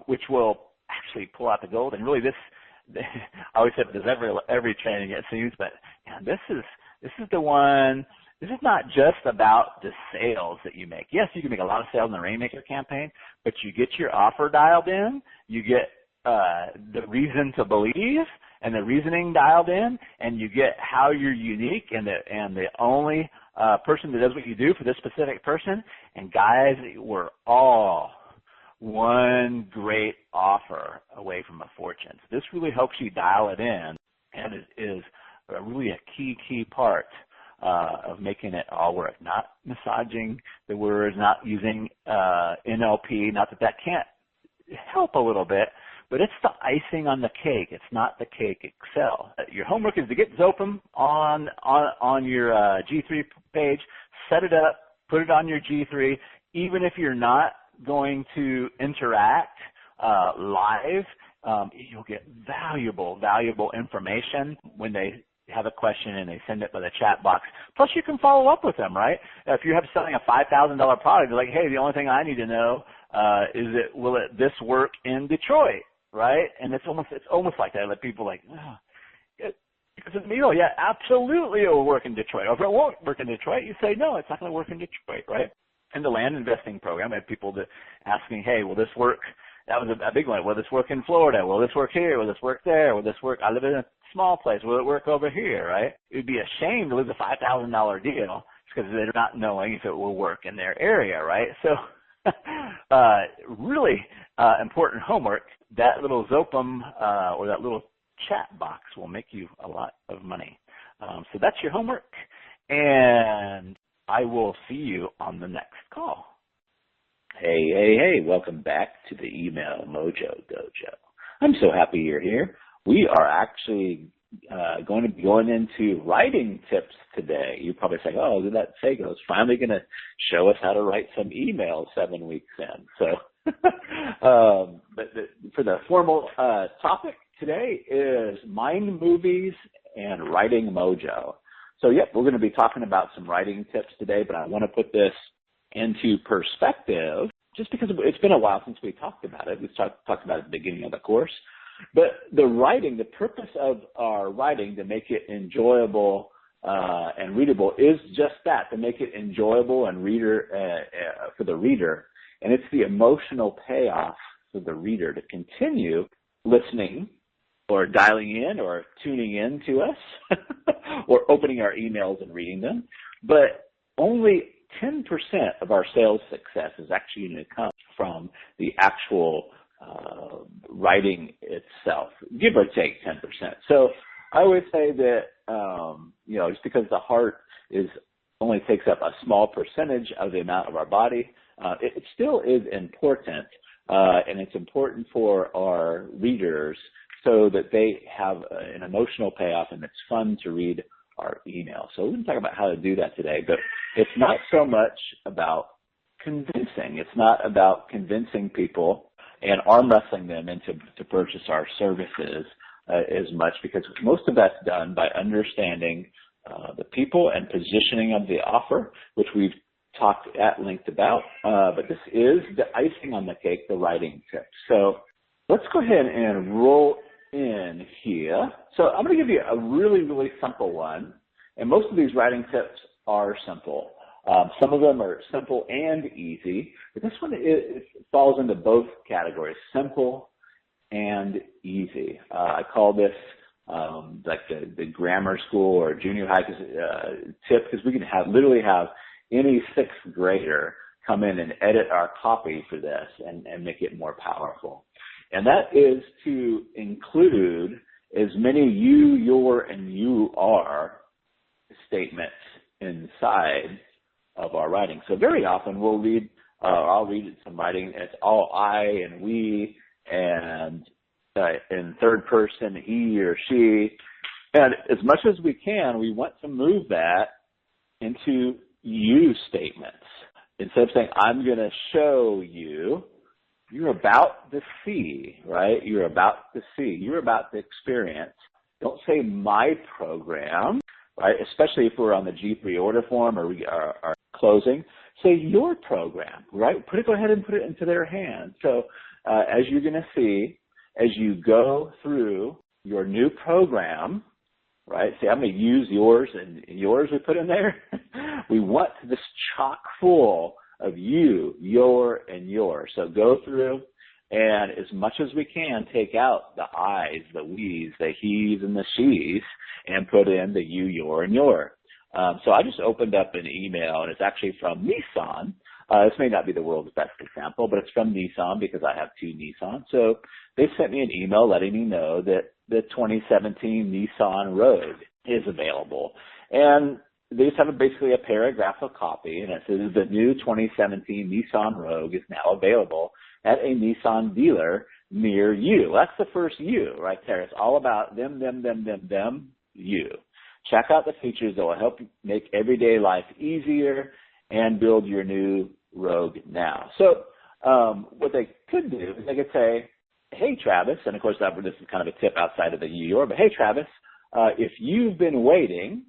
S5: which will actually pull out the gold. And really, I always say this every training it seems, but man, this is the one. This is not just about the sales that you make. Yes, you can make a lot of sales in the Rainmaker campaign, but you get your offer dialed in, you get the reason to believe and the reasoning dialed in, and you get how you're unique and the only person that does what you do for this specific person. And guys, we're all one great offer away from a fortune. So this really helps you dial it in, and it is really a key part of making it all work. Not massaging the words, not using NLP, not that can't help a little bit, but it's the icing on the cake. It's not the cake itself. Your homework is to get Zopim on your G3 page, set it up, put it on your G3. Even if you're not going to interact live, you'll get valuable information when they have a question and they send it by the chat box. Plus, you can follow up with them, right? If you're selling a $5,000 product, you're like, hey, the only thing I need to know is will this work in Detroit, right? And it's almost like that. Like people like, because it's me, yeah, absolutely it will work in Detroit. Or if it won't work in Detroit, you say, no, it's not going to work in Detroit, right? In the land investing program, I had people that ask me, hey, will this work? That was a big one. Will this work in Florida? Will this work here? Will this work there? Will this work? I live in a small place. Will it work over here, right? It would be a shame to lose a $5,000 deal because they're not knowing if it will work in their area, right? So really important homework. That little Zopim or that little chat box will make you a lot of money. So that's your homework, and I will see you on the next call.
S6: Hey, welcome back to the Email Mojo Dojo. I'm so happy you're here. We are actually going to be going into writing tips today. You're probably saying, oh, that Sego's finally going to show us how to write some emails 7 weeks in. So, but for the formal topic today is Mind Movies and Writing Mojo. So, we're going to be talking about some writing tips today, but I want to put this into perspective just because it's been a while since we talked about it. We talked about it at the beginning of the course. But the purpose of our writing to make it enjoyable and readable is just that, to make it enjoyable and for the reader. And it's the emotional payoff for the reader to continue listening or dialing in or tuning in to us or opening our emails and reading them. But only 10% of our sales success is actually going to come from the actual writing itself, give or take 10%. So I always say that, just because the heart only takes up a small percentage of the amount of our body, it still is important, and it's important for our readers so that they have an emotional payoff and it's fun to read our email. So we're going to talk about how to do that today, but it's not so much about convincing. It's not about convincing people and arm wrestling them into to purchase our services as much, because most of that's done by understanding the people and positioning of the offer, which we've talked at length about. But this is the icing on the cake, the writing tips. So let's go ahead and roll in here. So I'm going to give you a really, really simple one. And most of these writing tips are simple. Some of them are simple and easy, but this one it falls into both categories, simple and easy. I call this like the grammar school or junior high tip, because we can literally have any sixth grader come in and edit our copy for this and make it more powerful. And that is to include as many you, your, and you are statements inside of our writing. So very often we'll read, I'll read some writing, and it's all I and we, and in third person, he or she. And as much as we can, we want to move that into you statements. Instead of saying, I'm going to show you, you're about to see, right? You're about to see. You're about to experience. Don't say my program, right? Especially if we're on the G3 order form or we are closing. Say your program, right? Go ahead and put it into their hands. So as you're going to see, as you go through your new program, right? See, I'm going to use yours and yours we put in there. We want this chock full of you, your, and yours. So go through and as much as we can take out the I's, the we's, the he's, and the she's and put in the you, your, and your. So I just opened up an email, and it's actually from Nissan. This may not be the world's best example, but it's from Nissan because I have two Nissan. So they sent me an email letting me know that the 2017 Nissan Rogue is available. And they just have basically a paragraph of copy, and it says the new 2017 Nissan Rogue is now available at a Nissan dealer near you. That's the first you right there. It's all about them, you. Check out the features that will help make everyday life easier and build your new Rogue now. So what they could do is they could say, hey, Travis, and of course this is kind of a tip outside of the you, but hey, Travis, if you've been waiting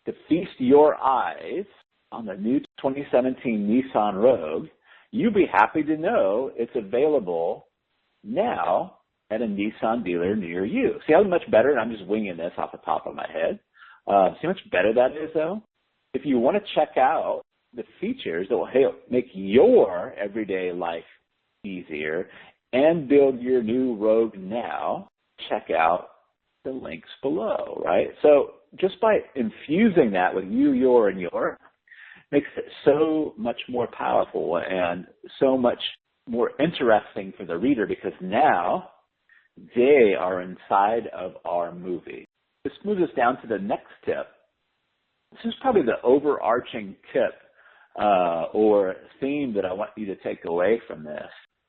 S6: to feast your eyes on the new 2017 Nissan Rogue, you'll be happy to know it's available now at a Nissan dealer near you. See how much better, and I'm just winging this off the top of my head. See how much better that is, though? If you want to check out the features that will make your everyday life easier and build your new Rogue now, check out the links below, right? So just by infusing that with you, your, and your, makes it so much more powerful and so much more interesting for the reader because now they are inside of our movie. This moves us down to the next tip. This is probably the overarching tip or theme that I want you to take away from this.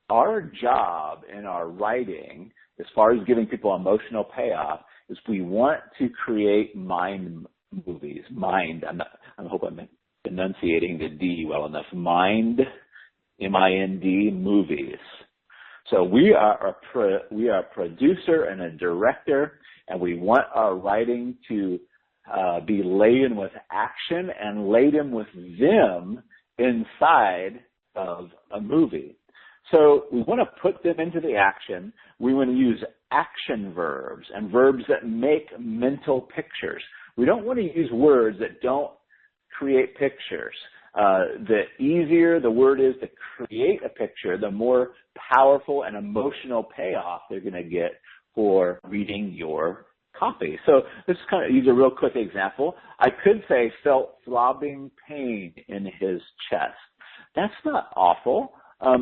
S6: Our job in our writing, as far as giving people emotional payoff, is we want to create mind movies. Mind, I hope I'm enunciating the D well enough. Mind, M-I-N-D, movies. So we are a producer and a director, and we want our writing to be laden with action and laden with them inside of a movie. So we want to put them into the action. We want to use action verbs and verbs that make mental pictures. We don't want to use words that don't create pictures. The easier the word is to create a picture, the more powerful and emotional payoff they're going to get for reading your copy. So this is kind of use a real quick example. I could say felt throbbing pain in his chest. That's not awful.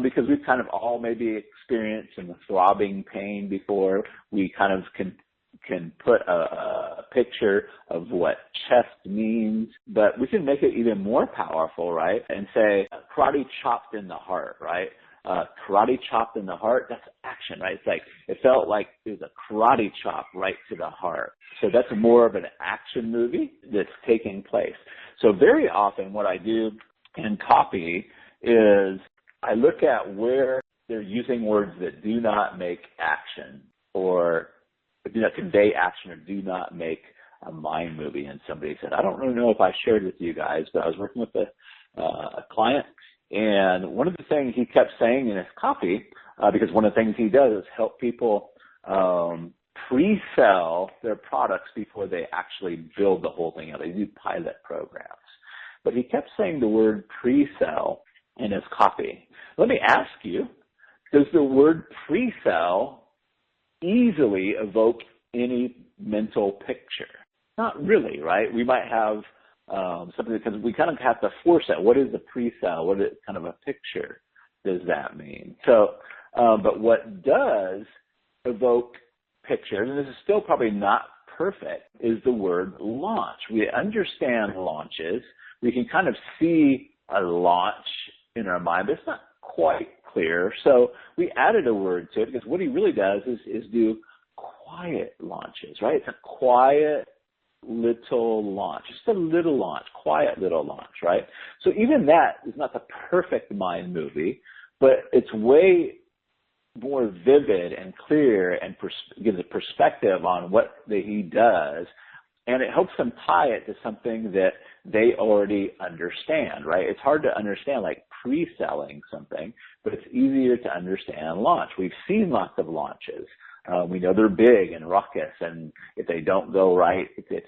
S6: Because we've kind of all maybe experienced some throbbing pain before. We kind of can put a picture of what chest means, but we can make it even more powerful, right? And say karate chopped in the heart, right? Karate chopped in the heart, that's action, right? It's like, it felt like it was a karate chop right to the heart. So that's more of an action movie that's taking place. So very often what I do in copy is I look at where they're using words that do not make action or do not convey action or do not make a mind movie. And somebody said, I don't really know if I shared with you guys, but I was working with a client, and one of the things he kept saying in his copy, because one of the things he does is help people pre-sell their products before they actually build the whole thing out. They do pilot programs. But he kept saying the word pre-sell in his copy. Let me ask you, does the word pre-sell easily evoke any mental picture? Not really, right? We might have something, because we kind of have to force it. What is the pre-sell? What is kind of a picture does that mean? So, but what does evoke pictures, and this is still probably not perfect, is the word launch. We understand launches. we can kind of see a launch in our mind, but it's not quite clear. So we added a word to it because what he really does is do quiet launches, right? It's a quiet little launch, just a little launch, quiet little launch, right? So even that is not the perfect mind movie, but it's way more vivid and clear and gives a perspective on what he does, and it helps them tie it to something that they already understand, right? It's hard to understand like pre-selling something, but it's easier to understand launch. We've seen lots of launches. We know they're big and ruckus, and if they don't go right,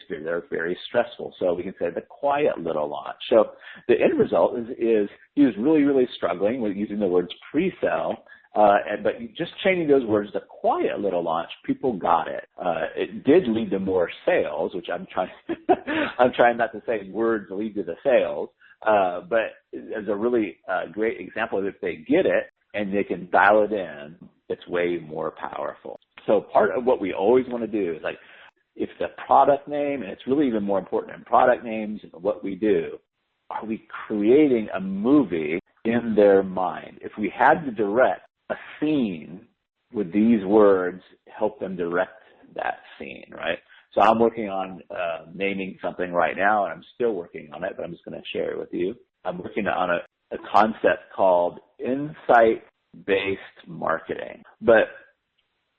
S6: they're very stressful. So we can say the quiet little launch. So the end result is he was really, really struggling with using the words pre-sell, but just changing those words to quiet little launch, people got it. It did lead to more sales, which I'm trying not to say words lead to the sales, but as a really great example of if they get it and they can dial it in, it's way more powerful. So part of what we always want to do is like, if the product name, and it's really even more important in product names and what we do, are we creating a movie in their mind? If we had to direct a scene, would these words help them direct that scene, right? So I'm working on naming something right now, and I'm still working on it, but I'm just going to share it with you. I'm working on a concept called insight-based marketing. But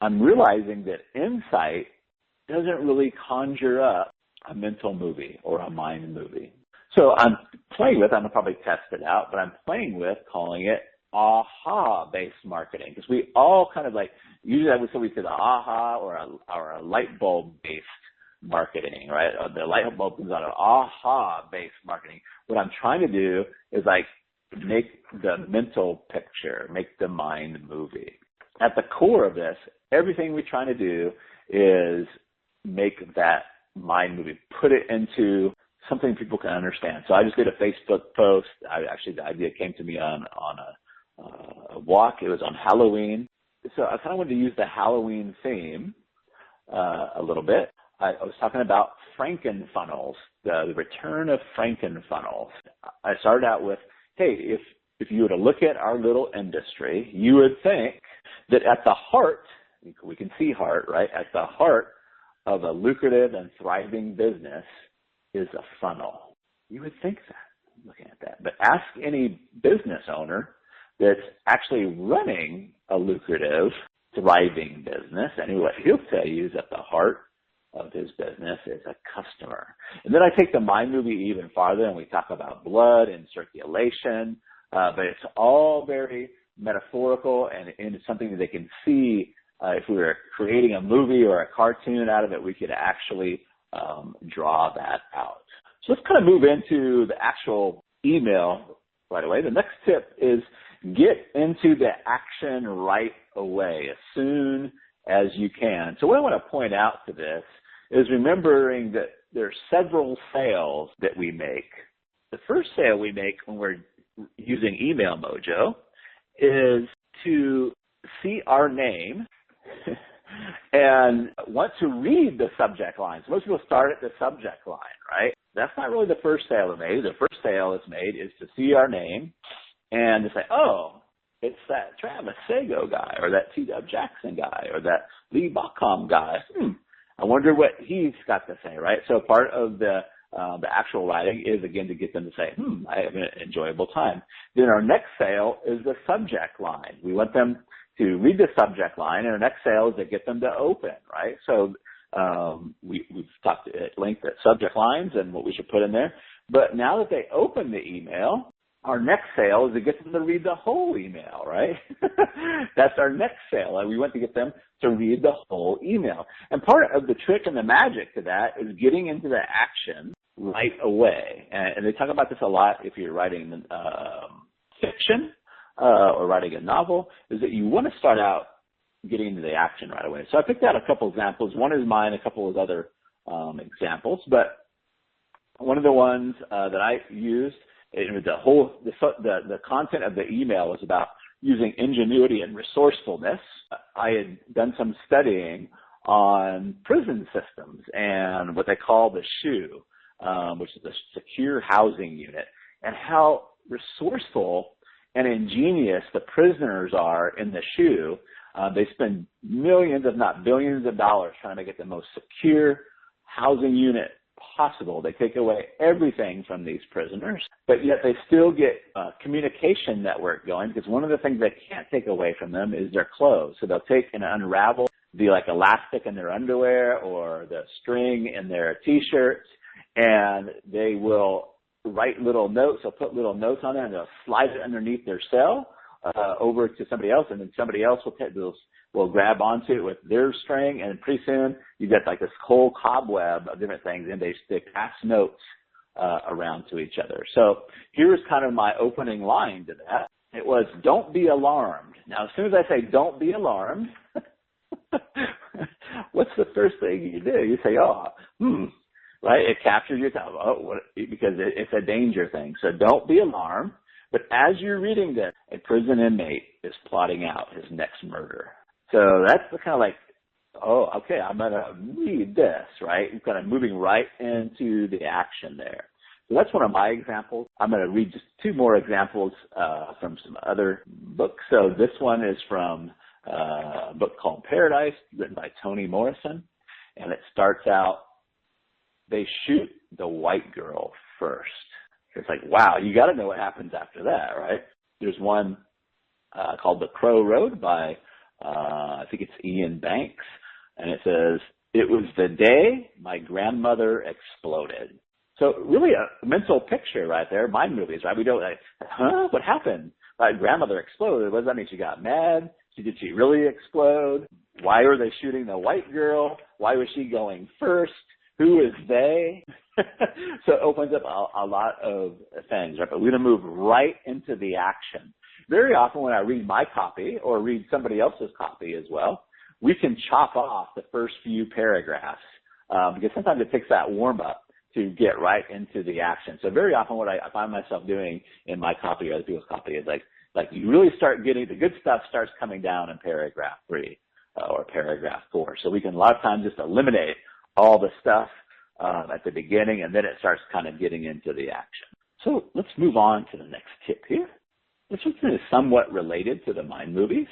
S6: I'm realizing that insight doesn't really conjure up a mental movie or a mind movie. So I'm going to probably test it out, but I'm playing with calling it aha-based marketing, because we all kind of like, usually I would say we say the aha or a light bulb-based marketing, right? The light bulb comes on an aha-based marketing. What I'm trying to do is like make the mental picture, make the mind movie. At the core of this, everything we're trying to do is make that mind movie, put it into something people can understand. So I just did a Facebook post. The idea came to me on a walk. It was on Halloween. So I kind of wanted to use the Halloween theme a little bit. I was talking about Frankenfunnels, the return of Frankenfunnels. I started out with, hey, if you were to look at our little industry, you would think that at the heart, we can see heart, right? At the heart of a lucrative and thriving business is a funnel. You would think that, looking at that. But ask any business owner that's actually running a lucrative, thriving business, and what he'll tell you is at the heart of his business is a customer. And then I take the mind movie even farther, and we talk about blood and circulation, but it's all very metaphorical and it's something that they can see. If we were creating a movie or a cartoon out of it, we could actually draw that out. So let's kind of move into the actual email right away. The next tip is get into the action right away, as soon as you can. So what I want to point out to this is remembering that there are several sales that we make. The first sale we make when we're using Email Mojo is to see our name and want to read the subject line. So most people start at the subject line, right? That's not really the first sale is made. The first sale is made is to see our name and to say, oh, it's that Travis Sago guy or that T.W. Jackson guy or that Lee Bacham guy. I wonder what he's got to say, right? So part of the actual writing is, again, to get them to say, I have an enjoyable time. Then our next sale is the subject line. We want them to read the subject line, and our next sale is to get them to open, right? So we've talked at length at subject lines and what we should put in there. But now that they open the email, our next sale is to get them to read the whole email, right? That's our next sale. We want to get them to read the whole email. And part of the trick and the magic to that is getting into the action right away. And they talk about this a lot if you're writing fiction or writing a novel, is that you want to start out getting into the action right away. So I picked out a couple examples. One is mine, a couple of other examples. But one of the ones that I used, the content of the email was about using ingenuity and resourcefulness. I had done some studying on prison systems and what they call the SHOE, which is a secure housing unit, and how resourceful and ingenious the prisoners are in the SHU. They spend millions, if not billions of dollars trying to make it the most secure housing unit possible. They take away everything from these prisoners, but yet they still get a communication network going, because one of the things they can't take away from them is their clothes. So they'll take and unravel the elastic in their underwear or the string in their T-shirts, and they will write little notes. They'll put little notes on it, and they'll slide it underneath their cell over to somebody else, and then somebody else will grab onto it with their string, and pretty soon you get this whole cobweb of different things, and they pass notes around to each other. So here's kind of my opening line to that. It was, don't be alarmed. Now, as soon as I say don't be alarmed, what's the first thing you do? You say, right? It captures your time. Because it's a danger thing. So don't be alarmed. But as you're reading this, a prison inmate is plotting out his next murder. So that's kind of okay, I'm going to read this, right? I'm kind of moving right into the action there. So that's one of my examples. I'm going to read just two more examples from some other books. So this one is from a book called Paradise, written by Toni Morrison. And it starts out, they shoot the white girl first. It's wow, you got to know what happens after that, right? There's one called The Crow Road by, I think it's Ian Banks. And it says, it was the day my grandmother exploded. So really a mental picture right there. Mind movies, right? We don't what happened? My grandmother exploded. What does that mean? She got mad? Did she really explode? Why were they shooting the white girl? Why was she going first? Who is they? So it opens up a lot of things, right? But we're going to move right into the action. Very often when I read my copy or read somebody else's copy as well, we can chop off the first few paragraphs because sometimes it takes that warm-up to get right into the action. So very often what I find myself doing in my copy or other people's copy is you really start getting, the good stuff starts coming down in paragraph 3 or paragraph 4. So we can a lot of times just eliminate all the stuff at the beginning, and then it starts kind of getting into the action. So let's move on to the next tip here. This one is somewhat related to the mind movies,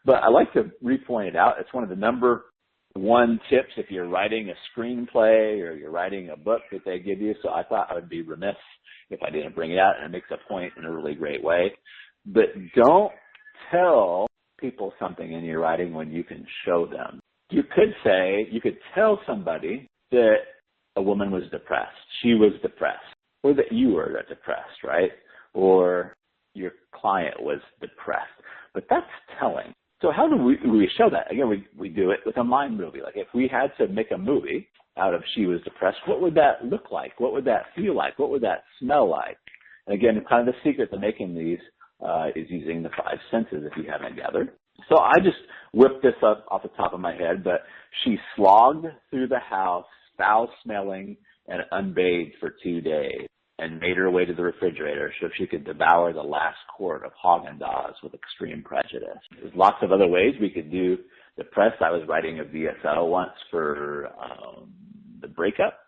S6: but I like to re-point it out. It's one of the number 1 tips if you're writing a screenplay or you're writing a book that they give you. So I thought I would be remiss if I didn't bring it out, and it makes a point in a really great way. But don't tell people something in your writing when you can show them. You could tell somebody that a woman was depressed. She was depressed. Or that you were depressed, right? Or your client was depressed. But that's telling. So how do we show that? Again, we do it with a mind movie. If we had to make a movie out of She Was Depressed, what would that look like? What would that feel like? What would that smell like? And again, kind of the secret to making these is using the 5 senses, if you haven't gathered. So I just whipped this up off the top of my head, but she slogged through the house, foul-smelling and unbathed for 2 days, and made her way to the refrigerator so she could devour the last quart of Haagen-Dazs with extreme prejudice. There's lots of other ways we could do depressed. I was writing a VSL once for the breakup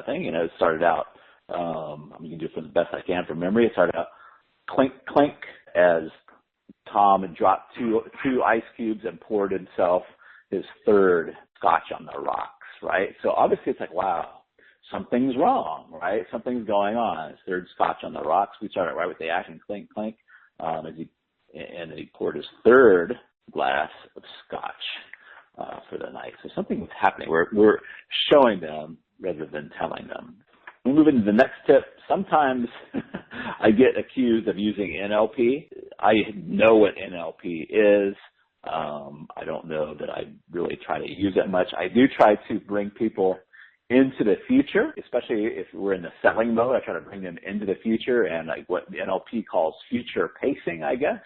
S6: thing. It started out, I'm going to do it from the best I can from memory. It started out clink, clink, as Tom had dropped two ice cubes and poured himself his 3rd scotch on the rocks, right? So obviously it's wow, something's wrong, right? Something's going on. His 3rd scotch on the rocks. We started right with the action, clink, clink, and then he poured his 3rd glass of scotch for the night. So something was happening. We're showing them rather than telling them. We move into the next tip. Sometimes I get accused of using NLP. I know what NLP is. I don't know that I really try to use it much. I do try to bring people into the future, especially if we're in the selling mode. I try to bring them into the future and what the NLP calls future pacing, I guess.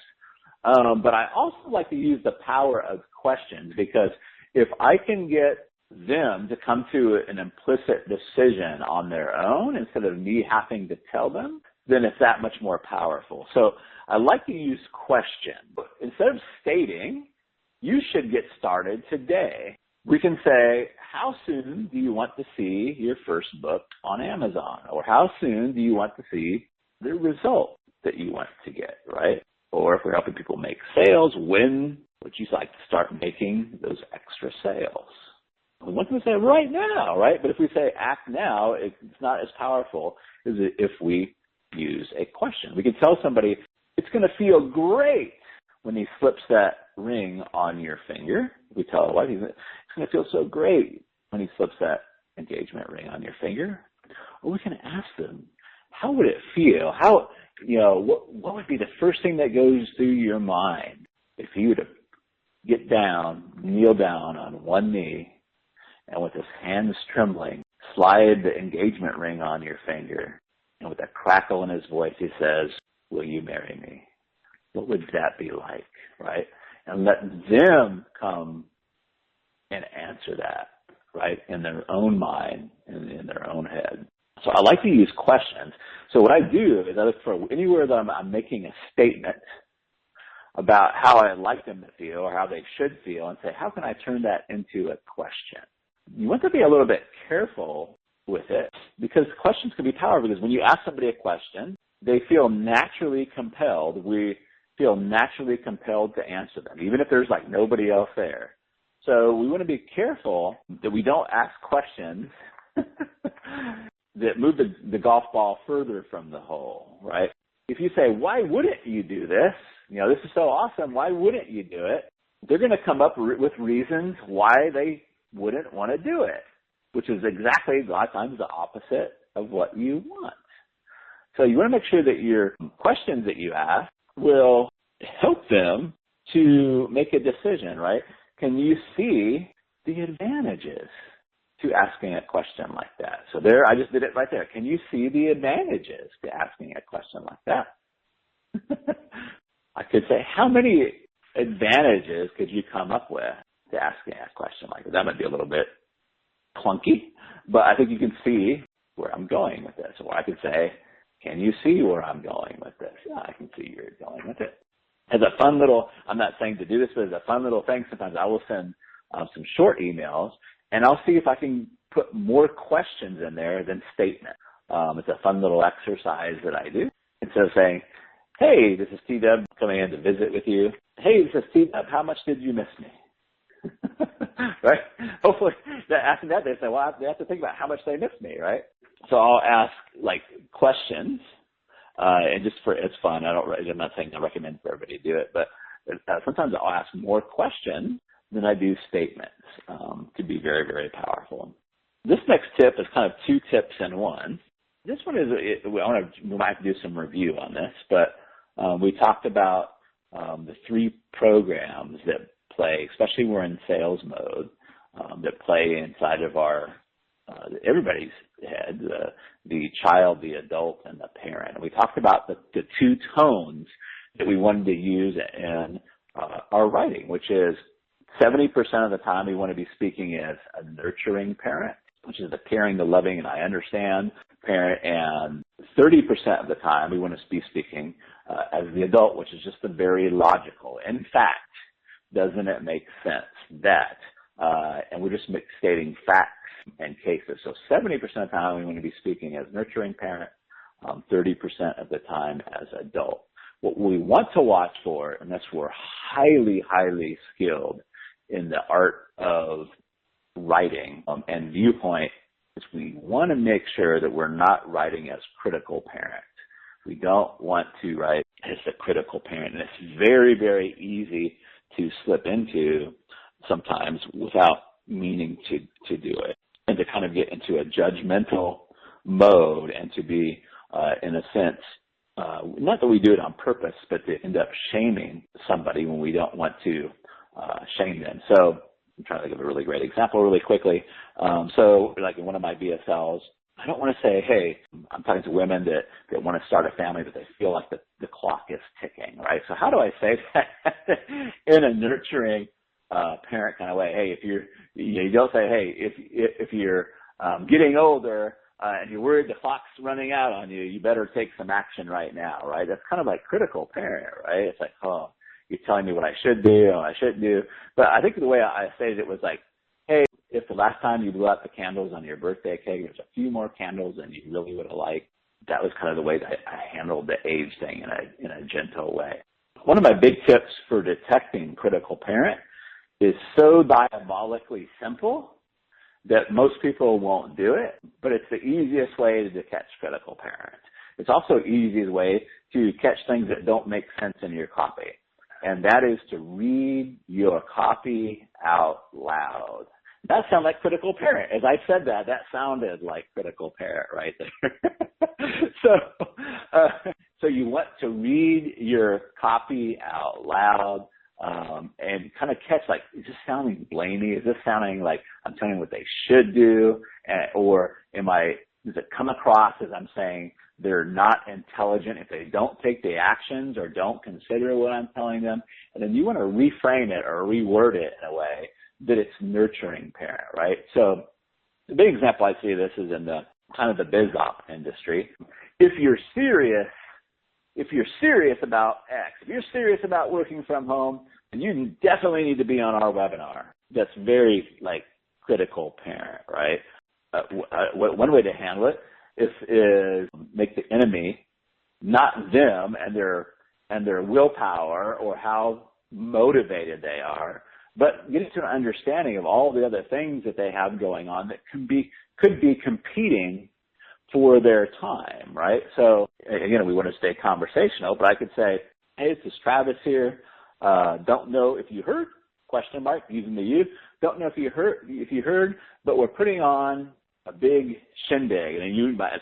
S6: But I also like to use the power of questions, because if I can get them to come to an implicit decision on their own instead of me having to tell them, then it's that much more powerful. So I like to use questions. Instead of stating, you should get started today, We can say, how soon do you want to see your first book on Amazon? Or how soon do you want to see the result that you want to get, right? Or if we're helping people make sales, when would you like to start making those extra sales? We want them to say right now, right? But if we say act now, it's not as powerful as if we use a question. We can tell somebody it's going to feel great when he slips that ring on your finger. We tell a wife, it's going to feel so great when he slips that engagement ring on your finger. Or we can ask them, how would it feel? How, what would be the first thing that goes through your mind if you were to get down, kneel down on one knee, and with his hands trembling, slide the engagement ring on your finger, and with a crackle in his voice, he says, will you marry me? What would that be like, right? And let them come and answer that, right, in their own mind and in their own head. So I like to use questions. So what I do is I look for anywhere that I'm making a statement about how I'd like them to feel or how they should feel and say, how can I turn that into a question? You want to be a little bit careful with it because questions can be powerful because when you ask somebody a question, they feel naturally compelled. We feel naturally compelled to answer them, even if there's like nobody else there. So we want to be careful that we don't ask questions that move the golf ball further from the hole, right? If you say, why wouldn't you do this? This is so awesome. Why wouldn't you do it? They're going to come up with reasons why they wouldn't want to do it, which is exactly a lot of times the opposite of what you want. So you want to make sure that your questions that you ask will help them to make a decision, right? Can you see the advantages to asking a question like that? So there, I just did it right there. Can you see the advantages to asking a question like that? I could say, how many advantages could you come up with to asking a question like that? That might be a little bit clunky, but I think you can see where I'm going with this. Or I could say, can you see where I'm going with this? Yeah, I can see where you're going with it. As a fun little, I'm not saying to do this, but as a fun little thing, sometimes I will send some short emails, and I'll see if I can put more questions in there than statements. It's a fun little exercise that I do. Instead of saying, hey, this is T-Dub coming in to visit with you. Hey, this is T-Dub, how much did you miss me? Right? Hopefully, after that, they say, well, they have to think about how much they missed me, right? So I'll ask, questions, and just for it's fun. I'm not saying I recommend for everybody to do it, but sometimes I'll ask more questions than I do statements. Could be very, very powerful. This next tip is kind of two tips in one. This one is, we might have to do some review on this, but we talked about the three programs that play, especially when we're in sales mode, that play inside of our everybody's head, the child, the adult, and the parent. And we talked about the two tones that we wanted to use in our writing, which is 70% of the time we want to be speaking as a nurturing parent, which is the caring, the loving, and I understand parent, and 30% of the time we want to be speaking as the adult, which is just the very logical. In fact, doesn't it make sense that, and we're just stating facts and cases. So 70% of the time we want to be speaking as nurturing parent, 30% of the time as adult. What we want to watch for, unless we're highly, highly skilled in the art of writing and viewpoint, is we want to make sure that we're not writing as critical parent. We don't want to write as a critical parent. And it's very, very easy to slip into sometimes without meaning to do it, and to kind of get into a judgmental mode and to be, in a sense, not that we do it on purpose, but to end up shaming somebody when we don't want to shame them. So I'm trying to give a really great example really quickly. So like in one of my BSLs, I don't want to say, hey, I'm talking to women that want to start a family, but they feel like the clock is ticking, right? So how do I say that in a nurturing parent kind of way? Hey, you don't say, hey, if you're getting older and you're worried the clock's running out on you, you better take some action right now, right? That's kind of like critical parent, right? It's like, oh, you're telling me what I should do and what I shouldn't do. But I think the way I stated it was like, hey, if the last time you blew out the candles on your birthday cake, there's a few more candles than you really would have liked. That was kind of the way that I handled the age thing in a gentle way. One of my big tips for detecting critical parent is so diabolically simple that most people won't do it, but it's the easiest way to catch critical parent. It's also the easiest way to catch things that don't make sense in your copy, and that is to read your copy out loud. That sounded like critical parent. As I said that sounded like critical parent right there. So you want to read your copy out loud, and kind of catch, like, is this sounding blamey? Is this sounding like I'm telling them what they should do? Or does it come across as I'm saying they're not intelligent if they don't take the actions or don't consider what I'm telling them? And then you want to reframe it or reword it in a way that it's nurturing parent, right? So the big example I see of this is in the kind of the biz op industry. If you're serious about X, if you're serious about working from home, then you definitely need to be on our webinar. That's very like critical parent, right? One way to handle it is make the enemy not them and their willpower or how motivated they are, but get into an understanding of all the other things that they have going on that could be competing for their time, right? So again, we want to stay conversational, but I could say, hey, this is Travis here. Don't know if you heard, ? Using the you. Don't know if you heard, but we're putting on a big shindig. And you might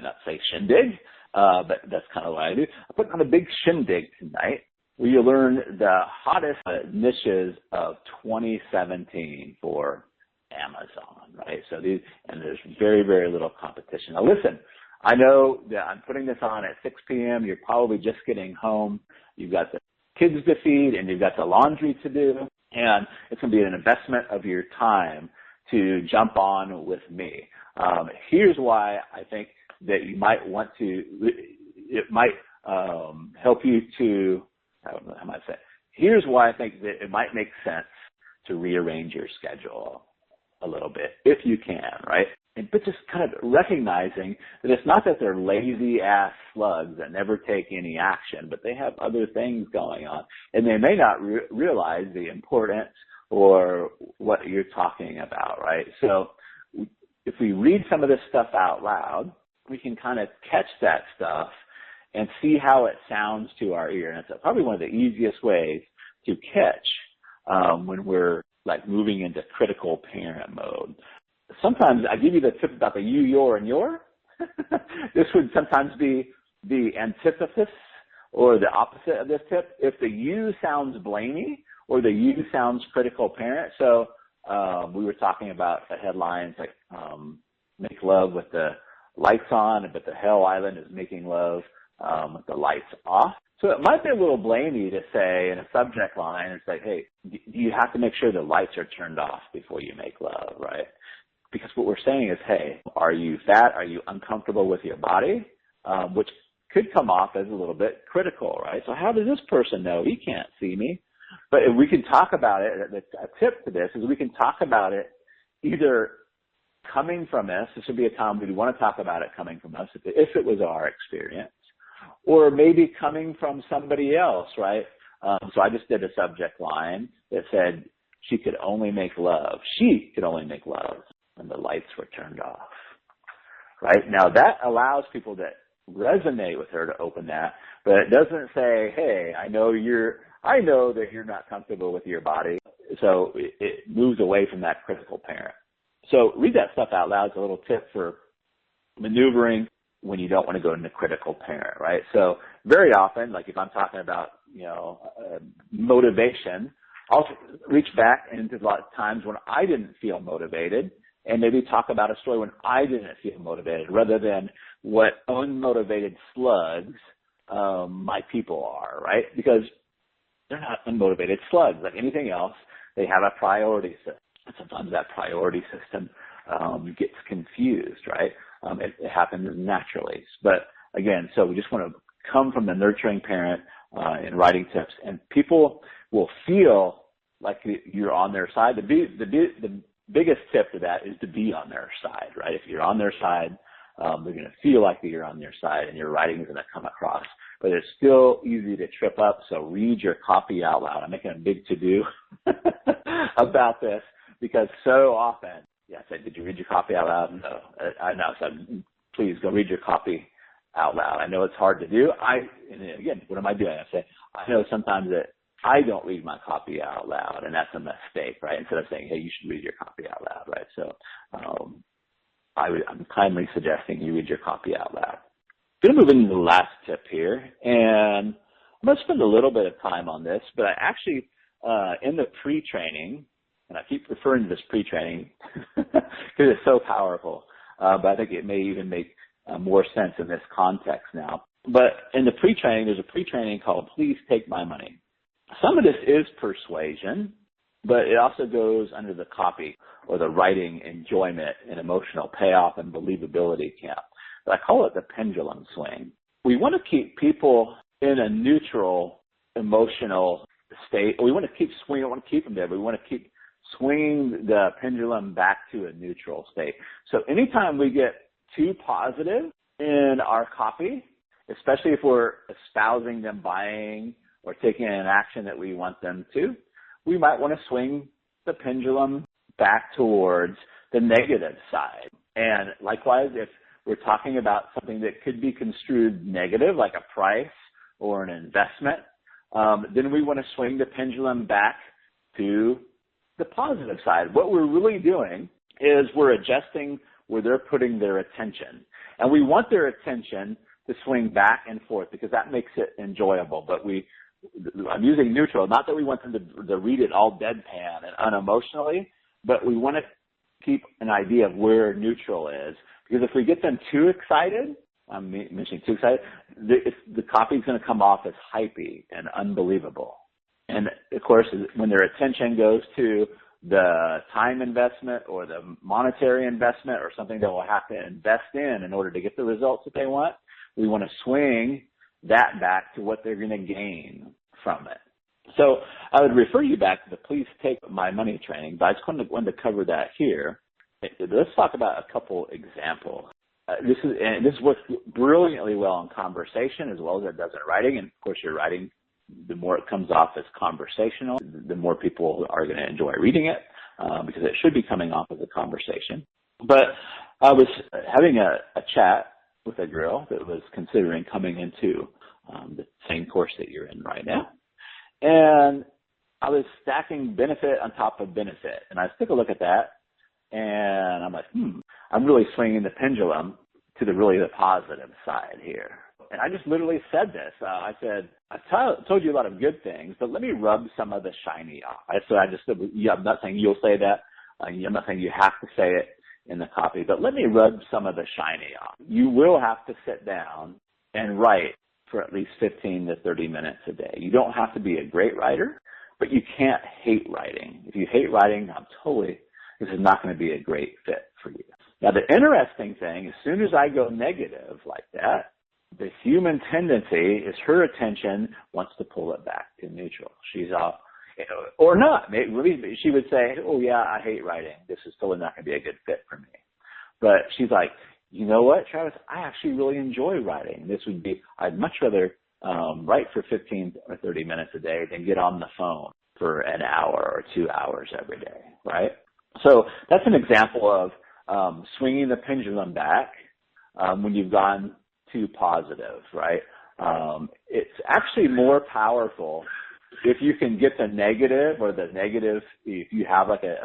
S6: not say shindig, but that's kind of what I do. I put on a big shindig tonight where you learn the hottest niches of 2017 for Amazon, right? So there's very, very little competition. Now listen, I know that I'm putting this on at 6 p.m. You're probably just getting home. You've got the kids to feed and you've got the laundry to do, and it's going to be an investment of your time to jump on with me. Here's why I think that you might want to, it might help you to, I don't know how much say. Here's why I think that it might make sense to rearrange your schedule a little bit, if you can, right? But just kind of recognizing that it's not that they're lazy ass slugs that never take any action, but they have other things going on, and they may not realize the importance or what you're talking about, right? So if we read some of this stuff out loud, we can kind of catch that stuff and see how it sounds to our ear. And it's probably one of the easiest ways to catch when we're like moving into critical parent mode. Sometimes I give you the tip about the you, your, and your. This would sometimes be the antithesis or the opposite of this tip. If the you sounds blamey or the you sounds critical parent. So we were talking about the headlines like make love with the lights on, but the hell island is making love with the lights off. So it might be a little blamey to say in a subject line, it's like, hey, you have to make sure the lights are turned off before you make love, right? Because what we're saying is, hey, are you fat? Are you uncomfortable with your body? Which could come off as a little bit critical, right? So how does this person know? He can't see me. But if we can talk about it, a tip to this is we can talk about it either coming from us. This would be a time we'd want to talk about it coming from us if it was our experience, or maybe coming from somebody else, right? So I just did a subject line that said she could only make love. She could only make love when the lights were turned off, right? Now that allows people that resonate with her to open that, but it doesn't say, hey, I know that you're not comfortable with your body. So it moves away from that critical parent. So read that stuff out loud. It's a little tip for maneuvering when you don't want to go into critical parent, right? So very often, like if I'm talking about, motivation, I'll reach back into a lot of times when I didn't feel motivated and maybe talk about a story when I didn't feel motivated rather than what unmotivated slugs my people are, right? Because they're not unmotivated slugs. Like anything else, they have a priority system. And sometimes that priority system gets confused, right? It happens naturally. But again, so we just want to come from the nurturing parent in writing tips, and people will feel like you're on their side. The biggest tip to that is to be on their side, right? If you're on their side, they're going to feel like you're on their side and your writing is going to come across. But it's still easy to trip up, so read your copy out loud. I'm making a big to-do about this because so often, I said, did you read your copy out loud? No. I know. So please go read your copy out loud. I know it's hard to do. And again, what am I doing? I say, I know sometimes that I don't read my copy out loud, and that's a mistake, right? Instead of saying, hey, you should read your copy out loud, right? So I'm kindly suggesting you read your copy out loud. I'm going to move into the last tip here, and I'm going to spend a little bit of time on this, but I actually, in the pre-training, and I keep referring to this pre-training because it's so powerful, but I think it may even make more sense in this context now. But in the pre-training, there's a pre-training called Please Take My Money. Some of this is persuasion, but it also goes under the copy or the writing enjoyment and emotional payoff and believability camp. But I call it the pendulum swing. We want to keep people in a neutral emotional state. We want to keep swinging. We want to keep them there, but we want to keep swinging the pendulum back to a neutral state. So anytime we get too positive in our copy, especially if we're espousing them buying or taking an action that we want them to, we might want to swing the pendulum back towards the negative side. And likewise, if we're talking about something that could be construed negative, like a price or an investment, then we want to swing the pendulum back to the positive side. What we're really doing is we're adjusting where they're putting their attention. And we want their attention to swing back and forth because that makes it enjoyable. But I'm using neutral, not that we want them to read it all deadpan and unemotionally, but we want to keep an idea of where neutral is. Because if we get them too excited, I'm mentioning too excited, the copy is going to come off as hypey and unbelievable. And of course, when their attention goes to the time investment or the monetary investment or something that we'll have to invest in order to get the results that they want, we want to swing that back to what they're going to gain from it. So I would refer you back to the Please Take My Money training, but I just wanted to cover that here. Let's talk about a couple examples. This works brilliantly well in conversation as well as it does in writing. And of course, your writing, the more it comes off as conversational, the more people are going to enjoy reading it because it should be coming off as a conversation. But I was having a chat with a girl that was considering coming into the same course that you're in right now. And I was stacking benefit on top of benefit. And I took a look at that, and I'm like, I'm really swinging the pendulum to the positive side here. And I just literally said this. I said, I've told you a lot of good things, but let me rub some of the shiny off. I'm not saying you'll say that. I'm not saying you have to say it in the copy, but let me rub some of the shiny off. You will have to sit down and write for at least 15 to 30 minutes a day. You don't have to be a great writer, but you can't hate writing. If you hate writing, this is not going to be a great fit for you. Now, the interesting thing, as soon as I go negative like that, the human tendency is her attention wants to pull it back to neutral. She's off, or not. Maybe she would say, oh, yeah, I hate writing. This is totally not going to be a good fit for me. But she's like, you know what, Travis, I actually really enjoy writing. I'd much rather write for 15 or 30 minutes a day than get on the phone for an hour or 2 hours every day, right? So that's an example of swinging the pendulum back when you've gone too positive, right? It's actually more powerful if you can get the negative if you have like a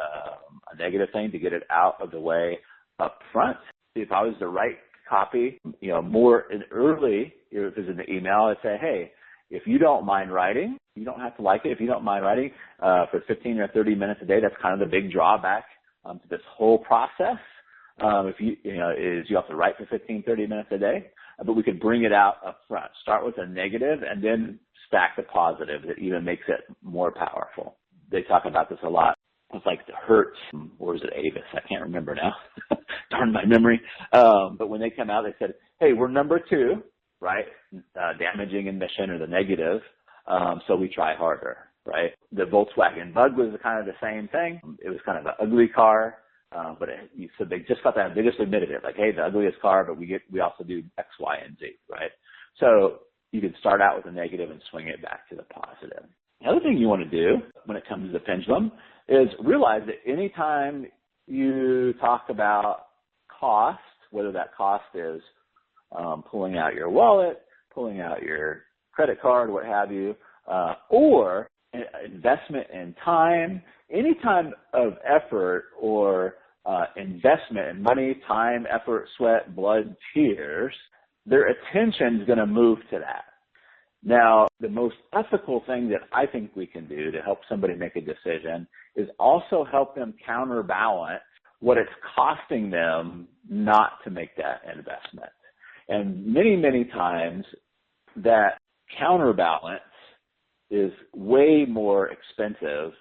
S6: negative thing, to get it out of the way up front. If I was to write copy, more early, if it's in the email, I'd say, hey, if you don't mind writing, you don't have to like it. If you don't mind writing for 15 or 30 minutes a day, that's kind of the big drawback to this whole process. Is you have to write for 15, 30 minutes a day, but we could bring it out up front. Start with a negative and then stack the positive. That even makes it more powerful. They talk about this a lot. It's like the Hertz, or is it Avis? I can't remember now. Darn my memory. But when they come out, they said, hey, we're number 2, right? Damaging emission or the negative. So we try harder, right? The Volkswagen Bug was kind of the same thing. It was kind of an ugly car, but so they just got that. They just admitted it, like, hey, the ugliest car, but we also do X, Y, and Z, right? So you can start out with a negative and swing it back to the positive. The other thing you want to do when it comes to the pendulum is realize that anytime you talk about cost, whether that cost is pulling out your wallet, pulling out your credit card, what have you, or investment in time, any time of effort or investment in money, time, effort, sweat, blood, tears, their attention is going to move to that. Now, the most ethical thing that I think we can do to help somebody make a decision is also help them counterbalance what it's costing them not to make that investment. And many, many times that counterbalance is way more expensive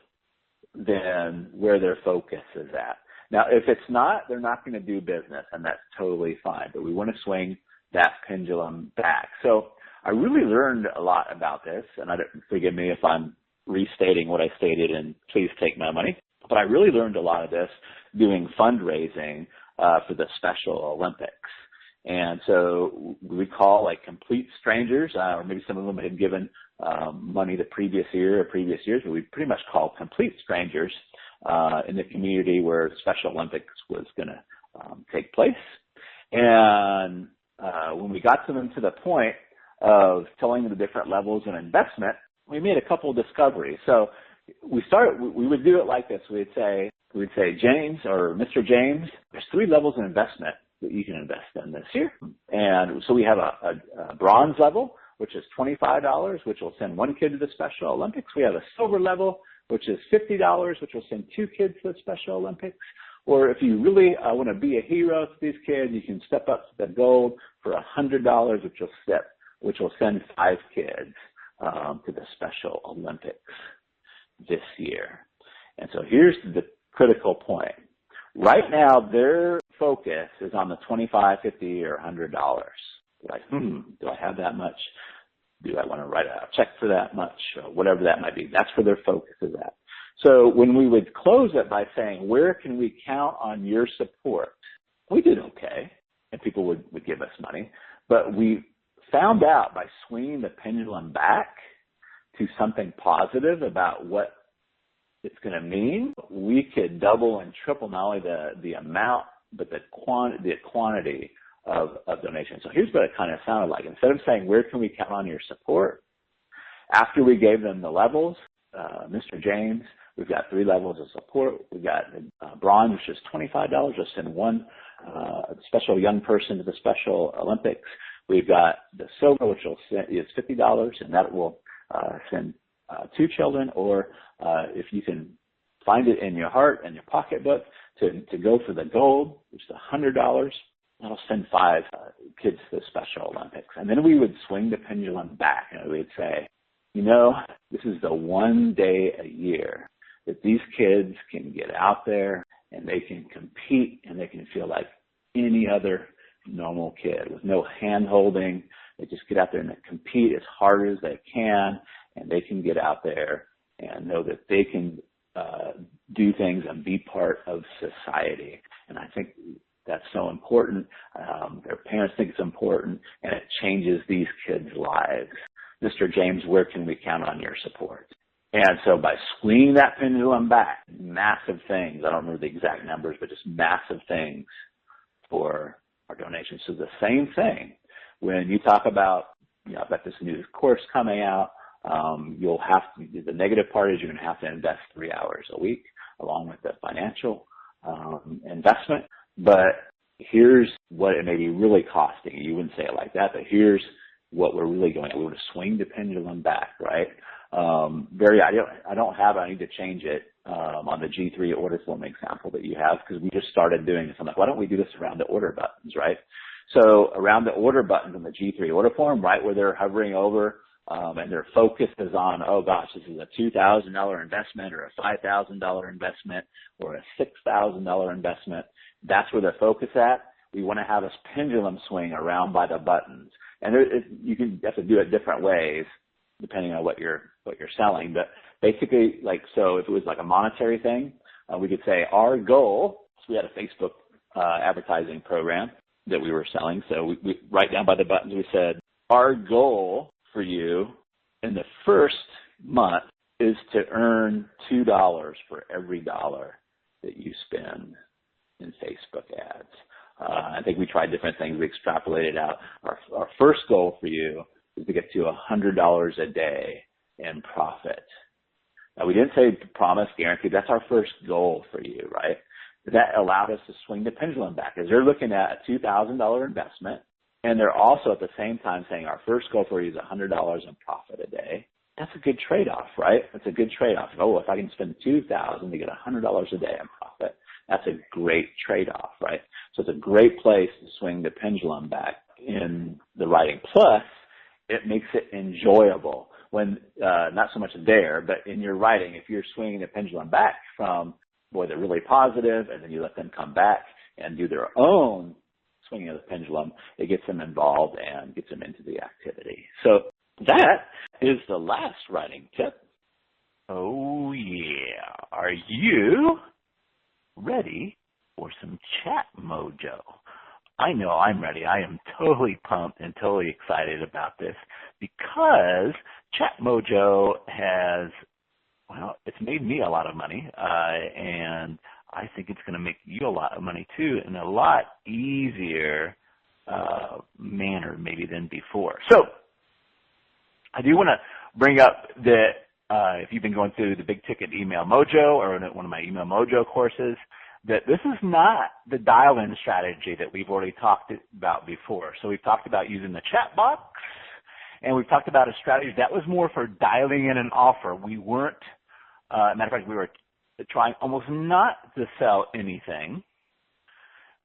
S6: than where their focus is at. Now, if it's not, they're not going to do business, and that's totally fine. But we want to swing that pendulum back. So I really learned a lot about this, and forgive me if I'm restating what I stated, and please take my money. But I really learned a lot of this doing fundraising for the Special Olympics. And so we call like complete strangers, or maybe some of them had given money the previous year or previous years, but we pretty much call complete strangers in the community where Special Olympics was going to take place. And when we got to them to the point of telling them the different levels of investment, we made a couple of discoveries. So we would do it like this. We'd say, James or Mr. James, there's 3 levels of investment that you can invest in this year. And so we have a bronze level, which is $25, which will send 1 kid to the Special Olympics. We have a silver level, which is $50, which will send 2 kids to the Special Olympics. Or if you really want to be a hero to these kids, you can step up to the gold for $100, which will send 5 kids to the Special Olympics this year. And so here's the critical point. Right now, their focus is on the $25, $50, or $100. Like, do I have that much? Do I want to write a check for that much? Or whatever that might be. That's where their focus is at. So when we would close it by saying, where can we count on your support? We did okay, and people would give us money. But we found out by swinging the pendulum back to something positive about what it's going to mean, we could double and triple not only the amount, but the quantity of donations. So here's what it kind of sounded like. Instead of saying, where can we count on your support? After we gave them the levels, Mr. James, we've got 3 levels of support. We've got bronze, which is $25. We'll send 1 special young person to the Special Olympics. We've got the silver, which is $50, and that will send 2 children. Or if you can find it in your heart and your pocketbook to go for the gold, which is $100, that'll send 5 kids to the Special Olympics. And then we would swing the pendulum back, and we'd say, this is the one day a year that these kids can get out there and they can compete and they can feel like any other normal kid with no hand holding. They just get out there and they compete as hard as they can, and they can get out there and know that they can do things and be part of society. And I think that's so important. Their parents think it's important, and it changes these kids' lives. Mr. James, where can we count on your support? And so by swinging that pendulum back, massive things, I don't remember the exact numbers, but just massive things for our donations. So the same thing, when you talk about, I've got this new course coming out, you'll have to, the negative part is you're going to have to invest 3 hours a week along with the financial investment. But here's what it may be really costing. You wouldn't say it like that, but here's what we're really going at. We want to swing the pendulum back, right? I need to change it on the G3 order form example that you have, because we just started doing this. I'm like, why don't we do this around the order buttons, right? So around the order buttons in the G3 order form, right where they're hovering over, and their focus is on, oh gosh, this is a $2,000 investment or a $5,000 investment or a $6,000 investment. That's where their focus at. We want to have this pendulum swing around by the buttons. And you have to do it different ways. depending on what you're selling. But basically, like, so if it was like a monetary thing, we could say our goal. So we had a Facebook advertising program that we were selling. So we right down by the buttons, we said our goal for you in the first month is to earn $2 for every dollar that you spend in Facebook ads. I think we tried different things. We extrapolated out. Our first goal for you is to get to $100 a day in profit. Now, we didn't say promise, guarantee. That's our first goal for you, right? That allowed us to swing the pendulum back, as they're looking at a $2,000 investment, and they're also at the same time saying our first goal for you is $100 in profit a day. That's a good trade-off, right? That's a good trade-off. Oh, if I can spend $2,000 to get $100 a day in profit, that's a great trade-off, right? So it's a great place to swing the pendulum back in the writing. Plus, it makes it enjoyable when, not so much there, but in your writing, if you're swinging the pendulum back from, boy, they're really positive, and then you let them come back and do their own swinging of the pendulum, it gets them involved and gets them into the activity. So that is the last writing tip.
S5: Oh, yeah. Are you ready for some Chat Mojo? I know I'm ready. I am totally pumped and totally excited about this because Chat Mojo has, well, it's made me a lot of money, and I think it's going to make you a lot of money too in a lot easier manner maybe than before. So I do want to bring up that if you've been going through the Big Ticket Email Mojo or one of my Email Mojo courses, that this is not the dial-in strategy that we've already talked about before. So we've talked about using the chat box, and we've talked about a strategy that was more for dialing in an offer. We weren't, matter of fact, we were trying almost not to sell anything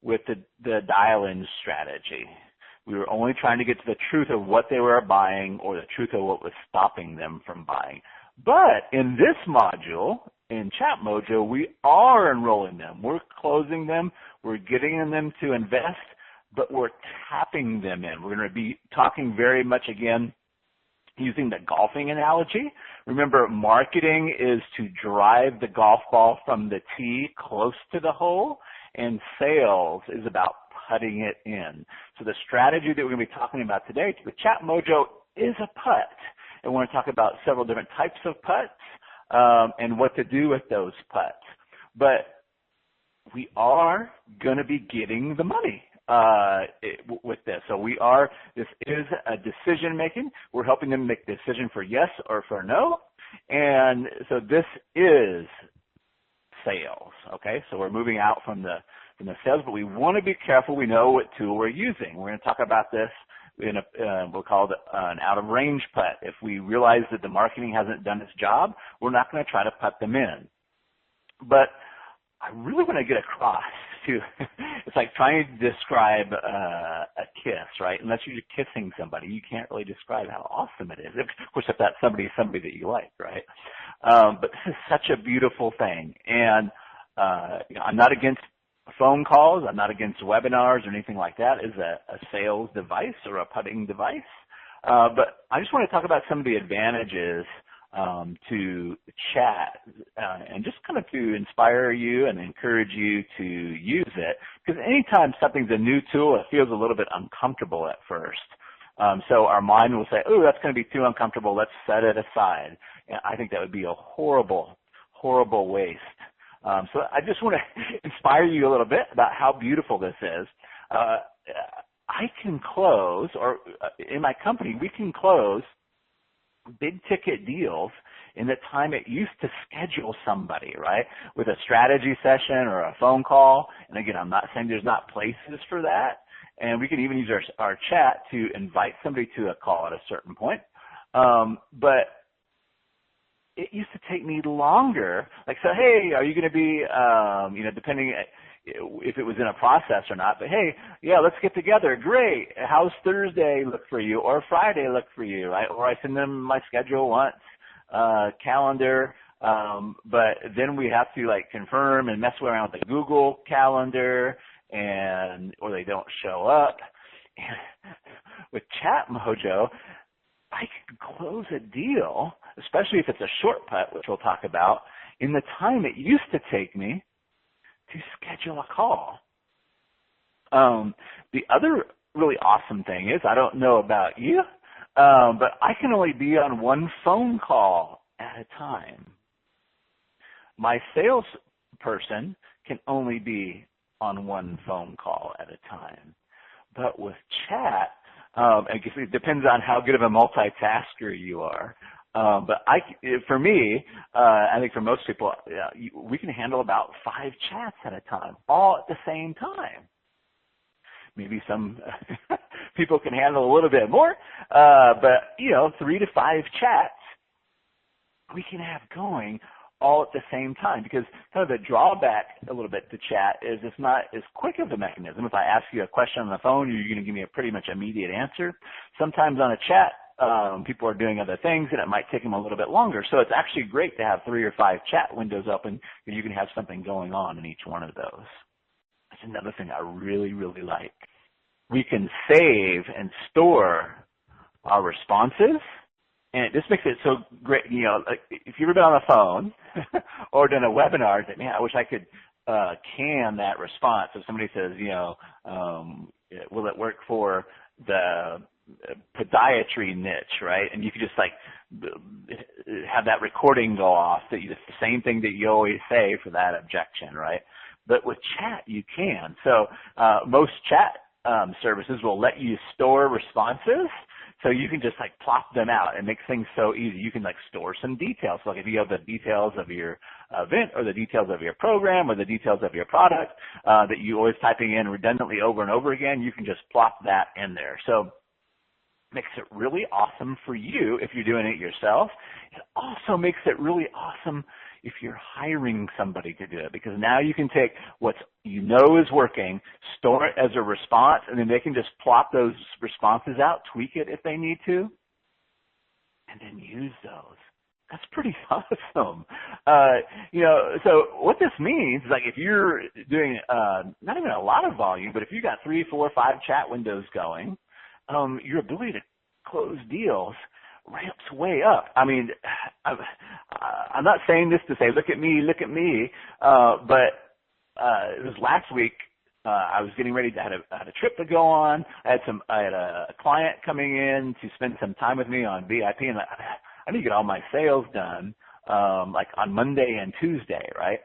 S5: with the dial-in strategy. We were only trying to get to the truth of what they were buying or the truth of what was stopping them from buying. But in this module, in Chat Mojo, we are enrolling them. We're closing them. We're getting them to invest, but we're tapping them in. We're going to be talking very much again using the golfing analogy. Remember, marketing is to drive the golf ball from the tee close to the hole, and sales is about putting it in. So the strategy that we're going to be talking about today with Chat Mojo is a putt. And we're going to talk about several different types of putts and what to do with those putts. But we are going to be getting the money with this. So this is a decision making. We're helping them make a decision for yes or for no. And so this is sales. Okay. So we're moving out from the sales, but we want to be careful. We know what tool we're using. We're going to talk about this in we'll call it an out-of-range putt. If we realize that the marketing hasn't done its job, we're not going to try to putt them in. But I really want to get across to, it's like trying to describe a kiss, right? Unless you're kissing somebody, you can't really describe how awesome it is. Of course, if that somebody is somebody that you like, right? But this is such a beautiful thing. And I'm not against phone calls. I'm not against webinars or anything like that. It's a sales device or a putting device. But I just want to talk about some of the advantages to chat and just kind of to inspire you and encourage you to use it. Because anytime something's a new tool, it feels a little bit uncomfortable at first. So our mind will say, oh, that's going to be too uncomfortable. Let's set it aside. And I think that would be a horrible, horrible waste. So I just want to inspire you a little bit about how beautiful this is. I can close, or in my company, we can close big ticket deals in the time it used to schedule somebody, right, with a strategy session or a phone call. And again, I'm not saying there's not places for that. And we can even use our chat to invite somebody to a call at a certain point. But it used to take me longer. Like, so, hey, are you going to be, depending if it was in a process or not, but hey, yeah, let's get together. Great. How's Thursday look for you or Friday look for you, right? Or I send them my schedule once, calendar, but then we have to like confirm and mess around with the Google calendar or they don't show up. And with Chat Mojo, I could close a deal, especially if it's a short putt, which we'll talk about, in the time it used to take me to schedule a call. The other really awesome thing is, I don't know about you, but I can only be on one phone call at a time. My salesperson can only be on one phone call at a time. But with chat, I guess it depends on how good of a multitasker you are. But for me, I think for most people, we can handle about 5 chats at a time, all at the same time. Maybe some people can handle a little bit more, but 3 to 5 chats we can have going all at the same time, because kind of the drawback a little bit to chat is it's not as quick of a mechanism. If I ask you a question on the phone, you're going to give me a pretty much immediate answer. Sometimes on a chat, people are doing other things, and it might take them a little bit longer. So it's actually great to have 3 or 5 chat windows open, and you can have something going on in each one of those. That's another thing I really, really like. We can save and store our responses, and this makes it so great. Like if you've ever been on the phone or done a webinar, it's like, man, I wish I could can that response. If somebody says, will it work for the podiatry niche, right? And you could just like have that recording go off. That it's the same thing that you always say for that objection, right? But with chat, you can. So most chat services will let you store responses. So you can just like plop them out. It makes things so easy. You can like store some details. So like if you have the details of your event or the details of your program or the details of your product that you always typing in redundantly over and over again, you can just plop that in there. So it makes it really awesome for you if you're doing it yourself. It also makes it really awesome if you're hiring somebody to do it, because now you can take what is working, store it as a response, and then they can just plop those responses out, tweak it if they need to, and then use those. That's pretty awesome. So what this means is like if you're doing not even a lot of volume, but if you got 3, 4, 5 chat windows going, your ability to close deals ramps way up. I mean, I'm not saying this to say, look at me, but it was last week. I was getting ready to I had a trip to go on. I had a client coming in to spend some time with me on VIP, and I need to get all my sales done, like on Monday and Tuesday, right?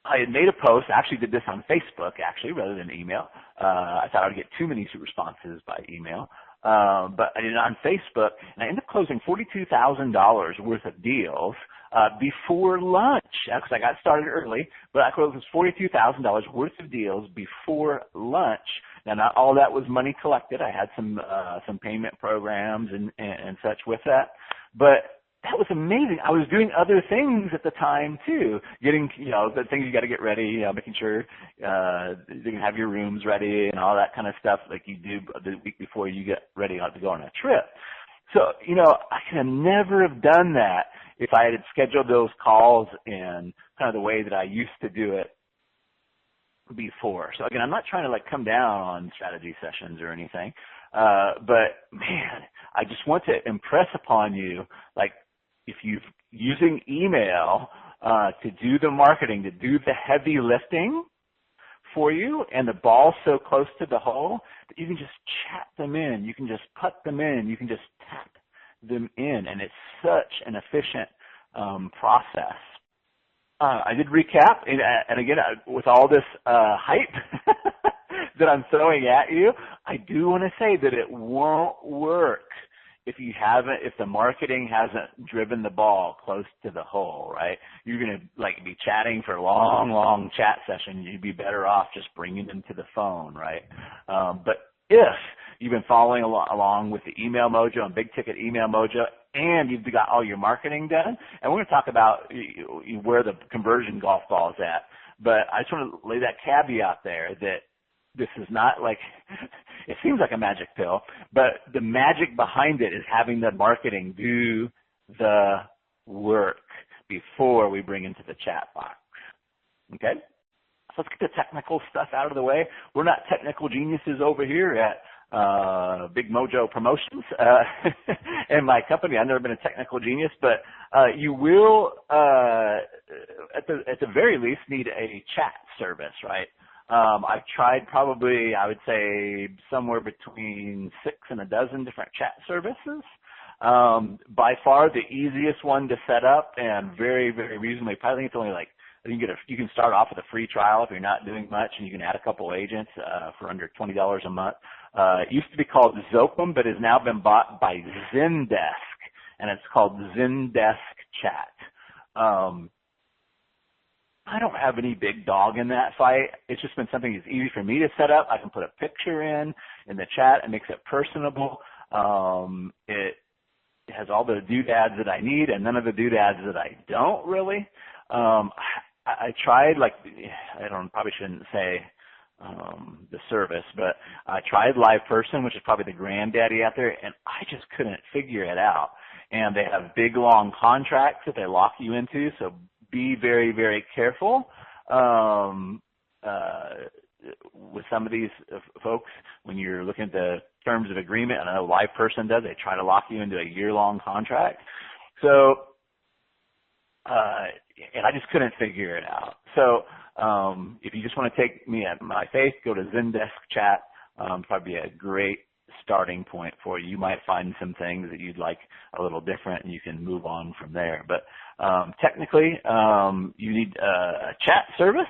S5: I had made a post. I actually did this on Facebook, rather than email. I thought I would get too many responses by email. But I did it on Facebook, and I ended up closing $42,000 worth of deals before lunch, because I got started early, but I closed $42,000 worth of deals before lunch. Now, not all that was money collected. I had some payment programs and such with that, but that was amazing. I was doing other things at the time too, getting, the things you got to get ready, making sure you can have your rooms ready and all that kind of stuff like you do the week before you get ready to go on a trip. So, I could have never have done that if I had scheduled those calls in kind of the way that I used to do it before. So again, I'm not trying to like come down on strategy sessions or anything, but man, I just want to impress upon you, like, if you're using email to do the marketing, to do the heavy lifting for you, and the ball's so close to the hole that you can just chat them in, you can just put them in, you can just tap them in, and it's such an efficient process. I did recap, and again, with all this hype that I'm throwing at you, I do want to say that it won't work if the marketing hasn't driven the ball close to the hole, right? You're going to like be chatting for a long chat session. You'd be better off just bringing them to the phone, right? But if you've been following along with the Email Mojo and Big Ticket Email Mojo, and you've got all your marketing done, and we're going to talk about where the conversion golf ball is at, but I just want to lay that caveat there that this is not like, it seems like a magic pill, but the magic behind it is having the marketing do the work before we bring into the chat box. Okay? So let's get the technical stuff out of the way. We're not technical geniuses over here at Big Mojo Promotions, and my company. I've never been a technical genius, but you will, at the very least, need a chat service, right? I've tried probably, I would say, somewhere between 6 and a dozen different chat services. By far the easiest one to set up and very, very reasonably priced. I think it's only like, you can start off with a free trial if you're not doing much, and you can add a couple agents for under $20 a month. It used to be called Zokum, but has now been bought by Zendesk, and it's called Zendesk Chat. I don't have any big dog in that fight. It's just been something that's easy for me to set up. I can put a picture in the chat. It makes it personable. It has all the doodads that I need and none of the doodads that I don't really. I tried, probably shouldn't say the service, but I tried LivePerson, which is probably the granddaddy out there, and I just couldn't figure it out. And they have big, long contracts that they lock you into, so be very, very careful with some of these folks when you're looking at the terms of agreement. I know LivePerson does. They try to lock you into a year-long contract. So, and I just couldn't figure it out. So if you just want to take me at my faith, go to Zendesk Chat. Probably a great starting point for you. You might find some things that you'd like a little different, and you can move on from there. But technically, you need a chat service.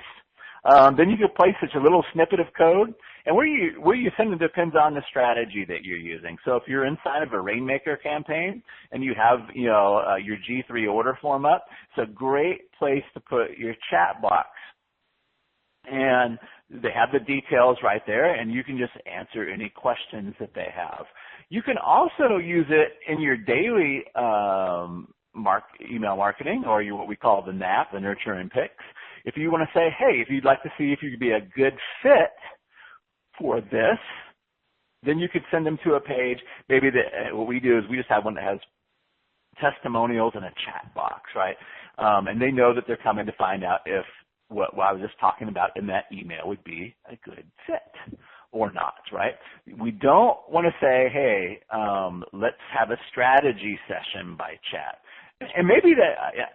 S5: Then you can place such a little snippet of code, and where you send it depends on the strategy that you're using. So if you're inside of a Rainmaker campaign and you have your G3 order form up, it's a great place to put your chat box. And they have the details right there, and you can just answer any questions that they have. You can also use it in your daily email marketing, or what we call the NAP, the Nurture and Picks. If you want to say, hey, if you'd like to see if you could be a good fit for this, then you could send them to a page. Maybe what we do is we just have one that has testimonials and a chat box, right? And they know that they're coming to find out if what I was just talking about in that email would be a good fit or not, right? We don't want to say, hey, let's have a strategy session by chat. And maybe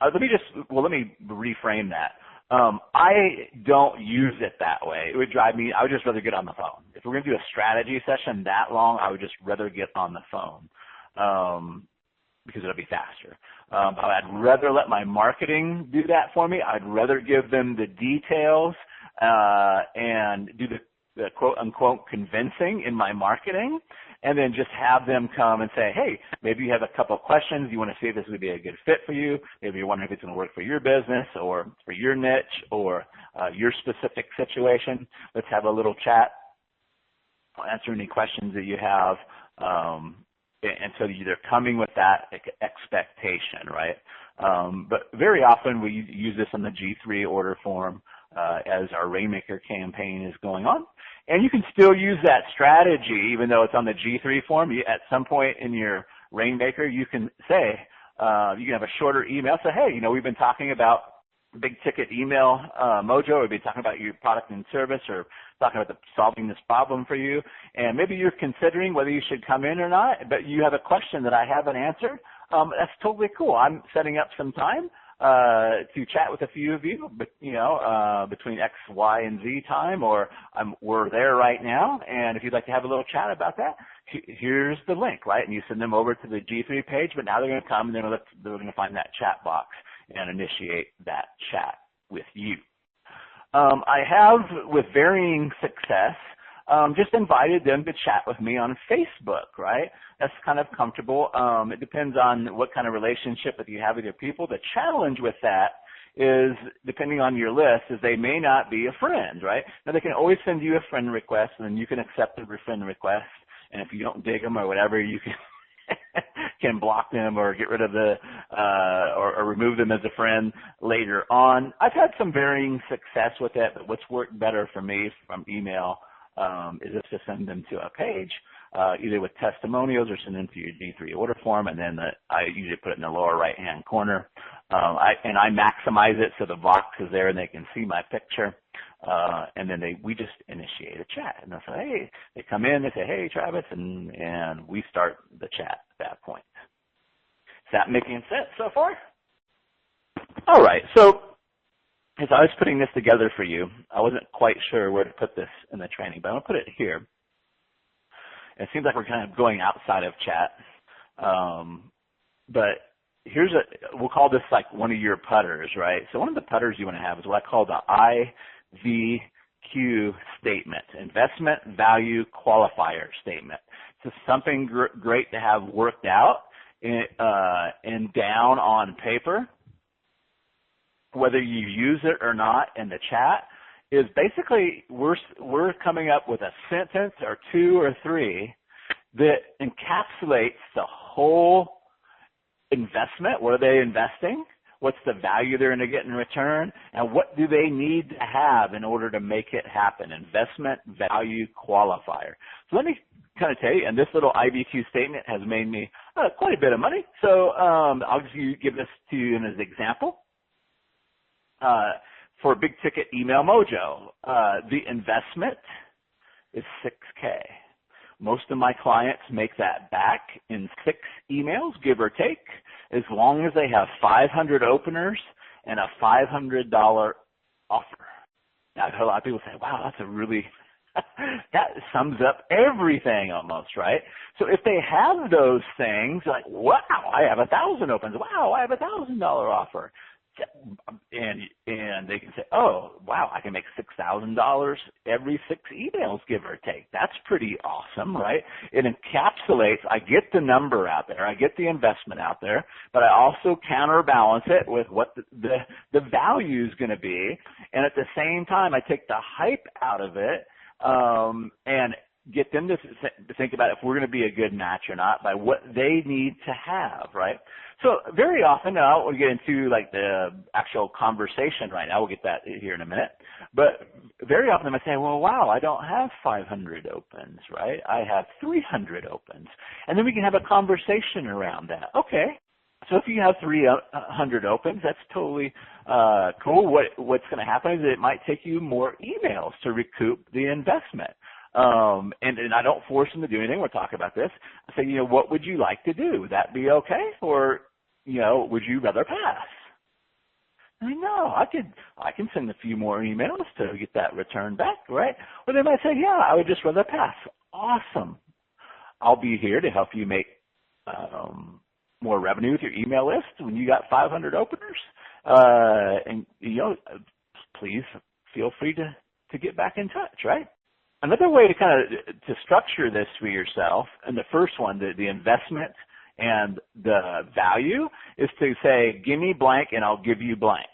S5: let me reframe that. I don't use it that way. It would drive me, I would just rather get on the phone. If we're going to do a strategy session that long, I would just rather get on the phone because it'll be faster. I'd rather let my marketing do that for me. I'd rather give them the details and do the quote-unquote convincing in my marketing, and then just have them come and say, hey, maybe you have a couple of questions. You want to see if this would be a good fit for you. Maybe you're wondering if it's going to work for your business or for your niche or your specific situation. Let's have a little chat. I'll answer any questions that you have. And so they're coming with that expectation, right? But very often we use this on the G3 order form as our Rainmaker campaign is going on. And you can still use that strategy even though it's on the G3 form. At some point in your Rainmaker, you can say, you can have a shorter email. Say, hey, we've been talking about big ticket email mojo. We've been talking about your product and service or talking about solving this problem for you. And maybe you're considering whether you should come in or not, but you have a question that I haven't answered. That's totally cool. I'm setting up some time to chat with a few of you, but between X, Y, and Z time, or we're there right now. And if you'd like to have a little chat about that, here's the link, right? And you send them over to the G3 page, but now they're going to come and they're going to find that chat box and initiate that chat with you. I have, with varying success, just invited them to chat with me on Facebook, right? That's kind of comfortable. It depends on what kind of relationship that you have with your people. The challenge with that is, depending on your list, is they may not be a friend, right? Now, they can always send you a friend request, and then you can accept the friend request. And if you don't dig them or whatever, you can block them or get rid of or remove them as a friend later on. I've had some varying success with it, but what's worked better for me from email is just to send them to a page, either with testimonials or send them to your G3 order form, and then I usually put it in the lower right-hand corner. I maximize it so the box is there and they can see my picture. And then we just initiate a chat. And they'll say, hey, they come in, they say, hey, Travis, and we start the chat at that point. Is that making sense so far? All right. So as I was putting this together for you, I wasn't quite sure where to put this in the training, but I'm going to put it here. It seems like we're kind of going outside of chat. But we'll call this like one of your putters, right? So one of the putters you want to have is what I call the IVQ statement, investment value qualifier statement. It's something great to have worked out and down on paper, whether you use it or not in the chat, is basically we're coming up with a sentence or two or three that encapsulates the whole investment. What are they investing? What's the value they're going to get in return? And what do they need to have in order to make it happen? Investment value qualifier. So let me kind of tell you, and this little IVQ statement has made me quite a bit of money. So I'll just give this to you as an example. For Big Ticket Email Mojo, the investment is $6K. Most of my clients make that back in 6 emails, give or take, as long as they have 500 openers and a $500 offer. Now, I've heard a lot of people say, wow, that's a really, that sums up everything almost, right? So if they have those things, like, wow, I have 1,000 opens. Wow, I have a $1,000 offer. And they can say, oh, wow, I can make $6,000 every 6 emails, give or take. That's pretty awesome, right? It encapsulates, I get the number out there, I get the investment out there, but I also counterbalance it with what the value is going to be. And at the same time, I take the hype out of it and get them to think about if we're going to be a good match or not by what they need to have, right? So very often, now we'll get into like the actual conversation right now. We'll get that here in a minute. But very often I say, well, wow, I don't have 500 opens, right? I have 300 opens. And then we can have a conversation around that. Okay. So if you have 300 opens, that's totally cool. What's going to happen is it might take you more emails to recoup the investment. And I don't force them to do anything. We'll talk about this. I say, what would you like to do? Would that be okay? Or, would you rather pass? No, I can send a few more emails to get that return back, right? Or they might say, yeah, I would just rather pass. Awesome. I'll be here to help you make more revenue with your email list when you got 500 openers. And please feel free to get back in touch, right? Another way to kind of to structure this for yourself, and the first one, the investment and the value, is to say, give me blank and I'll give you blank.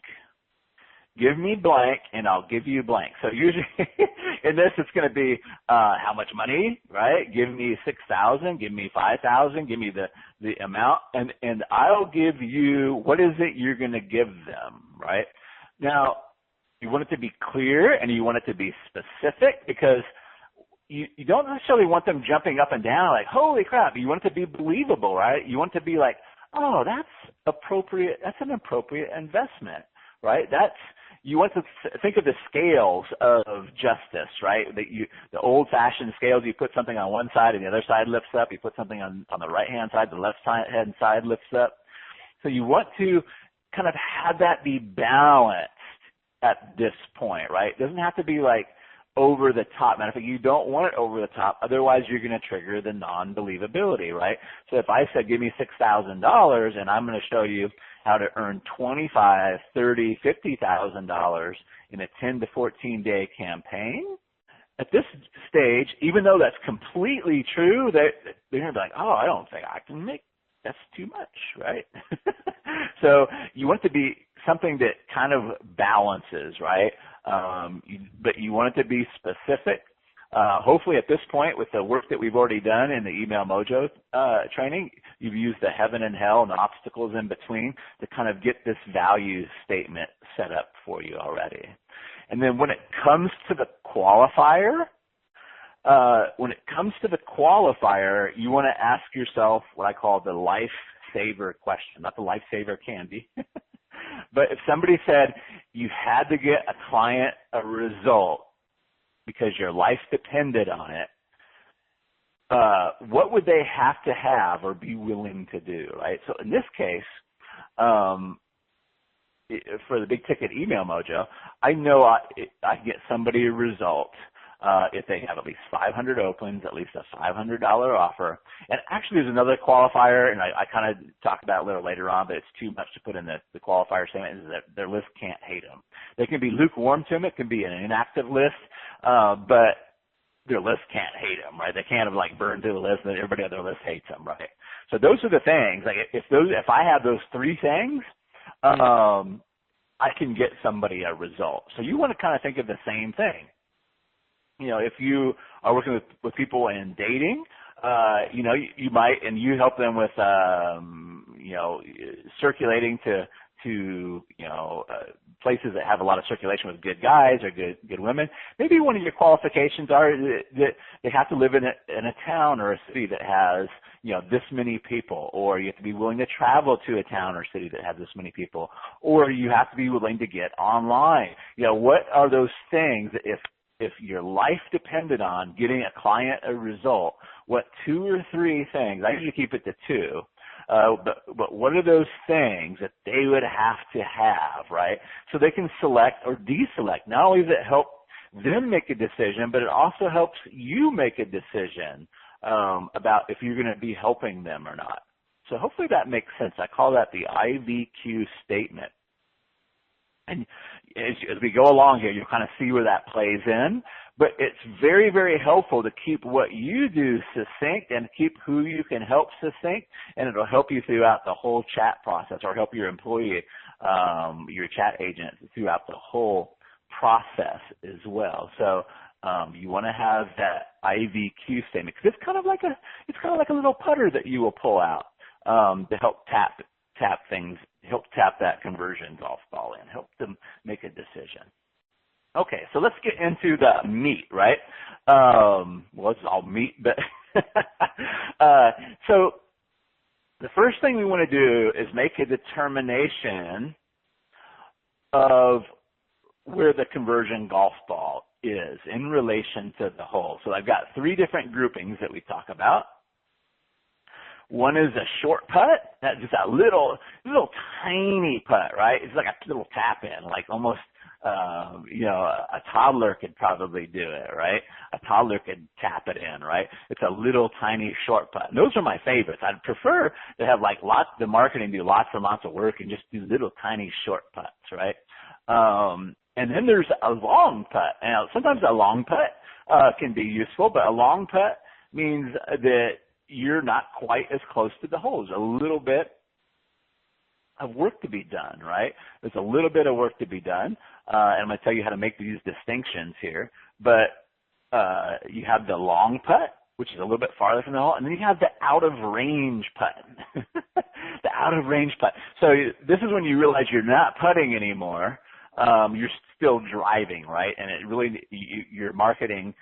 S5: Give me blank and I'll give you blank. So usually in this it's going to be how much money, right? Give me 6,000, give me 5,000, give me the amount, and I'll give you, what is it you're going to give them, right? Now, you want it to be clear and you want it to be specific, because you don't necessarily want them jumping up and down like, holy crap. You want it to be believable, right? You want it to be like, oh, that's appropriate. That's an appropriate investment, right? You want to think of the scales of justice, right? The old-fashioned scales, you put something on one side and the other side lifts up. You put something on the right-hand side, the left-hand side lifts up. So you want to kind of have that be balanced at this point, right? It doesn't have to be like over the top. Matter of fact, you don't want it over the top. Otherwise, you're going to trigger the non-believability, right? So if I said, give me $6,000 and I'm going to show you how to earn $25,000, $30,000, $50,000 in a 10 to 14 day campaign, at this stage, even though that's completely true, they're going to be like, oh, I don't think I can make, that's too much, right? So you want it to be something that kind of balances, right? But you want it to be specific. Hopefully at this point, with the work that we've already done in the Email Mojo training, you've used the heaven and hell and the obstacles in between to kind of get this value statement set up for you already. And then when it comes to the qualifier, you want to ask yourself what I call the lifesaver question, not the lifesaver candy, But if somebody said you had to get a client a result because your life depended on it, what would they have to have or be willing to do, right? So in this case, for the big ticket email mojo, I know I can get somebody a result if they have at least 500 opens, at least a $500 offer. And actually there's another qualifier, and I kind of talk about it a little later on, but it's too much to put in the qualifier statement, is that their list can't hate them. They can be lukewarm to them. It can be an inactive list, but their list can't hate them, right? They can't have like burned through the list and everybody on their list hates them, right? So those are the things. Like if I have those three things, I can get somebody a result. So you want to kind of think of the same thing. You know, if you are working with people in dating, you know, you might, and you help them with, you know, circulating to you know, places that have a lot of circulation with good guys or good women. Maybe one of your qualifications are that they have to live in a town or a city that has, you know, this many people, or you have to be willing to travel to a town or city that has this many people, or you have to be willing to get online. You know, what are those things that if your life depended on getting a client a result, what 2 or 3 things, I usually keep it to 2, but what are those things that they would have to have, right? So they can select or deselect. Not only does it help them make a decision, but it also helps you make a decision about if you're going to be helping them or not. So hopefully that makes sense. I call that the IVQ statement. And as we go along here, you'll kind of see where that plays in. But it's very, very helpful to keep what you do succinct and keep who you can help succinct, and it'll help you throughout the whole chat process, or help your employee, your chat agent throughout the whole process as well. So you want to have that IVQ statement, because it's kind of like a little putter that you will pull out to help tap things, help tap that conversion golf ball in, help them make a decision. Okay, so let's get into the meat, right? Well, it's all meat, but so the first thing we want to do is make a determination of where the conversion golf ball is in relation to the hole. So I've got 3 different groupings that we talk about. One is a short putt. That's just a little tiny putt, right? It's like a little tap in, like almost, you know, a toddler could probably do it, right? A toddler could tap it in, right? It's a little tiny short putt. And those are my favorites. I'd prefer to have like the marketing do lots and lots of work and just do little tiny short putts, right? And then there's a long putt. Now, sometimes a long putt can be useful, but a long putt means that you're not quite as close to the hole. There's a little bit of work to be done, right? There's a little bit of work to be done, and I'm going to tell you how to make these distinctions here. But you have the long putt, which is a little bit farther from the hole, and then you have the out-of-range putt. The out-of-range putt. So this is when you realize you're not putting anymore. You're still driving, right? And it really, your marketing,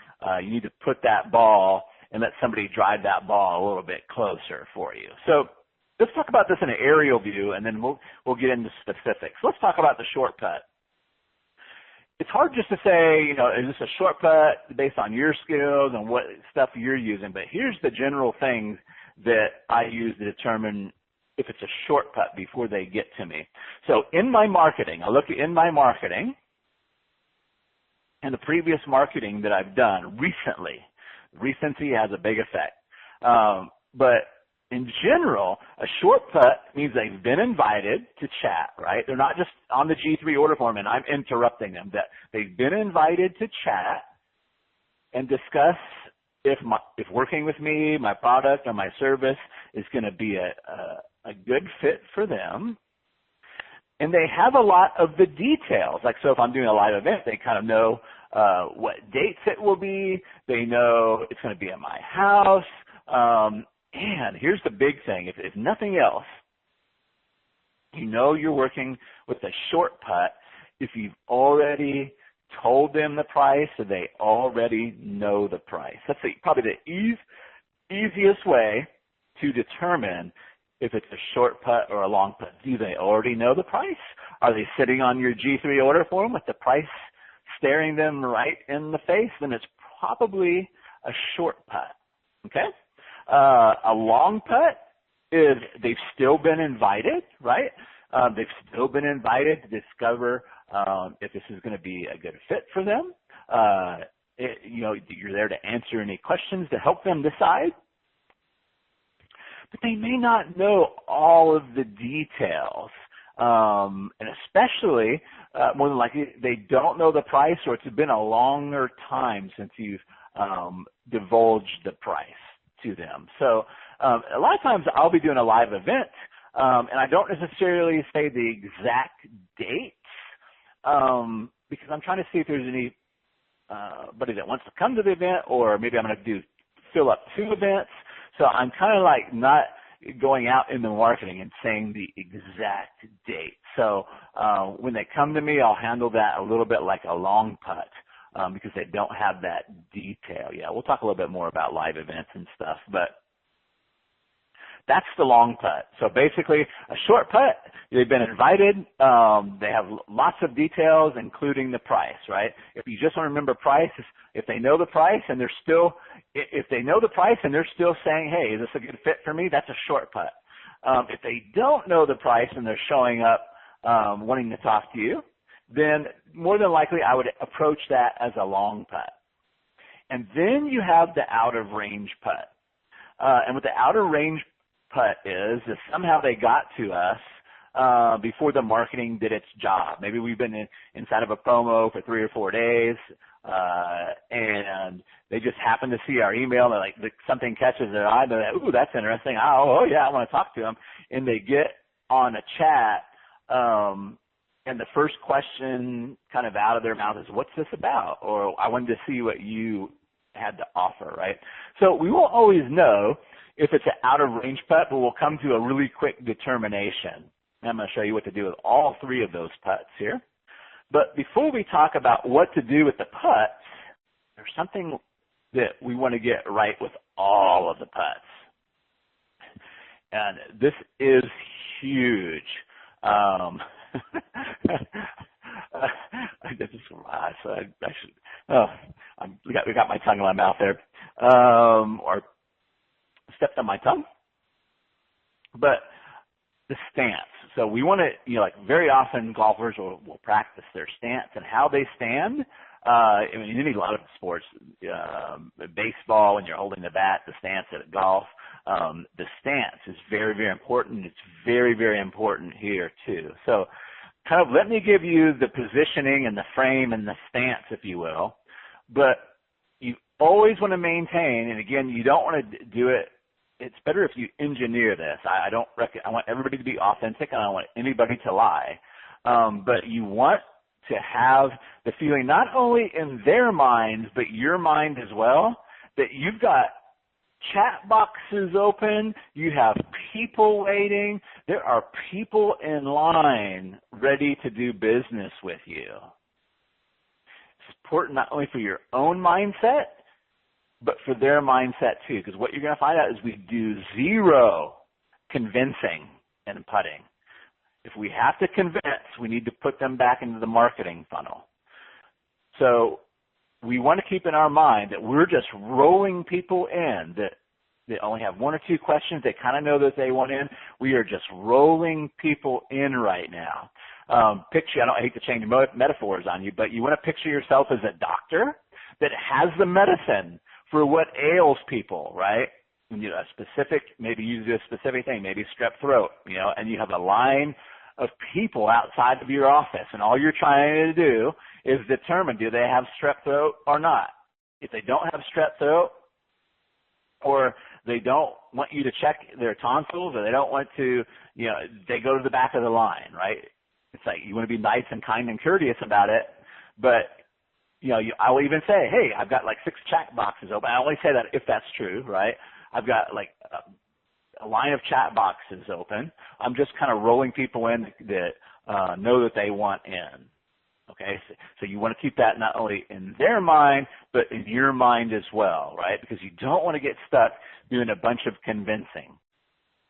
S5: you need to put that ball and let somebody drive that ball a little bit closer for you. So let's talk about this in an aerial view, and then we'll get into specifics. Let's talk about the short putt. It's hard just to say, you know, is this a short putt based on your skills and what stuff you're using, but here's the general things that I use to determine if it's a short putt before they get to me. So in my marketing, I look in my marketing and the previous marketing that I've done recently. Recency has a big effect. But in general, a short putt means they've been invited to chat, right? They're not just on the G3 order form and I'm interrupting them. That they've been invited to chat and discuss if working with me, my product or my service is going to be a good fit for them. And they have a lot of the details. Like, so if I'm doing a live event, they kind of know what dates it will be. They know it's going to be at my house. And here's the big thing. If nothing else, you know you're working with a short putt if you've already told them the price or they already know the price. That's probably the easiest way to determine if it's a short putt or a long putt? Do they already know the price? Are they sitting on your G3 order form with the price staring them right in the face? Then it's probably a short putt. Okay? A long putt is they've still been invited, right? They've still been invited to discover if this is going to be a good fit for them. You're there to answer any questions to help them decide. But they may not know all of the details. And especially, more than likely, they don't know the price, or it's been a longer time since you've divulged the price to them. So a lot of times I'll be doing a live event, and I don't necessarily say the exact dates because I'm trying to see if there's anybody that wants to come to the event, or maybe I'm going to fill up 2 events. So I'm kind of like not going out in the marketing and saying the exact date. So when they come to me, I'll handle that a little bit like a long putt because they don't have that detail. Yeah, we'll talk a little bit more about live events and stuff, but that's the long putt. So basically, a short putt, they've been invited. They have lots of details, including the price, right? If you just want to remember price, if they know the price and they're still saying, hey, is this a good fit for me? That's a short putt. If they don't know the price and they're showing up wanting to talk to you, then more than likely I would approach that as a long putt. And then you have the out of range putt. And what the out of range putt is somehow they got to us before the marketing did its job. Maybe we've been inside of a promo for 3 or 4 days, and they just happen to see our email, and something catches their eye, they're like, ooh, that's interesting. Oh yeah, I want to talk to them. And they get on a chat, and the first question kind of out of their mouth is, what's this about? Or I wanted to see what you had to offer, right? So we won't always know if it's an out-of-range putt, but we'll come to a really quick determination. And I'm going to show you what to do with all 3 of those putts here. But before we talk about what to do with the putts, there's something that we want to get right with all of the putts. And this is huge. We got my tongue in my mouth there, or stepped on my tongue. But the stance. So we want to, very often golfers will practice their stance and how they stand. You need a lot of sports, baseball when you're holding the bat, the stance at golf. The stance is very, very important. It's very, very important here too. So kind of let me give you the positioning and the frame and the stance, if you will. But you always want to maintain, and again, you don't want to do it. It's better if you engineer this. I want everybody to be authentic, and I don't want anybody to lie. But you want to have the feeling not only in their minds, but your mind as well, that you've got chat boxes open, you have people waiting, there are people in line ready to do business with you. It's important not only for your own mindset, but for their mindset too, because what you're going to find out is we do 0 convincing and putting. If we have to convince, we need to put them back into the marketing funnel. So we want to keep in our mind that we're just rolling people in that they only have 1 or 2 questions. They kind of know that they want in. We are just rolling people in right now. I hate to change metaphors on you, but you want to picture yourself as a doctor that has the medicine for what ails people, right? Maybe you do a specific thing, maybe strep throat, and you have a line of people outside of your office, and all you're trying to do is determine, do they have strep throat or not? If they don't have strep throat, or they don't want you to check their tonsils, or they don't want to, they go to the back of the line, right? It's like you want to be nice and kind and courteous about it, but I will even say, hey, I've got 6 chat boxes open. I only say that if that's true, right? I've got a line of chat boxes open. I'm just kind of rolling people in that know that they want in. Okay, so you want to keep that not only in their mind, but in your mind as well, right? Because you don't want to get stuck doing a bunch of convincing.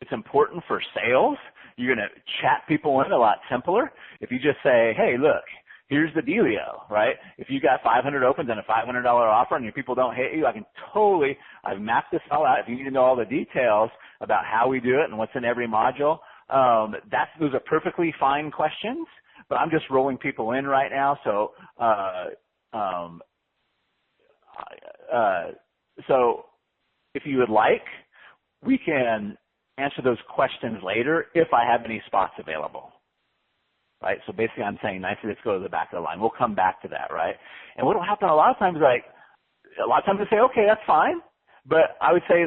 S5: it's important for sales. You're going to chat people in a lot simpler. If you just say, hey, look, here's the dealio, right? If you got 500 opens and a $500 offer and your people don't hate you, I've mapped this all out. If you need to know all the details about how we do it and what's in every module, those are perfectly fine questions, but I'm just rolling people in right now. So, so if you would like, we can answer those questions later if I have any spots available. Right? So basically I'm saying nicely, let's go to the back of the line. We'll come back to that, right? And what will happen a lot of times, they say, okay, that's fine. But I would say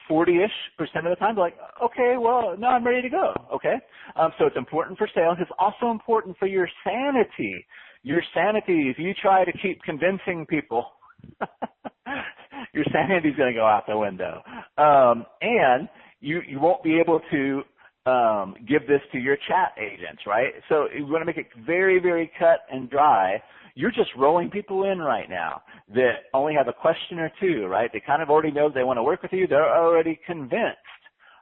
S5: 40-ish% of the time, they're like, okay, well, no, I'm ready to go. Okay. So it's important for sales. It's also important for your sanity. Your sanity, if you try to keep convincing people, your sanity is going to go out the window. And you won't be able to give this to your chat agents, right? So you want to make it very, very cut and dry. You're just rolling people in right now that only have a question or two, right? They kind of already know they want to work with you. They're already convinced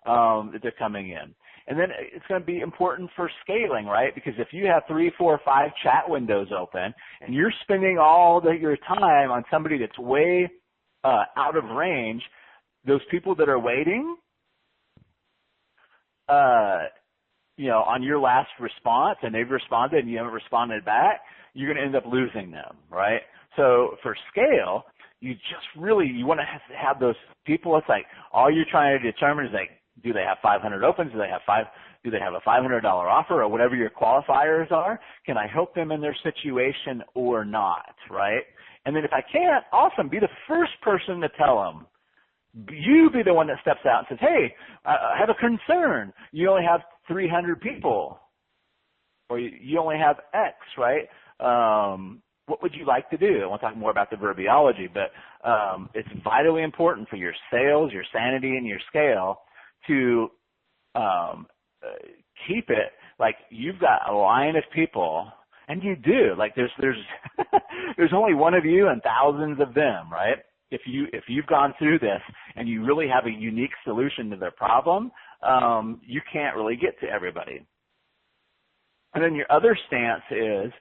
S5: that they're coming in. And then it's going to be important for scaling, right? Because if you have 3, 4, 5 chat windows open and you're spending all your time on somebody that's way out of range, those people that are waiting, on your last response and they've responded and you haven't responded back, you're going to end up losing them, right? So for scale, you want to have those people. It's like all you're trying to determine is do they have 500 opens? Do they have a $500 offer or whatever your qualifiers are? Can I help them in their situation or not, right? And then if I can't, awesome, be the first person to tell them. You be the one that steps out and says, hey, I have a concern. You only have 300 people or you only have X, right? What would you like to do? I want to talk more about the verbiology, but it's vitally important for your sales, your sanity, and your scale to keep it like you've got a line of people, and you do. There's there's only one of you and thousands of them, right? If you've gone through this and you really have a unique solution to their problem, you can't really get to everybody. And then your other stance is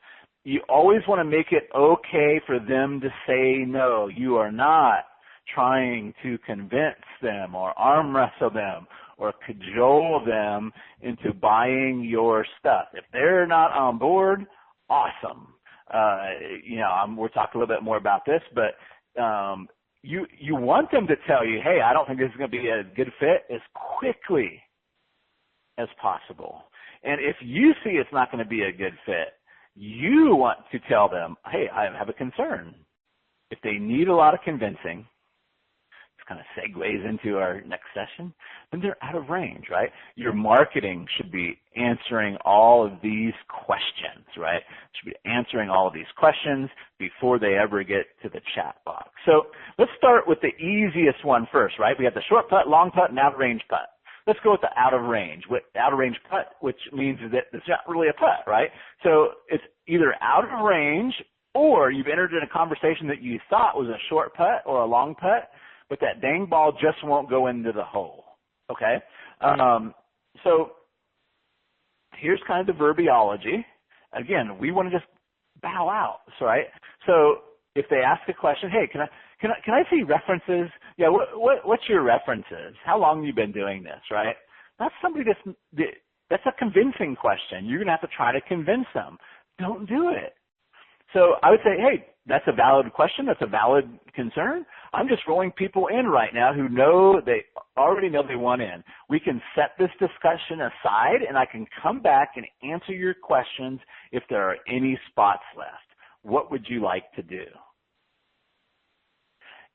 S5: you always want to make it okay for them to say no. You are not trying to convince them or arm wrestle them or cajole them into buying your stuff. If they're not on board, awesome. We'll talk a little bit more about this, but you want them to tell you, hey, I don't think this is going to be a good fit as quickly as possible. And if you see it's not going to be a good fit, you want to tell them, hey, I have a concern. If they need a lot of convincing, this kind of segues into our next session, then they're out of range, right? Your marketing should be answering all of these questions, right? Should be answering all of these questions before they ever get to the chat box. So let's start with the easiest one first, right? We have the short putt, long putt, and out of range putt. Let's go with the out of range. With out of range putt, which means that it's not really a putt, right? So it's either out of range or you've entered in a conversation that you thought was a short putt or a long putt, but that dang ball just won't go into the hole, okay? So here's kind of the verbiology. Again, we want to just bow out, right? So if they ask a question, hey, can I see references? Yeah, what's your references? How long have you been doing this, right? That's somebody that's a convincing question. You're going to have to try to convince them. Don't do it. So I would say, hey, that's a valid question. That's a valid concern. I'm just rolling people in right now who they already know they want in. We can set this discussion aside and I can come back and answer your questions if there are any spots left. What would you like to do?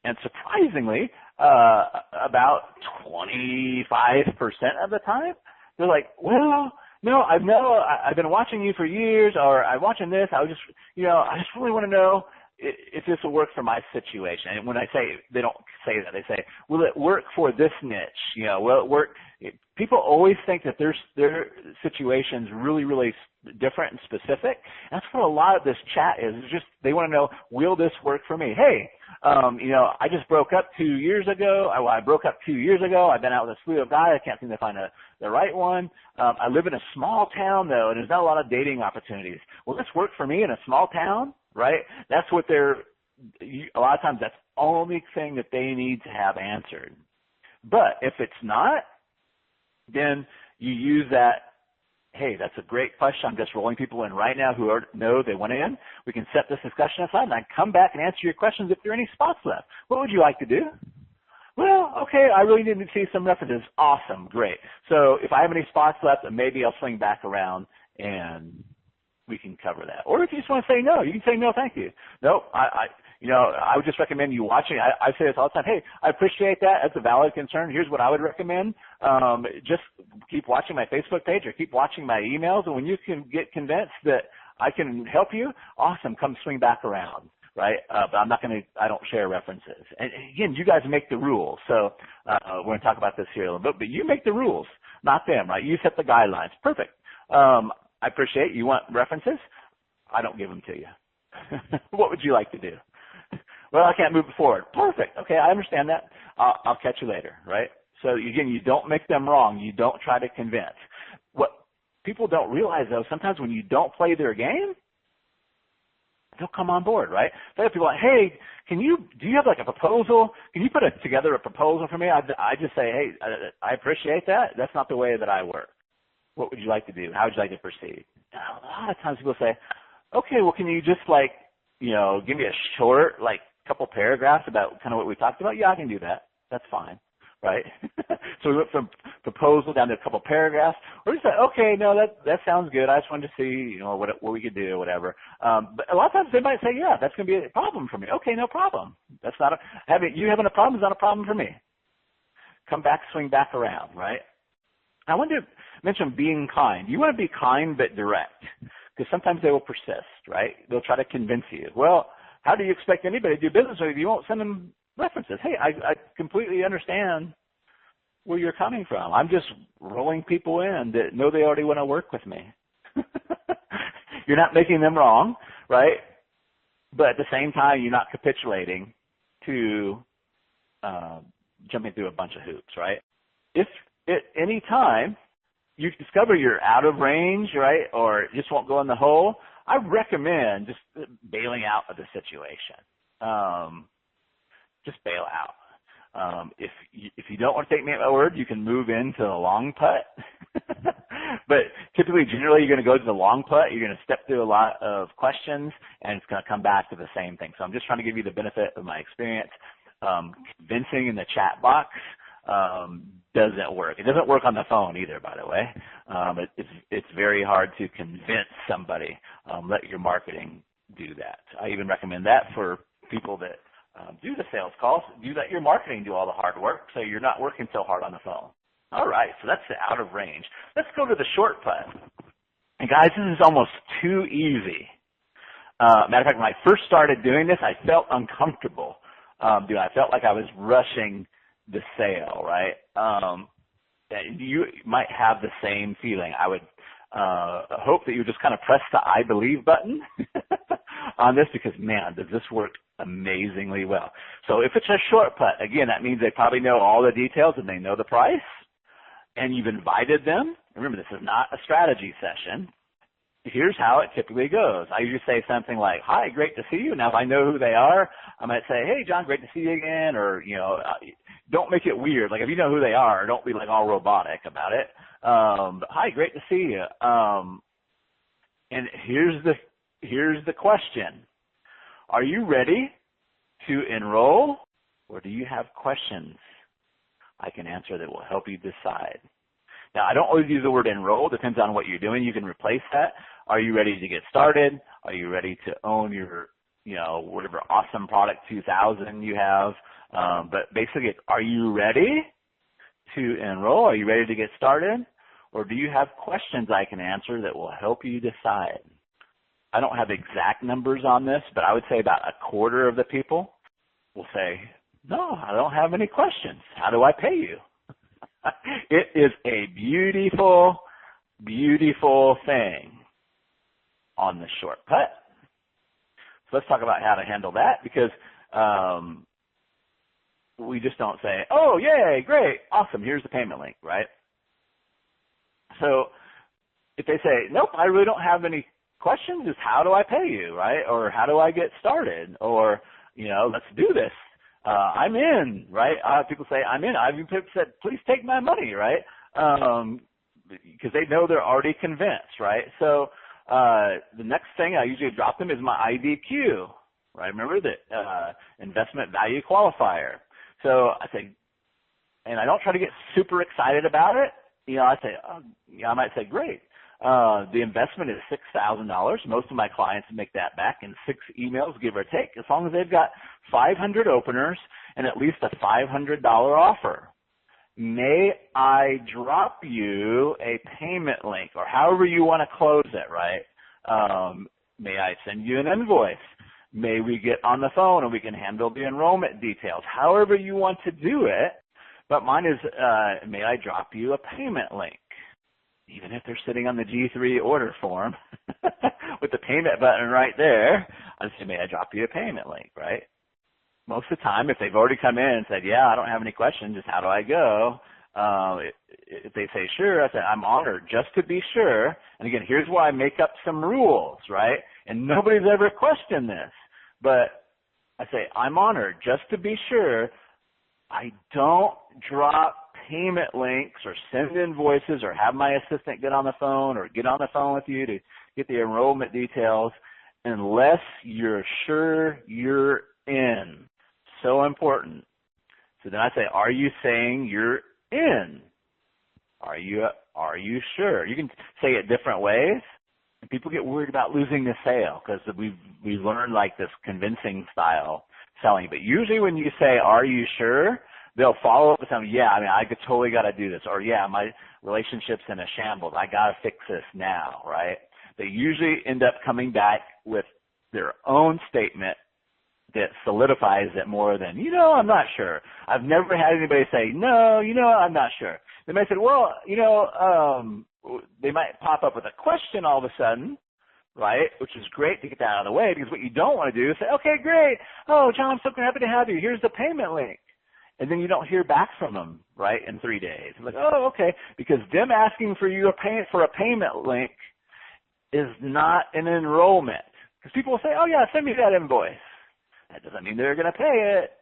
S5: And surprisingly, about 25% of the time, they're like, well, no, I've been watching you for years, or I'm watching this. I just really want to know if this will work for my situation. And when I say, they don't say that. They say, will it work for this niche? Will it work? people always think that their situation's really, really different and specific. That's what a lot of this chat is. It's just they want to know, will this work for me? Hey, I just broke up 2 years ago. I broke up 2 years ago. I've been out with a slew of guys. I can't seem to find the right one. I live in a small town, though, and there's not a lot of dating opportunities. Will this work for me in a small town? Right? That's what a lot of times that's the only thing that they need to have answered. But if it's not, then you use that, hey, that's a great question. I'm just rolling people in right now who know they want in. We can set this discussion aside, and I can come back and answer your questions if there are any spots left. What would you like to do? Well, okay, I really need to see some references. Awesome, great. So if I have any spots left, then maybe I'll swing back around and we can cover that. Or if you just want to say no, you can say no, thank you. Nope, I would just recommend you watching. I say this all the time. Hey, I appreciate that. That's a valid concern. Here's what I would recommend. Just keep watching my Facebook page or keep watching my emails. And when you can get convinced that I can help you, awesome, come swing back around, right? But I don't share references. And again, you guys make the rules. So we're going to talk about this here a little bit, but you make the rules, not them, right? You set the guidelines. Perfect. I appreciate you want references. I don't give them to you. What would you like to do? Well, I can't move it forward. Perfect. Okay, I understand that. I'll catch you later, right? So again, you don't make them wrong. You don't try to convince. What people don't realize, though, sometimes when you don't play their game, they'll come on board, right? They have people like, hey, do you have like a proposal? Can you put together a proposal for me? I just say, hey, I appreciate that. That's not the way that I work. What would you like to do? How would you like to proceed? Now, a lot of times people say, okay, well, can you just give me a short, couple paragraphs about kind of what we talked about? Yeah, I can do that. That's fine, right? So we went from proposal down to a couple paragraphs. Or just say, okay, no, that sounds good. I just wanted to see, what we could do or whatever. But a lot of times they might say, yeah, that's going to be a problem for me. Okay, no problem. That's not you having a problem is not a problem for me. Come back, swing back around, right? I want to mention being kind. You want to be kind but direct, because sometimes they will persist, right? They'll try to convince you. Well, how do you expect anybody to do business with you if you won't send them references? Hey, I completely understand where you're coming from. I'm just rolling people in that know they already want to work with me. You're not making them wrong, right? But at the same time, you're not capitulating to jumping through a bunch of hoops, right? If at any time you discover you're out of range, right, or just won't go in the hole, I recommend just bailing out of the situation. Just bail out. If you don't want to take me at my word, you can move into the long putt. But typically, generally, you're going to go to the long putt. You're going to step through a lot of questions, and it's going to come back to the same thing. So I'm just trying to give you the benefit of my experience. Convincing in the chat box doesn't work. It doesn't work on the phone either, by the way. It's very hard to convince somebody. Let your marketing do that. I even recommend that for people that do the sales calls. You let your marketing do all the hard work, so you're not working so hard on the phone. All right, so that's the out of range. Let's go to the short putt. And guys, this is almost too easy. Matter of fact, when I first started doing this, I felt uncomfortable. I felt like I was rushing the sale, right? You might have the same feeling. I would hope that you just kind of press the I believe button on this, because, man, does this work amazingly well. So if it's a short putt, again, that means they probably know all the details and they know the price, and you've invited them. Remember, this is not a strategy session. Here's how it typically goes. I usually say something like, hi, great to see you. Now, if I know who they are, I might say, hey, John, great to see you again. Or, don't make it weird. Like, if you know who they are, don't be like all robotic about it. But, hi, great to see you. And here's the question. Are you ready to enroll, or do you have questions I can answer that will help you decide? Now, I don't always use the word enroll. Depends on what you're doing. You can replace that. Are you ready to get started? Are you ready to own your, whatever awesome product 2000 you have? But basically, are you ready to enroll? Are you ready to get started? Or do you have questions I can answer that will help you decide? I don't have exact numbers on this, but I would say about a quarter of the people will say, no, I don't have any questions. How do I pay you? It is a beautiful, beautiful thing on the shortcut. So let's talk about how to handle that, because we just don't say, oh, yay, great, awesome, here's the payment link, right? So if they say, nope, I really don't have any questions, just how do I pay you, right? Or how do I get started? Or, let's do this. I'm in, right? People say, I'm in. I've even said, please take my money, right? Because they know they're already convinced, right? So the next thing I usually drop them is my IDQ, right? Remember that investment value qualifier. So I say, and I don't try to get super excited about it. I say, I might say, great. The investment is $6,000. Most of my clients make that back in 6 emails, give or take, as long as they've got 500 openers and at least a $500 offer. May I drop you a payment link, or however you want to close it, right? May I send you an invoice? May we get on the phone and we can handle the enrollment details? However you want to do it, but mine is, may I drop you a payment link? Even if they're sitting on the G3 order form with the payment button right there, I say, may I drop you a payment link, right? Most of the time, if they've already come in and said, yeah, I don't have any questions, just how do I go? If they say, sure, I say, I'm honored, just to be sure. And again, here's why I make up some rules, right? And nobody's ever questioned this. But I say, I'm honored, just to be sure, I don't drop payment links or send invoices or have my assistant get on the phone or get on the phone with you to get the enrollment details unless you're sure you're in. So important. So then I say, are you saying you're in? Are you sure? You can say it different ways. And people get worried about losing the sale because we've learned like this convincing style selling. But usually when you say, are you sure? They'll follow up with something, yeah, I totally got to do this. Or, yeah, my relationship's in a shambles. I got to fix this now, right? They usually end up coming back with their own statement that solidifies it more than, I'm not sure. I've never had anybody say, no, I'm not sure. They might say, well, they might pop up with a question all of a sudden, right, which is great to get that out of the way, because what you don't want to do is say, okay, great. Oh, John, I'm so happy to have you. Here's the payment link. And then you don't hear back from them, right, in 3 days. Like, oh, okay, because them asking for you for a payment link is not an enrollment. Because people will say, oh, yeah, send me that invoice. That doesn't mean they're going to pay it,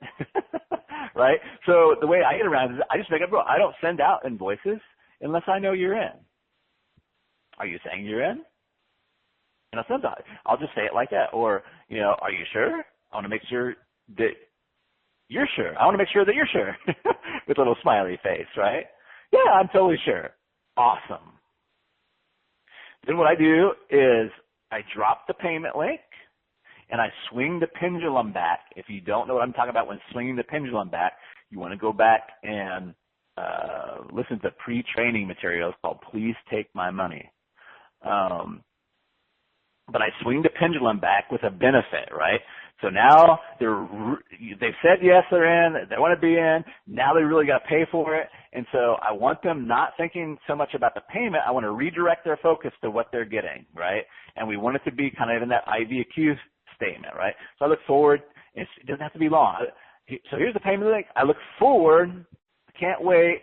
S5: right? So the way I get around it is I just make up a rule. I don't send out invoices unless I know you're in. Are you saying you're in? And I'll just say it like that. Or, are you sure? I want to make sure that you're sure. I want to make sure that you're sure with a little smiley face, right? Yeah, I'm totally sure. Awesome. Then what I do is I drop the payment link and I swing the pendulum back. If you don't know what I'm talking about when swinging the pendulum back, you want to go back and listen to pre-training materials called Please Take My Money. But I swing the pendulum back with a benefit, right? So now they've said yes, they're in, they want to be in, now they really got to pay for it. And so I want them not thinking so much about the payment. I want to redirect their focus to what they're getting, right? And we want it to be kind of in that IVQ statement, right? So I look forward. It doesn't have to be long. So here's the payment link. I look forward. I can't wait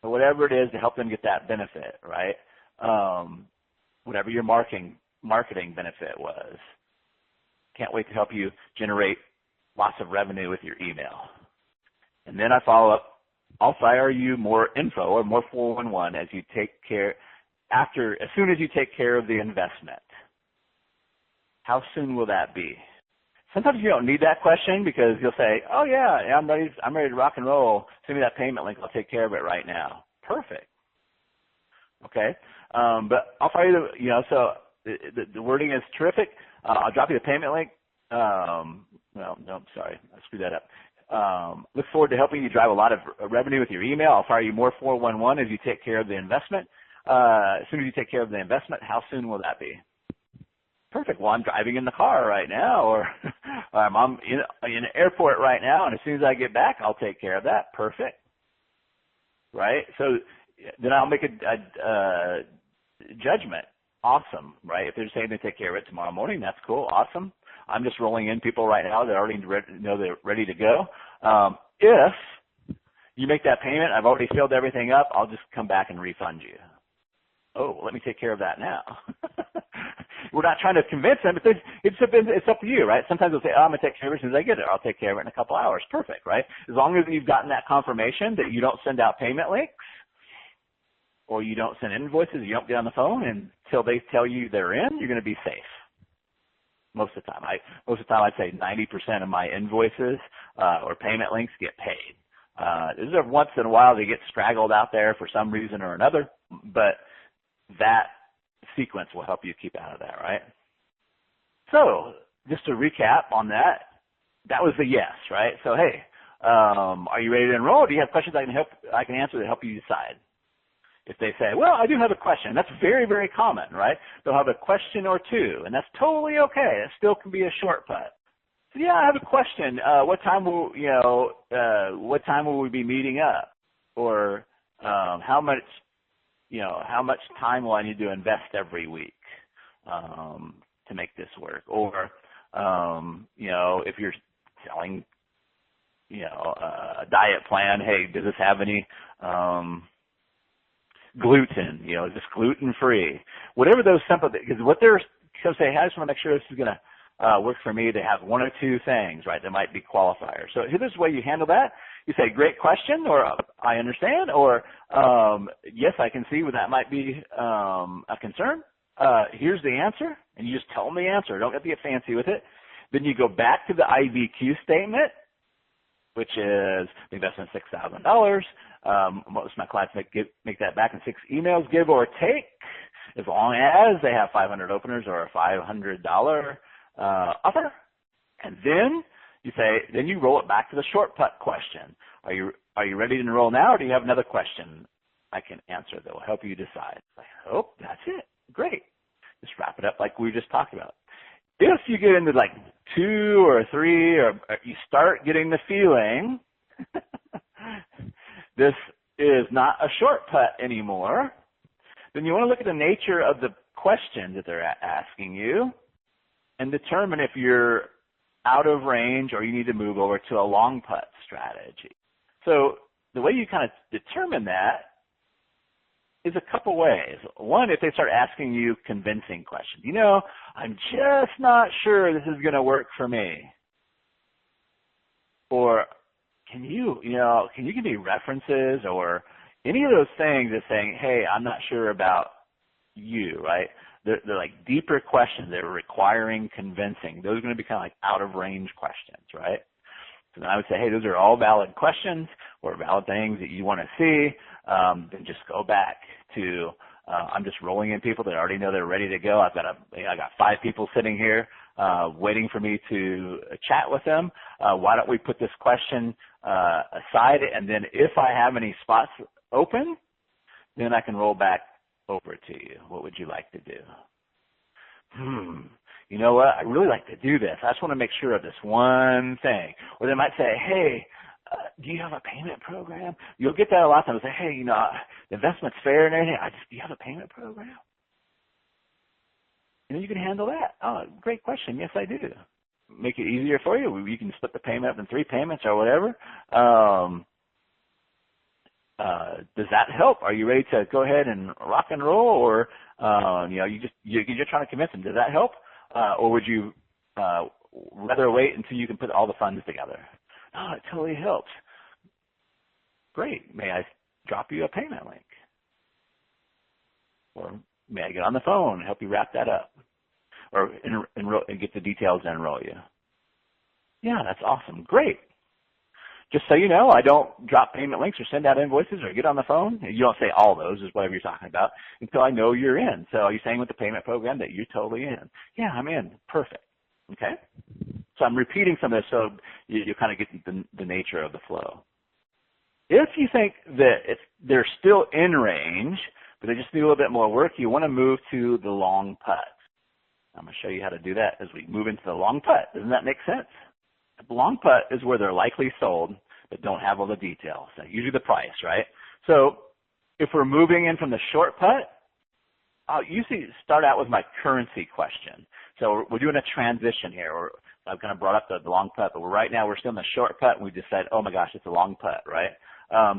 S5: for whatever it is to help them get that benefit, right? Whatever your marketing benefit was. Can't wait to help you generate lots of revenue with your email. And then I follow up. I'll fire you more info or more 411 as soon as you take care of the investment. How soon will that be? Sometimes you don't need that question because you'll say, oh yeah, I'm ready to rock and roll. Send me that payment link. I'll take care of it right now. Perfect. Okay. But I'll fire you so the wording is terrific. I'll drop you the payment link. Sorry. I screwed that up. Look forward to helping you drive a lot of revenue with your email. I'll fire you more 411 as you take care of the investment. As soon as you take care of the investment, how soon will that be? Perfect. Well, I'm driving in the car right now, or I'm in an airport right now, and as soon as I get back, I'll take care of that. Perfect. right? So then I'll make a judgment. Awesome, right? If they're saying they take care of it tomorrow morning, that's cool. Awesome. I'm just rolling in people right now that already know they're ready to go. If you make that payment, I've already filled everything up, I'll just come back and refund you. Oh, let me take care of that now. We're not trying to convince them, but it's up to you, right? Sometimes they'll say, oh, I'm going to take care of it as soon as I get it. I'll take care of it in a couple hours. Perfect, right? As long as you've gotten that confirmation that you don't send out payment links or you don't send invoices, you don't get on the phone until they tell you they're in, you're going to be safe. Most of the time. I'd say 90% of my invoices or payment links get paid. There's once in a while they get straggled out there for some reason or another, but that sequence will help you keep out of that, right? So just to recap on that was the yes, right? So hey, are you ready to enroll? Do you have questions I can answer to help you decide? If they say, well, I do have a question, that's very, very common, right? They'll have a question or two, and that's totally okay. It still can be a short putt. So yeah, I have a question. What time will we be meeting up? Or how much time will I need to invest every week to make this work? Or if you're selling a diet plan, hey, does this have any gluten, is this gluten free? Whatever those simple, because what they're going to say, I just want to make sure this is going to work for me. They have one or two things, right? That might be qualifiers. So here's the way you handle that. You say, great question, or I understand, or yes, I can see where that might be a concern. Here's the answer, and you just tell them the answer. Don't have to get fancy with it. Then you go back to the IBQ statement, which is the investment $6,000. Most of my clients make that back in 6 emails, give or take, as long as they have 500 openers or a $500 offer. And then you roll it back to the short putt question. Are you ready to enroll now, or do you have another question I can answer that will help you decide? I hope that's it. Great. Just wrap it up like we were just talking about. If you get into like 2 or 3, or you start getting the feeling this is not a short putt anymore, then you want to look at the nature of the question that they're asking you and determine if you're out of range or you need to move over to a long putt strategy. So the way you kind of determine that is a couple ways. One, if they start asking you convincing questions. I'm just not sure this is going to work for me. Or can you give me references or any of those things that's saying, hey, I'm not sure about you, right? They're like deeper questions. They're requiring convincing. Those are going to be kind of like out of range questions, right? So then I would say, hey, those are all valid questions or valid things that you want to see. Then just go back to, I'm just rolling in people that already know they're ready to go. I got 5 people sitting here waiting for me to chat with them. Why don't we put this question aside, and then if I have any spots open, then I can roll back over to you. What would you like to do? You know what? I really like to do this. I just want to make sure of this one thing. Or they might say, hey, do you have a payment program? You'll get that a lot of times. Say, hey, the investment's fair and everything. Do you have a payment program? You can handle that. Oh, great question. Yes, I do. Make it easier for you. You can split the payment up in 3 payments or whatever. Does that help? Are you ready to go ahead and rock and roll, or you're trying to convince them? Does that help, or would you rather wait until you can put all the funds together? Oh, it totally helps. Great. May I drop you a payment link, or may I get on the phone and help you wrap that up, or enroll and get the details to enroll you? Yeah, that's awesome. Great. Just so you know, I don't drop payment links or send out invoices or get on the phone. You don't say all those, is whatever you're talking about, until I know you're in. So are you saying with the payment program that you're totally in? Yeah, I'm in. Perfect. Okay? So I'm repeating some of this so you kind of get the nature of the flow. If you think that they're still in range, but they just need a little bit more work, you want to move to the long putt. I'm going to show you how to do that as we move into the long putt. Doesn't that make sense? The long putt is where they're likely sold but don't have all the details. Usually the price, right? So if we're moving in from the short putt, I'll usually start out with my currency question. So we're doing a transition here. I've kind of brought up the long putt, but right now we're still in the short putt, and we decided, oh my gosh, it's a long putt, right?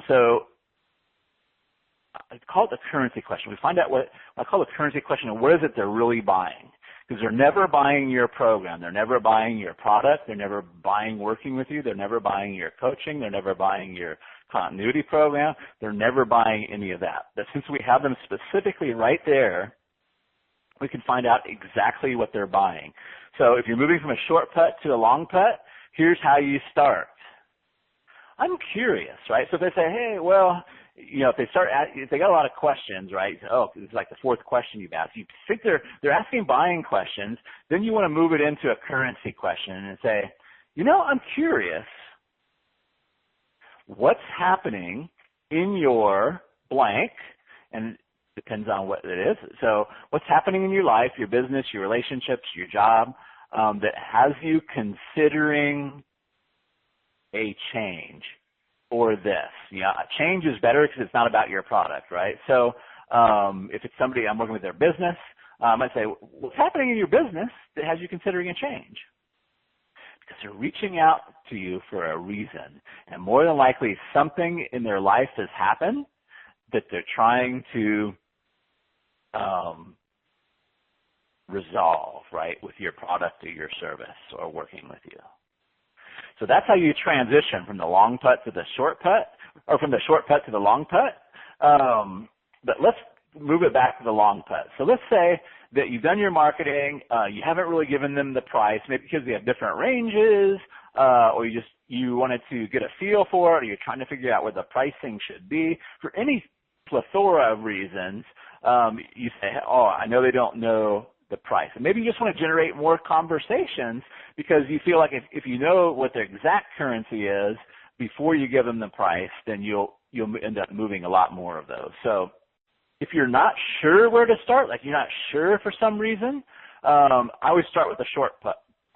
S5: So I call it the currency question. We find out what I call the currency question, and what is it they're really buying? Because they're never buying your program. They're never buying your product. They're never buying working with you. They're never buying your coaching. They're never buying your continuity program. They're never buying any of that. But since we have them specifically right there, we can find out exactly what they're buying. So if you're moving from a short putt to a long putt, here's how you start. I'm curious, right? So if they say, hey, well, you know, if they got a lot of questions, right? Oh, it's like the fourth question you've asked. You think they're asking buying questions, then you want to move it into a currency question and say, you know, I'm curious, what's happening in your blank, and it depends on what it is. So what's happening in your life, your business, your relationships, your job, that has you considering a change or this? You know, a change is better because it's not about your product, right? So if it's somebody I'm working with their business, I might say, what's happening in your business that has you considering a change? Because they're reaching out to you for a reason. And more than likely, something in their life has happened that they're trying to resolve, right, with your product or your service or working with you. So that's how you transition from the long putt to the short putt, or from the short putt to the long putt. But let's move it back to the long putt. So let's say that you've done your marketing, you haven't really given them the price, maybe because they have different ranges, or you wanted to get a feel for it, or you're trying to figure out where the pricing should be. For any plethora of reasons, you say, oh, I know they don't know the price. And maybe you just want to generate more conversations because you feel like if you know what their exact currency is before you give them the price, then you'll end up moving a lot more of those. So if you're not sure where to start, like you're not sure for some reason, I always start with a short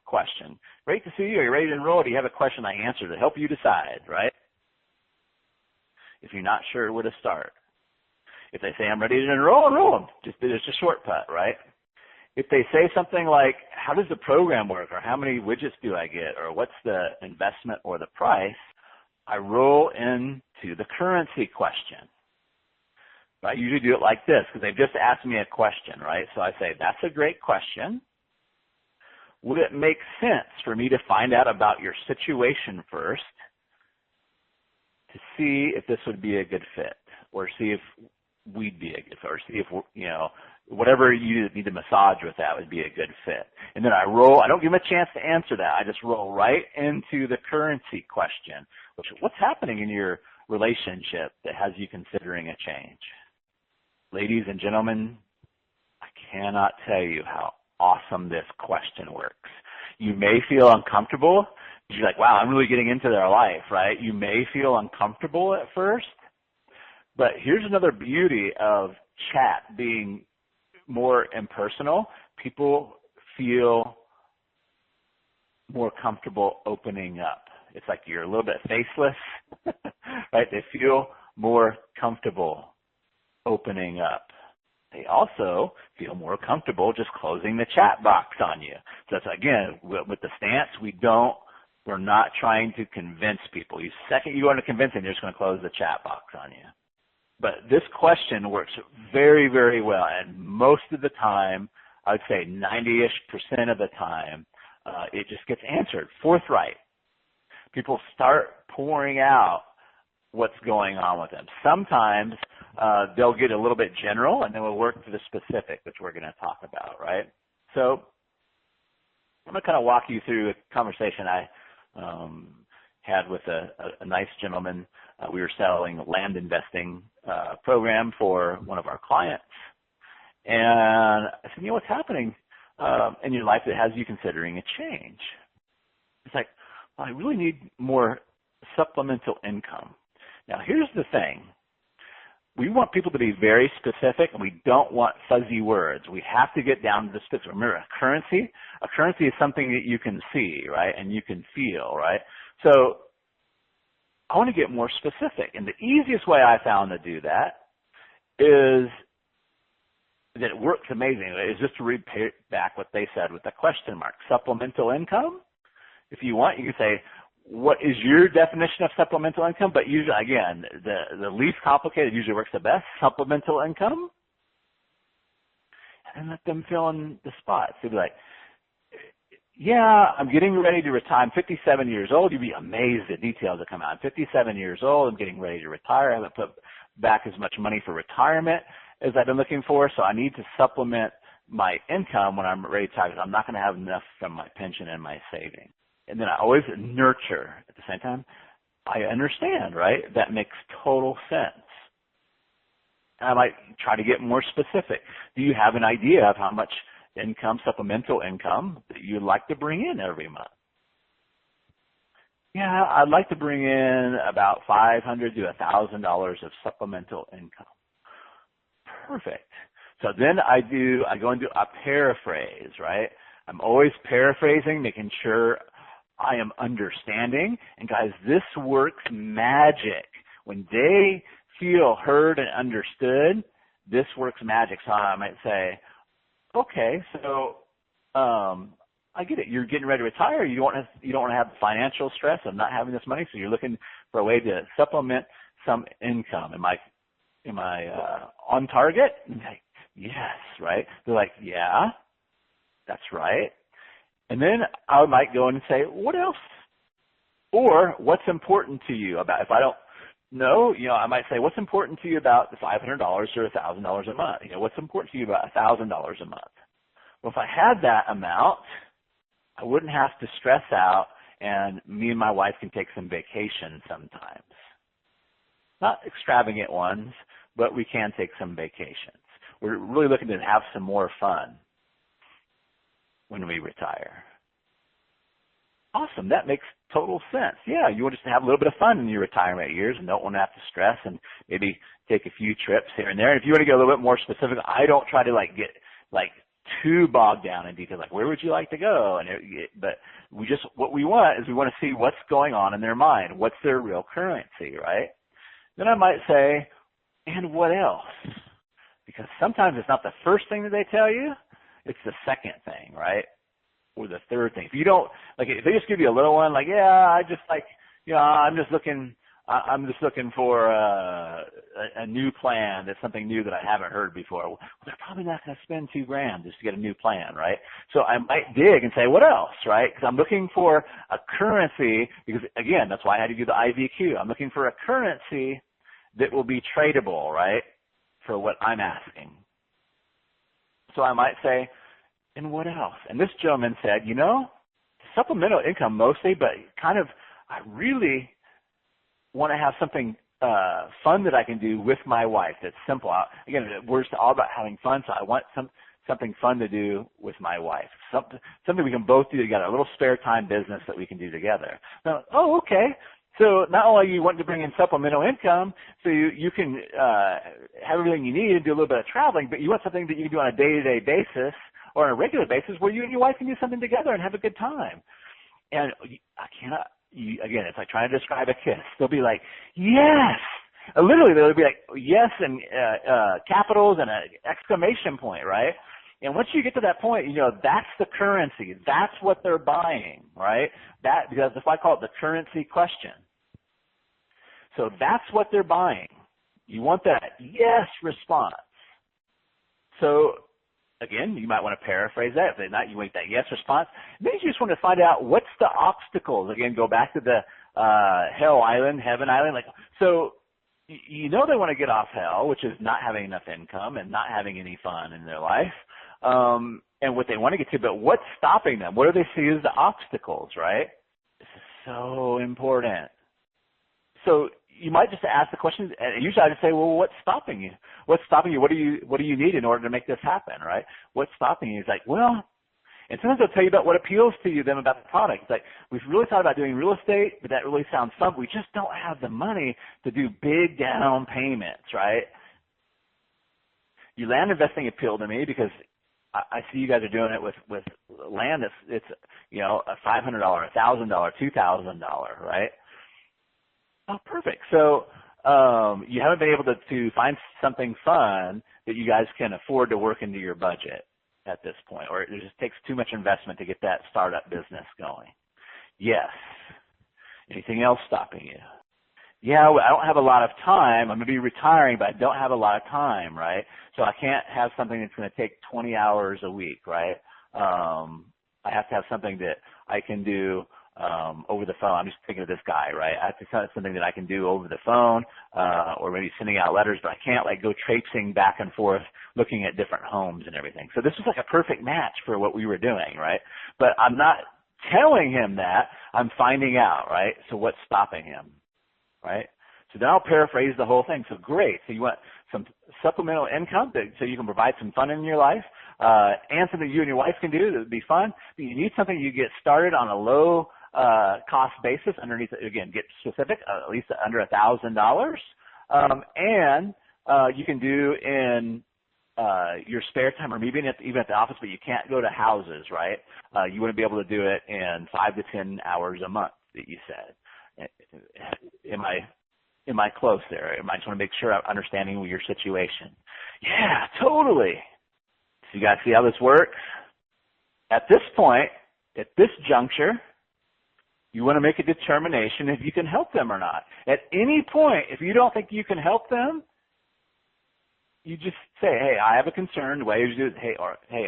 S5: question. Great to see you. Are you ready to enroll? Do you have a question I answer to help you decide, right? If you're not sure where to start. If they say, I'm ready to enroll them. It's a short putt, right? If they say something like, how does the program work, or how many widgets do I get, or what's the investment or the price, I roll into the currency question. I usually do it like this because they've just asked me a question, right? So I say, that's a great question. Would it make sense for me to find out about your situation first to see if this would be a good fit, or see if we'd be a good fit, or see if, you know, whatever you need to massage with that would be a good fit. And then I don't give them a chance to answer that. I just roll right into the currency question, which what's happening in your relationship that has you considering a change? Ladies and gentlemen, I cannot tell you how awesome this question works. You may feel uncomfortable. You're like, wow, I'm really getting into their life, right? You may feel uncomfortable at first, but here's another beauty of chat being more impersonal. People feel more comfortable opening up. It's like you're a little bit faceless, right? They feel more comfortable opening up. They also feel more comfortable just closing the chat box on you. So that's, again, with the stance, we're not trying to convince people. The second you want to convince them, you're just going to close the chat box on you. But this question works very, very well, and most of the time, I would say 90-ish% of the time, it just gets answered forthright. People start pouring out what's going on with them. Sometimes they'll get a little bit general, and then we'll work to the specific, which we're going to talk about, right? So I'm going to kind of walk you through a conversation I had with a nice gentleman. We were selling a land investing program for one of our clients. And I said, you know, what's happening in your life that has you considering a change? It's like, well, I really need more supplemental income. Now, here's the thing. We want people to be very specific, and we don't want fuzzy words. We have to get down to the specifics. Remember, a currency is something that you can see, right, and you can feel, right? So I want to get more specific. And the easiest way I found to do that is that it works amazing, is just to read back what they said with the question mark. Supplemental income, if you want, you can say, what is your definition of supplemental income? But usually, again, the least complicated usually works the best. Supplemental income, and let them fill in the spots. They'd be like, yeah, I'm getting ready to retire. I'm 57 years old. You'd be amazed at details that come out. I'm 57 years old. I'm getting ready to retire. I haven't put back as much money for retirement as I've been looking for, so I need to supplement my income when I'm ready to retire because I'm not going to have enough from my pension and my savings. And then I always nurture at the same time. I understand, right? That makes total sense. And I might try to get more specific. Do you have an idea of how much income, supplemental income, that you'd like to bring in every month? Yeah, I'd like to bring in about $500 to $1,000 of supplemental income. Perfect. So then I go into a paraphrase, right? I'm always paraphrasing, making sure I am understanding. And guys, this works magic. When they feel heard and understood, this works magic. So I might say, okay, so I get it. You're getting ready to retire. You don't want to have the financial stress of not having this money, so you're looking for a way to supplement some income. Am I on target? Like, yes, right? They're like, yeah, that's right. And then I might go in and say, what else? Or what's important to you about, if I don't know, I might say, what's important to you about the $500 or $1,000 a month? What's important to you about $1,000 a month? Well, if I had that amount, I wouldn't have to stress out, and me and my wife can take some vacation sometimes. Not extravagant ones, but we can take some vacations. We're really looking to have some more fun when we retire. Awesome. That makes total sense. Yeah, you want just to have a little bit of fun in your retirement years and don't want to have to stress and maybe take a few trips here and there. And if you want to get a little bit more specific, I don't try to get too bogged down in detail, like where would you like to go? But what we want is we want to see what's going on in their mind. What's their real currency, right? Then I might say, and what else? Because sometimes it's not the first thing that they tell you, it's the second thing, right? Or the third thing. If you don't, if they just give you a little one, I'm just looking for a new plan. That's something new that I haven't heard before. Well, they're probably not going to spend $2,000 just to get a new plan, right? So I might dig and say, what else, right? Because I'm looking for a currency, because again, that's why I had to do the IVQ. I'm looking for a currency that will be tradable, right, for what I'm asking. So I might say, and what else? And this gentleman said, supplemental income mostly, but I really want to have something fun that I can do with my wife that's simple. Again, we're all about having fun, so I want something fun to do with my wife. Something we can both do together, a little spare time business that we can do together. Now, okay. So not only you want to bring in supplemental income, so you can have everything you need and do a little bit of traveling, but you want something that you can do on a day-to-day basis or on a regular basis where you and your wife can do something together and have a good time. And I cannot, again, it's like trying to describe a kiss. They'll be like, yes. Literally, they'll be like, yes, and capitals and an exclamation point, right? And once you get to that point, that's the currency. That's what they're buying, right? Because that's why I call it the currency question. So that's what they're buying. You want that yes response. So again, you might want to paraphrase that. If not, you want that yes response. Then you just want to find out what's the obstacles. Again, go back to the hell island, heaven island. So they want to get off hell, which is not having enough income and not having any fun in their life. And what they want to get to, but what's stopping them? What do they see as the obstacles, right? This is so important. So you might just ask the question, and usually I just say, well, what's stopping you? What's stopping you? What do you need in order to make this happen, right? What's stopping you? It's like, well, and sometimes they'll tell you about what appeals to them about the product. It's like, we've really thought about doing real estate, but that really sounds fun. We just don't have the money to do big down payments, right? Your land investing appealed to me because I see you guys are doing it with land that's $500, $1,000, $2,000, right? Oh, perfect. So you haven't been able to find something fun that you guys can afford to work into your budget at this point, or it just takes too much investment to get that startup business going. Yes. Anything else stopping you? Yeah, I don't have a lot of time. I'm going to be retiring, but I don't have a lot of time, right? So I can't have something that's going to take 20 hours a week, right? I have to have something that I can do over the phone. I'm just thinking of this guy, right? I have to have something that I can do over the phone, or maybe sending out letters, but I can't like go traipsing back and forth looking at different homes and everything. So this was like a perfect match for what we were doing, right? But I'm not telling him that. I'm finding out, right? So what's stopping him, right? So then I'll paraphrase the whole thing. So great. So you want some supplemental income so you can provide some fun in your life, and something you and your wife can do that would be fun. But you need something you get started on a low cost basis underneath, again, get specific, at least under $1,000, and you can do in your spare time, or maybe even at the office, but you can't go to houses, right? You want to be able to do it in 5 to 10 hours a month that you said. Am I close there? I just want to make sure I'm understanding your situation. Yeah, totally. So you guys see how this works? At this point, at this juncture, you want to make a determination if you can help them or not. At any point, if you don't think you can help them, you just say, hey, I have a concern. The way you do it, hey,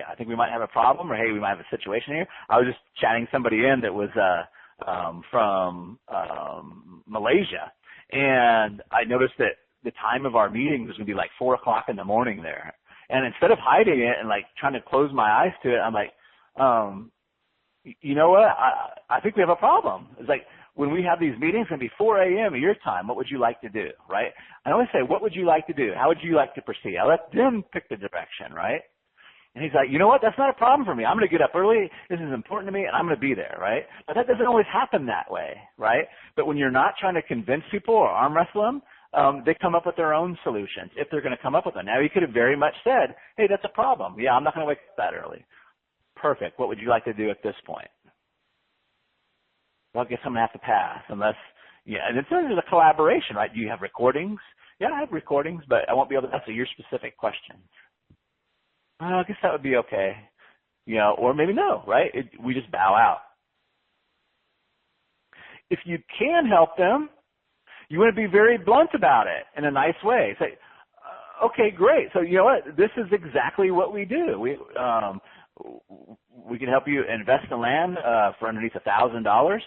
S5: I think we might have a problem, or hey, we might have a situation here. I was just chatting somebody in that was from Malaysia, and I noticed that the time of our meeting was going to be like 4 o'clock in the morning there. And instead of hiding it and like trying to close my eyes to it, I'm like, you know what? I think we have a problem. It's like when we have these meetings, it's going to be 4 a.m. at your time. What would you like to do, right? I always say, what would you like to do? How would you like to proceed? I let them pick the direction, right? And he's like, you know what? That's not a problem for me. I'm going to get up early. This is important to me, and I'm going to be there, right? But that doesn't always happen that way, right? But when you're not trying to convince people or arm wrestle them, they come up with their own solutions if they're going to come up with them. Now, he could have very much said, hey, that's a problem. Yeah, I'm not going to wake up that early. Perfect. What would you like to do at this point? Well, I guess I'm going to have to pass unless, yeah, and it's a collaboration, right? Do you have recordings? Yeah, I have recordings, but I won't be able to answer your specific questions. I guess that would be okay. You know, or maybe no, right? We just bow out. If you can help them, you want to be very blunt about it in a nice way. Say, okay, great. So you know what? This is exactly what we do. We can help you invest in land for underneath $1,000.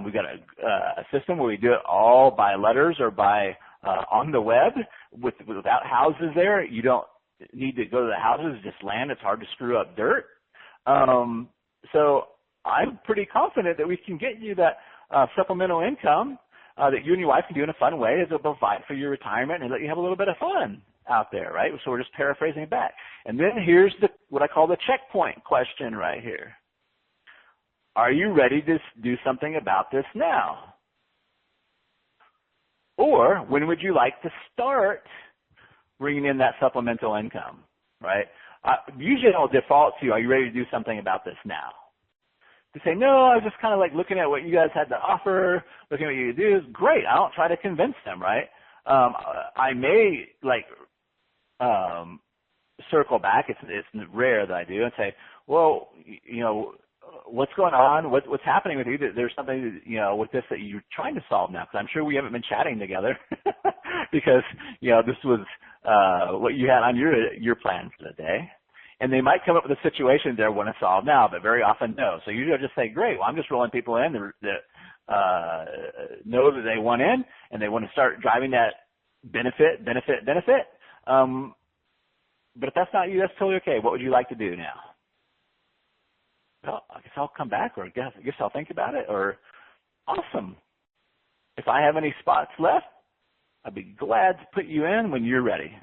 S5: We've got a system where we do it all by letters or by on the web without houses there. You don't need to go to the houses, just land. It's hard to screw up dirt. So I'm pretty confident that we can get you that supplemental income that you and your wife can do in a fun way as a provide for your retirement and let you have a little bit of fun out there, right? So we're just paraphrasing it back. And then here's what I call the checkpoint question right here. Are you ready to do something about this now? Or when would you like to start bringing in that supplemental income, right? Usually I'll default to, are you ready to do something about this now? To say, no, I was just kind of like looking at what you guys had to offer, looking at what you do is great. I don't try to convince them, right? I may like circle back. It's rare that I do and say, well, you know, what's going on? What's happening with you? There's something, you know, with this that you're trying to solve now. Because I'm sure we haven't been chatting together because, you know, this was what you had on your plan for the day. And they might come up with a situation they want to solve now, but very often no. So usually I'll just say, great, well, I'm just rolling people in that know that they want in and they want to start driving that benefit. But if that's not you, that's totally okay. What would you like to do now? Well, I guess I'll come back, or I guess I'll think about it, or awesome. If I have any spots left, I'd be glad to put you in when you're ready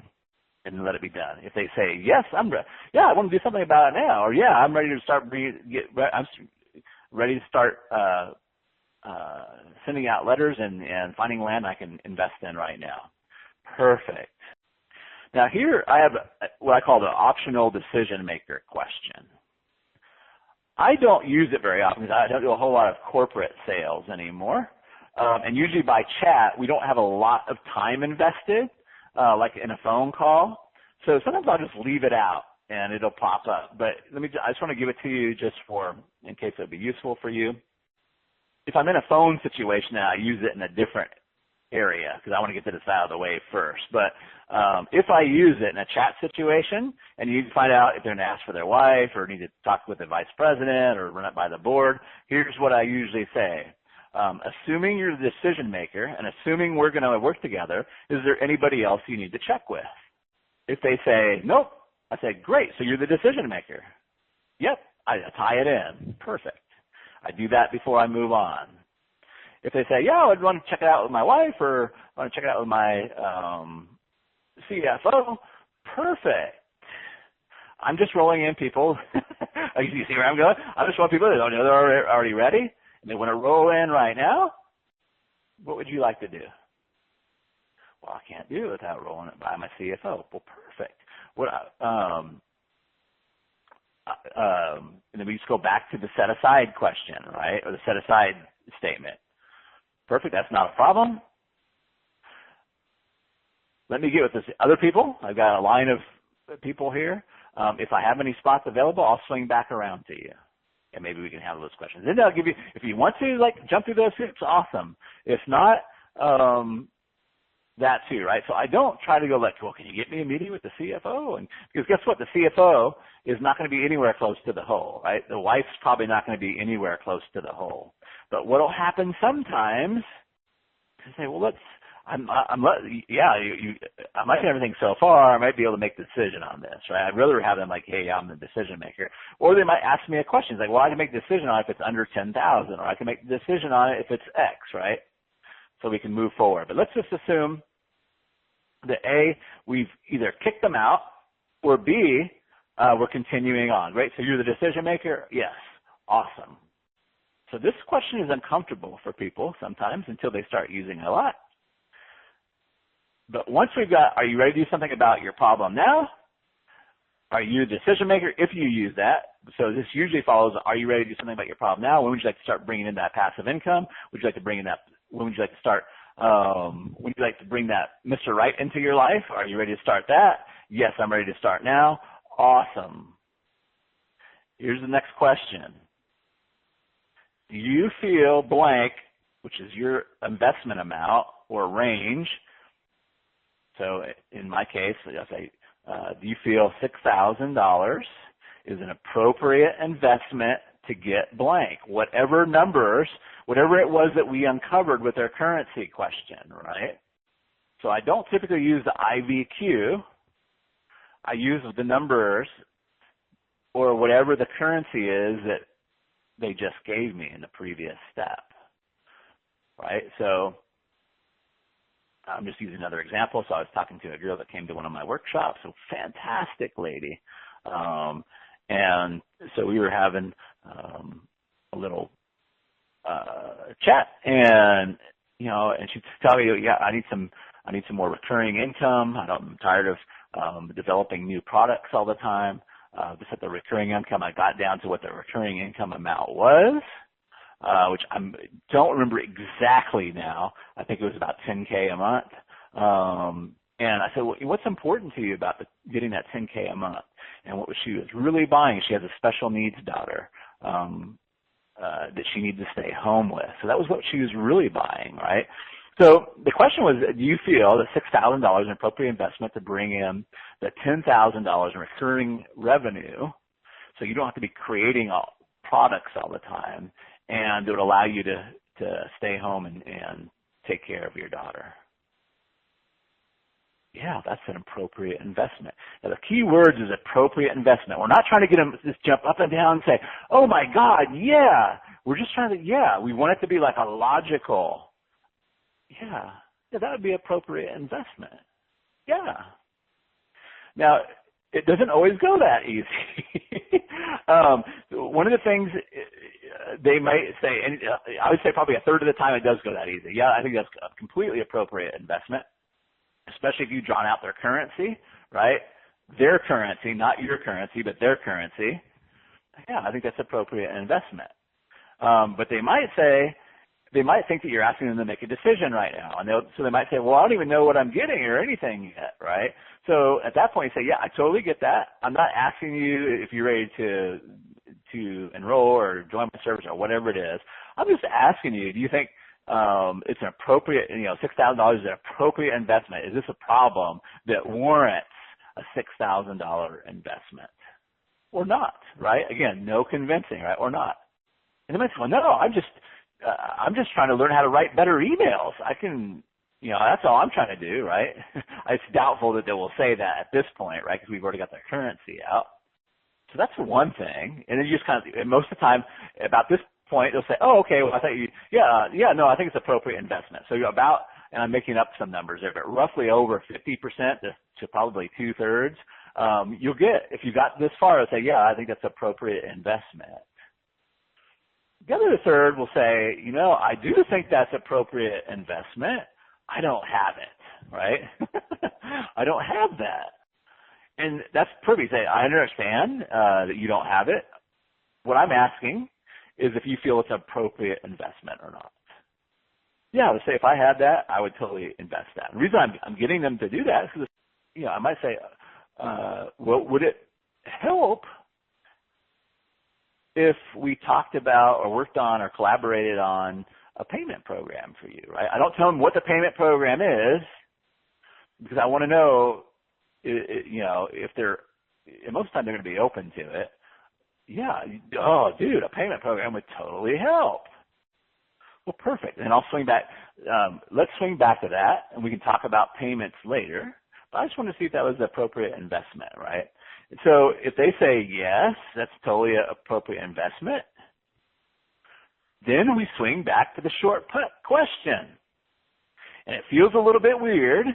S5: and let it be done. If they say, yes, I'm ready. Yeah, I want to do something about it now. Or yeah, I'm ready to start I'm ready to start sending out letters and finding land I can invest in right now. Perfect. Now here I have what I call the optional decision maker question. I don't use it very often because I don't do a whole lot of corporate sales anymore. And usually by chat, we don't have a lot of time invested, like in a phone call. So sometimes I'll just leave it out and it'll pop up. But I just want to give it to you just in case it would be useful for you. If I'm in a phone situation, I use it in a different area because I want to get this out of the way first. But if I use it in a chat situation and you need to find out if they're going to ask for their wife or need to talk with the vice president or run it by the board, here's what I usually say. Assuming you're the decision maker and assuming we're going to work together, is there anybody else you need to check with? If they say, nope, I say, great, so you're the decision maker. Yep, I tie it in. Perfect. I do that before I move on. If they say, yeah, I'd want to check it out with my wife or I want to check it out with my CFO, perfect. I'm just rolling in people. You see where I'm going? I'm just rolling people that don't know they're already ready and they want to roll in right now. What would you like to do? Well, I can't do it without rolling it by my CFO. Well, perfect. And then we just go back to the set aside question, right, or the set aside statement. Perfect. That's not a problem. Let me get with this other people. I've got a line of people here. If I have any spots available, I'll swing back around to you. And maybe we can handle those questions. Then I'll give you, if you want to, jump through those hoops, awesome. If not, that too, right? So I don't try to go well, can you get me a meeting with the CFO? And because guess what? The CFO is not going to be anywhere close to the hole, right? The wife's probably not going to be anywhere close to the hole. But what will happen sometimes is say, well, I might do everything so far. I might be able to make the decision on this, right? I'd rather have them hey, I'm the decision maker. Or they might ask me a question. It's well, I can make the decision on it if it's under 10,000, or I can make the decision on it if it's X, right? So we can move forward. But let's just assume that A, we've either kicked them out, or B, we're continuing on. Great, so you're the decision maker? Yes. Awesome. So this question is uncomfortable for people sometimes until they start using it a lot. But once we've got, are you ready to do something about your problem now? Are you the decision maker? If you use that, so this usually follows, are you ready to do something about your problem now? When would you like to start bringing in that passive income? Would you like to bring in that, when would you like to start, would you like to bring that Mr. Right into your life? Are you ready to start that? Yes, I'm ready to start now. Awesome. Here's the next question. Do you feel blank, which is your investment amount or range? So in my case, I'll say, do you feel $6,000 is an appropriate investment to get blank? Whatever numbers, whatever it was that we uncovered with our currency question, right? So I don't typically use the IVQ. I use the numbers or whatever the currency is that they just gave me in the previous step, right? So I'm just using another example. So I was talking to a girl that came to one of my workshops, a fantastic lady. And so we were having a little chat, and and she'd tell me, yeah, I need some more recurring income. I'm tired of developing new products all the time. Just at the recurring income, I got down to what the recurring income amount was, which I don't remember exactly now. I think it was about $10K a month. And I said, well, what's important to you about getting that $10K a month? And what she was really buying, she has a special needs daughter that she needed to stay home with. So that was what she was really buying, right? So the question was, do you feel that $6,000 is an appropriate investment to bring in the $10,000 in recurring revenue so you don't have to be creating products all the time, and it would allow you to stay home and take care of your daughter? Yeah, that's an appropriate investment. Now, the key words is appropriate investment. We're not trying to get them to just jump up and down and say, oh, my God, yeah. We're just trying to, we want it to be like a logical, that would be appropriate investment. Yeah. Now, it doesn't always go that easy. One of the things they might say, and I would say probably a third of the time it does go that easy. Yeah, I think that's a completely appropriate investment, especially if you've drawn out their currency, right? Their currency, not your currency, but their currency. Yeah, I think that's appropriate investment. But they might say, they might think that you're asking them to make a decision right now. And so they might say, well, I don't even know what I'm getting or anything yet, right? So at that point, you say, yeah, I totally get that. I'm not asking you if you're ready to enroll or join my service or whatever it is. I'm just asking you, do you think it's an appropriate, $6,000 is an appropriate investment? Is this a problem that warrants a $6,000 investment or not, right? Again, no convincing, right, or not. And they might say, well, no, I'm just trying to learn how to write better emails. I can, that's all I'm trying to do, right? It's doubtful that they will say that at this point, right, because we've already got their currency out. So that's one thing. And then you just kind of, and most of the time, about this point, they'll say, oh, okay, well, I thought no, I think it's appropriate investment. So you're about, and I'm making up some numbers there, but roughly over 50% to probably 2/3, you'll get, if you got this far, they'll say, yeah, I think that's appropriate investment. The other third will say, I do think that's appropriate investment. I don't have it, right? I don't have that. And that's perfect. I understand that you don't have it. What I'm asking is if you feel it's an appropriate investment or not. Yeah, let's say if I had that, I would totally invest that. The reason I'm getting them to do that is because, I might say, well, would it help if we talked about or worked on or collaborated on a payment program for you, right? I don't tell them what the payment program is because I want to know, if they're, and most of the time they're going to be open to it. Yeah, oh, dude, a payment program would totally help. Well, perfect. And I'll swing back. Let's swing back to that, and we can talk about payments later. But I just want to see if that was the appropriate investment, right? And so if they say yes, that's totally an appropriate investment, then we swing back to the short put question. And it feels a little bit weird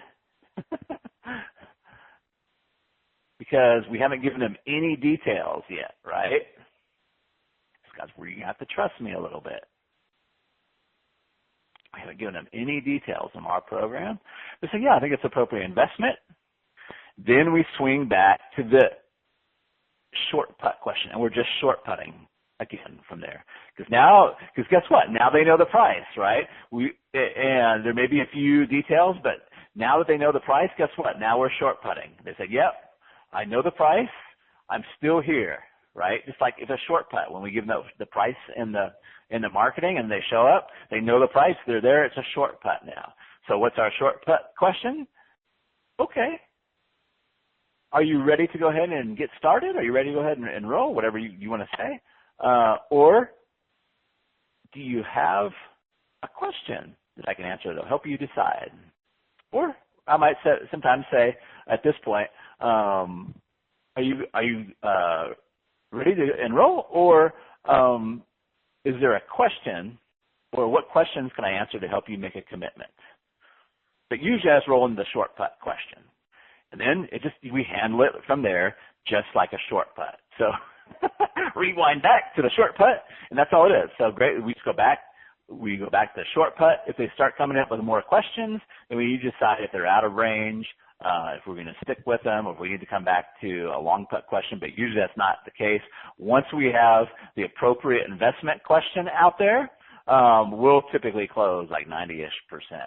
S5: because we haven't given them any details yet, right? Guys, we're going to have to trust me a little bit. I haven't given them any details on our program. They say, yeah, I think it's appropriate investment. Then we swing back to the short putt question, and we're just short putting again from there. Because guess what? Now they know the price, right? And there may be a few details, but now that they know the price, guess what? Now we're short putting. They said, yep, I know the price. I'm still here, right? Just like it's a short putt. When we give them the price in the marketing and they show up, they know the price. They're there. It's a short putt now. So what's our short putt question? Okay. Are you ready to go ahead and get started? Are you ready to go ahead and enroll? Whatever you want to say. Or do you have a question that I can answer that'll help you decide? Or I might sometimes say at this point, are you ready to enroll? Or is there a question, or what questions can I answer to help you make a commitment? But usually I just roll in the short putt question. And then we handle it from there just like a short putt. So rewind back to the short putt, and that's all it is. So great, we go back to the short putt. If they start coming up with more questions, then we decide if they're out of range, if we're going to stick with them, or if we need to come back to a long putt question, but usually that's not the case. Once we have the appropriate investment question out there, we'll typically close like 90-ish%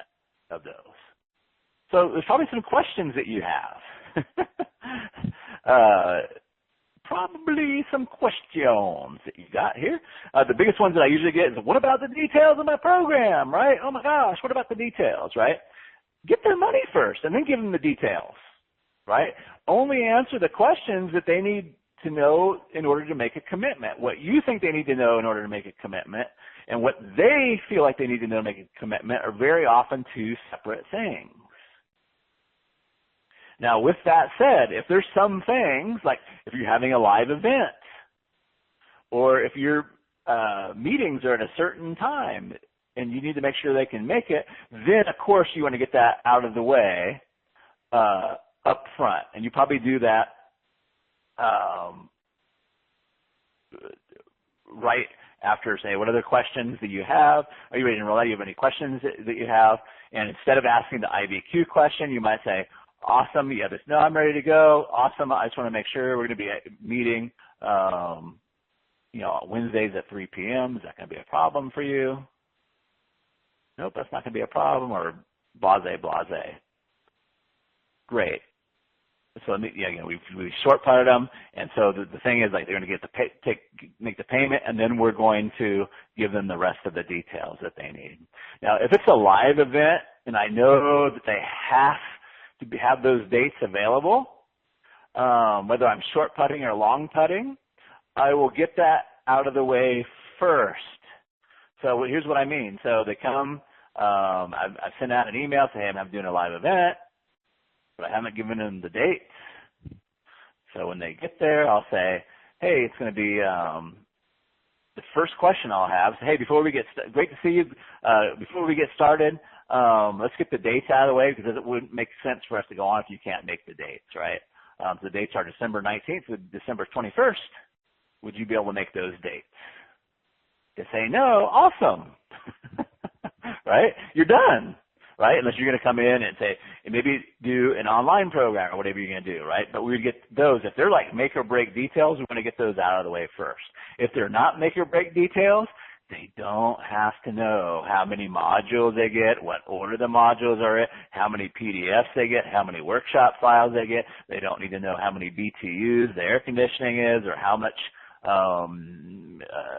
S5: of those. So there's probably some questions that you have. Probably some questions that you got here. The biggest ones that I usually get is, what about the details of my program, right? Oh my gosh, what about the details, right? Get their money first and then give them the details, right? Only answer the questions that they need to know in order to make a commitment. What you think they need to know in order to make a commitment and what they feel like they need to know to make a commitment are very often two separate things. Now, with that said, if there's some things, like if you're having a live event, or if your meetings are at a certain time and you need to make sure they can make it, then, of course, you want to get that out of the way up front. And you probably do that right after, say, what other questions do you have? Are you ready to enroll? Do you have any questions that you have? And instead of asking the IBQ question, you might say, awesome, yeah, no, I'm ready to go. Awesome, I just want to make sure we're going to be meeting, Wednesdays at 3 p.m. Is that going to be a problem for you? Nope, that's not going to be a problem, or blase. Great. So we short putted them, and so the thing is, like, they're going to get make the payment, and then we're going to give them the rest of the details that they need. Now, if it's a live event and I know that they have to have those dates available, whether I'm short putting or long putting, I will get that out of the way first. So here's what I mean. So they come, I send out an email saying, hey, I'm doing a live event, but I haven't given them the dates. So when they get there, I'll say, hey, it's going to be, the first question I'll have is, hey, great to see you. Before we get started, let's get the dates out of the way, because it wouldn't make sense for us to go on if you can't make the dates, right? The dates are December 19th to December 21st. Would you be able to make those dates? They say no, awesome, right? You're done. Right? Unless you're going to come in and say, and maybe do an online program or whatever you're going to do, right? But we get those. If they're like make or break details, we want to get those out of the way first. If they're not make or break details, they don't have to know how many modules they get, what order the modules are in, how many PDFs they get, how many workshop files they get. They don't need to know how many BTUs the air conditioning is, or how much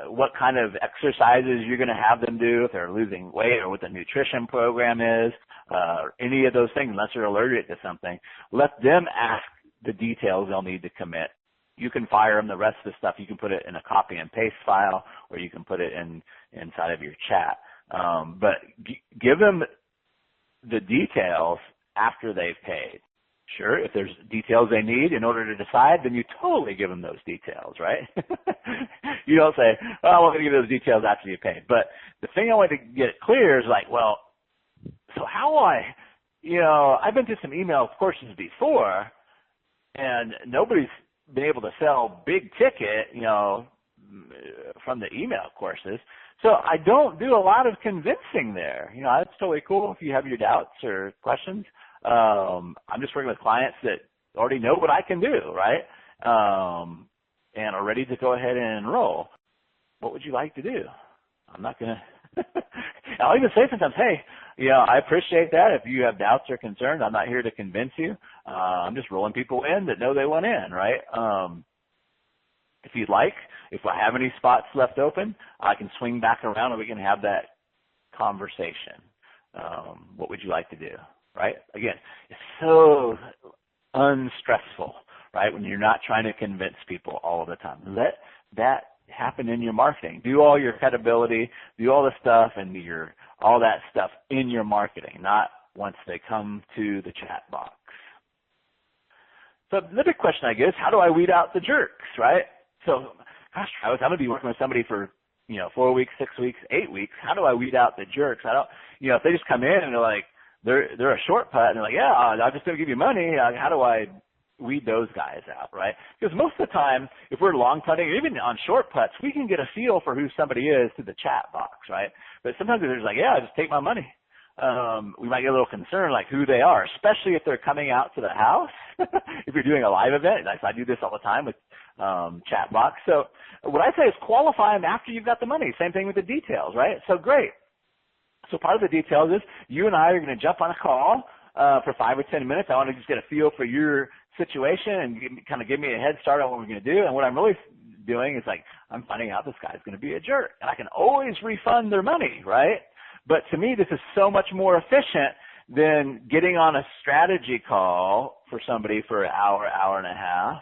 S5: what kind of exercises you're going to have them do, if they're losing weight, or what the nutrition program is, any of those things, unless they're allergic to something. Let them ask the details they'll need to commit. You can fire them the rest of the stuff. You can put it in a copy and paste file, or you can put it inside of your chat. But give them the details after they've paid. Sure, if there's details they need in order to decide, then you totally give them those details, right? You don't say, oh, I'm going to give you those details after you pay. But the thing I want to get clear is like, well, so how I've been through some email courses before, and nobody's been able to sell big ticket, from the email courses. So I don't do a lot of convincing there. It's totally cool if you have your doubts or questions. I'm just working with clients that already know what I can do, right? And are ready to go ahead and enroll. What would you like to do? I'm not going to, I'll even say sometimes, hey, I appreciate that. If you have doubts or concerns, I'm not here to convince you. I'm just rolling people in that know they want in, right? If you'd like, if I have any spots left open, I can swing back around and we can have that conversation. What would you like to do? Right? Again, it's so unstressful, right? When you're not trying to convince people all of the time. Let that happen in your marketing. Do all your credibility, do all the stuff and all that stuff in your marketing, not once they come to the chat box. So the big question I get is, how do I weed out the jerks, right? So, gosh, I'm going to be working with somebody for 4 weeks, 6 weeks, 8 weeks. How do I weed out the jerks? If they just come in and they're like, they're a short putt, and they're like, yeah, I'm just going to give you money. How do I weed those guys out, right? Because most of the time, if we're long putting, or even on short putts, we can get a feel for who somebody is through the chat box, right? But sometimes they're just like, yeah, just take my money. We might get a little concerned, like who they are, especially if they're coming out to the house. If you're doing a live event, I do this all the time with chat box. So what I say is qualify them after you've got the money. Same thing with the details, right? So great. So part of the details is you and I are going to jump on a call for 5 or 10 minutes. I want to just get a feel for your situation and kind of give me a head start on what we're going to do. And what I'm really doing is like, I'm finding out this guy's going to be a jerk. And I can always refund their money, right? But to me, this is so much more efficient than getting on a strategy call for somebody for an hour, hour and a half,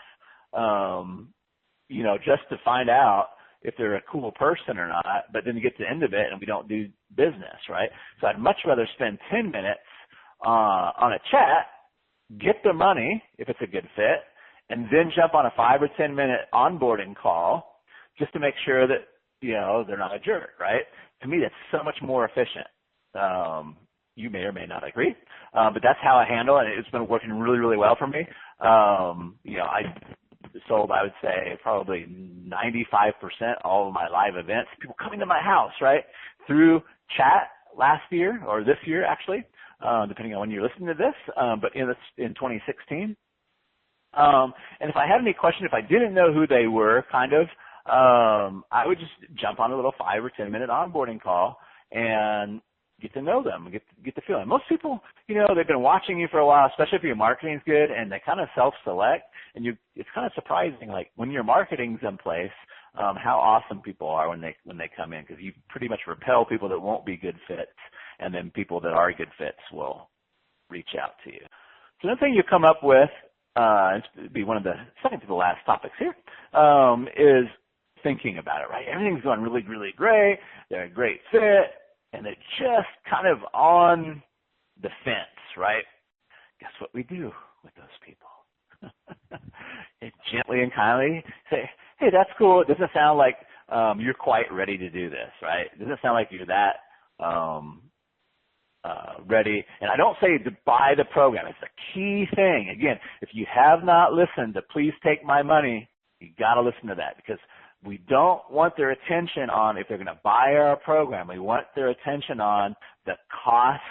S5: just to find out if they're a cool person or not, but then you get to the end of it and we don't do business, right? So I'd much rather spend 10 minutes on a chat, get the money if it's a good fit, and then jump on a 5 or 10 minute onboarding call just to make sure that, they're not a jerk, right? To me, that's so much more efficient. You may or may not agree, but that's how I handle it. It's been working really, really well for me. I sold, I would say, probably 95% all of my live events, people coming to my house, right, through chat last year, or this year actually, depending on when you're listening to this, but in 2016. And if I had any question, if I didn't know who they were, I would just jump on a little 5 or 10 minute onboarding call and get to know them, get the feeling. Most people, they've been watching you for a while, especially if your marketing's good, and they kind of self-select, and it's kind of surprising, like when your marketing's in place, how awesome people are when they come in, because you pretty much repel people that won't be good fits, and then people that are good fits will reach out to you. So another thing you come up with, it'd be one of the second to the last topics here, is thinking about it, right? Everything's going really, really great. They're a great fit, and they're just kind of on the fence, right? Guess what we do with those people? And gently and kindly say, hey, that's cool. It doesn't sound like you're quite ready to do this, right? It doesn't sound like you're that ready. And I don't say to buy the program. It's a key thing. Again, if you have not listened to Please Take My Money, you got to listen to that, because we don't want their attention on if they're going to buy our program. We want their attention on the cost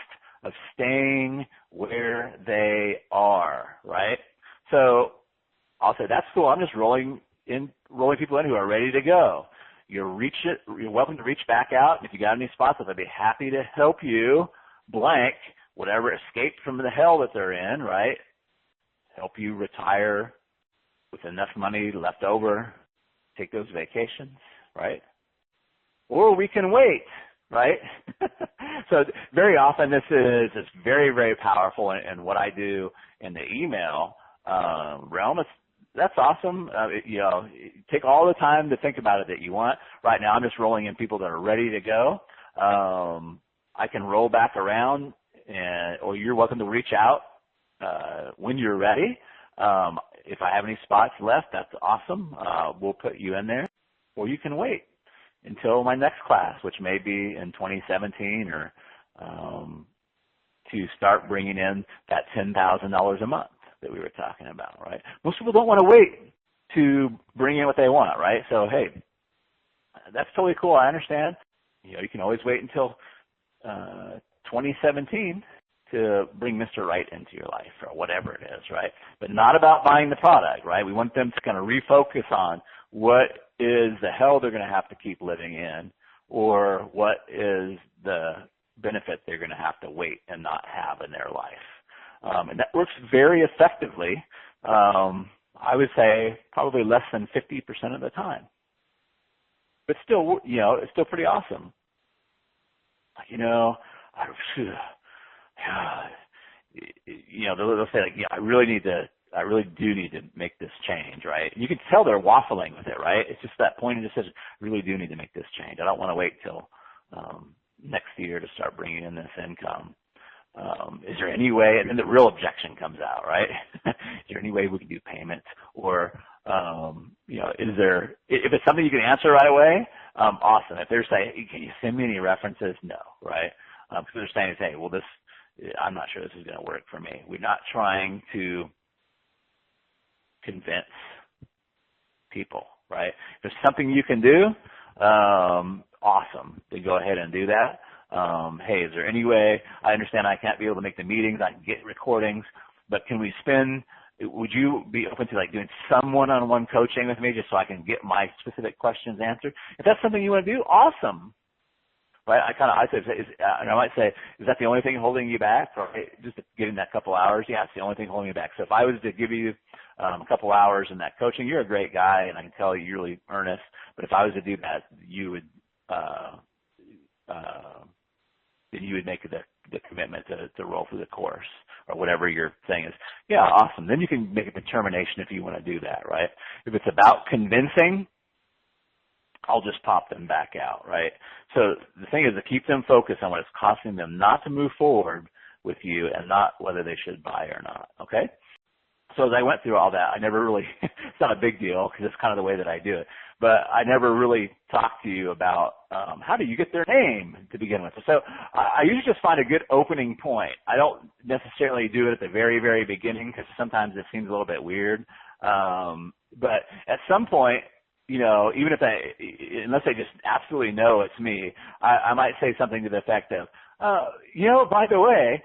S5: of staying where they are, right? So I'll say, that's cool. I'm just rolling people in who are ready to go. You're welcome to reach back out. If you got any spots, I'd be happy to help you blank whatever escaped from the hell that they're in, right? Help you retire with enough money left over, take those vacations, right? Or we can wait, right? So very often this is very, very powerful in what I do in the email realm. That's awesome. Take all the time to think about it that you want. Right now I'm just rolling in people that are ready to go. I can roll back around, or you're welcome to reach out when you're ready. If I have any spots left, that's awesome. We'll put you in there. Or you can wait until my next class, which may be in 2017, or to start bringing in that $10,000 a month that we were talking about, right? Most people don't want to wait to bring in what they want, right? So, hey, that's totally cool. I understand. You can always wait until 2017 to bring Mr. Right into your life, or whatever it is, right? But not about buying the product, right? We want them to kind of refocus on what is the hell they're going to have to keep living in, or what is the benefit they're going to have to wait and not have in their life. And that works very effectively. I would say probably less than 50% of the time. But still, it's still pretty awesome. They'll say, like, I really do need to make this change, right? And you can tell they're waffling with it, right? It's just that point of decision. I really do need to make this change. I don't want to wait till next year to start bringing in this income. Is there any way, and then the real objection comes out, right? Is there any way we can do payments? Or, is there, if it's something you can answer right away, awesome. If they're saying, can you send me any references? No, right? Because they're saying, hey, well, I'm not sure this is going to work for me. We're not trying to convince people, right? If there's something you can do, awesome. Then go ahead and do that. Hey, is there any way, I understand I can't be able to make the meetings, I can get recordings, but would you be open to doing some one-on-one coaching with me just so I can get my specific questions answered? If that's something you want to do, awesome. Right? I might say, is that the only thing holding you back? Or just getting that couple hours? Yeah, it's the only thing holding you back. So if I was to give you a couple hours in that coaching, you're a great guy, and I can tell you're really earnest. But if I was to do that, you would then you would make the commitment to roll through the course, or whatever your thing is. Yeah, awesome. Then you can make a determination if you want to do that, right? If it's about convincing, I'll just pop them back out, right? So the thing is to keep them focused on what it's costing them not to move forward with you, and not whether they should buy or not, okay? So as I went through all that, I never really, it's not a big deal because it's kind of the way that I do it, but I never really talked to you about how do you get their name to begin with. So I usually just find a good opening point. I don't necessarily do it at the very, very beginning because sometimes it seems a little bit weird. But at some point, even if unless they just absolutely know it's me, I might say something to the effect of, by the way,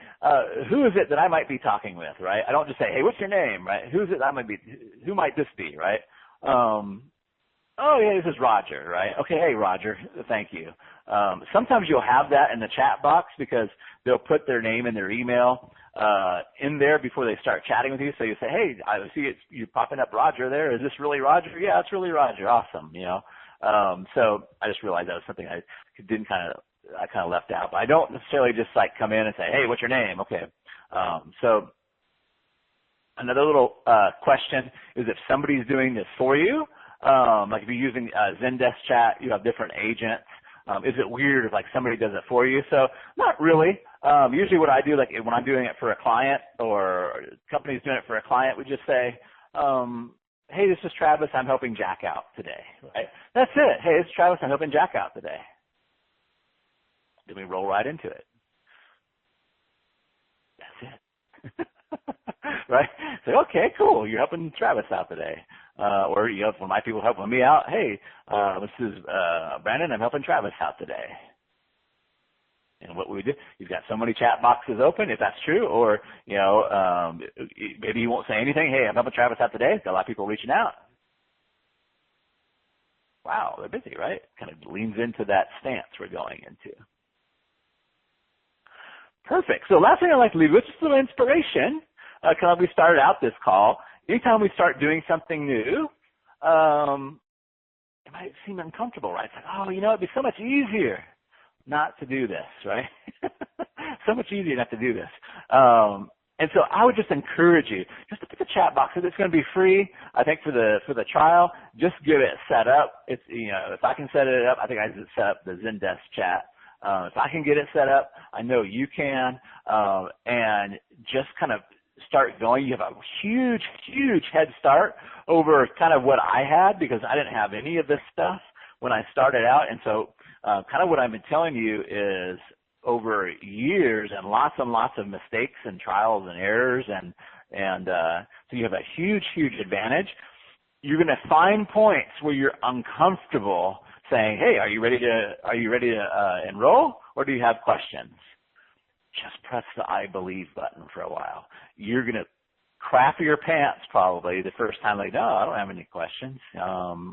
S5: who is it that I might be talking with, right? I don't just say, hey, what's your name, right? Who might this be, right? oh, yeah, this is Roger, right? Okay, hey, Roger, thank you. Sometimes you'll have that in the chat box because they'll put their name and their email in there before they start chatting with you. So you say, hey, I see you're popping up Roger there. Is this really Roger? Yeah, it's really Roger. Awesome, you know. So I just realized that was something I kind of left out. But I don't necessarily just like come in and say, hey, what's your name? Okay. So another little question is if somebody's doing this for you, like if you're using Zendesk chat, you have different agents. Is it weird if like somebody does it for you? So not really. Usually what I do, like when I'm doing it for a client or company's doing it for a client, we just say, hey, this is Travis. I'm helping Jack out today. Right? That's it. Hey, this is Travis. I'm helping Jack out today. Then we roll right into it. That's it. Right? Say, okay, cool. You're helping Travis out today. Or you know, when my people helping me out, hey, this is Brandon. I'm helping Travis out today. And what we do, you've got so many chat boxes open, if that's true, or you know, maybe you won't say anything. Hey, I'm helping Travis out today. Got a lot of people reaching out. Wow, they're busy, right? Kind of leans into that stance we're going into. Perfect. So last thing I'd like to leave with is some inspiration. Kind of we started out this call. Anytime we start doing something new, it might seem uncomfortable, right? It's like, oh, you know, it'd be so much easier not to do this, right? So much easier not to do this. And so I would just encourage you just to put the chat box. If it's going to be free, I think for the trial, just get it set up. It's, you know, if I can set it up, I think I can set up the Zendesk chat. If I can get it set up, I know you can, and just kind of start going. You have a huge, huge head start over kind of what I had because I didn't have any of this stuff when I started out. And so kind of what I've been telling you is over years and lots of mistakes and trials and errors. And so you have a huge, huge advantage. You're going to find points where you're uncomfortable saying, hey, are you ready to enroll, or do you have questions? Just press the I believe button for a while. You're going to crap your pants probably the first time, like, no, I don't have any questions.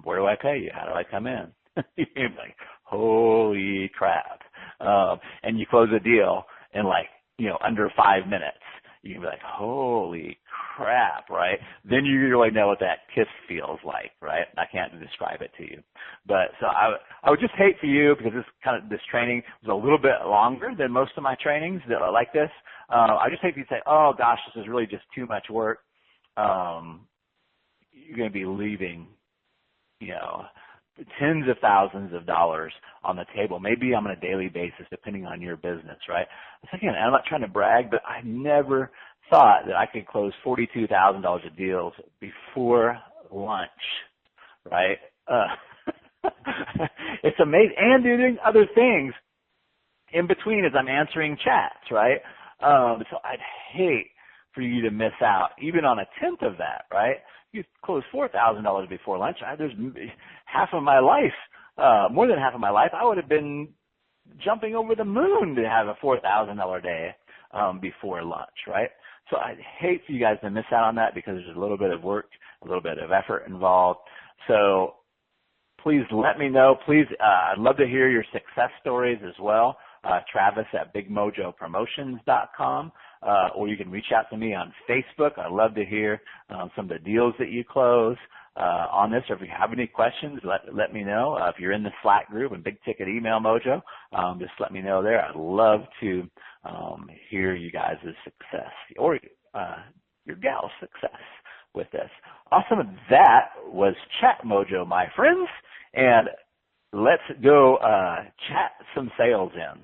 S5: Where do I pay you? How do I come in? You're like, holy crap. And you close a deal in like, you know, under 5 minutes. You can be like, holy crap, right? Then you really know what that kiss feels like, right? I can't describe it to you. But so I would just hate for you, because this training was a little bit longer than most of my trainings that are like this. I just hate for you to say, oh gosh, this is really just too much work. You're going to be leaving, you know, tens of thousands of dollars on the table, maybe on a daily basis, depending on your business, right? Again, I'm not trying to brag, but I never thought that I could close $42,000 of deals before lunch, right? It's amazing. And doing other things in between as I'm answering chats, right? So I'd hate for you to miss out, even on a tenth of that, right? You close $4,000 before lunch. There's half of my life, more than half of my life, I would have been jumping over the moon to have a $4,000 day before lunch, right? So I'd hate for you guys to miss out on that, because there's a little bit of work, a little bit of effort involved. So please let me know. Please, I'd love to hear your success stories as well. Travis at BigMojoPromotions.com, or you can reach out to me on Facebook. I'd love to hear some of the deals that you close on this, or if you have any questions, let me know. If you're in the Slack group and Big Ticket Email Mojo, just let me know there. I'd love to hear you guys' success, or your gal's success with this. Awesome. That was Chat Mojo, my friends, and let's go chat some sales in.